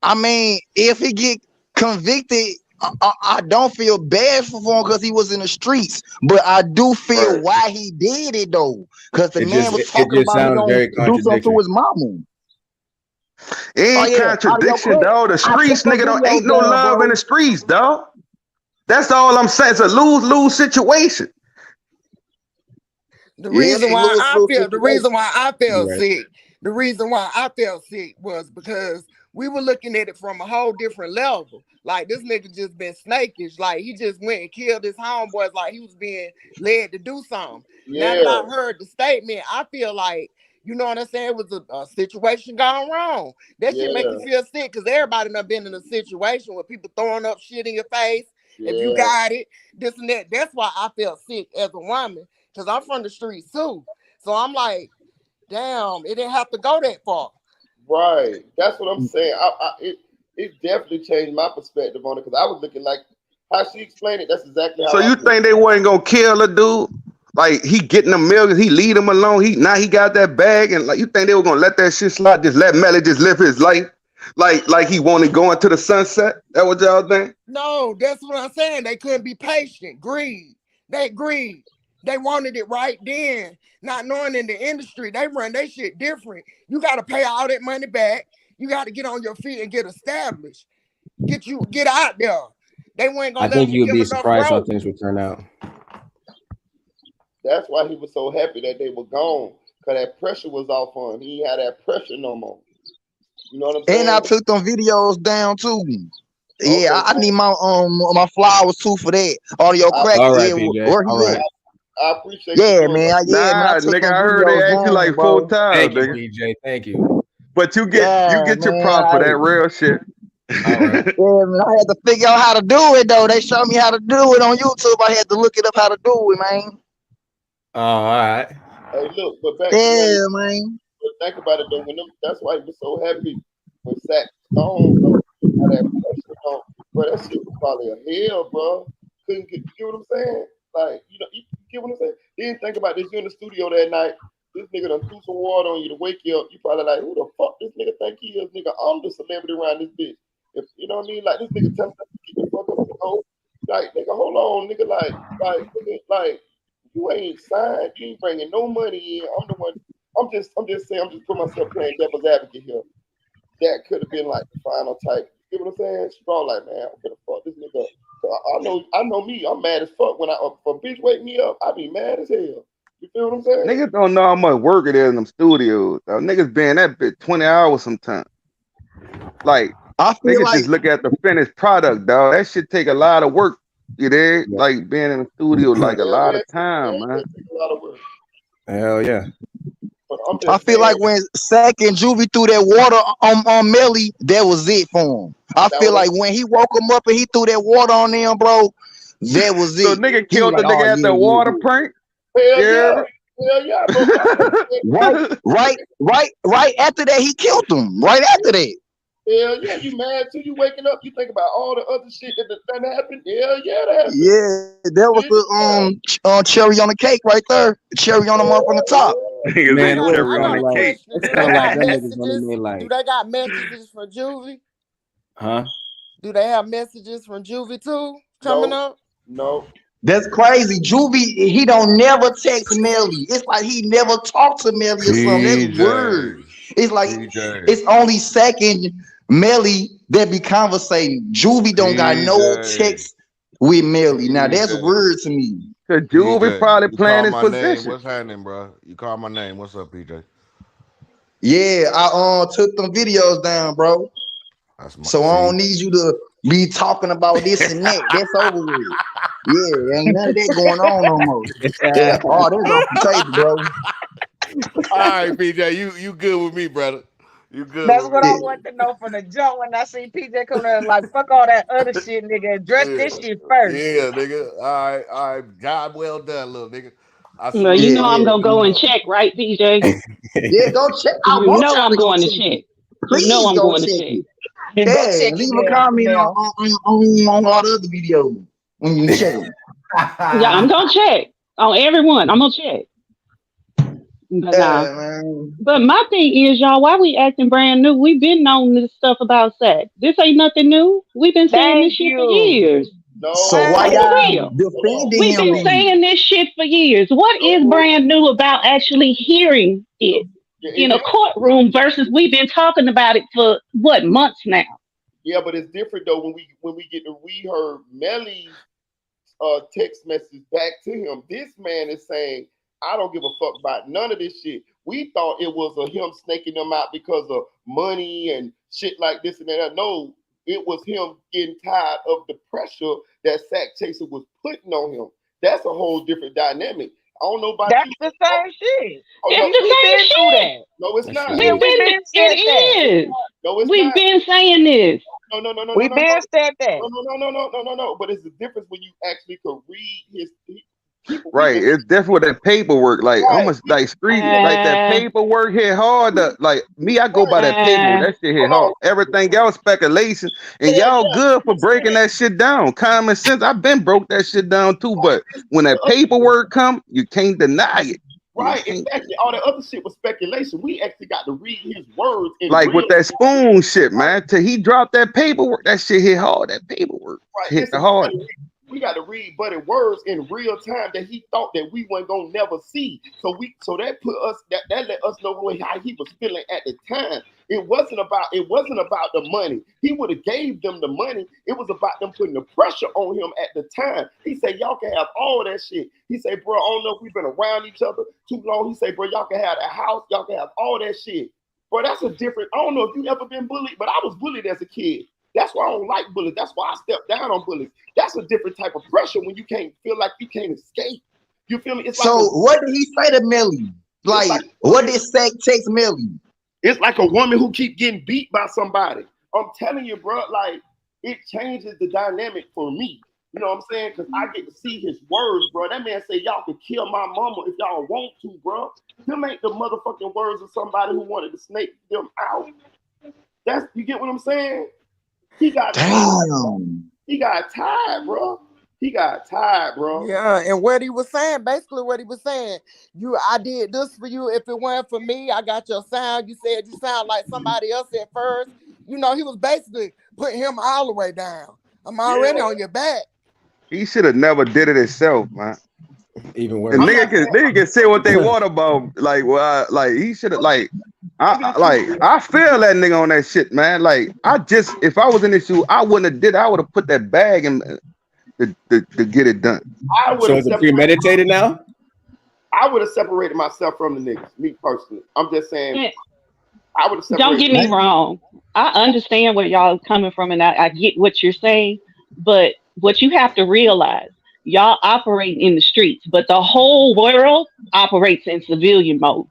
I mean, if he get convicted, I don't feel bad for him because he was in the streets, but I do feel why he did it though, because the man was It talking just about he sounds gonna very do something to contradictory. his mama. It ain't contradiction, dog. The streets, nigga, ain't no love in the streets, dog. That's all I'm saying. It's a lose-lose situation. The reason why I felt Right. sick, the reason why I felt sick was because we were looking at it from a whole different level. Like this nigga just been snakish. Like he just went and killed his homeboys like he was being led to do something. Now that I heard the statement, I feel like, you know what I'm saying, it was a situation gone wrong. That shit make you feel sick because everybody done been in a situation where people throwing up shit in your face. If you got it, this and that. That's why I felt sick as a woman. Because I'm from the streets too. So I'm like, damn, it didn't have to go that far. Right. That's what I'm saying. It definitely changed my perspective on it because I was looking like how she explained it. That's exactly how So you think they wasn't gonna kill a dude? Like he getting them millions, he lead him alone. He got that bag, and like you think they were gonna let that shit slide? Just let Melly just live his life, like he wanted going to the sunset. That what y'all think? No, that's what I'm saying. They couldn't be patient. Greed. They greed. They wanted it right then. Not knowing in the industry, they run their shit different. You got to pay all that money back. You got to get on your feet and get established. Get out there. They weren't I gonna let think them you'd give be enough surprised how rope. things would turn out. That's why he was so happy that they were gone because that pressure was off on him. He ain't had that pressure no more. You know what I'm saying? And I took them videos down too. Yeah, I need my flowers too for that. Audio crack. All right, Yeah, PJ. where he All at? right. I appreciate Yeah, you. man. Nah, I took nigga, them I heard they videos asked you down, like bro. 4 times, Thank you, nigga. PJ. Thank you. But you Yeah, get your man. props for that real shit. All right. Yeah, man. I had to figure out how to do it though. They showed me how to do it on YouTube. I had to look it up how to do it, man. All right. Hey, look, but back to Yeah, Melly. man. But think about it though. That's why he was so happy when Sack Stone, bro, had that pressure on. Bro, that shit was probably a hell, bro. Couldn't get. You get what I'm saying? Like, you get what I'm saying? Then think about this. You're in the studio that night. This nigga done threw some water on you to wake you up. You probably like, who the fuck this nigga think he is? Nigga, I'm the celebrity around this bitch. If you know what I mean? Like this nigga tell me to get the fuck up and go. Like, nigga, hold on, nigga. Like, you ain't signed. You ain't bringing no money in. I'm the one. I'm just saying. I'm just putting myself playing devil's advocate here. That could have been like the final type. You know what I'm saying? Strong, like, man, I'm gonna fuck this nigga up. So I know me. I'm mad as fuck when if a bitch wake me up. I be mad as hell. You feel what I'm saying? Niggas don't know how much work it is in them studios. Niggas been that bit 20 hours sometimes. Like, I feel niggas like just look at the finished product, dog. That shit take a lot of work. You dig? Like being in the studio, like a lot of time, man. A lot of work. Hell yeah. But I'm I just feel saying, like when Sack and Juvie threw that water on Melly, that was it for him. I feel like when he woke him up and he threw that water on them, bro, that was it. So nigga He was killed the like, nigga oh, at the water prank? Hell Yeah. yeah, bro. right after that, he killed him. Right after that. Hell yeah, you mad too? You waking up, you think about all the other shit that happened. Hell yeah, that happened. Yeah, that was the cherry on the cake right there. Cherry on the motherfucking top. Man, it was cherry kind on of the like cake. it's Do kind of they like got them niggas only messages? made Do like, they got messages from Juvie? huh? Do they have messages from Juvie too coming up? No. That's crazy. Juvie, he don't never text Melly. It's like he never talked to Melly or something. That's weird. It's like it's only second Melly that be conversating. Juvie don't got no text with Melly. Now that's weird to me. Cause Juvie probably You playing call his my name. position. What's happening, bro? You call my name. What's up, PJ? Yeah, I took them videos down, bro. So I don't need you to be talking about this and that. That's over with. Yeah, ain't none of that going on no more. Yeah, all that's off the table, bro. All right, PJ, you good with me, brother? You good, That's what I Marie? want to know from the jump when I see PJ come there like, fuck all that other shit, nigga. Address this shit first. Yeah, nigga. All right. Job well done, little nigga. I Well, you salute know you. I I'm gonna salute go and you. check, right, PJ? Yeah, go check. I You want know y'all I'm to go going to check check. it. You know Please I'm go going to check check. it. And go Yeah, check it, leave a Mel. comment Mel. on all the other videos when you check them. Yeah, I'm gonna check on everyone. I'm gonna check. But Yeah, man. but my thing is, y'all, why we acting brand new? We've been knowing this stuff about sex. This ain't nothing new. We've been saying this Thank shit for you. years. So why On Thank the y'all real. defending We've him been then? saying this shit for years. What is brand new about actually hearing it in a courtroom versus we've been talking about it for what, months now? Yeah, but it's different though when we heard Melly's text message back to him. This man is saying, I don't give a fuck about none of this shit. We thought it was him snaking them out because of money and shit like this and that. No, it was him getting tired of the pressure that Sack Chaser was putting on him. That's a whole different dynamic. I don't know about That's you. the same shit. Oh It's no, the We same been through shit. that. no, it's not. Yeah, we been said that. It is. No, it's We've not. been saying this. No, no, no, no, no, We no, no. been said that. No. But it's the difference when you actually could read his people. Right. It's definitely with that paperwork. Like Right. almost like street, like that paperwork hit hard. Like me, I go by that paperwork. That shit hit hard. Everything else speculation. And y'all good for breaking that shit down. Common sense. I've been broke that shit down too. But when that paperwork come, you can't deny it. Right, exactly. All that other shit was speculation. We actually got to read his words in Like real with that time. spoon shit, man. Till he dropped that paperwork, that shit hit hard. That paperwork Right, hit the hard. we got to read Buddy words in real time that he thought that we weren't gonna never see. So that put us that let us know how he was feeling at the time. It wasn't about the money. He would have gave them the money. It was about them putting the pressure on him at the time. He said, y'all can have all that shit. He said, bro, I don't know if we've been around each other too long. He said, bro, y'all can have a house, y'all can have all that shit. Bro, that's a different, I don't know if you ever been bullied, but I was bullied as a kid. That's why I don't like bullies. That's why I stepped down on bullies. That's a different type of pressure when you can't feel like you can't escape. You feel me? It's So like what did he say to Melly? Like what did Sack text Melly? It's like a woman who keep getting beat by somebody. I'm telling you, bro, like it changes the dynamic for me. You know what I'm saying? Because I get to see his words, bro. That man said, y'all can kill my mama if y'all want to, bro. Them ain't the motherfucking words of somebody who wanted to snake them out. That's, you get what I'm saying? He got Damn. He got tired, bro. He got tired, bro. Yeah, and what he was saying, basically what he was saying, I did this for you. If it weren't for me, I got your sound. You said you sound like somebody else at first. You know, he was basically putting him all the way down. I'm already on your back. He should have never did it himself, man. Even worse. And nigga can say what they want about like he should have I feel that nigga on that shit, man. Like if I was in this shoe, I wouldn't have did it. I would have put that bag in to get it done. So is it premeditated now? I would have separated myself from the niggas, me personally. I'm just saying I would have separated. Don't get me wrong. I understand where y'all are coming from, and I get what you're saying. But what you have to realize, y'all operate in the streets, but the whole world operates in civilian mode.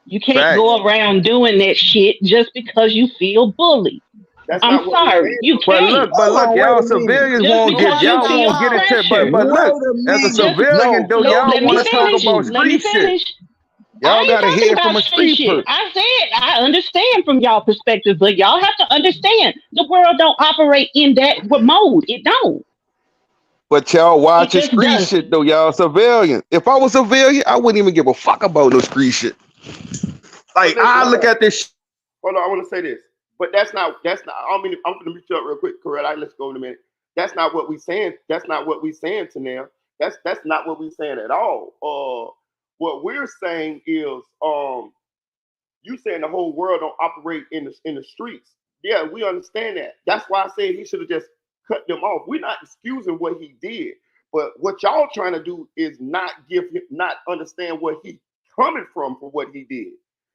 You can't go around doing that shit just because you feel bullied. I'm sorry, you can't. But look, y'all civilians won't get into but look, as a civilian though, y'all want to talk about street shit. Y'all gotta hear from a street person. I said I understand from y'all perspective, but y'all have to understand the world don't operate in that mode. It don't. But y'all watching street shit though, y'all civilian. If I was civilian, I wouldn't even give a fuck about no street shit. Like I look at this. Hold on, I want to say this, but that's not. I don't mean. I'm gonna meet you up real quick, Correct? Let's go in a minute. That's not what we saying. That's not what we saying to now. That's not what we saying at all. What we're saying is, you saying the whole world don't operate in the streets. Yeah, we understand that. That's why I said he should have just cut them off. We're not excusing what he did, but what y'all trying to do is not understand what he coming from for what he did.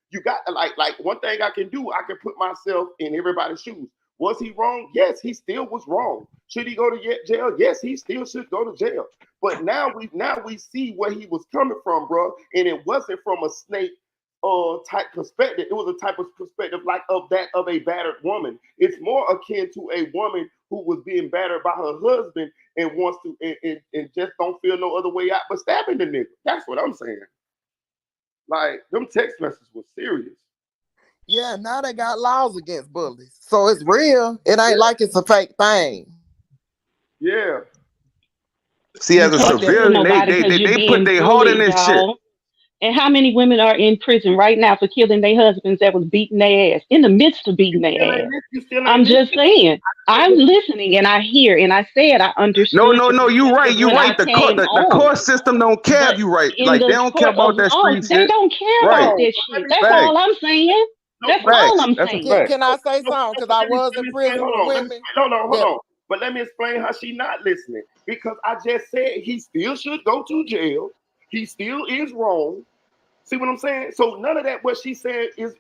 You got to like one thing I can do, I can put myself in everybody's shoes. Was he wrong? Yes, he still was wrong. Should he go to jail? Yes, he still should go to jail. But now we see where he was coming from, bro, and it wasn't from a snake type perspective. It was a type of perspective like of a battered woman. It's more akin to a woman who was being battered by her husband and wants to and just don't feel no other way out but stabbing the nigga. That's what I'm saying. Like them text messages were serious. Yeah, now they got laws against bullies, so it's real. It ain't like it's a fake thing. Yeah. See, as a civilian, they put their heart in this shit. And how many women are in prison right now for killing their husbands that was beating their ass, in the midst of beating their ass? I'm just saying. I'm listening and I hear and I said I understood. No, you right. The court system don't care if you right. Like they don't care about that street shit. They don't care about that shit. That's all I'm saying. That's all I'm saying. Can I say something? Because I was in prison with women. Hold on. But let me explain how she not listening. Because I just said he still should go to jail. He still is wrong. See what I'm saying? So none of that what she said is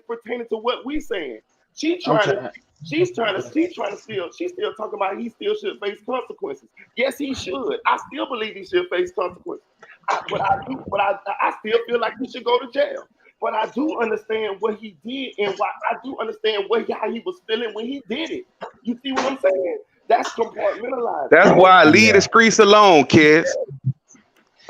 pertaining to what we saying. She's still talking about he still should face consequences. Yes, he should. I still believe he should face consequences. But I still feel like he should go to jail. But I do understand what he did and why I do understand how he was feeling when he did it. You see what I'm saying? That's compartmentalized. That's why I leave the streets alone, kids.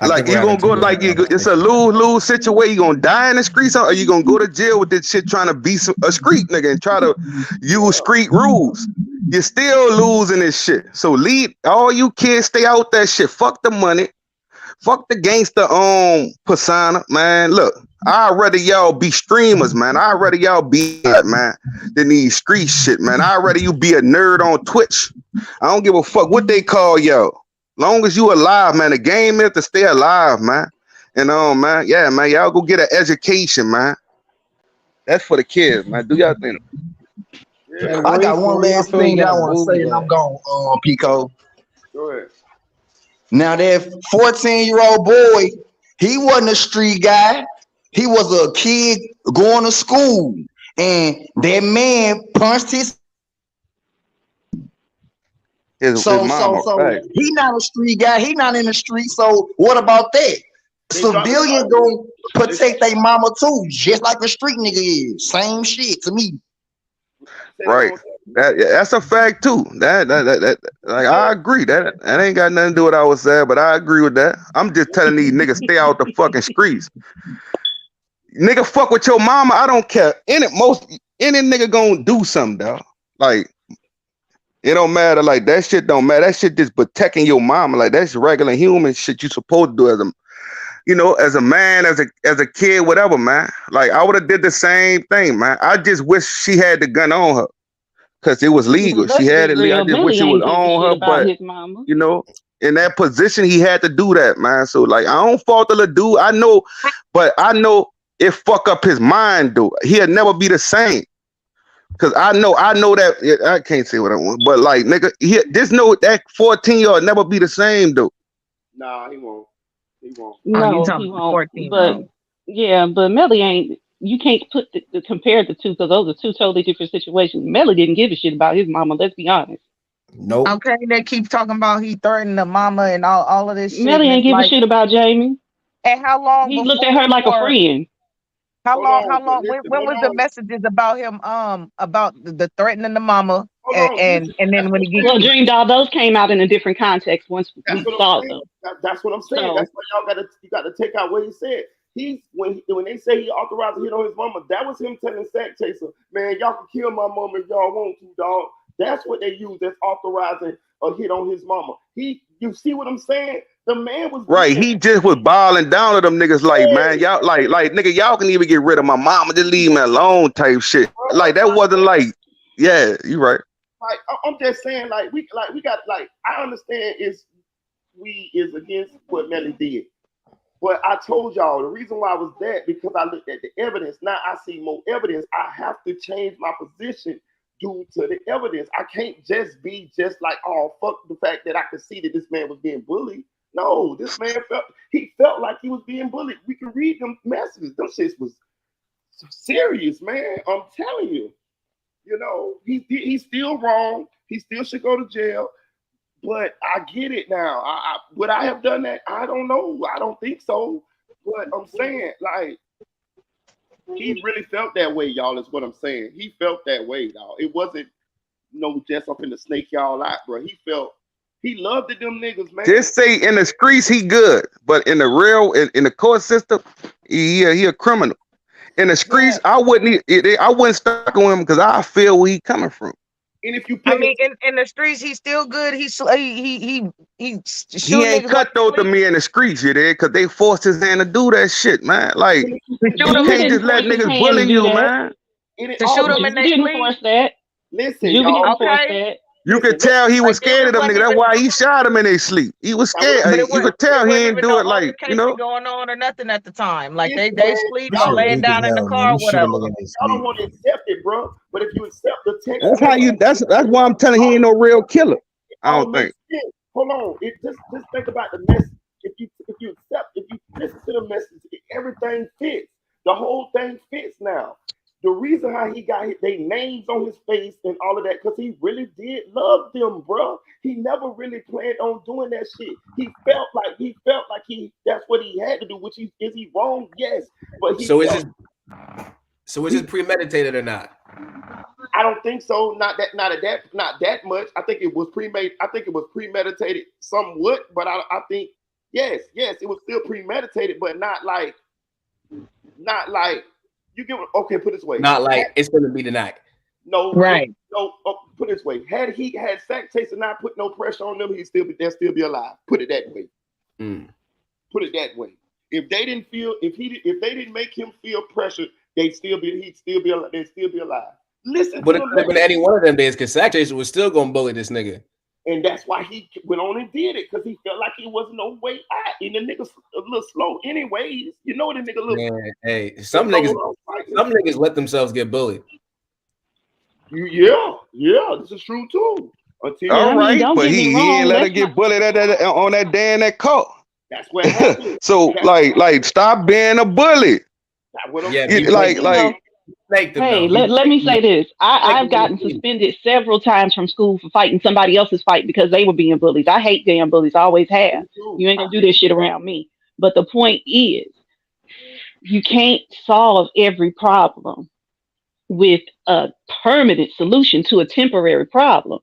Like you gonna go like it's a lose situation. You gonna die in the streets, or you gonna go to jail with this shit trying to be a street nigga and try to use street rules. You're still losing this shit. So leave all you kids, stay out that shit. Fuck the money. Fuck the gangster persona, man. Look, I'd rather y'all be streamers, man. I'd rather y'all be that, man, than these street shit, man. I'd rather you be a nerd on Twitch. I don't give a fuck what they call y'all. Long as you alive, man. The game is to stay alive, man. And man, yeah, man, y'all go get an education, man. That's for the kids, man. Do y'all think? Yeah. I got one last thing I want to say, and I'm gone, Pico. Go ahead. Now that 14-year-old boy, he wasn't a street guy. He was a kid going to school, and that man punched his. So he not a street guy. He not in the street. So what about that? Civilians gonna protect their mama too, just like a street nigga is. Same shit to me. Right. That's a fact too. That like I agree. That ain't got nothing to do with what I was saying, but I agree with that. I'm just telling these niggas stay out the fucking streets. Nigga, fuck with your mama. I don't care. Any nigga gonna do something, dog. Like. It don't matter, like that shit don't matter. That shit just protecting your mama. Like that's regular human shit you supposed to do as a man, as a kid, whatever, man. Like I would have did the same thing, man. I just wish she had the gun on her. Cause it was legal. She had it legal. I just wish it was on her. But in that position, he had to do that, man. So like I don't fault the little dude. I know it fuck up his mind, though. He'll never be the same. Cause I know that I can't say what I want, but like nigga, just know that 14-year-old never be the same though. Nah, he won't. No, he won't. But yeah, but Melly ain't. You can't compare the two because those are two totally different situations. Melly didn't give a shit about his mama. Let's be honest. Nope. Okay, they keep talking about he threatened the mama and all of this shit. Melly ain't give a shit about Jamie. And how long? He looked at her like a friend. How long? When was the messages about him? About the threatening the mama, and then when he gets Dream Doll, those came out in a different context once we saw them. That's what I'm saying. So, that's why you got to take out what he said. When they say he authorized a hit on his mama, that was him telling Sack Chaser, man, y'all can kill my mama if y'all want to, dog. That's what they use as authorizing a hit on his mama. You see what I'm saying? The man was right. He just was balling down to them niggas like, man, y'all like nigga, y'all can even get rid of my mama, just leave me alone type shit. Like that wasn't like, yeah, you right. Like I'm just saying, like we got like I understand is against what Melly did, but I told y'all the reason why I was that because I looked at the evidence. Now I see more evidence. I have to change my position due to the evidence. I can't just be just like, oh fuck the fact that I could see that this man was being bullied. No, this man felt like he was being bullied. We can read them messages. Them shits was serious, man. I'm telling you. You know, he's still wrong. He still should go to jail. But I get it now. Would I have done that? I don't know. I don't think so. But I'm saying, like, He really felt that way, y'all. Is what I'm saying. He felt that way, y'all. It wasn't just up in the snake y'all out, bro. He loved them niggas, man. Just say in the streets he good, but in the real in the court system, he a criminal. In the streets, I wouldn't stuck on him because I feel where he coming from. And if you, I mean, in the streets, he's still good. He ain't cutthroat to me in the streets, you there, because they forced his hand to do that shit, man. Like you can't just let niggas bully you, man. To shoot him in their sleep. Listen, you y'all. didn't force that. You could tell he was scared of them niggas. That's why he shot him in their sleep. He was scared. You could tell he didn't do it like, you know. Going on or nothing at the time. Like they sleep or laying down in the car, Y'all whatever. don't want to accept it, bro. But if you accept the text, That's how you. That's why I'm telling he ain't no real killer. I don't think. Hold on. Just think about the message. If you listen to the message, everything fits. The whole thing fits now. The reason how he got their names on his face and all of that, because he really did love them, bro. He never really planned on doing that shit. He felt like that's what he had to do. Which is he wrong? Yes, but so is it premeditated or not? I don't think so. Not that much. I think it was premeditated somewhat, but I think yes, it was still premeditated, but not like. You get okay. Put it this way. Not like it's gonna be tonight. No, right. No. Put it this way. Had Sack Chase not put no pressure on them, they'd still be alive. Put it that way. Put it that way. If they didn't make him feel pressure, he'd still be alive. Listen, but it could have been any one of them days because Sack Chase was still gonna bully this nigga. And that's why he went on and did it, because he felt like he wasn't no way out. And the nigga's a little slow anyways. You know the nigga look. Man, hey, some niggas let themselves get bullied. Yeah, this is true too. All right, but he ain't let her get bullied on that day in that car. That's what happened. So like stop being a bully. Hey, let me say this. I've gotten suspended several times from school for fighting somebody else's fight because they were being bullies. I hate damn bullies. I always have. You ain't gonna do this shit around me. But the point is, you can't solve every problem with a permanent solution to a temporary problem.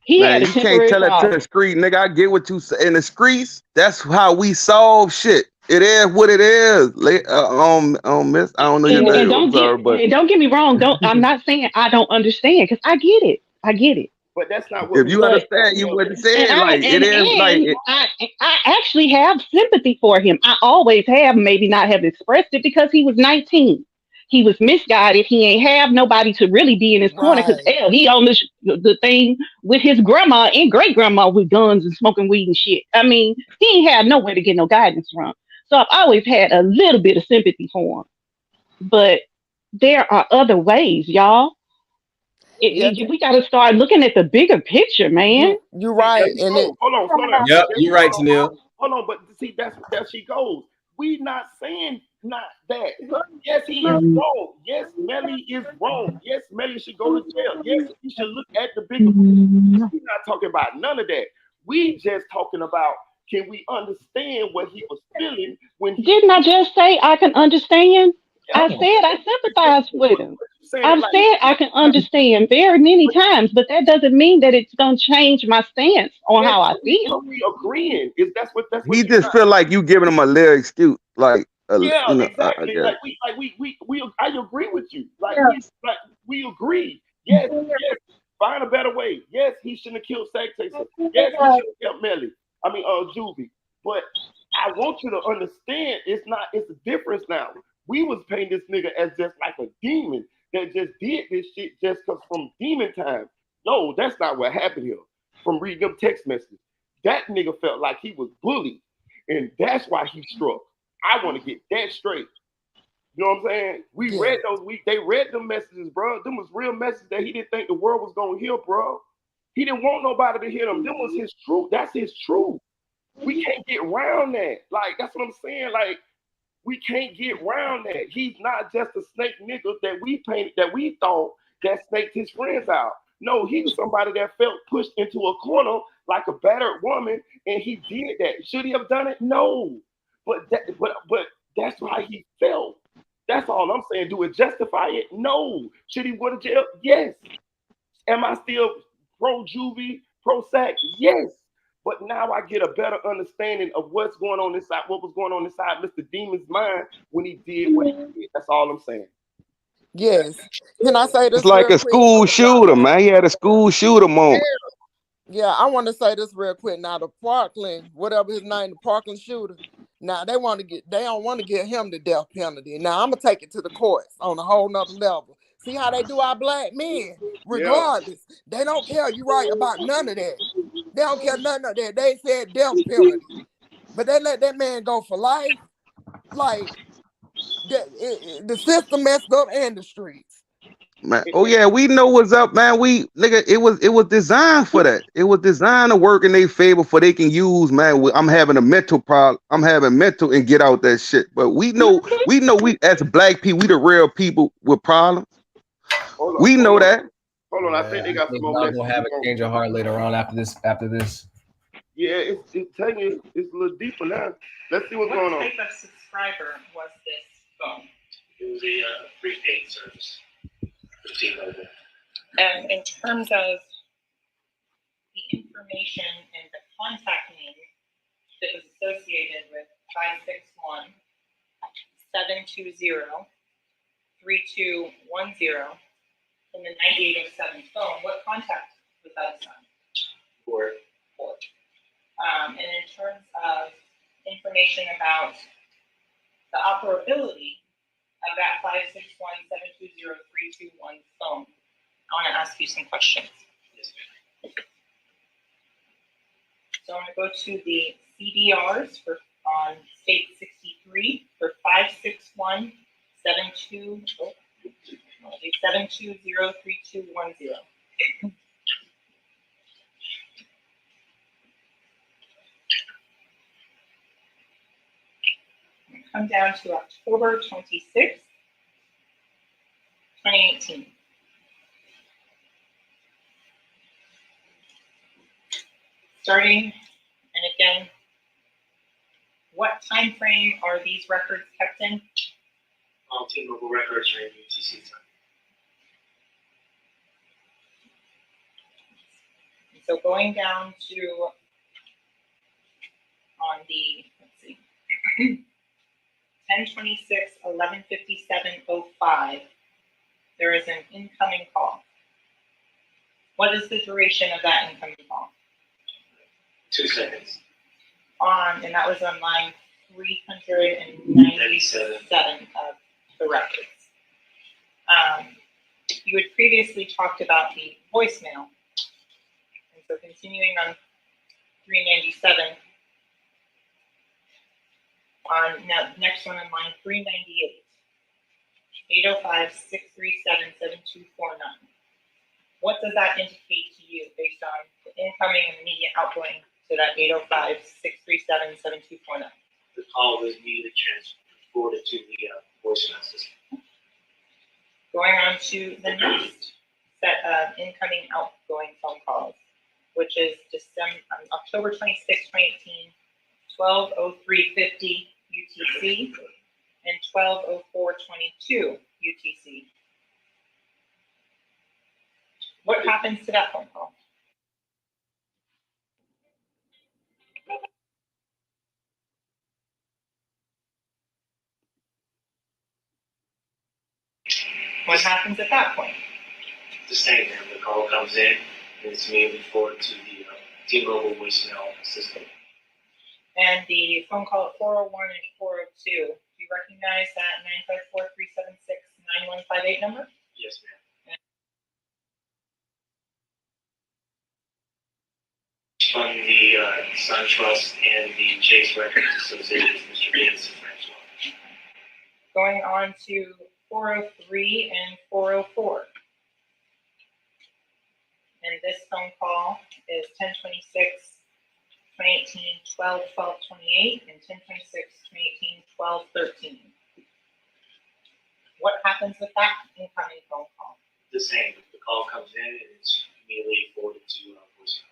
You can't tell it to the street, nigga. I get what you say. In the streets, that's how we solve shit. It is what it is. Miss, I don't know your name. I'm sorry, but don't get me wrong. I'm not saying I don't understand, because I get it. But that's not what. If you understand, you wouldn't say it. I actually have sympathy for him. I always have. Maybe not have expressed it because he was 19. He was misguided. He ain't have nobody to really be in his corner, because he on the thing with his grandma and great grandma with guns and smoking weed and shit. I mean, he ain't have nowhere to get no guidance from. So I've always had a little bit of sympathy for him. But there are other ways, y'all. We got to start looking at the bigger picture, man. You're right. Hold on. Yep, you're right, Tanil. Hold on, but see, there she goes. We not saying not that. Yes, he is wrong. Yes, Melly is wrong. Yes, Melly should go to jail. Yes, he should look at the bigger picture. We're not talking about none of that. We just talking about, can we understand what he was feeling when he... Didn't I just say I can understand? I said I sympathize with him. I've said I can understand very many times, but that doesn't mean that it's gonna change my stance on how I feel. We agreeing. That's what he just feel like you giving him a little excuse, like exactly. I agree with you. We agree. Yes. Find a better way. Yes, he shouldn't have killed Sack Chaser. Yes, he should have killed Melly. Juvie. But I want you to understand, it's a difference now. We was painting this nigga as just like a demon that just did this shit just because from demon time. No, that's not what happened here. From reading them text messages, that nigga felt like he was bullied, and that's why he struck. I want to get that straight. You know what I'm saying? They read them messages, bro. Them was real messages that he didn't think the world was gonna hear, bro. He didn't want nobody to hear them. Them was his truth. That's his truth. We can't get around that. Like, that's what I'm saying. Like, we can't get around that. He's not just a snake nigga that we painted, that we thought that snaked his friends out. No, he was somebody that felt pushed into a corner like a battered woman, and he did that. Should he have done it? No. But that's why he felt. That's all I'm saying. Do it justify it? No. Should he go to jail? Yes. Am I still pro juvie, pro sac? Yes. But now I get a better understanding of what's going on inside, what was going on inside Mr. Demon's mind when he did what he did. That's all I'm saying. Yes. Can I say It's this like real a quick? school shooter, man. He had a school shooter moment. Yeah, I want to say this real quick. Now the Parkland, whatever his name, the Parkland shooter. Now they don't want to get him the death penalty. Now I'm gonna take it to the courts on a whole nother level. See how they do our black men, regardless. They don't care you right about none of that. They don't care none of that. They said death penalty, but they let that man go for life. Like the system messed up and the streets. Man. Oh yeah, we know what's up, man. Nigga, it was designed for that. It was designed to work in their favor for they can use, man. I'm having a mental problem. I'm having mental and get out that shit. But we know we as black people, we the real people with problems. We know that. Hold on, I think they got some more messages. We'll have a change of heart later on after this. Yeah, it's telling you it's a little deeper now. Let's see what's going on. What type of subscriber was this phone? It was a prepaid service. And in terms of the information and the contact name that was associated with 561-720-3210 in the 9807 phone, what contact was that assigned? Ford. And in terms of information about the operability of that 561-720-321 phone, I want to ask you some questions. So I'm going to go to the CDRs on state 63 for 561-720-3210. Come down to October 26th, 2018. Starting, and again, what time frame are these records kept in? All T-Mobile records are in UTC time. So going down to on the, let's see, 10/26/11/57/05, there is an incoming call. What is the duration of that incoming call? 2 seconds. And that was on line 397 of the records. You had previously talked about the voicemail. And so continuing on 397, next one on line 398, 805-637-7249. What does that indicate to you based on the incoming and immediate outgoing to that 805-637-7249? The call was immediately transported to the voicemail system. Going on to the next set of incoming outgoing phone calls, which is October 26, 2018, 12:03:50 UTC and 12:04:22 UTC. What happens to that phone call? What happens at that point? The same, man. The call comes in and it's immediately forwarded to the T-Mobile voicemail system. And the phone call at 401 and 402, do you recognize that 954-376-9158 number? Yes, ma'am. From the SunTrust and the Chase records associated with Mr. Davis and Francois. Going on to 403 and 404. And this phone call is 10/26/2018, 12/12/28, and 10/26/2018, 12/13. What happens with that incoming phone call? The same. The call comes in and it's immediately forwarded to voicemail.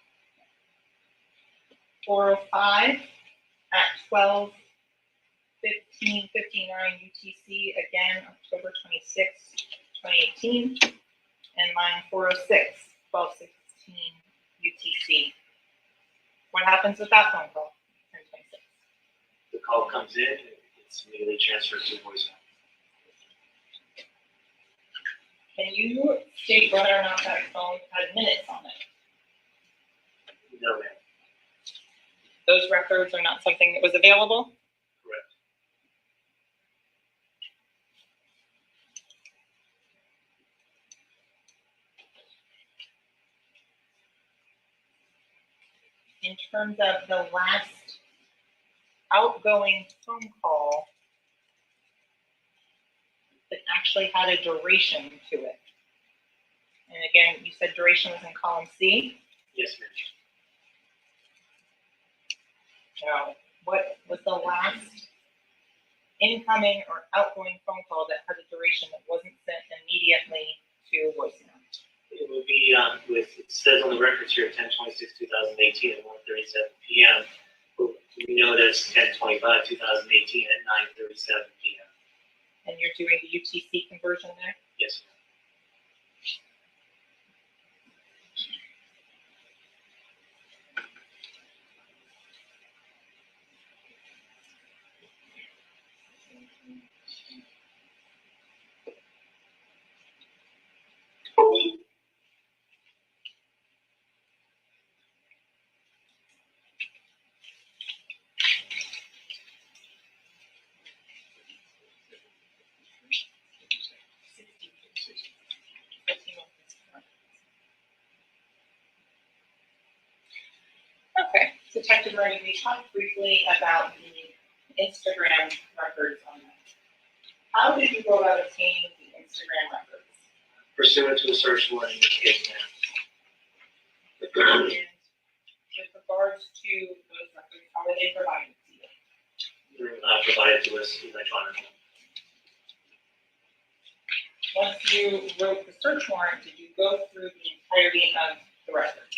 405 at 12 1559 UTC, again, October 26, 2018. And line 406, 1216 UTC. What happens with that phone call? 1026. The call comes in, it's immediately transferred to voicemail. Can you state whether or not that phone had minutes on it? No, ma'am. Those records are not something that was available? Correct. In terms of the last outgoing phone call that actually had a duration to it. And again, you said duration was in column C? Yes, ma'am. Now, what was the last incoming or outgoing phone call that had a duration that wasn't sent immediately to voicemail? It would be it says on the records here 10/26/2018 at 1:37 p.m. But we know that's 10/25/2018 at 9:37 p.m. And you're doing the UTC conversion there? Yes, ma'am. Okay, Detective Moretti, we talked briefly about the Instagram records on that. How did you go about obtaining the Instagram records? Pursuant to the search warrant in this case, ma'am. And with regards to those records, how were they provided to you? They're provided to us electronically. Once you wrote the search warrant, did you go through the entirety of the records?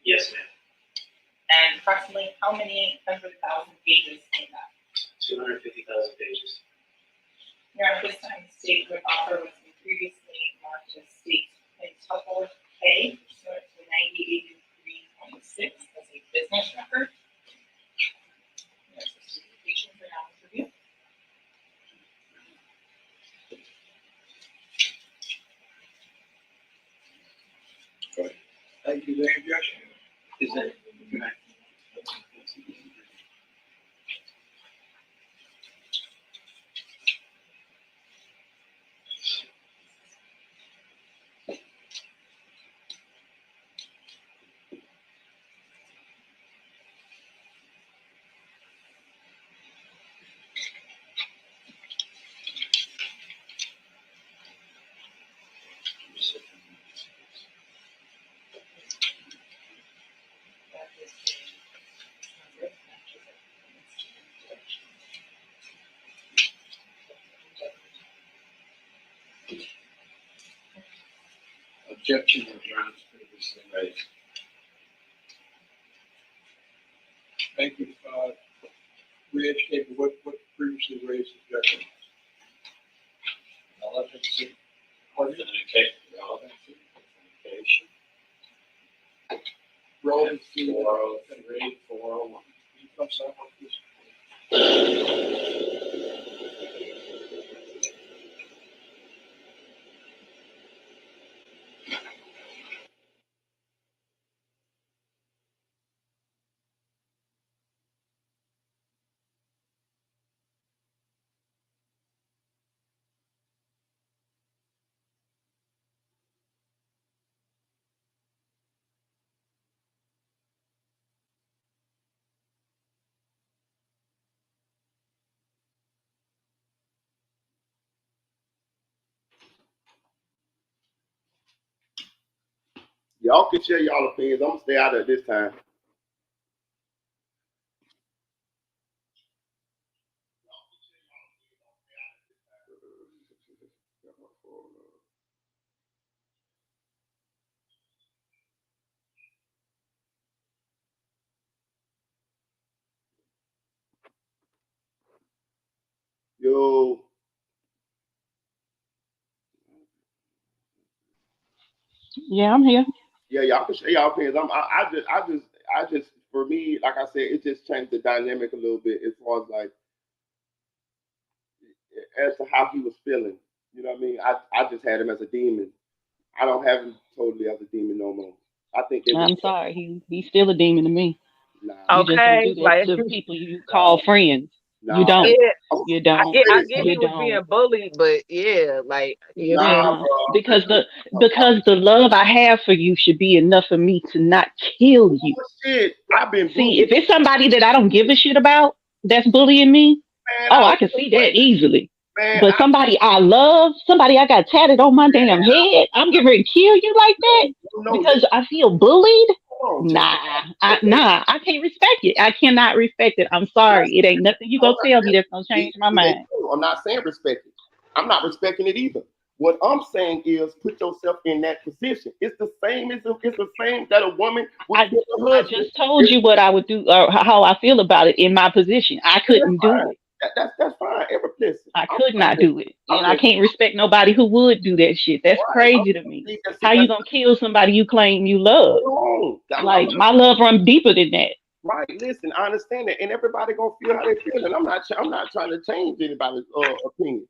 Yes, ma'am. And approximately how many 100,000 pages in that? 250,000 pages. Now, at this time, the state would offer what's been previously marked as state and tuple K, so it's a 9083.6 as a business record. There's the certification for now review. Thank you. Any objection? Is that? Objection to grounds previously raised. Thank you. Re-educate me, what previously raised objection? Relevancy. Authentication. Relevancy. 403, 401. Can you come start with this? Y'all can share y'all opinions. I'm gonna stay out of it this time. Yo. Yeah, I'm here. Yeah, y'all can share y'all opinions. I just, for me, like I said, it just changed the dynamic a little bit as far as like, as to how he was feeling. You know what I mean? I just had him as a demon. I don't have him totally as a demon no more. I think they was I'm sorry. He's still a demon to me. You just don't Okay, do that like to people you call friends. You nah, don't. yeah, You don't. I get You he was don't. being bullied, but yeah, like you know. nah, bro. Because the love I have for you should be enough for me to not kill you. Shit, I've been See, if bullied, it's somebody that I don't give a shit about that's bullying me, man. oh, I can see that easily. Man, But somebody I love, somebody I got tatted on my damn head, I'm getting ready to kill you like that no, because I feel bullied. hold on, Nah, I can't respect it. I cannot respect it. I'm sorry. It ain't nothing you gonna tell me that's gonna change my mind. I'm not saying respect it. I'm not respecting it either. What I'm saying is put yourself in that position. It's the same as it's the same that a woman would kill her I husband. just told you what I would do or how I feel about it in my position. I couldn't do it. That's fine. Listen, I could not do it. And I listening. can't respect nobody who would do that shit. That's crazy to me. How you gonna kill somebody you claim you love? Like my love runs deeper than that. Right. Listen, I understand that, and everybody gonna feel how they feel, and I'm not trying to change anybody's opinion.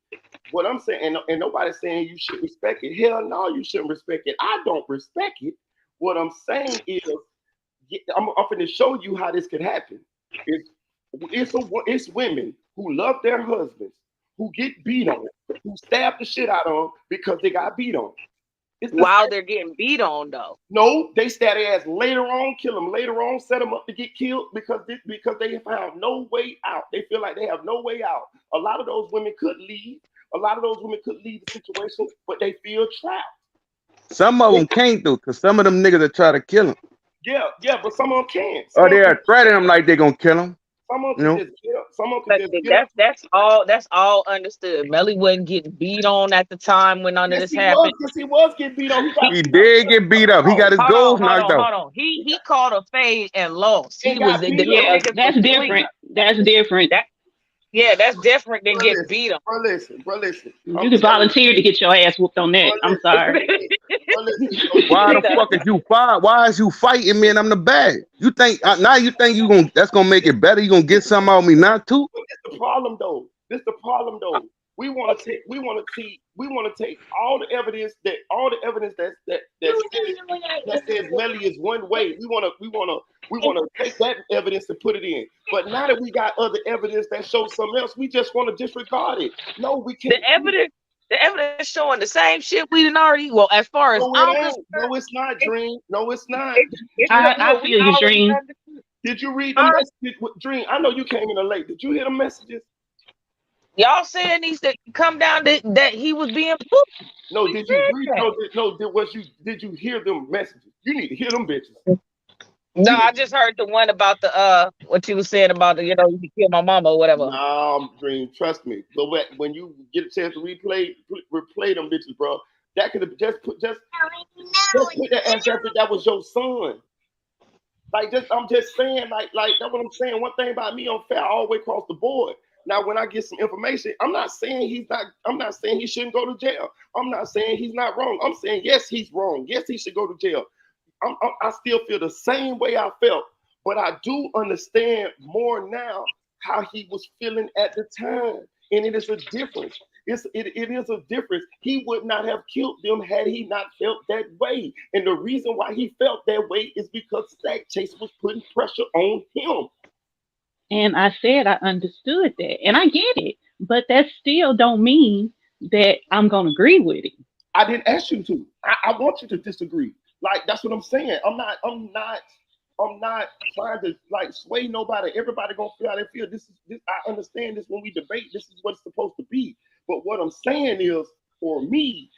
What I'm saying, and nobody's saying you should respect it. Hell no, you shouldn't respect it. I don't respect it. What I'm saying is, I'm going to show you how this could happen. It's women who love their husbands, who get beat on, who stab the shit out of them because they got beat on. While they're getting beat on, though. No, they stab their ass later on, kill them later on, set them up to get killed because they found no way out. They feel like they have no way out. A lot of those women could leave. A lot of those women could leave the situation, but they feel trapped. Some of them can't though, because some of them niggas that try to kill them. Yeah, but some of them can. Or they're threatening them like they're gonna kill them. Some of them can just get up. Some of them can just get up. That's all understood. Melly wasn't getting beat on at the time when none of this happened. Yes, he was getting beat on. He did get beat up. He got his goals knocked out. Hold on. He called a fade and lost. He was yeah, that's different. That's different. That's different than getting beat on. Bro, listen. You can volunteer to get your ass whooped on that. I'm sorry. Why the fuck is you fight? Why is you fighting me and I'm the bad? You think now you think that's gonna make it better? You gonna get something out of me not too? This the problem though. We want to take all the evidence that says Melly is one way. We want to take that evidence and put it in. But now that we got other evidence that shows something else, we just want to disregard it. No, we can't. The evidence showing the same shit we didn't already. Well, as far as no, it's not, Dream. No, it's not. I feel you, Dream. Did you read the message? Dream, I know you came in late. Did you hear the messages? Y'all saying needs to come down that he was being put. No, did you read? Did you hear them messages? You need to hear them bitches. No, I just heard the one about the what you was saying about you can kill my mama or whatever. No, Dream, trust me. Go back when you get a chance to replay them bitches, bro. That could have just put that as if that was your son. I'm just saying, like that's what I'm saying. One thing about me, I'm fair all the way across the board. Now, when I get some information, I'm not saying he shouldn't go to jail. I'm not saying he's not wrong. I'm saying yes, he's wrong. Yes, he should go to jail. I still feel the same way I felt, but I do understand more now how he was feeling at the time, and it is a difference. It is a difference. He would not have killed them had he not felt that way, and the reason why he felt that way is because Stack Chase was putting pressure on him. And I said I understood that, and I get it, but that still don't mean that I'm gonna agree with it. I didn't ask you to. I want you to disagree. Like that's what I'm saying. I'm not trying to sway nobody. Everybody gonna feel how they feel. This. I understand this when we debate. This is what it's supposed to be. But what I'm saying is, for me,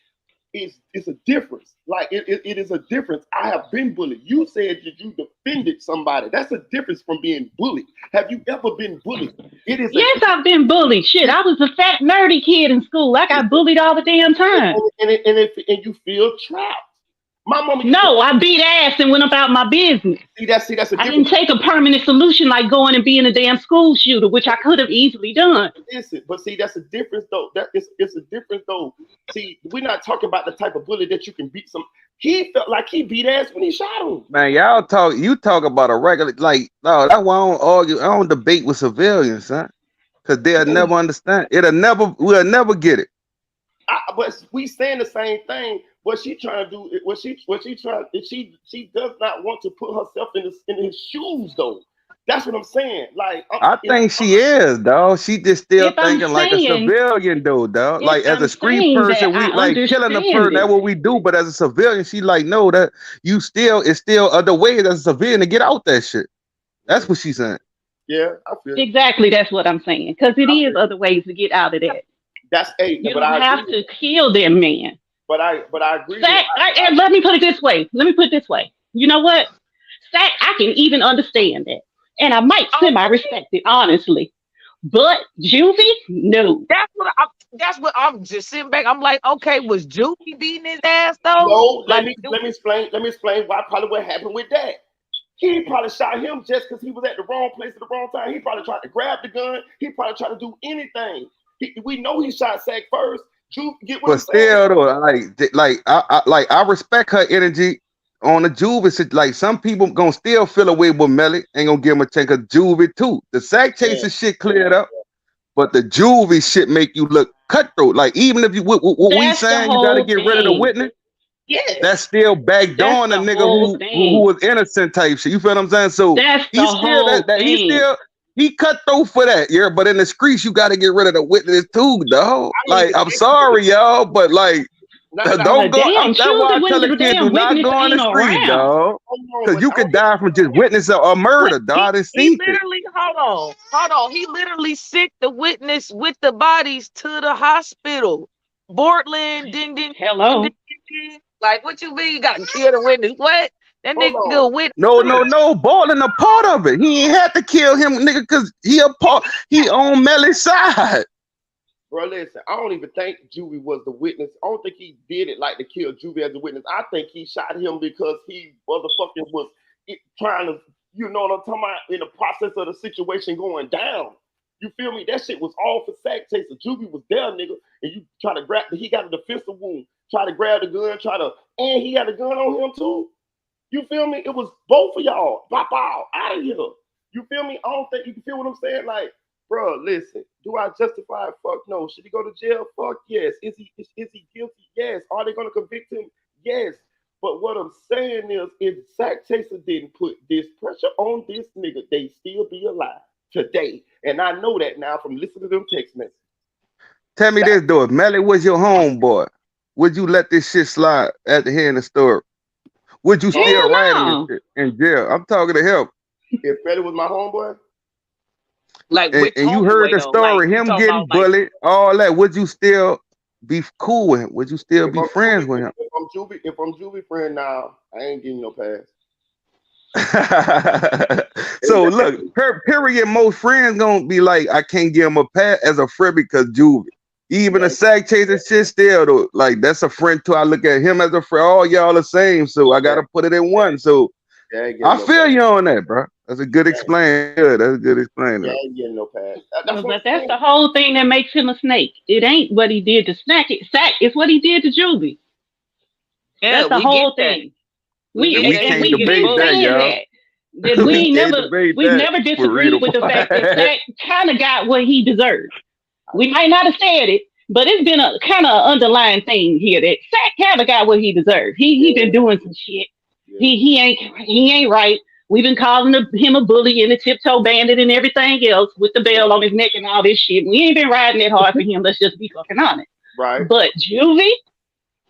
it's a difference. It is a difference. I have been bullied. You said that you defended somebody. That's a difference from being bullied. Have you ever been bullied? Yes, I've been bullied. Shit, I was a fat nerdy kid in school. I got bullied all the damn time. And you feel trapped. My mama. No, I beat ass and went about my business. See, that's a I didn't difference. take a permanent solution like going and being a damn school shooter, which I could have easily done. Listen, but see, that's a difference though. It's a difference though. See, we're not talking about the type of bully that you can beat some. He felt like he beat ass when he shot him. Man, you talk about a regular, like, no, that's why I don't argue, I don't debate with civilians, son. Cause they'll never understand. We'll never get it. But we saying the same thing. What she trying to do, she does not want to put herself in his shoes though. That's what I'm saying. Like, I think she is, dog. She just still thinking like a civilian, though, dog. Like as a street person, we like killing a person. That's what we do. But as a civilian, she like, no, that it's still other ways as a civilian to get out that shit. That's what she's saying. Yeah, I feel exactly. That's what I'm saying. Because it is other ways to get out of that. That's you don't have to kill them, man. But I agree. And let me put it this way. You know what? Stack, I can even understand that. And I might semi-respect it, honestly. But Juvie, no. That's what I'm just sitting back. I'm like, okay, was Juvie beating his ass though? No, like, let me explain why probably what happened with that. He probably shot him just because he was at the wrong place at the wrong time. He probably tried to grab the gun. He probably tried to do anything. We know he shot Sack first. But still, though, I respect her energy on the Juvie. Like some people gonna still feel away with Melly. Ain't gonna give him a chance. Cause Juvie too. The Sack chaser shit cleared up, but the Juvie shit make you look cutthroat. Like even if you what we saying, you gotta get rid of the witness. Yeah, that's still backdooring a nigga who was innocent type shit. You feel what I'm saying? So he's still he cutthroat for that, yeah. But in the streets, you got to get rid of the witness too, dog. Like, I'm sorry, y'all, but like, don't go. That's why I tell the kid, do not go on the street, dog, because you could die from just witnessing a murder, dog. He literally, hold on. He literally sent the witness with the bodies to the hospital. Bortland, ding. Hello. Like, what you mean? You got to kill the witness? What? That nigga witness. No. Balling a part of it. He ain't had to kill him, nigga, because he on Melly's side. Bro, listen, I don't even think Juvie was the witness. I don't think he did it like to kill Juvie as a witness. I think he shot him because he motherfucking was trying to, you know what I'm talking about, in the process of the situation going down. You feel me? That shit was all for Sack chaser. Juvie was there, nigga, and you try to grab, he got a defensive wound, try to grab the gun, and he had a gun on him too. You feel me? It was both of y'all. Pop out of here. You feel me? I don't think you can feel what I'm saying. Like, bro, listen. Do I justify it? Fuck no. Should he go to jail? Fuck yes. Is he guilty? Yes. Are they gonna convict him? Yes. But what I'm saying is, if Sack Chaser didn't put this pressure on this nigga, they still be alive today. And I know that now from listening to them text messages. Tell me this though, if Melly was your homeboy, would you let this shit slide after hearing the story? Would you still write him in jail? I'm talking to him. If Melly was my homeboy, like, and you heard the story, him getting bullied, all that, would you still be cool with him? Would you still be friends with him? If I'm Juvie friend now, I ain't getting no pass. So look, period. Most friends gonna be like, I can't give him a pass as a friend because Juvie. Even a Sack chaser shit still though, like that's a friend too. I look at him as a friend. All y'all the same, so I gotta put it in one. So I feel you on that, bro. That's a good explain. That's a good explain. Yeah, I ain't getting no pass. But that's the whole thing that makes him a snake. It ain't what he did to Sack. It's what he did to Juvie. Yeah, that's the whole thing. We can't debate that, y'all. We've never disagreed with the fact that Sack kind of got what he deserved. We might not have said it, but it's been a kind of underlying thing here that Sack kind of got what he deserved. He been doing some shit. He ain't right. We've been calling him a bully and a tiptoe bandit and everything else with the bell on his neck and all this shit. We ain't been riding that hard for him. Let's just be fucking honest. Right. But Juvie,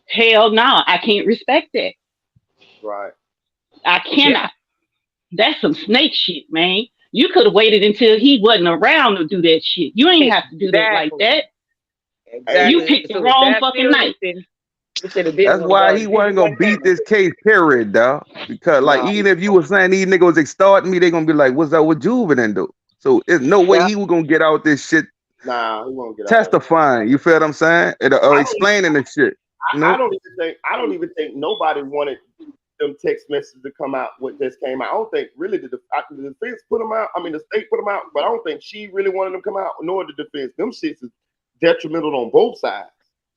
hell no, I can't respect that. Right. I cannot. That's some snake shit, man. You could have waited until he wasn't around to do that shit. You ain't have to do that like that. Exactly. You picked the wrong fucking night. That's why he wasn't gonna beat this case, period, dog. Because even if you were saying these niggas extorting me, they gonna be like, what's up with Juvie then do? So there's no way he was gonna get out this shit. Nah, he won't get out. Testifying, you feel what I'm saying? Or explaining the shit. I don't even think nobody wanted them text messages to come out. What just came out, I don't think really the defense put them out. I mean, the state put them out, but I don't think she really wanted them to come out, nor the defense. Them shits is detrimental on both sides.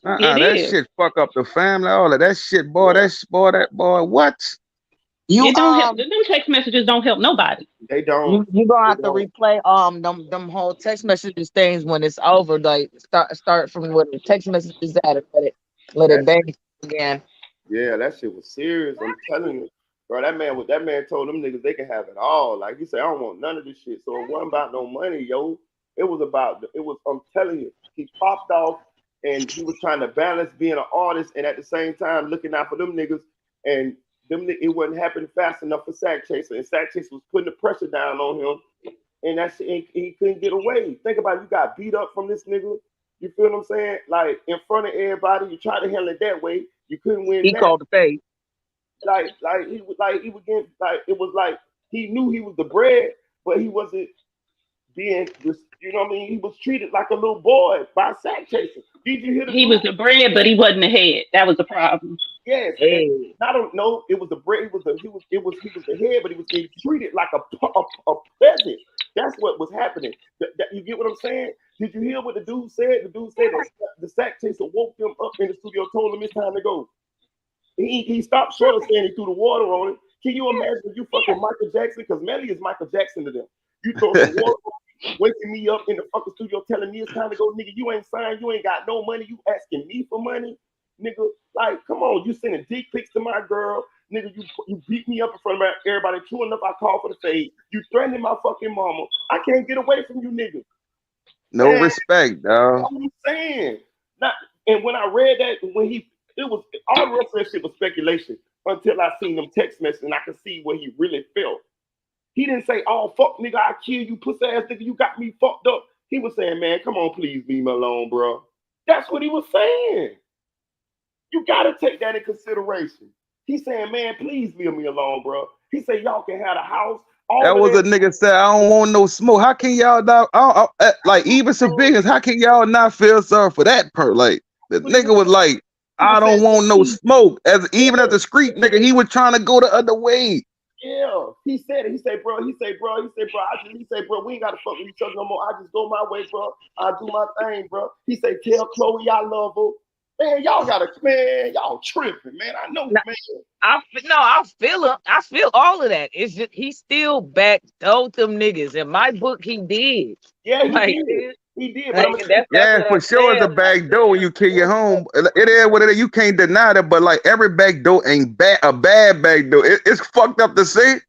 That shit fuck up the family. All of that shit, boy. That boy. What? It don't help. Them text messages don't help nobody. They don't. You gonna have to replay them whole text messages things when it's over. Like start from where the text messages at and let it bang again. Yeah, that shit was serious. I'm telling you, bro. That man told them niggas they can have it all. Like he said, I don't want none of this shit. So it wasn't about no money, yo. I'm telling you, he popped off and he was trying to balance being an artist and at the same time looking out for them niggas. And it wasn't happening fast enough for Sack Chaser. And Sack Chaser was putting the pressure down on him. And he couldn't get away. Think about it, you got beat up from this nigga. You feel what I'm saying? Like in front of everybody, you try to handle it that way. You couldn't win. He called the face. He was getting it was like he knew he was the bread, but he wasn't being, you know what I mean? He was treated like a little boy by Sack Chaser. Did you hear He was the bread, but he wasn't the head. That was the problem. Yes. Hey. I don't know. It was the bread. He was the head, but he was being treated like a peasant. That's what was happening. You get what I'm saying? Did you hear what the dude said? The dude said that the Sack Chaser woke him up in the studio, told him it's time to go. He stopped short of saying he threw the water on him. Can you imagine you fucking Michael Jackson? Because Melly is Michael Jackson to them. You throw the water on me, waking me up in the fucking studio, telling me it's time to go, nigga. You ain't signed. You ain't got no money. You asking me for money, nigga. Like, come on. You sending dick pics to my girl, nigga. You beat me up in front of everybody. True enough, I called for the fade. You threatening my fucking mama. I can't get away from you, nigga. No respect, dog. I'm saying. And when I read that, it was all the rest of that shit was speculation until I seen them text messages and I could see what he really felt. He didn't say, "Oh fuck, nigga, I kill you, pussy ass nigga, you got me fucked up." He was saying, "Man, come on, please leave me alone, bro." That's what he was saying. You gotta take that in consideration. He's saying, "Man, please leave me alone, bro." He said, "Y'all can have a house." That was a nigga said, "I don't want no smoke." How can y'all not? Like even civilians, how can y'all not feel sorry for that part? Like the nigga was like, "I don't want no smoke." Even as a street nigga, he was trying to go the other way. Yeah, he said it. He said, bro, we ain't gotta fuck with each other no more. I just go my way, bro. I do my thing, bro. He said, tell Chloe I love her. Man, y'all tripping, man. I know, man. I feel him. I feel all of that. It's just he still backdoored them niggas. In my book, he did. Yeah, he did. He did. Yeah, for sure, it's a back door when you kill your home. It is what it is. You can't deny that. But like every back door ain't a bad back door. It's fucked up to say.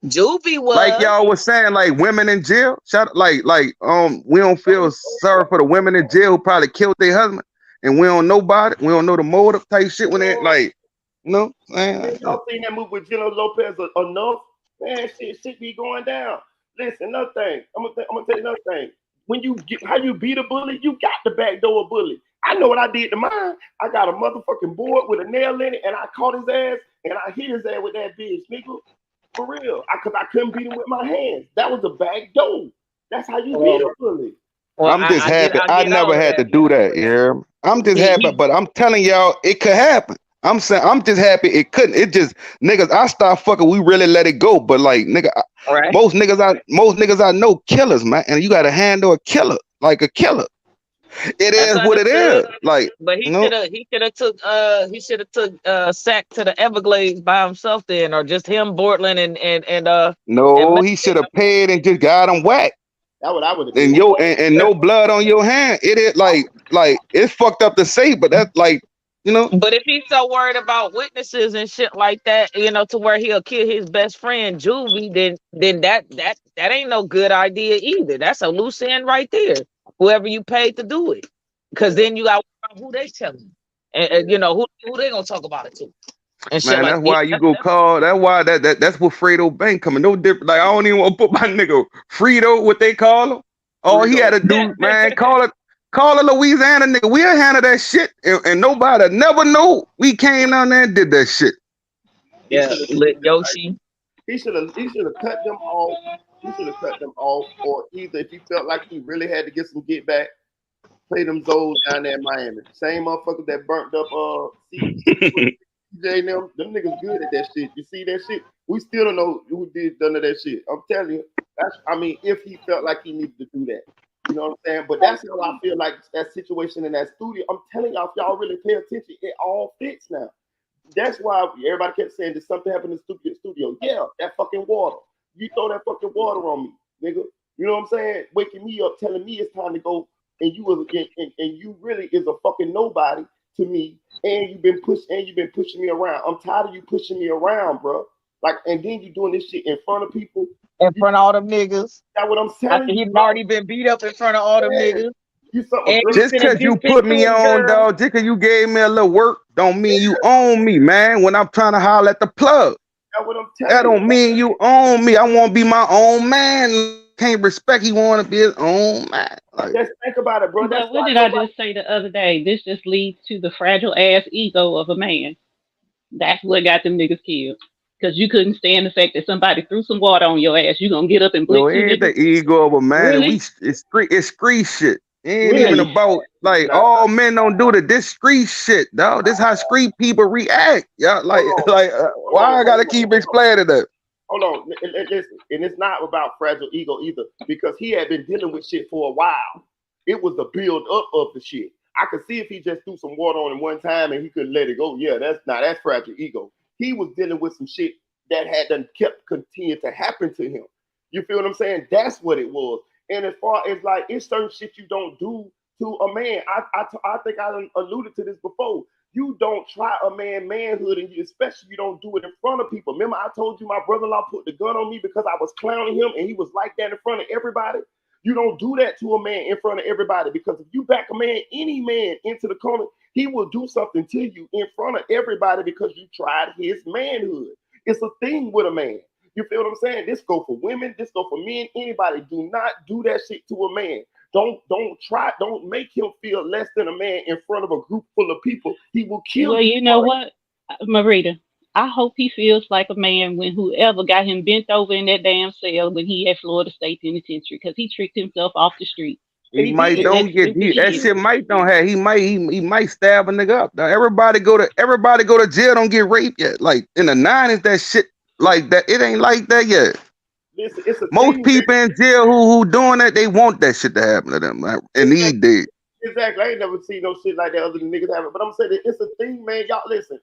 Juvie was like y'all was saying, like women in jail. We don't feel sorry for the women in jail who probably killed their husband, and we don't know about it. We don't know the motive type shit when they like, you know. Y'all seen that movie with Jennifer Lopez enough? Man, shit be going down. Listen, another thing. I'm gonna tell you another thing. When how you beat a bully, you got the back door a bully. I know what I did to mine. I got a motherfucking board with a nail in it, and I caught his ass, and I hit his ass with that bitch, nigga. For real. Because I couldn't beat him with my hands. That was the back door. That's how you beat a bully. I'm just happy. I never had to do that. Yeah, I'm just happy, but I'm telling y'all, it could happen. I'm saying I'm just happy it couldn't. It just niggas. I start fucking. We really let it go. But like nigga, most niggas I know killers, man. And you got to handle a killer like a killer. It is what it is. Like, but he should have took Sack to the Everglades by himself then, or just him, Portland and No, he should have paid and just got him whacked. That's what I would have. And no blood on your hand. It is like it's fucked up to say, but that's like. You know, but if he's so worried about witnesses and shit like that, you know, to where he'll kill his best friend Juvie, then that ain't no good idea either. That's a loose end right there. Whoever you paid to do it, because then you got who they telling, and you know who they gonna talk about it to. And man, that's why you go call. That's why that's what Fredo Bank coming. No different. Like I don't even want to put my nigga Fredo, what they call him. All he had to do, man, Call a Louisiana nigga. We'll handle that shit, and nobody never know we came down there and did that shit. Yeah, Yoshi. He should have cut them off. He should have cut them off, or either if he felt like he really had to get some get back, Play them Zoes down there in Miami. Same motherfuckers that burnt up CJ and them niggas good at that shit. You see that shit? We still don't know who did none of that shit. I'm telling you. If he felt like he needed to do that. You know what I'm saying? But that's how I feel like that situation in that studio. I'm telling y'all, if y'all really pay attention, it all fits now. That's why everybody kept saying, did something happen in the studio? Yeah, that fucking water. You throw that fucking water on me, nigga. You know what I'm saying? Waking me up, telling me it's time to go, and you really is a fucking nobody to me, and you've been pushing me around. I'm tired of you pushing me around, bro. Like, and then you doing this shit in front of people. In front of all them niggas. That's what I'm telling you. He'd already been beat up in front of all them niggas. Just because you put me on, dog, just because you gave me a little work, don't mean you own me, man. When I'm trying to holler at the plug, that's what I'm telling that don't mean you own me. I want to be my own man. Can't respect. He want to be his own man. Like, just think about it, bro. But what did I just say the other day? This just leads to the fragile ass ego of a man. That's what got them niggas killed. Because you couldn't stand the fact that somebody threw some water on your ass. You gonna get up and blink two ain't niggas? the ego of a man. Really? It's street shit. It ain't Really? even about like all men don't do this street shit, dog. This how street people react. Yeah, why I gotta keep explaining that? Hold on, listen, and it's not about fragile ego either, because he had been dealing with shit for a while. It was the build up of the shit. I could see if he just threw some water on him one time and he couldn't let it go. Yeah, that's fragile ego. He was dealing with some shit that had continued to happen to him. You feel what I'm saying? That's what it was. And as far as like, it's certain shit you don't do to a man. I think I alluded to this before. You don't try a manhood, and especially you don't do it in front of people. Remember, I told you my brother-in-law put the gun on me because I was clowning him, and he was like that in front of everybody. You don't do that to a man in front of everybody, because if you back a man, any man, into the corner, he will do something to you in front of everybody because you tried his manhood. It's a thing with a man. You feel what I'm saying? This go for women, this go for men, anybody. Do not do that shit to a man. Don't make him feel less than a man in front of a group full of people. He will kill you. Well, you know what, Marita? I hope he feels like a man when whoever got him bent over in that damn cell when he had Florida State Penitentiary, because he tricked himself off the street. He might don't get that shit. Might don't have. He might stab a nigga up. Now everybody go to jail. Don't get raped yet. Like in the 90s, that shit like that. It ain't like that yet. Listen, most people in jail who doing that, they want that shit to happen to them, man. And he did. Exactly. I ain't never seen no shit like that other than niggas having. But I'm saying it's a thing, man. Y'all listen.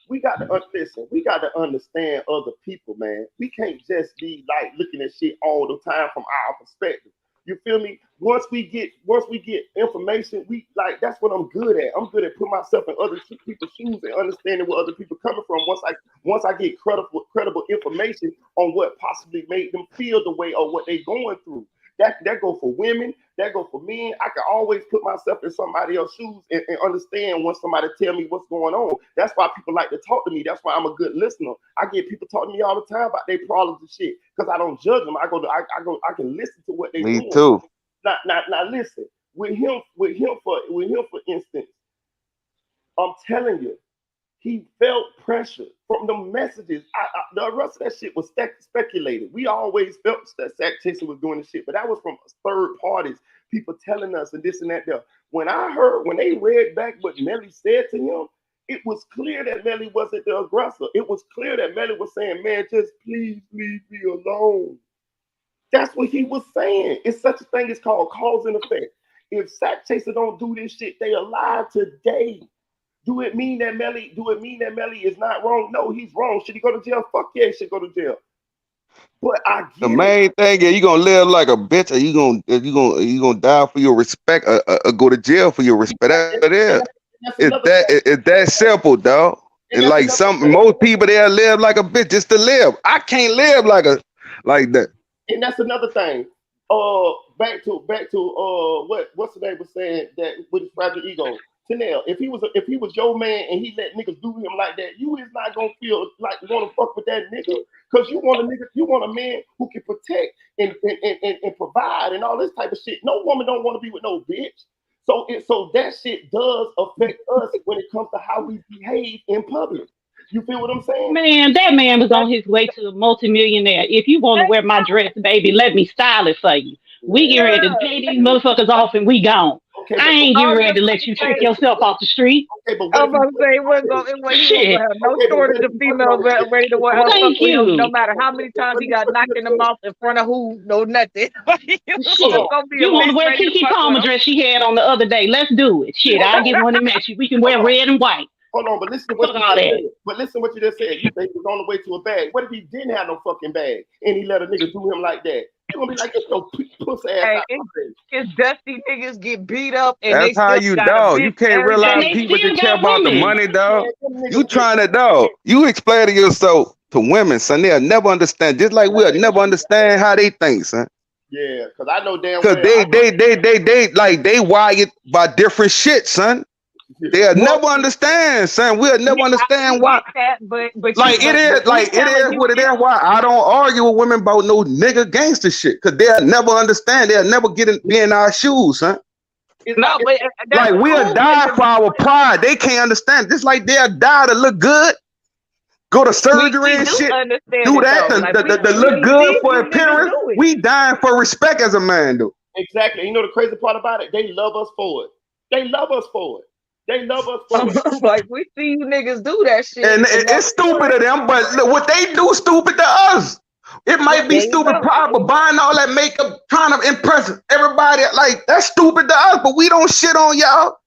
We got to understand other people, man. We can't just be like looking at shit all the time from our perspective. You feel me? Once we get information, that's what I'm good at. I'm good at putting myself in other people's shoes and understanding where other people coming from. Once I get credible information on what possibly made them feel the way or what they going through. That go for women, that go for men. I can always put myself in somebody else's shoes and understand when somebody tell me what's going on. That's why people like to talk to me. That's why I'm a good listener. I get people talking to me all the time about their problems and shit, because I don't judge them. I can listen to what they do. Me too. Now listen. With him for instance, I'm telling you, he felt pressure from the messages. The rest of that shit was speculated. We always felt that Zach Jason was doing the shit, but that was from third parties, people telling us and this and that there. When they read back what Melly said to him, it was clear that Melly wasn't the aggressor. It was clear that Melly was saying, man, just please leave me alone. That's what he was saying. It's such a thing. It's called cause and effect. If Zach Chaser don't do this shit, they alive today. Do it mean that Melly is not wrong? No, he's wrong. Should he go to jail? Fuck yeah, he should go to jail. But I get the main thing is you gonna live like a bitch, or you gonna die for your respect, or go to jail for your respect. That is. It's that simple, dog. And like most people there live like a bitch just to live. I can't live like that. And that's another thing. Back to what's the name was saying that with his fragile ego. Chanel, if he was your man and he let niggas do him like that, you is not gonna feel like you want to fuck with that nigga, because you want a man who can protect and provide and all this type of shit. No woman don't want to be with no bitch. So that shit does affect us when it comes to how we behave in public. You feel what I'm saying? Man, that man was on his way to a multimillionaire. If you want to wear my dress, baby, let me style it for you. We get ready to pay these motherfuckers off and we gone. Okay, I ain't getting ready to let you take yourself off the street. Okay, but I what was about to say, he wasn't gonna Shit. have no Okay, but shortage of females ready to fuck Thank with him, no you. matter how many times he got knocked in the mouth in front of who, no nothing. Shit. Gonna be a You want to bitch wear ready to Kiki fuck with Palmer him. dress she had on the other day? Let's do it. Shit, I'll get one and match you. We can wear red and white. Hold on, but listen to Fuck what you all just that. said. But listen to what you just said. You think he was on the way to a bag. What if he didn't have no fucking bag and he let a nigga do him like that? You gonna be like, get your pussy ass Hey, out of my face. it's dusty niggas get beat up and That's they how still you got a dog. bitch You can't every realize day. people still just care got about the women. money, dog. You trying to dog. You explaining yourself to women, son. They'll never understand. Just like we'll never understand how they think, son. Yeah, because I know damn Cause well. they wired by different shit, son. They'll never understand, son. We'll never understand why. But Like it is what it is. Why I don't argue with women about no nigga gangster shit, cause they'll never understand. They'll never be in our shoes, son. No, but Like we'll die for our pride. They can't understand. Just like they'll die to look good, go to surgery and shit, do that to look good for appearance. We dying for respect as a man, though. Exactly. You know the crazy part about it? They love us for it. They love us for it. They love us for it. Like we see you niggas do that shit. And it's stupid of them, but look, what they do stupid to us. It might be stupid pride, but buying all that makeup, trying to impress everybody, like that's stupid to us, but we don't shit on y'all.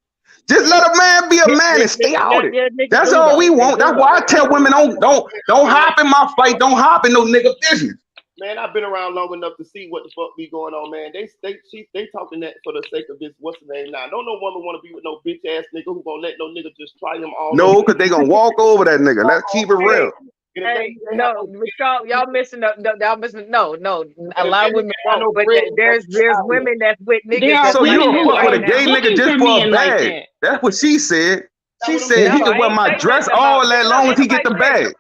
Just let a man be a man and stay out of it. That's all we want. That's why I tell women don't hop in my fight, don't hop in no nigga business. Man, I've been around long enough to see what the fuck be going on, man. They talking that for the sake of this, what's the name now? Don't no woman want to be with no bitch ass nigga who gonna let no nigga just try him all. No, because they gonna walk over that nigga. Let's keep it real. Hey, no, y'all missing y'all missing. No, a lot of women won't, but there's women that's with niggas. So you a fuck with a gay right nigga just for a bag? That's what she said. She said he can wear my dress all that long as he get the bag.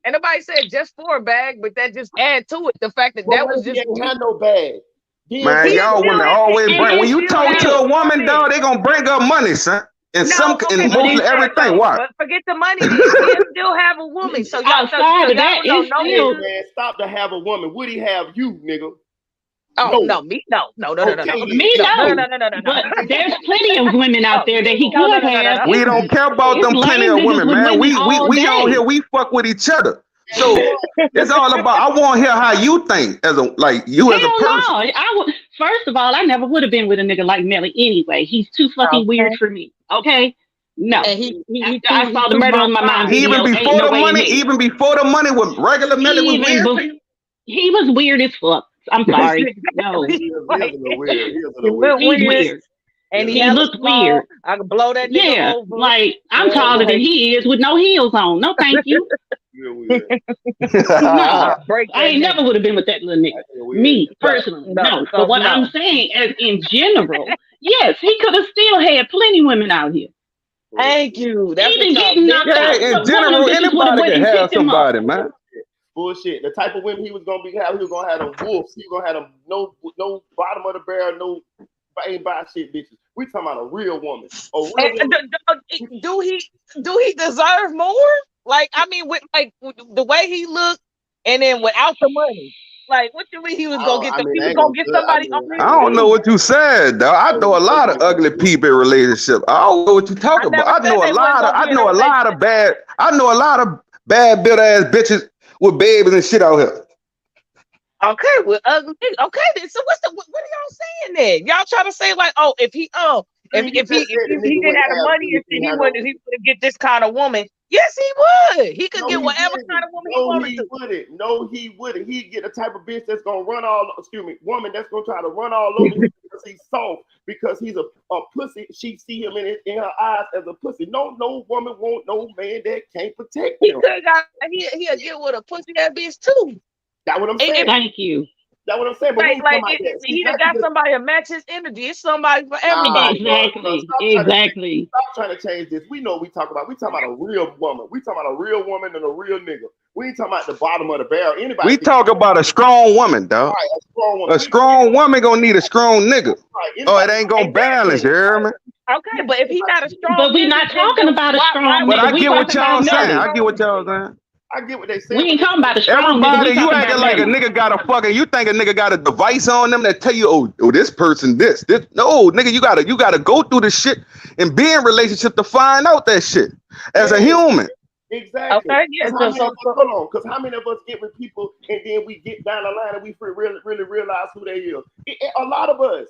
And nobody said just for a bag, but that just add to it the fact that that was just had no bag. Man, y'all women always bring when you talk to a woman, dog, they gonna bring up money, son. And mostly everything. Why? But forget the money. You still have a woman. So y'all man, stop to have a woman. Would he have you, nigga? Oh no, me no. Me no. But there's plenty of women out there that he could have. We don't care about them plenty of women, man. We on here, we fuck with each other. So it's all about. I want to hear how you think as a you as a person. No, first of all, I never would have been with a nigga like Melly anyway. He's too fucking weird for me. Okay. No, I saw the murder on my mind. Even before the money, even before the money, with regular Melly was weird. He was weird as fuck. I'm sorry. No, He's weird. And he looked weird. I could blow that nigga over. Like I'm taller than he is with no heels on. No, thank you. No, I ain't never would have been with that little nigga. Me personally, no. But what I'm saying, as in general, yes, he could have still had plenty of women out here. Thank you. That's even getting knocked out. In general, anybody can have somebody, man. Bullshit. The type of women he was gonna have them wolves. He was gonna have them no bottom of the barrel, no ain't buy shit bitches. We talking about a real woman. Do he deserve more? Like I mean, with the way he looked, and then without the money. Like, what you mean he was gonna get somebody? I don't know what you said, though. I know a lot of ugly people in relationships. I don't know what you talking about. I know a lot of bad built ass bitches with babies and shit out here. Okay, well, ugly. Okay, then. So what are y'all saying then? Y'all trying to say like, oh, if he didn't have the money and shit, he wouldn't get this kind of woman. Yes, he would. He could get whatever kind of woman he wanted to. No, he wouldn't. He'd get the type of bitch that's gonna woman that's gonna try to run all over him because he's soft, because he's a pussy. She see him in her eyes as a pussy. No woman want no man that can't protect him. He'll get with a pussy that bitch too. That's what I'm saying. Thank you. That's what I'm saying. But he got somebody to match his energy. It's somebody for everybody. Exactly. Stop trying to change this. We know what we talking about. We talking about a real woman. We talking about a real woman and a real nigga. We ain't talking about the bottom of the barrel. Anybody? We talk about a strong woman, dog. Right, a strong woman gonna need a strong nigga. Right, it ain't gonna balance, you hear me? Okay, but if he's not a strong, but we're not talking about a strong. But I get what y'all saying. I get what y'all saying. I get what they say. We ain't talking about the strong nigga. Everybody, We you talking acting about like a Melly. nigga got a fucking. You think a nigga got a device on them that tell you, oh, this person, this. No, nigga, you gotta go through the shit and be in relationship to find out that shit as a human. Exactly. Okay, yeah. Because hold on. Because how many of us get with people and then we get down the line and we really realize who they is? A lot of us.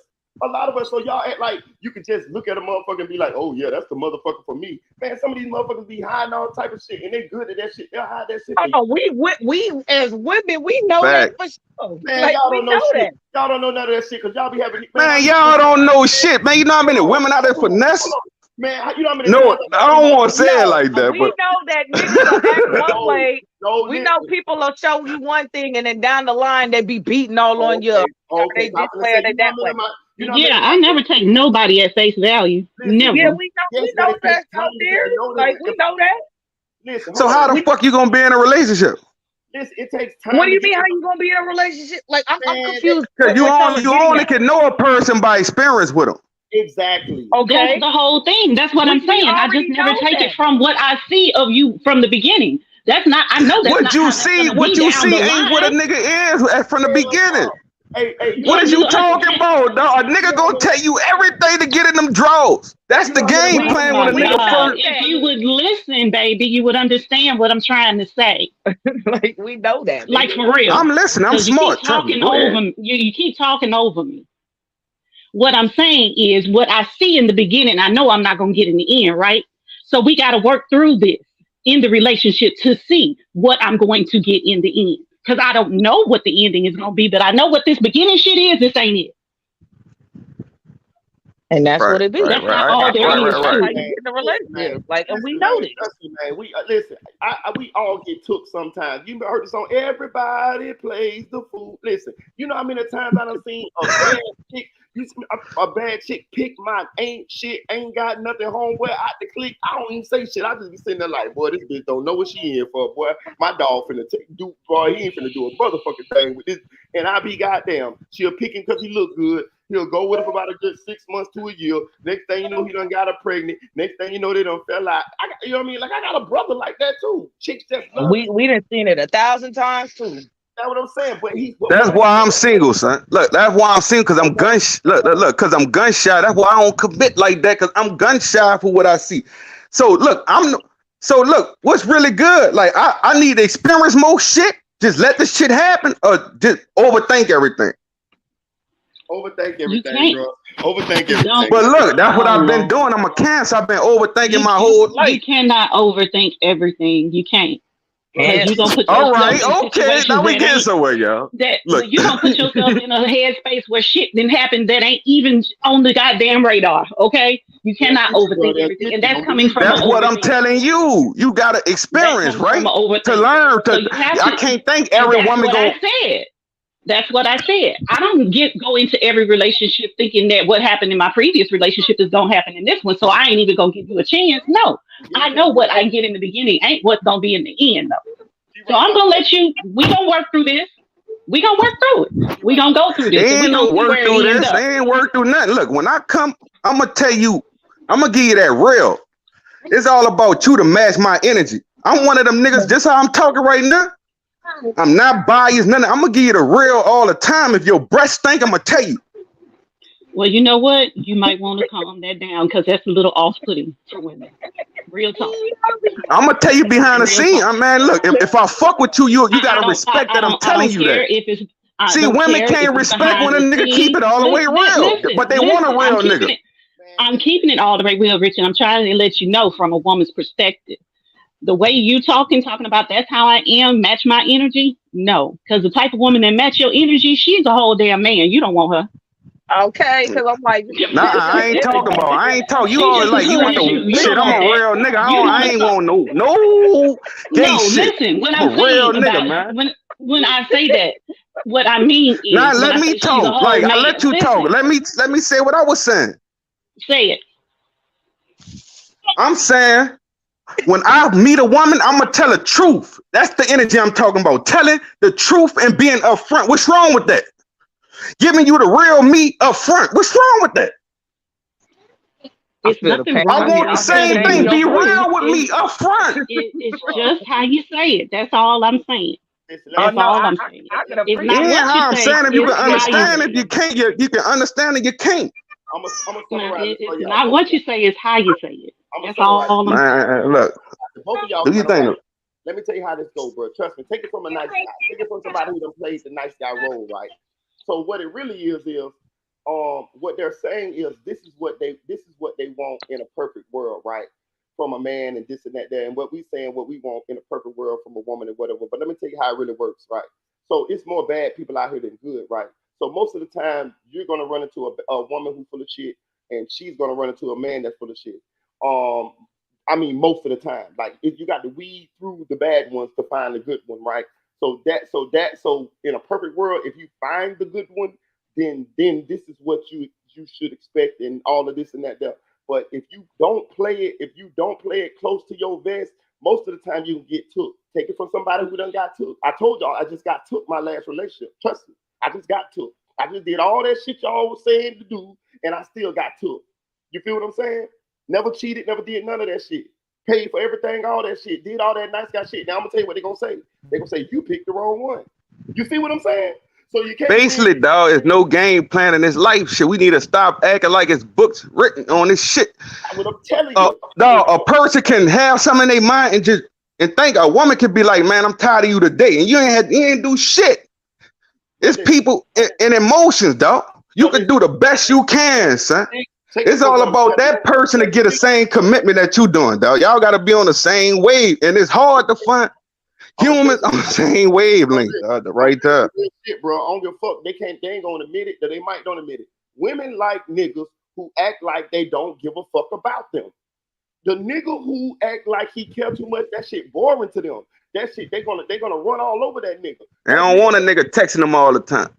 So y'all act like you can just look at a motherfucker and be like, oh yeah, that's the motherfucker for me. Man, some of these motherfuckers be hiding all type of shit and they good at that shit. They'll hide that shit. Oh, we as women, we know that for sure. Man, like, y'all we don't know shit. that. Y'all don't know none of that shit because y'all be having. Man, y'all don't know shit, man. You know how many women out there finesse? Man, you know how many? No, I don't want to say it like that, We but know that niggas will act one way. No, we know people will show you one thing and then down the line they be beating all on you. Okay, They declare it that way. Yeah, I never take nobody at face value. Never. Yeah, we know that out there. Like we know that. Listen, so how the fuck you gonna be in a relationship? Listen, it takes time. What do you mean? How you gonna be in a relationship? Like I'm confused. Cause you only can know a person by experience with them. Exactly. Okay. That's the whole thing. That's what I'm saying. I just never take it from what I see of you from the beginning. That's not. I know that's what not you how see. that's What be you down see the ain't what a line. nigga is from the beginning. Hey, what is you talking about? Dog? A nigga gonna tell you everything to get in them draws. That's the game plan when a nigga first. If you would listen, baby, you would understand what I'm trying to say. Like we know that. Like for real. I'm listening. I'm 'Cause you smart. keep Trust me. talking Go ahead. over me. You keep talking over me. What I'm saying is what I see in the beginning, I know I'm not going to get in the end, right? So we got to work through this in the relationship to see what I'm going to get in the end. Because I don't know what the ending is going to be, but I know what this beginning shit is. This ain't it. And that's what it is. That's not all there is to Like it. you get in a relationship. Like, and we Listen, know man, this. trust me, man. Listen. We all get took sometimes. You heard the song. Everybody plays the fool. Listen, you know how many times I done seen a bad chick. A bad chick pick my ain't got nothing homeboy out the click. I don't even say shit. I just be sitting there like, boy, this bitch don't know what she in for, boy. My dog finna boy, he ain't finna do a motherfucking thing with this. And I be goddamn. She'll pick him because he look good. He'll go with her for about a good 6 months to a year. Next thing you know, he done got her pregnant. Next thing you know, they done fell out. You know what I mean? Like I got a brother like that too. Chicks just love we done seen it 1,000 times too. That's what I'm saying. But that's why I'm single, son. Look, that's why I'm single, because I'm gun look, because I'm gun shy. That's why I don't commit like that, because I'm gun shy for what I see. So look, what's really good? Like I need to experience more shit. Just let this shit happen, or just overthink everything. Overthink everything, bro. Overthink everything. But look, that's what I've been doing. I'm a Cancer. I've been overthinking my whole life. You cannot overthink everything. You can't. Because you gonna put all yourself right, in okay. situations Now we that get ain't- somewhere, y'all. Look. You gonna put yourself in a headspace where shit didn't happen that ain't even on the goddamn radar. Okay, you cannot overthink everything, and that's coming from. That's what I'm telling you. You gotta experience, right? To learn. I can't think every woman go. I said. That's what I said. I don't go into every relationship thinking that what happened in my previous relationship is gonna happen in this one, so I ain't even gonna give you a chance. No, I know what I get in the beginning ain't what's gonna be in the end though. So I'm gonna let you. We gonna work through this. We gonna work through it. We gonna go through this. They ain't no work through this. They ain't work through nothing. Look, when I come, I'm gonna tell you. I'm gonna give you that real. It's all about you to match my energy. I'm one of them niggas. Just how I'm talking right now. I'm not biased, nothing. I'm gonna give you the real all the time. If your breath stink, I'm gonna tell you. Well, you know what? You might want to calm that down because that's a little off-putting for women. Real talk. I'm gonna tell you behind the scene. Man, look, if I fuck with you, you gotta respect that I'm telling you that. See, women can't respect when a nigga keep it all the way real, but they want a real nigga. I'm keeping it all the way real, Rich, and I'm trying to let you know from a woman's perspective. The way you talking about that's how I am, match my energy? No, because the type of woman that match your energy, she's a whole damn man. You don't want her. Okay, because I'm like, nah, I ain't talking about. I ain't talking. You always like you want the shit. I'm a real nigga. I ain't want no gay shit. Listen, when I'm I'm a real saying nigga, about, man. when I say that, what I mean is. Nah, let me talk. Like I let you talk. Let me say what I was saying. Say it. I'm saying. When I meet a woman, I'm gonna tell the truth. That's the energy I'm talking about. Telling the truth and being upfront. What's wrong with that? Giving you the real me upfront. What's wrong with that? It's nothing I wrong want the with same telling thing. your Be truth. real with me up front. It's just how you say it. That's all I'm saying. Oh That's no, all I'm saying. I can It's appreciate. not Yeah, what you how I'm say. saying if you It's can how you understand, say if you it. can't, you can understand and you can't. I'm gonna Nah, summarize it for it's y'all. not what you say. It's how you say it. I'm gonna That's all summarize I'm saying. Man, look, both of y'all do you kind of think? right. Let me tell you how this goes, bro. Trust me. Take it from a nice guy. Take it from somebody who done played the nice guy role, right? So what it really is what they're saying is this is what they want in a perfect world, right? From a man and this and that there, and what we saying what we want in a perfect world from a woman and whatever. But let me tell you how it really works, right? So it's more bad people out here than good, right? So most of the time you're gonna run into a woman who's full of shit, and she's gonna run into a man that's full of shit. I mean, most of the time, like if you got to weed through the bad ones to find the good one, right? So in a perfect world, if you find the good one, then this is what you should expect and all of this and that there. But if you don't play it close to your vest, most of the time you can get took. Take it from somebody who done got took. I told y'all I just got took my last relationship. Trust me, I just got took. I just did all that shit y'all was saying to do, and I still got took. You feel what I'm saying? Never cheated, never did none of that shit. Paid for everything, all that shit. Did all that nice guy shit. Now I'm gonna tell you what they're gonna say. They're gonna say you picked the wrong one. You see what I'm saying? So you can't Basically, dog, it's no game plan in this life shit. We need to stop acting like it's books written on this shit. What I'm telling you. Dog, a person can have something in their mind and think. A woman can be like, man, I'm tired of you today, and you ain't do shit. It's people and emotions, dog. You can do the best you can, son. It's all about that person to get the same commitment that you doing, dog. Y'all got to be on the same wave, and it's hard to find humans on the same wavelength, dog, the right time. Shit, bro. I don't give a fuck. They ain't gonna admit it, that they might don't admit it. Women like niggas who act like they don't give a fuck about them. The nigga who act like he care too much, that shit boring to them. That shit, they gonna run all over that nigga. They don't want a nigga texting them all the time.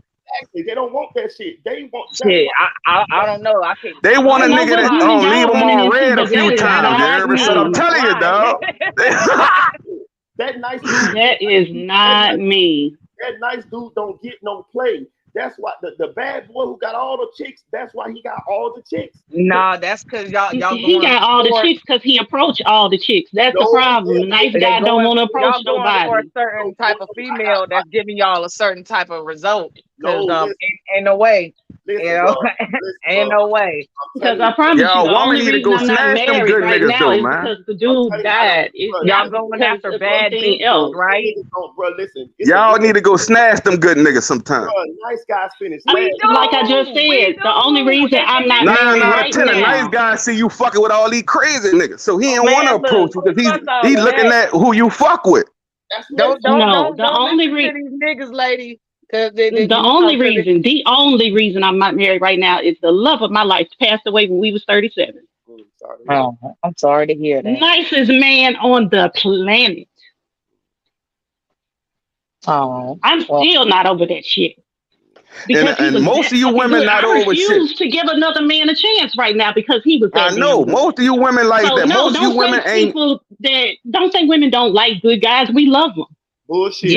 Exactly. They don't want that shit. They want shit. I don't know. I can't. They want a nigga that leave them on red a few times. Not So I'm telling you, dog. That nice dude. That is not me. That nice dude don't get no play. That's why the bad boy who got all the chicks, that's why he got all the chicks. Nah, that's because y'all He going got all the for- chicks because he approached all the chicks. That's the problem. The nice guy don't want to approach y'all going for a nobody. certain type of female that's giving y'all a certain type of result. Because listen. ain't no way. Listen, You know, bro. ain't no way. Because I promise Y'all, you, the woman only need to reason go I'm not smash them married good right niggas now though, is man. because the dude died. It's Y'all not going because after of bad anything bitches, else. right? Bro, listen. Y'all need to go snatch them good niggas sometime. Bro, nice guys finish. Like I just said, the only reason I'm not 9 married out of right 10, a nice now. guy see you fucking with all these crazy niggas, so he don't Man, want to look, approach you because fuck all he's of looking that. at who you fuck with. Don't only listen to these niggas, lady. The only reason I'm not married right now is the love of my life passed away when we was 37. Oh, I'm sorry to hear that. Nicest man on the planet. Oh, I'm still not over that shit. Because he And was most that of you fucking women good. not I over refuse shit. to give another man a chance right now because he was that I know damn good. most of you women like So that. no, Most of you don't women say ain't. people that don't say women don't like good guys. We love them. Bullshit.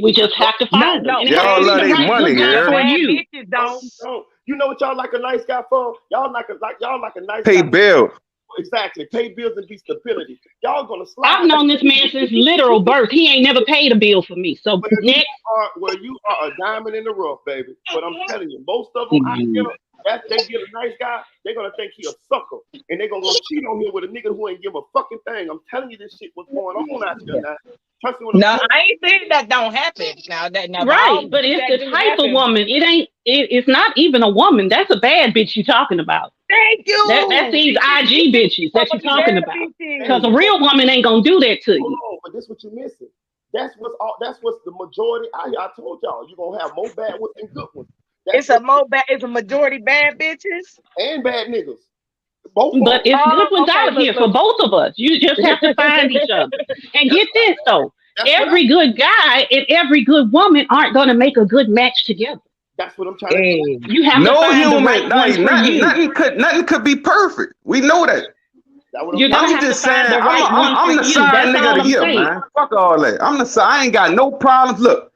We just have to find them. And it Y'all has to be love the they right money, good guy yeah. for you. Bitches don't. You know what y'all like a nice guy for? Y'all like a nice Pay guy. bills. Exactly. Pay bills and be stability. Y'all gonna slide. I've known this man since literal birth. He ain't never paid a bill for me. So next. You are a diamond in the rough, baby. But I'm telling you, most of them, after they get a nice guy, they're gonna think he a sucker, and they're gonna go cheat on him with a nigga who ain't give a fucking thing. I'm telling you, this shit was going on out there now. Trust me when No, I ain't saying that don't happen. Now, Right, but it's the type of woman. It's not even a woman. That's a bad bitch you're talking about. Thank you. That's these IG bitches that you're talking about. Because a real woman ain't gonna do that to you. Oh, but this what you're missing. That's what's the majority. I told y'all, you're gonna have more bad ones than good ones. It's a majority bad bitches and bad niggas. Both. But it's good ones out here for both of us. You just have to find each other. And get this though, every good guy and every good woman aren't gonna make a good match together. That's what I'm trying to say. You have to find the right one for you. Nothing could be perfect. We know that. You're gonna have to find the right one I'm for the you. side That's nigga all of the year, I'm saying. man. Fuck all that. I'm the side. I ain't got no problems. Look,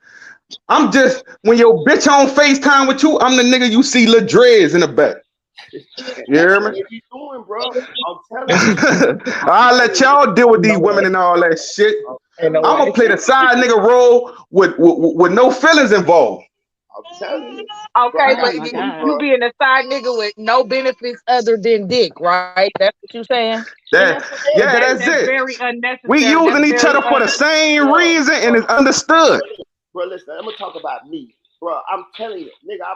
I'm just when your bitch on FaceTime with you, I'm the nigga you see little dreads in the back. You hear me? What he's doing, bro. I'm telling you. I'll let y'all deal with these women and all that shit. Ain't no I'm gonna way. play the side nigga role with no feelings involved. I'm telling you. Okay, Oh but my God. you being a side nigga with no benefits other than dick, right? That's what you saying? That, yeah, that's That's it. very We unnecessary. using That's each very other for the same Bro, reason, and it's understood. bro, listen, I'm gonna talk about me. Bro, I'm telling you, nigga, I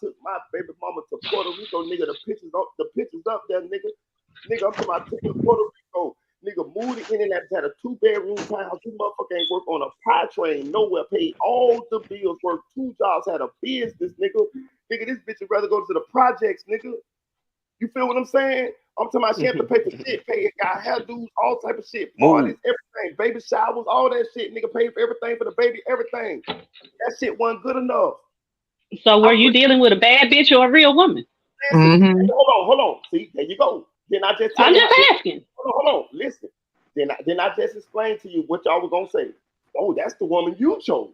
took my baby mama to Puerto Rico, nigga. The pictures up there, nigga. Nigga, I'm talking about took her to Puerto Rico. Nigga moved in and had a 2-bedroom townhouse. This motherfucker ain't work on a pie train nowhere. Paid all the bills, worked 2 jobs, had a business, nigga. Nigga, this bitch would rather go to the projects, nigga. You feel what I'm saying? I'm talking about she had to pay for shit, got hairdos, all type of shit, parties, everything, baby showers, all that shit. Nigga paid for everything for the baby, everything. That shit wasn't good enough. So were you dealing with a bad bitch or a real woman? Listen, hold on. See, there you go. Then I just tell I'm you just how- asking. Hold on. Listen. Then I just explained to you what y'all were gonna say. Oh, that's the woman you chose.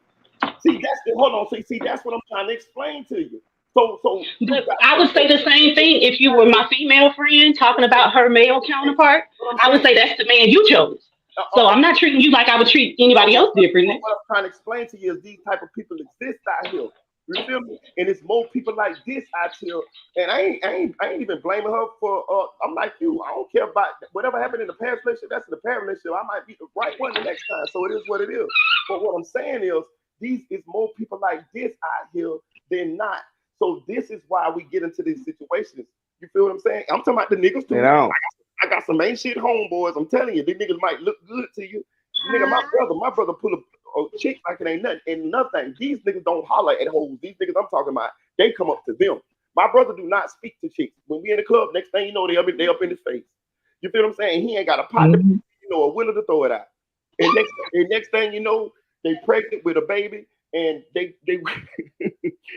See, hold on. See, that's what I'm trying to explain to you. So But I would say the same thing if you were my female friend talking about her male counterpart. I would say that's the man you chose. So I'm not treating you like I would treat anybody else differently. What I'm trying to explain to you is these type of people exist out here. You feel me? And it's more people like this out here. And I ain't even blaming her for. I'm like you. I don't care about whatever happened in the past relationship. That's in the past relationship. I might be the right one the next time. So it is what it is. But what I'm saying is, these is more people like this out here than not. So this is why we get into these situations. You feel what I'm saying? I'm talking about the niggas too. You know. I got some ain't shit homeboys. I'm telling you, these niggas might look good to you. Nigga, my brother pull a chick like it ain't nothing. And nothing. These niggas don't holler at hoes. These niggas I'm talking about, they come up to them. My brother do not speak to chicks. When we in the club, next thing you know, they up in his face. You feel what I'm saying? He ain't got a pot, a winner to throw it out. And next thing you know, they pregnant with a baby, and they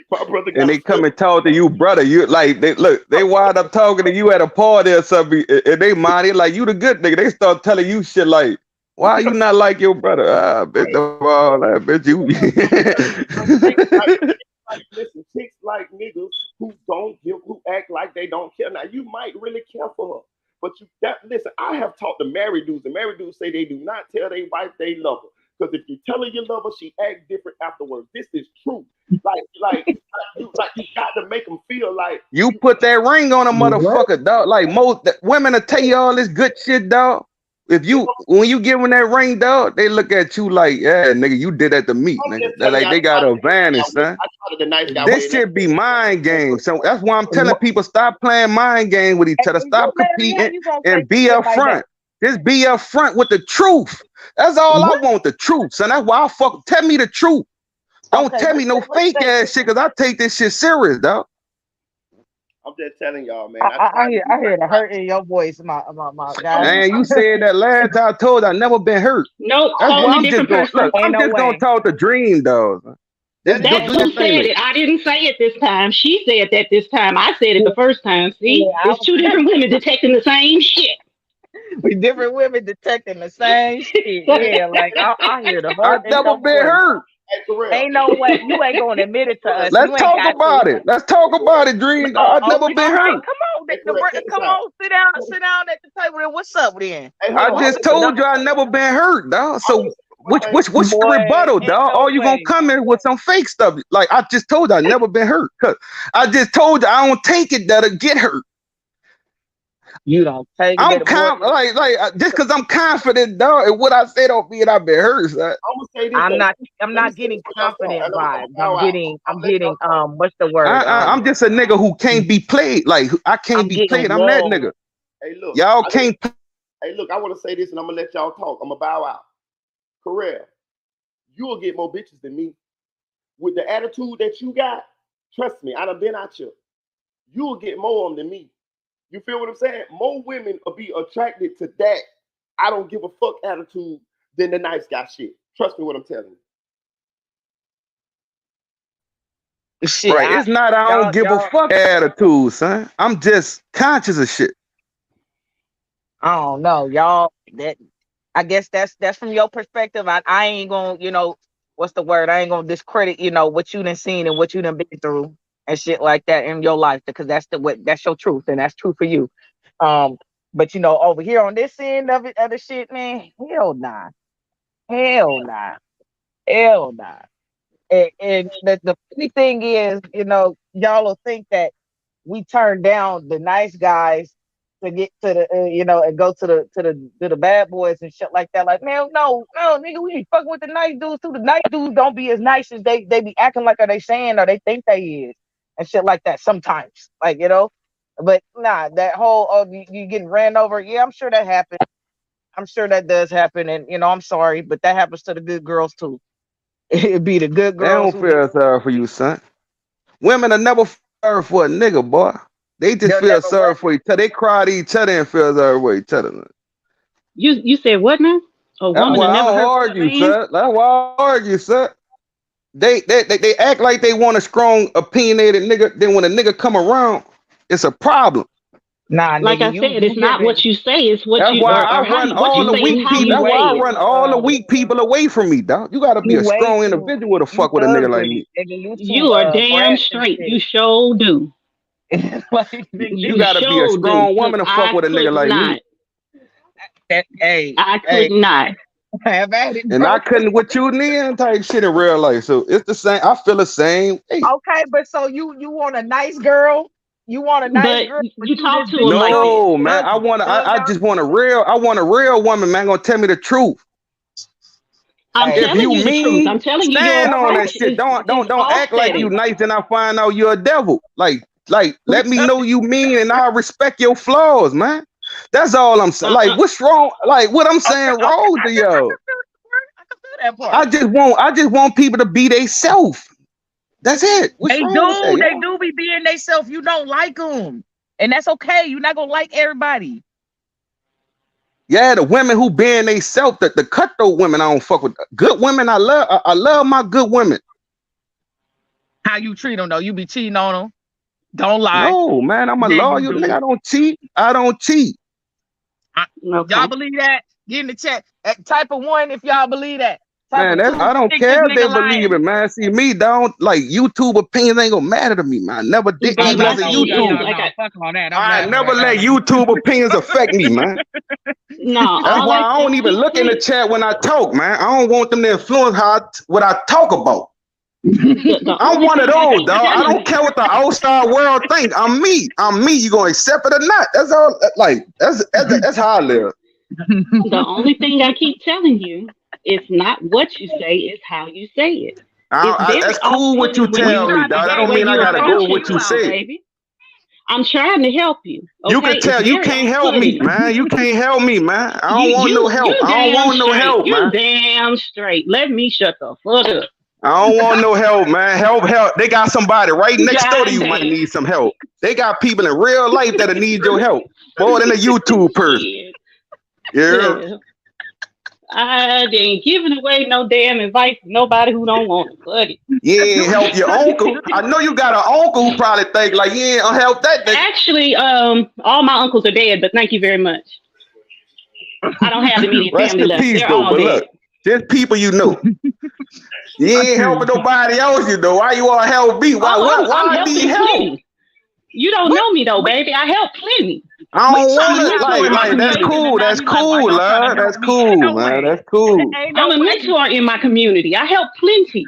my brother got And they come and talk to you, brother. You like they wind up talking to you at a party or something, and they mind it like you the good nigga. They start telling you shit like, why you not like your brother? Bitch, all that bitch you. Listen, chicks like niggas who act like they don't care. Now you might really care for her, but listen. I have talked to married dudes, and married dudes say they do not tell their wife they love her. Because if you tell her you love her, she act different afterwards. This is true. Like you got to make them feel like You put that ring on a motherfucker, dog. Like most women will tell you all this good shit, dog. When you give them that ring, dog, they look at you like, yeah, nigga, you did that to me, nigga. Like they got an advantage, son. This shit be mind games. So that's why I'm telling people stop playing mind game with each other. Stop competing and be upfront. Just be upfront with the truth. That's all I want, the truth, son. That's why tell me the truth. Don't tell me no fake ass shit, because I take this shit serious, dog. I'm just telling y'all, man. I hear the hurt in your voice, my guy. Man, you said that last time I told you I never been hurt. Nope, That's why totally I'm just different going. person. Look, I'm just gonna talk the dream, dog. That's who said it. I didn't say it this time. She said that this time. I said it the first time. See, it's two different women detecting the same shit. We different women detecting the same shit. Yeah, like I hear the I hurt in never your been voice. hurt. Ain't no way you ain't gonna admit it to us. Let's You ain't talk got about to. it. Let's talk about it, Dream. I've never been hurt. Come on, come on, sit down at the table. And what's up then? I just told you I never been hurt, dog. So what's your rebuttal, dog? Or you gonna come in with some fake stuff? Like I just told you I never been hurt. Cause I just told you I don't take it that'll get hurt. You don't take it. I'm confident, just because I'm confident, dog. And what I say don't mean I've been hurt. Son. I'm not getting confident vibes. I'm getting what's the word? I'm just a nigga who can't be played. Like I can't be played. I'm that nigga. Hey, look, y'all can't. Hey, look, I want to say this, and I'm gonna let y'all talk. I'm gonna bow out. Correct. You'll get more bitches than me with the attitude that you got. Trust me, I done been out here. You'll get more of them than me. You feel what I'm saying? More women will be attracted to that I don't give a fuck attitude than the nice guy shit. Trust me what I'm telling you. Shit, right. It's not I don't give a fuck attitude, son. I'm just conscious of shit. I don't know, y'all. That I guess that's from your perspective. I ain't gonna, what's the word? I ain't gonna discredit, what you done seen and what you done been through. and shit like that in your life, because that's that's your truth, and that's true for you. But you know, over here on this end of it, other shit, man, hell nah, hell nah, hell nah. And the funny thing is, you know, y'all will think that we turn down the nice guys to get to the, you know, and go to the bad boys and shit like that. Like, man, no, nigga, we be fucking with the nice dudes too. The nice dudes don't be as nice as they be acting like, or they saying, or they think they is, and shit like that sometimes. Like, you know, but nah, that whole you getting ran over. Yeah, I'm sure that happened. I'm sure that does happen, and you know, I'm sorry, but that happens to the good girls too. It'd be the good They girls don't who feel sorry for you, son. Women are never sorry for a nigga, boy. They just they'll feel never sorry what? for each other. They cry to each other and feel sorry for each other. Man. You said what now? A That's woman why that I never don't hurt a argue, man? son. That's why I argue, son. They act like they want a strong, opinionated nigga. Then when a nigga come around, it's a problem. Nah, Like nigga, I you said, it's not giving what you say, it's what That's you why I or how run you what you all the say is weak how people. you That's say why I it. run all the weak people away from me, dog. You gotta be you a way strong too individual to you fuck with a nigga like ugly, me. nigga. You too You are damn brash and straight. You shit. sure do. Like, nigga, You You gotta be a sure do. strong Cause woman to fuck I with a nigga could like not. me. hey, I could not. have at it, And bro. I couldn't with you then type shit in real life. So it's the same. I feel the same. Hey, Okay, but so you want a nice girl? You want a nice But girl, but you you talk this to big him like strong that. no, man. I thug just want a real woman, man. Gonna tell me the truth. I'm Hey, If telling you you the truth. I'm mean, telling you your stand on that approach shit. Don't is act like you offsetting. nice and I find out you're a devil. Like let me know you mean and I respect your flaws, man. That's all I'm saying. Like, what's wrong? Like what I'm saying wrong to y'all. I can feel that part. I just want people to be they self. That's it. What's wrong with that, They y'all? do be being they self. You don't like them, and that's okay. You're not gonna like everybody. Yeah, the women who being they self, the cutthroat women, I don't fuck with. Good women, I love my good women. How you treat them though? You be cheating on them. Don't lie. No, man, I'm a Yeah, you loyal nigga. do. I don't cheat. I don't cheat. Okay. Y'all believe that? Get in the chat. Type of 1 if y'all believe that. Type Man, of 2 I if you don't think this care if they nigga believe lying. it, man. See, me, don't like YouTube opinions ain't gonna matter to me, man. I never did, Oh But even no, as a my no, thing no, is, YouTube. no, like no. Fuck all that. I'm I not never doing let that. YouTube opinions affect me, man. no, That's all why I I said, don't even keep look in the clear. chat when I talk, man. I don't want them to influence what I talk about. The I'm only one of thing I those, keep dog. I telling don't you, care what the outside world think. I'm me. I'm me. You gonna accept it or not? That's all. Like that's how I live. the only thing I keep telling you, it's not what you say, it's how you say it. It's very That's cool what you off-putting when tell you me, trying to dog. That the gauge don't way mean your I you gotta credibility go approach with it. what you No, now. say. baby. I'm trying to help you. You Okay, can it's tell you very can't help me, off-putting. man. You can't help me, man. I don't want no You help. I don't damn want no straight. help, You man. damn straight. Let me shut the fuck up. I don't want no help, man. Help. They got somebody right next door to God you might damn. need some help. They got people in real life that'll need your help more than a YouTube person. Shit. Yeah. Yeah. I ain't giving away no damn advice to nobody who don't want it. Fuck it. You ain't help your uncle. I know you got an uncle who probably think like, you ain't help that nigga. Actually, all my uncles are dead, but thank you very much. I don't have immediate Rest family in left. peace, They're though. all But dead. look, just people you know. You ain't helping nobody else, you know. Why you all help me? Why Oh, I'm I need helping help? plenty. You don't know me though, baby. I help plenty. I don't I'm want a it. mentor in my Like that's community. cool. That's cool, love. That's cool, man. That's cool. I'm a mentor in my community. I help plenty.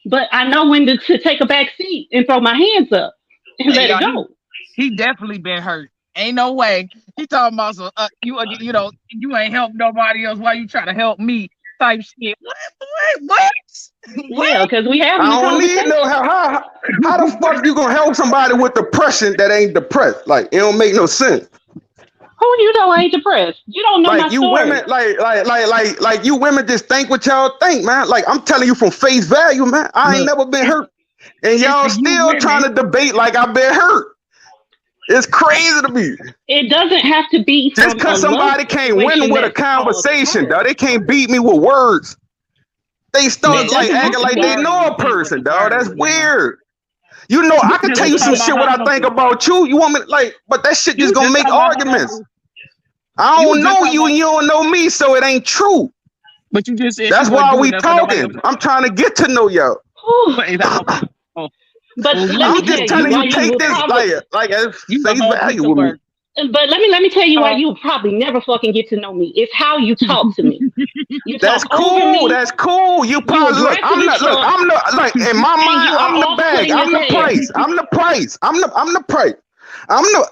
But I know when to take a back seat and throw my hands up and Hey, let it y'all, go. he definitely been hurt. Ain't no way. He talking about some, you know, you ain't help nobody else. Why you trying to help me? Type shit. What? Yeah, because we having I a don't need conversation. no how the fuck you gonna help somebody with depression that ain't depressed? Like it don't make no sense. Who you know ain't depressed? You don't know my Like you story. women, like you women just think what y'all think, man. Like I'm telling you from face value, man. I ain't Look, never been hurt. And y'all it's the you still trying to women. debate like I've been hurt. It's crazy to me. It doesn't have to be Just from a because love somebody can't win situation with a that's caused conversation, hurt. dog. They can't beat me with words. They start It like doesn't have acting to like be. they know a person, dog. That's weird. You know, I could tell you some shit what I think about you. You want me like, but that shit just gonna make arguments. I don't know you and you don't know me, so it ain't true. But you just said That's you wouldn't why do we enough for nobody else. talking. I'm trying to get to know y'all. But Well, let me I'm tell just you telling why you, you take would this probably. like as You a face whole piece value of with me. work. But let me tell you why you would probably never fucking get to know me. It's how you talk to me. You That's talk over cool. me. That's cool. You You probably look. aggressive as Look. fuck, I'm not like in my and mind. you are I'm the bag. off-putting as I'm the hell. price. I'm the price. I'm the price. I'm the.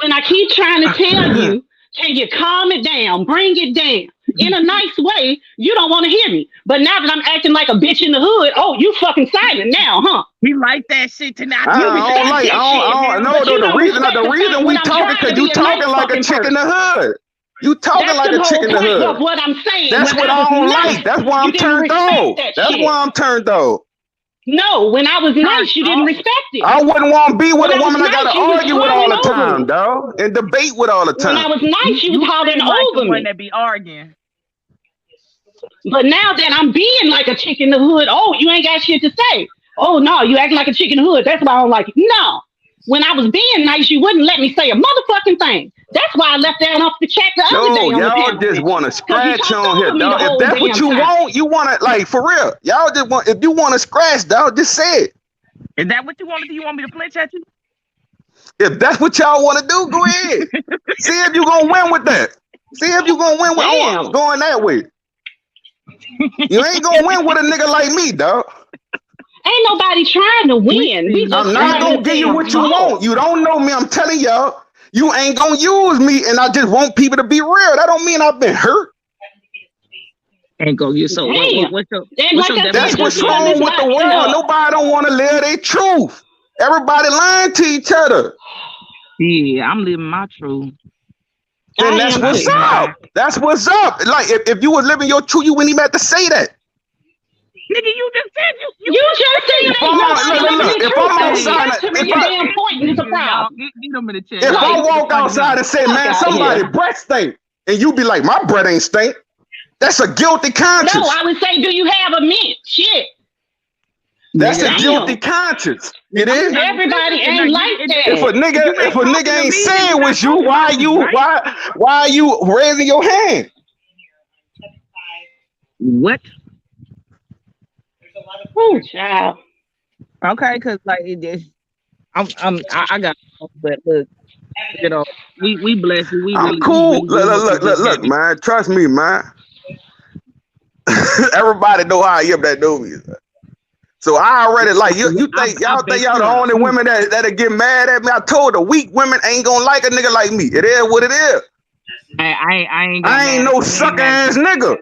When I keep trying to tell you, can you calm it down, bring it down in a nice way? You don't want to hear me. But now that I'm acting like a bitch in the hood, oh, you fucking silent now, huh? He like that shit tonight. I You respect don't like. that I shit, don't. No, but you the don't reason. respect The the fact reason when we I'm talking trying to because you be a nice talking like a fucking chick in the person. hood. You talking That's like the a chick whole in the point hood. of what I'm saying. That's When what I was I don't nice, like. That's why you I'm didn't turned respect off. that That's shit. why I'm turned off. No, when I was nice, you didn't respect it. I wouldn't want to be with When a I was woman I gotta nice, you was argue with all hollering the over time, me. dog, and debate with all the When I time. was nice, you was hollering seem like the over one me. that be arguing. But now that I'm being like a chick in the hood, oh, you ain't got shit to say. Oh no, you acting like a chick in the hood. That's why I don't like it. No. When I was being nice, you wouldn't let me say a motherfucking thing. That's why I left that off the chat the other day No, on the y'all panel. just want to Because you scratch talked on here, over me the dog. If whole that's what damn you time. want, you want to like for real. Y'all just want. If you want to scratch, dog, just say it. Is that what you want to do? You want me to flinch at you? If that's what y'all want to do, go ahead. See if you gonna win with that. See if you gonna win with going that way. You ain't gonna win with a nigga like me, dog. Ain't nobody trying to win. We just I'm not trying gonna to give you what you talk. want. You don't know me. I'm telling y'all, you ain't gonna use me, and I just want people to be real. That don't mean I've been hurt. Ain't go you so what's your And what's like your I That's said, what's just because wrong it's with the not, world. Nobody don't want to live their truth. Everybody lying to each other. Yeah, I'm living my truth. And that's what's up. That's what's up. Like if you was living your truth, you wouldn't even have to say that. Nigga, you just said you just said If it. I'm Nobody living look, the if truth. I'm So outside, you got to make a damn point, and it's a problem. Get them in the chat. if I Like, walk outside and say, fuck man, outta somebody here. breath stink, and you be like, my breath ain't stink. That's a guilty conscience. No, I would say, do you have a mint? Shit. That's a Damn. guilty conscience. It is. Everybody ain't like that. If a nigga ain't saying with you, why are you raising your hand? What? Oh, child. Okay, because like it just, I got, but look, you know, we bless you. We I'm really, cool. we really hope you get Look, happy. man. Trust me, man. Everybody know how I am that know me. So I already like you think y'all think y'all the only women that'll get mad at me. I told the weak women ain't gonna like a nigga like me. It is what it is. I ain't no sucker ass nigga.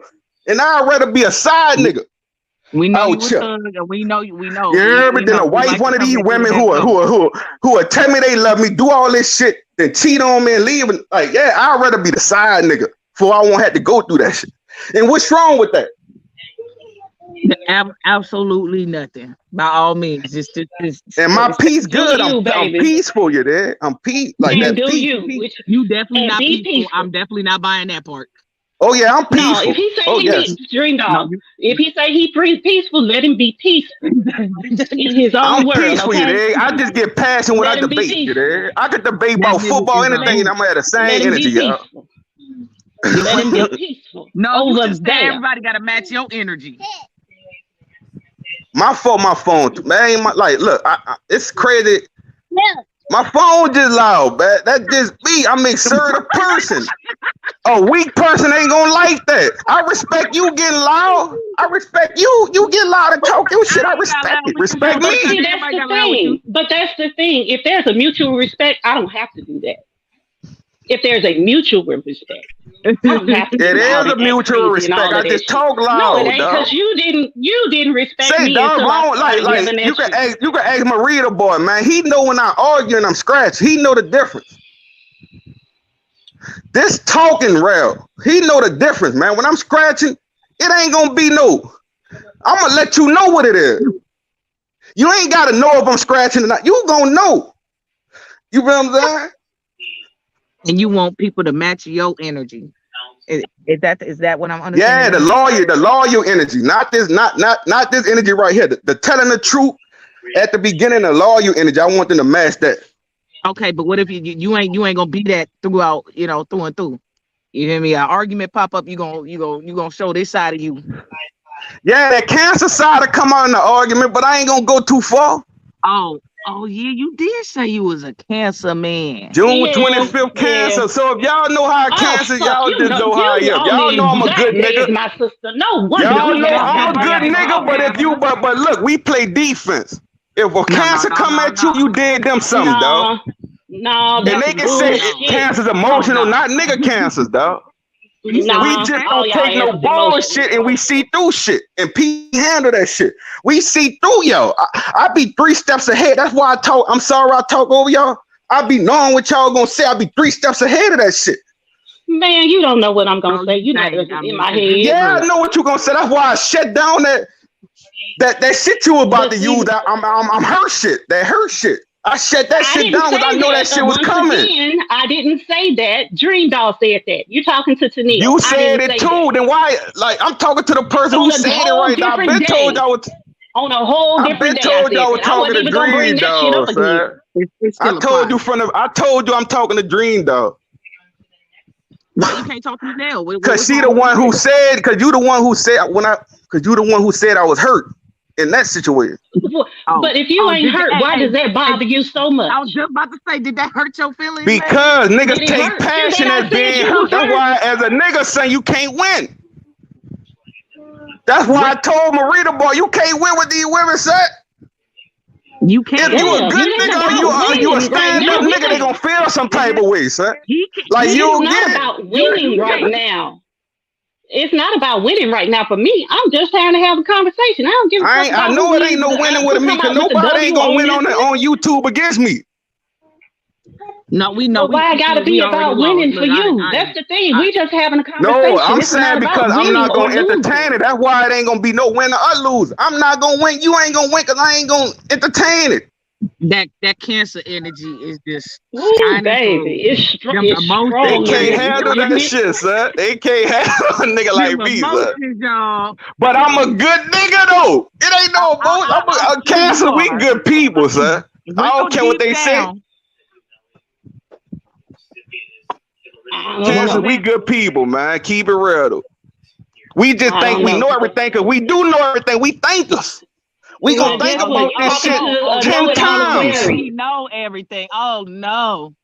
And I'd rather be a side nigga. We know you chill. a thug, and we know. Yeah, but then a wife, one of these women who tell me they love me, do all this shit, then cheat on me and leave. And like, yeah, I'd rather be the side nigga before I won't have to go through that shit. And what's wrong with that? Absolutely nothing. By all means, just and my peace good. I'm baby. peaceful. You there? I'm peace. Like And that. do peace. you? You definitely And not be peaceful. peaceful. I'm definitely not buying that part. Oh yeah, I'm peaceful. No, if he say oh, he yes. be dream dog, if he say he peaceful, let him be peaceful in his own I'm world. peaceful, Okay? you dig? I just get passionate when I Let him be debate, you peaceful. dig? I could debate about football, anything, and I'm gonna have the same energy, y'all. Let him be peaceful. No, you over just there. everybody got to match your energy. My phone, man. Look, it's crazy. My phone just loud, man. That just me. I'm an assertive person. A weak person ain't gonna like that. I respect you getting loud. I respect you. You get loud and talk your shit. I respect it. Respect But me. see, that's the thing. But that's the thing. If there's a mutual respect, I don't have to do that. If there's a mutual respect, I don't have to. It is a mutual respect. I just talk loud. No, it ain't because you didn't respect me dog, until I like started yelling you at can you can ask Marita boy, man. He know when I argue and I'm scratching. He know the difference. This talking real. He know the difference, man. When I'm scratching, it ain't gonna be no. I'm gonna let you know what it is. You ain't gotta know if I'm scratching or not. You gonna know. You feel what I'm saying? And you want people to match your energy. Is that what I'm understanding? Yeah, the loyal energy, not this energy right here. The telling the truth at the beginning, the loyal energy. I want them to match that. Okay, but what if you ain't gonna be that throughout, through and through? You hear me? An argument pop up, you gonna show this side of you. Yeah, that cancer side will come out in the argument, but I ain't gonna go too far. Oh yeah, you did say you was a Cancer man. June 25th, Cancer. So if y'all know how Cancer, y'all just know how I am. Y'all know I'm a good nigga. My sister. No wonder Y'all you know got I'm a that good nigga, but if you but look, we play defense. If a Cancer come at you, you did them something, dog. No, And they can say Cancer's emotional, not nigga Cancers, dog. We just don't take no bullshit and we see through shit. And P handle that shit. We see through yo. I be 3 steps ahead. That's why I talk. I'm sorry I talk over y'all. I be knowing what y'all gonna say. I be 3 steps ahead of that shit. Man, you don't know what I'm gonna say. You're not in my head. Yeah, I know what you gonna say. That's why I shut down that shit you about to use. I'm hurt shit. That hurt shit. I shut that shit down because I know that shit was coming. Again, I didn't say that. Dream Doll said that. You're talking to Tennille. You said it too. Then why? Like I'm talking to the person who said it right now. I've been told y'all. On a whole different day. I've been told y'all were talking to Dream Doll, sir. I told you I told you I'm talking to Dream Doll. Why you can't talk to me now? Because she the one who said. Because you the one who said Because you the one who said I was hurt in that situation. But if you ain't hurt, why does that bother you so much? I was just about to say, did that hurt your feelings? Because niggas take passion as being hurt. That's why, as a nigga, son, you can't win. That's why I told Marita, boy, you can't win with these women, son. You can't. If you a good nigga or you a stand-up nigga, they gonna feel some type of way, son. Like you don't get it. It's not about winning right now. It's not about winning right now for me. I'm just trying to have a conversation. I don't give a fuck. I know it ain't no winning with me because nobody ain't gonna win on YouTube against me. No, we know. Why I gotta be about winning for you? That's the thing. We just having a conversation. No, I'm saying because I'm not gonna entertain it. That's why it ain't gonna be no winner or loser. I'm not gonna win. You ain't gonna win because I ain't gonna entertain it. That Cancer energy is just baby. It's strong. They can't handle that shit, son. They can't handle a nigga like me, son. But I'm a good nigga though. It ain't no emotion. I'm a Cancer. We good people, son. I don't care what they say. Cancer, we good people, man. Keep it real though. We just think we know everything because we do know everything. We thinkers. We gonna think about this shit 10 times. We know everything. Oh no.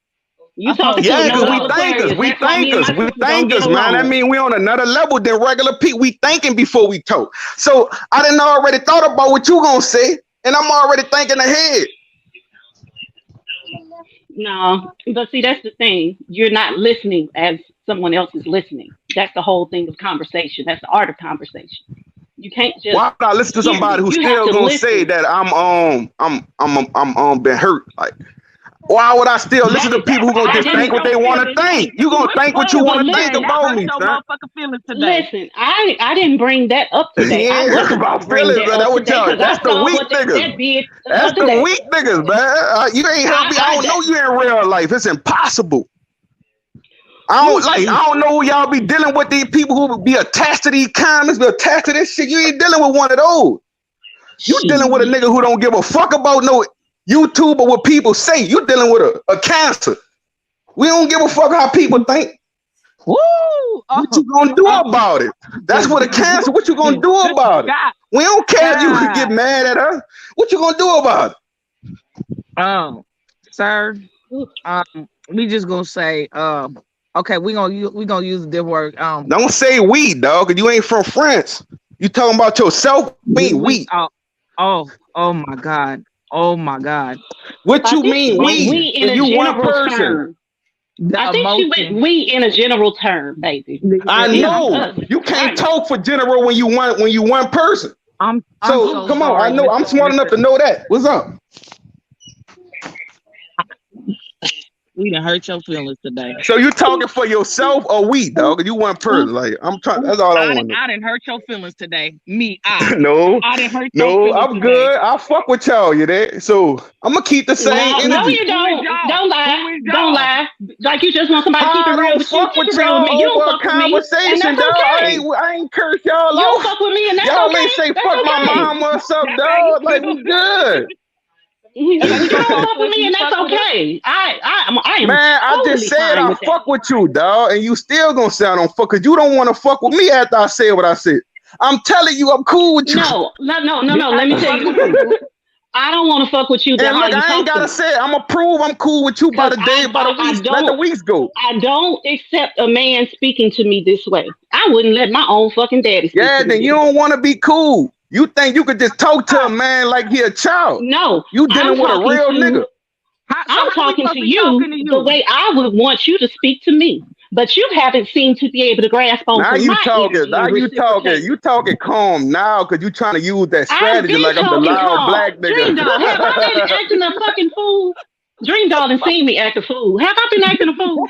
Yeah, because we thinkers. We thinkers, man. I mean, we on another level than regular people. We thinking before we talk. So I done already thought about what you gonna say, and I'm already thinking ahead. No, but see, that's the thing. You're not listening as someone else is listening. That's the whole thing of conversation. That's the art of conversation. You can't just. Why would I listen to somebody who's still gonna say that I'm been hurt? Like, why would I still listen to people who gonna just think what they want to think? You gonna think what you want to think about me, son? Listen, I didn't bring that up today. Yeah, about feelings, man. That's the weak niggas. That's the weak niggas, man. You ain't help me. I don't know you in real life. It's impossible. I don't know who y'all be dealing with. These people who be attached to these comments, be attached to this shit. You ain't dealing with one of those. You dealing with a nigga who don't give a fuck about no YouTube or what people say. You dealing with a Cancer. We don't give a fuck how people think. Woo! What you gonna do about it? That's what a Cancer. What you gonna do about it? We don't care if you can get mad at us. What you gonna do about it? Sir, we just gonna say, okay, we gonna use a different word. Don't say we, dog, because you ain't from France. You talking about yourself? We. Oh my God. Oh my God. What you mean we? In a you one general person. term. I think she went we in a general term, baby. I know. You can't talk for general when you one person. I'm so come on, I know I'm smart enough to know that. What's up? We done hurt your feelings today. So you talking for yourself or we, dog? You one person. Like I'm trying. That's all I want. I didn't hurt your feelings today. Me, no, I didn't hurt your feelings I'm today. good. I fuck with y'all. You there? So I'm gonna keep the same energy. No, you don't. Don't lie. Don't lie. Like you just want somebody to keep it real with you. Keep it real with me. You don't fuck with me, and that's okay. I ain't curse y'all. You don't fuck with me, and that's okay. Y'all ain't say fuck my mom or something, dog. Like we good. You don't fuck with me, and that's okay. I am. Man, I just said I fuck with you, dog, and you still gonna say I don't fuck because you don't want to fuck with me after I said what I said. I'm telling you, I'm cool with you. No. Let me tell you. I don't want to fuck with you. And look, I ain't gotta say it. I'm gonna prove I'm cool with you by the day, by the weeks. Let the weeks go. I don't accept a man speaking to me this way. I wouldn't let my own fucking daddy speak to me. Then you don't want to be cool. You think you could just talk to a man like he a child? No, you dealing with a real nigga. I'm talking to you the way I would want you to speak to me. But you haven't seemed to be able to grasp on. Now you talking. Now you talking. You talking calm now because you trying to use that strategy like I'm the loud black nigga. Dream Doll, have I been acting a fucking fool? Dream Doll done seen me act a fool. Have I been acting a fool?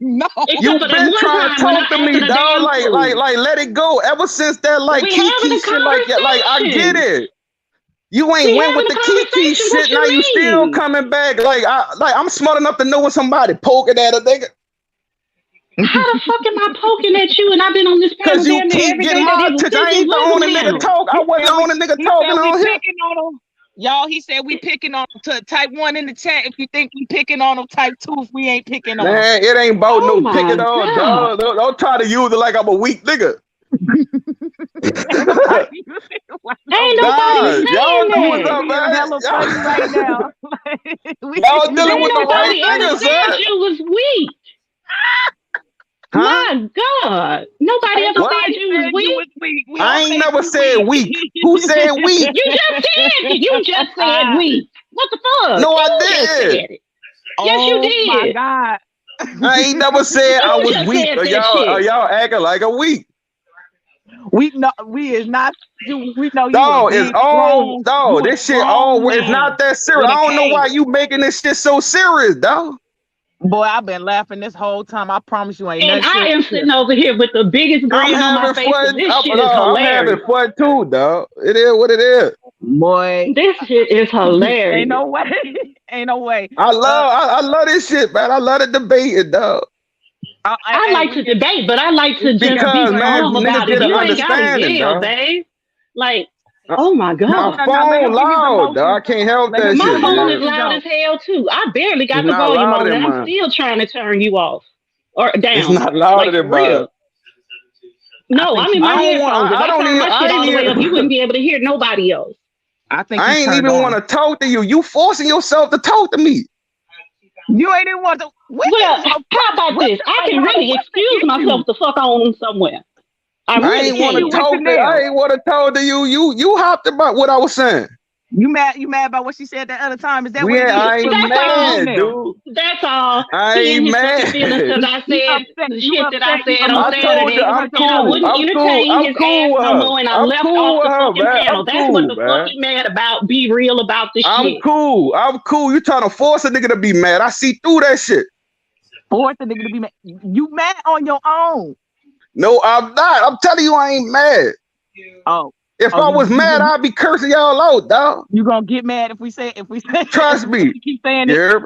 No. You been trying to talk to me, dog. Like let it go. Ever since that Kiki shit, like I get it. You ain't went with the Kiki shit. Now you still coming back. Like I'm smart enough to know when somebody poking at a nigga. How the fuck am I poking at you and I've been on this panel? Because you keep getting my attention. I ain't the only nigga talk. I wasn't the only nigga talking on here. Y'all, he said we picking on him. To type 1 in the chat if you think we picking on him. Type 2 if we ain't picking on him. Man, it ain't about no picking on, dog. Don't try to use it like I'm a weak nigga. Ain't nobody y'all know what's up, man. Right now. Y'all dealing with the right niggas, said you was weak. My God. Nobody ever said you was weak. I ain't never said weak. Who said weak? You just said it. You just said weak. What the fuck? No, I didn't. Yes, you did. Oh my God. I ain't never said I was weak. Are y'all acting like a weak? We is not. We know you. Dog, it's all dog. This shit always not that serious. I don't know why you making this shit so serious, dog. Boy, I've been laughing this whole time. I promise you ain't. And I am sitting over here with the biggest grin on my face. This shit is hilarious. I'm having fun too, dog. It is what it is. Boy, this shit is hilarious. Ain't no way. Ain't no way. I love this shit, man. I love the debating, dog. I like to debate, but I like to just be calm about it. You ain't got to yell, babe. Like, oh my God. My phone loud, dog. I can't help that shit. My phone is loud as hell too. I barely got the volume on and I'm still trying to turn you off or down. It's not louder than mine. No, I'm in my headphones. If I turn my shit all the way up, you wouldn't be able to hear nobody else. I ain't even want to talk to you. You forcing yourself to talk to me. You ain't even want to. Well, how about this? I can really excuse myself to fuck on somewhere. I ain't want to talk to. I ain't want to talk to you. You hopped about what I was saying. You mad about what she said that other time? Is that what it is? I ain't mad, dude. That's all. I ain't mad. Because I said the shit that I said on Saturday. I'm cool. I wouldn't entertain his ass no more, and I left off the fucking panel. That's what the fuck he mad about. Be real about this shit. I'm cool. You trying to force a nigga to be mad. I see through that shit. Force a nigga to be mad. You mad on your own. No, I'm not. I'm telling you, I ain't mad. Oh. If I was mad, I'd be cursing y'all out, dog. You gonna get mad if we say Trust me. We keep saying it.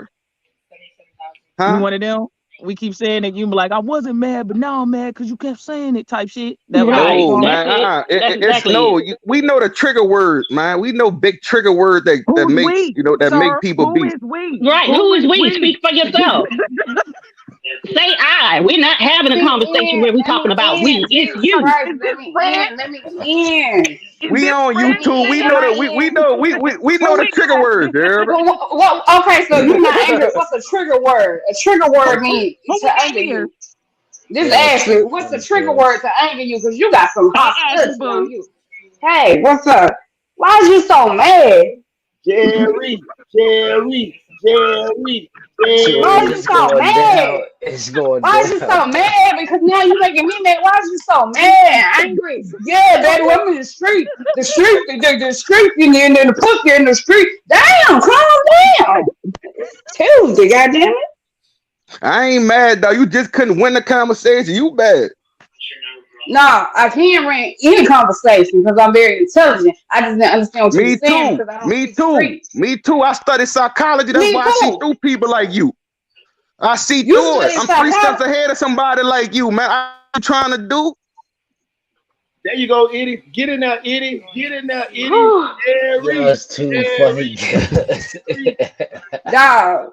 Huh? You one of them? We keep saying it. You be like, I wasn't mad, but now I'm mad because you kept saying it. Type shit. No, man. We know the trigger word, man. We know big trigger word that make people be. Right? Who is we? Speak for yourself. Say I. We're not having a conversation where we're talking about we. It's you. Let me in. We on YouTube. We know that we know the trigger words, girl. Well, okay, so you're not angry. What's a trigger word? A trigger word means to anger you. Just ask me, what's the trigger word to anger you? Because you got some hot stuff on you. Hey, what's up? Why is you so mad? Jerry. Why is you so mad? It's going Why is you so mad? Because now you making me mad. Why is you so mad? Angry? Yeah, baby, I'm in the street. The street, and then the pussy in the street. Damn, calm down. Tuesday, goddamn it. I ain't mad though. You just couldn't win the conversation. You bad. No, I can't win any conversation because I'm very intelligent. I just didn't understand what you're saying. Me too. I studied psychology. That's why I see through people like you. I see through it. I'm 3 steps ahead of somebody like you, man. I'm trying to do. There you go, Eddie. Get in there, Eddie. That's too funny. Dog.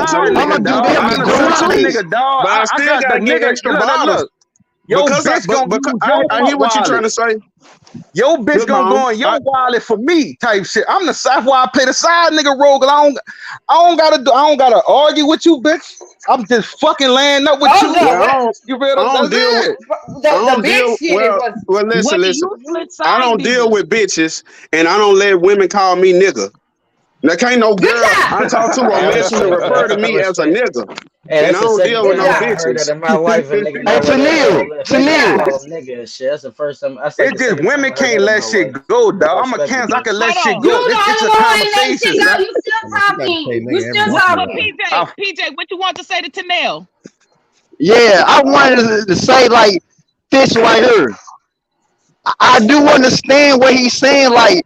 side, I'ma nigga, do dog. that I'm the side, regardless. nigga, dog. But I I still got the gotta get nigga. extra Look, look, bottles look. Your because bitch gonna use your I hear what you're trying wallet. to say. Your bitch Look, gonna mom, go in your wallet for me type shit. I'm the side why I play the side nigga role. Cause I don't gotta argue with you, bitch. I'm just fucking laying up with you. well, You feel I what don't I'm deal with. saying? I don't deal well. What do Listen. you split I side don't deal niggas? with bitches, and I don't let women call me nigga. Now, can't no girl I talk to on I Messenger respect refer to that. I me as a respect. nigga, Hey, and I that's the don't second deal with time no I heard that bitches. in my life. A nigga Hey, never Tanil. call him nigga and shit. That's the first time. That's like It's the just second time women I heard can't that in let my shit life. go, I dog. I'm a respect Kansas. I it. can let Hold shit on. go. You the It's only a one who ain't letting shit conversation. go. You still talking. You still talking. PJ, what you want to say to Tanel? Yeah, I wanted to say like this right here. I do understand what he's saying. Like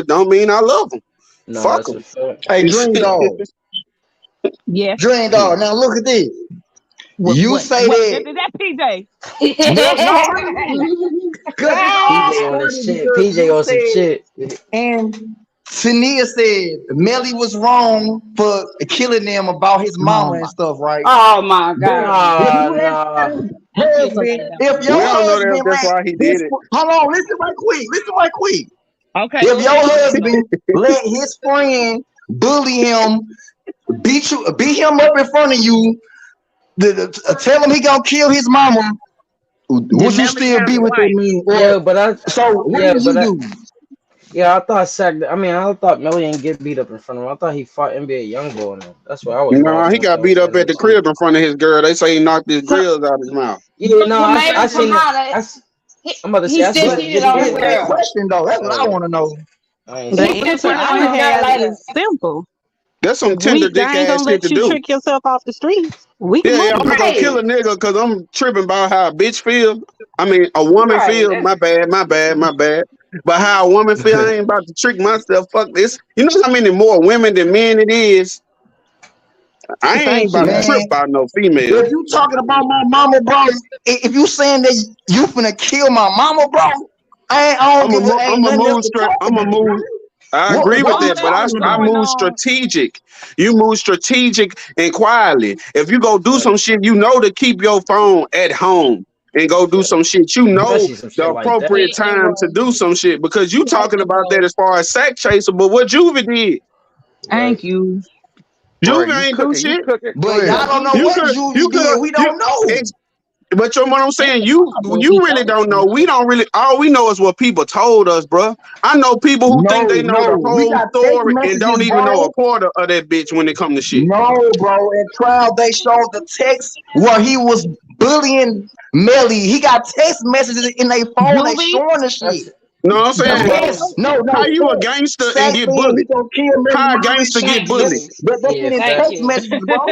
it don't mean I love them. No, Fuck that's a them. fact. Hey, Dream Dog. Yes. Dream Dog. Now look at this. You say that. Is that PJ? PJ on this shit. PJ on some shit. And Tania said Melly was wrong for killing them about his mama and stuff, right? Oh my God. Husband, if your We don't know husband that's why he did it. hold on, listen right quick. Okay. If your husband let his friend bully him, beat him up in front of you, tell him he gonna kill his mama, would you still be with that man? Yeah, but I. So what Yeah, did you but do? Yeah, I thought Melly didn't get beat up in front of him. I thought he fought NBA Youngboy now. That's what I was. Nah, he got beat up at the crib in front of his girl. They say he knocked his grills out his mouth. Yeah, no, I seen it. I'm about to say I seen it. Answer that question though. That's what I want to know. The answer I would have is simple. That's some tender dick I ain't ass gonna shit let to you do. trick yourself off the streets. We can Yeah, I'm move. not gonna kill a nigga because I'm tripping about how a bitch feel. I mean, a woman feel. My bad. But how a woman feel, I ain't about to trick myself. Fuck this. You know how many more women than men it is? I ain't about to trip about no female. If you talking about my mama, bro, if you saying that you finna kill my mama, bro, I don't give a ain't nothing else to talk about. I agree with that, but I move strategic. You move strategic and quietly. If you go do some shit, you know to keep your phone at home and go do some shit. You know the appropriate time to do some shit because you talking about that as far as sack chaser, but what Juvie did. Thank you. Juvie ain't do shit. But y'all don't know what Juvie did. We don't know. But what I'm saying, you really don't know. We don't really. All we know is what people told us, bro. I know people who think they know the whole story and don't even know a quarter of that bitch when it comes to shit. No, bro. In trial, they showed the text where he was bullying Melly. He got text messages in their phone. They showing the shit. No, I'm saying, no. How you a gangster and get bullied? How a gangster get bullied? But that's in his text messages, bro.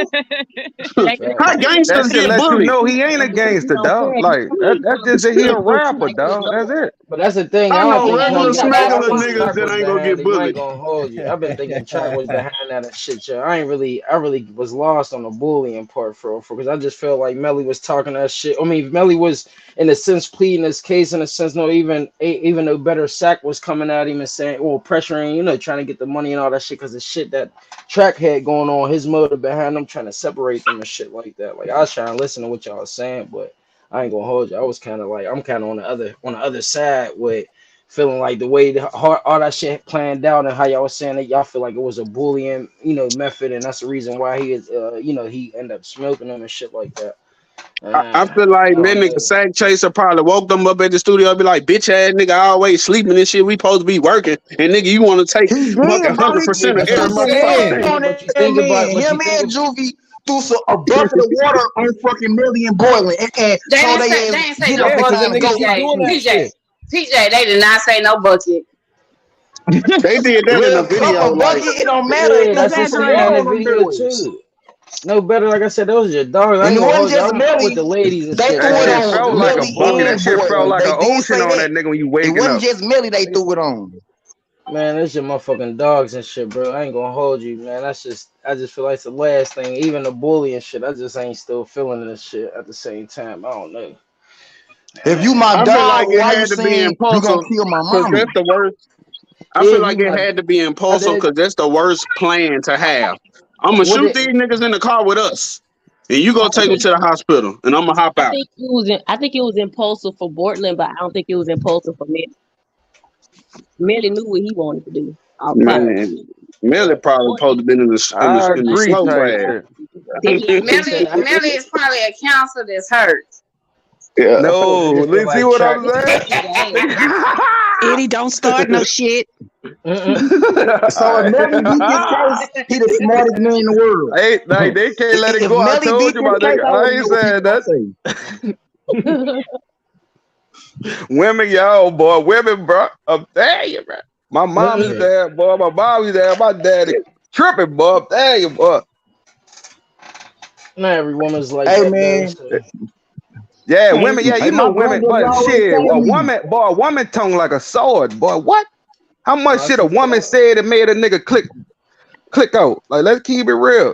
How gangsters That shit get let you bullied? know he ain't a gangster, dog. Like that's just that he a rapper, dog. That's it. But that's the thing. I I know don't regular think smuggler Track niggas that was ain't gonna behind get it. I ain't bullied. gonna hold you. I've been thinking Track was behind that and shit, yo. I really was lost on the bullying part for because I just felt like Melly was talking that shit. I mean, Melly was in a sense pleading his case in a sense. No, even though better Sack was coming at him and saying, well, pressuring, trying to get the money and all that shit because the shit that Track had going on, his motive behind them, trying to separate them and shit like that. Like I was trying to listen to what y'all was saying, but I ain't gonna hold you. I was kind of like I'm kind of on the other side with feeling like the way all that shit planned out and how y'all was saying that y'all feel like it was a bullying method and that's the reason why he is he ended up smoking them and shit like that. I feel like that nigga sack chaser probably woke them up at the studio and be like, bitch ass nigga always sleeping and shit. We supposed to be working. And nigga, you want to take fucking 100% of every motherfucker. Him and Juvie threw a bucket of water on fucking Melly and boiling and They told didn't say get no up and bucket. go. PJ, they did not say no bucket. They did that in the video. Like, it don't matter. Yeah, that's just in the video too. No better, like I said, those are your dogs. I ain't gonna hold you. I'm with the ladies and shit. That shit felt like a bucket. That shit felt like an ocean on that nigga when you waking up. It wasn't just Melly they threw it on. Man, that's your motherfucking dogs and shit, bro. I ain't gonna hold you, man. I just feel like it's the last thing. Even the bully and shit, I just ain't still feeling this shit at the same time. I don't know. If you my I dog, feel like it why had you to be saying you gonna impulsive kill my because mama? that's the worst. I feel like it had to be impulsive because that's the worst plan to have. I'm gonna shoot these niggas in the car with us, and you gonna take them to the hospital, and I'm gonna hop out. I think it was impulsive for Bortland, but I don't think it was impulsive for Melly. Melly knew what he wanted to do. Man, Melly probably supposed to been in the slow class. Melly is probably a counselor that's hurt. Yeah. No, let's see what I'm saying. Eddie, don't start no shit. So if Melly beat this case, he the smartest man in the world. Hey, they can't let it go. I told you about that. I ain't saying that. Women, y'all, boy, women, bro. I'm telling you, bro. My mom is there, boy. My mom is there. My daddy tripping, boy. I'm telling you, boy. Not every woman's like hey, that, man. though, so. Yeah, women. Yeah, Hey, you know my women. brother But always shit, tell a me. woman, boy, a woman tongue like a sword, boy. What? How much Nah, shit a woman said that made a nigga click out? Like, let's keep it real.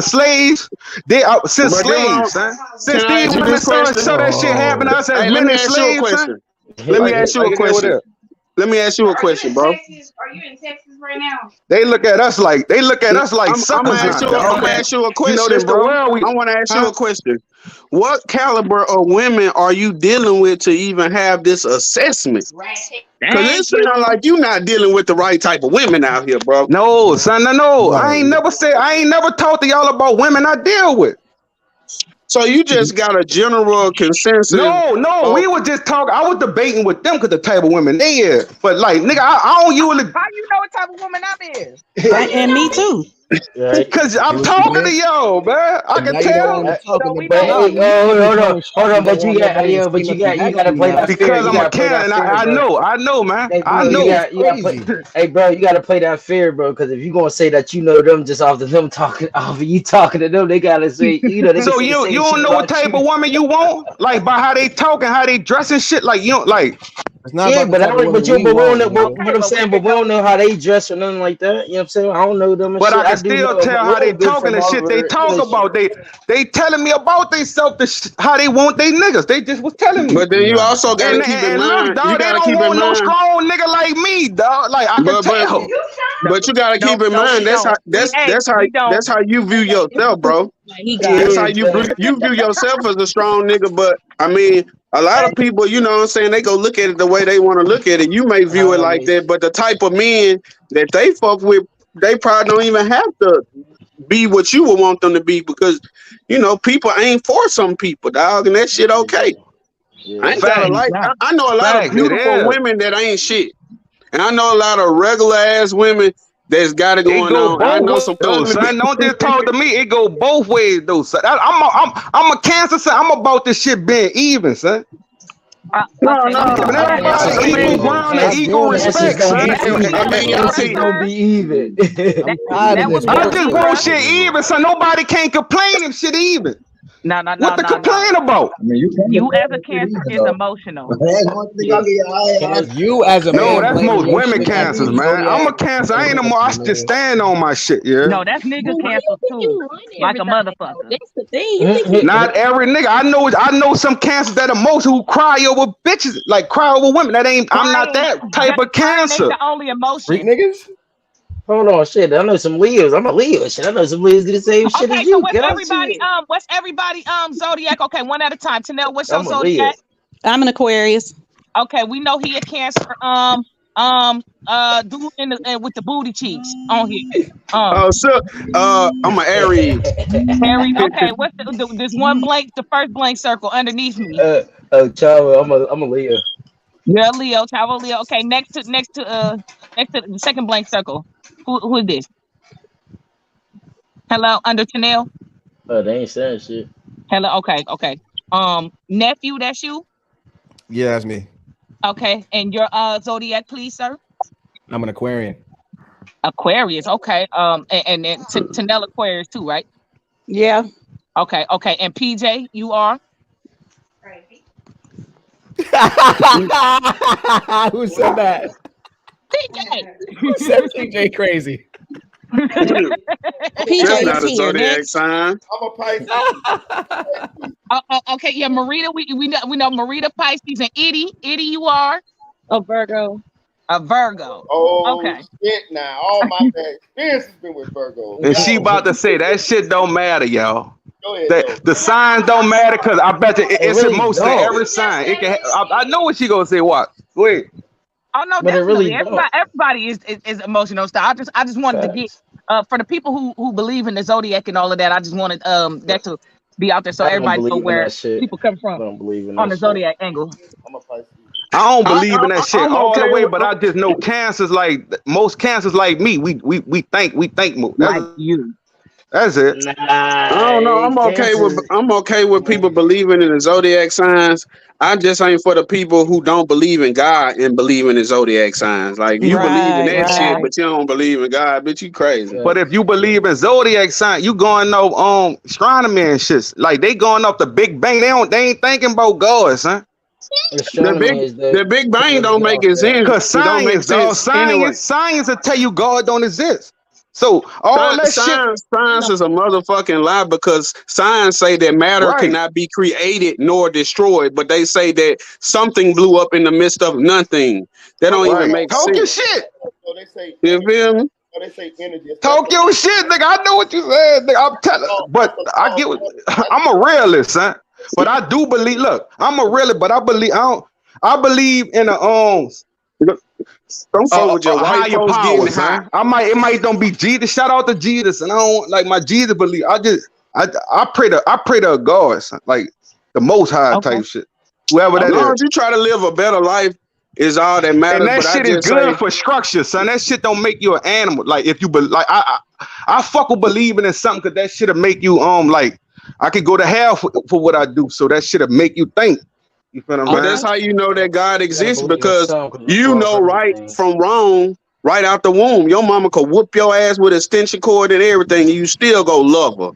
to slaves. They are since But them slaves, son. can Since I these ask you women this started to question? show that shit happen to us as Hey, let men me and ask you a slaves, son. question. Let me ask you a question. Let me ask you a question, bro. Are you in Texas right now? They look at us like I'm suckers gonna now. I'm gonna ask you a You know question, this the bro. world. I want to ask you a question. What caliber of women are you dealing with to even have this assessment? Because it sounds like you're not dealing with the right type of women out here, bro. No, son, no. I ain't never talked to y'all about women I deal with. So you just got a general consensus? No, we were just talking. I was debating with them because the type of women they is. But like, nigga, I don't usually. How you know what type of woman I'm is? And me too. Because I'm talking to y'all, man. I can tell. Hold on, but you got, you gotta play that fair. Because You I'm a gotta play that Cannon. fair, I bro. know, man. Hey, bro, I know. you gotta play, hey, bro, you gotta play that fair, bro. Because if you gonna say that you know them just off of them talking, off of you talking to them, they gotta say, you know, they can So say the you same don't shit know what about type you. of woman you want, like by how they talking, how they dressing, shit. Like you don't like. It's not Yeah, about the type of woman but we we don't know. want, But nigga. what I'm saying, but we don't know how they dress or nothing like that. You know what I'm saying? I don't know them and But shit. I I can do still know tell a how they little bit talking from and all shit. They over, talk about they telling me about themselves, how they want they niggas. They just was telling me. But then you also got to keep in And look, mind. You dog, they got to don't keep in want no mind. strong nigga like me, dog. Like I can But tell. you got to keep in mind. That's how you view yourself, bro. That's how you view yourself as a strong nigga. But I mean, a lot of people, you know what I'm saying, they go look at it the way they want to look at it. You may view it like that, but the type of men that they fuck with, they probably don't even have to be what you would want them to be because, you know, people ain't for some people, dog, and that shit okay. I ain't gotta like. I know a lot of Facts, it beautiful is. women that ain't shit, and I know a lot of regular ass women that's got it It going go on. I both know ways some though, ugly. son. Don't just talk to me. It go both ways though, son. I'm a Cancer, son. I'm about this shit being even, son. No, I'm giving everybody equal ground and equal respect, son. I mean, y'all see, gonna be even. I just want shit even, so nobody can complain if shit even. No. What to complain about? I mean, you can't You as complain a if it Cancer either, is though. emotional. That's one thing I get. You as a No, man that's blaming most your women shit on cancers, the man. I'm a zodiac. Cancer. I ain't no more. I just stand on my shit, yeah. No, that's nigga Cancer too. Like a motherfucker. That's the thing. You think you Not every nigga. I know some Cancers that are most who cry over bitches, like cry over women. That ain't. I'm not that type of Crying ain't Cancer. the only emotion. Freak niggas? Hold on, shit. I know some Leos. I'm a Leo. Shit, I know some Leos do the same shit Okay, as so you. what's Cuz everybody shit. zodiac? Okay, one at a time. Tanel, what's your I'm a Leo. zodiac? I'm an Aquarius. Okay, we know he a Cancer. Dude with the booty cheeks on here. so, I'm an Aries. Harry. Okay, what's this one blank? The first blank circle underneath me. Chavo, I'm a Leo. Yeah, Leo, Chavo, Leo. Okay, next to the second blank circle. Who is this? Hello, under Chanel. Oh, they ain't saying shit. Hello. Okay. Nephew, that's you. Yeah, that's me. Okay, and your zodiac, please, sir. I'm an Aquarian. Aquarius. Okay. And Tanel Aquarius too, right? Yeah. Okay. And PJ, you are. Who said that? PJ. Who said PJ crazy? That's not a zodiac sign. I'm a Pisces. Okay, yeah, Marita, we know Marita Pisces and Edie, you are a Virgo. A Virgo. Oh, Okay. shit now. All my bad experience has been with Virgo. And she about to say that shit don't matter, y'all. Go ahead, The signs don't matter because I bet you it's really emotion in don't. every sign. It can. I know what she gonna say. What? Wait. Oh no, But it definitely. really Everybody is emotional stuff. I just wanted to get for the people who believe in the zodiac and all of that. I just wanted that to be out there so I don't everybody know believe in where that shit. people come I from don't believe in on that the shit. zodiac angle. I'm a Pisces. I don't believe in that shit I'm all the okay way, with- but I just know Cancers like most Cancers like me. We think more. Like you. That's it. I don't know. I'm okay with people believing in the zodiac signs. I just ain't for the people who don't believe in God and believe in the zodiac signs. Like you believe in that shit, but you don't believe in God, bitch. You crazy. But if you believe in zodiac sign, you going off astronomy and shit. Like they going off the Big Bang. They ain't thinking about God, son. The Big Bang don't make it sense. Cause It don't make science, dog. sense anyway. Science will tell you God don't exist. So all that shit. Science is a motherfucking lie because science say that matter cannot be created nor destroyed, but they say that something blew up in the midst of nothing. That don't even make sense. Talk your shit. So they say you feel me? So they say energy. Talk your shit, nigga. I know what you said, nigga. I'm telling, but I get. I'm a realist, son. But I do believe. Look, I'm a realist, but I believe. I believe in a Don't fuck with your white higher folks power, getting son. high. It might don't be Jesus. Shout out to Jesus, and I don't like my Jesus belief. I pray to God, son. Like the Most High type shit. Whoever that as long is. as you try to live a better life is all that matters. And that but shit I is just good say, for structure, son. That shit don't make you an animal. Like if you like, I fuck with believing in something because that shit'll make you like I could go to hell for what I do. So that shit'll make you think. You feel what I'm but saying? that's how you know that God exists believe in because something, 'cause you you know cross right everything. from wrong right out the womb. Your mama could whoop your ass with extension cord and everything, and you still go love her.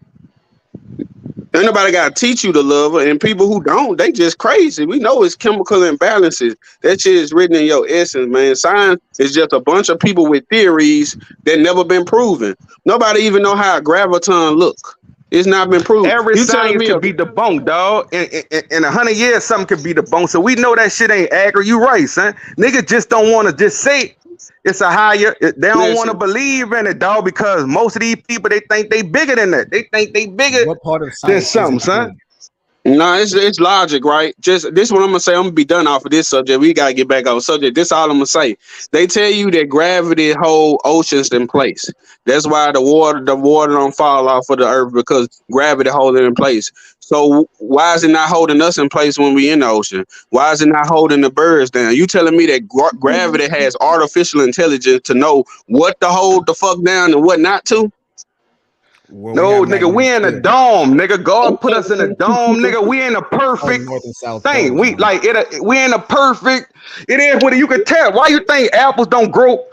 Ain't nobody got to teach you to love her, and people who don't, they just crazy. We know it's chemical imbalances. That shit is written in your essence, man. Science is just a bunch of people with theories that never been proven. Nobody even know how a graviton look. It's not been proven. Every You telling science me could be debunked, dog. In 100 years, something could be debunked. So we know that shit ain't accurate. You right, son. Niggas just don't want to just say it's a higher. They don't want to believe in it, dog, because most of these people, they think they bigger than that. They think they bigger What part of than science something, isn't son. true? No, it's logic, right? Just this what I'm gonna say. I'm gonna be done off of this subject. We gotta get back on subject. This all I'm gonna say. They tell you that gravity hold oceans in place. That's why the water don't fall off of the earth because gravity holds it in place. So why is it not holding us in place when we in the ocean? Why is it not holding the birds down? You telling me that gravity has artificial intelligence to know what to hold the fuck down and what not to? Well, No, nigga, we in a dome, nigga. God put us in a dome, nigga. We in a perfect North and South thing. Poles, We man. like it. We in a perfect. It is what you can tell. Why you think apples don't grow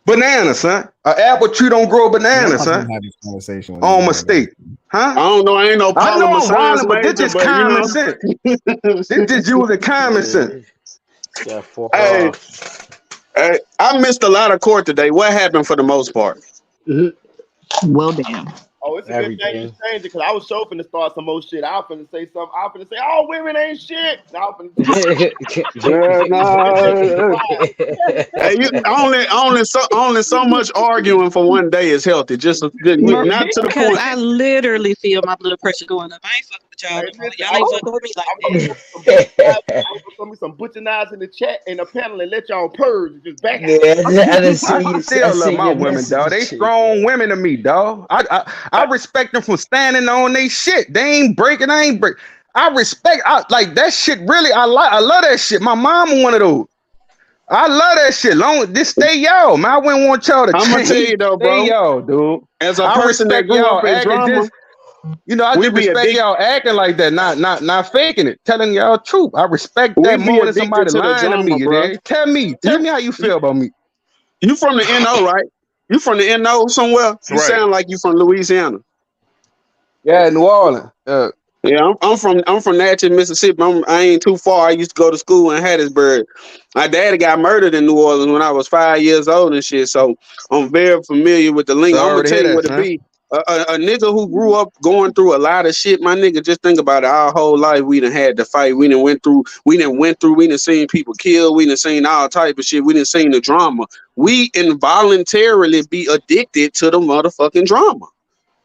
bananas, son? An apple tree don't grow bananas, I'm not son. gonna have this conversation with On you, mistake, huh? I don't know. I ain't no I know polymer I'm science wilding, but this major, just but you common know. sense. This just using common sense. Hey, I missed a lot of court today. What happened for the most part? Well, damn. Oh, it's a good thing you changed it because I was so finna start some more shit. I was finna say something. I was finna say, "Oh, women ain't shit." Now I'm Hey, you only so much arguing for one day is healthy. Just not to the Because point. I literally feel my blood pressure going up. I ain't fucking with y'all no more. Y'all ain't fucking with me like that. I'm gonna throw me some butcher knives in the chat in the panel and let y'all purge and just back out. I still love my women, dog. They strong women to me, dog. I respect them for standing on they shit. They ain't breaking. I ain't break. I respect. Like that shit. Really, I love that shit. My mama one of those. I love that shit. Long this stay y'all, man. I wouldn't want y'all to I'm change. gonna tell you though, Stay bro. y'all, dude. As a I person that respect grew y'all up in acting drama, just. I we just be respect y'all acting like that, not faking it, telling y'all truth. I respect we that be more than addicted somebody to the lying to drama, me. bro. Tell me how you feel about me. You from the NO, right? You from the NO somewhere? You Right. sound like you from Louisiana. Yeah, New Orleans. Yeah, I'm from Natchez, Mississippi. I ain't too far. I used to go to school in Hattiesburg. My daddy got murdered in New Orleans when I was 5 years old and shit. So I'm very familiar with the link. I'm Sorry gonna to tell hear you that, what it son. be. A nigga who grew up going through a lot of shit, my nigga, just think about it. Our whole life we done had to fight. We done seen people killed, we done seen all type of shit, we done seen the drama. We involuntarily be addicted to the motherfucking drama.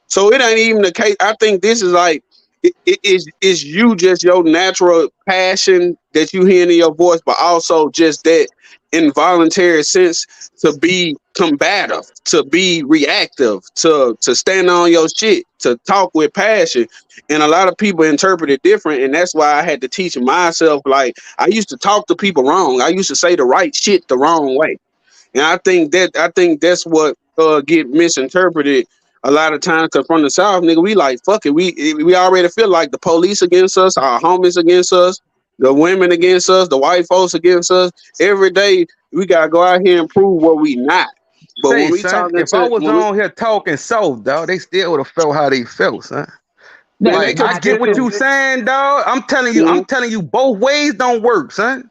So it ain't even the case. I think this is like it is you just your natural passion that you hear in your voice, but also just that involuntary sense to be combative, to be reactive, to stand on your shit, to talk with passion. And a lot of people interpret it different, and that's why I had to teach myself. Like I used to talk to people wrong. I used to say the right shit the wrong way. And I think that's what get misinterpreted a lot of times. Cause from the South, nigga, we like fuck it. We already feel like the police against us, our homies against us, the women against us, the white folks against us. Every day we gotta go out here and prove what we not. But when Say, we son, talking if I to was on here talking soft, dog, they still would have felt how they felt, son. Man, Like I get what you saying, dog. I'm telling you, both ways don't work, son.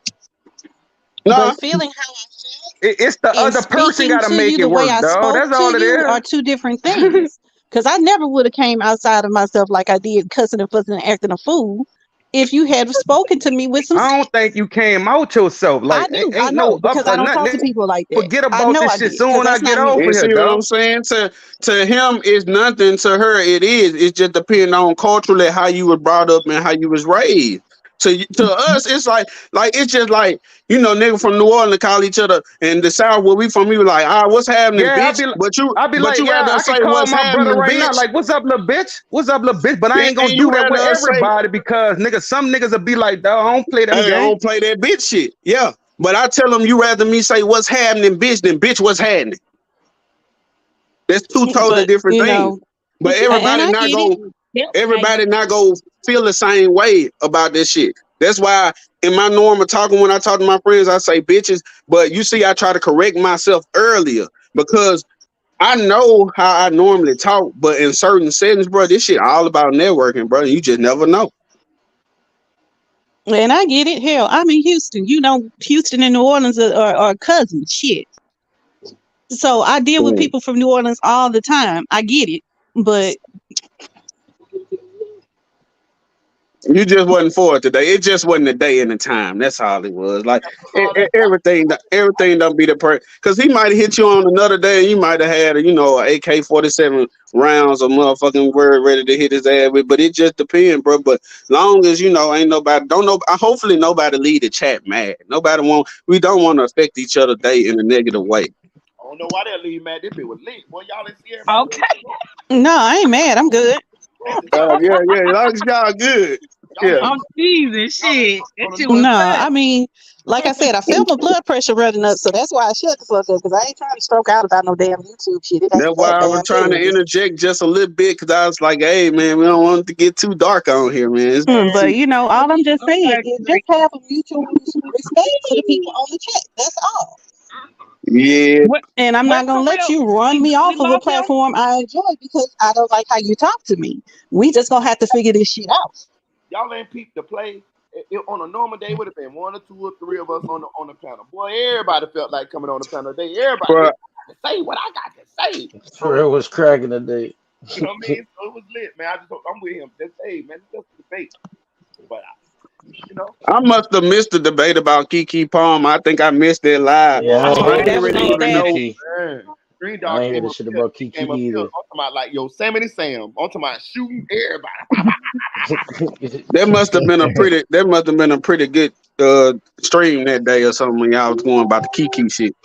No, But feeling how I felt It's the and other person speaking got to to make you it the way work, I dog. spoke That's all to it you are is. two different things. Because I never would have came outside of myself like I did, cussing and fussing and acting a fool, if you had spoken to me with some I don't think you came out yourself. I Like, do. I ain't know no because up I or don't talk to nothing. people like that. Forget I about know I this shit did because soon I that's get not me. over And here, see what I'm dog. saying? To him, it's nothing. To her, it is. It's just depending on culturally how you was brought up and how you was raised. To us, it's like it's just like, you know, nigga from New Orleans call each other, and the South where we from, we were like, what's happening, Yeah, bitch? But you I'll be like, yeah, rather I can say call what's my brother happening, right now. bitch. Like, what's up, little bitch? What's up, little bitch? But I ain't And gonna you do that with rather us say, everybody because some niggas will be like, dog, I don't play them hey, I game. don't play that bitch shit. Yeah. But I tell them, you rather me say what's happening, bitch, than bitch, what's happening. That's two totally But different you things. know, But and I get it. everybody not go feel the same way about this shit. That's why in my normal talking, when I talk to my friends, I say bitches. But you see, I try to correct myself earlier because I know how I normally talk. But in certain settings, bro, this shit all about networking, bro. You just never know. And I get it. Hell, I'm in Houston. You know, Houston and New Orleans are cousins. Shit. So I deal with people from New Orleans all the time. I get it. But You just wasn't for it today. It just wasn't the day and the time. That's all it was. Like everything don't be the per. Because he might have hit you on another day, and you might have had a AK-47 rounds of motherfucking word ready to hit his ass with. But it just depends, bro. But long as ain't nobody hopefully nobody leave the chat mad. We don't want to affect each other day in a negative way. I don't know why they leave, man. This bit was lit. Boy, y'all didn't see everybody. Okay. no, I ain't mad. I'm good. Yeah. As long as y'all good. Yeah. I'm teasing shit. That shit was No, fun. I mean, like I said, I felt my blood pressure running up, so that's why I shut the fuck up, because I ain't trying to stroke out about no damn YouTube shit. It ain't That's why that I was damn trying to serious. interject just a little bit because I was like, hey, man, we don't want it to get too dark on here, man. But all I'm just saying is just have a mutual respect for the people on the chat. That's all. Yeah. And I'm not gonna let you run me off of a platform I enjoy because I don't like how you talk to me. We just gonna have to figure this shit out. Y'all ain't peeped the play. On a normal day, would have been 1 or 2 or 3 of us on the panel. Boy, everybody felt like coming on the panel today. Everybody got to say what I got to say. For real was cracking today. You know what I mean? So it was lit, man. I'm with him. Just man, it's just a debate. But I must have missed the debate about Keke Palmer. I think I missed it live. Yeah, So I ain't really definitely even know. Green I Dog ain't hear came the up shit here. about He Kiki came up here. either. I'm talking about like Yosemite Sam. I'm talking about shooting everybody. That must have been a pretty good stream that day or something when y'all was going about the Keke shit.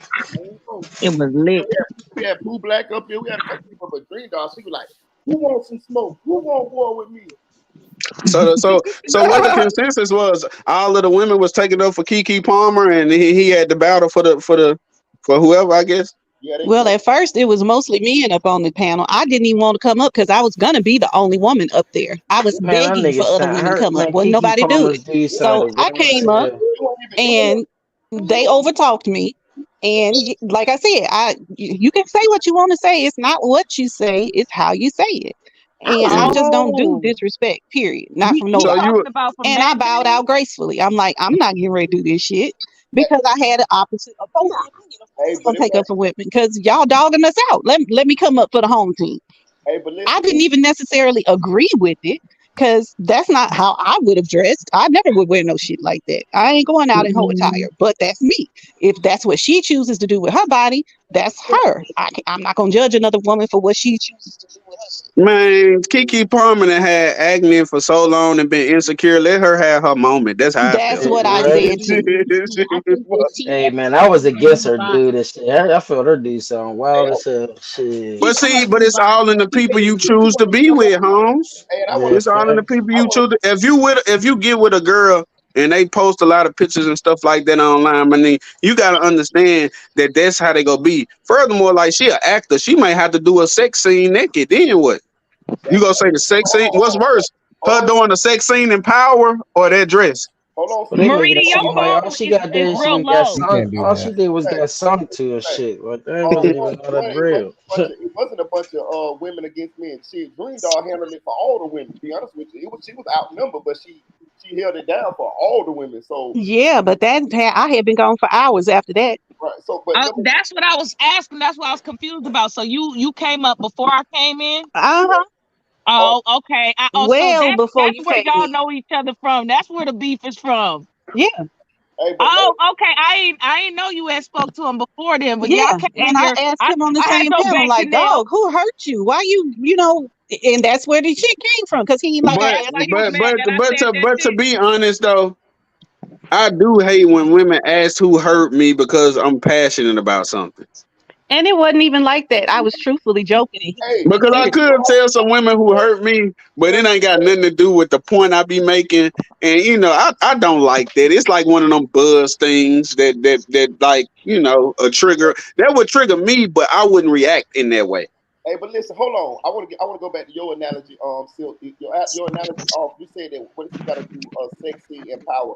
It was lit. We had Pooh Black up here. We had a couple people, but Green Dog, she was like, "Who wants some smoke? Who want war with me?" So what the consensus was, all of the women was taking up for Keke Palmer, and he had the battle for whoever, I guess. Well, at first it was mostly men up on the panel. I didn't even want to come up because I was gonna be the only woman up there. I was Man, that begging for nigga other sound women to her. come up. Man, Wasn't Kiki nobody do Palmer's it. D So sounded I ghetto as came up hell. and they overtalked me. And like I said, you can say what you want to say. It's not what you say, it's how you say it. And I just don't do disrespect, period. Not from nobody. And I bowed out gracefully. I'm like, I'm not getting ready to do this shit because I had an opposite opinion. I'm gonna take up for women because y'all dogging us out. Let me come up for the home team. I didn't even necessarily agree with it because that's not how I would have dressed. I never would wear no shit like that. I ain't going out in whole attire, but that's me. If that's what she chooses to do with her body, that's her. I'm not gonna judge another woman for what she chooses to do with her shit. Man, Keke Palmer done had acne for so long and been insecure. Let her have her moment. That's how I That's feel. what I said too. Hey man, I was against her dude. And shit. I felt her dude sound wild as hell. Shit. But it's all in the people you choose to be with, Holmes. Yeah, It's all in the facts. people you choose. If you get with a girl and they post a lot of pictures and stuff like that online, I mean, you gotta understand that that's how they gonna be. Furthermore, like she an actor, she might have to do a sex scene naked. Then what? You gonna say the sex scene? What's worse, her doing the sex scene in Power or that dress? But they make it seem like all she got did, she done got You sunk. can't do All she that. did was get sunk to her shit. Like that wasn't even all that real. It wasn't a bunch of women against men. She Green Dog handled it for all the women. To be honest with you, she was outnumbered, but she she held it down for all the women. So Yeah, but I had been gone for hours after that. right. So, but That's what I was asking. That's what I was confused about. So you came up before I came in? Uh-huh. Oh, okay. So Well before that's you where came y'all in. know each other from. That's where the beef is from. Yeah. Hey, oh, okay. I ain't know you had spoke to him before then, but y'all Yeah. came in And I here. asked him on the I had same no panel, back like, Chanel. dog, who hurt you? Why you know, and that's where the shit came from. Cause he like I But asked you was mad that I said that but to shit. be honest though, I do hate when women ask who hurt me because I'm passionate about something. and it wasn't even like that. I was truthfully joking and he was being Because I serious. could tell some women who hurt me, but it ain't got nothing to do with the point I be making. And you know, I don't like that. It's like one of them buzz things that like, you know, a trigger that would trigger me, but I wouldn't react in that way. Hey, but listen, hold on. I want to go back to your analogy. Silk, your analogy. You said that what she got to do, sexy and power.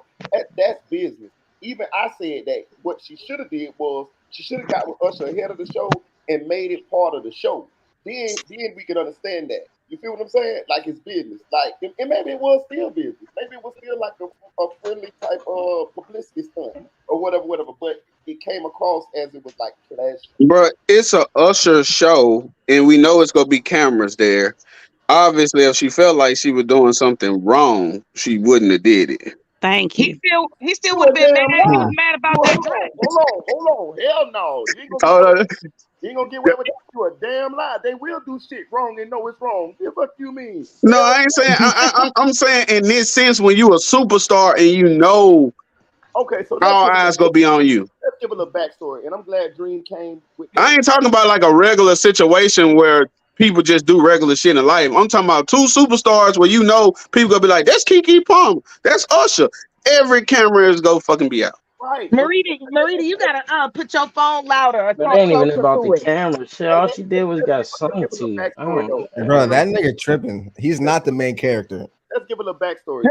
That's business. Even I said that what she should have did was she should have got with Usher ahead of the show and made it part of the show. Then we could understand that. You feel what I'm saying? Like it's business. Like and maybe it was still business. Maybe it was still like a friendly type of publicity stunt or whatever. But it came across as it was like clash. But it's a Usher show, and we know it's gonna be cameras there. Obviously, if she felt like she was doing something wrong, she wouldn't have did it. Thank you. He still would have been mad. He was mad about that dress. Hold on. Hell no. You ain't gonna get away with that. You a damn lie. They will do shit wrong and know it's wrong. What the fuck you mean? No, I ain't saying. I'm saying in this sense, when you a superstar and you know, okay, so all eyes gonna be on you. Let's give a little backstory, and I'm glad Dream came with. I ain't talking about like a regular situation where people just do regular shit in life. I'm talking about two superstars where you know people gonna be like, "That's Keke Palmer, that's Usher." Every camera is go fucking be out. Right. Marita, you gotta put your phone louder or But it talk ain't even closer about to the it. camera. Shit, all she did was got sung to. I don't know. Bro, that nigga tripping. He's not the main character. Let's give a little backstory.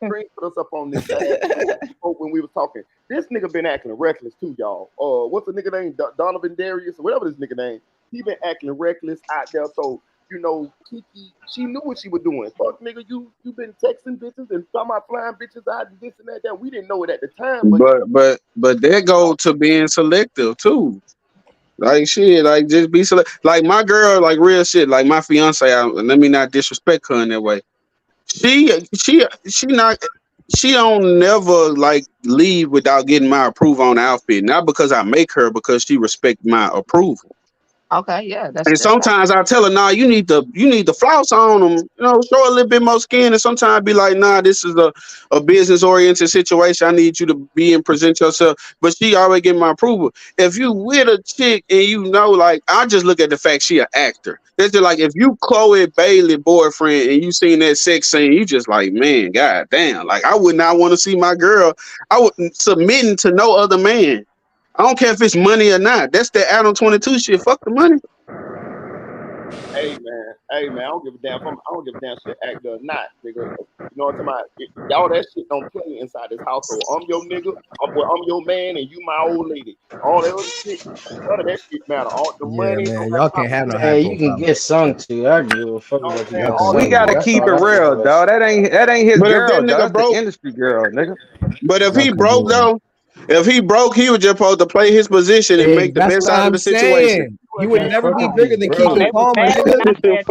Dream put us up on this when we was talking. This nigga been acting reckless too, y'all. What's the nigga name? Donovan Darius or whatever this nigga name. He been acting reckless out there. So you know, Keke, she knew what she was doing. Fuck nigga, you been texting bitches and talking about flying bitches out and this and that. We didn't know it at the time, But that go to being selective too. Like shit, like just be select. Like my girl, like real shit. Like my fiance. Let me not disrespect her in that way. She don't never like leave without getting my approval on the outfit. Not because I make her, because she respect my approval. Okay, yeah, And sometimes I tell her, nah, you need the flouse on them, you know, show a little bit more skin. And sometimes I be like, nah, this is a business oriented situation. I need you to be and present yourself. But she always get my approval. If you with a chick and you know, like, I just look at the fact she an actor. It's just like if you Chloe Bailey boyfriend and you seen that sex scene, you just like, man, god damn. Like I would not want to see my girl. I would submitting to no other man. I don't care if it's money or not. That's the Adam 22 shit. Fuck the money. Hey man, I don't give a damn. I don't give a damn shit actor or not, nigga. You know what I'm talking about? Y'all that shit don't play inside this household. I'm your nigga. I'm your man, and you my old lady. All that other shit, none of that shit matter. All the money. Man, y'all can't have no Hey, high you can profile. get sung to. I give a fuck about you getting sung We to. gotta That's keep all it I care real, about. dog. That ain't his But if girl, that dog. nigga That's broke, the industry girl, nigga. but if Y'all he broke crazy. though, if he broke, he was just supposed to play his position and make the That's best what out of I'm the situation. saying. He would never Fuck be if bigger he's than broke. Keke Palmer, nigga.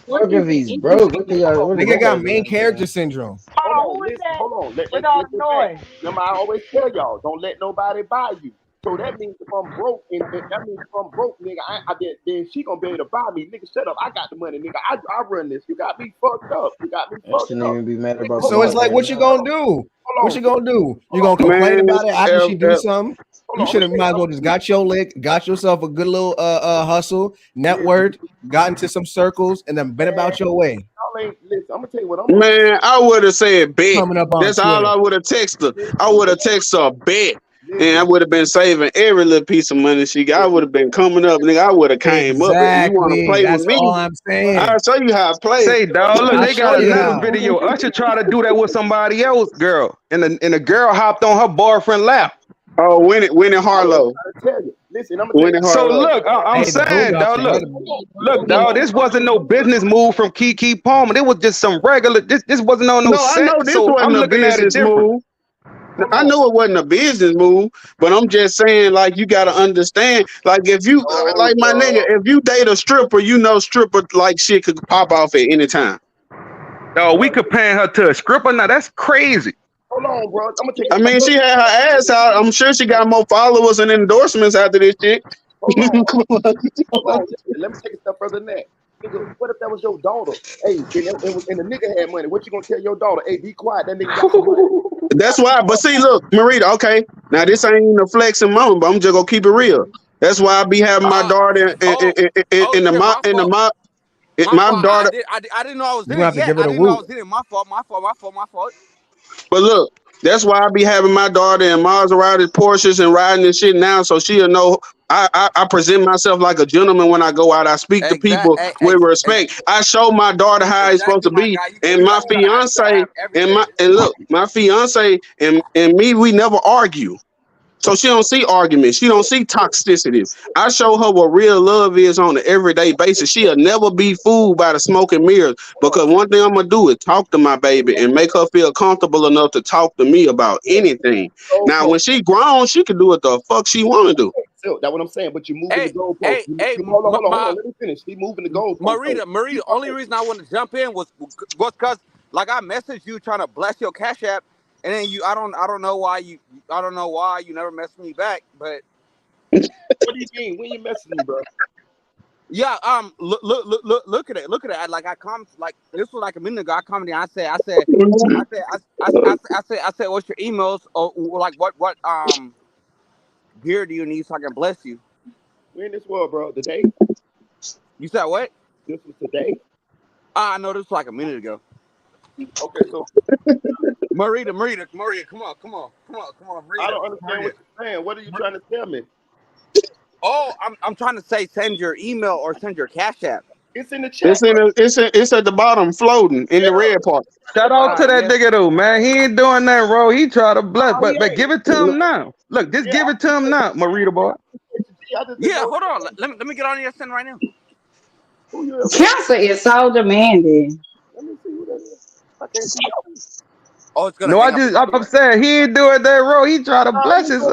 Fuck if he's broke. What the y'all? What is Nigga that got got to main do with character anything? syndrome. Hold on, listen, hold on. Let's with all get the back. noise? Remember, I always tell y'all, don't let nobody buy you. So that means if I'm broke, nigga, then she gonna be able to buy me, nigga. Shut up, I got the money, nigga. I run this. You got me fucked up. I shouldn't even be mad about the So it's money. like, what you gonna do? What you gonna do? You gonna complain Man, about it after she do if- something? You should have might as well just got your lick, got yourself a good little hustle, networked, got into some circles, and then been about your way. Y'all ain't listen. I'm gonna tell you what I'm gonna man, I would have said bet. Coming up on That's all Twitter. I would have texted her. I would have texted her bet. And I would have been saving every little piece of money she got. I would have been coming up, nigga. I would have came up. If you want to Exactly. play with That's me, all I'm saying. I'll show you how I play. Say, dog, look, I'll they show got you another how. video. Usher tried to do that with somebody else, girl, and the girl hopped on her boyfriend lap. Oh, Winnie Harlow. tell you. Listen, I'm gonna tell you. So look, I'm saying, dog, look, dog, this wasn't no business move from Keke Palmer. It was just some regular. This wasn't on no No, I know set. this So I'm wasn't a looking at it business different. move. I know it wasn't a business move, but I'm just saying, like, you gotta understand, like, if you, like, my nigga, if you date a stripper, you know, stripper like shit could pop off at any time. No, we comparing her to a stripper. Now that's crazy. Hold on, bro. I'm gonna take. I mean, she had her ass out. I'm sure she got more followers and endorsements after this shit. Hold on. Let me take a step further than that. Nigga, what if that was your daughter? Hey, and the nigga had money. What you gonna tell your daughter? Hey, be quiet. That nigga got some money. That's why. But see, look, Marita. Okay, now this ain't even a flexing moment, but I'm just gonna keep it real. That's why I be having my daughter in the my daughter. I didn't know I was You in gonna it have to yet. give it I a didn't know I whoop. was in it. My fault. But look, that's why I be having my daughter in Maserati, Porsches, and riding this shit now, so she'll know. I present myself like a gentleman when I go out. I speak to people with respect. I show my daughter how it's supposed to be, and my fiance my fiance and me, we never argue. So she don't see arguments. She don't see toxicity. I show her what real love is on an everyday basis. She'll never be fooled by the smoke and mirrors. Because one thing I'm gonna do is talk to my baby and make her feel comfortable enough to talk to me about anything. Now, when she grown, she can do what the fuck she wanna do. So that's what I'm saying. But you're moving the goalpost. Hold on. Let me finish. He moving the goalpost. Marita, only reason I want to jump in was because like I messaged you trying to bless your Cash App, and then I don't know why you never messaged me back. But what do you mean? When you messaging me, bro? Yeah, look at it. Like I come, like this was like a minute ago. I commented. I said, what's your emails? Or like what gear do you need so I can bless you? We in this world, bro. Today. You said what? This was today. I know this was like a minute ago. Okay, so Marita, come on, Marita. I don't understand what you're saying. What are you trying to tell me? Oh, I'm trying to say send your email or send your Cash App. It's in the chat. It's at the bottom, floating in the red part. Shout out to that nigga though, man. He ain't doing nothing wrong. He try to bless, but give it to him now. Look, just give it to him now, Marita boy. Yeah, hold on. Let me get on your send right now. Cancer is so demanding. Let me see who that is. I can't see. Oh, it's gonna. No, I'm saying he ain't doing that wrong. He try to bless us.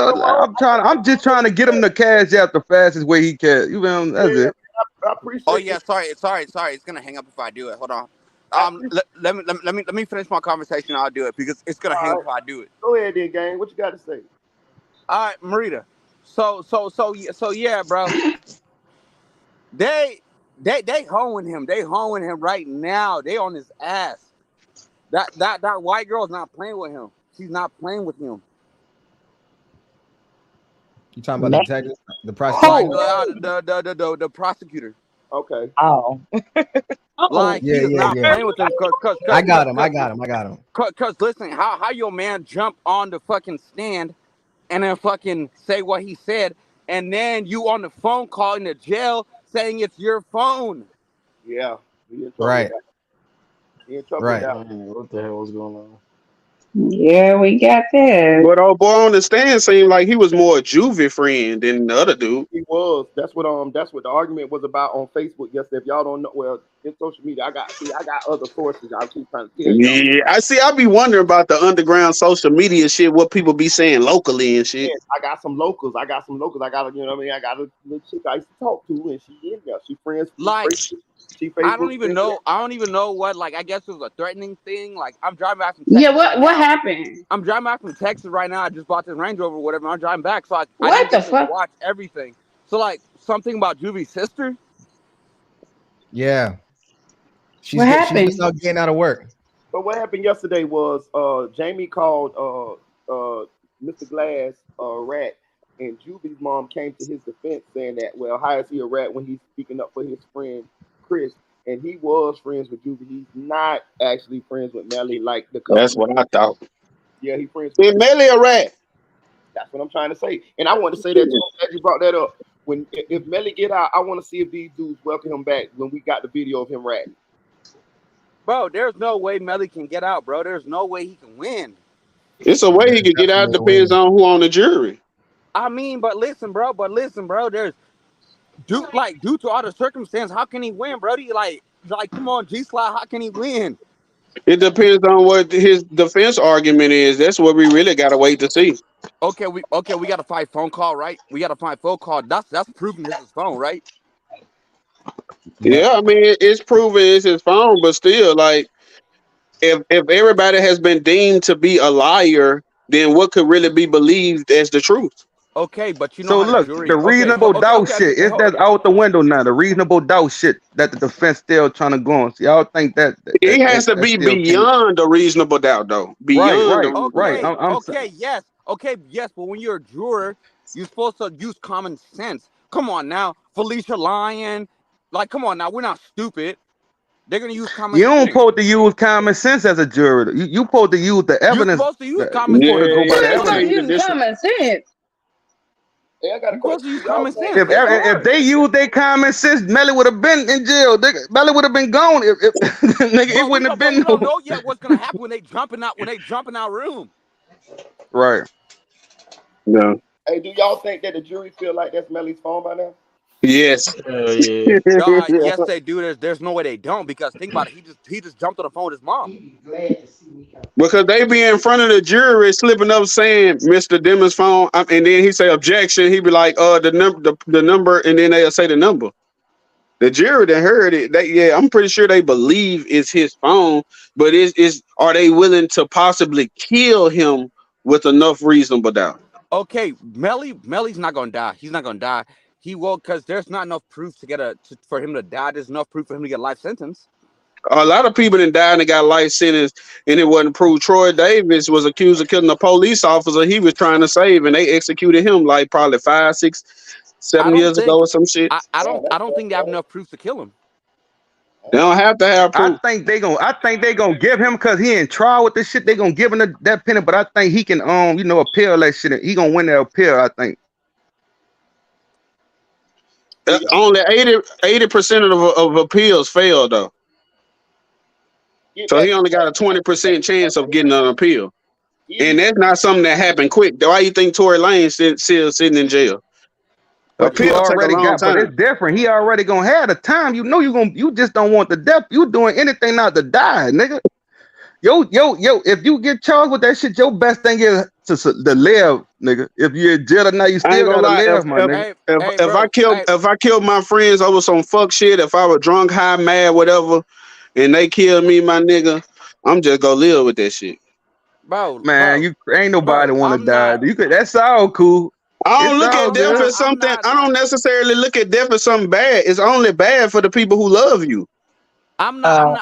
I'm just trying to get him the cash out the fastest way he can. You know, that's it. I appreciate. Oh yeah, sorry. It's gonna hang up if I do it. Hold on. Let me finish my conversation. I'll do it because it's gonna hang up if I do it. Go ahead, then, gang. What you got to say? All right, Marita. So yeah, bro. They hoeing him. They hoeing him right now. They on his ass. That white girl's not playing with him. She's not playing with him. You talking about the detective, the prosecutor? The prosecutor. Okay. Oh. Like he is not playing with him. Cause I got him. Cause listen, how your man jump on the fucking stand and then fucking say what he said, and then you on the phone calling the jail saying it's your phone. Yeah. Right. Right. What the hell was going on? Yeah, we got that. But old boy on the stand seemed like he was more a juvie friend than the other dude. He was. That's what the argument was about on Facebook yesterday. If y'all don't know, well, in social media, I got other sources. I keep trying to tell you. Yeah, I be wondering about the underground social media shit, what people be saying locally and shit. Yeah, I got some locals. I got you know what I mean? I got a little chick I used to talk to, and she in there. She friends. I don't even know what, like, I guess it was a threatening thing. Like, I'm driving back from Texas. Yeah, what happened? I'm driving back from Texas right now. I just bought this Range Rover or whatever. I'm driving back, so I What didn't the fuck? watch everything. So, like, something about Juvie's sister? Yeah. She's What happened? just out getting out of work. But what happened yesterday was Jamie called Mr. Glass a rat, and Juvie's mom came to his defense saying that, well, how is he a rat when he's speaking up for his friend Chris? And he was friends with Juvie. He's not actually friends with Melly like the couple. That's what I thought. Yeah, he friends with Melly a rat. That's what I'm trying to say. And I want to say that too. Glad you brought that up. If Melly get out, I want to see if these dudes welcome him back when we got the video of him ratting. Bro, there's no way Melly can get out, bro. There's no way he can win. It's a way he could get out. Depends on who on the jury. I mean, but listen, bro. There's due to all the circumstance, how can he win, Brody? Like, come on, G-Slide, how can he win? It depends on what his defense argument is. That's what we really gotta wait to see. Okay, we gotta find phone call, right? We gotta find phone call. That's proving this is phone, right? Yeah, I mean it's proven it's his phone, but still, like if everybody has been deemed to be a liar, then what could really be believed as the truth? Okay, but you know So how the look, jury. the reasonable doubt shit is Hold that out the window now. The reasonable doubt shit that the defense still trying to go on. So y'all think that It has to that be still can? beyond a reasonable doubt, though. Beyond a reasonable doubt. Okay, yes, but when you're a juror, you're supposed to use common sense. Come on now, Felicia lying. Like, come on now, we're not stupid. They're gonna use common You don't sense. supposed to use common sense as a juror. You supposed to use the evidence. You're supposed to use You common supposed to sense. go by the You're supposed to evidence. use common sense. Hey, I got a You're supposed to question. use common sense. If they used their common sense, Melly would have been in jail. Melly would have been gone. If nigga, it wouldn't have been. We don't know yet what's gonna happen when they jumping out room. Right. No. Hey, do y'all think that the jury feel like that's Melly's phone by now? Yes. Yes, they do. There's no way they don't, because think about it. He just jumped on the phone with his mom. Because they be in front of the jury slipping up saying Mr. Demons phone, and then he say objection. He be like, the number, and then they'll say the number. The jury that heard it, I'm pretty sure they believe it's his phone, but are they willing to possibly kill him with enough reasonable doubt? Okay, Melly's not gonna die. He's not gonna die. He will, because there's not enough proof for him to die. There's enough proof for him to get a life sentence. A lot of people that died and got life sentence, and it wasn't proved. Troy Davis was accused of killing a police officer he was trying to save, and they executed him like probably 5, 6, 7 years ago or some shit. I don't think they have enough proof to kill him. They don't have to have proof. I think they gonna give him, because he in trial with this shit. They gonna give him that penny, but I think he can appeal that shit. He gonna win that appeal, I think. Only 80% of appeals fail though. So he only got a 20% chance of getting an appeal. And that's not something that happened quick. Why you think Tory Lane still sitting in jail? But you already but it's different. He already gonna have the time. You just don't want the death. You doing anything not to die, nigga. Yo, if you get charged with that shit, your best thing is to live, nigga. If you're in jail or not, you still gotta live, my nigga. If I killed my friends over some fuck shit, if I was drunk, high, mad, whatever, and they killed me, my nigga, I'm just gonna live with that shit. Bro, you ain't nobody want to die. That's all cool. I don't look at death as something. I don't necessarily look at death as something bad. It's only bad for the people who love you. I'm not.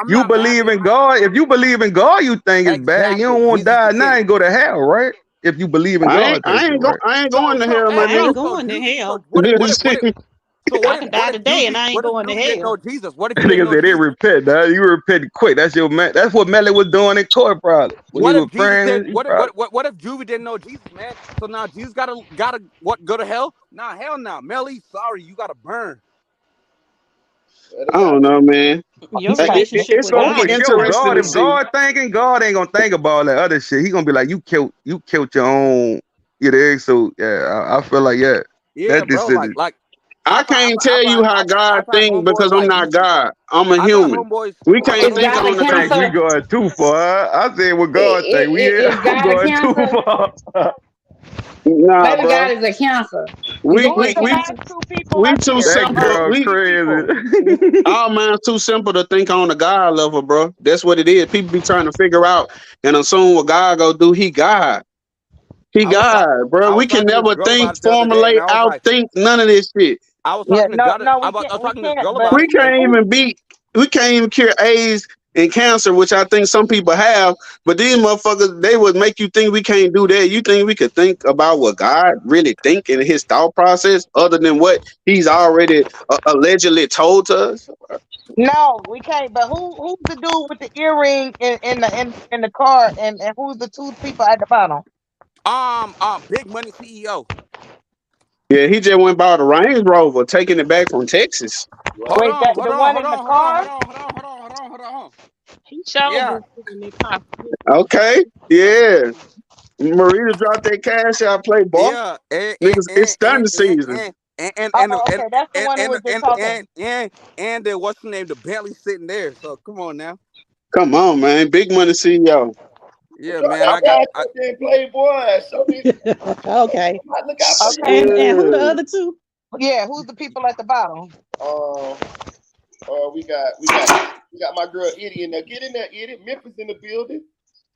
You believe in God. If you believe in God, you think it's bad. You don't want to die now and go to hell, right? If you believe in God, I ain't going to hell, my I ain't nigga. going to hell. I can die today and I ain't going to hell. Know Jesus? What if niggas said they repent? Now you repent quick. That's your man. That's what Melly was doing in court, probably. What if Juvie didn't know Jesus, man? So now Jesus gotta go to hell? Nah, hell no. Melly, sorry, you gotta burn. I don't know, man. Your relationship with God. If God thinking, God ain't gonna think about all that other shit. He gonna be like, you killed your own. So yeah, I feel like Yeah, that bro. Like I can't tell you how God thinks because I'm not God. I'm a human. We can't think on the things. We going too far. I said what God think. We going too far. Nah, Baby bro. God is a cancer. We too simple. Crazy. Our mind's too simple to think on the God level, bro. That's what it is. People be trying to figure out and assume what God go do. He God. He God, bro. We can never think, formulate, outthink none of this shit. I was talking to this girl about We can't even cure AIDS and cancer, which I think some people have. But these motherfuckers, they would make you think we can't do that. You think we could think about what God really think in his thought process, other than what he's already allegedly told to us? No, we can't. But who's the dude with the earring in the car, and who's the two people at the bottom? Big Money CEO. Yeah, he just went bought a Range Rover, taking it back from Texas. Hold on. He showed Okay, yeah. Marita dropped that cash out play, boy. Yeah, Niggas, it's stunning season. Okay, that's the one who was just talking. And what's the name? The Bentley sitting there. So come on now. Come on, man. Big money CEO. Yeah, man. I got Playboy. So Okay. look out for And who the other two? Yeah, who's the people at the bottom? We got my girl Eddie in there. Get in there, Eddie. Memphis in the building.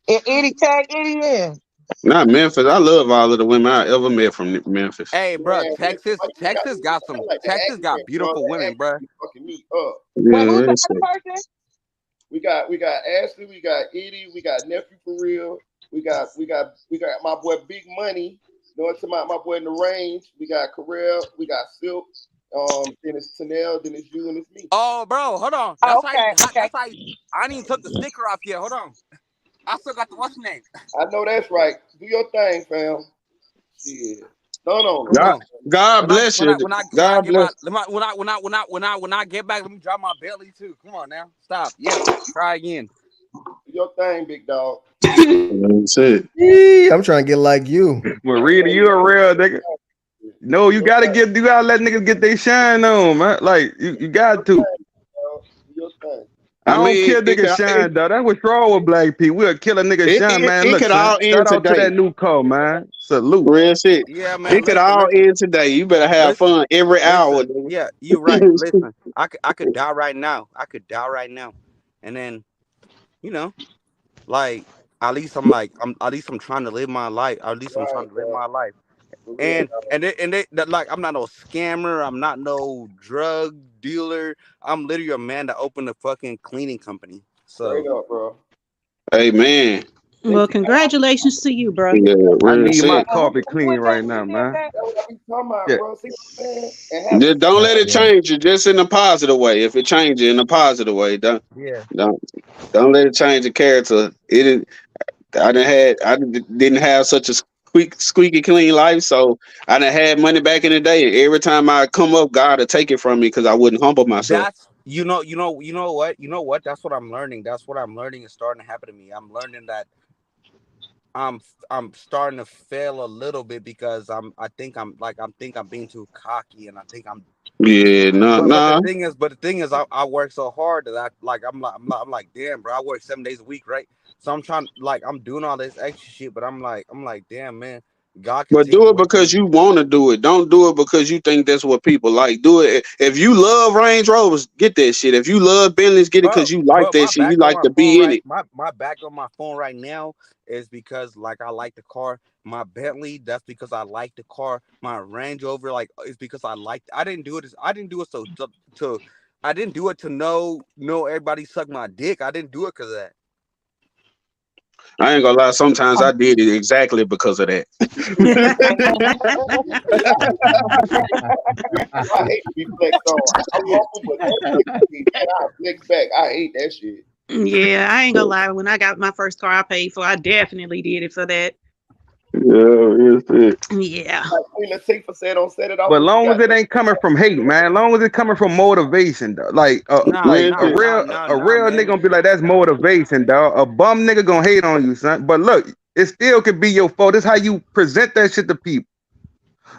Eddie tag Eddie in. Not Memphis. I love all of the women I ever met from Memphis. Hey, bro, Texas got beautiful women, bro. Fucking me up. Wait, who's the that's other person? We got Ashley, we got Eddie, we got Nephew for real, we got my boy Big Money, going to my boy in the range, we got Carell, we got Silk, then it's Tanel, then it's you and it's me. Oh, bro, hold on. That's how I ain't even took the sticker off yet. Hold on. I still got the what's name. I know that's right. Do your thing, fam. Shit. No. God bless you. When I get back, let me drop my belly too. Come on now. Stop. Yeah. Try again. Do your thing, big dog. That's it. I'm trying to get like you. Marita, you a real nigga. No, you gotta let niggas get their shine on, man. Like you got to. Do your thing. I don't kill niggas shine, though. That's what's wrong with black people. We'll kill a nigga shine, man. Look, could all end shout out to today. that new call, man. Salute. Real shit. Yeah, man. It could all end today. You better have fun every hour. Yeah, you're right. Listen, I could die right now. And then, you know, like at least I'm trying to live my life. And like I'm not no scammer. I'm not no drug dealer. I'm literally a man that opened a fucking cleaning company. So straight up, bro. Hey, man. Well, congratulations to you, bro. Yeah, I need my coffee clean right now, man. That's what we talking about, Yeah. bro. See what I'm saying? Just don't let it change you. Just in a positive way. If it changes in a positive way, don't let it change your character. I didn't have such a squeaky clean life, so I done had money back in the day. Every time I come up, God will take it from me because I wouldn't humble myself. That's you know what? That's what I'm learning. That's what I'm learning is starting to happen to me. I'm learning that I'm starting to fail a little bit because I think I'm being too cocky, and I think I'm. Yeah, But the thing is, I work so hard that I'm like, damn, bro, I work 7 days a week, right? So I'm trying, I'm doing all this extra shit, but I'm like, damn, man, God can. But do it because you want to do it. Don't do it because you think that's what people like. Do it if you love Range Rovers, get that shit. If you love Bentleys, get it because you like that shit. You like to be in it. My back on my phone right now is because I like the car. My Bentley, that's because I like the car. My Range Rover, is because I like. I didn't do it to know everybody suck my dick. I didn't do it because of that. I ain't gonna lie. Sometimes I did it exactly because of that. I hate to be flexed on. I'm humble, but I flex back. I hate that shit. Yeah, I ain't gonna lie. When I got my first car I paid for, I definitely did it for that. Yeah. But long as it ain't coming from hate, man. Long as it coming from motivation, though. A real nigga gonna be like, that's motivation, dog. A bum nigga gonna hate on you, son. But look, it still could be your fault. This how you present that shit to people.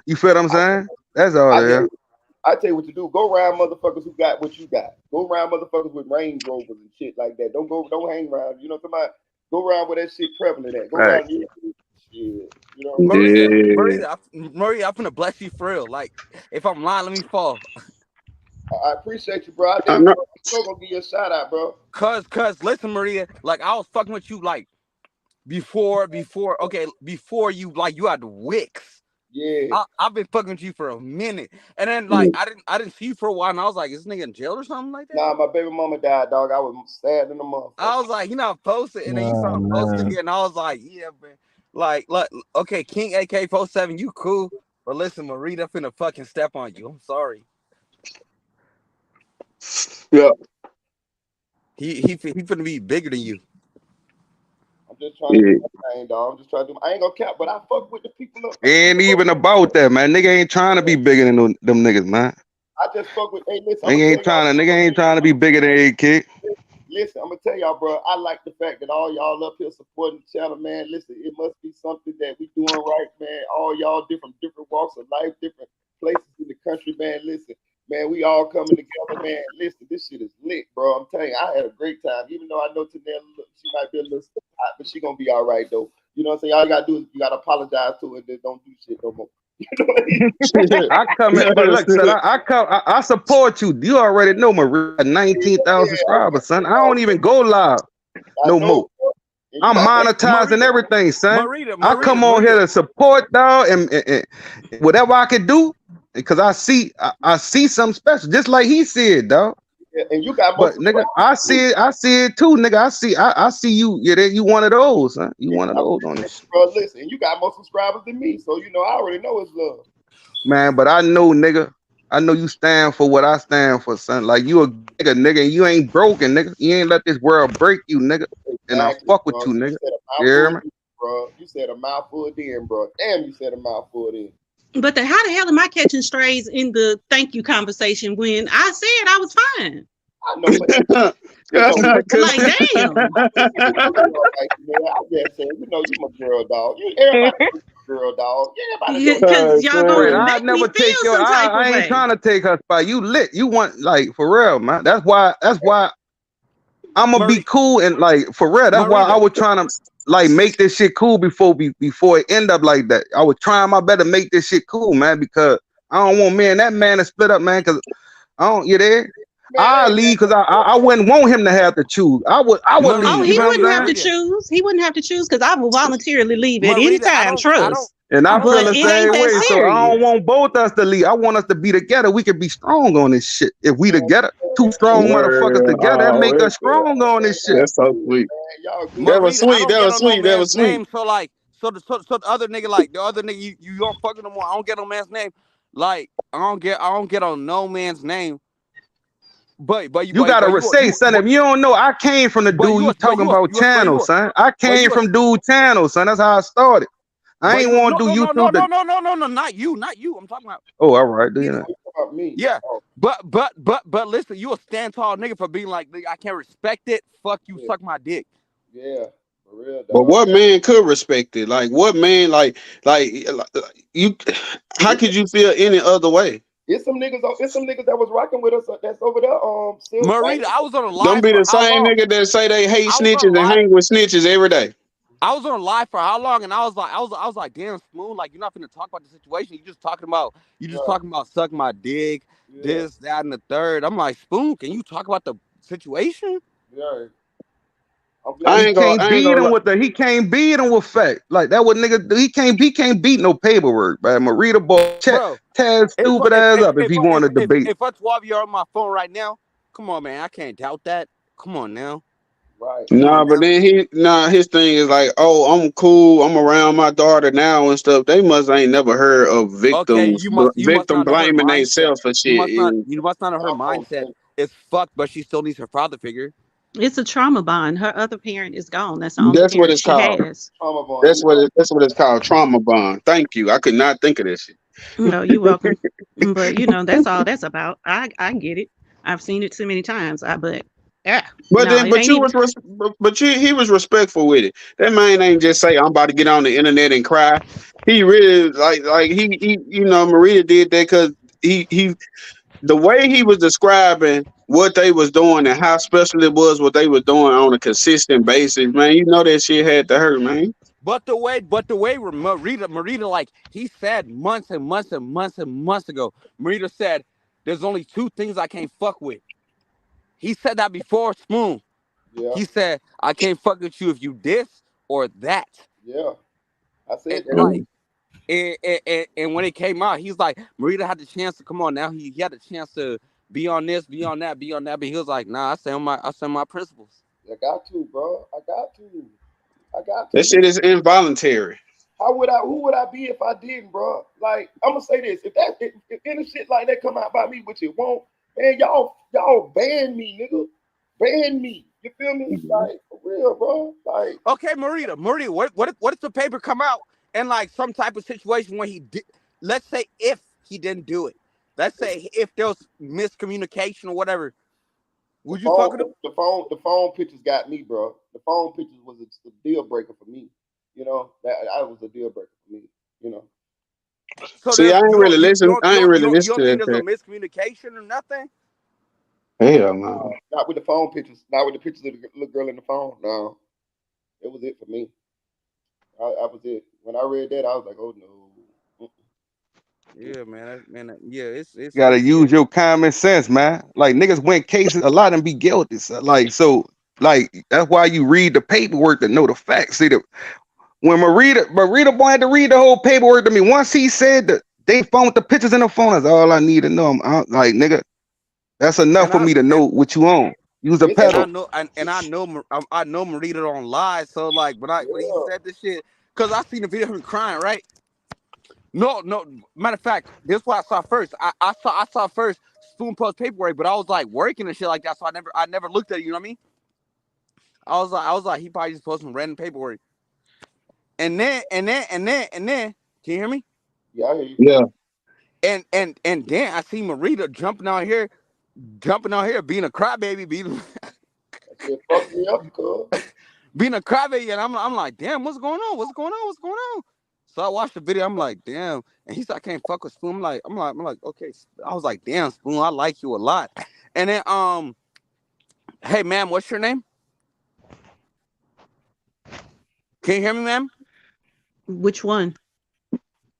You feel what I'm saying? That's all there. I tell you what to do. Go around motherfuckers who got what you got. Go around motherfuckers with Range Rovers and shit like that. Don't hang around. You know what I'm talking about? Go around where that shit prevalent at. Go around shit. You know, Maria, I'm gonna bless you for real. If I'm lying, let me fall. I appreciate you, bro. I'm gonna give you a shout out, bro. Cause listen, Maria, I was fucking with you before you you had the wicks. Yeah, I've been fucking with you for a minute, and then I didn't see you for a while, and I was like, is this nigga in jail or something like that? Nah, my baby mama died, dog. I was sad in the month. I was like, posted, and then you saw him posting again, and I was like, yeah, man. Okay, King AK-47, you cool, but listen, Marita finna fucking step on you. I'm sorry. Yeah. He finna be bigger than you. I'm just trying to do my thing, dog. I'm just trying to do. I ain't gonna cap, but I fuck with the people up. It ain't even about that, man. Nigga ain't trying to be bigger than them niggas, man. I just fuck with. Hey, listen. Nigga ain't trying to be bigger than AK. listen, I'm gonna tell y'all, bro. I like the fact that all y'all up here supporting the channel, man. Listen, it must be something that we doing right, man. All y'all different walks of life, different places in the country, man. Listen, man, we all coming together, man. Listen, this shit is lit, bro. I'm telling you, I had a great time. Even though I know Tanel, she might be a little hot, but she gonna be all right though. You know what I'm saying? All you gotta do is you gotta apologize to her and then don't do shit no more. I come in, but look, son, I support you. You already know my 19,000 subscribers, son. I don't even go live no more. I'm monetizing everything, son. I come on here to support, dog, and whatever I can do, because I see something special, just like he said, dog. Yeah, and you got but nigga, I see it too, nigga. I see you. Yeah, you one of those, huh? You one of those on this shit. Bro, listen, you got more subscribers than me, so you know I already know it's love. Man, but I know, nigga. I know you stand for what I stand for, son. Like you a nigga, and you ain't broken, nigga. You ain't let this world break you, nigga. And I fuck with you, nigga. You hear me? Bro, you said a mouthful then, bro. Damn, you said a mouthful then. But how the hell am I catching strays in the thank you conversation when I said I was fine? I know, but like, damn. I just said, you know, you my girl, dog. Everybody girl, dog. Because y'all gonna I never take your. I ain't trying to take her spot. You lit. You want like for real, man. That's why I'm gonna be cool and like for real. That's why I was trying to like make this shit cool before it end up like that. I was trying my best to make this shit cool, man, because I don't want me and that man to split up, man. Because I don't. You there? I leave because I wouldn't want him to have to choose. I would leave. Oh, he wouldn't have to choose. He wouldn't have to choose because I will voluntarily leave at any time. Trust. And I feel the same way. So I don't want both us to leave. I want us to be together. We can be strong on this shit. If we together, two strong motherfuckers together, that make us strong on this shit. That's so sweet. That was sweet. That was sweet. That was sweet. So like, so the other nigga, like the other nigga, you don't fuck with no more. I don't get no man's name. Like I don't get on no man's name. But you gotta say, son. If you don't know, I came from the dude you talking about channel, son. I came from dude channel, son. That's how I started. I ain't want to do YouTube. No, not you. I'm talking about. Oh, all right. Do you know? About me. Yeah, but listen, you a stand tall nigga for being like, I can't respect it. Fuck you, suck my dick. Yeah, for real. Dog. But what man could respect it? Like what man? Like you? How could you feel any other way? It's some niggas that was rocking with us that's over there. Marita, I was on a live. Don't be the same nigga that say they hate snitches and hang with snitches every day. I was on a live for how long? And I was like, damn, Spoon, like you're not gonna talk about the situation. You just talking about suck my dick, this, that, and the third. I'm like, Spoon, can you talk about the situation? Yeah. He can't beat him with fact. Like that what nigga do. He can't beat no paperwork, man. Marita boy tear stupid ass up if he want to debate. If a 12-year on my phone right now, come on, man, I can't doubt that. Come on now. Right. Nah, but then his thing is like, oh, I'm cool. I'm around my daughter now and stuff. They must ain't never heard of victims, victim blaming themselves for shit. You must not have her mindset. It's fucked, but she still needs her father figure. It's a trauma bond. Her other parent is gone. That's the only That's what it's called. Trauma bond. That's what it's called. Trauma bond. Thank you. I could not think of this shit. No, you're welcome. But you know, that's all that's about. I get it. I've seen it too many times. He was respectful with it. That man ain't just say I'm about to get on the internet and cry. He really like he you know, Marita did that because he the way he was describing what they was doing and how special it was what they was doing on a consistent basis, man. You know that shit had to hurt, man. But the way Marita, like he said months and months and months and months ago, Marita said, "There's only two things I can't fuck with." He said that before Spoon. Yeah. He said, "I can't fuck with you if you this or that." Yeah, I said that. Like, and when it came out, he's like, Marita had the chance to come on now. He had the chance to be on this, be on that, be on that. But he was like, nah, I stand my principles. I got to, bro. I got to. That shit is involuntary. Who would I be if I didn't, bro? Like, I'm gonna say this: if any shit like that come out by me, which it won't, man, y'all ban me, nigga, ban me. You feel me? Like for real, bro. Like, okay, Marita, what if the paper come out and like some type of situation where he did? Let's say if he didn't do it. Let's say if there was miscommunication or whatever. Would you fuck with him? The phone pictures got me, bro. The phone pictures was a deal breaker for me. You know, that was a deal breaker for me. You know. So See, I ain't really listen. I ain't really you listen don't to think that there's a shit. miscommunication or nothing? Hell no. Not with the phone pictures. Not with the pictures of the little girl in the phone. No, it was it for me. I was it. When I read that, I was like, oh no. Yeah, man. Yeah, it's You gotta use your common sense, man. Like niggas win cases, a lot of them be guilty. So, like that's why you read the paperwork to know the facts. See, when Marita boy had to read the whole paperwork to me. Once he said that they found the pictures in the phone, that's all I need to know. I'm like, nigga, that's enough for me to know what you own. Use a pedal. I know Marita don't lie. So like, when he said this shit, cause I seen the video of him crying, right? No. Matter of fact, this is what I saw first. I saw first Spoon post paperwork, but I was like working and shit like that, so I never looked at it. You know what I mean? I was like, he probably just posted some random paperwork. And then, can you hear me? Yeah, I hear you. Yeah. And then I see Marita jumping out here, being a crybaby, fuck me up, cuz. Being a crybaby, and I'm like, damn, what's going on? What's going on? What's going on? So I watched the video. I'm like, damn. And he said, I can't fuck with Spoon. I'm like, okay. I was like, damn, Spoon, I like you a lot. And then, hey, ma'am, what's your name? Can you hear me, ma'am? Which one?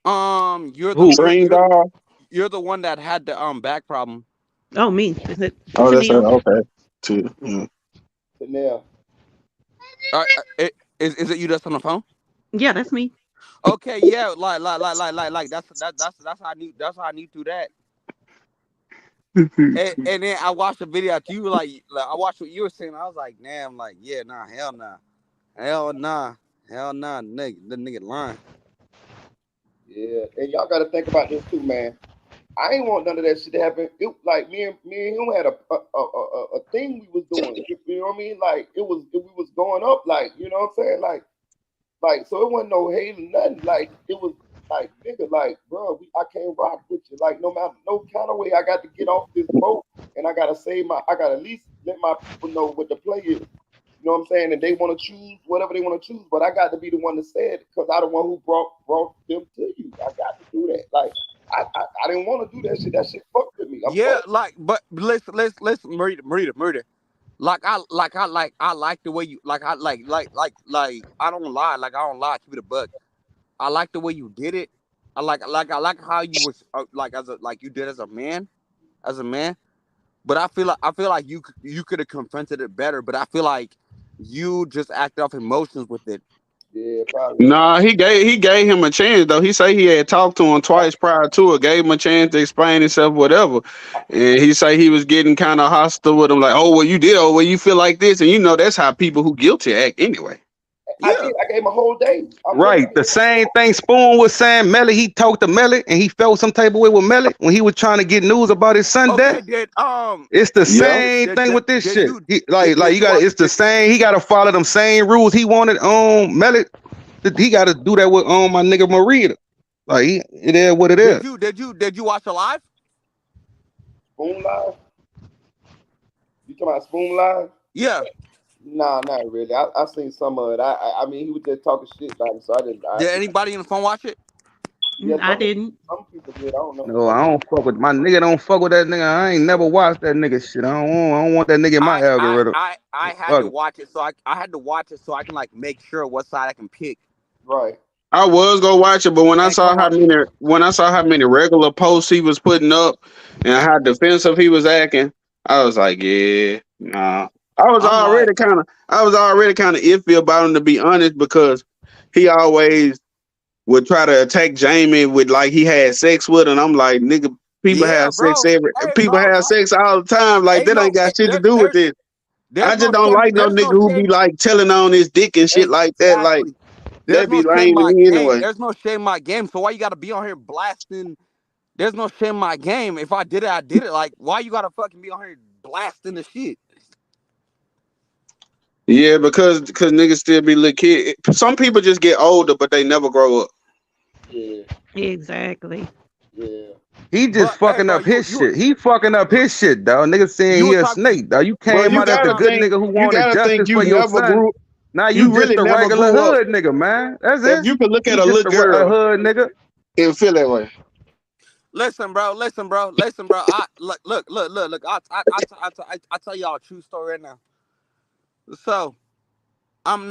You're the one that had the back problem. Oh, me. Is it? Oh, that's okay. Now. Is it you that's on the phone? Yeah, that's me. Okay, yeah, like that's how I knew through that. and then I watched the video after you like I watched what you were saying. I was like, damn, like yeah, nah, hell nah, nigga, the nigga lying. Yeah, and y'all got to think about this too, man. I ain't want none of that shit to happen. It like me and him had a thing we was doing. You know what I mean? Like we was going up. Like you know what I'm saying? Like so it wasn't no hate or nothing. Like it was like nigga, like bro, I can't rock with you. Like no matter no kind of way, I got to get off this boat and I gotta at least let my people know what the play is. You know what I'm saying? And they want to choose whatever they want to choose, but I got to be the one to say it because I'm the one who brought them to you. I got to do that. Like I didn't want to do that shit. That shit fucked with me. But let's murder. Like I like the way you like I don't lie. Like I don't lie. Keep it a buck. I like the way you did it. I like how you was you did as a man. But I feel like you could have confronted it better. But I feel like you just acted off emotions with it. Yeah, probably. Nah, he gave him a chance though. He say he had talked to him twice prior to it, gave him a chance to explain himself, whatever. And he say he was getting kind of hostile with him, like, oh well, you did, oh well, you feel like this, and you know that's how people who guilty act anyway. I did. I gave him a whole day. Right. The same thing Spoon was saying. Melly, he talked to Melly and he felt some type of way with Melly when he was trying to get news about his son death. It's the same thing with this shit. It's the same. He gotta follow them same rules he wanted Melly. He gotta do that with my nigga Marita. Like it is what it is. Did you watch a live? Spoon live? You talking about Spoon live? Yeah. Nah, not really. I seen some of it. I mean, he was just talking shit about it, so I didn't. Did anybody on the phone watch it? Yeah, I didn't. Some people did. I don't know. No, I don't fuck with my nigga. Don't fuck with that nigga. I ain't never watched that nigga shit. I don't want that nigga in my algorithm. I had to watch it, so I had to watch it so I can like make sure what side I can pick. Right. I was gonna watch it, but when I saw how many regular posts he was putting up and how defensive he was acting, I was like, yeah, nah. I was already kind of iffy about him, to be honest, because he always would try to attack Jamie with like he had sex with her, and I'm like, nigga, people have sex sex all the time. Like that ain't got shit to do with this. I just don't like no nigga who be like telling on his dick and shit like that. Like that be lame to me anyway. There's no shame in my game, so why you gotta be on here blasting? There's no shame in my game. If I did it, I did it. Like, why you gotta fucking be on here blasting the shit? Yeah, because niggas still be little kid. Some people just get older, but they never grow up. Yeah. Exactly. Yeah. He just But hey, fucking bro, up his shit. He fucking up his shit, dog. Nigga saying you he were a talking. snake, dog. You Bro, came you out as the gotta good think. nigga who You wanted gotta think. justice You for your never son. grew. Now you You just really a never regular grew up. hood nigga, man. That's If it. you could look You at a just little a girl hood nigga. and feel that way. Listen, bro. Look. I tell y'all a true story right now. So I'm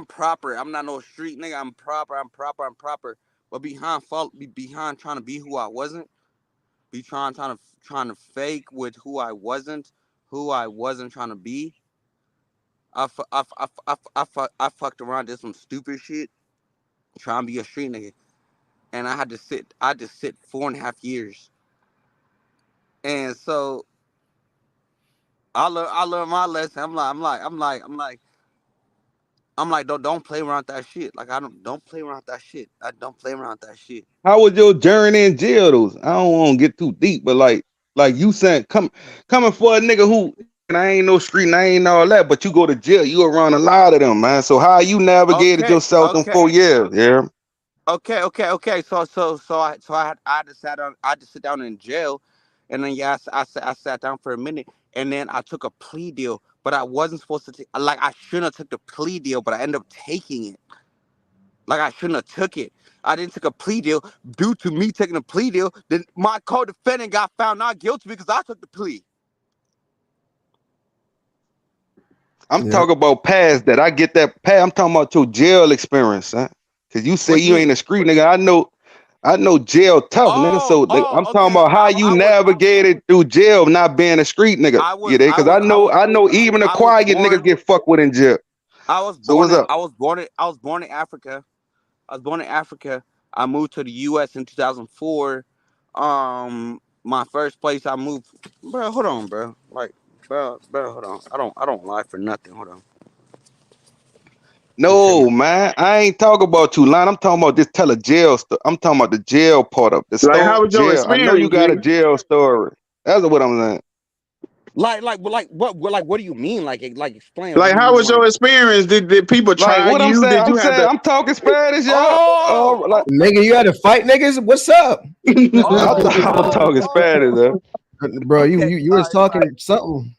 proper. I'm not no street nigga. I'm proper. But behind trying to be who I wasn't, be trying to fake with who I wasn't trying to be. I fucked around, did some stupid shit, trying to be a street nigga, and I just sit 4.5 years, and so I learned my lesson. I'm like, don't play around that shit. Like don't play around that shit. I don't play around that shit. How was your journey in jail? Those I don't want to get too deep, but like you saying, coming for a nigga who and I ain't no street and I ain't all that, but you go to jail, you around a lot of them, man. So how you navigated yourself in 4 years? Yeah. Okay. I had to sit down in jail, and then I sat down for a minute, and then I took a plea deal, but I wasn't supposed to take. Like I shouldn't have took the plea deal, but I ended up taking it. Like I shouldn't have took it. I didn't take a plea deal. Due to me taking a plea deal, then my co-defendant got found not guilty because I took the plea. I'm talking about past that. I get that past. I'm talking about your jail experience, huh? Cause you say What you you ain't mean? a street nigga. I know jail tough, nigga. So I'm talking Okay. about how you navigated through jail, not being a street nigga. You know, cause I know even the quiet niggas get fucked with in jail. So what's up? I was born in Africa. I moved to the U.S. in 2004. My first place I moved, bro. Hold on, bro. Like, bro, hold on. I don't lie for nothing. Hold on. No, man. I ain't talking about you lying. I'm talking about just tell a jail story. I'm talking about the jail part of the Like, story. how was your Jail. I know you experience, got a G? jail story. That's what I'm saying. What do you mean? Like explain. What Like, do you how mean? was your experience? Did people Like try what you? Did you have to? I'm talking Spanish, y'all. Like, Nigga, you had to fight niggas? What's up? I'm talking Spanish, though. Bro, you was talking something.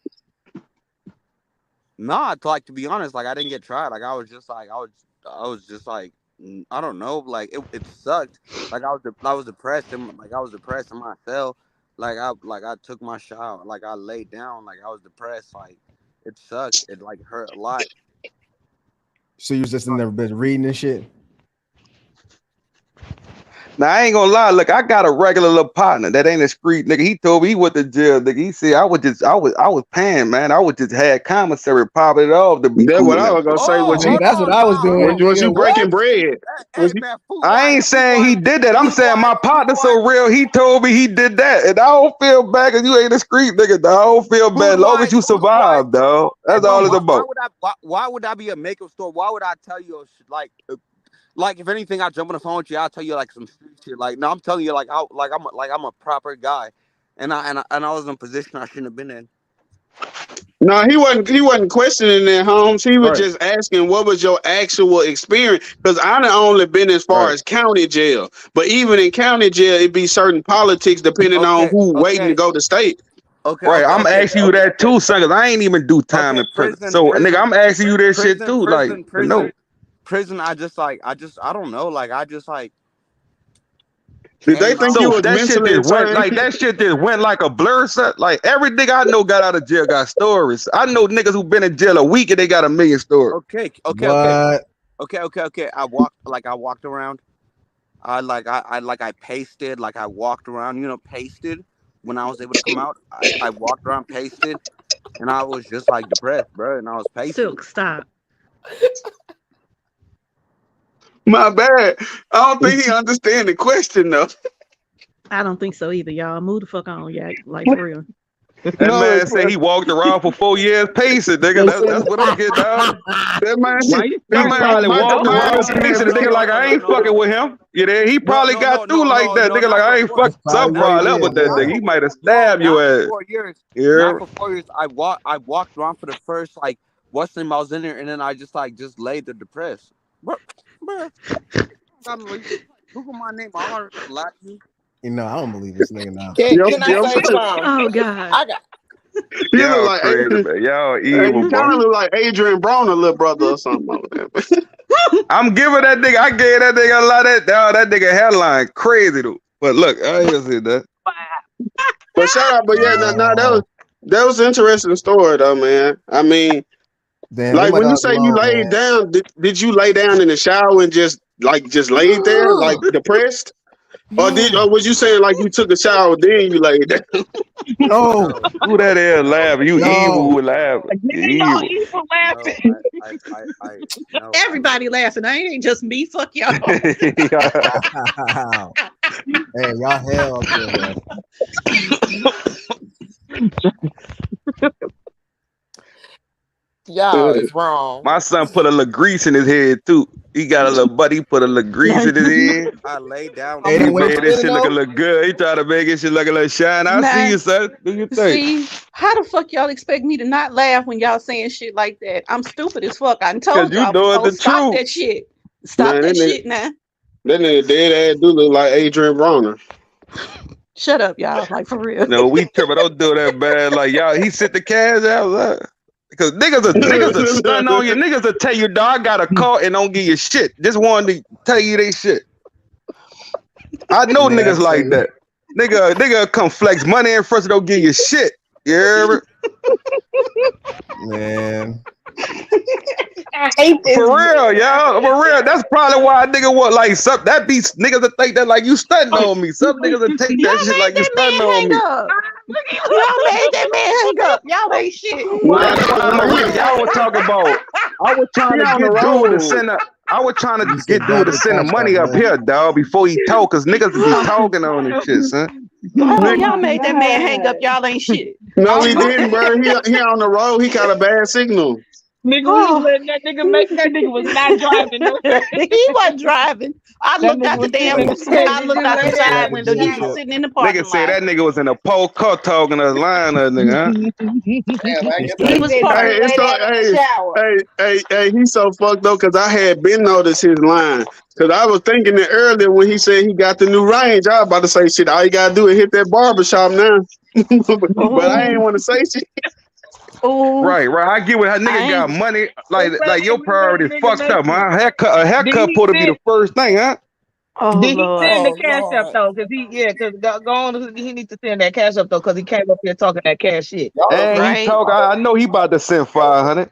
Nah, to be honest, like I didn't get tried. Like I was just like I don't know. Like it sucked. Like I was depressed and I was depressed in my cell. I took my shot. Like I laid down. Like I was depressed. Like it sucked. It like hurt a lot. So you was just in there been reading and shit. Now I ain't gonna lie. Look, I got a regular little partner that ain't a street nigga. He told me he went to jail, nigga. He said I was paying, man. I was just had commissary popping it off to be That's cool what I and was gonna say. Nigga, that's what I was doing. Was you Nigga, breaking what? bread? Hey man, food I ain't saying he did that. I'm saying my partner so real. He told me he did that, and I don't feel bad because you ain't a street nigga. Dog. I don't feel bad. As long as you survive, dog. That's Bro, all it's about. why would I be a makeup store? Why would I tell you like if anything, I jump on the phone with you. I'll tell you like some street shit. Like no, I'm telling you I'm a proper guy, and I was in a position I shouldn't have been in. No, he wasn't questioning that, Holmes. He was Right. just asking what was your actual experience. Because I done only been as far as county jail, but even in county jail, it be certain politics depending on who waiting to go to state. Right, I'm asking you that too, son, because I ain't even do time in prison. So, nigga, I'm asking you this shit too, like, no. Prison. I don't know. Like I just like. Did they think you So was that shit mentally just went insane? like that shit just went like a blur set. Like every nigga I know got out of jail got stories. I know niggas who been in jail a week and they got 1 million stories. Okay. I walked around. I pasted. Like I walked around. You know, pasted. When I was able to come out, I walked around, pasted, and I was just like depressed, bro. And I was pasting. Silk, stop. My bad. I don't think he understand the question though. I don't think so either, y'all. Move the fuck on, yeah. Like for real. That man said he walked around for 4 years pacing, nigga. That's what I'm getting down. That man probably walked around pacing. The nigga like I ain't fucking with him. You know, he probably got through like that. Nigga like I ain't fucking some probably up with that nigga. He might have stabbed your ass. 4 years. Yeah. Not for 4 years. I walked around for the first like what's name I was in there, and then I just laid there depressed. Bro. Google my name. I don't lie to you. You know, I don't believe this nigga now. Can I say something? Oh God. I got. You Y'all look like crazy, Adrian. man. Y'all Hey, evil, you boy. kind of look like Adrian Broner, little brother or something over there. I'm giving that nigga. I gave that nigga a lot of that nigga headline crazy though. But look, I ain't say that. But shout out, but yeah, that was an interesting story though, man. I mean, Damn, like leave my when you dog say you alone, laid man. down, did you lay down in the shower and just laid there like depressed, or was you saying like you took a shower then you laid down? No, who that is laughing? You evil no. with laughing. You Y'all evil. evil laughing. No, Everybody laughing. I ain't just me. Fuck y'all. Wow. Hey, y'all hell up there, man. Y'all is wrong. My son put a little grease in his head too. He got a little buddy, put a little grease in his head. I lay down. Hey, He they wait made for this me to shit know. look good. He tried to make it shit look a little shine. I see Nah. you, son. Do you think? See, how the fuck y'all expect me to not laugh when y'all saying shit like that? I'm stupid as fuck. I done told Cause you y'all know before. it's the Stop truth. that shit. Stop Man, that shit now. that nigga dead ass do look like Adrian Broner. Shut up, y'all. Like for real. No, we tripping. Don't do that bad. Like y'all, he sent the cash out. Because niggas are stun on you. Niggas will tell you, dog, I got a call and don't give you shit. Just wanted to tell you they shit. I know Yeah, niggas like that. Nigga come flex money in front, don't give you shit. You hear me? man. I hate this. For real, y'all. For real. That's probably why a nigga want like some that be niggas that think that like you stunting on me. Some niggas that take that shit like you stunting on me. Y'all made that man hang up. Y'all ain't shit. That's why Maria, y'all was talking about. I was trying to get dude to send a. I was trying to get dude to send the money up here, dog, before he talk, cause niggas be talking on this shit, son. Y'all made that man hang up. Y'all ain't shit. No, he didn't, bro. He on the road. He got a bad signal. Nigga, we was letting that nigga make that nigga was not driving. No. He wasn't driving. I That looked nigga out the was damn. sitting I looked out the side window. He was sitting in the parking Nigga said lot. that nigga was in a pole car talking to the line, that nigga, huh? He was Hey, parked. it's so, hey, he's so fucked up because I had been noticed his line. Because I was thinking it earlier when he said he got the new range. I was about to say shit. All you gotta do is hit that barbershop now. But I ain't want to say shit. Right. I get what nigga got money. Like your priorities fucked up, man. A haircut supposed to be the first thing, huh? Oh, Did he Lord. send the Oh, cash up though? Cause go on. He needs to send that cash up though, cause he came up here talking that cash shit. And he talk. I know he about to send 500.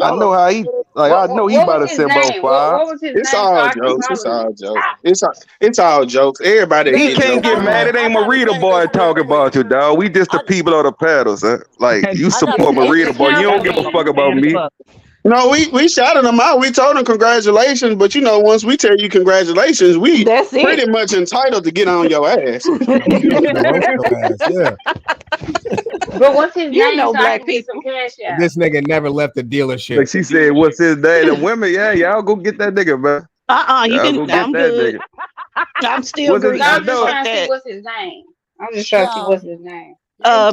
I know how he like. I know he about to send about 5. What was his It's name? So all I can jokes. It's follow all you. jokes. It's all jokes. Everybody He get can't jokes get mad. somewhere. It ain't Marita boy talking about you, dog. We just the people of the paddles, huh? Like you support Marita boy. You don't give a fuck about me. No, we shouted him out. We told him congratulations, but you know, once we tell you congratulations, we That's it. pretty much entitled to get on your ass. Yeah. But what's his You name know so I black can get some people. cash out? This nigga never left the dealership. Like she said, what's his name? The women, yeah, y'all go get that nigga, man. You Y'all can. go get I'm that good. nigga. I'm still What's his? green. No, I I'm just know. trying to see what's his name. I'm just trying to see what's his name.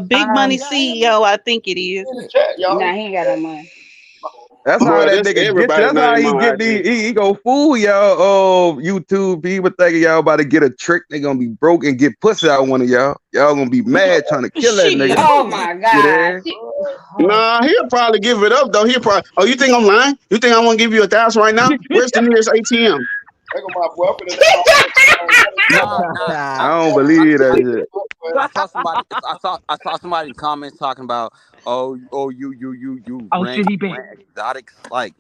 Big money CEO, I think it is. Nah, he ain't got no money. That's how Boy, that that's nigga get. everybody's That's how name he on get these. IG. He go fool y'all. YouTube people thinking y'all about to get a trick. They gonna be broke and get pussy out one of y'all. Y'all gonna be mad trying to kill that nigga. Oh my God. Nah, he'll probably give it up though. He'll probably. Oh, you think I'm lying? You think I want to give you 1,000 right now? Where's the nearest ATM? Nah. I don't believe that shit. I saw somebody. I saw somebody in comments talking about, you rent exotics. Like,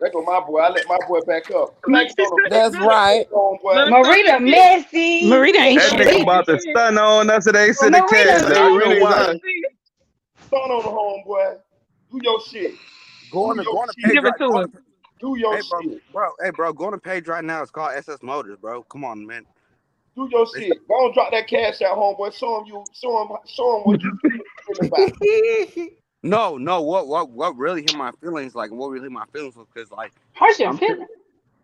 There go my boy. I let my boy back up. That's right. Marita messy. Marita ain't That nigga shit. about to stun on us today. Send the Marita cash out. You messy. watch. Stun on the homeboy. Do your shit. go on a page Give it right. to him. Do your shit. Bro, go on a page right now. It's called SS Motors, bro. Come on, man. Do your shit. Go and drop that cash out, homeboy. Show him what you feeling about. No. What really hit my feelings? Like, what really hit my feelings was because, like, How's your feeling?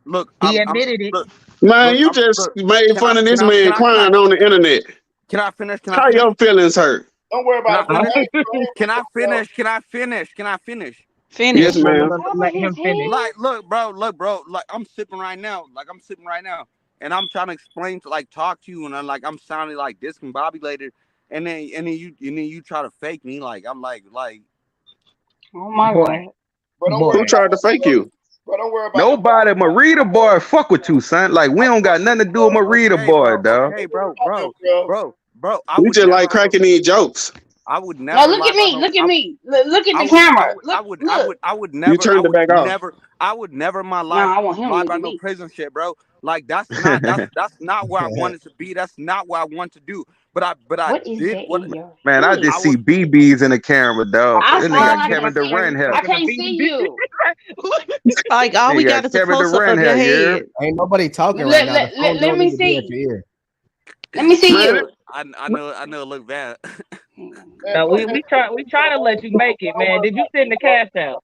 look, He admitted it. Man, you just made fun of this man crying on the internet. Can I finish? How your feelings hurt? Don't worry about it. Can I finish? Finish. Yes, ma'am. Let him finish. Like, look, bro. Like, I'm sipping right now. and I'm trying to explain to like talk to you, and I'm sounding like discombobulated, and then you try to fake me like I'm like. Oh my God. Who tried to fake you? Bro, don't worry about Nobody, Marita boy, fuck with you, son. Like we don't got nothing to do with Marita Okay, boy, bro. dog. Okay, bro. I We would just never like cracking these jokes. I would Now never look lie at about me. no. Look at me. Look at I the would, camera. Look. I would You never, turned it back off. I would never in my Nah, life I want him to lie look about at no me. prison shit, bro. Like that's not where I wanted to be. That's not what I want to do. But I What is did that what in your Man, I hand? just see BBs in the camera, dog. I This saw. nigga got I Kevin can't see. Durant here. I can't see you. Like all we Nigga got got is a Kevin close up Durant of your here, you hear? head. Ain't nobody talking right now. The phone Let don't me need to be at see. your ear. Let me see Man, you. I know it look bad. No, we try to let you make it, man. Did you send the cash out?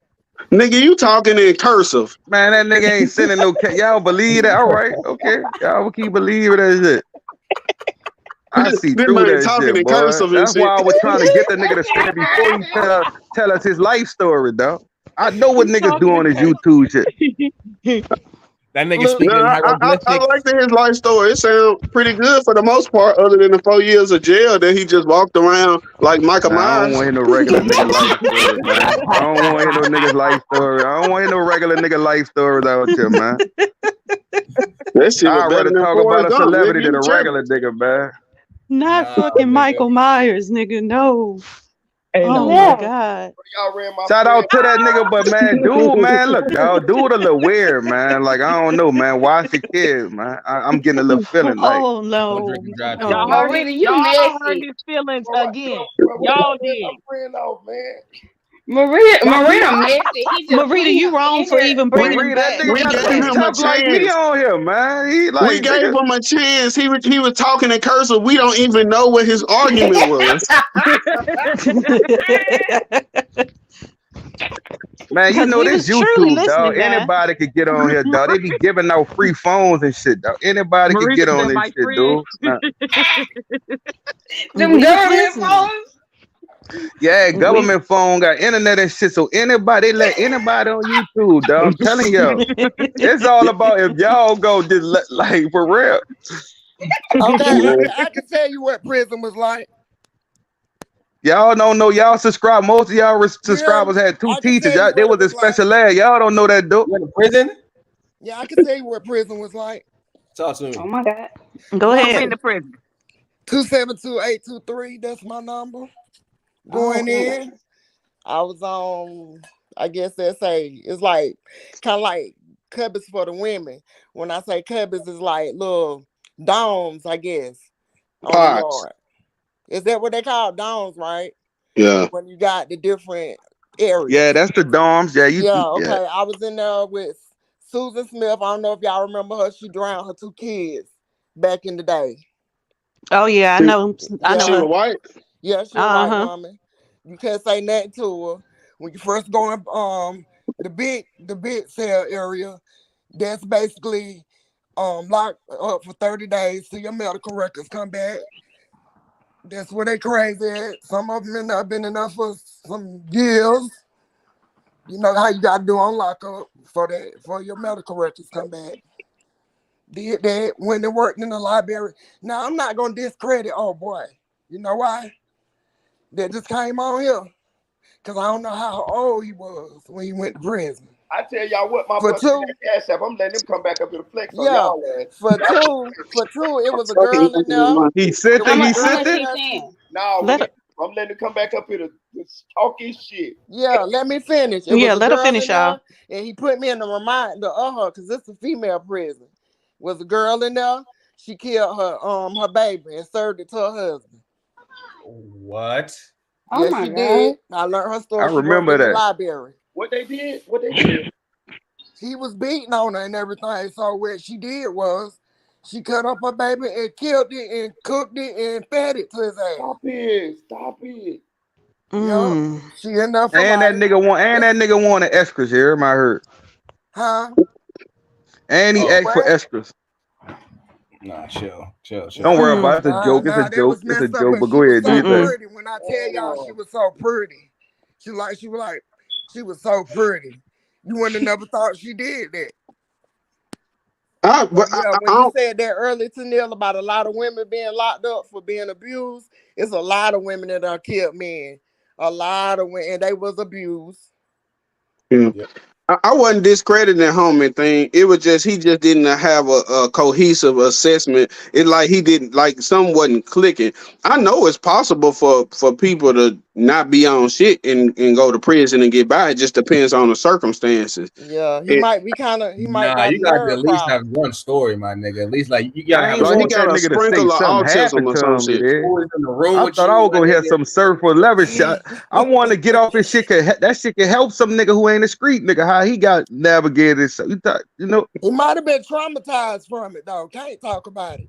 nigga, you talking in cursive. Man, that nigga ain't sending no y'all believe that? All right, okay. Y'all will keep believing that shit. I see This through man that talking shit, in boy. cursive and That's why shit. I was trying to get the nigga to say it before he tell us his life story, dog. I know what niggas do on his YouTube shit. That nigga No, speaking I hieroglyphics. like his life story. It sounds pretty good for the most part, other than the 4 years of jail that he just walked around like Michael Nah, I don't Myers. want to hear no regular nigga life story, man. I don't want to hear no nigga's life story. I don't want to hear no regular nigga life stories out here, man. That shit was I'd better rather than talk about Forrest a Gump, celebrity nigga. than You a tripping. regular nigga, man. Not fucking Michael Myers, nigga. No. Oh my God. Y'all ran my Shout friend. out to that nigga, but man, man, look, dog, dude a little weird, man. Like, I don't know, man. Watch your kids, man. I'm getting a little feeling like. Oh no. Y'all No. heard Marita, his, you his messy. feelings Bro, again. why Y'all y'all ran did. my friend off, man? Marita messy. He just put Marita, him you wrong in for there. even bringing him Marie, that back nigga We trying to gave be anyway. him a tough like me chance. on here, man. He We like, gave nigga. him a chance. He was talking in cursive. We don't even know what his argument was. Man, you Because know we this was truly YouTube, dog. listening now. Anybody could get on here, dog. They be giving out free phones and shit, dog. Anybody could Marita get on said, this my shit, friend. dude. Nah. Them We was government listening. phones. Yeah, We government phone got internet and shit. So anybody, let anybody on YouTube, dog. I'm telling y'all. It's all about if y'all go just like for real. Okay, Yeah. I can tell you what prison was like. Y'all don't know. Y'all subscribe. Most of y'all Yeah, subscribers had two I can teachers. tell you They what it was in was like. special ed. Y'all don't know that, dude. You in the prison? Yeah, I can tell you what prison was like. Talk to me. Oh my God. go Who's ahead. in the prison? 272-823. That's my number. Going in. I was on. I guess they say it's like kind of like cubbies for the women. When I say cubbies, it's like little domes, I guess, on the Pots. yard. Is that what they call domes, right? Yeah. When you got the different areas. Yeah, that's the dorms. Yeah, Yeah, yeah. okay. I was in there with Susan Smith. I don't know if y'all remember her. She drowned her 2 kids back in the day. Oh yeah, I know. I know She was her. white. Yeah, she a white woman. You can't say nothing to her. When you first go in the big cell area, that's basically locked up for 30 days till your medical records come back. That's where they crazy at. Some of them have been in there for some years. You know how you gotta do on lockup for your medical records come back. Did that when they worked in the library. Now I'm not gonna discredit old boy. You know why? That just came on here. Cause I don't know how old he was when he went to prison. I tell y'all what, my For boy two, Cash App, I'm letting him come back up to the flex on yeah. y'all, man. For two, it was a girl in there. He sent It was it. a He girl sent in it. there. No, I'm letting him come back up here to talk his shit. Yeah, let me finish. It Yeah, was a let her girl finish, in there, y'all. and he put me in the reminder of her because it's a female prison. Was a girl in there. She killed her baby and served it to her husband. What? Yes, she did. I learned her story. I She worked remember in the that. library. What they did? What they did? He was beating on her and everything. So what she did was she cut up her baby and killed it and cooked it and fed it to his ass. Stop it. Stop it. Yep. She in there for And that life. nigga wanted extras here. I heard. Huh? And he asked for What? extras. Nah, chill. Don't worry about it. It's a joke. It's a That joke. was It's a messed up, joke. but But she go was ahead, do so your thing. pretty. When I tell y'all she was so pretty. She was so pretty. You wouldn't have never thought she did that. But yeah, when you said that earlier to Neil about a lot of women being locked up for being abused, it's a lot of women that are killed men. A lot of women, and they was abused. Yeah. I wasn't discrediting the homie thing. It was just he just didn't have a cohesive assessment. It like he didn't like something wasn't clicking. I know it's possible for people to not be on shit and go to prison and get by. It just depends on the circumstances. Yeah, he might be kind of he might Nah, got you a got to nerve at least problem. have one story, my nigga. At least like you gotta I have ain't a Like he want got that a nigga to say sprinkle of something autism happened or to some him, shit. yeah. stories in the room I with thought you, I was my gonna hear nigga. some surfer level shit. I want to get off this shit. That shit can help some nigga who ain't a street nigga. How he got navigated. So you thought, you know, He might have been traumatized from it though. Can't talk about it.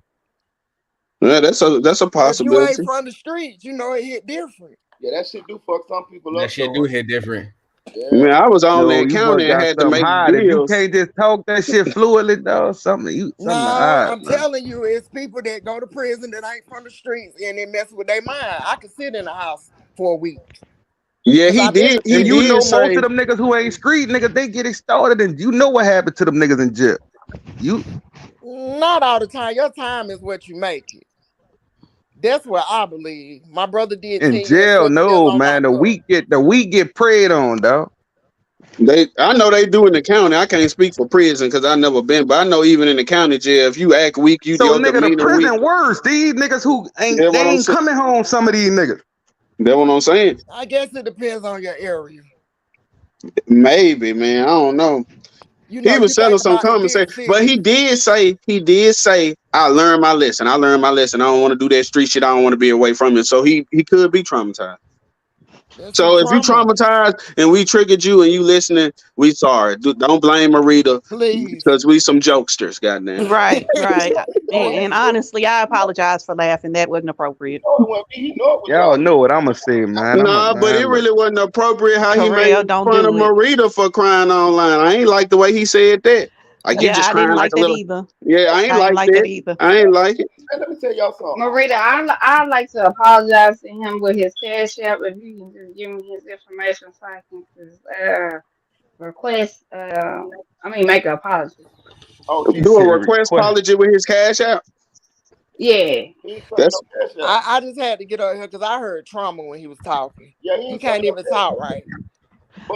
Yeah, that's a If you ain't possibility. from the streets, you know it hit different. Yeah, that shit do fuck some people That up shit though. do hit different. Man, I was on no, that you county must and got had to something make hide. If you deals. can't just talk that shit fluidly, though, something No, to hide, I'm man. telling you, it's people that go to prison that ain't from the streets and they mess with their mind. I could sit in the house for a week. Yeah, 'Cause he I've been did. to He And you prison. know did most of say, them niggas who ain't street niggas, they get started, and you know what happened to them niggas in jail. You Not all the time. Your time is what you make it. That's what I believe. My brother did in 10 years, jail, 7 years no on man. locked up. The weak get preyed on, dog. I know they do in the county. I can't speak for prison because I never been, but I know even in the county jail, if you act weak, So your nigga, the demeanor weak. prison worse. These niggas who That's what I'm ain't saying. coming home. Some of these niggas. That's what I'm saying. I guess it depends on your area. Maybe, man. I don't know. You He know, was you selling think some about the common big sense, but cities. he did say, I learned my lesson. I learned my lesson. I don't want to do that street shit. I don't want to be away from it. So he could be traumatized. That's some So if you trauma. traumatized and we triggered you and you listening, we sorry. Don't blame Marita Please. because we some jokesters, goddamn. Right, right. And honestly, I apologize for laughing. That wasn't appropriate. Y'all know what I'ma say, man. Nah, but it Look. really wasn't appropriate how he made Terrell, don't fun of do it. Marita for crying online. I ain't like the way he said that. Like you Yeah, just I didn't crying like like a that little. either. Yeah, I ain't I didn't like like that that. either. I ain't like it. Let me tell y'all something. Marita, I'd like to apologize to him with his cash app if you can just give me his information so I can request make an apology. Oh, she Do a said request request. apology with his cash out. Yeah. That's I just had to get out here because I heard trauma when he was talking. Yeah, He can't even talk right.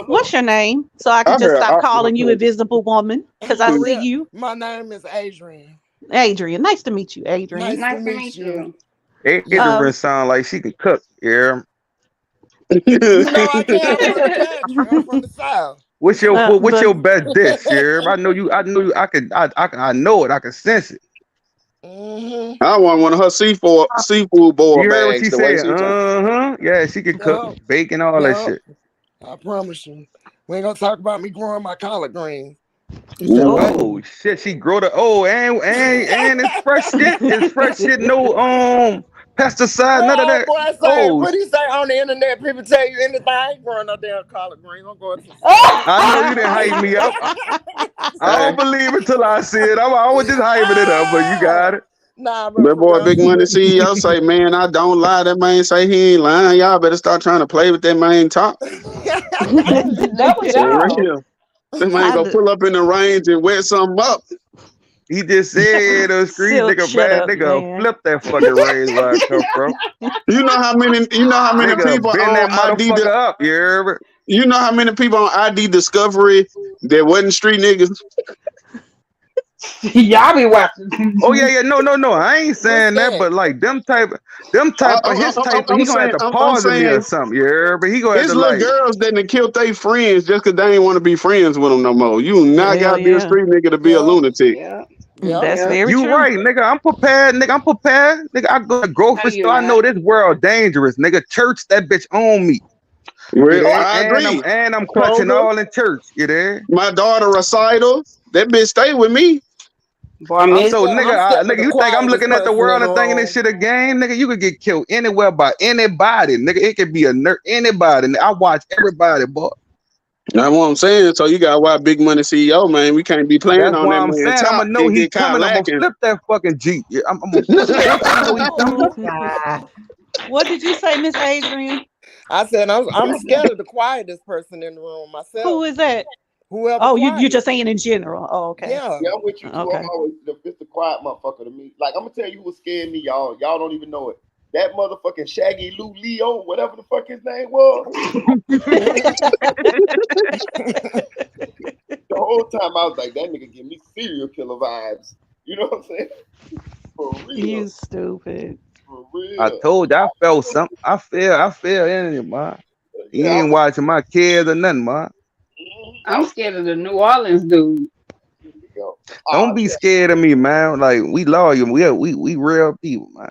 What's your name? So I can I just heard. stop calling you Invisible Woman because I see Maria, you. my name is Adrian. Adrian. Nice to meet you, Adrian. Nice to Nice to meet meet you. you. Adrian sound like she can cook. Yeah. You know I can. I'm from the country. I'm from the South. What's your but best dish, yeah? I know you. I know it. I can sense it. I want one of her seafood boil You heard what bags. she The way said? she talking. Yeah, she can cook, bake, and all that Yup. shit. I promise you. We ain't gonna talk about me growing my collard greens. He said, what? Oh shit, she grow the and it's fresh shit. It's fresh shit. No pesticide, none of Oh, that. boy, say, Oh, what do you say on the internet? People tell you anything. I ain't growing no damn collard greens. I'm going to the I know you didn't hype me up. I don't believe it till I see it. I was just hyping it up, but you got it. Nah, but That for boy, real. Big Money CEO say, man, I don't lie. That man say he ain't lying. Y'all better start trying to play with that man talk. That was For y'all. real. That man go pull up in the range and wet something up. He just said the street Silk, nigga shut bad up, nigga man. flip that fucking range where I come from. You know how many Nigga people bend that on ID motherfucker up, you hear me? you know how many people on ID Discovery that wasn't street niggas? Y'all be watching. Oh yeah, no. I ain't saying that, but like them type of his type of, he gonna have to I'm pause me or saying something, you hear? But he gonna have it's to little like, girls that done killed their friends just because they ain't want to be friends with them no more. You not Hell gotta be a yeah. street nigga to be a lunatic. Yeah. That's very you true. right, nigga. I'm prepared, nigga. I'm prepared, nigga. I go to the grocery No, you're store. I know not. this world dangerous, nigga. Church, that bitch on me. You Well, there? I agree. And I'm clutching Kroger, all in church. You there? my daughter recital, that bitch stay with me. Boy, I'm miss. So scared. I'm nigga, scared of the you think I'm quietest looking at the person in world the and thinking this room. shit a game, nigga? You could get killed anywhere by anybody, nigga. It could be anybody. I watch everybody, boy. That's what I'm saying. So you got why Big Money CEO, man. We can't be playing That's on why that I'm man saying top I'ma know and he get caught coming. I'm gonna lacking. flip that fucking Jeep. Yeah, I'm gonna flip. I know he coming. What did you say, Miss Adrian? I said I'm scared of the quietest person in the room myself. Who is that? Whoever. Oh, quiet. you just saying in general. Oh, okay. Yeah. Yeah, I'm with you too. Okay. I'm always it's the quiet motherfucker to me. Like I'm gonna tell you who scared me, y'all. Y'all don't even know it. That motherfucking Shaggy Lou Leo, whatever the fuck his name was. The whole time I was like, that nigga give me serial killer vibes. You know what I'm saying? For real. You stupid. For real. I told you I felt something. I feel in it, man. You Yeah, ain't watching my kids or nothing, man. I'm scared of the New Orleans dude. Don't be scared of me, man. Like we loyal, we real people, man.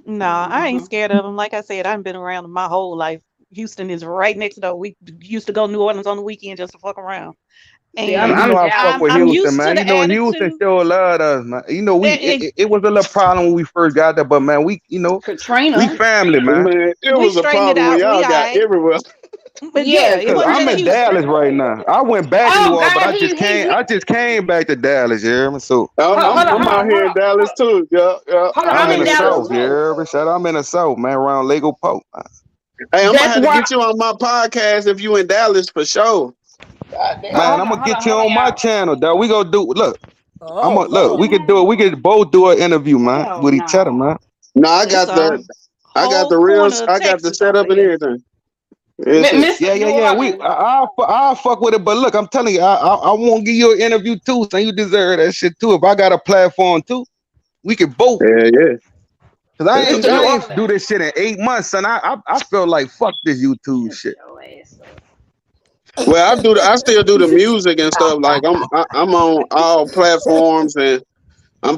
Nah, I ain't scared of him. Like I said, I've been around him my whole life. Houston is right next door. We used to go to New Orleans on the weekend just to fuck around. And Man, you know I fuck with Houston, used man. to You the know attitude. Houston still love us, man. You know it was a little problem when we first got there, but man, we Katrina. we family, man. Man, it We was a straightened it problem when out. y'all We got aight. everywhere. But yeah, it Cause wasn't I'm just in Houston. Dallas right now. I went back to Oh, New Orleans, but God, I just came back to Dallas, you hear me? So I'm out here in Dallas too. Yeah. I'm in the Dallas South, you hear me? Shout out, I'm in the South, man, around Lego Pope. Hey, I'm gonna That's have to why. get you on my podcast if you in Dallas for sure. Man, I'm gonna get you on my channel, dog. We gonna do look. Oh, look, we could do it. We could both do an interview, man, Hell with each other, man. No, I It's got a whole the real, corner of I got the Texas over setup and here. everything. It's Yeah. I'll fuck with it, but look, I'm telling you, I won't give you an interview too, so you deserve that shit too. If I got a platform too, we could both. yeah. Cause I That's ain't do this shit in 8 months, son. I feel like fuck this YouTube shit. Well, I still do the music and stuff. Like I'm on all platforms, and I'm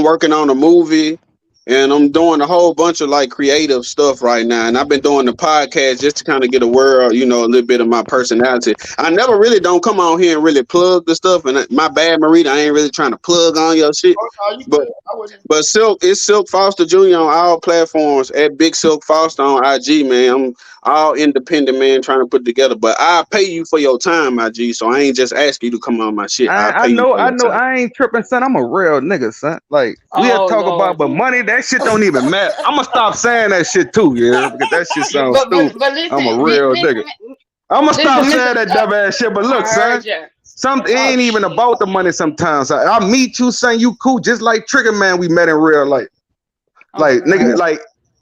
working on a movie, and I'm doing a whole bunch of like creative stuff right now. And I've been doing the podcast just to kind of get a word, a little bit of my personality. I never really don't come on here and really plug the stuff. And my bad, Marita, I ain't really trying to plug on your shit. But it's Silk Foster Jr. on all platforms at Big Silk Foster on IG, man. I'm all independent, man, trying to put it together. But I'll pay you for your time, IG. So I ain't just asking you to come on my shit. I'll pay you for your time. I ain't tripping, son. I'm a real nigga, son. Like we'll talk about, but money, that shit don't even matter. I'm gonna stop saying that shit too, yeah, because that shit sounds stupid. But listen, I'm a real nigga. I'm gonna stop saying that dumb ass shit. But look, son, something ain't even about the money. Sometimes I meet you, son, you cool, just like Trigger Man. We met in real life, like nigga, like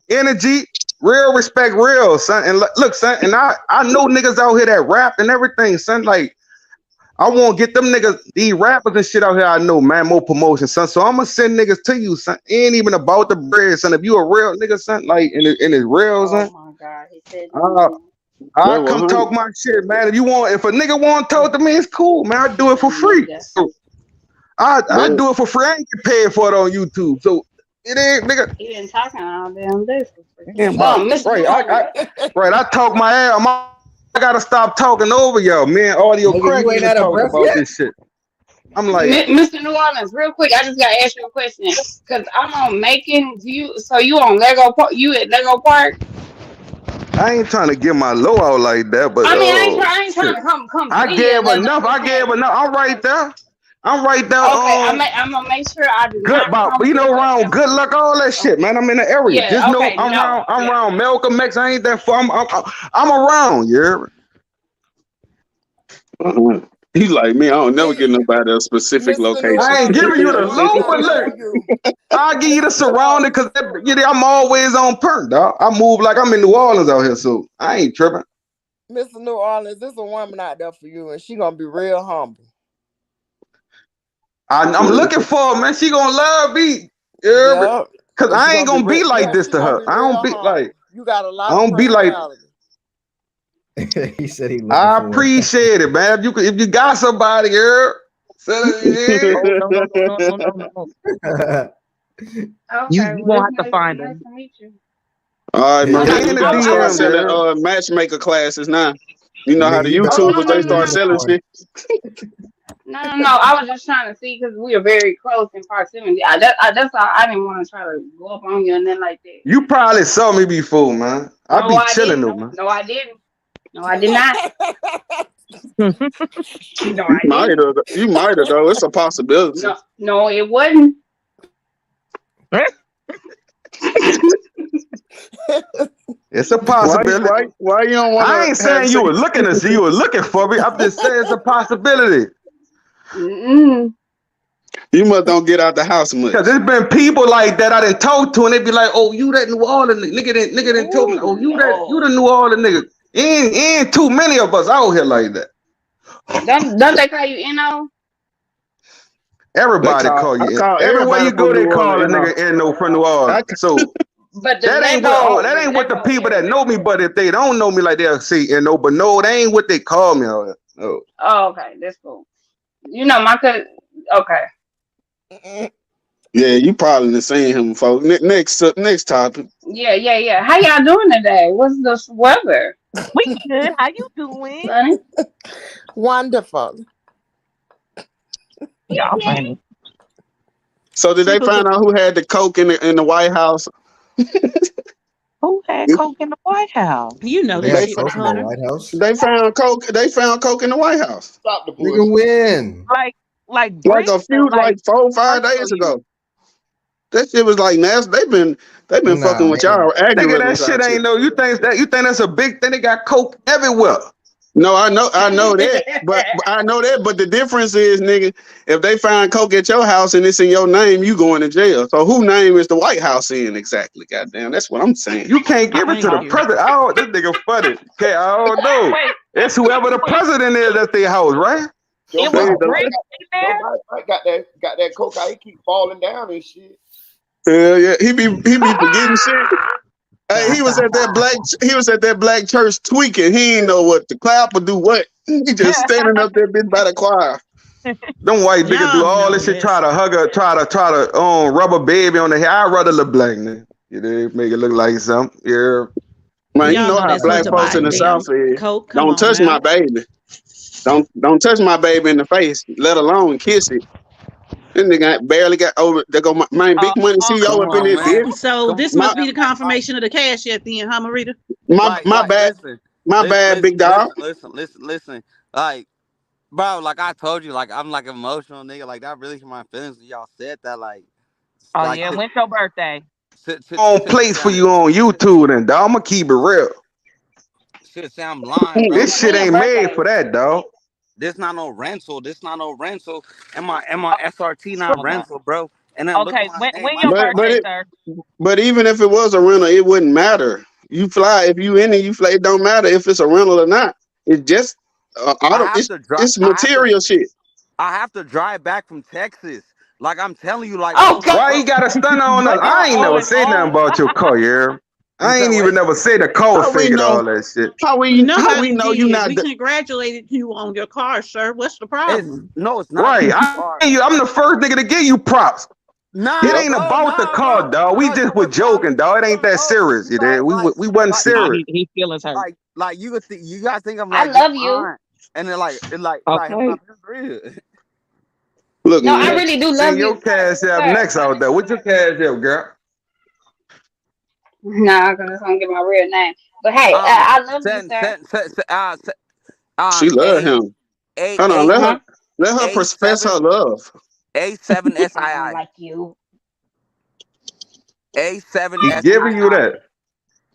energy. Real respect, real, son. And look, son, and I know niggas out here that rap and everything, son. Like, I won't get them niggas, these rappers and shit out here. I know, man, more promotion, son. So I'm gonna send niggas to you, son. It ain't even about the bread, son. If you a real nigga, son, like, and it's real, son. Oh my God, he said. I'll come talk my shit, man. If a nigga want to talk to me, it's cool, man. I do it for free. So I do it for free. I ain't get paid for it on YouTube. So it ain't, nigga. He been talking all damn day. Right. I talk my ass. I gotta stop talking over y'all, man. Audio crack even talking about this shit. I'm like, Mr. New Orleans, real quick. I just gotta ask you a question because I'm on making. So you on Lego Park? You at Lego Park? I ain't trying to get my low out like that, but I mean, I ain't trying to come. I gave enough. I'm right there. Okay, I'm gonna make sure I do good about, around good luck, all that shit, man. I'm in the area. Yeah, Just know I'm around Malcolm X. I ain't that far. I'm around, yeah. He's like me. I don't never get nobody a specific location. I ain't giving you the low, but look, I'll give you the surrounding because I'm always on perk, dog. I move like I'm in New Orleans out here, so I ain't tripping. Mr. New Orleans, there's a woman out there for you, and she gonna be real humble. I'm looking for her, man. She gonna love me, yeah. Cause I ain't gonna be like this to her. I don't be like. You got a lot. I don't be like. He said he. I appreciate it, man. If you got somebody, girl, No. You won't have to find them. All right, man. You gotta start selling matchmaker classes now. You know how the YouTubers they start selling shit. No. I was just trying to see because we are very close in proximity. That's all. I didn't want to try to go up on you and then like that. You probably saw me before, man. I be chilling though, man. No, I didn't. No, I did not. You might have though. It's a possibility. No, it wasn't. It's a possibility. Why you don't want to? I ain't saying you were looking to see. You were looking for me. I'm just saying it's a possibility. You must don't get out the house much. Cause there's been people like that I done talked to, and they be like, "Oh, you that New Orleans nigga didn't told me. Oh, you the New Orleans nigga. Ain't too many of us out here like that. Don't they call you Y.N.W? Everybody call you. Everywhere you go, they call a nigga Y.N.W from New Orleans. So but that ain't what the people that know me. But if they don't know me like they'll see Y.N.W. But no, that ain't what they call me. No. Oh, okay, that's cool. You know my cousin. Okay. Yeah, you probably done seen him, folks. Next topic. Yeah. How y'all doing today? What's the weather? We good. How you doing? Sunny? Wonderful. Y'all funny. So did they find out who had the coke in the White House? Who had coke in the White House? You know They shit, had coke in the Hunter. White House. They found coke. They found coke in the White House. Stop the Nigga win. Like a few, like 4 or 5 days ago. That shit was like nasty. They've been fucking with y'all. Nigga, that shit ain't no. You think that's a big thing? They got coke everywhere. No, I know that, but the difference is, nigga, if they find coke at your house and it's in your name, you going to jail. So who name is the White House in exactly? Goddamn, that's what I'm saying. You can't give it to the president. This nigga funny. Okay, I don't know. It's whoever the president is at their house, right? It was Brent in there. Got that cocaine. He keep falling down and shit. Yeah, he be forgetting shit. Hey, he was at that black church tweaking. He ain't know what to clap or do what. He just standing up there bitch by the choir. Them white niggas do all this shit, try to hug her, try to rub a baby on the head. I'd rather look black nigga. You know, make it look like something. Yeah. Man, you know how black folks in the South is. Don't touch my baby. Don't touch my baby in the face, let alone kiss it. This nigga barely got over. They go, man, big money CEO up in this bitch. So this must be the confirmation of the cash at the end, huh, Marita? My bad, big dog. Listen. Like, bro, like I told you, like I'm like emotional nigga. Like that really hurt my feelings when y'all said that. Like, When's your birthday? On place for you on YouTube, then dog. I'ma keep it real. Shit, say I'm lying, bro. This shit ain't made for that, dog. This not no rental. And my SRT not rental, bro. And then okay, when your birthday, sir? But even if it was a rental, it wouldn't matter. You fly if you in it, you fly. It don't matter if it's a rental or not. It's just it's material shit. I have to drive back from Texas. Like I'm telling you, like why you got a stun on us? I ain't never say nothing about your car, yeah. I ain't even never say the code figured all that shit. How we know you not? We congratulated you on your car, sir. What's the problem? It's not. Right, I'm the first nigga to give you props. Nah, it ain't about the car, dog. We just were joking, dog. It ain't that serious. You know, we wasn't serious. He feelings hurt. Like you guys think I'm like, I love you, and then like real. Look, no, I really do love you. Your cash app next out there. What's your cash app, girl? Nah, I'm gonna get my real name. But hey, I love you, sir. She love him. Hold on, let her profess her love. A7SII. Like you. A7SII. He's giving you that.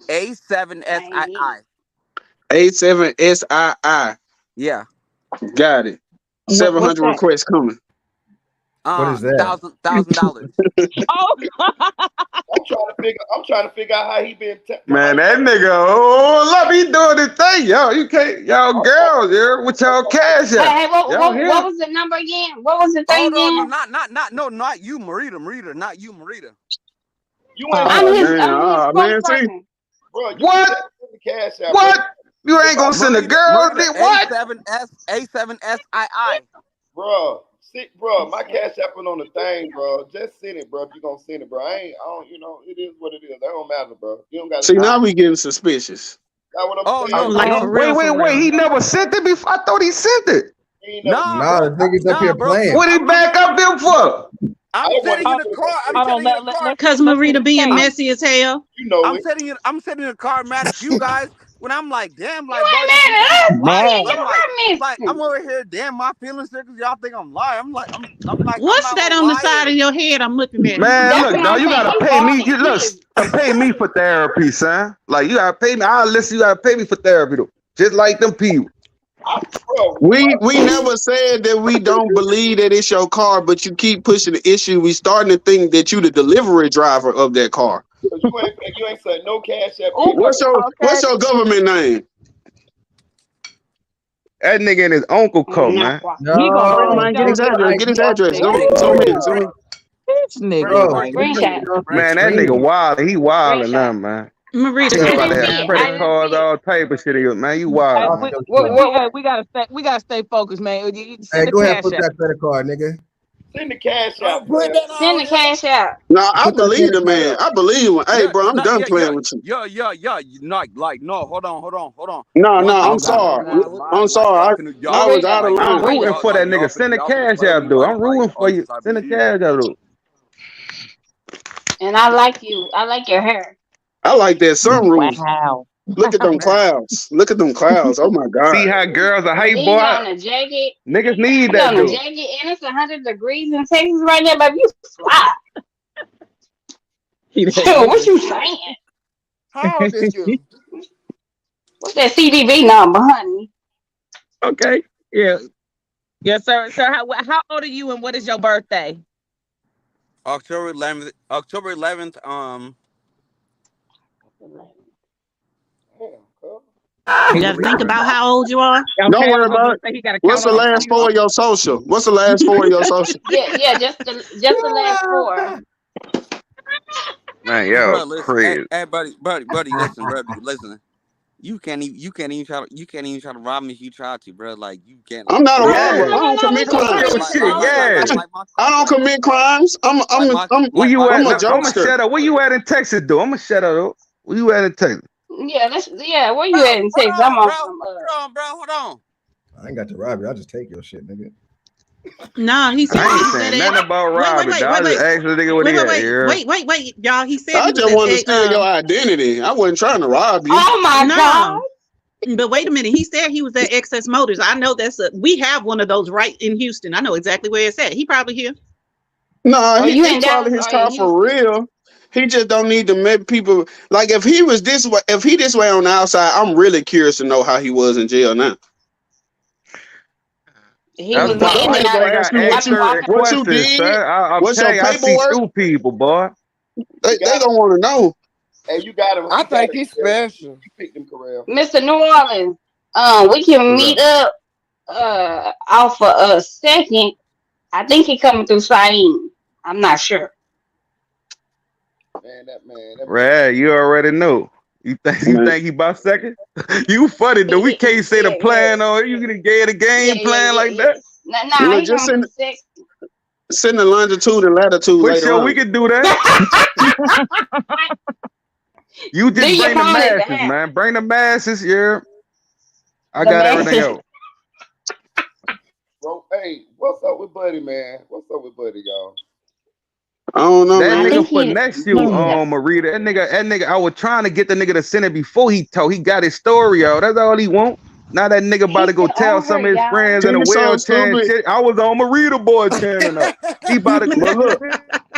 A7SII. A7SII. Yeah. Got it. 700 requests coming. What is that? $1,000. I'm trying to figure out how he been. Man, that nigga, love, he doing his thing, y'all. You can't, y'all girls, yeah, with y'all cash out. Hey, what was the number again? What was the thing again? Not you, Marita, not you, Marita. You ain't I'm his spokesperson. Bro, what? Cash out, what? You ain't gonna send a girl? What? A7SII. Bro. My cash app on the thing, bro. Just send it, bro. If you gonna send it, bro. I don't, it is what it is. That don't matter, bro. You don't got to see, now we getting suspicious. That's what I'm saying. No, wait. He never sent it before. I thought he sent it. Nah, the nigga's up here playing. What he back up there for? I'm sitting in the car. Because Marita being messy as hell. You know I'm sitting in the car, mad at you guys, when I'm like, damn, You like, bro, ain't mad at us. lying. Nigga, I'm you're like, I'm missing. over here, damn, my feelings because y'all think I'm lying. I'm like, I'm What's that not a on the side liar. of your head? I'm looking at it. Man, That's look, what dog, I'm you saying. gotta He pay me. falling You look, his. pay me for therapy, son. Like you gotta pay me. I'll listen. You gotta pay me for therapy, though. Just like them people. We never said that we don't believe that it's your car, but you keep pushing the issue. We starting to think that you the delivery driver of that car. You ain't said no cash app. What's your government name? That nigga and his uncle come, man. He gonna Hold on, bring man. Get that his address. Get his address. Zoom in. Zoom in. This nigga. Screenshot. Man, that nigga wild. He wilding now, Screenshot. man. Marita, He I about to didn't have see it. credit cards, all type of shit. Man, you wild, man. We gotta stay focused, man. Hey, Send the go ahead, cash put out. that credit card, nigga. Send the cash out. Send the cash out. No, I Put that believe credit the card man. up. I believe him. Hey, Yeah, bro, I'm no, done playing with you. yeah. Not like, no, hold on. No, One I'm thing about it, sorry. man, like, I'm sorry. I was Marita. out of I'm line. rooting for that nigga. Send the y'all finna cash play with out, me dude. like I'm rooting for you. this type of Send the shit. cash out, dude. And I like you. I like your hair. I like that sunroof. Wow. Look at them clouds. Look at them clouds. Oh my See God. how girls are And hype, then you boy. got on a jacket. Niggas need You got that, on a dude. jacket, and it's 100 degrees in Texas right now, baby. You fly. Yo, what you saying? How old is you? What's that CVV number, honey? Okay. Yeah. Yes, sir. Sir, how old are you and what is your birthday? October 11th. You got to think about how old you are. Don't Okay, I worry was about gonna it. say he gotta What's count the on last you. four of your social? What's the last four of your social? Yeah, just the last four. Man, yo, Bro, listen, crazy. hey, buddy, listen. You can't even try to rob me if you try to, bro. Like you can't, I'm like, not a bro. robber. Yeah. I don't commit Talk crimes. your shit, yeah. Like my I don't commit crimes. I'm Where you at? I'm a I'm gonna jokester. shut up. Where you at in Texas, dude? I'm gonna shut up. Where you at in Texas? Yeah, where you at in Texas? I'm on some Hold on. I ain't got to rob you. I'll just take your shit, nigga. No, he said I he ain't was at saying nothing about wait, robbing, dog. I just asked the nigga what he at here. wait, y'all. He said I he was just at wanted to steal your identity. I wasn't trying to rob you. Oh my God. But wait a minute. He said he was at Excess Motors. I know we have one of those right in Houston. I know exactly where it's at. He probably here. No, You he in probably Dallas his or car in for Houston? real. He just don't need to make people like if he was this way. If he this way on the outside, I'm really curious to know how he was in jail now. He That's was why in all and the out. boy got Ask me I be answer walking. what you questions, did. sir. I'm What's your telling you, I see paperwork? through people, boy. They gonna want to know. Hey, you got him. I think he's special. You picked him, Corral. Mr. New Orleans. We can meet up off for a second. I think he coming through Saeed. I'm not sure. Man, Right, you already know. You think he about second? You funny though. We can't say the plan on you gonna get the game plan like that. Nah, Look, he just coming through second. send the longitude and latitude For later sure, we on. can do that. You just Then your bring the phone at the masses, house. man. Bring the masses, yeah. I The got everything masses. else. Bro, hey, what's up with Buddy, man? What's up with Buddy, y'all? I don't know, That man. nigga finesse you, Marita. That nigga. I was trying to get the nigga to send it before he told. He got his story out. That's all he want. Now that nigga about to go tell some of his friends in a He's so wheelchair and stupid. shit. I was on Marita boy channel up. He about to But look,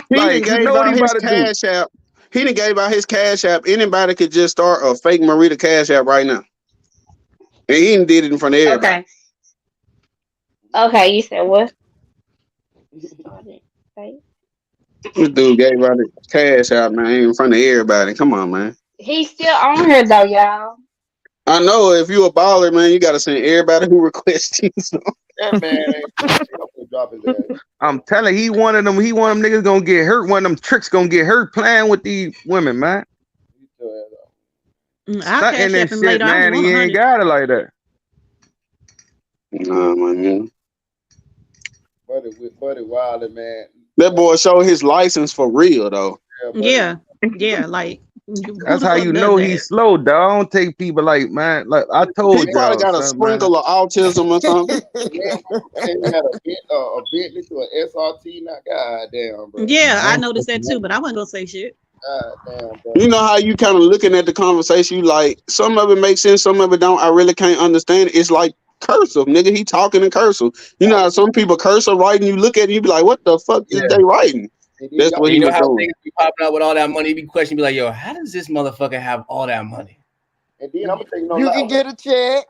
he done like you gave know what he out his about to do. cash app. He done gave out his cash app. Anybody could just start a fake Marita cash app right now. And he done did it in front of everybody. Okay, you said what? This dude gave out his cash app, man, in front of everybody. Come on, man. He's still on here though, y'all. I know if you a baller, man, you gotta send everybody who requests you. So. That man ain't drop his ass. I'm telling you, he one of them niggas gonna get hurt. One of them tricks gonna get hurt playing with these women, man. I cash Stunting app and him shit, later. man. He ain't got it like that. Nah, man. Buddy Wilder, man. That boy showed his license for real though. Yeah, like That's how you know he's slow, dog. I don't take people like, man. Like I told He probably y'all, got a son, man. sprinkle of autism or something. And he had a Bentley to an SRT. Not goddamn, bro. Yeah, I noticed that too, but I wasn't gonna say shit. Damn, bro. You know how you kind of looking at the conversation, you like some of it makes sense, some of it don't. I really can't understand it. It's like cursive, nigga. He talking in cursive. You know how some people cursive writing, you look at it, you be like, what the fuck is they writing? That's what You he know was how doing. niggas be popping up with all that money? You be questioning, be like, yo, how does this motherfucker have all that money? And then I'm gonna tell you, You can get a check.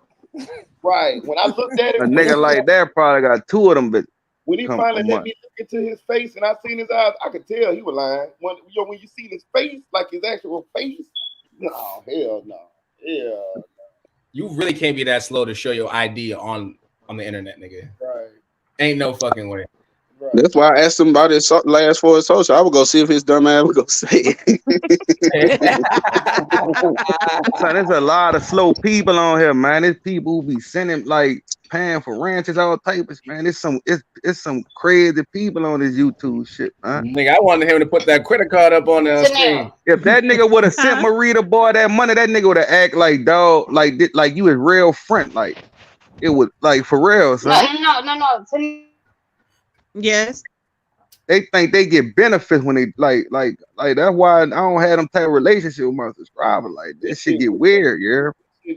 Right. When I looked at it, A nigga like that probably got two of them, but when he come finally from let money. me look into his face and I seen his eyes, I could tell he was lying. When you see his face, like his actual face, no, hell no. Hell You really can't be that slow to show your ID on the internet, nigga. Right. Ain't no fucking way. That's why I asked him about his last for his social. I would go see if his dumb ass would go say it. Son, there's a lot of slow people on here, man. There's people who be sending like paying for ranches, all types, man. It's some crazy people on this YouTube shit, man. Nigga, I wanted him to put that credit card up on the screen. If that nigga would have sent Marita boy that money, that nigga would have act like dog, like you his real friend, like it would like for real, son. No. Yes. They think they get benefits when they like that's why I don't have them type of relationship with my subscriber. Like this shit get weird, yeah.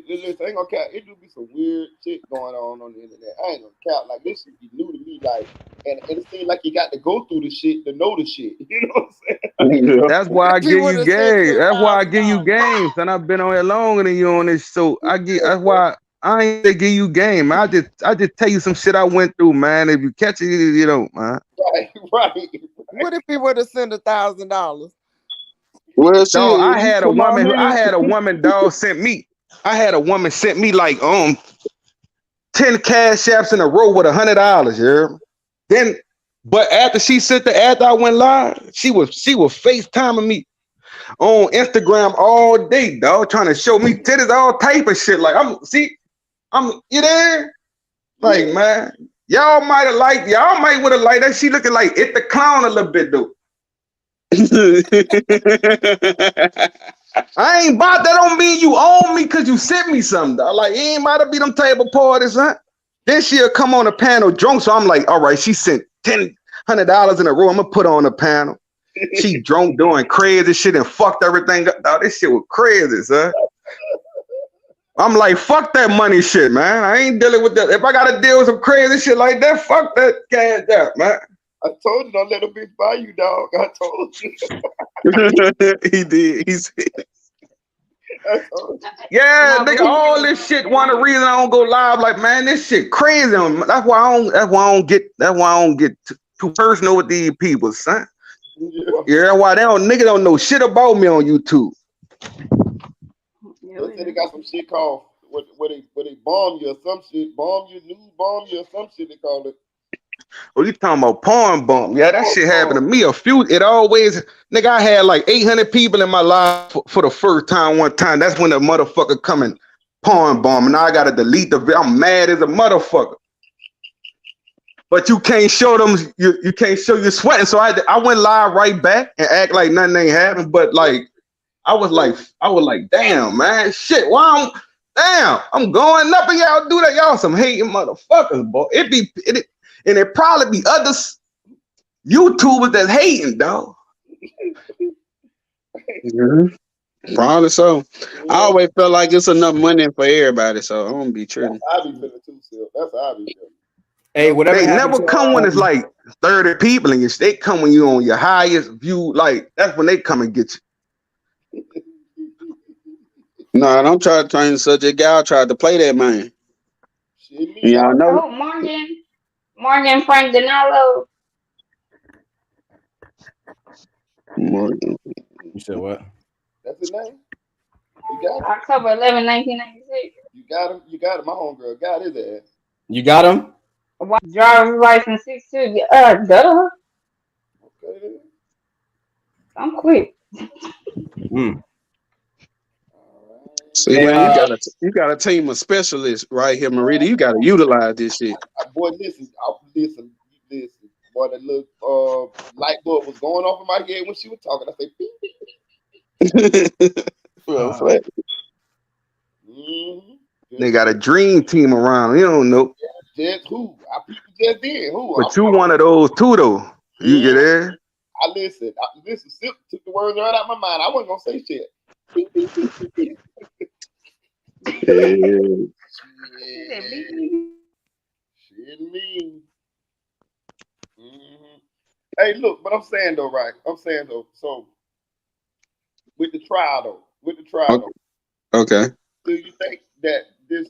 Listen, I ain't gonna count. It do be some weird shit going on the internet. I ain't gonna count. Like this shit be new to me. Like, and it seems like you got to go through the shit to know the shit. You know what I'm saying? That's why I give you game. That's why I give you games, and I've been on here longer than you on this. So that's why I ain't to give you game. I just tell you some shit I went through, man. If you catch it, you don't, man. Right. What if he would have sent $1,000? Well, dog, I had a woman, dog, sent me. I had a woman sent me like 10 cash apps in a row with $100. Yeah. Then, but after I went live, she was FaceTiming me on Instagram all day, dog, trying to show me titties, all type of shit. Like you there? Like, man, y'all might would have liked that. She looking like It the Clown a little bit though. I ain't about that. Don't mean you own me because you sent me something, dog. Like, it ain't about to be them table parties, huh? Then she'll come on the panel drunk. So I'm like, all right, she sent $100 in a row. I'm gonna put her on the panel. She drunk doing crazy shit and fucked everything up. Dog, this shit was crazy, son. I'm like, fuck that money shit, man. I ain't dealing with that. If I gotta deal with some crazy shit like that, fuck that cash out, man. I told you don't let a bitch buy you, dog. I told you. He did. He said. Yeah, nigga, all this shit. One of the reasons I don't go live, like, man, this shit crazy. That's why I don't get too personal with these people, son. Yeah, why nigga don't know shit about me on YouTube. They got some shit called where they bomb you or some shit, bomb you or some shit they call it. Oh, you talking about porn bump? Yeah, that shit happened to me. Nigga, I had like 800 people in my life for the first time one time. That's when the motherfucker coming porn bomb, and now I gotta delete the video. I'm mad as a motherfucker. But you can't show them, you can't show you sweating. So I went live right back and act like nothing ain't happened. But like, I was like, damn, man, shit, I'm going up and y'all do that. Y'all some hating motherfuckers, boy. And it probably be other YouTubers that's hating, dog. Mm-hmm. Probably so. I always felt like it's enough money for everybody, so I don't be tripping. I be feeling too, Sil. That's how I be feeling. Hey, whatever. They never come when it's like 30 people, and they come when you on your highest view. Like that's when they come and get you. No, don't try to turn such a guy. Tried to play that man. Yeah, I know. Oh, Morgan Frank Denalo. Morgan. You said what? That's his name. You got him. October 11, 1996. You got him. You got him. My homegirl got his ass. You got him? Driver's license 62. Duh. Okay. I'm quick. See, man, you got a team of specialists right here, Moretti. You got to utilize this shit. Boy, listen. Boy, that little light bulb was going off in my head when she was talking. I said, beep, beep, beep. They got a dream team around. You don't know. Just who? I people just did. Who? But you one of those too, though. You get there? listen. Sip took the words right out of my mind. I wasn't gonna say shit. Shit me. Hey, look, but I'm saying though, right? I'm saying though. So with the trial though, Okay. do you think that this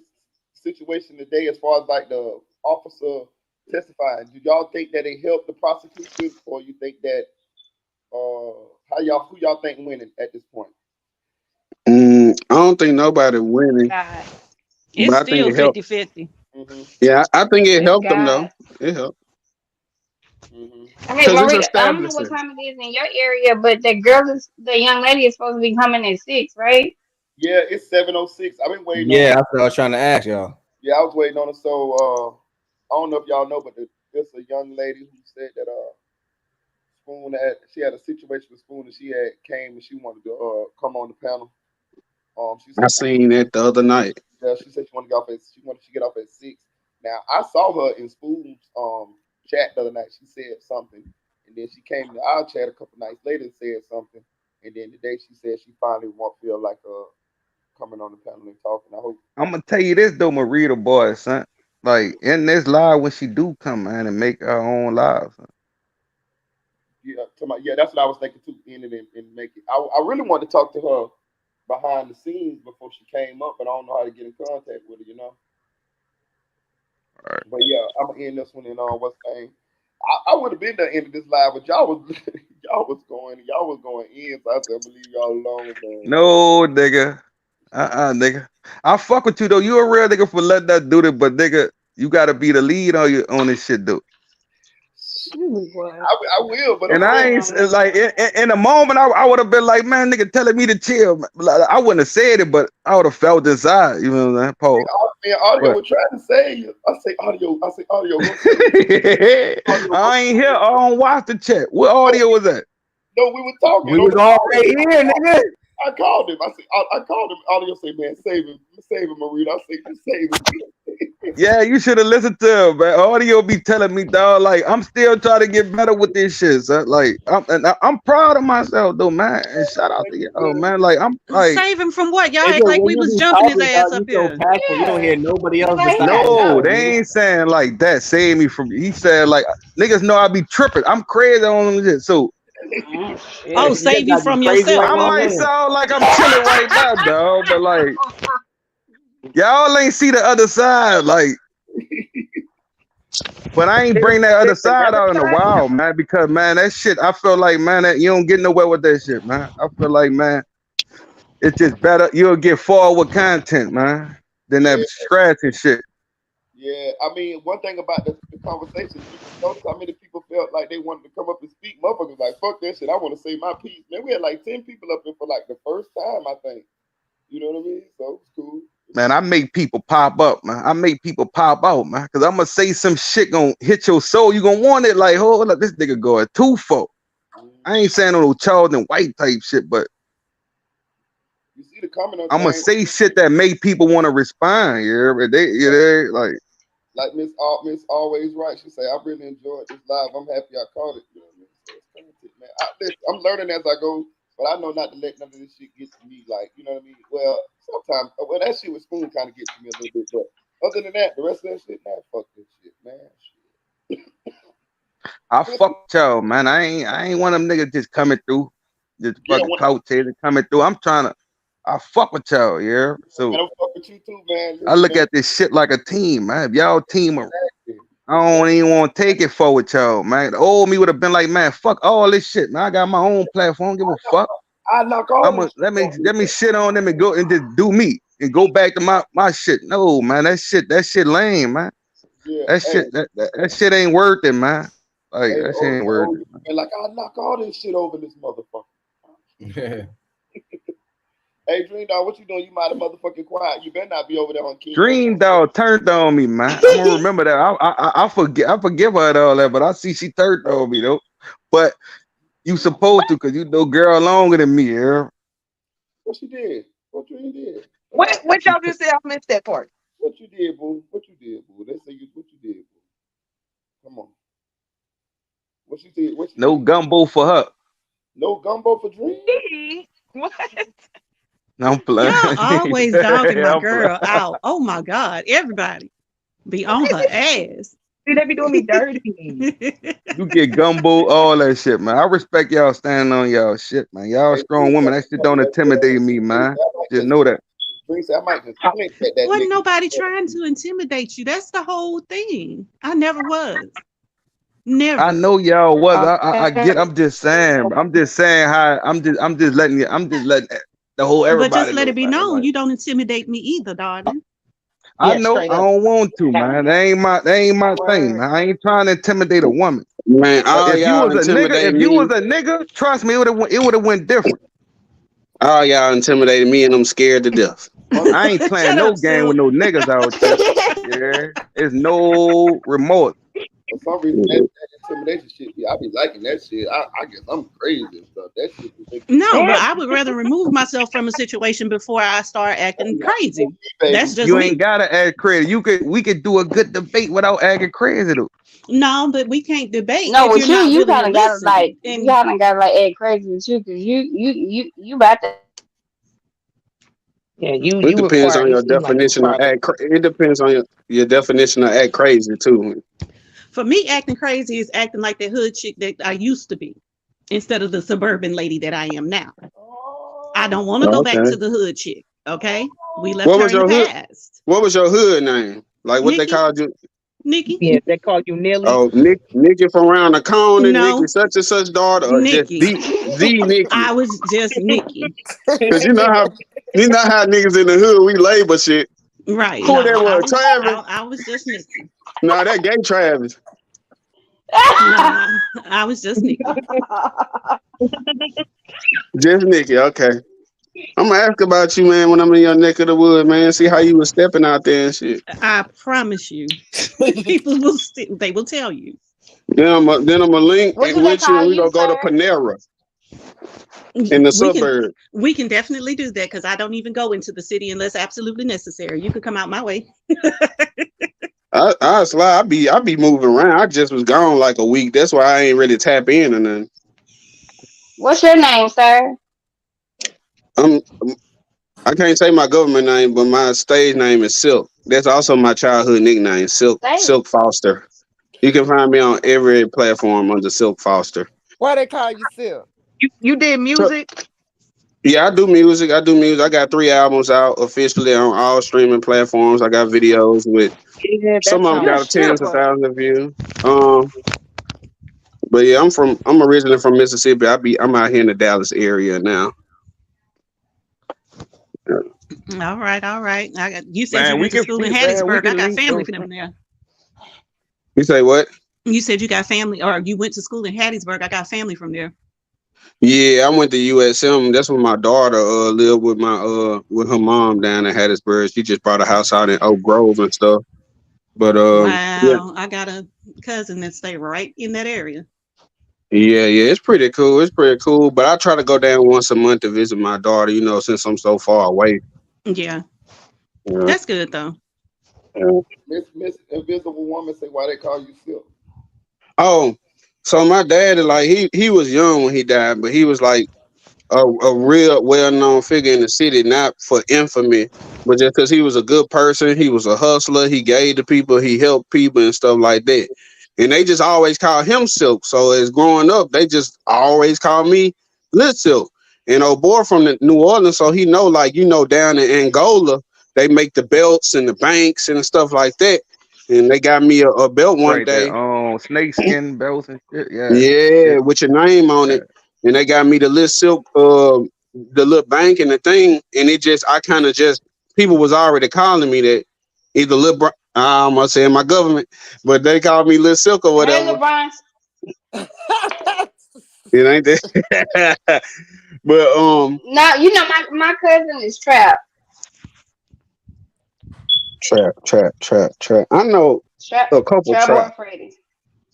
situation today, as far as like the officer testifying, do y'all think that it helped the prosecution, or you think that who y'all think winning at this point? I don't think nobody winning, God. but It's I think still it helped. 50-50. Yeah, I think it It's helped them though. God. It helped Hey, because it's Marita, I don't know what establishing. time it is in your area, but the young lady is supposed to be coming at 6, right? Yeah, it's 7:06. I've been waiting on. Yeah, that's what I was trying to ask y'all. Yeah, I was waiting on it. So I don't know if y'all know, but there's a young lady who said that she had a situation with Spoon, and she had came and she wanted to come on the panel. She I said seen that the other night. she said she wanted to get off at 6. Now I saw her in Spoon's chat the other night. She said something, and then she came to our chat a couple nights later and said something, and then today she said she finally won't feel like coming on the panel and talking. I hope. I'm gonna tell you this though, Marita boy, son. Like in this live when she do come man and make her own live. Son. Yeah, that's what I was thinking too. In it and make it. I really wanted to talk to her behind the scenes before she came up, but I don't know how to get in contact with her. All right. But yeah, I'm gonna end this one in what's the name. I would have been there ended this live, but y'all was going in. So I said, I'm gonna leave y'all alone, man. No, nigga. Nigga. I fuck with you though. You a real nigga for letting that do it, but nigga, you gotta be the lead on this shit, dude. I will, but I'm And I saying, ain't like in a moment I would have been like, man, nigga telling me to chill. Like, I wouldn't have said it, but I would have felt inside, you know what I'm saying? Paul. man, audio But was trying to say you. I say audio. I ain't here. I don't watch the chat. What audio was that? No, we were talking. We was all right here, nigga. I called him. I called him. Audio say, man, save him, Marita. I say, just save him. Yeah, you should have listened to him, man. Audio be telling me, dog, like I'm still trying to get better with this shit. So, like I'm proud of myself though, man. And shout out to y'all, man. Like I'm like, Save him from what? Y'all Nigga, act like when we you was be jumping his talking, ass dog, up you so here. passionate, you don't hear nobody else Like, besides no, y'all, they nigga. ain't saying like that. Save me from. He said like niggas know I be tripping. I'm crazy on them shit. So Yeah, Oh, so you just save you gotta be from crazy like yourself. I my might man. sound like I'm chilling right now, dog, but like y'all ain't see the other side, like. But I ain't bring that other Listen, side every out in a time. while, man, because man, that shit, I feel like, man, that you don't get nowhere with that shit, man. I feel like, man, it's just better. You'll get far with content, man, than that Yeah, scratching shit. yeah. I mean, one thing about the conversation, you notice how many people felt like they wanted to come up and speak. Motherfuckers like, fuck that shit. I want to say my piece. Man, we had like 10 people up there for like the first time, I think. You know what I mean? So it's cool. Man, I make people pop up, man. I make people pop out, man, because I'm gonna say some shit gonna hit your soul. You gonna want it like, hold up, this nigga going too far. I ain't saying no child and white type shit, but You see the comment on I'm gonna thing, say shit that make people want to respond. Yeah, but they like Miss Always Right. She say, I really enjoyed this live. I'm happy I caught it. You know what I mean? So it's content, man. I'm learning as I go, but I know not to let none of this shit get to me. Like, you know what I mean? Well, sometimes, that shit with Spoon kind of gets to me a little bit, but other than that, the rest of that shit, man, fuck this shit, man. I fuck with y'all, man. I ain't one of them niggas just coming through, just Yeah, fucking couch chasing coming through. I fuck with y'all, yeah. So man, I'm fuck with you too, man. I Listen, look man. at this shit like a team, man. If y'all team, I don't even want to take it forward, y'all, man. The old me would have been like, man, fuck all this shit, man. I got my own platform, give a fuck. I knock all this Let me shit on them and go and just do me and go back to my shit. No, man, that shit lame, man. Yeah, That hey, shit that shit ain't worth it, man. Like hey, that shit ain't worth it. and like I knock all this shit over this motherfucker. Hey, Dream Dog, what you doing? You might have motherfucking quiet. You better not be over there on King. Dream Dog turned on me, man. I'm gonna remember that. I forgive her and all that, but I see she turned on me though. But you supposed to, cause you know girl longer than me, yeah. What she did? What Dream did? What y'all just said? I missed that part. What you did, boo? What you did, boo? They say what you did, boo. Come on. What she said? What she No said? gumbo for her. No gumbo for Dream? What? I'm playing. Y'all always dogging my I'm girl playing. out. Oh my God. Everybody be on her ass. See, they be doing me dirty. You get gumbo, all that shit, man. I respect y'all standing on y'all shit, man. Y'all strong women. That shit don't intimidate me, man. Just know that. Dream said I might just point at that Wasn't nigga. nobody trying to intimidate you. That's the whole thing. I never was. Never. I know y'all was. I get. I'm just saying. I'm just saying how. I'm just letting you. I'm just letting the whole But everybody just let know, it be man. known, Like, you don't intimidate me either, darling. I know. I don't want to, man. That ain't my thing, man. I ain't trying to intimidate a woman. Man, But all if you y'all was a nigga, intimidate me. trust me, it would have went different. All y'all intimidated me, and I'm scared to death. I ain't playing no game with no niggas out there. Yeah, it's no remorse. For some reason, that intimidation shit, yeah, I be liking that shit. I guess I'm crazy and stuff. That shit be making No, but I would rather remove myself from a situation before I start acting crazy. That's just You me. ain't gotta act crazy. We could do a good debate without acting crazy though. No, but we can't debate No, if with you're not you willing kind to of gotta listen. like, And you kind of gotta like act crazy with you, cause you about to. Yeah, It depends on your definition of act. It depends on your definition of act crazy too. for me, acting crazy is acting like the hood chick that I used to be instead of the suburban lady that I am now. I don't want to go back to the hood chick. Okay, we left What her was in the your hood? past. What was your hood name? Like what they Nikki. called you? Nikki. Yeah, they call you Nelly. Oh, Nikki from around the corner, No. Nikki such and such daughter, or just Nikki. the Nikki? I was just Nikki. Cause you know how niggas in the hood we label shit. Right. Who No, that was? Travis? I was just Nikki. No, that gay Travis. No, I was just Nikki. Just Nikki. Okay. I'm gonna ask about you, man, when I'm in your neck of the wood, man. See how you was stepping out there and shit. I promise you, people will. They will tell you. Then I'm gonna link What do they with you, call and we you, gonna go to sir? Panera in the suburb. We can definitely do that because I don't even go into the city unless absolutely necessary. You could come out my way. I slide. I be moving around. I just was gone like a week. That's why I ain't really tap in or nothing. What's your name, sir? I can't say my government name, but my stage name is Silk. That's also my childhood nickname, Silk Foster. You can find me on every platform under Silk Foster. Why they call you Silk? You did music? Yeah, I do music. I got 3 albums out officially on all streaming platforms. I got videos with some of them got tens of thousands of views. But yeah, I'm originally from Mississippi. I'm out here in the Dallas area now. All right. You said you Man, went to school in Hattiesburg. I got family those. from there. You say what? You said you got family, or you went to school in Hattiesburg. I got family from there. Yeah, I went to USM. That's where my daughter lived with with her mom down in Hattiesburg. She just bought a house out in Oak Grove and stuff. But Wow, yeah. I got a cousin that stay right in that area. Yeah, it's pretty cool. It's pretty cool. But I try to go down once a month to visit my daughter, since I'm so far away. Yeah. That's good though. Yeah. Miss Invisible Woman say why they call you Silk. Oh, so my dad is like he was young when he died, but he was like a real well-known figure in the city, not for infamy, but just because he was a good person. He was a hustler. He gave to people. He helped people and stuff like that. And they just always call him Silk. So as growing up, they just always call me Lil Silk. And old boy from the New Orleans, so he know, down in Angola, they make the belts and the banks and stuff like that. And they got me a belt one day. Snakeskin belts and shit. Yeah, with your name on it. And they got me the Lil Silk, the little bank and the thing. And people was already calling me that, either I'm gonna say in my government, but they called me Lil Silk or whatever. Hey, LeBron. It ain't that. But No, my cousin is Trap. Trap. I know a couple Trap Trap. boy Freddy.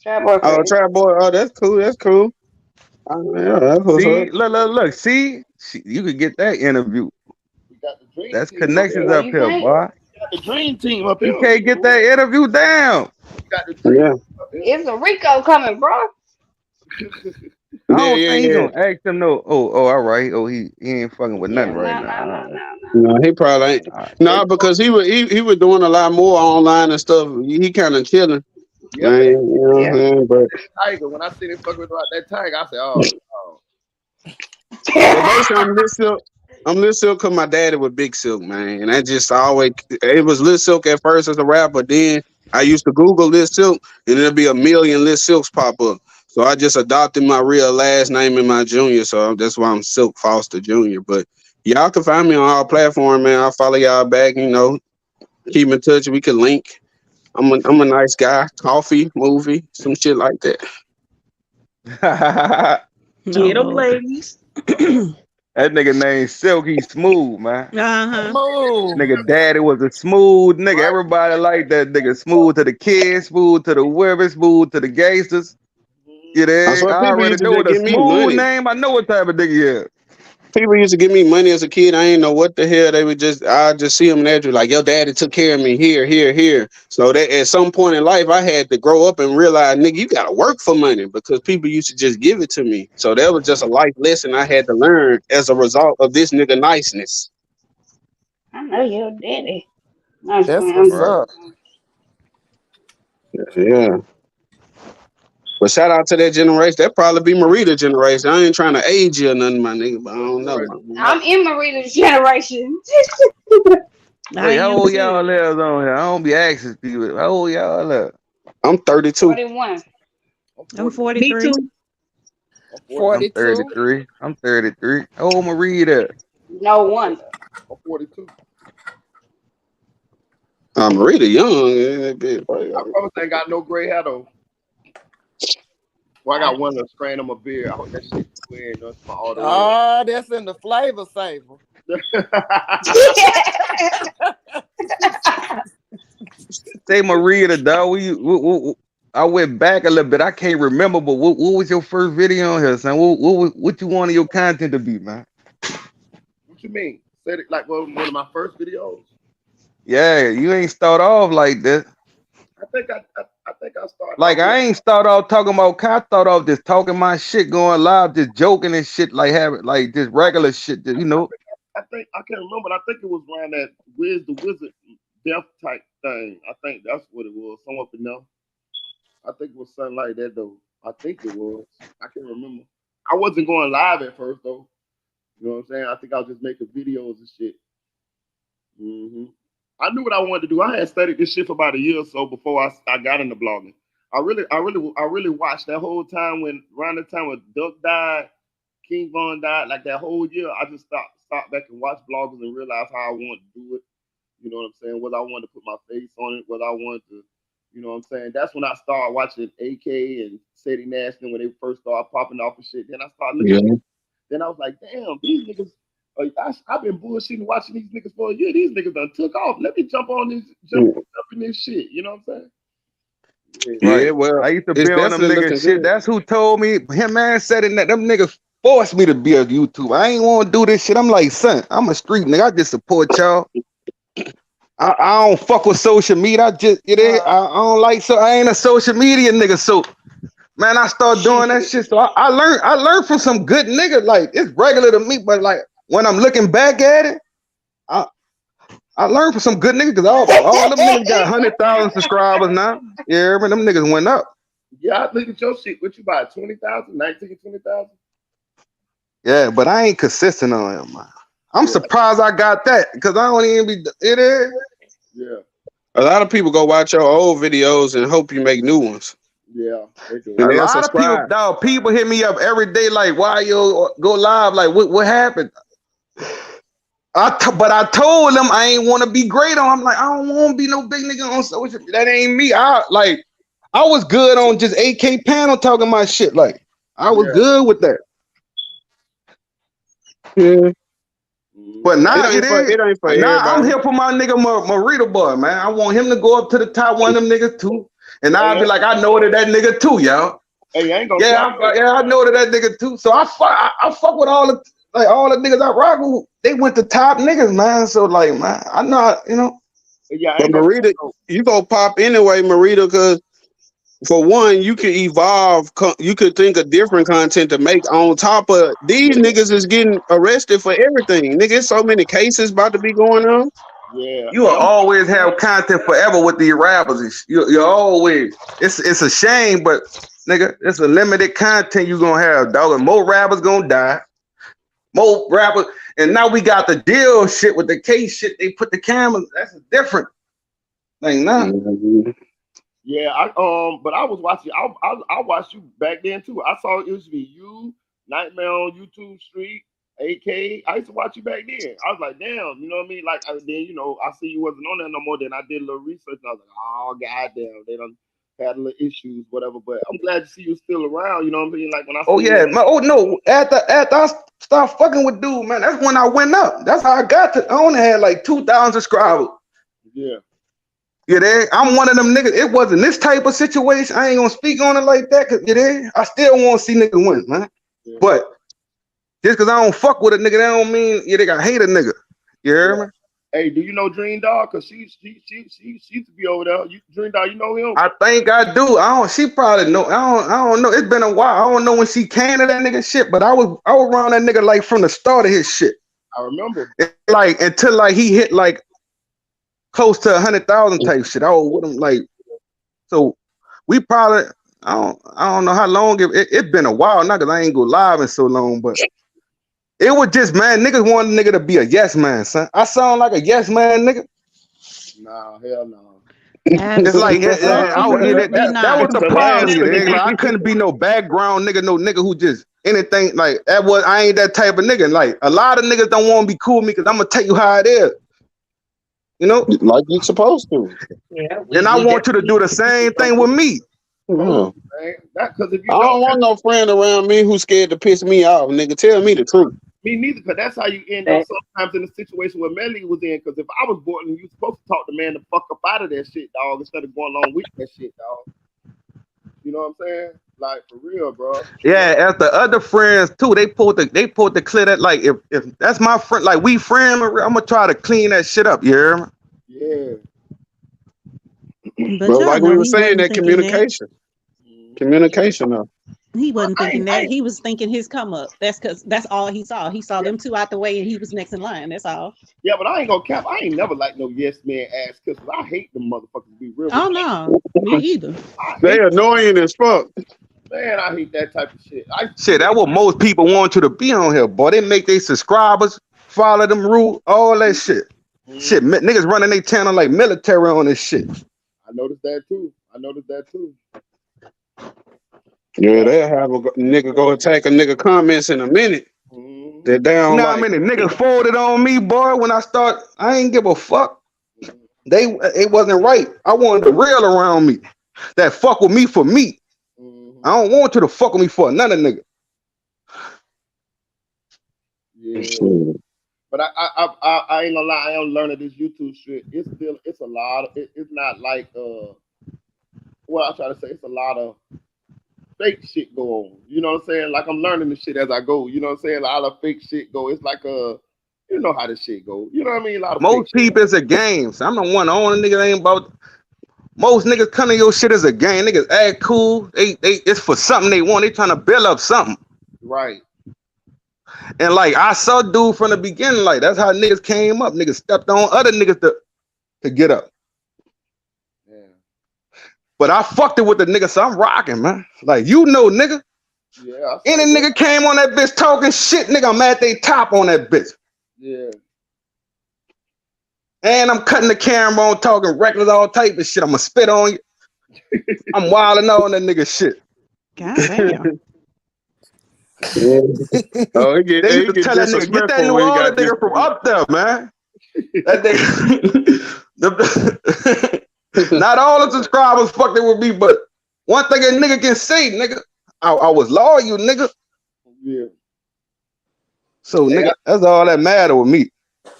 Trap boy Oh, Freddy. Trap boy. Oh, that's cool. Yeah, that's what's See, up. look. See, you could get that interview. That's team connections up up here, boy. The dream team up here. You can't get that interview down. Yeah. It's a Rico coming, bro. I don't think he gonna ask him no. Oh, all right. Oh, he ain't fucking with nothing right now. No, he probably ain't. No, because he was doing a lot more online and stuff. He kind of chilling. Yeah, Man, you know what I'm saying? But Tiger, when I see him fucking about that Tiger, I said, oh. But basically, I'm Lil Silk because my daddy was Big Silk, man. And I just always, it was Lil Silk at first as a rapper. Then I used to Google Lil Silk, and there'll be a million Lil Silks pop up. So I just adopted my real last name and my junior. So that's why I'm Silk Foster Jr. But y'all can find me on all platforms, man. I'll follow y'all back, keep in touch. We can link. I'm a nice guy. Coffee, movie, some shit like that. Get them, ladies. That nigga named Silky Smooth, man. Smooth. Nigga daddy was a smooth nigga. Everybody like that nigga. Smooth to the kids, smooth to the women, smooth to the gangsters. You That's know, why I people already used to know just what a give me smooth money. name. I know what type of nigga he is. People used to give me money as a kid. I ain't know what the hell they would I just see them naturally like, your daddy took care of me here. So that at some point in life, I had to grow up and realize, nigga, you got to work for money because people used to just give it to me. So that was just a life lesson I had to learn as a result of this nigga niceness. I know your daddy. That's what's up. Yeah. But shout out to that generation. That probably be Marita generation. I ain't trying to age you or nothing, my nigga, but I don't know. I'm in Marita's generation. Wait, how old y'all is on here? I don't be asking people. How old y'all is? I'm 32. 41. I'm 43. Me too. 42. I'm 33. I'm 33. How old Marita? No wonder. I'm 42. Marita young. I promise I ain't got no gray hair though. Well, I got one that's spraying on my beard. I hope that shit weird. That's my auto. Oh, that's in the flavor saver. Say Marita, dog. I went back a little bit. I can't remember, but what was your first video on here, son? What you wanted your content to be, man? What you mean? Said it like one of my first videos. Yeah, you ain't start off like this. I think I started. Like I ain't start off talking about. I start off just talking my shit, going live, just joking and shit, like having like just regular shit, I think I can't remember. I think it was around that Wiz the Wizard death type thing. I think that's what it was. Somewhere up in there. I think it was something like that though. I think it was. I can't remember. I wasn't going live at first though. You know what I'm saying? I think I was just making videos and shit. I knew what I wanted to do. I had studied this shit for about a year or so before I got into blogging. I really watched that whole time around the time when Duck died, King Von died, like that whole year. I just stopped back and watched bloggers and realized how I wanted to do it. You know what I'm saying? Whether I wanted to put my face on it, whether I wanted to, you know what I'm saying? That's when I started watching AK and Sadie National when they first started popping off and shit. Then I started looking at it. Then I was like, damn, these niggas. I've been bullshitting watching these niggas for a year. These niggas done took off. Let me jump in this shit. You know what I'm saying? Right. Yeah, well, I used to be on them niggas shit. That's who told me. Him, man, said it. Them niggas forced me to be a YouTuber. I ain't want to do this shit. I'm like, son, I'm a street nigga. I just support y'all. I don't fuck with social media. I don't like I ain't a social media nigga. So, man, I started doing that shit. So I learned from some good niggas. Like it's regular to me, but like when I'm looking back at it, I learned from some good niggas because all them niggas got 100,000 subscribers now. Yeah, but them niggas went up. Yeah, I look at your shit. What you buy? 20,000, 19, 20,000? Yeah, but I ain't consistent on it, man. I'm surprised I got that because I don't even be. It is. Yeah. A lot of people go watch your old videos and hope you make new ones. Yeah, they do. A lot of people, dog. People hit me up every day like, "Why you go live? Like, what happened?" But I told them I ain't want to be great on. I'm like, I don't want to be no big nigga on social. That ain't me. I was good on just AK panel talking my shit. Like, I was good with that. Yeah. But now it ain't for now I'm everybody. here for my nigga Marita boy, man. I want him to go up to the top one of them niggas too. And I'll be like, I know that nigga too, y'all. Hey, I ain't gonna I know that nigga too. So I fuck with all the niggas I rock with. They went to top niggas, man. So like, man, I'm not, you know. Yeah, but Marita, you go pop anyway, Marita, because For one, you could evolve. You could think of different content to make on top of these niggas is getting arrested for everything. Nigga, it's so many cases about to be going on. Yeah, You will always have content forever with these rappers. You always. It's a shame, but nigga, it's a limited content you gonna have, dog. And more rappers gonna die. More rappers, and now we got the deal shit with the case shit. They put the cameras. That's different thing now. Yeah, but I was watching. I watched you back then too. I saw it used to be you, Nightmare on YouTube Street, AK. I used to watch you back then. I was like, damn, you know what I mean? Like, then I see you wasn't on there no more. Then I did a little research, and I was like, oh goddamn, they done had a little issues, whatever. But I'm glad to see you still around. You know what I mean? Like when I. Oh yeah, no. After I started fucking with dude, man, that's when I went up. That's how I got to. I only had like 2,000 subscribers. Yeah. You there? I'm one of them niggas. It wasn't this type of situation. I ain't gonna speak on it like that. Cause you there? I still want to see niggas win, man. Yeah. But just cause I don't fuck with a nigga, that don't mean they got hate a nigga. You hear me? Hey, do you know Dream Dog? Cause she used to be over there. Dream Dog, you know him? I think I do. She probably know. I don't know. It's been a while. I don't know when she came to that nigga shit, but I was around that nigga like from the start of his shit. I remember. Like until like he hit like close to 100,000 type shit. I was with him like, so we probably I don't know how long it been a while now because I ain't go live in so long, but it was just, man, niggas wanted nigga to be a yes man, son. I sound like a yes man, nigga. Nah, hell no. It's like that was the problem. Like, I couldn't be no background nigga, no nigga who just anything like that. I ain't that type of nigga. Like a lot of niggas don't want to be cool with me because I'm gonna tell you how it is. You know, like you're supposed to. Yeah, and I want you to do the same thing with me. Yeah. I don't want no friend around me who's scared to piss me off, nigga. Tell me the truth. Me neither, because that's how you end up sometimes in the situation where Melly was in. Because if I was born, you supposed to talk the man the fuck up out of that shit, dog, instead of going along with that shit, dog. You know what I'm saying? Like for real, bro. Yeah, as the other friends too, they pulled the clear that like if that's my friend, like we friends, I'm gonna try to clean that shit up. You hear me? Yeah. But like we were saying, that communication. Communication though. He wasn't thinking that. He was thinking his come up. That's because that's all he saw. He saw them two out the way and he was next in line. That's all. Yeah, but I ain't gonna cap. I ain't never like no yes man ass because I hate them motherfuckers. To be real. Oh no, me either. They annoying as fuck. Man, I hate that type of shit. Shit, that's what most people want you to be on here, boy. They make their subscribers follow them rules, all that shit. Shit, niggas running their channel like military on this shit. I noticed that too. Yeah, they'll have a nigga go attack a nigga comments in a minute. They're down. You know how many niggas folded on me, boy? When I ain't give a fuck. It wasn't right. I wanted the real around me. That fuck with me for me. I don't want you to fuck with me for another nigga. Yeah. But I ain't gonna lie, I am learning this YouTube shit. It's a lot of it's not like I try to say it's a lot of fake shit go on. You know what I'm saying? Like I'm learning this shit as I go. You know what I'm saying? A lot of fake shit go. It's like you know how this shit go. You know what I mean? A lot of most people it's a game. So I'm the one only nigga that ain't about. Most niggas come to your shit as a game. Niggas act cool. They it's for something they want. They trying to build up something. Right. And like I saw dude from the beginning, like that's how niggas came up. Niggas stepped on other niggas to get up. Yeah. But I fucked it with the nigga, so I'm rocking, man. Like you know, nigga. Yeah. Any nigga came on that bitch talking shit, nigga, I'm at they top on that bitch. Yeah. And I'm cutting the camera on, talking reckless, all type of shit. I'm gonna spit on you. I'm wilding on that nigga shit. God damn. Oh, They used to tell that nigga, get that New Orleans nigga from up there, man. That nigga. Not all the subscribers fucking with me, but one thing a nigga can say, nigga, I was loyal, nigga. Yeah. So, nigga, that's all that matter with me.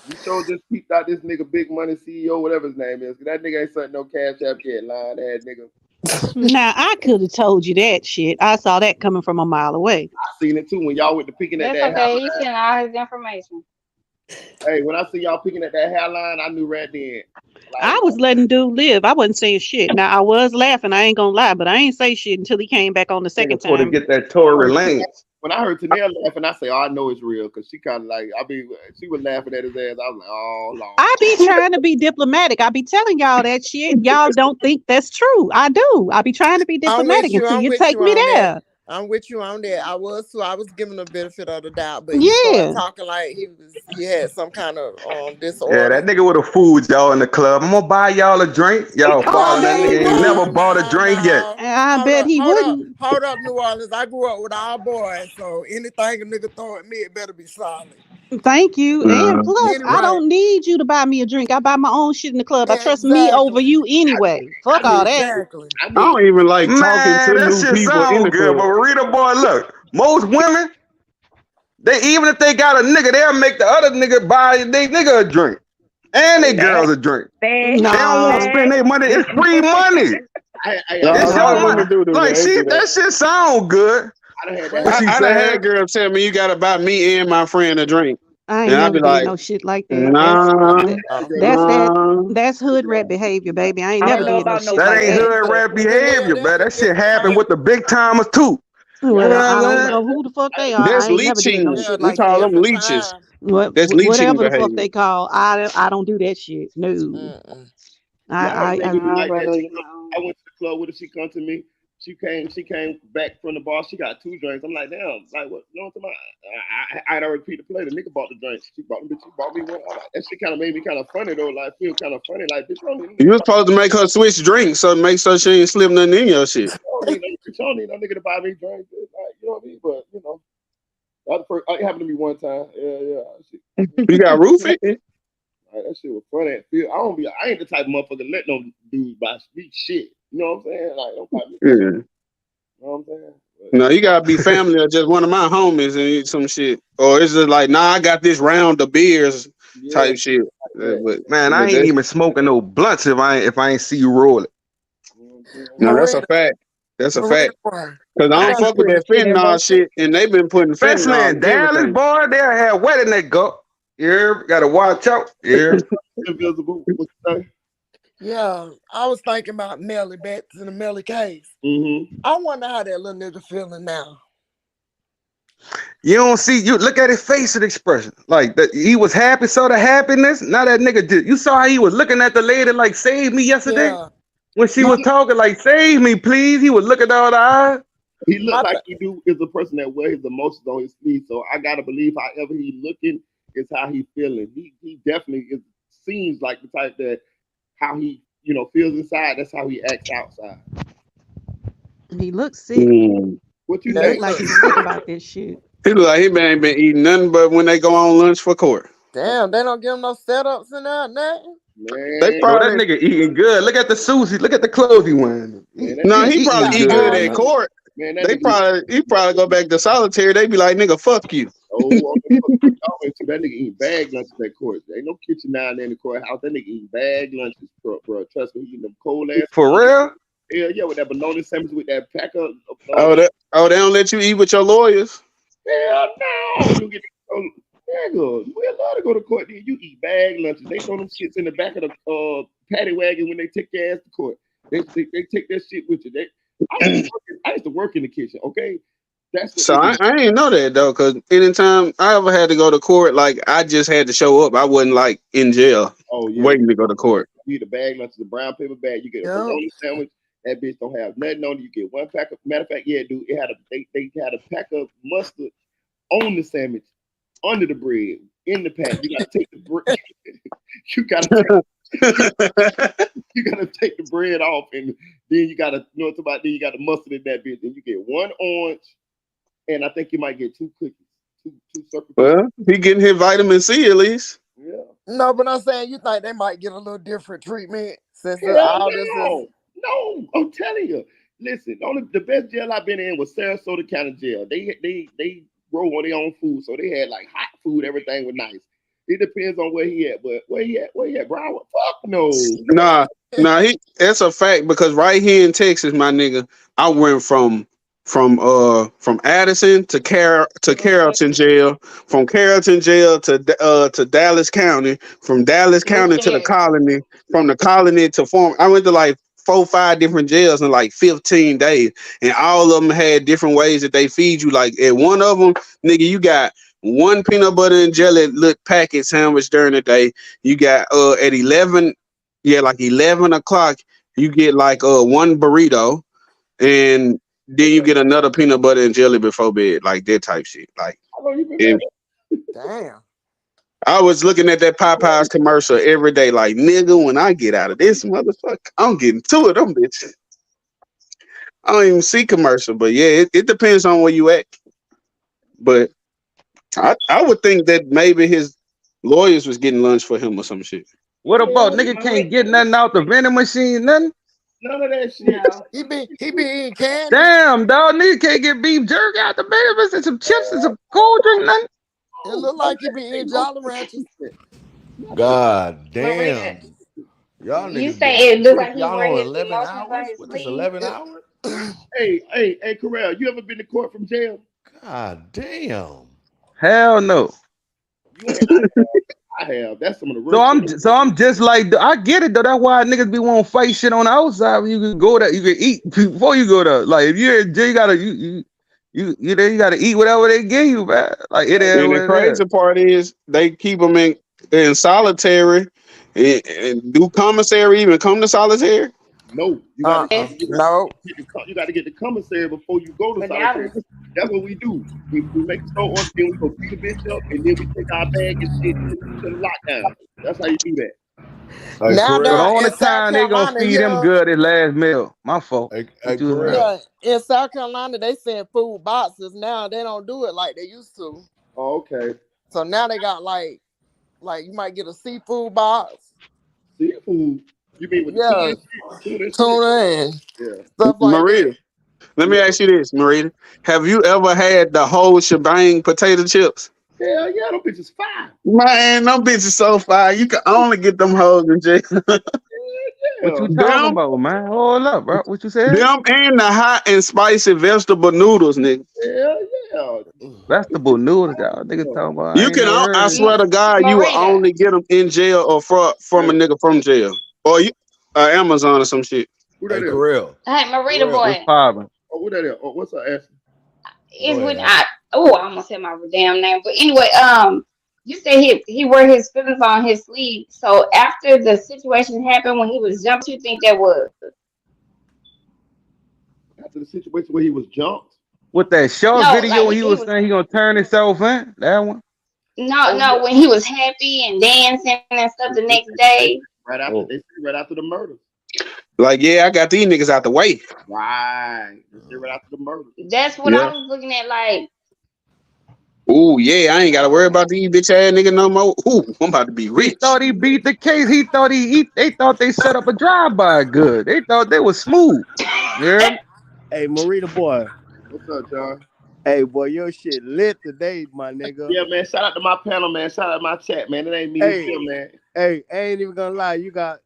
You sure just peeped out this nigga Big Money CEO, whatever his name is. That nigga ain't sent no cash app yet, lying ass nigga. Now I could have told you that shit. I saw that coming from a mile away. I seen it too when y'all went to picking at That's that okay. house. He's getting all his information. Hey, when I see y'all picking at that hairline, I knew right then. Like, I was letting dude live. I wasn't saying shit. Now I was laughing. I ain't gonna lie, but I ain't say shit until he came back on the second Nigga for to time. get that Tory Lanez. when I heard Tanel laughing, I say, "Oh, I know it's real," because she kind of like, she was laughing at his ass. I was like, "Oh, Lord." I be trying to be diplomatic. I be telling y'all that shit. Y'all don't think that's true. I do. I be trying to be diplomatic until you take me there. I'm with you on that. I was giving the benefit of the doubt, but he Yeah. started talking like he had some kind of disorder. Yeah, that nigga would have fooled y'all in the club. I'm gonna buy y'all a drink. Y'all follow that nigga. Ain't never bought a drink yet. I bet he wouldn't. Hold up, New Orleans. I grew up with all boys, so anything a nigga throw at me, it better be solid. Thank you. And plus, Anyway. I don't need you to buy me a drink. I buy my own shit in the club. I trust me over you anyway. Fuck all that. I don't even like talking to that new shit people in the sound good, club. but Rita boy, look, most women, they even if they got a nigga, they'll make the other nigga buy they nigga a drink. And they girls a drink. They don't want to spend their money. It's free money. It's your money. Like, see, that shit sound good. I done had girls tell me you gotta buy me and my friend a drink. I ain't And I never be did like, no shit like that. nah. That's hood rat behavior, baby. I ain't never did no shit That like ain't that. hood rat behavior, bro. That shit happened with the big timers too. Well, I don't know who the fuck they are. That's I ain't never did no leeching. shit We like call that. them leeches. That's leeching Whatever the fuck behavior. they call, I don't do that shit. No. I like that. I went to the club with her. She come to me. She came back from the bar. She got 2 drinks. I'm like, damn, like what? You know what I'm talking about? I'd already paid to play. The nigga bought the drinks. She bought me one. Like, that shit kind of made me kind of funny though. Like, feel kind of funny. Like, bitch, You was supposed to make her switch drinks so make sure she ain't slip nothing in your shit. I don't need no nigga to buy me drinks. Like, you know what I mean? But you know, it happened to me one time. Yeah. You got roofied? Like, that shit was funny. I ain't the type of motherfucker let no dudes buy me shit. You know what I'm saying? Like, don't buy me shit. Yeah. You know what I'm saying? No, you gotta be family or just one of my homies and eat some shit. Or it's just like, nah, I got this round of beers type shit. Man, I ain't even smoking no blunts if I ain't see you roll it. No, that's a fact. That's a fact. Cause I don't fuck with that fentanyl shit, and they've been putting Especially fentanyl in Dallas, everything. boy, they'll have wet in that gut. Yeah, gotta watch out. Yeah. Invisible. Yeah, I was thinking about Melly, back to the Melly case. I wonder how that little nigga feeling now. You don't see, you look at his facial expression. Like that he was happy, saw the happiness. Now that nigga did. You saw how he was looking at the lady like save me yesterday? Yeah. When she was talking like save me, please. He was looking out the eye. He looked like he is a person that wears his emotions on his sleeve. So I gotta believe however he looking is how he feeling. He definitely seems like the type that how he feels inside. That's how he acts outside. He looks sick. What you He think? look like he's sick about this shit. He look like he ain't been eating nothing but when they go on lunch for court. Damn, they don't give him no setups in there, nothing. They probably, that nigga eating good. Look at the suits. Look at the clothes he wearing. No, he probably eat good at court. Man, he probably go back to solitary. They be like, nigga, fuck you. Oh, that nigga eating bag lunches at court. There ain't no kitchen down there in the courthouse. That nigga eating bag lunches, bro. Trust me, he eating them cold ass. For real? Yeah, with that bologna sandwich with that pack of. They don't let you eat with your lawyers. Hell no! You get nigga, we allowed to go to court. Then you eat bag lunches. They throw them shits in the back of the paddy wagon when they take your ass to court. They take that shit with you. I used to work in the kitchen. Okay. So I ain't know that though, because anytime I ever had to go to court, like I just had to show up. I wasn't like in jail waiting to go to court. You eat a bag lunch, the brown paper bag. You get a bologna sandwich. That bitch don't have nothing on it. You get one pack of. Matter of fact, yeah, dude, they had a pack of mustard on the sandwich, under the bread, in the pack. You gotta take the bread. you gotta take the bread off, and then you gotta Then you gotta mustard in that bitch, and you get one orange. And I think you might get 2 cookies, two circle cookies. Well, he getting his vitamin C at least. Yeah. No, but I'm saying you think they might get a little different treatment since all this is. No, I'm telling you. Listen, the best jail I've been in was Sarasota County Jail. They grow on their own food, so they had like hot food. Everything was nice. It depends on where he at, but where he at, Broward? Fuck no. Nah, that's a fact because right here in Texas, my nigga, I went from from Addison to Carrollton jail, from Carrollton jail to Dallas County, from Dallas Look County to the here. colony, from the colony to form. I went to like 4-5 different jails in like 15 days, and all of them had different ways that they feed you. Like at one of them, nigga, you got one peanut butter and jelly packet sandwich during the day. You got at 11, like 11 o'clock, you get like one burrito, and then you get another peanut butter and jelly before bed, like that type shit. Like, Damn. I was looking at that Popeyes commercial every day, like, nigga, when I get out of this motherfucker, I'm getting two of them bitches. I don't even see commercial, but yeah, it depends on where you at. But I would think that maybe his lawyers was getting lunch for him or some shit. What about nigga can't get nothing out the vending machine, nothing? None of that shit. No. He be eating candy. Damn, dog, nigga can't get beef jerky out the vending machine, some chips and some cold drink, nothing. It look like he be eating Jolly Ranchers. God damn. Y'all You niggas say it look like he y'all wear on his 11 emotions on hours? his What this, sleeve. 11 hours? Hey, Corral, you ever been to court from jail? God damn. Hell no. I have. That's some of the real. So I'm just like, I get it though. That's why niggas be wanting to fight shit on the outside. You can go there, you can eat before you go there. Like if you're in jail, you gotta eat whatever they give you, man. Like it is. And the crazy part is they keep them in solitary and do commissary even come to solitary. No, you got no. You got to get the commissary before you go to solitary. That's what we do. We make a store order, then we go beat a bitch up, and then we take our bag and shit to the lockdown. That's how you do that. Like, Now the that only in South time they gonna Carolina, feed them good is last meal. My fault. Yeah, in South Carolina they send food boxes. Now they don't do it like they used to. Oh, okay. So now they got like you might get a seafood box. Seafood? You mean with tuna and stuff like Marita, that? let me ask you this, Marita. Have you ever had the whole shebang potato chips? Hell yeah, them bitches fire. Man, them bitches so fire. You can only get them hoes in jail. What you talking about, man? Hold up, bro. What you said? Them and the hot and spicy vegetable noodles, nigga. Hell yeah. Vegetable noodles, y'all niggas talking about. You can, I swear to God, you will only get them in jail or from a nigga from jail, or you Amazon or some shit. Who that is? Correll. Hey, Marita boy. What's poppin'? Oh, who that is? Oh, what's up, Ashley? It's when I almost said my damn name. But anyway, you said he wear his feelings on his sleeve. So after the situation happened when he was jumped, you think that was after the situation where he was jumped? With that short No, video, like he was saying he gonna turn himself in. That one. no, when he was happy and dancing and stuff the next day. Right after the murder. Like, yeah, I got these niggas out the way. Right. Right after the murder. That's what I was looking at. Like, ooh, yeah, I ain't gotta worry about these bitch ass nigga no more. Ooh, I'm about to be rich. He thought he beat the case. He thought they thought they set up a drive-by good. They thought they was smooth. Yeah. Hey, Marita boy. What's up, John? Hey, boy, your shit lit today, my nigga. Yeah, man. Shout out to my panel, man. Shout out to my chat, man. It ain't me, it's him, man. Hey, I ain't even gonna lie. You got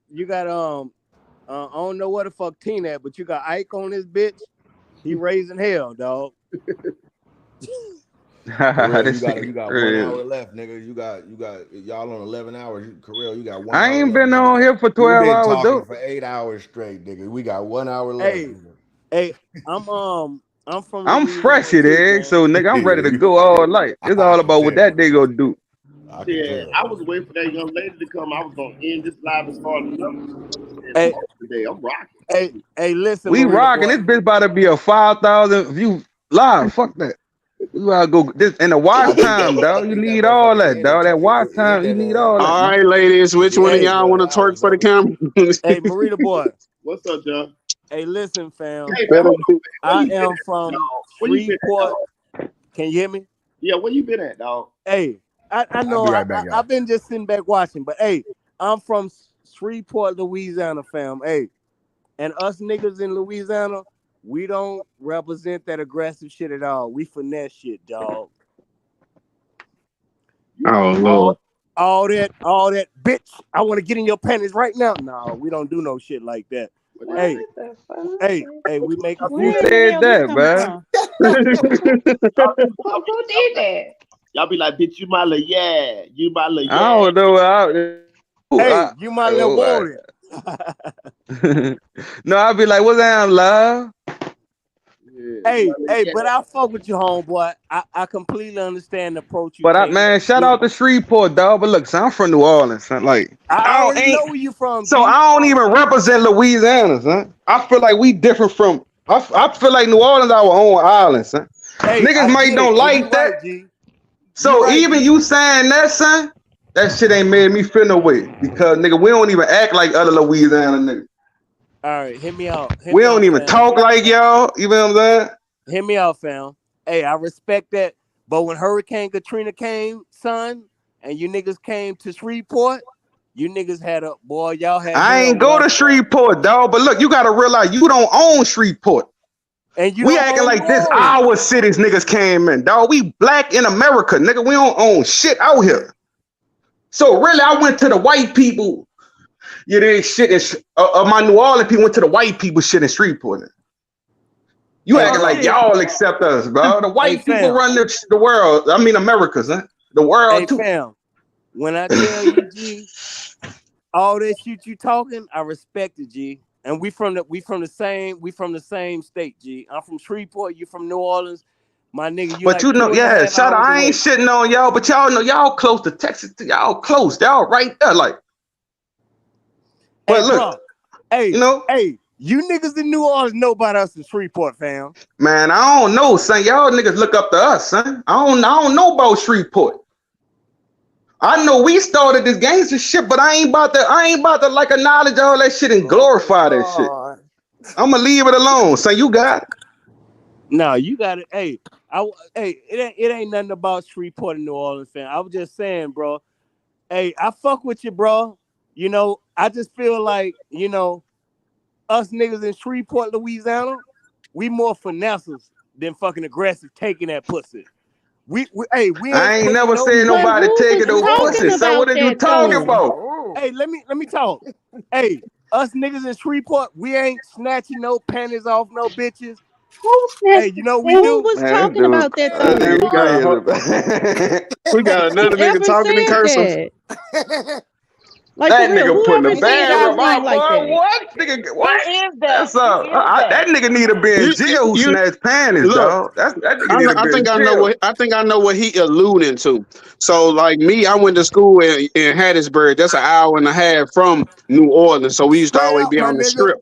I don't know what the fuck Tina at, but you got Ike on this bitch. He raising hell, dog. Correll, you got 1 hour left, nigga. You got y'all on 11 hours. Correll, you got 1 hour. I ain't been on here for 12 hours, though. For 8 hours straight, nigga. We got 1 hour left. Hey, I'm from. I'm fresh it is, so nigga, I'm ready to go all night. It's all about what that day gonna do. Yeah, I was waiting for that young lady to come. I was gonna end this live as far as Hey, today. I'm rocking. Hey, listen. We Marita rocking. boy. This bitch about to be a 5,000 view live. Fuck that. We gotta go this in the watch time, dog. You need all that, dog. That watch time, you need all that. All right, ladies, which one of y'all want to twerk for the camera? Hey, Marita boy. What's up, John? Hey, listen, fam. Hey, man, I am from Freeport. Can you hear me? Yeah, where you been at, dog? Hey, I know. I'll be right back, y'all. I've been just sitting back watching, but hey, I'm from Shreveport, Louisiana, fam. Hey, and us niggas in Louisiana, we don't represent that aggressive shit at all. We finesse shit, dog. Oh Lord. All that, bitch. I want to get in your panties right now. No, we don't do no shit like that. Hey, we make a Who few. said that, man? Who did that? Y'all be like, bitch, you my little yeah. You my little I yeah. don't know. You my little boy. No, I'll be like, what's that, love? Hey, but I fuck with you, homeboy. I completely understand the approach you But take. man, shout out to Shreveport, dog. But look, son, I'm from New Orleans, son. Like, I already know where you from. So I don't even represent Louisiana, son. I feel like we different from. I feel like New Orleans our own island, son. Niggas might don't like that. Right, so even you saying that, son, that shit ain't made me feel no way because nigga, we don't even act like other Louisiana niggas. All right, hit me out. We don't even talk like y'all. You know what I'm saying? Hit me out, fam. Hey, I respect that. But when Hurricane Katrina came, son, and you niggas came to Shreveport, you niggas had a boy. Y'all had. I ain't go to Shreveport, dog. But look, you gotta realize you don't own Shreveport. And we acting like this our cities niggas came in, dog. We black in America, nigga. We don't own shit out here. So really, I went to the white people. Yeah, they shit. My New Orleans people went to the white people shit in Shreveport. You acting like y'all accept us, bro. The white people run the world. I mean, America's, huh? The world too. Fam, when I tell you, G, all that shit you talking, I respect it, G. And we from the same state, G. I'm from Shreveport. You from New Orleans, my nigga. You But like you know, yeah, shout out. I away. ain't shitting on y'all, but y'all know y'all close to Texas. Y'all close. Y'all right there, like. But hey, look, bro, hey, you know, you niggas in New Orleans know about us in Shreveport, fam. Man, I don't know, son. Y'all niggas look up to us, son. I don't know about Shreveport. I know we started this gangster shit, but I ain't about to like acknowledge all that shit and glorify that shit. I'ma leave it alone. So you got it. No, you got it. Hey, it ain't nothing about Shreveport and New Orleans, fam. I was just saying, bro. Hey, I fuck with you, bro. You know, I just feel like, you know, us niggas in Shreveport, Louisiana, we more finessers than fucking aggressive taking that pussy. We I ain't never said nobody taking no pussy. So what are you talking about? Hey, let me talk. Hey, us niggas in Shreveport, we ain't snatching no panties off no bitches. Hey, you know we do. Who was talking about that though? We got another nigga Whoever talking in said cursive. that? Like that for real, nigga putting whoever a said bad anything remark, like boy. that? What? Nigga, what? Who is that? That's that nigga need to be in jail who snatch panties, dog. That nigga need to be in jail. I think I know what he alluding to. So like me, I went to school in Hattiesburg. That's an hour and a half from New Orleans. So we used to always be on the strip.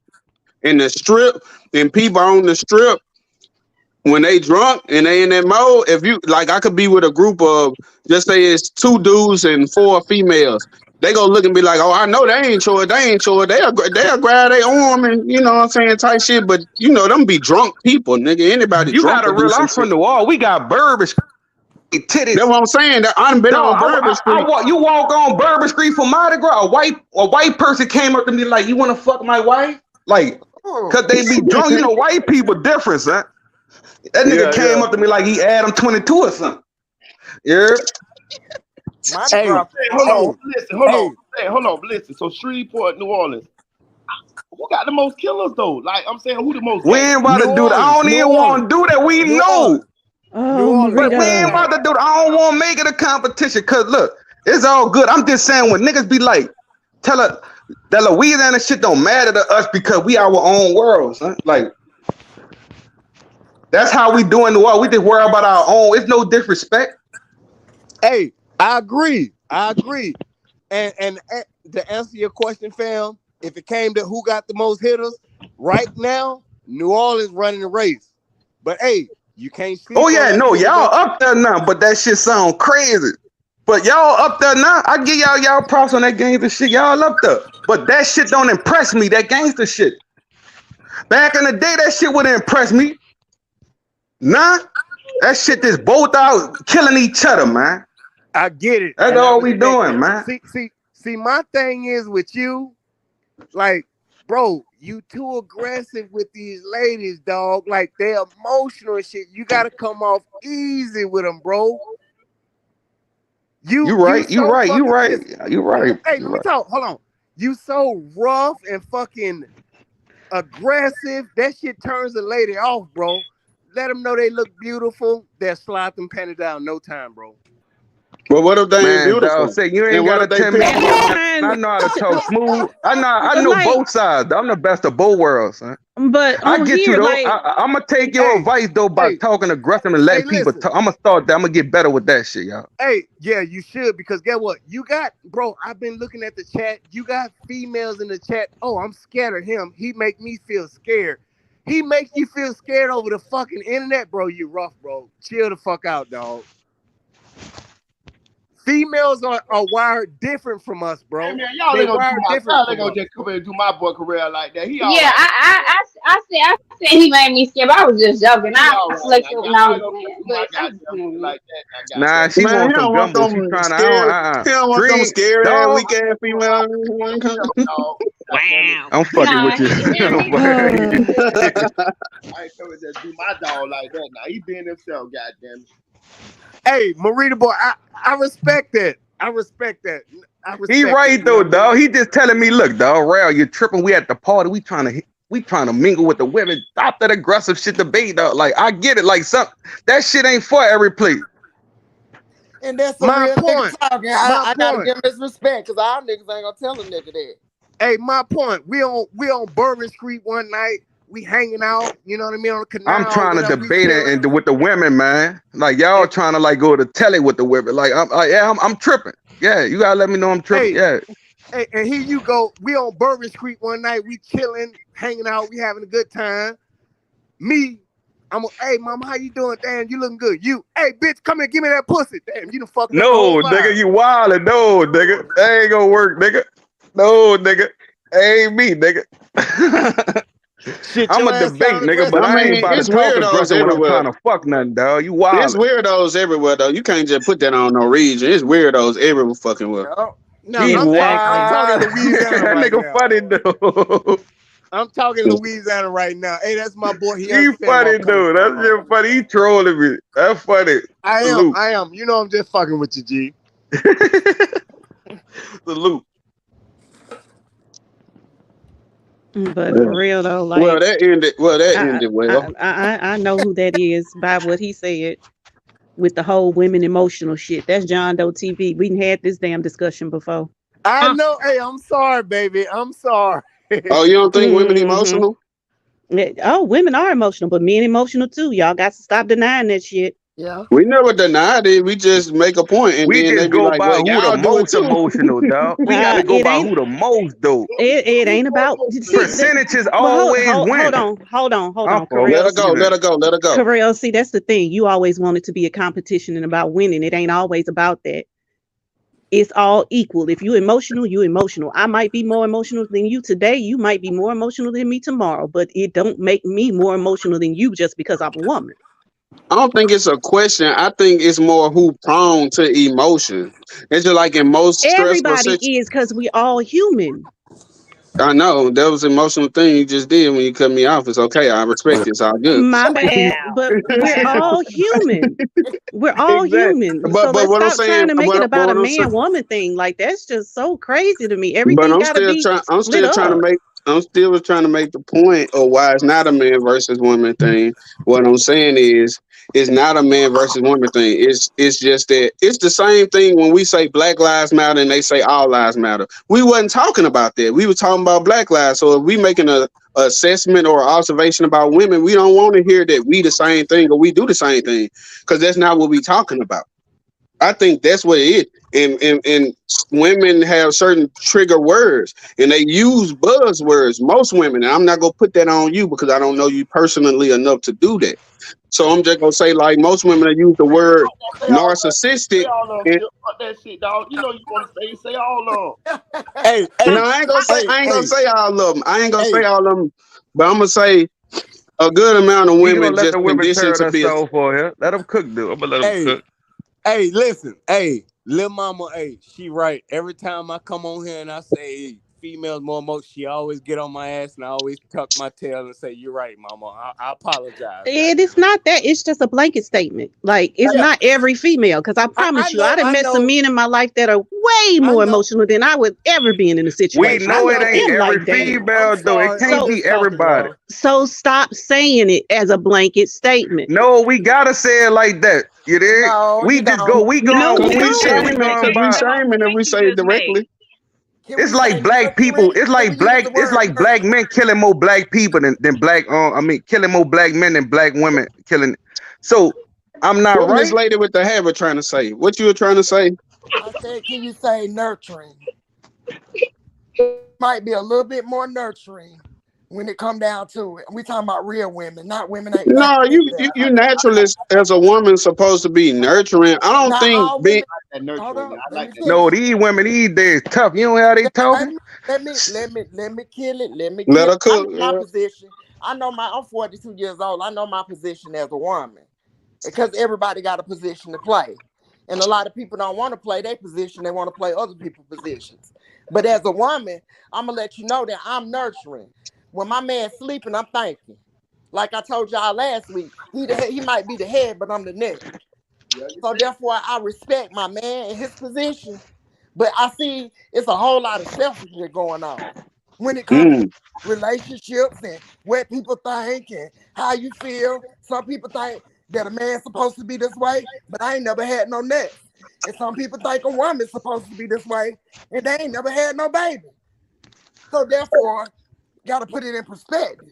In the strip, and people on the strip, when they drunk and they in that mode, if you like, I could be with a group of, just say it's 2 dudes and 4 females. They go look and be like, oh, I know they ain't sure. They'll grab their arm and, you know what I'm saying, type shit. But you know, them be drunk people, nigga. Anybody You drunk gotta to do realize some I'm from shit. New Orleans. We got Bourbon titties. That's what I'm saying. That I've been on Bourbon Street. You walk on Bourbon Street for Mardi Gras. A white person came up to me like, you want to fuck my wife? Like, cause they be drunk. You know, white people different, son. That nigga came up to me like he Adam 22 or something. Yeah. Hold on, listen. So Shreveport, New Orleans. Who got the most killers though? Like I'm saying, who the most? We ain't about to do that. I don't even want to do that. We know. But we ain't about to do that. I don't want to make it a competition. Cause look, it's all good. I'm just saying when niggas be like, tell her that Louisiana shit don't matter to us because we our own world, son. Like that's how we doing the world. We just worry about our own. It's no disrespect. Hey, I agree. And to answer your question, fam, if it came to who got the most hitters, right now, New Orleans running the race. But hey, you can't see. Oh yeah, no, y'all up there now, but that shit sound crazy. But y'all up there now, I give y'all props on that gangster shit. Y'all up there. But that shit don't impress me, that gangster shit. Back in the day, that shit would impress me. Nah, that shit just both out killing each other, man. I get it. That's all we doing, man. See, my thing is with you, like, bro, you too aggressive with these ladies, dog. Like, they're emotional and shit. You gotta come off easy with them, bro. You right. Hey, let me talk. Hold on. You so rough and fucking aggressive. That shit turns a lady off, bro. Let them know they look beautiful. They'll slide them panties down no time, bro. Well, what if they ain't beautiful? Dog, say you ain't And what gotta if they tell me. pick I know how to talk smooth. I But know like, both sides. I'm the best of both worlds, son. but I on get you here, though. like, I'm gonna take your advice though by talking aggressive and letting people talk. I'm gonna start that. I'm gonna get better with that shit, y'all. Hey, yeah, you should, because guess what? You got, bro, I've been looking at the chat. You got females in the chat. Oh, I'm scared of him. He make me feel scared. He makes you feel scared over the fucking internet, bro. You rough, bro. Chill the fuck out, dog. Females are wired different from us, bro. Hey man, y'all ain't gonna just come in and do my boy career like that. He all Yeah, right. I said he made me scared, but I was just joking. I all right. flexed it when I was Y'all playing. do my But I'm just goddamn shit like that. Nah, she Man, wants he some don't want gumbo. She them trying to. scary. He don't want them Green scary ass dog. weak ass female. Wow. I'm fucking with you. I ain't coming to do my dog like that. Now he being himself, goddamn. Hey, Marita boy, I respect that. I respect that. He right though, dog. He just telling me, look, dog, Rail, you're tripping. We at the party. We trying to mingle with the women. Stop that aggressive shit debate, dog. Like I get it. Like that shit ain't for every place. And that's a My real point. nigga talking. I gotta give him his respect, because our niggas ain't gonna tell a nigga that. Hey, my point. We on Bourbon Street one night. We hanging out. You know what I mean, on the canal. I'm trying to whatever, debate it and with the women, man. Like y'all trying to like go to telly with the women. Like I'm tripping. Yeah, you gotta let me know I'm tripping. Yeah. Hey, and here you go. We on Bourbon Street one night. We chilling, hanging out. We having a good time. Hey, mama, how you doing? Damn, you looking good. You, hey, bitch, come here, give me that pussy. Damn, you done fucked up the whole No, nigga, you wildin'. No, nigga. That ain't gonna work, nigga. No, nigga. Ain't me, nigga. I'm a debate, nigga, but I ain't about to it's talk weirdos aggressive when I'm everywhere. trying to fuck nothing, dog. You It's wild. weirdos everywhere, though. You can't just put that on no region. It's weirdos everywhere fucking well. No, He I'm wild. talking Louisiana That right nigga now. funny, though. I'm talking Louisiana right now. Hey, that's my boy. He He understand funny, where I'm coming dude. from. That's just funny. He trolling me. That's funny. I Salute. am. You know I'm just fucking with you, G. Salute. But for real though, like, Well, that ended well. I know who that is by what he said with the whole women emotional shit. That's John Doe TV. We done had this damn discussion before. I know. Hey, I'm sorry, baby. I'm sorry. Oh, you don't think women emotional? Oh, women are emotional, but men emotional too. Y'all got to stop denying that shit. Yeah. We never denied it. We just make a point, and We then they just be go like, by "Well, who the y'all do it most too." emotional, dog. We got to go It by ain't- who the most, though. It ain't about Percentages well, always win. Hold on. Let her go. Let her go. Carell, see, that's the thing. You always want it to be a competition and about winning. It ain't always about that. It's all equal. If you emotional, you emotional. I might be more emotional than you today. You might be more emotional than me tomorrow, but it don't make me more emotional than you just because I'm a woman. I don't think it's a question. I think it's more who prone to emotion. It's just like in most stressful Everybody situations. is, because we all human. I know that was an emotional thing you just did when you cut me off. It's okay. I respect it. It's all good. My bad, but we're all human. We're all human. But So let's what I'm stop saying, trying to make it about a what I'm saying, man-woman thing. Like, that's just so crazy to me. but Everything I'm got to still be trying. I'm split still trying to up. make. I'm still trying to make the point of why it's not a man versus woman thing. What I'm saying is, it's not a man versus woman thing. It's just that it's the same thing when we say Black Lives Matter and they say all lives matter. We wasn't talking about that. We were talking about Black lives. So if we making a assessment or observation about women, we don't want to hear that we the same thing or we do the same thing, because that's not what we talking about. I think that's what it is. And women have certain trigger words and they use buzzwords. Most women, and I'm not gonna put that on you because I don't know you personally enough to do that. So I'm just gonna say, like, most women that use the word narcissistic. Fuck that shit, dog. You know you want to say all of them. Hey, No, I ain't gonna say all of them. I ain't gonna say all of them, but I'm gonna say a good amount of You women gonna let just the women conditioned turn to be. themselves for her. Let them cook, dude. I'm gonna let them cook. Hey, listen. Hey, Lil Mama, hey, she right. Every time I come on here and I say, hey, females more emotional. She always get on my ass, and I always tuck my tail and say, "You're right, mama. I apologize." And it's not that. It's just a blanket statement. Like, it's not every female. Because I promise you, I done met some men in my life that are way more emotional than I would ever be in a We situation. know I it look at ain't them every like that. female though. It can't be everybody. So stop saying it as a blanket statement. No, we gotta say it like that. You dig? No, We you just don't. go. We No, going. we We don't. said we going Because we by. shaming if we say it directly. It's like black people. It's like black. It's like black men killing more black people than black. I mean, killing more black men than black women killing. So I'm not What right. Miss Lady with the habit trying to say? What you were trying to say? I said, can you say nurturing? Might be a little bit more nurturing when it come down to it. We talking about real women, not women ain't No, nothing. you naturally as a woman supposed to be nurturing. I don't Not think all big. women. Hold up, let me No, finish. these women these days tough. You know how they talking? Let me kill it. Let me Let kill her it. I cook, know my yeah. position. I'm 42 years old. I know my position as a woman. Because everybody got a position to play. And a lot of people don't want to play their position, they want to play other people's positions. But as a woman, I'm gonna let you know that I'm nurturing. When my man's sleeping, I'm thinking. Like I told y'all last week, he might be the head, but I'm the neck. So therefore, I respect my man in his position. But I see it's a whole lot of selfishness going on when it comes to relationships and what people think and how you feel. Some people think that a man's supposed to be this way, but I ain't never had no nuts. And some people think a woman's supposed to be this way, and they ain't never had no baby. So therefore, gotta put it in perspective.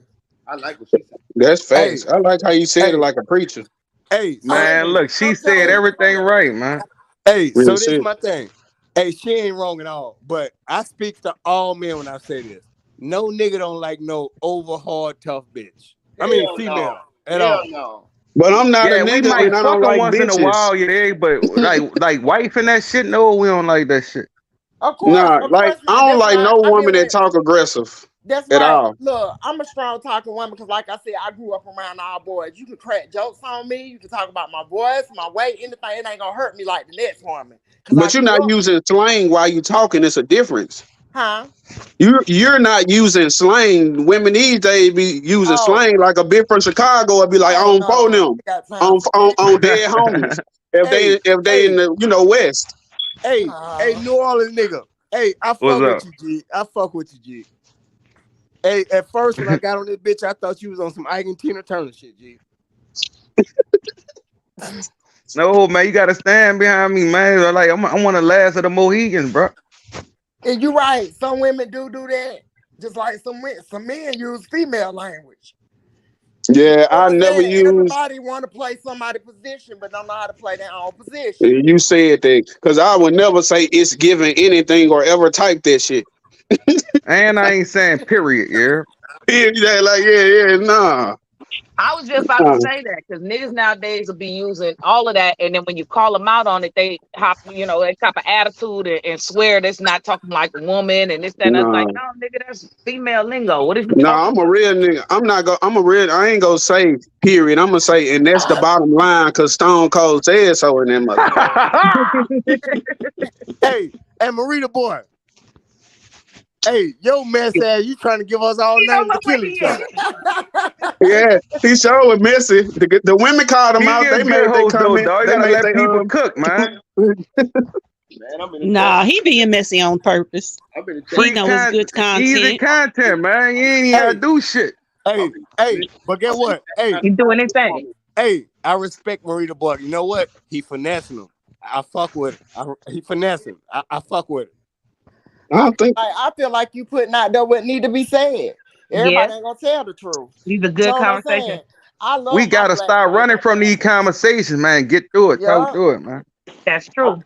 I like what she said. That's facts. I like how you said it like a preacher. Hey, Man, look, she said everything right, man. Hey, Really so this is said. my thing. Hey, she ain't wrong at all. But I speak to all men when I say this. No nigga don't like no over hard tough bitch. I mean female at all. No. But I'm not a Yeah, we nigga might and I fuck don't her like once in a bitches. while, you dig? But like wife and that shit, no, we don't like that shit. Of course, Nah, like I don't like no woman that talk aggressive That's at right. all. Look, I'm a strong talking woman because, like I said, I grew up around all boys. You can crack jokes on me. You can talk about my voice, my weight, anything. It ain't gonna hurt me like the next woman. But you're not using slang while you talking. It's a difference. Huh? You're not using slang. Women these days be using slang like a bitch from Chicago would be like on phone them on dead homies if they in the West. Hey, New Orleans nigga. Hey, I fuck What's with up? you, G. I fuck with you, G. Hey, at first when I got on this bitch, I thought you was on some Ike and Tina Turner shit, G. No, man, you gotta stand behind me, man. Like I'm one of the last of the Mohegans, bro. And you right. Some women do that. Just like some men use female language. Yeah, I Like never said, use. everybody want to play somebody's position, but don't know how to play their own position. You said that because I would never say it's giving anything or ever type that shit. And I ain't saying period, yeah. Yeah, nah. I was just about to say that because niggas nowadays will be using all of that, and then when you call them out on it, they hop, that type of attitude and swear that's not talking like a woman and this, that, and that's like, no, nigga, that's female lingo. What is you No, talking I'm a real nigga. I ain't gonna say period. I'm gonna say, and that's the bottom line because Stone Cold said so in that motherfucker. Hey, Marita boy. Hey, yo, mess ass, you trying to give us all names to kill each other. Yeah, he sure was messy. The women called him out. They made their comment. Dog. You They gotta made let their people cook, man. Nah, he being messy on purpose. He know it's good Easy content. content, man. You ain't even gotta do shit. Hey, but get what? Hey, you doing anything? Hey, I respect Marita boy. You know what? He finessing him. I fuck with it. He finessing. I fuck with it. I feel like you putting out there what need to be said. Everybody ain't gonna tell the truth. These are good conversations. I love. We gotta start running from these conversations, man. Get through it. Talk through it, man. That's true.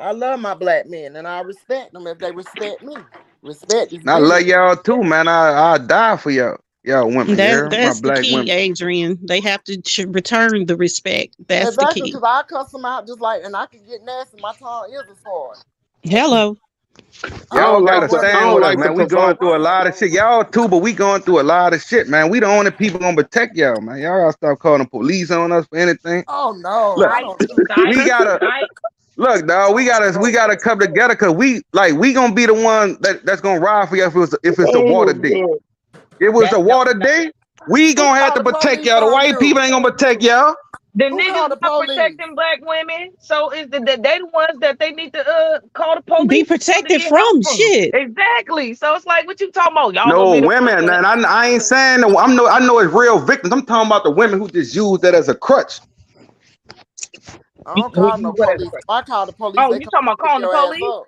I love my black men, and I respect them if they respect me. Respect is I love y'all too, man. I die for y'all women. That's my the black key, women. Adrian. They have to return the respect. That's the key. Because I cuss them out just like, and I can get nasty. My tongue is a sword. Hello. Y'all gotta stand with us, man. We going through a lot of shit. Y'all too, but we going through a lot of shit, man. We the only people gonna protect y'all, man. Y'all gotta stop calling the police on us for anything. Oh no, Look, I don't do we gotta Look, dog, we gotta come together because we gonna be the one that's gonna ride for you if it's the water day. It was the water day. We gonna have to protect y'all. The white people ain't gonna protect y'all. The Who niggas called the not police? protecting black women, so is they the ones that they need to call the police? Be protected from shit. Exactly. So it's like, what you talking about? Y'all No gonna be the women, man. I ain't saying that. I know it's real victims. I'm talking about the women who just use that as a crutch. I don't call no police. If I call the police, Oh, they you come talking about pick calling the your ass police? up.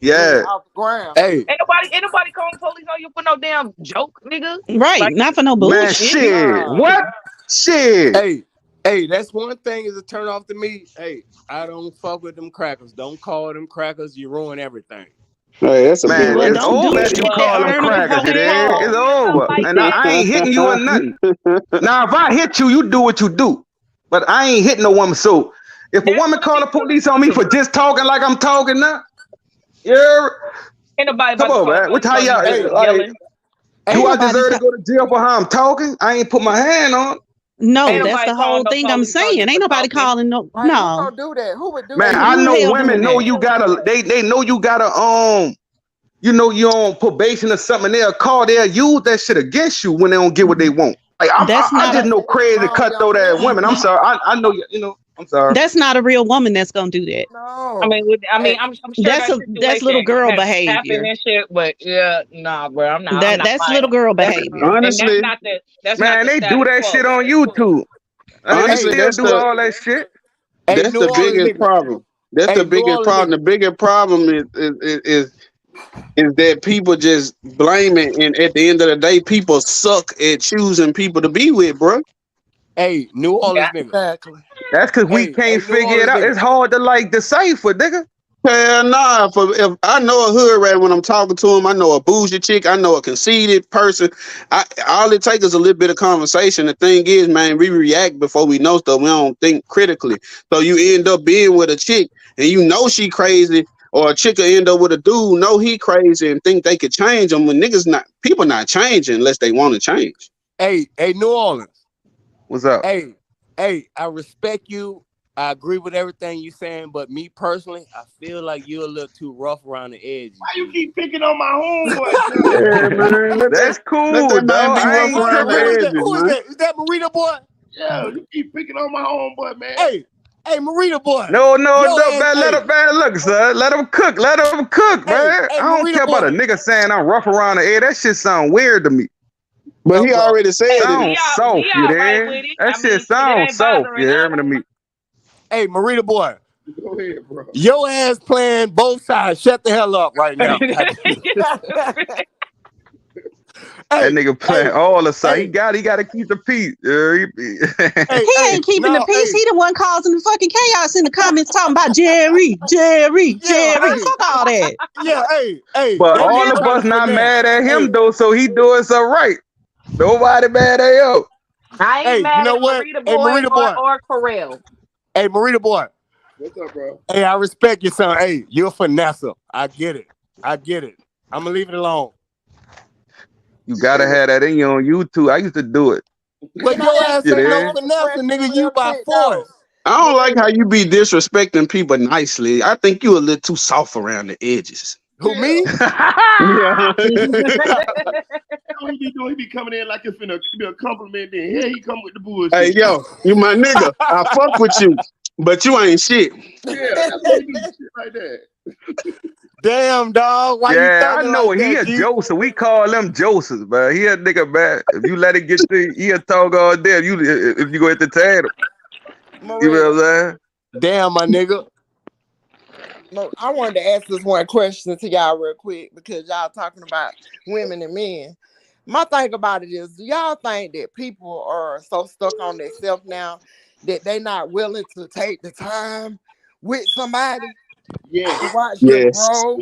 Yeah. Off the ground. Hey, Ain't nobody calling the police on you for no damn joke, nigga. Right, Like, not for no Man, bullshit. shit. What? Shit. Hey, that's one thing is a turn off to me. Hey, I don't fuck with them crackers. Don't call them crackers. You ruin everything. Hey, that's a Man, big it's over if you call them crackers. It is. It's over. And I ain't hitting you or nothing. Now, if I hit you, you do what you do. But I ain't hitting no woman. So if a woman call the police on me for just talking like I'm talking now, yeah. Ain't nobody Come about to on, call man. the What police how on you y'all for like? yelling. Do I deserve to go to jail for how I'm talking? I ain't put my hand on. No, Ain't that's nobody the calling whole no thing I'm police on saying. you Ain't for nobody talking. calling no. Right, who No. gonna do that? Who would do Man, that? I Who the know hell women doing know that? you gotta. They know you gotta. You know you on probation or something. They'll call. They'll use that shit against you when they don't get what they want. Like I just know crazy cutthroat ass women. I'm sorry. I know you. You know. I'm sorry. That's not a real woman that's gonna do that. No. I'm sure That's that that's little situation girl has behavior. happened and shit, but yeah, nah, bro, I'm not That's buying little it. girl That's, behavior. and Honestly, that's not Man, the they do status that quo. shit on YouTube. And they honestly, still do all that shit. Hey, that's New the Orleans biggest nigga. problem. That's the Hey, New biggest Orleans problem. nigga. The biggest problem is that people just blame it, and at the end of the day, people suck at choosing people to be with, bro. Hey, New Orleans nigga. Exactly. That's because we Hey, can't New figure it Orleans out. nigga. It's hard to like decipher, nigga. Hell nah. If I know a hood rat when I'm talking to him, I know a bougie chick, I know a conceited person. All it takes is a little bit of conversation. The thing is, man, we react before we know stuff. We don't think critically. So you end up being with a chick and you know she crazy, or a chick will end up with a dude, know he crazy and think they could change them when people not changing unless they want to change. Hey, New Orleans. What's up? Hey, I respect you. I agree with everything you saying, but me personally, I feel like you're a little too rough around the edges. Why you keep picking on my homeboy? Yeah, man. That's Let cool, that man dog. be I rough ain't around the tripping. edges, Who is man. that? Is that Marita boy? Yeah, you keep picking on my homeboy, man. Hey, Marita boy. No, Yo, man. Let him, man. Look, son. Let him cook. Let him cook, man. I don't Marita care about a boy. nigga saying I'm rough around the edge. That shit sound weird to me. But he already said it. Sound soft, you right there? with it. That shit sounds soft, you hear me to me? Hey, Marita boy. Go ahead, bro. Your ass playing both sides. Shut the hell up right now. That nigga playing all the side. He got to keep the peace. He ain't keeping the peace. He the one causing the fucking chaos in the comments talking about Jerry. Fuck all that. Yeah, hey. But all of us not mad at him though, so he doing so right. Nobody mad at him. I ain't mad at Marita boy or Corell. Hey, Marita boy. What's up, bro? Hey, I respect you, son. Hey, you're a finesser. I get it. I'm gonna leave it alone. You gotta have that in you on YouTube. I used to do it. But your ass ain't no finesse, nigga. You by force. I don't like how you be disrespecting people nicely. I think you a little too soft around the edges. Who, me? Yeah. What he be doing? He be coming in like it's finna be a compliment. Then here he come with the bullshit. Hey, yo, you my nigga. I fuck with you, but you ain't shit. Yeah, that's why he do shit like that. Damn, dog. Why yeah, you I know like he that, a Joseph. We call him Joseph, man. He a nigga, man. If you let it get to, he'll talk all day. If you go entertain him, you know what I'm saying? Damn, my nigga. No, I wanted to ask this one question to y'all real quick because y'all talking about women and men. My thing about it is, do y'all think that people are so stuck on themselves now that they not willing to take the time with somebody? Yes. To watch them Yes. grow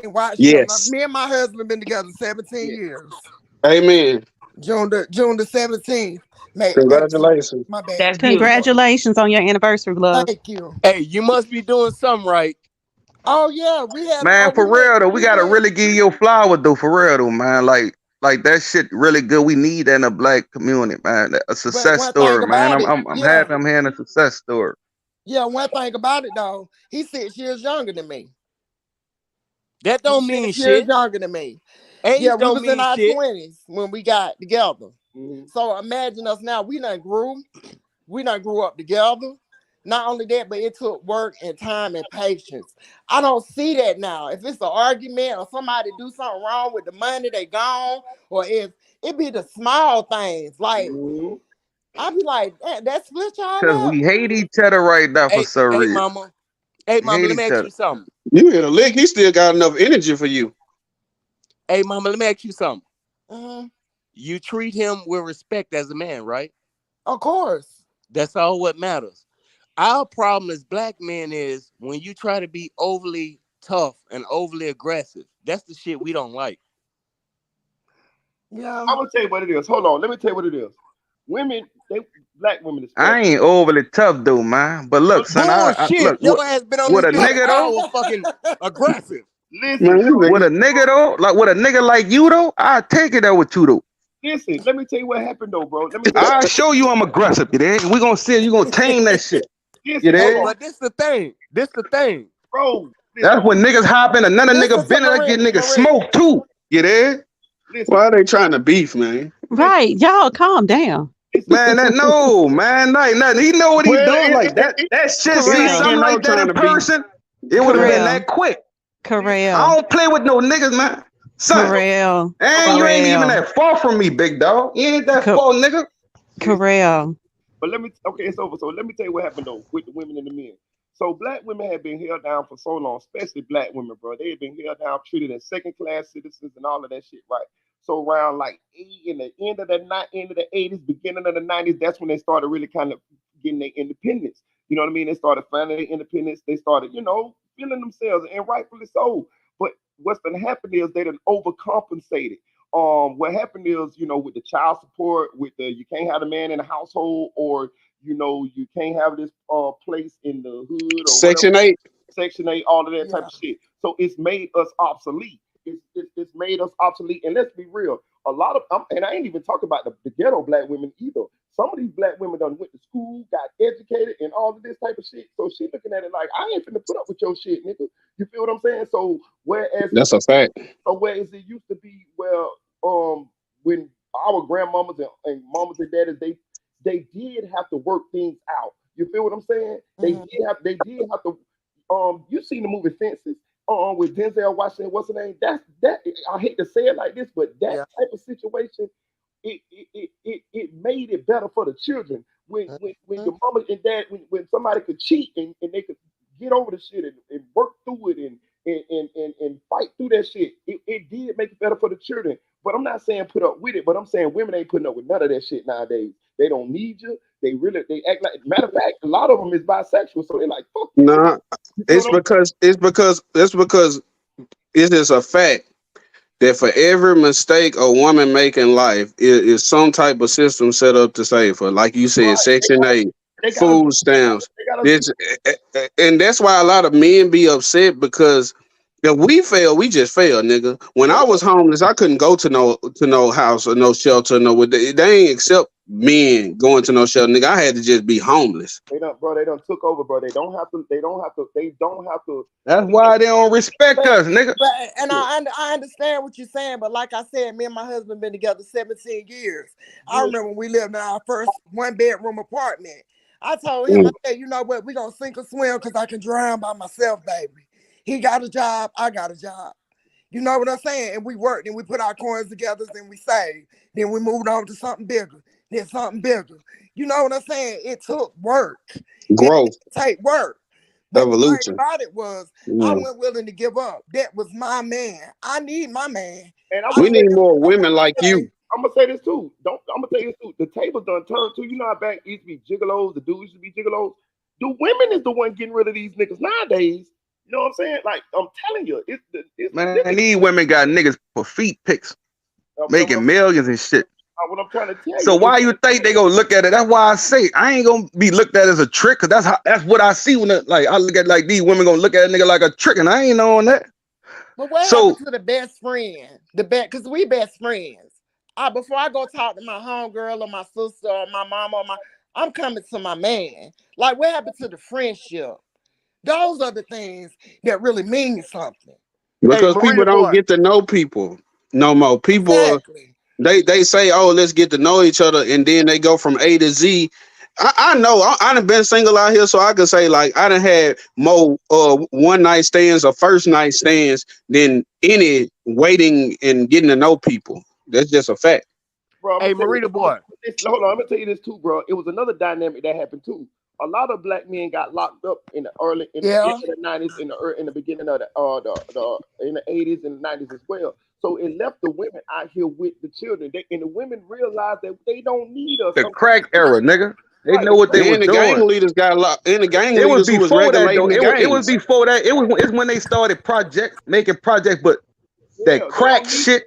and watch them. Me and my husband been together 17 years. Amen. June the 17th. Congratulations. My bad. That's Congratulations on your anniversary, love. Thank you. Hey, you must be doing something right. Oh yeah, we had. Man, for real though, we gotta really give you your flowers though. For real though, man. Like that shit really good. We need that in the black community, man. A success story, man. I'm happy I'm hearing a success story. Yeah, one thing about it though, he's 6 years younger than me. That don't mean 6 years shit. younger than me. Age Yeah, we don't was mean in our shit. 20s when we got together. So imagine us now. We done grew up together. Not only that, but it took work and time and patience. I don't see that now. If it's an argument or somebody do something wrong with the money, they gone. Or if it be the small things. Like, I be like, that split y'all Cause up. we hate each other right now for some Hey, reason. mama. Hey, We mama, hate let me each ask other. you something. You hit a lick. He still got enough energy for you. Hey, mama, let me ask you something. Mhm. You treat him with respect as a man, right? Of course. That's all what matters. Our problem as black men is when you try to be overly tough and overly aggressive. That's the shit we don't like. Yeah. I'm gonna tell you what it is. Hold on, let me tell you what it is. Women, black women I especially. ain't overly tough though, man. But look, son, I Bullshit. look Your ass been on with this a bitch an nigga though. hour fucking aggressive. Listen, With a nigga though, like with a nigga like you though, I take it there with you though. listen. Let me tell you what happened though, bro. Let me tell I'll show you I'm aggressive, you there. We gonna see if you gonna tame that shit. you. You Listen, hold there? on, But this the thing. bro. That's when niggas hop in, another Listen nigga to been in, that get nigga Moretti. smoke too. You there? Listen. Why are they trying to beef, man? Right, y'all calm down. Man, that no, man, like nothing. He know what he Well, doing. Like that shit. See Correct. something like that trying in to beef. person, it would have been Correct. that quick. I Correct. don't play with no niggas, man. Son, Correct. and you ain't even Correct. that far from me, big dog. You ain't that Co- far, nigga. Correct. But okay, it's over. So let me tell you what happened though with the women and the men. So black women have been held down for so long, especially black women, bro. They have been held down, treated as second-class citizens and all of that shit, right? So around like in the end of the 80s, beginning of the 90s, that's when they started really kind of getting their independence. You know what I mean? They started finding their independence. They started, feeling themselves, and rightfully so. But what's been happening is they done overcompensated. What happened is, with the child support, with the you can't have a man in the household, or you can't have this place in the hood or whatever. Section 8. Section 8, all of that type of shit. So it's made us obsolete. It's made us obsolete. And let's be real, a lot of and I ain't even talking about the ghetto black women either. Some of these black women done went to school, got educated, and all of this type of shit. So she looking at it like, I ain't finna put up with your shit, nigga. You feel what I'm saying? So That's a fact. whereas it used to be, when our grandmamas and mamas and daddies, they did have to work things out. You feel what I'm saying? They did have to. You seen the movie Fences? With Denzel Washington, what's the name? That I hate to say it like this, but that type of situation, it made it better for the children. When your mama and dad, when somebody could cheat and they could get over the shit and work through it and fight through that shit, it did make it better for the children. But I'm not saying put up with it, but I'm saying women ain't putting up with none of that shit nowadays. They don't need you. They act like, matter of fact, a lot of them is bisexual, so they're like, fuck you. Nah, it's because it is a fact that for every mistake a woman make in life is some type of system set up to save her. Like you said, Section 8, food stamps. And that's why a lot of men be upset, because if we fail, we just fail, nigga. When I was homeless, I couldn't go to no house or no shelter. They ain't accept men going to no shelter, nigga. I had to just be homeless. They done took over, bro. They don't have to. That's why they don't respect us, nigga. And I understand what you're saying, but like I said, me and my husband been together 17 years. I remember when we lived in our first 1-bedroom apartment. I told him, I said, you know what, we gonna sink or swim because I can drown by myself, baby. He got a job, I got a job. You know what I'm saying? And we worked and we put our coins together and we saved. Then we moved on to something bigger, then something bigger. You know what I'm saying? It took work. Growth. It take work. But the Evolution. thing about it was, I wasn't willing to give up. That was my man. I need my man. And we need more women like you. I'm gonna say this too. I'm gonna tell you this too. The tables done turned too. You know how back used to be gigolos, the dudes used to be gigolos. The women is the one getting rid of these niggas nowadays. You know what I'm saying? Like, I'm telling you, Man, these women got niggas for feet pics, making millions and shit. What I'm trying to tell you. So why you think they gonna look at it? That's why I say I ain't gonna be looked at as a trick, cause that's what I see when I look at like these women gonna look at a nigga like a trick, and I ain't on that. But what happened to the best friend? Because we best friends. Before I go talk to my homegirl or my sister or my mama I'm coming to my man. Like, what happened to the friendship? Those are the things that really mean something. Because people don't get to know people no more. People they say, oh, let's get to know each other, and then they go from A to Z. I know I done been single out here, so I could say like I done had more one night stands or first night stands than any waiting and getting to know people. That's just a fact. Bro, hey, Marita boy. Hold on, I'm gonna tell you this too, bro. It was another dynamic that happened too. A lot of black men got locked up in the early, in the end of the 90s, in the beginning of in the 80s and 90s as well. So it left the women out here with the children. And the women realized that they don't need us. The crack era, nigga. They know what they were doing. Gang leaders got locked. And the gang it leaders was before who was regulating that, though. the It was before that. It's when they started making projects, but that crack shit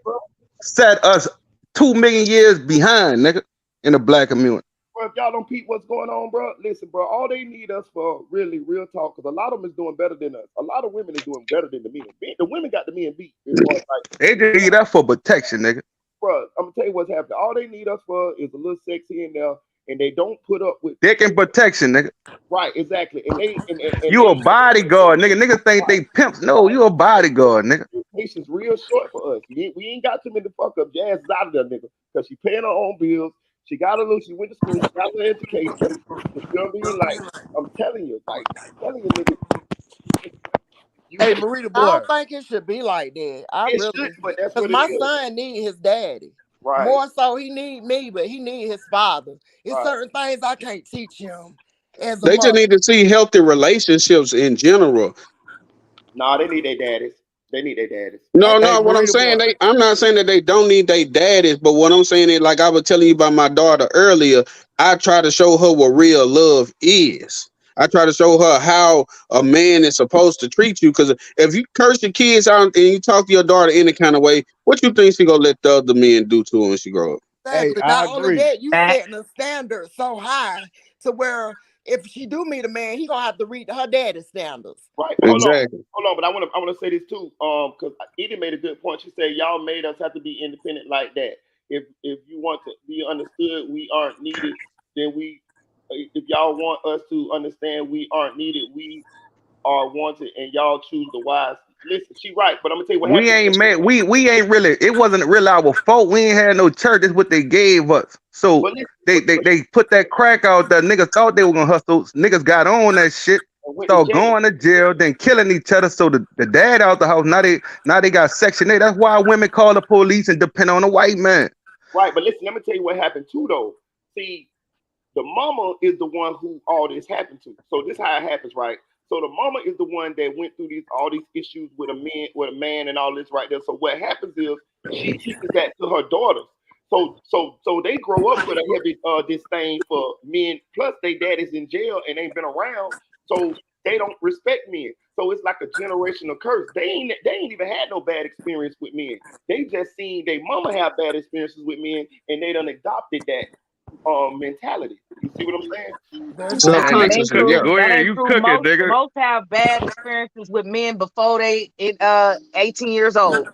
set us 2 million years behind, nigga, in the black community. Bro, if y'all don't peep what's going on, bro, listen, bro, all they need us for really real talk, because a lot of them is doing better than us. A lot of women is doing better than the men. The women got the men beat. They just need us for protection, nigga. Bro, I'm gonna tell you what's happening. All they need us for is a little sex here and there, and they don't put up with dick and protection, nigga. Right, exactly. And you a bodyguard, nigga. Niggas think they pimps. No, you a bodyguard, nigga. Patience real short for us. We ain't got too many fuck up jazz out of that nigga, because she paying her own bills. She got a little, she went to school, she got her education. You know what I mean? Like, I'm telling you, nigga. Hey, Marita boy. I don't think it should be like that. Because my son need his daddy. Right. More so, he need me, but he need his father. It's certain things I can't teach him. They just need to see healthy relationships in general. Nah, they need their daddies. They need their daddies. No, what I'm saying, I'm not saying that they don't need their daddies, but what I'm saying is, like I was telling you about my daughter earlier, I try to show her what real love is. I try to show her how a man is supposed to treat you. Because if you curse your kids out and you talk to your daughter any kind of way, what you think she gonna let the other men do to her when she grow up? Exactly. Not only that, you setting a standard so high to where if she do meet a man, he gonna have to read her daddy's standards. Right. Exactly. Hold on, but I want to say this too. Because Edie made a good point. She said, "Y'all made us have to be independent like that. If you want to be understood, we aren't needed. Then we, if y'all want us to understand, we aren't needed. We are wanted, and y'all choose the wise." Listen, she right, but I'm gonna tell you what we happened. ain't mad. We ain't really. It wasn't really our fault. We ain't had no church. That's what they gave us. So they put that crack out there. Niggas thought they were gonna hustle. Niggas got on that shit. Started going to jail, then killing each other. So the dad out the house. Now they got Section 8. That's why women call the police and depend on a white man. Right, but listen, let me tell you what happened too, though. See, the mama is the one who all this happened to. So this is how it happens, right? So the mama is the one that went through all these issues with a man and all this right there. So what happens is she teaches that to her daughters. So they grow up with a heavy disdain for men. Plus, their dad is in jail and ain't been around, so they don't respect men. So it's like a generational curse. They ain't even had no bad experience with men. They just seen their mama have bad experiences with men, and they done adopted that mentality. You see what I'm saying? Subconsciously, yeah. Go ahead, you cook it, nigga. Most have bad experiences with men before they 18 years old.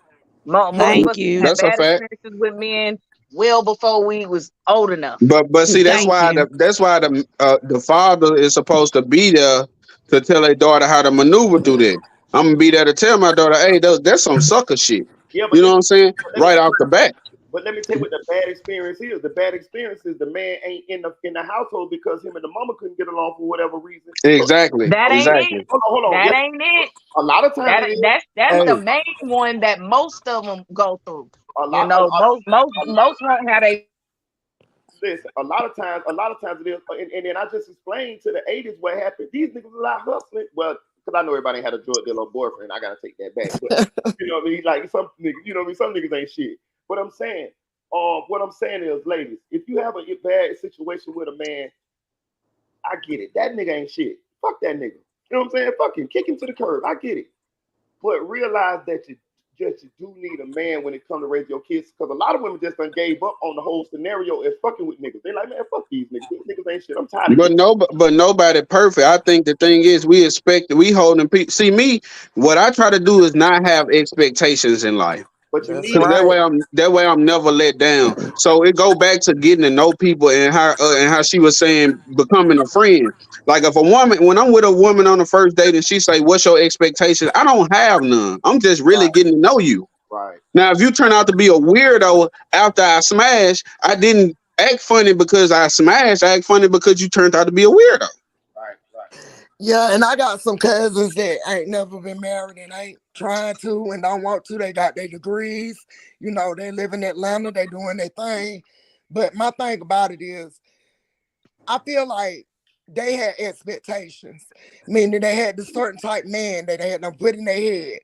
Thank you. That's bad experiences with men well before we was old enough. But see, that's why the father is supposed to be there to tell their daughter how to maneuver through that. I'm gonna be there to tell my daughter, hey, that's some sucker shit. Yeah, you know what I'm saying? Right off the bat. But let me tell you what the bad experience is. The bad experience is the man ain't in the household because him and the mama couldn't get along for whatever reason. Exactly. That ain't exactly. it. Hold on. That ain't it. A lot of times that's the main one that most of them go through. Most won't have a. Listen, a lot of times it is, and then I just explained to the 80s what happened. These niggas was out hustling. Well, because I know everybody had a drug dealer or boyfriend. I gotta take that back. But, you know what I mean? Like some niggas, you know what I mean? Some niggas ain't shit. What I'm saying is, ladies, if you have a bad situation with a man, I get it. That nigga ain't shit. Fuck that nigga. You know what I'm saying? Fuck him. Kick him to the curb. I get it. But realize that you do need a man when it comes to raise your kids, because a lot of women just done gave up on the whole scenario and fucking with niggas. They like, man, fuck these niggas. These niggas ain't shit. I'm tired of But nobody perfect. I think the thing is we holding people. See me, what I try to do is not have expectations in life. But you That's need Cause right. that way I'm never let down. So it go back to getting to know people and how she was saying becoming a friend. Like if a woman, when I'm with a woman on the first date and she say, "What's your expectation?" I don't have none. I'm just really getting to know you. Right. Now, if you turn out to be a weirdo after I smash, I didn't act funny because I smashed. I act funny because you turned out to be a weirdo. Right. Yeah, and I got some cousins that ain't never been married and ain't trying to and don't want to. They got their degrees. You know, they live in Atlanta. They doing their thing. But my thing about it is, I feel like they had expectations, meaning they had the certain type man that they had them put in their head.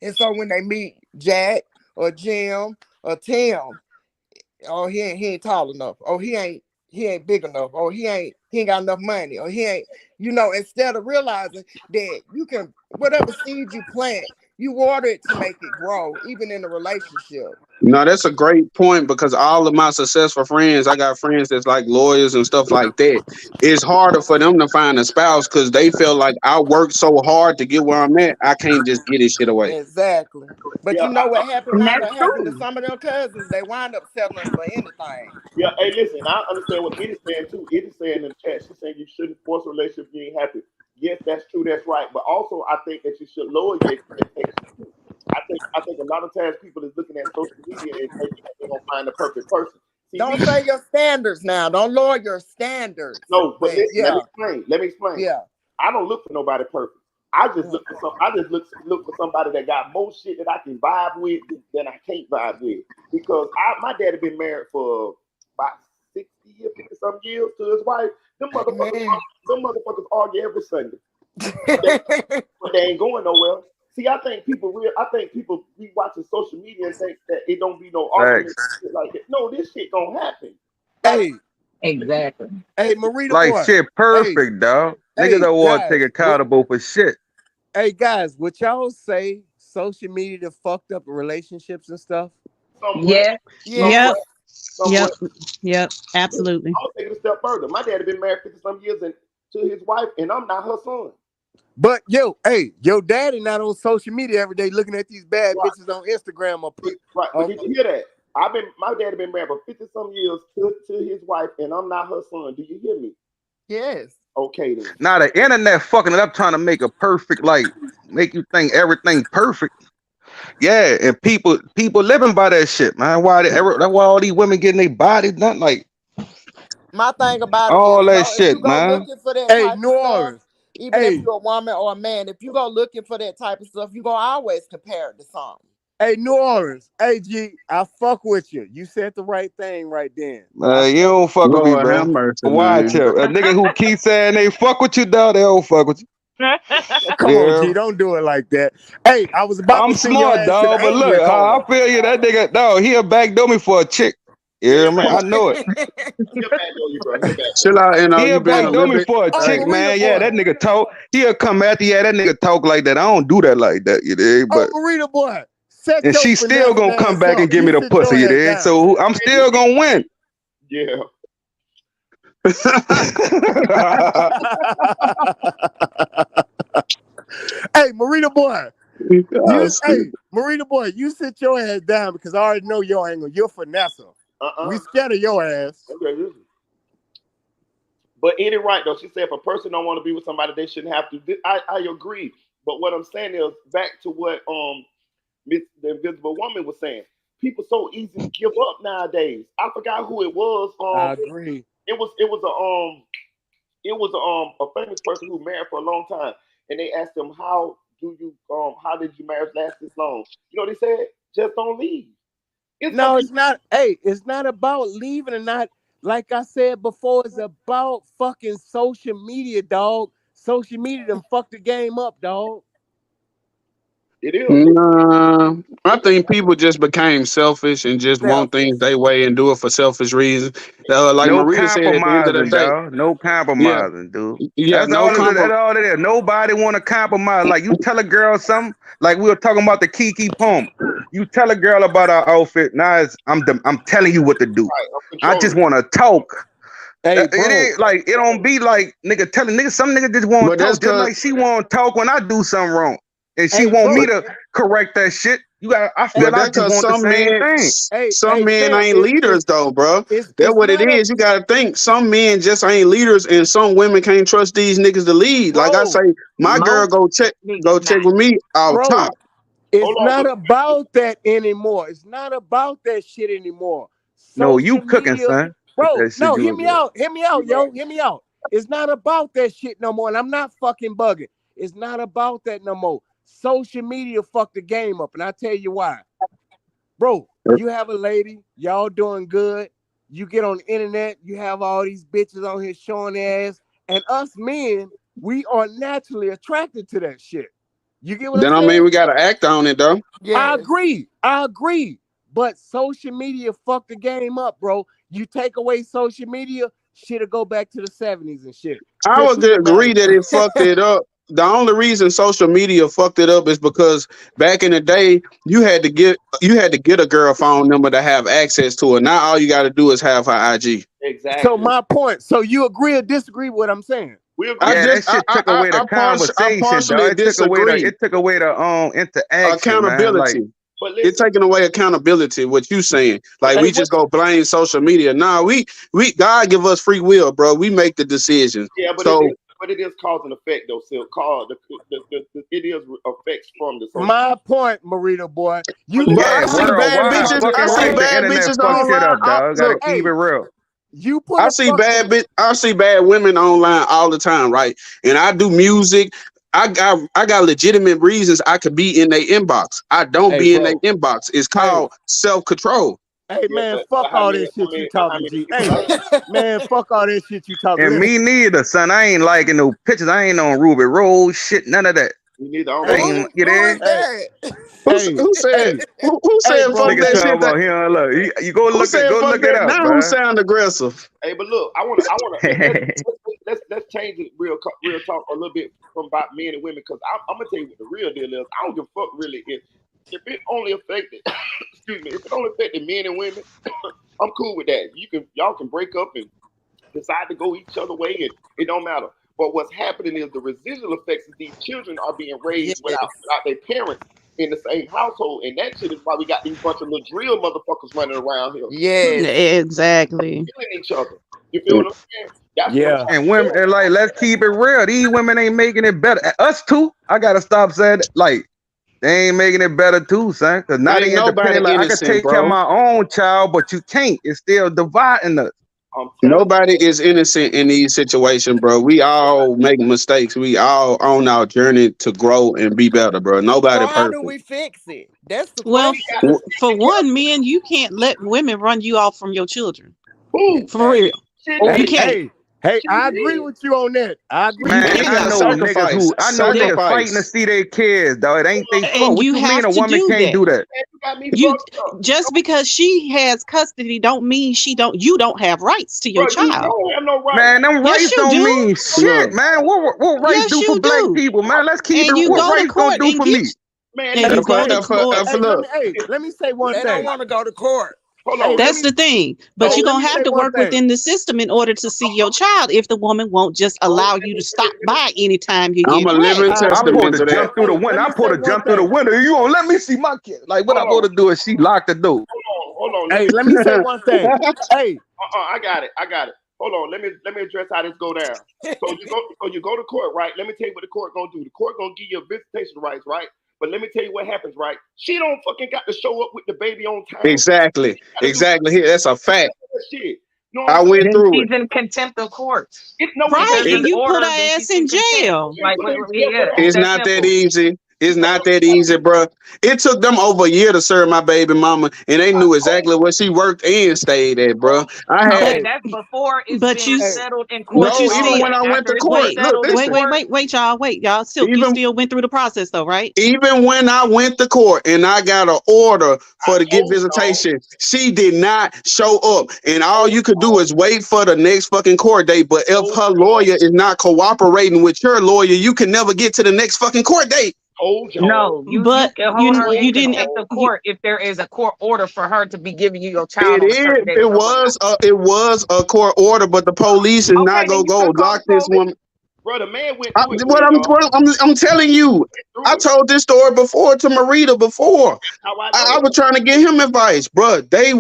And so when they meet Jack or Jim or Tim, oh, he ain't tall enough. Oh, he ain't big enough. Oh, he ain't got enough money. Or he ain't, instead of realizing that you can, whatever seed you plant, you water it to make it grow, even in a relationship. No, that's a great point because all of my successful friends, I got friends that's like lawyers and stuff like that. It's harder for them to find a spouse because they feel like I worked so hard to get where I'm at. I can't just get this shit away. Exactly. But Yeah, you know what happened? And Wind that's up happening to true. some of their cousins. They wind up settling for anything. Yeah, hey, listen, I understand what Eddie's saying too. Eddie's saying in the chat, she's saying you shouldn't force a relationship if you ain't happy. Yes, that's true, that's right. But also I think that you should lower your expectations too. I think a lot of times people is looking at social media and thinking that they're gonna find the perfect person. See, Don't say your standards now. Don't lower your standards. no, but listen, yeah. let me explain. Yeah. I don't look for nobody perfect. I just look for somebody that got more shit that I can vibe with than I can't vibe with. Because my daddy been married for about 60 years, 50 some years to his wife. Them motherfuckers argue every Sunday. But they ain't going nowhere. See, I think people be watching social media and think that it don't be no argument like that. No, this shit gonna happen. Hey, Exactly. hey, Marita Like boy. shit perfect, dog. Hey, Niggas don't want to guys, take accountable for shit. Hey guys, would y'all say social media done fucked up relationships and stuff? Yeah. Yep. Somewhat. Yep. Absolutely. I'll take it a step further. My daddy been married 50 some years and to his wife, and I'm not her son. But your daddy not on social media every day looking at these bad bitches on Instagram or right. But did you hear that? My daddy been married for 50 some years to his wife, and I'm not her son. Do you hear me? Yes. Okay then. Now the internet fucking it up, trying to make a perfect, like make you think everything perfect. Yeah, and people living by that shit, man. That's why all these women getting their body done, like My thing about it all is, that if you shit, go man. looking for that Hey, type New of stuff, Orleans. even if you're a woman or a man, if you go looking for that type of stuff, you're gonna always compare it to something. Hey, New Orleans. Hey, G, I fuck with you. You said the right thing right then. You don't fuck with me, Lord have bro. mercy, Watch man. it. A nigga who keep saying they fuck with you, dog, they don't fuck with you. Come on, G, don't do it like that. Hey, I was about I'm to send your smart, ass to the dog, but angry look, I corner. feel you. That nigga, dog, he'll backdoor me for a chick. Yeah, man, I know it. Chill out, He'll you being a backdoor little me bit. for a chick, Hey, man. Yeah, that nigga talk. He'll come after that nigga talk like that. I don't do that like that, you dig? But Marita boy, set and your she still finesse gonna come ass back and up. give me You the sit pussy, your you ass dig? down. So I'm still gonna win. Yeah. Hey, Marita boy. Marita boy, you sit your ass down because I already know your angle. You're finesser. We scared of your ass. Okay, listen. But Eddie right though. She said if a person don't want to be with somebody, they shouldn't have to. I agree. But what I'm saying is back to what the Invisible Woman was saying. People so easy to give up nowadays. I forgot who it was. I agree. It was a famous person who married for a long time, and they asked him how did you marriage last this long? You know what they said? Just don't leave. It's not. Hey, it's not about leaving or not. Like I said before, it's about fucking social media, dog. Social media done fucked the game up, dog. It is. Nah, I think people just became selfish and just want things their way and do it for selfish reasons. Like No Marita said, at the end of the compromising, day, dog. No compromising, dude. That's no all it is. compromise. That's all it is. Nobody want to compromise. Like you tell a girl something, like we were talking about the Kiki poem. You tell a girl about our outfit. Now I'm telling you what to do. I just want to talk. Hey, it ain't like it don't be like nigga telling nigga. Some nigga just want to talk, just like she want to talk when I do something wrong. and she want me to correct that shit. You got. I feel But I that's just because want the same thing. some men ain't leaders though, bro. That's what it is. You gotta think some men just ain't leaders, and some women can't trust these niggas to lead. Like I say, my girl go check with me off Bro, top. it's not about that anymore. It's not about that shit anymore. No, you Social cooking, media, son. bro. That shit No, you hear was me doing. out. Hear me out, yo. Hear me out. It's not about that shit no more. And I'm not fucking bugging. It's not about that no more. Social media fucked the game up, and I tell you why. Bro, you have a lady, y'all doing good. You get on the internet, you have all these bitches on here showing their ass, and us men, we are naturally attracted to that shit. You get what Then I'm I saying? mean we gotta act on it though. I agree. But social media fucked the game up, bro. You take away social media, shit'll go back to the 70s and shit. I would agree that it fucked it up. The only reason social media fucked it up is because back in the day, you had to get a girl phone number to have access to it. Now all you got to do is have her IG. Exactly. So my point. So you agree or disagree with what I'm saying? We agree. That shit took away the conversation, dog. It took away the interaction, man. Like, it's taking away accountability. What you saying? Like we just go blame social media. Nah, we God give us free will, bro. We make the decisions. Yeah, but so it is cause and effect though. Still, it is effects from the social. My point, Marita boy. You I see bad bitches. I see bad bitches online. Look, keep it real. You put I see bad women online all the time, right? And I do music. I got legitimate reasons I could be in their inbox. I don't be in their inbox. It's called self-control. Hey man, fuck all this shit you talking, G. Hey man, fuck all this shit you talking. And me neither, son. I ain't liking no pictures. I ain't on Ruby Road shit. None of that. You need get in. Who said fuck that shit? You go look it up, now man. who sound aggressive? Hey, but look, I want let's change it real talk a little bit from about men and women, because I'm gonna tell you what the real deal is. I don't give a fuck really if it only affected excuse me, if it only affected men and women, I'm cool with that. Y'all can break up and decide to go each other way, and it don't matter. But what's happening is the residual effects is these children are being raised without their parents in the same household, and that shit is why we got these bunch of little drill motherfuckers running around here. Exactly. Killing each other. You feel what I'm saying? That's And women, and like, let's keep it real. These women ain't making it better. Us too. I gotta stop saying that. Like, they ain't making it better too, son. Because now they independent. Like, I can take care of my own child, but you can't. It's still dividing us. Nobody is innocent in these situations, bro. We all make mistakes. We all on our journey to grow and be better, bro. Nobody How do perfect. we fix it? That's the Well, question. for one, men, you can't let women run you off from your children. Ooh, for real. You can't. Hey, I agree with you on that. I agree. Man, I know niggas fighting to see their kids, though. It ain't they fault. And What you you have mean a to woman do can't do that? You just because she has custody don't mean you don't have rights to your child. don't have no rights. Man, them rights Yes, you don't do. mean shit, man. What rights do for black people, man? Let's keep And it. you What go to rights gonna court do and for get me? Man, and you go to court. Let me say one They thing. don't want to go to court. That's the thing. But you're going to have to work within the system in order to see your child if the woman won't just allow you to stop by anytime you I'm get a living dressed. I'm testament supposed to to jump that. through the window. I'm supposed to jump through the window. You gonna let me see my kid? Like, what I'm supposed to do is she locked the door. Hold on. Hey, let me say one thing. Hey, I got it. Hold on. Let me address how this go down. So you go to court, right? Let me tell you what the court gonna do. The court gonna give you visitation rights, right? But let me tell you what happens, right? She don't fucking got to show up with the baby on time. Exactly. Here, that's a fact. Shit. No, I went Then through she's it. in contempt of court. Right, and you put her ass in jail. Like, It's not that easy. It's not that easy, bro. It took them over a year to serve my baby mama, and they knew exactly where she worked and stayed at, bro. Okay, that's before it's been settled in court. Even when I went to court, wait, y'all. Still, you still went through the process, though, right? Even when I went to court and I got an order for to get visitation, she did not show up, and all you could do is wait for the next fucking court date. But if her lawyer is not cooperating with your lawyer, you can never get to the next fucking court date. No, you can hold her in contempt of court if there is a court order for her to be giving you your child. It was a court order, but the police is not gonna go lock this woman. Bro, the man went through it, I'm telling you, I told this story before to Marita before. I was trying to get him advice, bro. They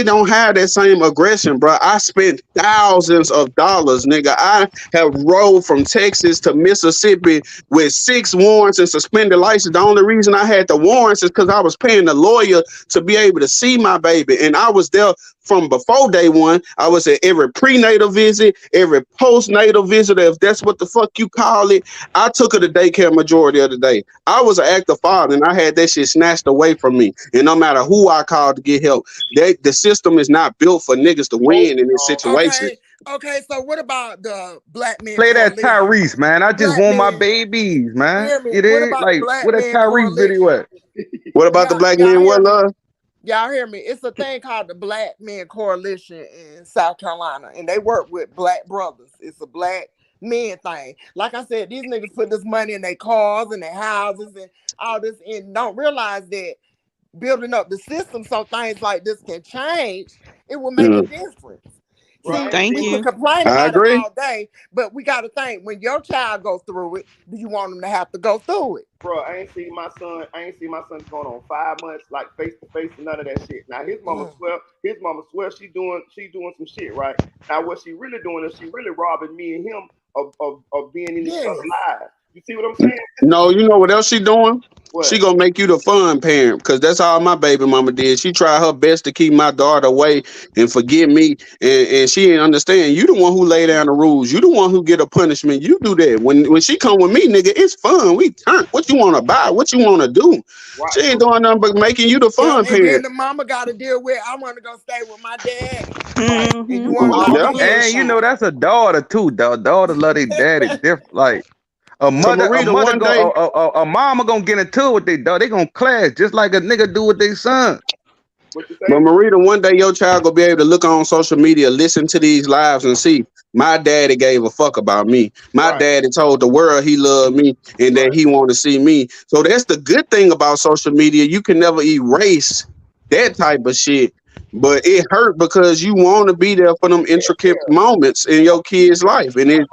don't have that same aggression, bro. I spent thousands of dollars, nigga. I have rode from Texas to Mississippi with 6 warrants and suspended license. The only reason I had the warrants is because I was paying the lawyer to be able to see my baby, and I was there from before day one. I was at every prenatal visit, every postnatal visit, if that's what the fuck you call it. I took her to daycare majority of the day. I was an active father, and I had that shit snatched away from me. And no matter who I called to get help, the system is not built for niggas to win in this situation. Okay, so what about the black men? Play that Tyrese, man. I just want my babies, man. Hear me? It What is about like the black what that men Tyrese video at? What about the black men? What love? Y'all hear me? It's a thing called the Black Men Coalition in South Carolina, and they work with black brothers. It's a black men thing. Like I said, these niggas put this money in their cars and their houses and all this, and don't realize that building up the system so things like this can change, it will make a difference. See, we can complain about it all day, but we got to think, when your child goes through it, do you want them to have to go through it? Bro, I ain't seen my son going on 5 months, like face to face and none of that shit. Now his mama swear she doing some shit, right? Now what she really doing is she really robbing me and him of being in each other's lives. You see what I'm saying? No, you know what else she doing? What? She gonna make you the fun parent, because that's all my baby mama did. She tried her best to keep my daughter away and forgive me, and she ain't understand. You the one who lay down the rules. You the one who get a punishment. You do that. When she come with me, nigga, it's fun. We turn. What you want to buy? What you want to do? Right. She ain't doing nothing but making you the fun parent. And then the mama got to deal with, I want to go stay with my dad. And you know that's a daughter too, dog. Daughters love their daddy different. Like a mama gonna get into it with their dog. They gonna clash just like a nigga do with their son. But Marita, one day your child gonna be able to look on social media, listen to these lives, and see my daddy gave a fuck about me. My daddy told the world he loved me and that he want to see me. So that's the good thing about social media. You can never erase that type of shit. But it hurt because you want to be there for them intricate moments in your kid's life, and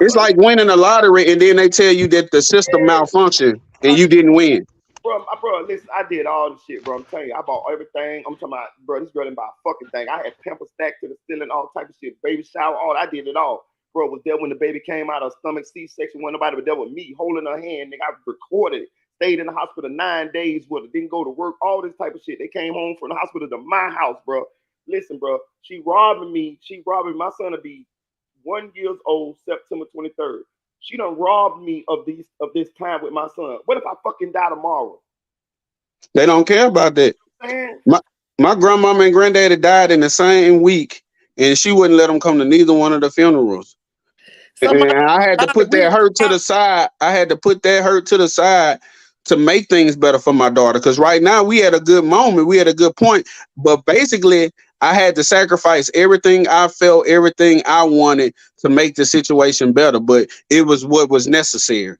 it's like winning a lottery, and then they tell you that the system malfunctioned and you didn't win. Bro, listen, I did all the shit, bro. I'm telling you, I bought everything. I'm talking about, bro, this girl didn't buy a fucking thing. I had Pampers stacked to the ceiling, all type of shit, baby shower, all. I did it all. Bro, was there when the baby came out of stomach C-section. Wasn't nobody but there with me holding her hand. Nigga, I recorded it. Stayed in the hospital 9 days with her. Didn't go to work. All this type of shit. They came home from the hospital to my house, bro. Listen, bro, she robbing me. My son will be 1 year old September 23rd. She done robbed me of this time with my son. What if I fucking die tomorrow? They don't care about that. My grandmama and granddaddy died in the same week, and she wouldn't let them come to neither one of the funerals. And I had to put that hurt to the side. I had to put that hurt to the side to make things better for my daughter. Because right now we had a good moment. We had a good point. But basically, I had to sacrifice everything I felt, everything I wanted to make the situation better. But it was what was necessary.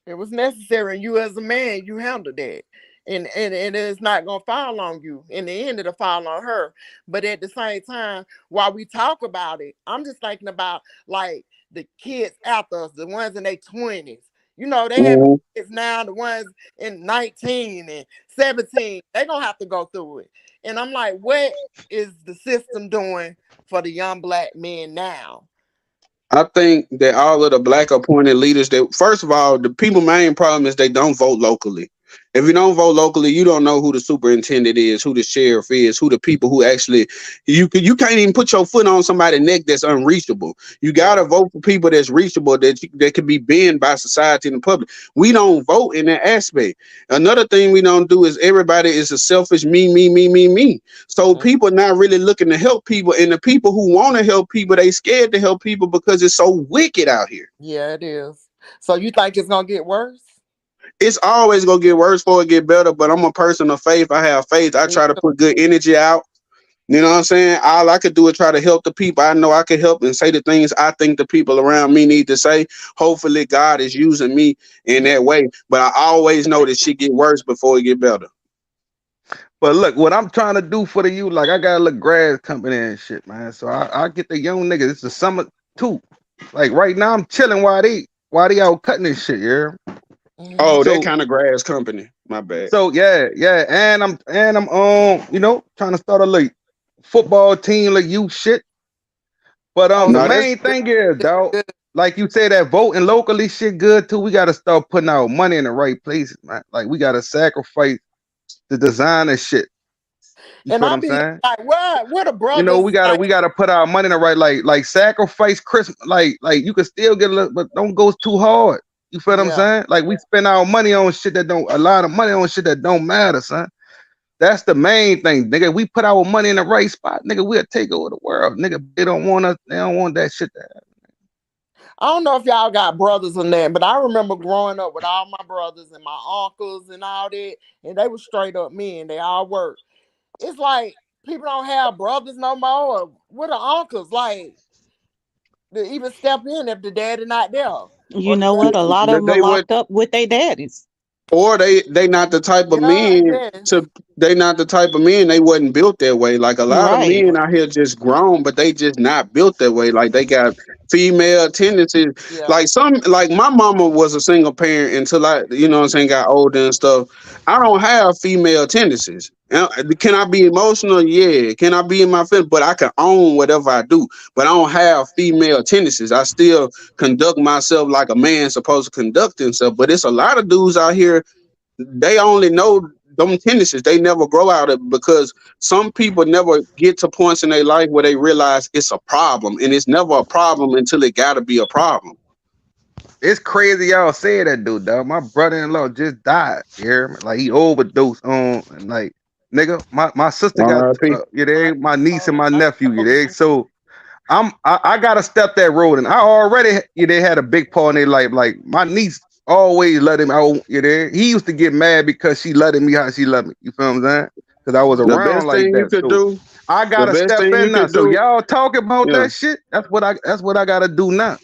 It was necessary. And you as a man, you handled that. And it's not going to fall on you. In the end, it'll fall on her. But at the same time, while we talk about it, I'm just thinking about like the kids after us, the ones in their 20s. You know, they have kids now, the ones in 19 and 17, they're going to have to go through it. And I'm like, what is the system doing for the young black men now? I think that all of the black appointed leaders, first of all, the people's main problem is they don't vote locally. If you don't vote locally, you don't know who the superintendent is, who the sheriff is, who the people who actually, you can't even put your foot on somebody's neck that's unreachable. You got to vote for people that's reachable, that can be banned by society and the public. We don't vote in that aspect. Another thing we don't do is everybody is a selfish me. So people not really looking to help people, and the people who want to help people, they scared to help people because it's so wicked out here. Yeah, it is. So you think it's going to get worse? It's always gonna get worse before it get better, but I'm a person of faith. I have faith. I try to put good energy out. You know what I'm saying? All I could do is try to help the people I know I could help and say the things I think the people around me need to say. Hopefully God is using me in that way. But I always know that shit get worse before it get better. But look, what I'm trying to do for the youth, like I got a little grass company and shit, man. So I get the young niggas. It's the summer. too. Like right now, I'm chilling while they out cutting this shit. Yeah. Oh, that So kind of grass company. My bad. so yeah, and I'm trying to start a like football team, like you shit. But the No, that's main thing is, dog, like you say, that voting locally shit good too. We gotta start putting our money in the right places, man. Like we gotta sacrifice the designer shit. You And feel what I I'm be saying? like, where the You know, brothers? we gotta put our money in the right, like sacrifice Christmas, like you can still get a little, but don't go too hard. You feel what I'm Yeah. saying? Like we spend our money on shit that don't, a lot of money on shit that don't matter, son. That's the main thing, nigga. We put our money in the right spot, nigga. We'll take over the world, nigga. They don't want us. They don't want that shit to happen. I don't know if y'all got brothers in there, but I remember growing up with all my brothers and my uncles and all that, and they were straight up men. They all worked. It's like people don't have brothers no more. Or what are uncles like to even step in if the daddy not there? You know what? A lot of them are locked up with their daddies. Or they not the type of men they not the type of men, they wasn't built that way. Like a lot of Right. men out here just grown, but they just not built that way. Like they got female tendencies. Yeah. Like my mama was a single parent until I, you know what I'm saying, got older and stuff. I don't have female tendencies. Can I be emotional? Yeah. Can I be in my feelings? But I can own whatever I do. But I don't have female tendencies. I still conduct myself like a man supposed to conduct himself. But it's a lot of dudes out here, they only know them tendencies. They never grow out of it because some people never get to points in their life where they realize it's a problem. And it's never a problem until it gotta be a problem. It's crazy y'all say that, dude, dog. My brother-in-law just died. Here, like he overdosed on, like, nigga. My sister got my niece and my nephew. You dig? So I gotta step that road, and I already they had a big part in their life. Like my niece always let him out. You there? He used to get mad because she loved me how she loved me. You feel what I'm saying? Because I was The around best like thing you that. could So do, I gotta the best step thing you in now. could So do, y'all talk about yeah. that shit. That's what I gotta do now.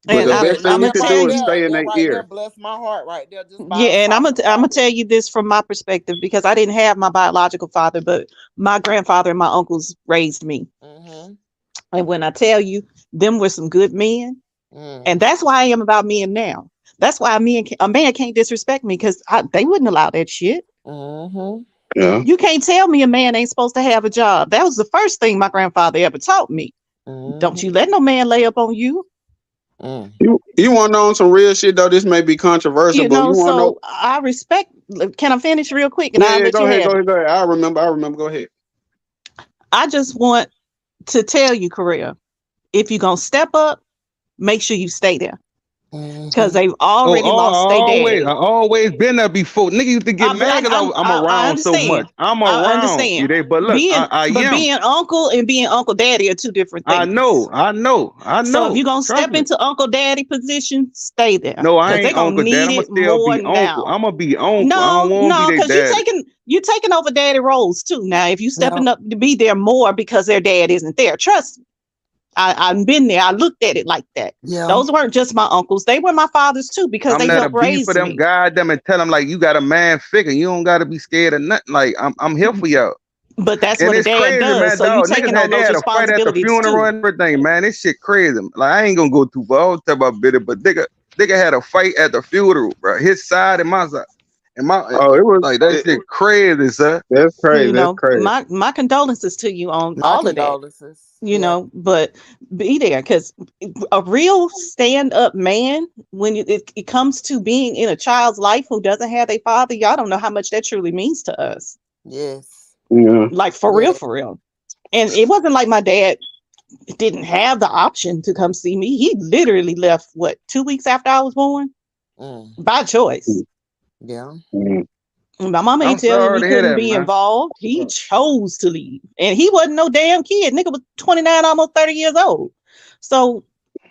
But And the best thing you could do is stay in that their right ear. there bless my heart right there. Just by Yeah, and I'm gonna tell you this from my perspective because I didn't have my biological father, but my grandfather and my uncles raised me. And when I tell you, them were some good men, and that's why I am about men now. That's why a man can't disrespect me because they wouldn't allow that shit. Yeah. You can't tell me a man ain't supposed to have a job. That was the first thing my grandfather ever taught me. Don't you let no man lay up on you. You want to know some real shit though? This may be controversial, You but know, you want to know? so I respect. Can I finish real quick and I'll Yeah, let go you ahead, have go it? ahead, go ahead. I remember. Go ahead. I just want to tell you, Korea, if you're gonna step up, make sure you stay there. Because they've already lost their daddy. I always been there before. Nigga used to get mad because I'm I around so understand. much. I'm I around. understand. But look, I am. Being uncle and being uncle daddy are two different things. I know. So if you're gonna Trust step me. into uncle daddy position, stay there. No, I Because they're ain't gonna uncle dad. need I'ma it still more be uncle. now. I'ma be uncle. I don't want to No, be their because daddy. you're taking over daddy roles too. Now, if you stepping up to be there more because their dad isn't there, trust me. I've been there. I looked at it like that. Yeah. Those weren't just my uncles. They were my fathers too because I'm they not a helped beef raise for them, me. guide them and tell them like you got a man figure. You don't gotta be scared of nothing. Like I'm here for y'all. But that's And what a it's dad crazy, does. man. So you Dog, taking niggas on those had a fight at the responsibilities funeral too. and everything, man. This shit crazy. Like I ain't gonna go too far. I'll talk about bitter, but nigga had a fight at the funeral, bro. His side and my side. And my it was like that shit crazy, sir. That's crazy. You know, That's crazy. my condolences to you on My all of condolences. that. You know, but be there because a real stand-up man, when it comes to being in a child's life who doesn't have a father, y'all don't know how much that truly means to us. Yes. Yeah. Like for real. And it wasn't like my dad didn't have the option to come see me. He literally left 2 weeks after I was born by choice. Yeah. My mama ain't tell him he couldn't be involved. He chose to leave. And he wasn't no damn kid. Nigga was 29, almost 30 years old. So,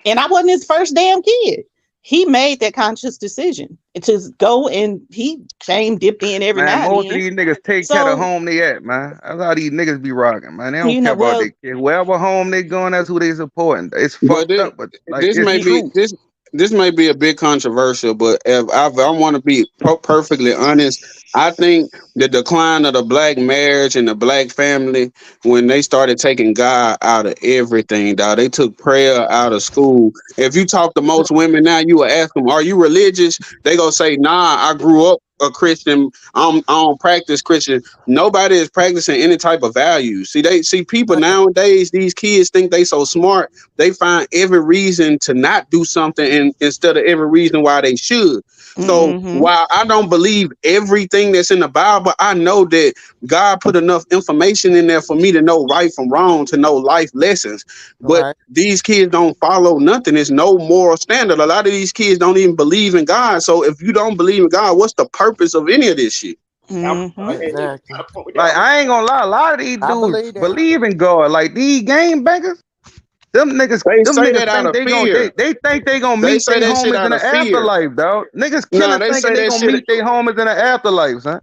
and I wasn't his first damn kid. He made that conscious decision to go, and he came, dipped in every Man, now and most then. of these niggas take care of home they at, man. That's how these niggas be rocking, man. They don't care about their kid. Wherever home they going, that's who they supporting. It's fucked up, but like this it's may be true. this may be a bit controversial, but if I want to be perfectly honest, I think the decline of the black marriage and the black family when they started taking God out of everything, dog. They took prayer out of school. If you talk to most women now, you will ask them, "Are you religious?" They gonna say, "Nah, I grew up a Christian. I don't practice Christian." Nobody is practicing any type of values. See people nowadays. These kids think they so smart. They find every reason to not do something instead of every reason why they should. So while I don't believe everything that's in the Bible, I know that God put enough information in there for me to know right from wrong, to know life lessons. But these kids don't follow nothing. There's no moral standard. A lot of these kids don't even believe in God. So if you don't believe in God, what's the purpose of any of this shit? Exactly. Like I ain't gonna lie, a lot of these dudes believe in God. Like these game bangers, them niggas think they gonna they think they gonna meet their homies in the afterlife, dog. Niggas killing thinking they gonna meet their homies in the afterlife, son.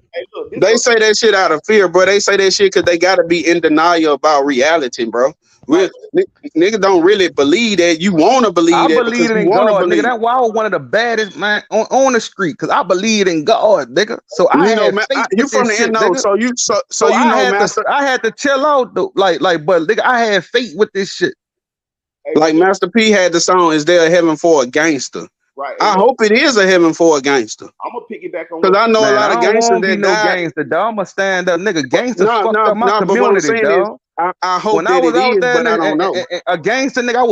They say that shit out of fear, bro. They say that shit because they gotta be in denial about reality, bro. Niggas don't really believe that. You want to believe I that believe because you in want to God, believe. nigga. That's why I was one of the baddest man on the street, cause I believe in God, nigga. So I had faith you with from this the shit, NO, nigga. so you Master. I had to chill out though, like, but nigga, I had faith with this shit. Like Master P had the song, "Is There a Heaven for a Gangster?" Right. I hope it is a heaven for a gangster. I'm gonna piggyback on because I know a lot of I don't gangsters want to be that no died. gangster, dog. I'm a stand up nigga. Gangsters No, fucked up my but what I'm community, saying is, dog. I hope When I that was it out is, there, but I don't know. a gangster nigga, I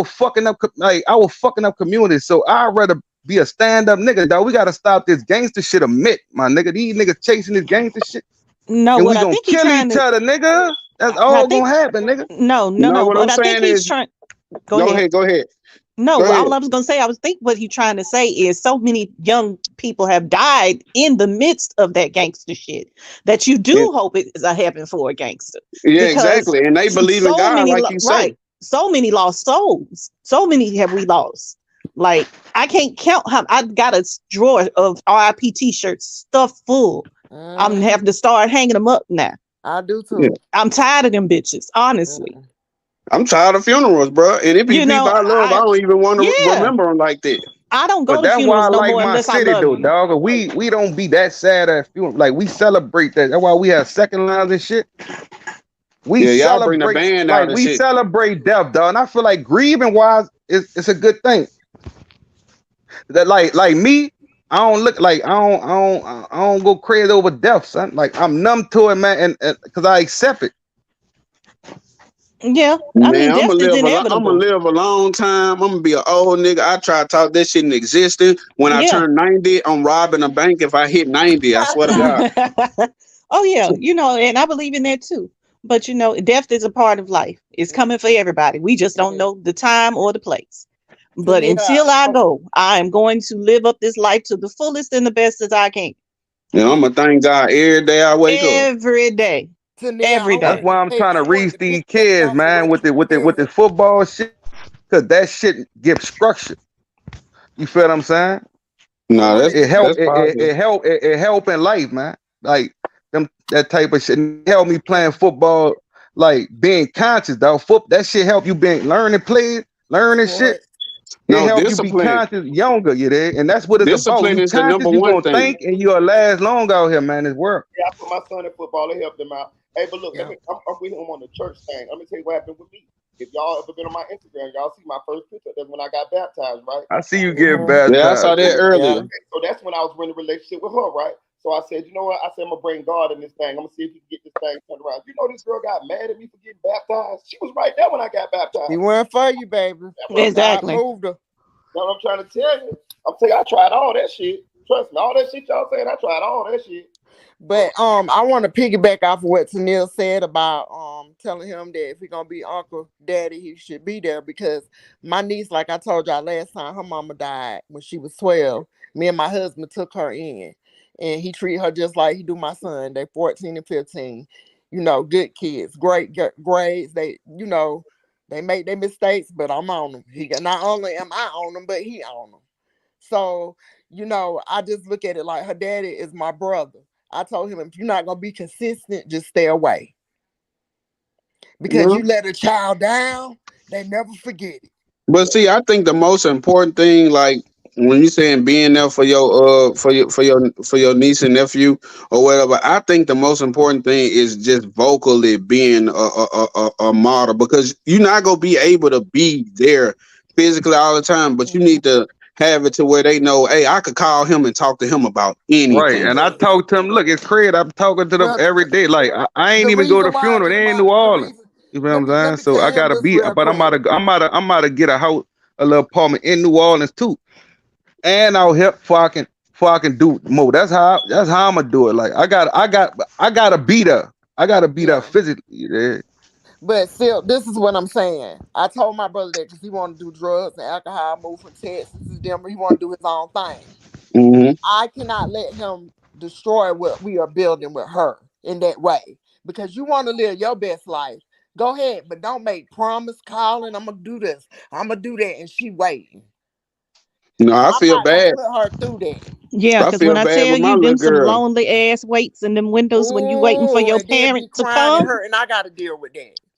was fucking up communities. So I'd rather be a stand up nigga, dog. We gotta stop this gangster shit a myth, my nigga. These niggas chasing this gangster shit. No, and what we I gonna think he's kill trying each to. other, nigga. That's I all think gonna happen, nigga. no. What I'm But I think saying he's is, trying. go ahead. No, Go ahead. all I was gonna say, I was think what he's trying to say is so many young people have died in the midst of that gangster shit that you do hope it is a heaven for a gangster. Yeah, Because exactly. And they believe in God, like you say. So many lost souls. So many have we lost. Like I can't count how I got a drawer of RIP t-shirts stuffed full. I'm gonna have to start hanging them up now. I do too. Yeah. I'm tired of them bitches, honestly. I'm tired of funerals, bro. And it be people I love. I don't even want to remember them like that. I don't go But to that's why funerals I no like more my unless I city, love though, you. dog. We don't be that sad at funeral. Like we celebrate that. That's why we have second lines and shit. We y'all bring the celebrate band like out and we shit. celebrate death, dog. And I feel like grieving wise, it's a good thing. That like me, I don't look like I don't go crazy over death, son. Like I'm numb to it, man, and because I accept it. Yeah, I mean, death is inevitable. I'm gonna live a long time. I'm gonna be an old nigga. I try to talk that shit in existence. When I turn 90, I'm robbing a bank. If I hit 90, I swear to God. Oh yeah, and I believe in that too. But death is a part of life. It's coming for everybody. We just don't know the time or the place. But until I go, I am going to live up this life to the fullest and the best as I can. I'm gonna thank God every day I wake up. Every day. Every day. That's why I'm trying to reach these kids, man, with the football shit, because that shit gives structure. You feel what I'm saying? No, it help in life, man. Like that type of shit. It help me playing football, like being conscious, dog. That shit help you learning shit. It help you be conscious younger, and that's what it's about. You is the conscious, number you one gonna thing. think, and you'll last long out here, man. This world. Yeah, I put my son in football. It helped him out. Hey, but look, I'm with him on the church thing. Let me tell you what happened with me. If y'all ever been on my Instagram, y'all see my first picture. That's when I got baptized, right? I see you get baptized. Yeah, I saw that earlier. Okay, so that's when I was in a relationship with her, right? So I said, you know what? I said, I'm gonna bring God in this thing. I'm gonna see if he can get this thing turned around. You know, this girl got mad at me for getting baptized. She was right there when I got baptized. He went for you, baby. Exactly. I moved her. You know what I'm trying to tell you? I'm saying I tried all that shit. Trust me, all that shit y'all saying, I tried all that shit. But I want to piggyback off of what Tanil said about telling him that if he's gonna be uncle daddy, he should be there, because my niece, like I told y'all last time, her mama died when she was 12. Me and my husband took her in, and he treated her just like he do my son. They 14 and 15. Good kids, great grades. They they make their mistakes, but I'm on them. Not only am I on them, but he on them. So I just look at it like her daddy is my brother. I told him, if you're not going to be consistent, just stay away. Because you let a child down, they never forget it. But see, I think the most important thing, like when you saying being there for your for your niece and nephew or whatever, I think the most important thing is just vocally being a model, because you're not gonna be able to be there physically all the time, but you need to have it to where they know, hey, I could call him and talk to him about Right, anything. and I talk to them. Look, it's crazy. I'm talking to them Well, every day. Like I ain't the even go to reason the why I funeral. get They him in New out, the Orleans. reason, You know let what me I'm saying? So I tell him gotta this be. real But quick. I'm about to get a house, a little apartment in New Orleans too, and I'll help before I can do more. That's how I'm gonna do it. Like I gotta be there. I gotta be there Yeah. physically. Yeah. But still, this is what I'm saying. I told my brother that because he wanted to do drugs and alcohol, move from Texas to Denver. He want to do his own thing. Mm-hmm. I cannot let him destroy what we are building with her in that way. Because you want to live your best life. Go ahead, but don't make promise calling. I'm gonna do this. I'm gonna do that, and she waiting. No, I I'm feel not gonna bad. put her through that. Yeah, I because when feel I bad tell with my you, little them some girl. lonely ass waits in them windows when you waiting for Ooh, your and then parent be to crying and come. hurt, and I got to deal with that.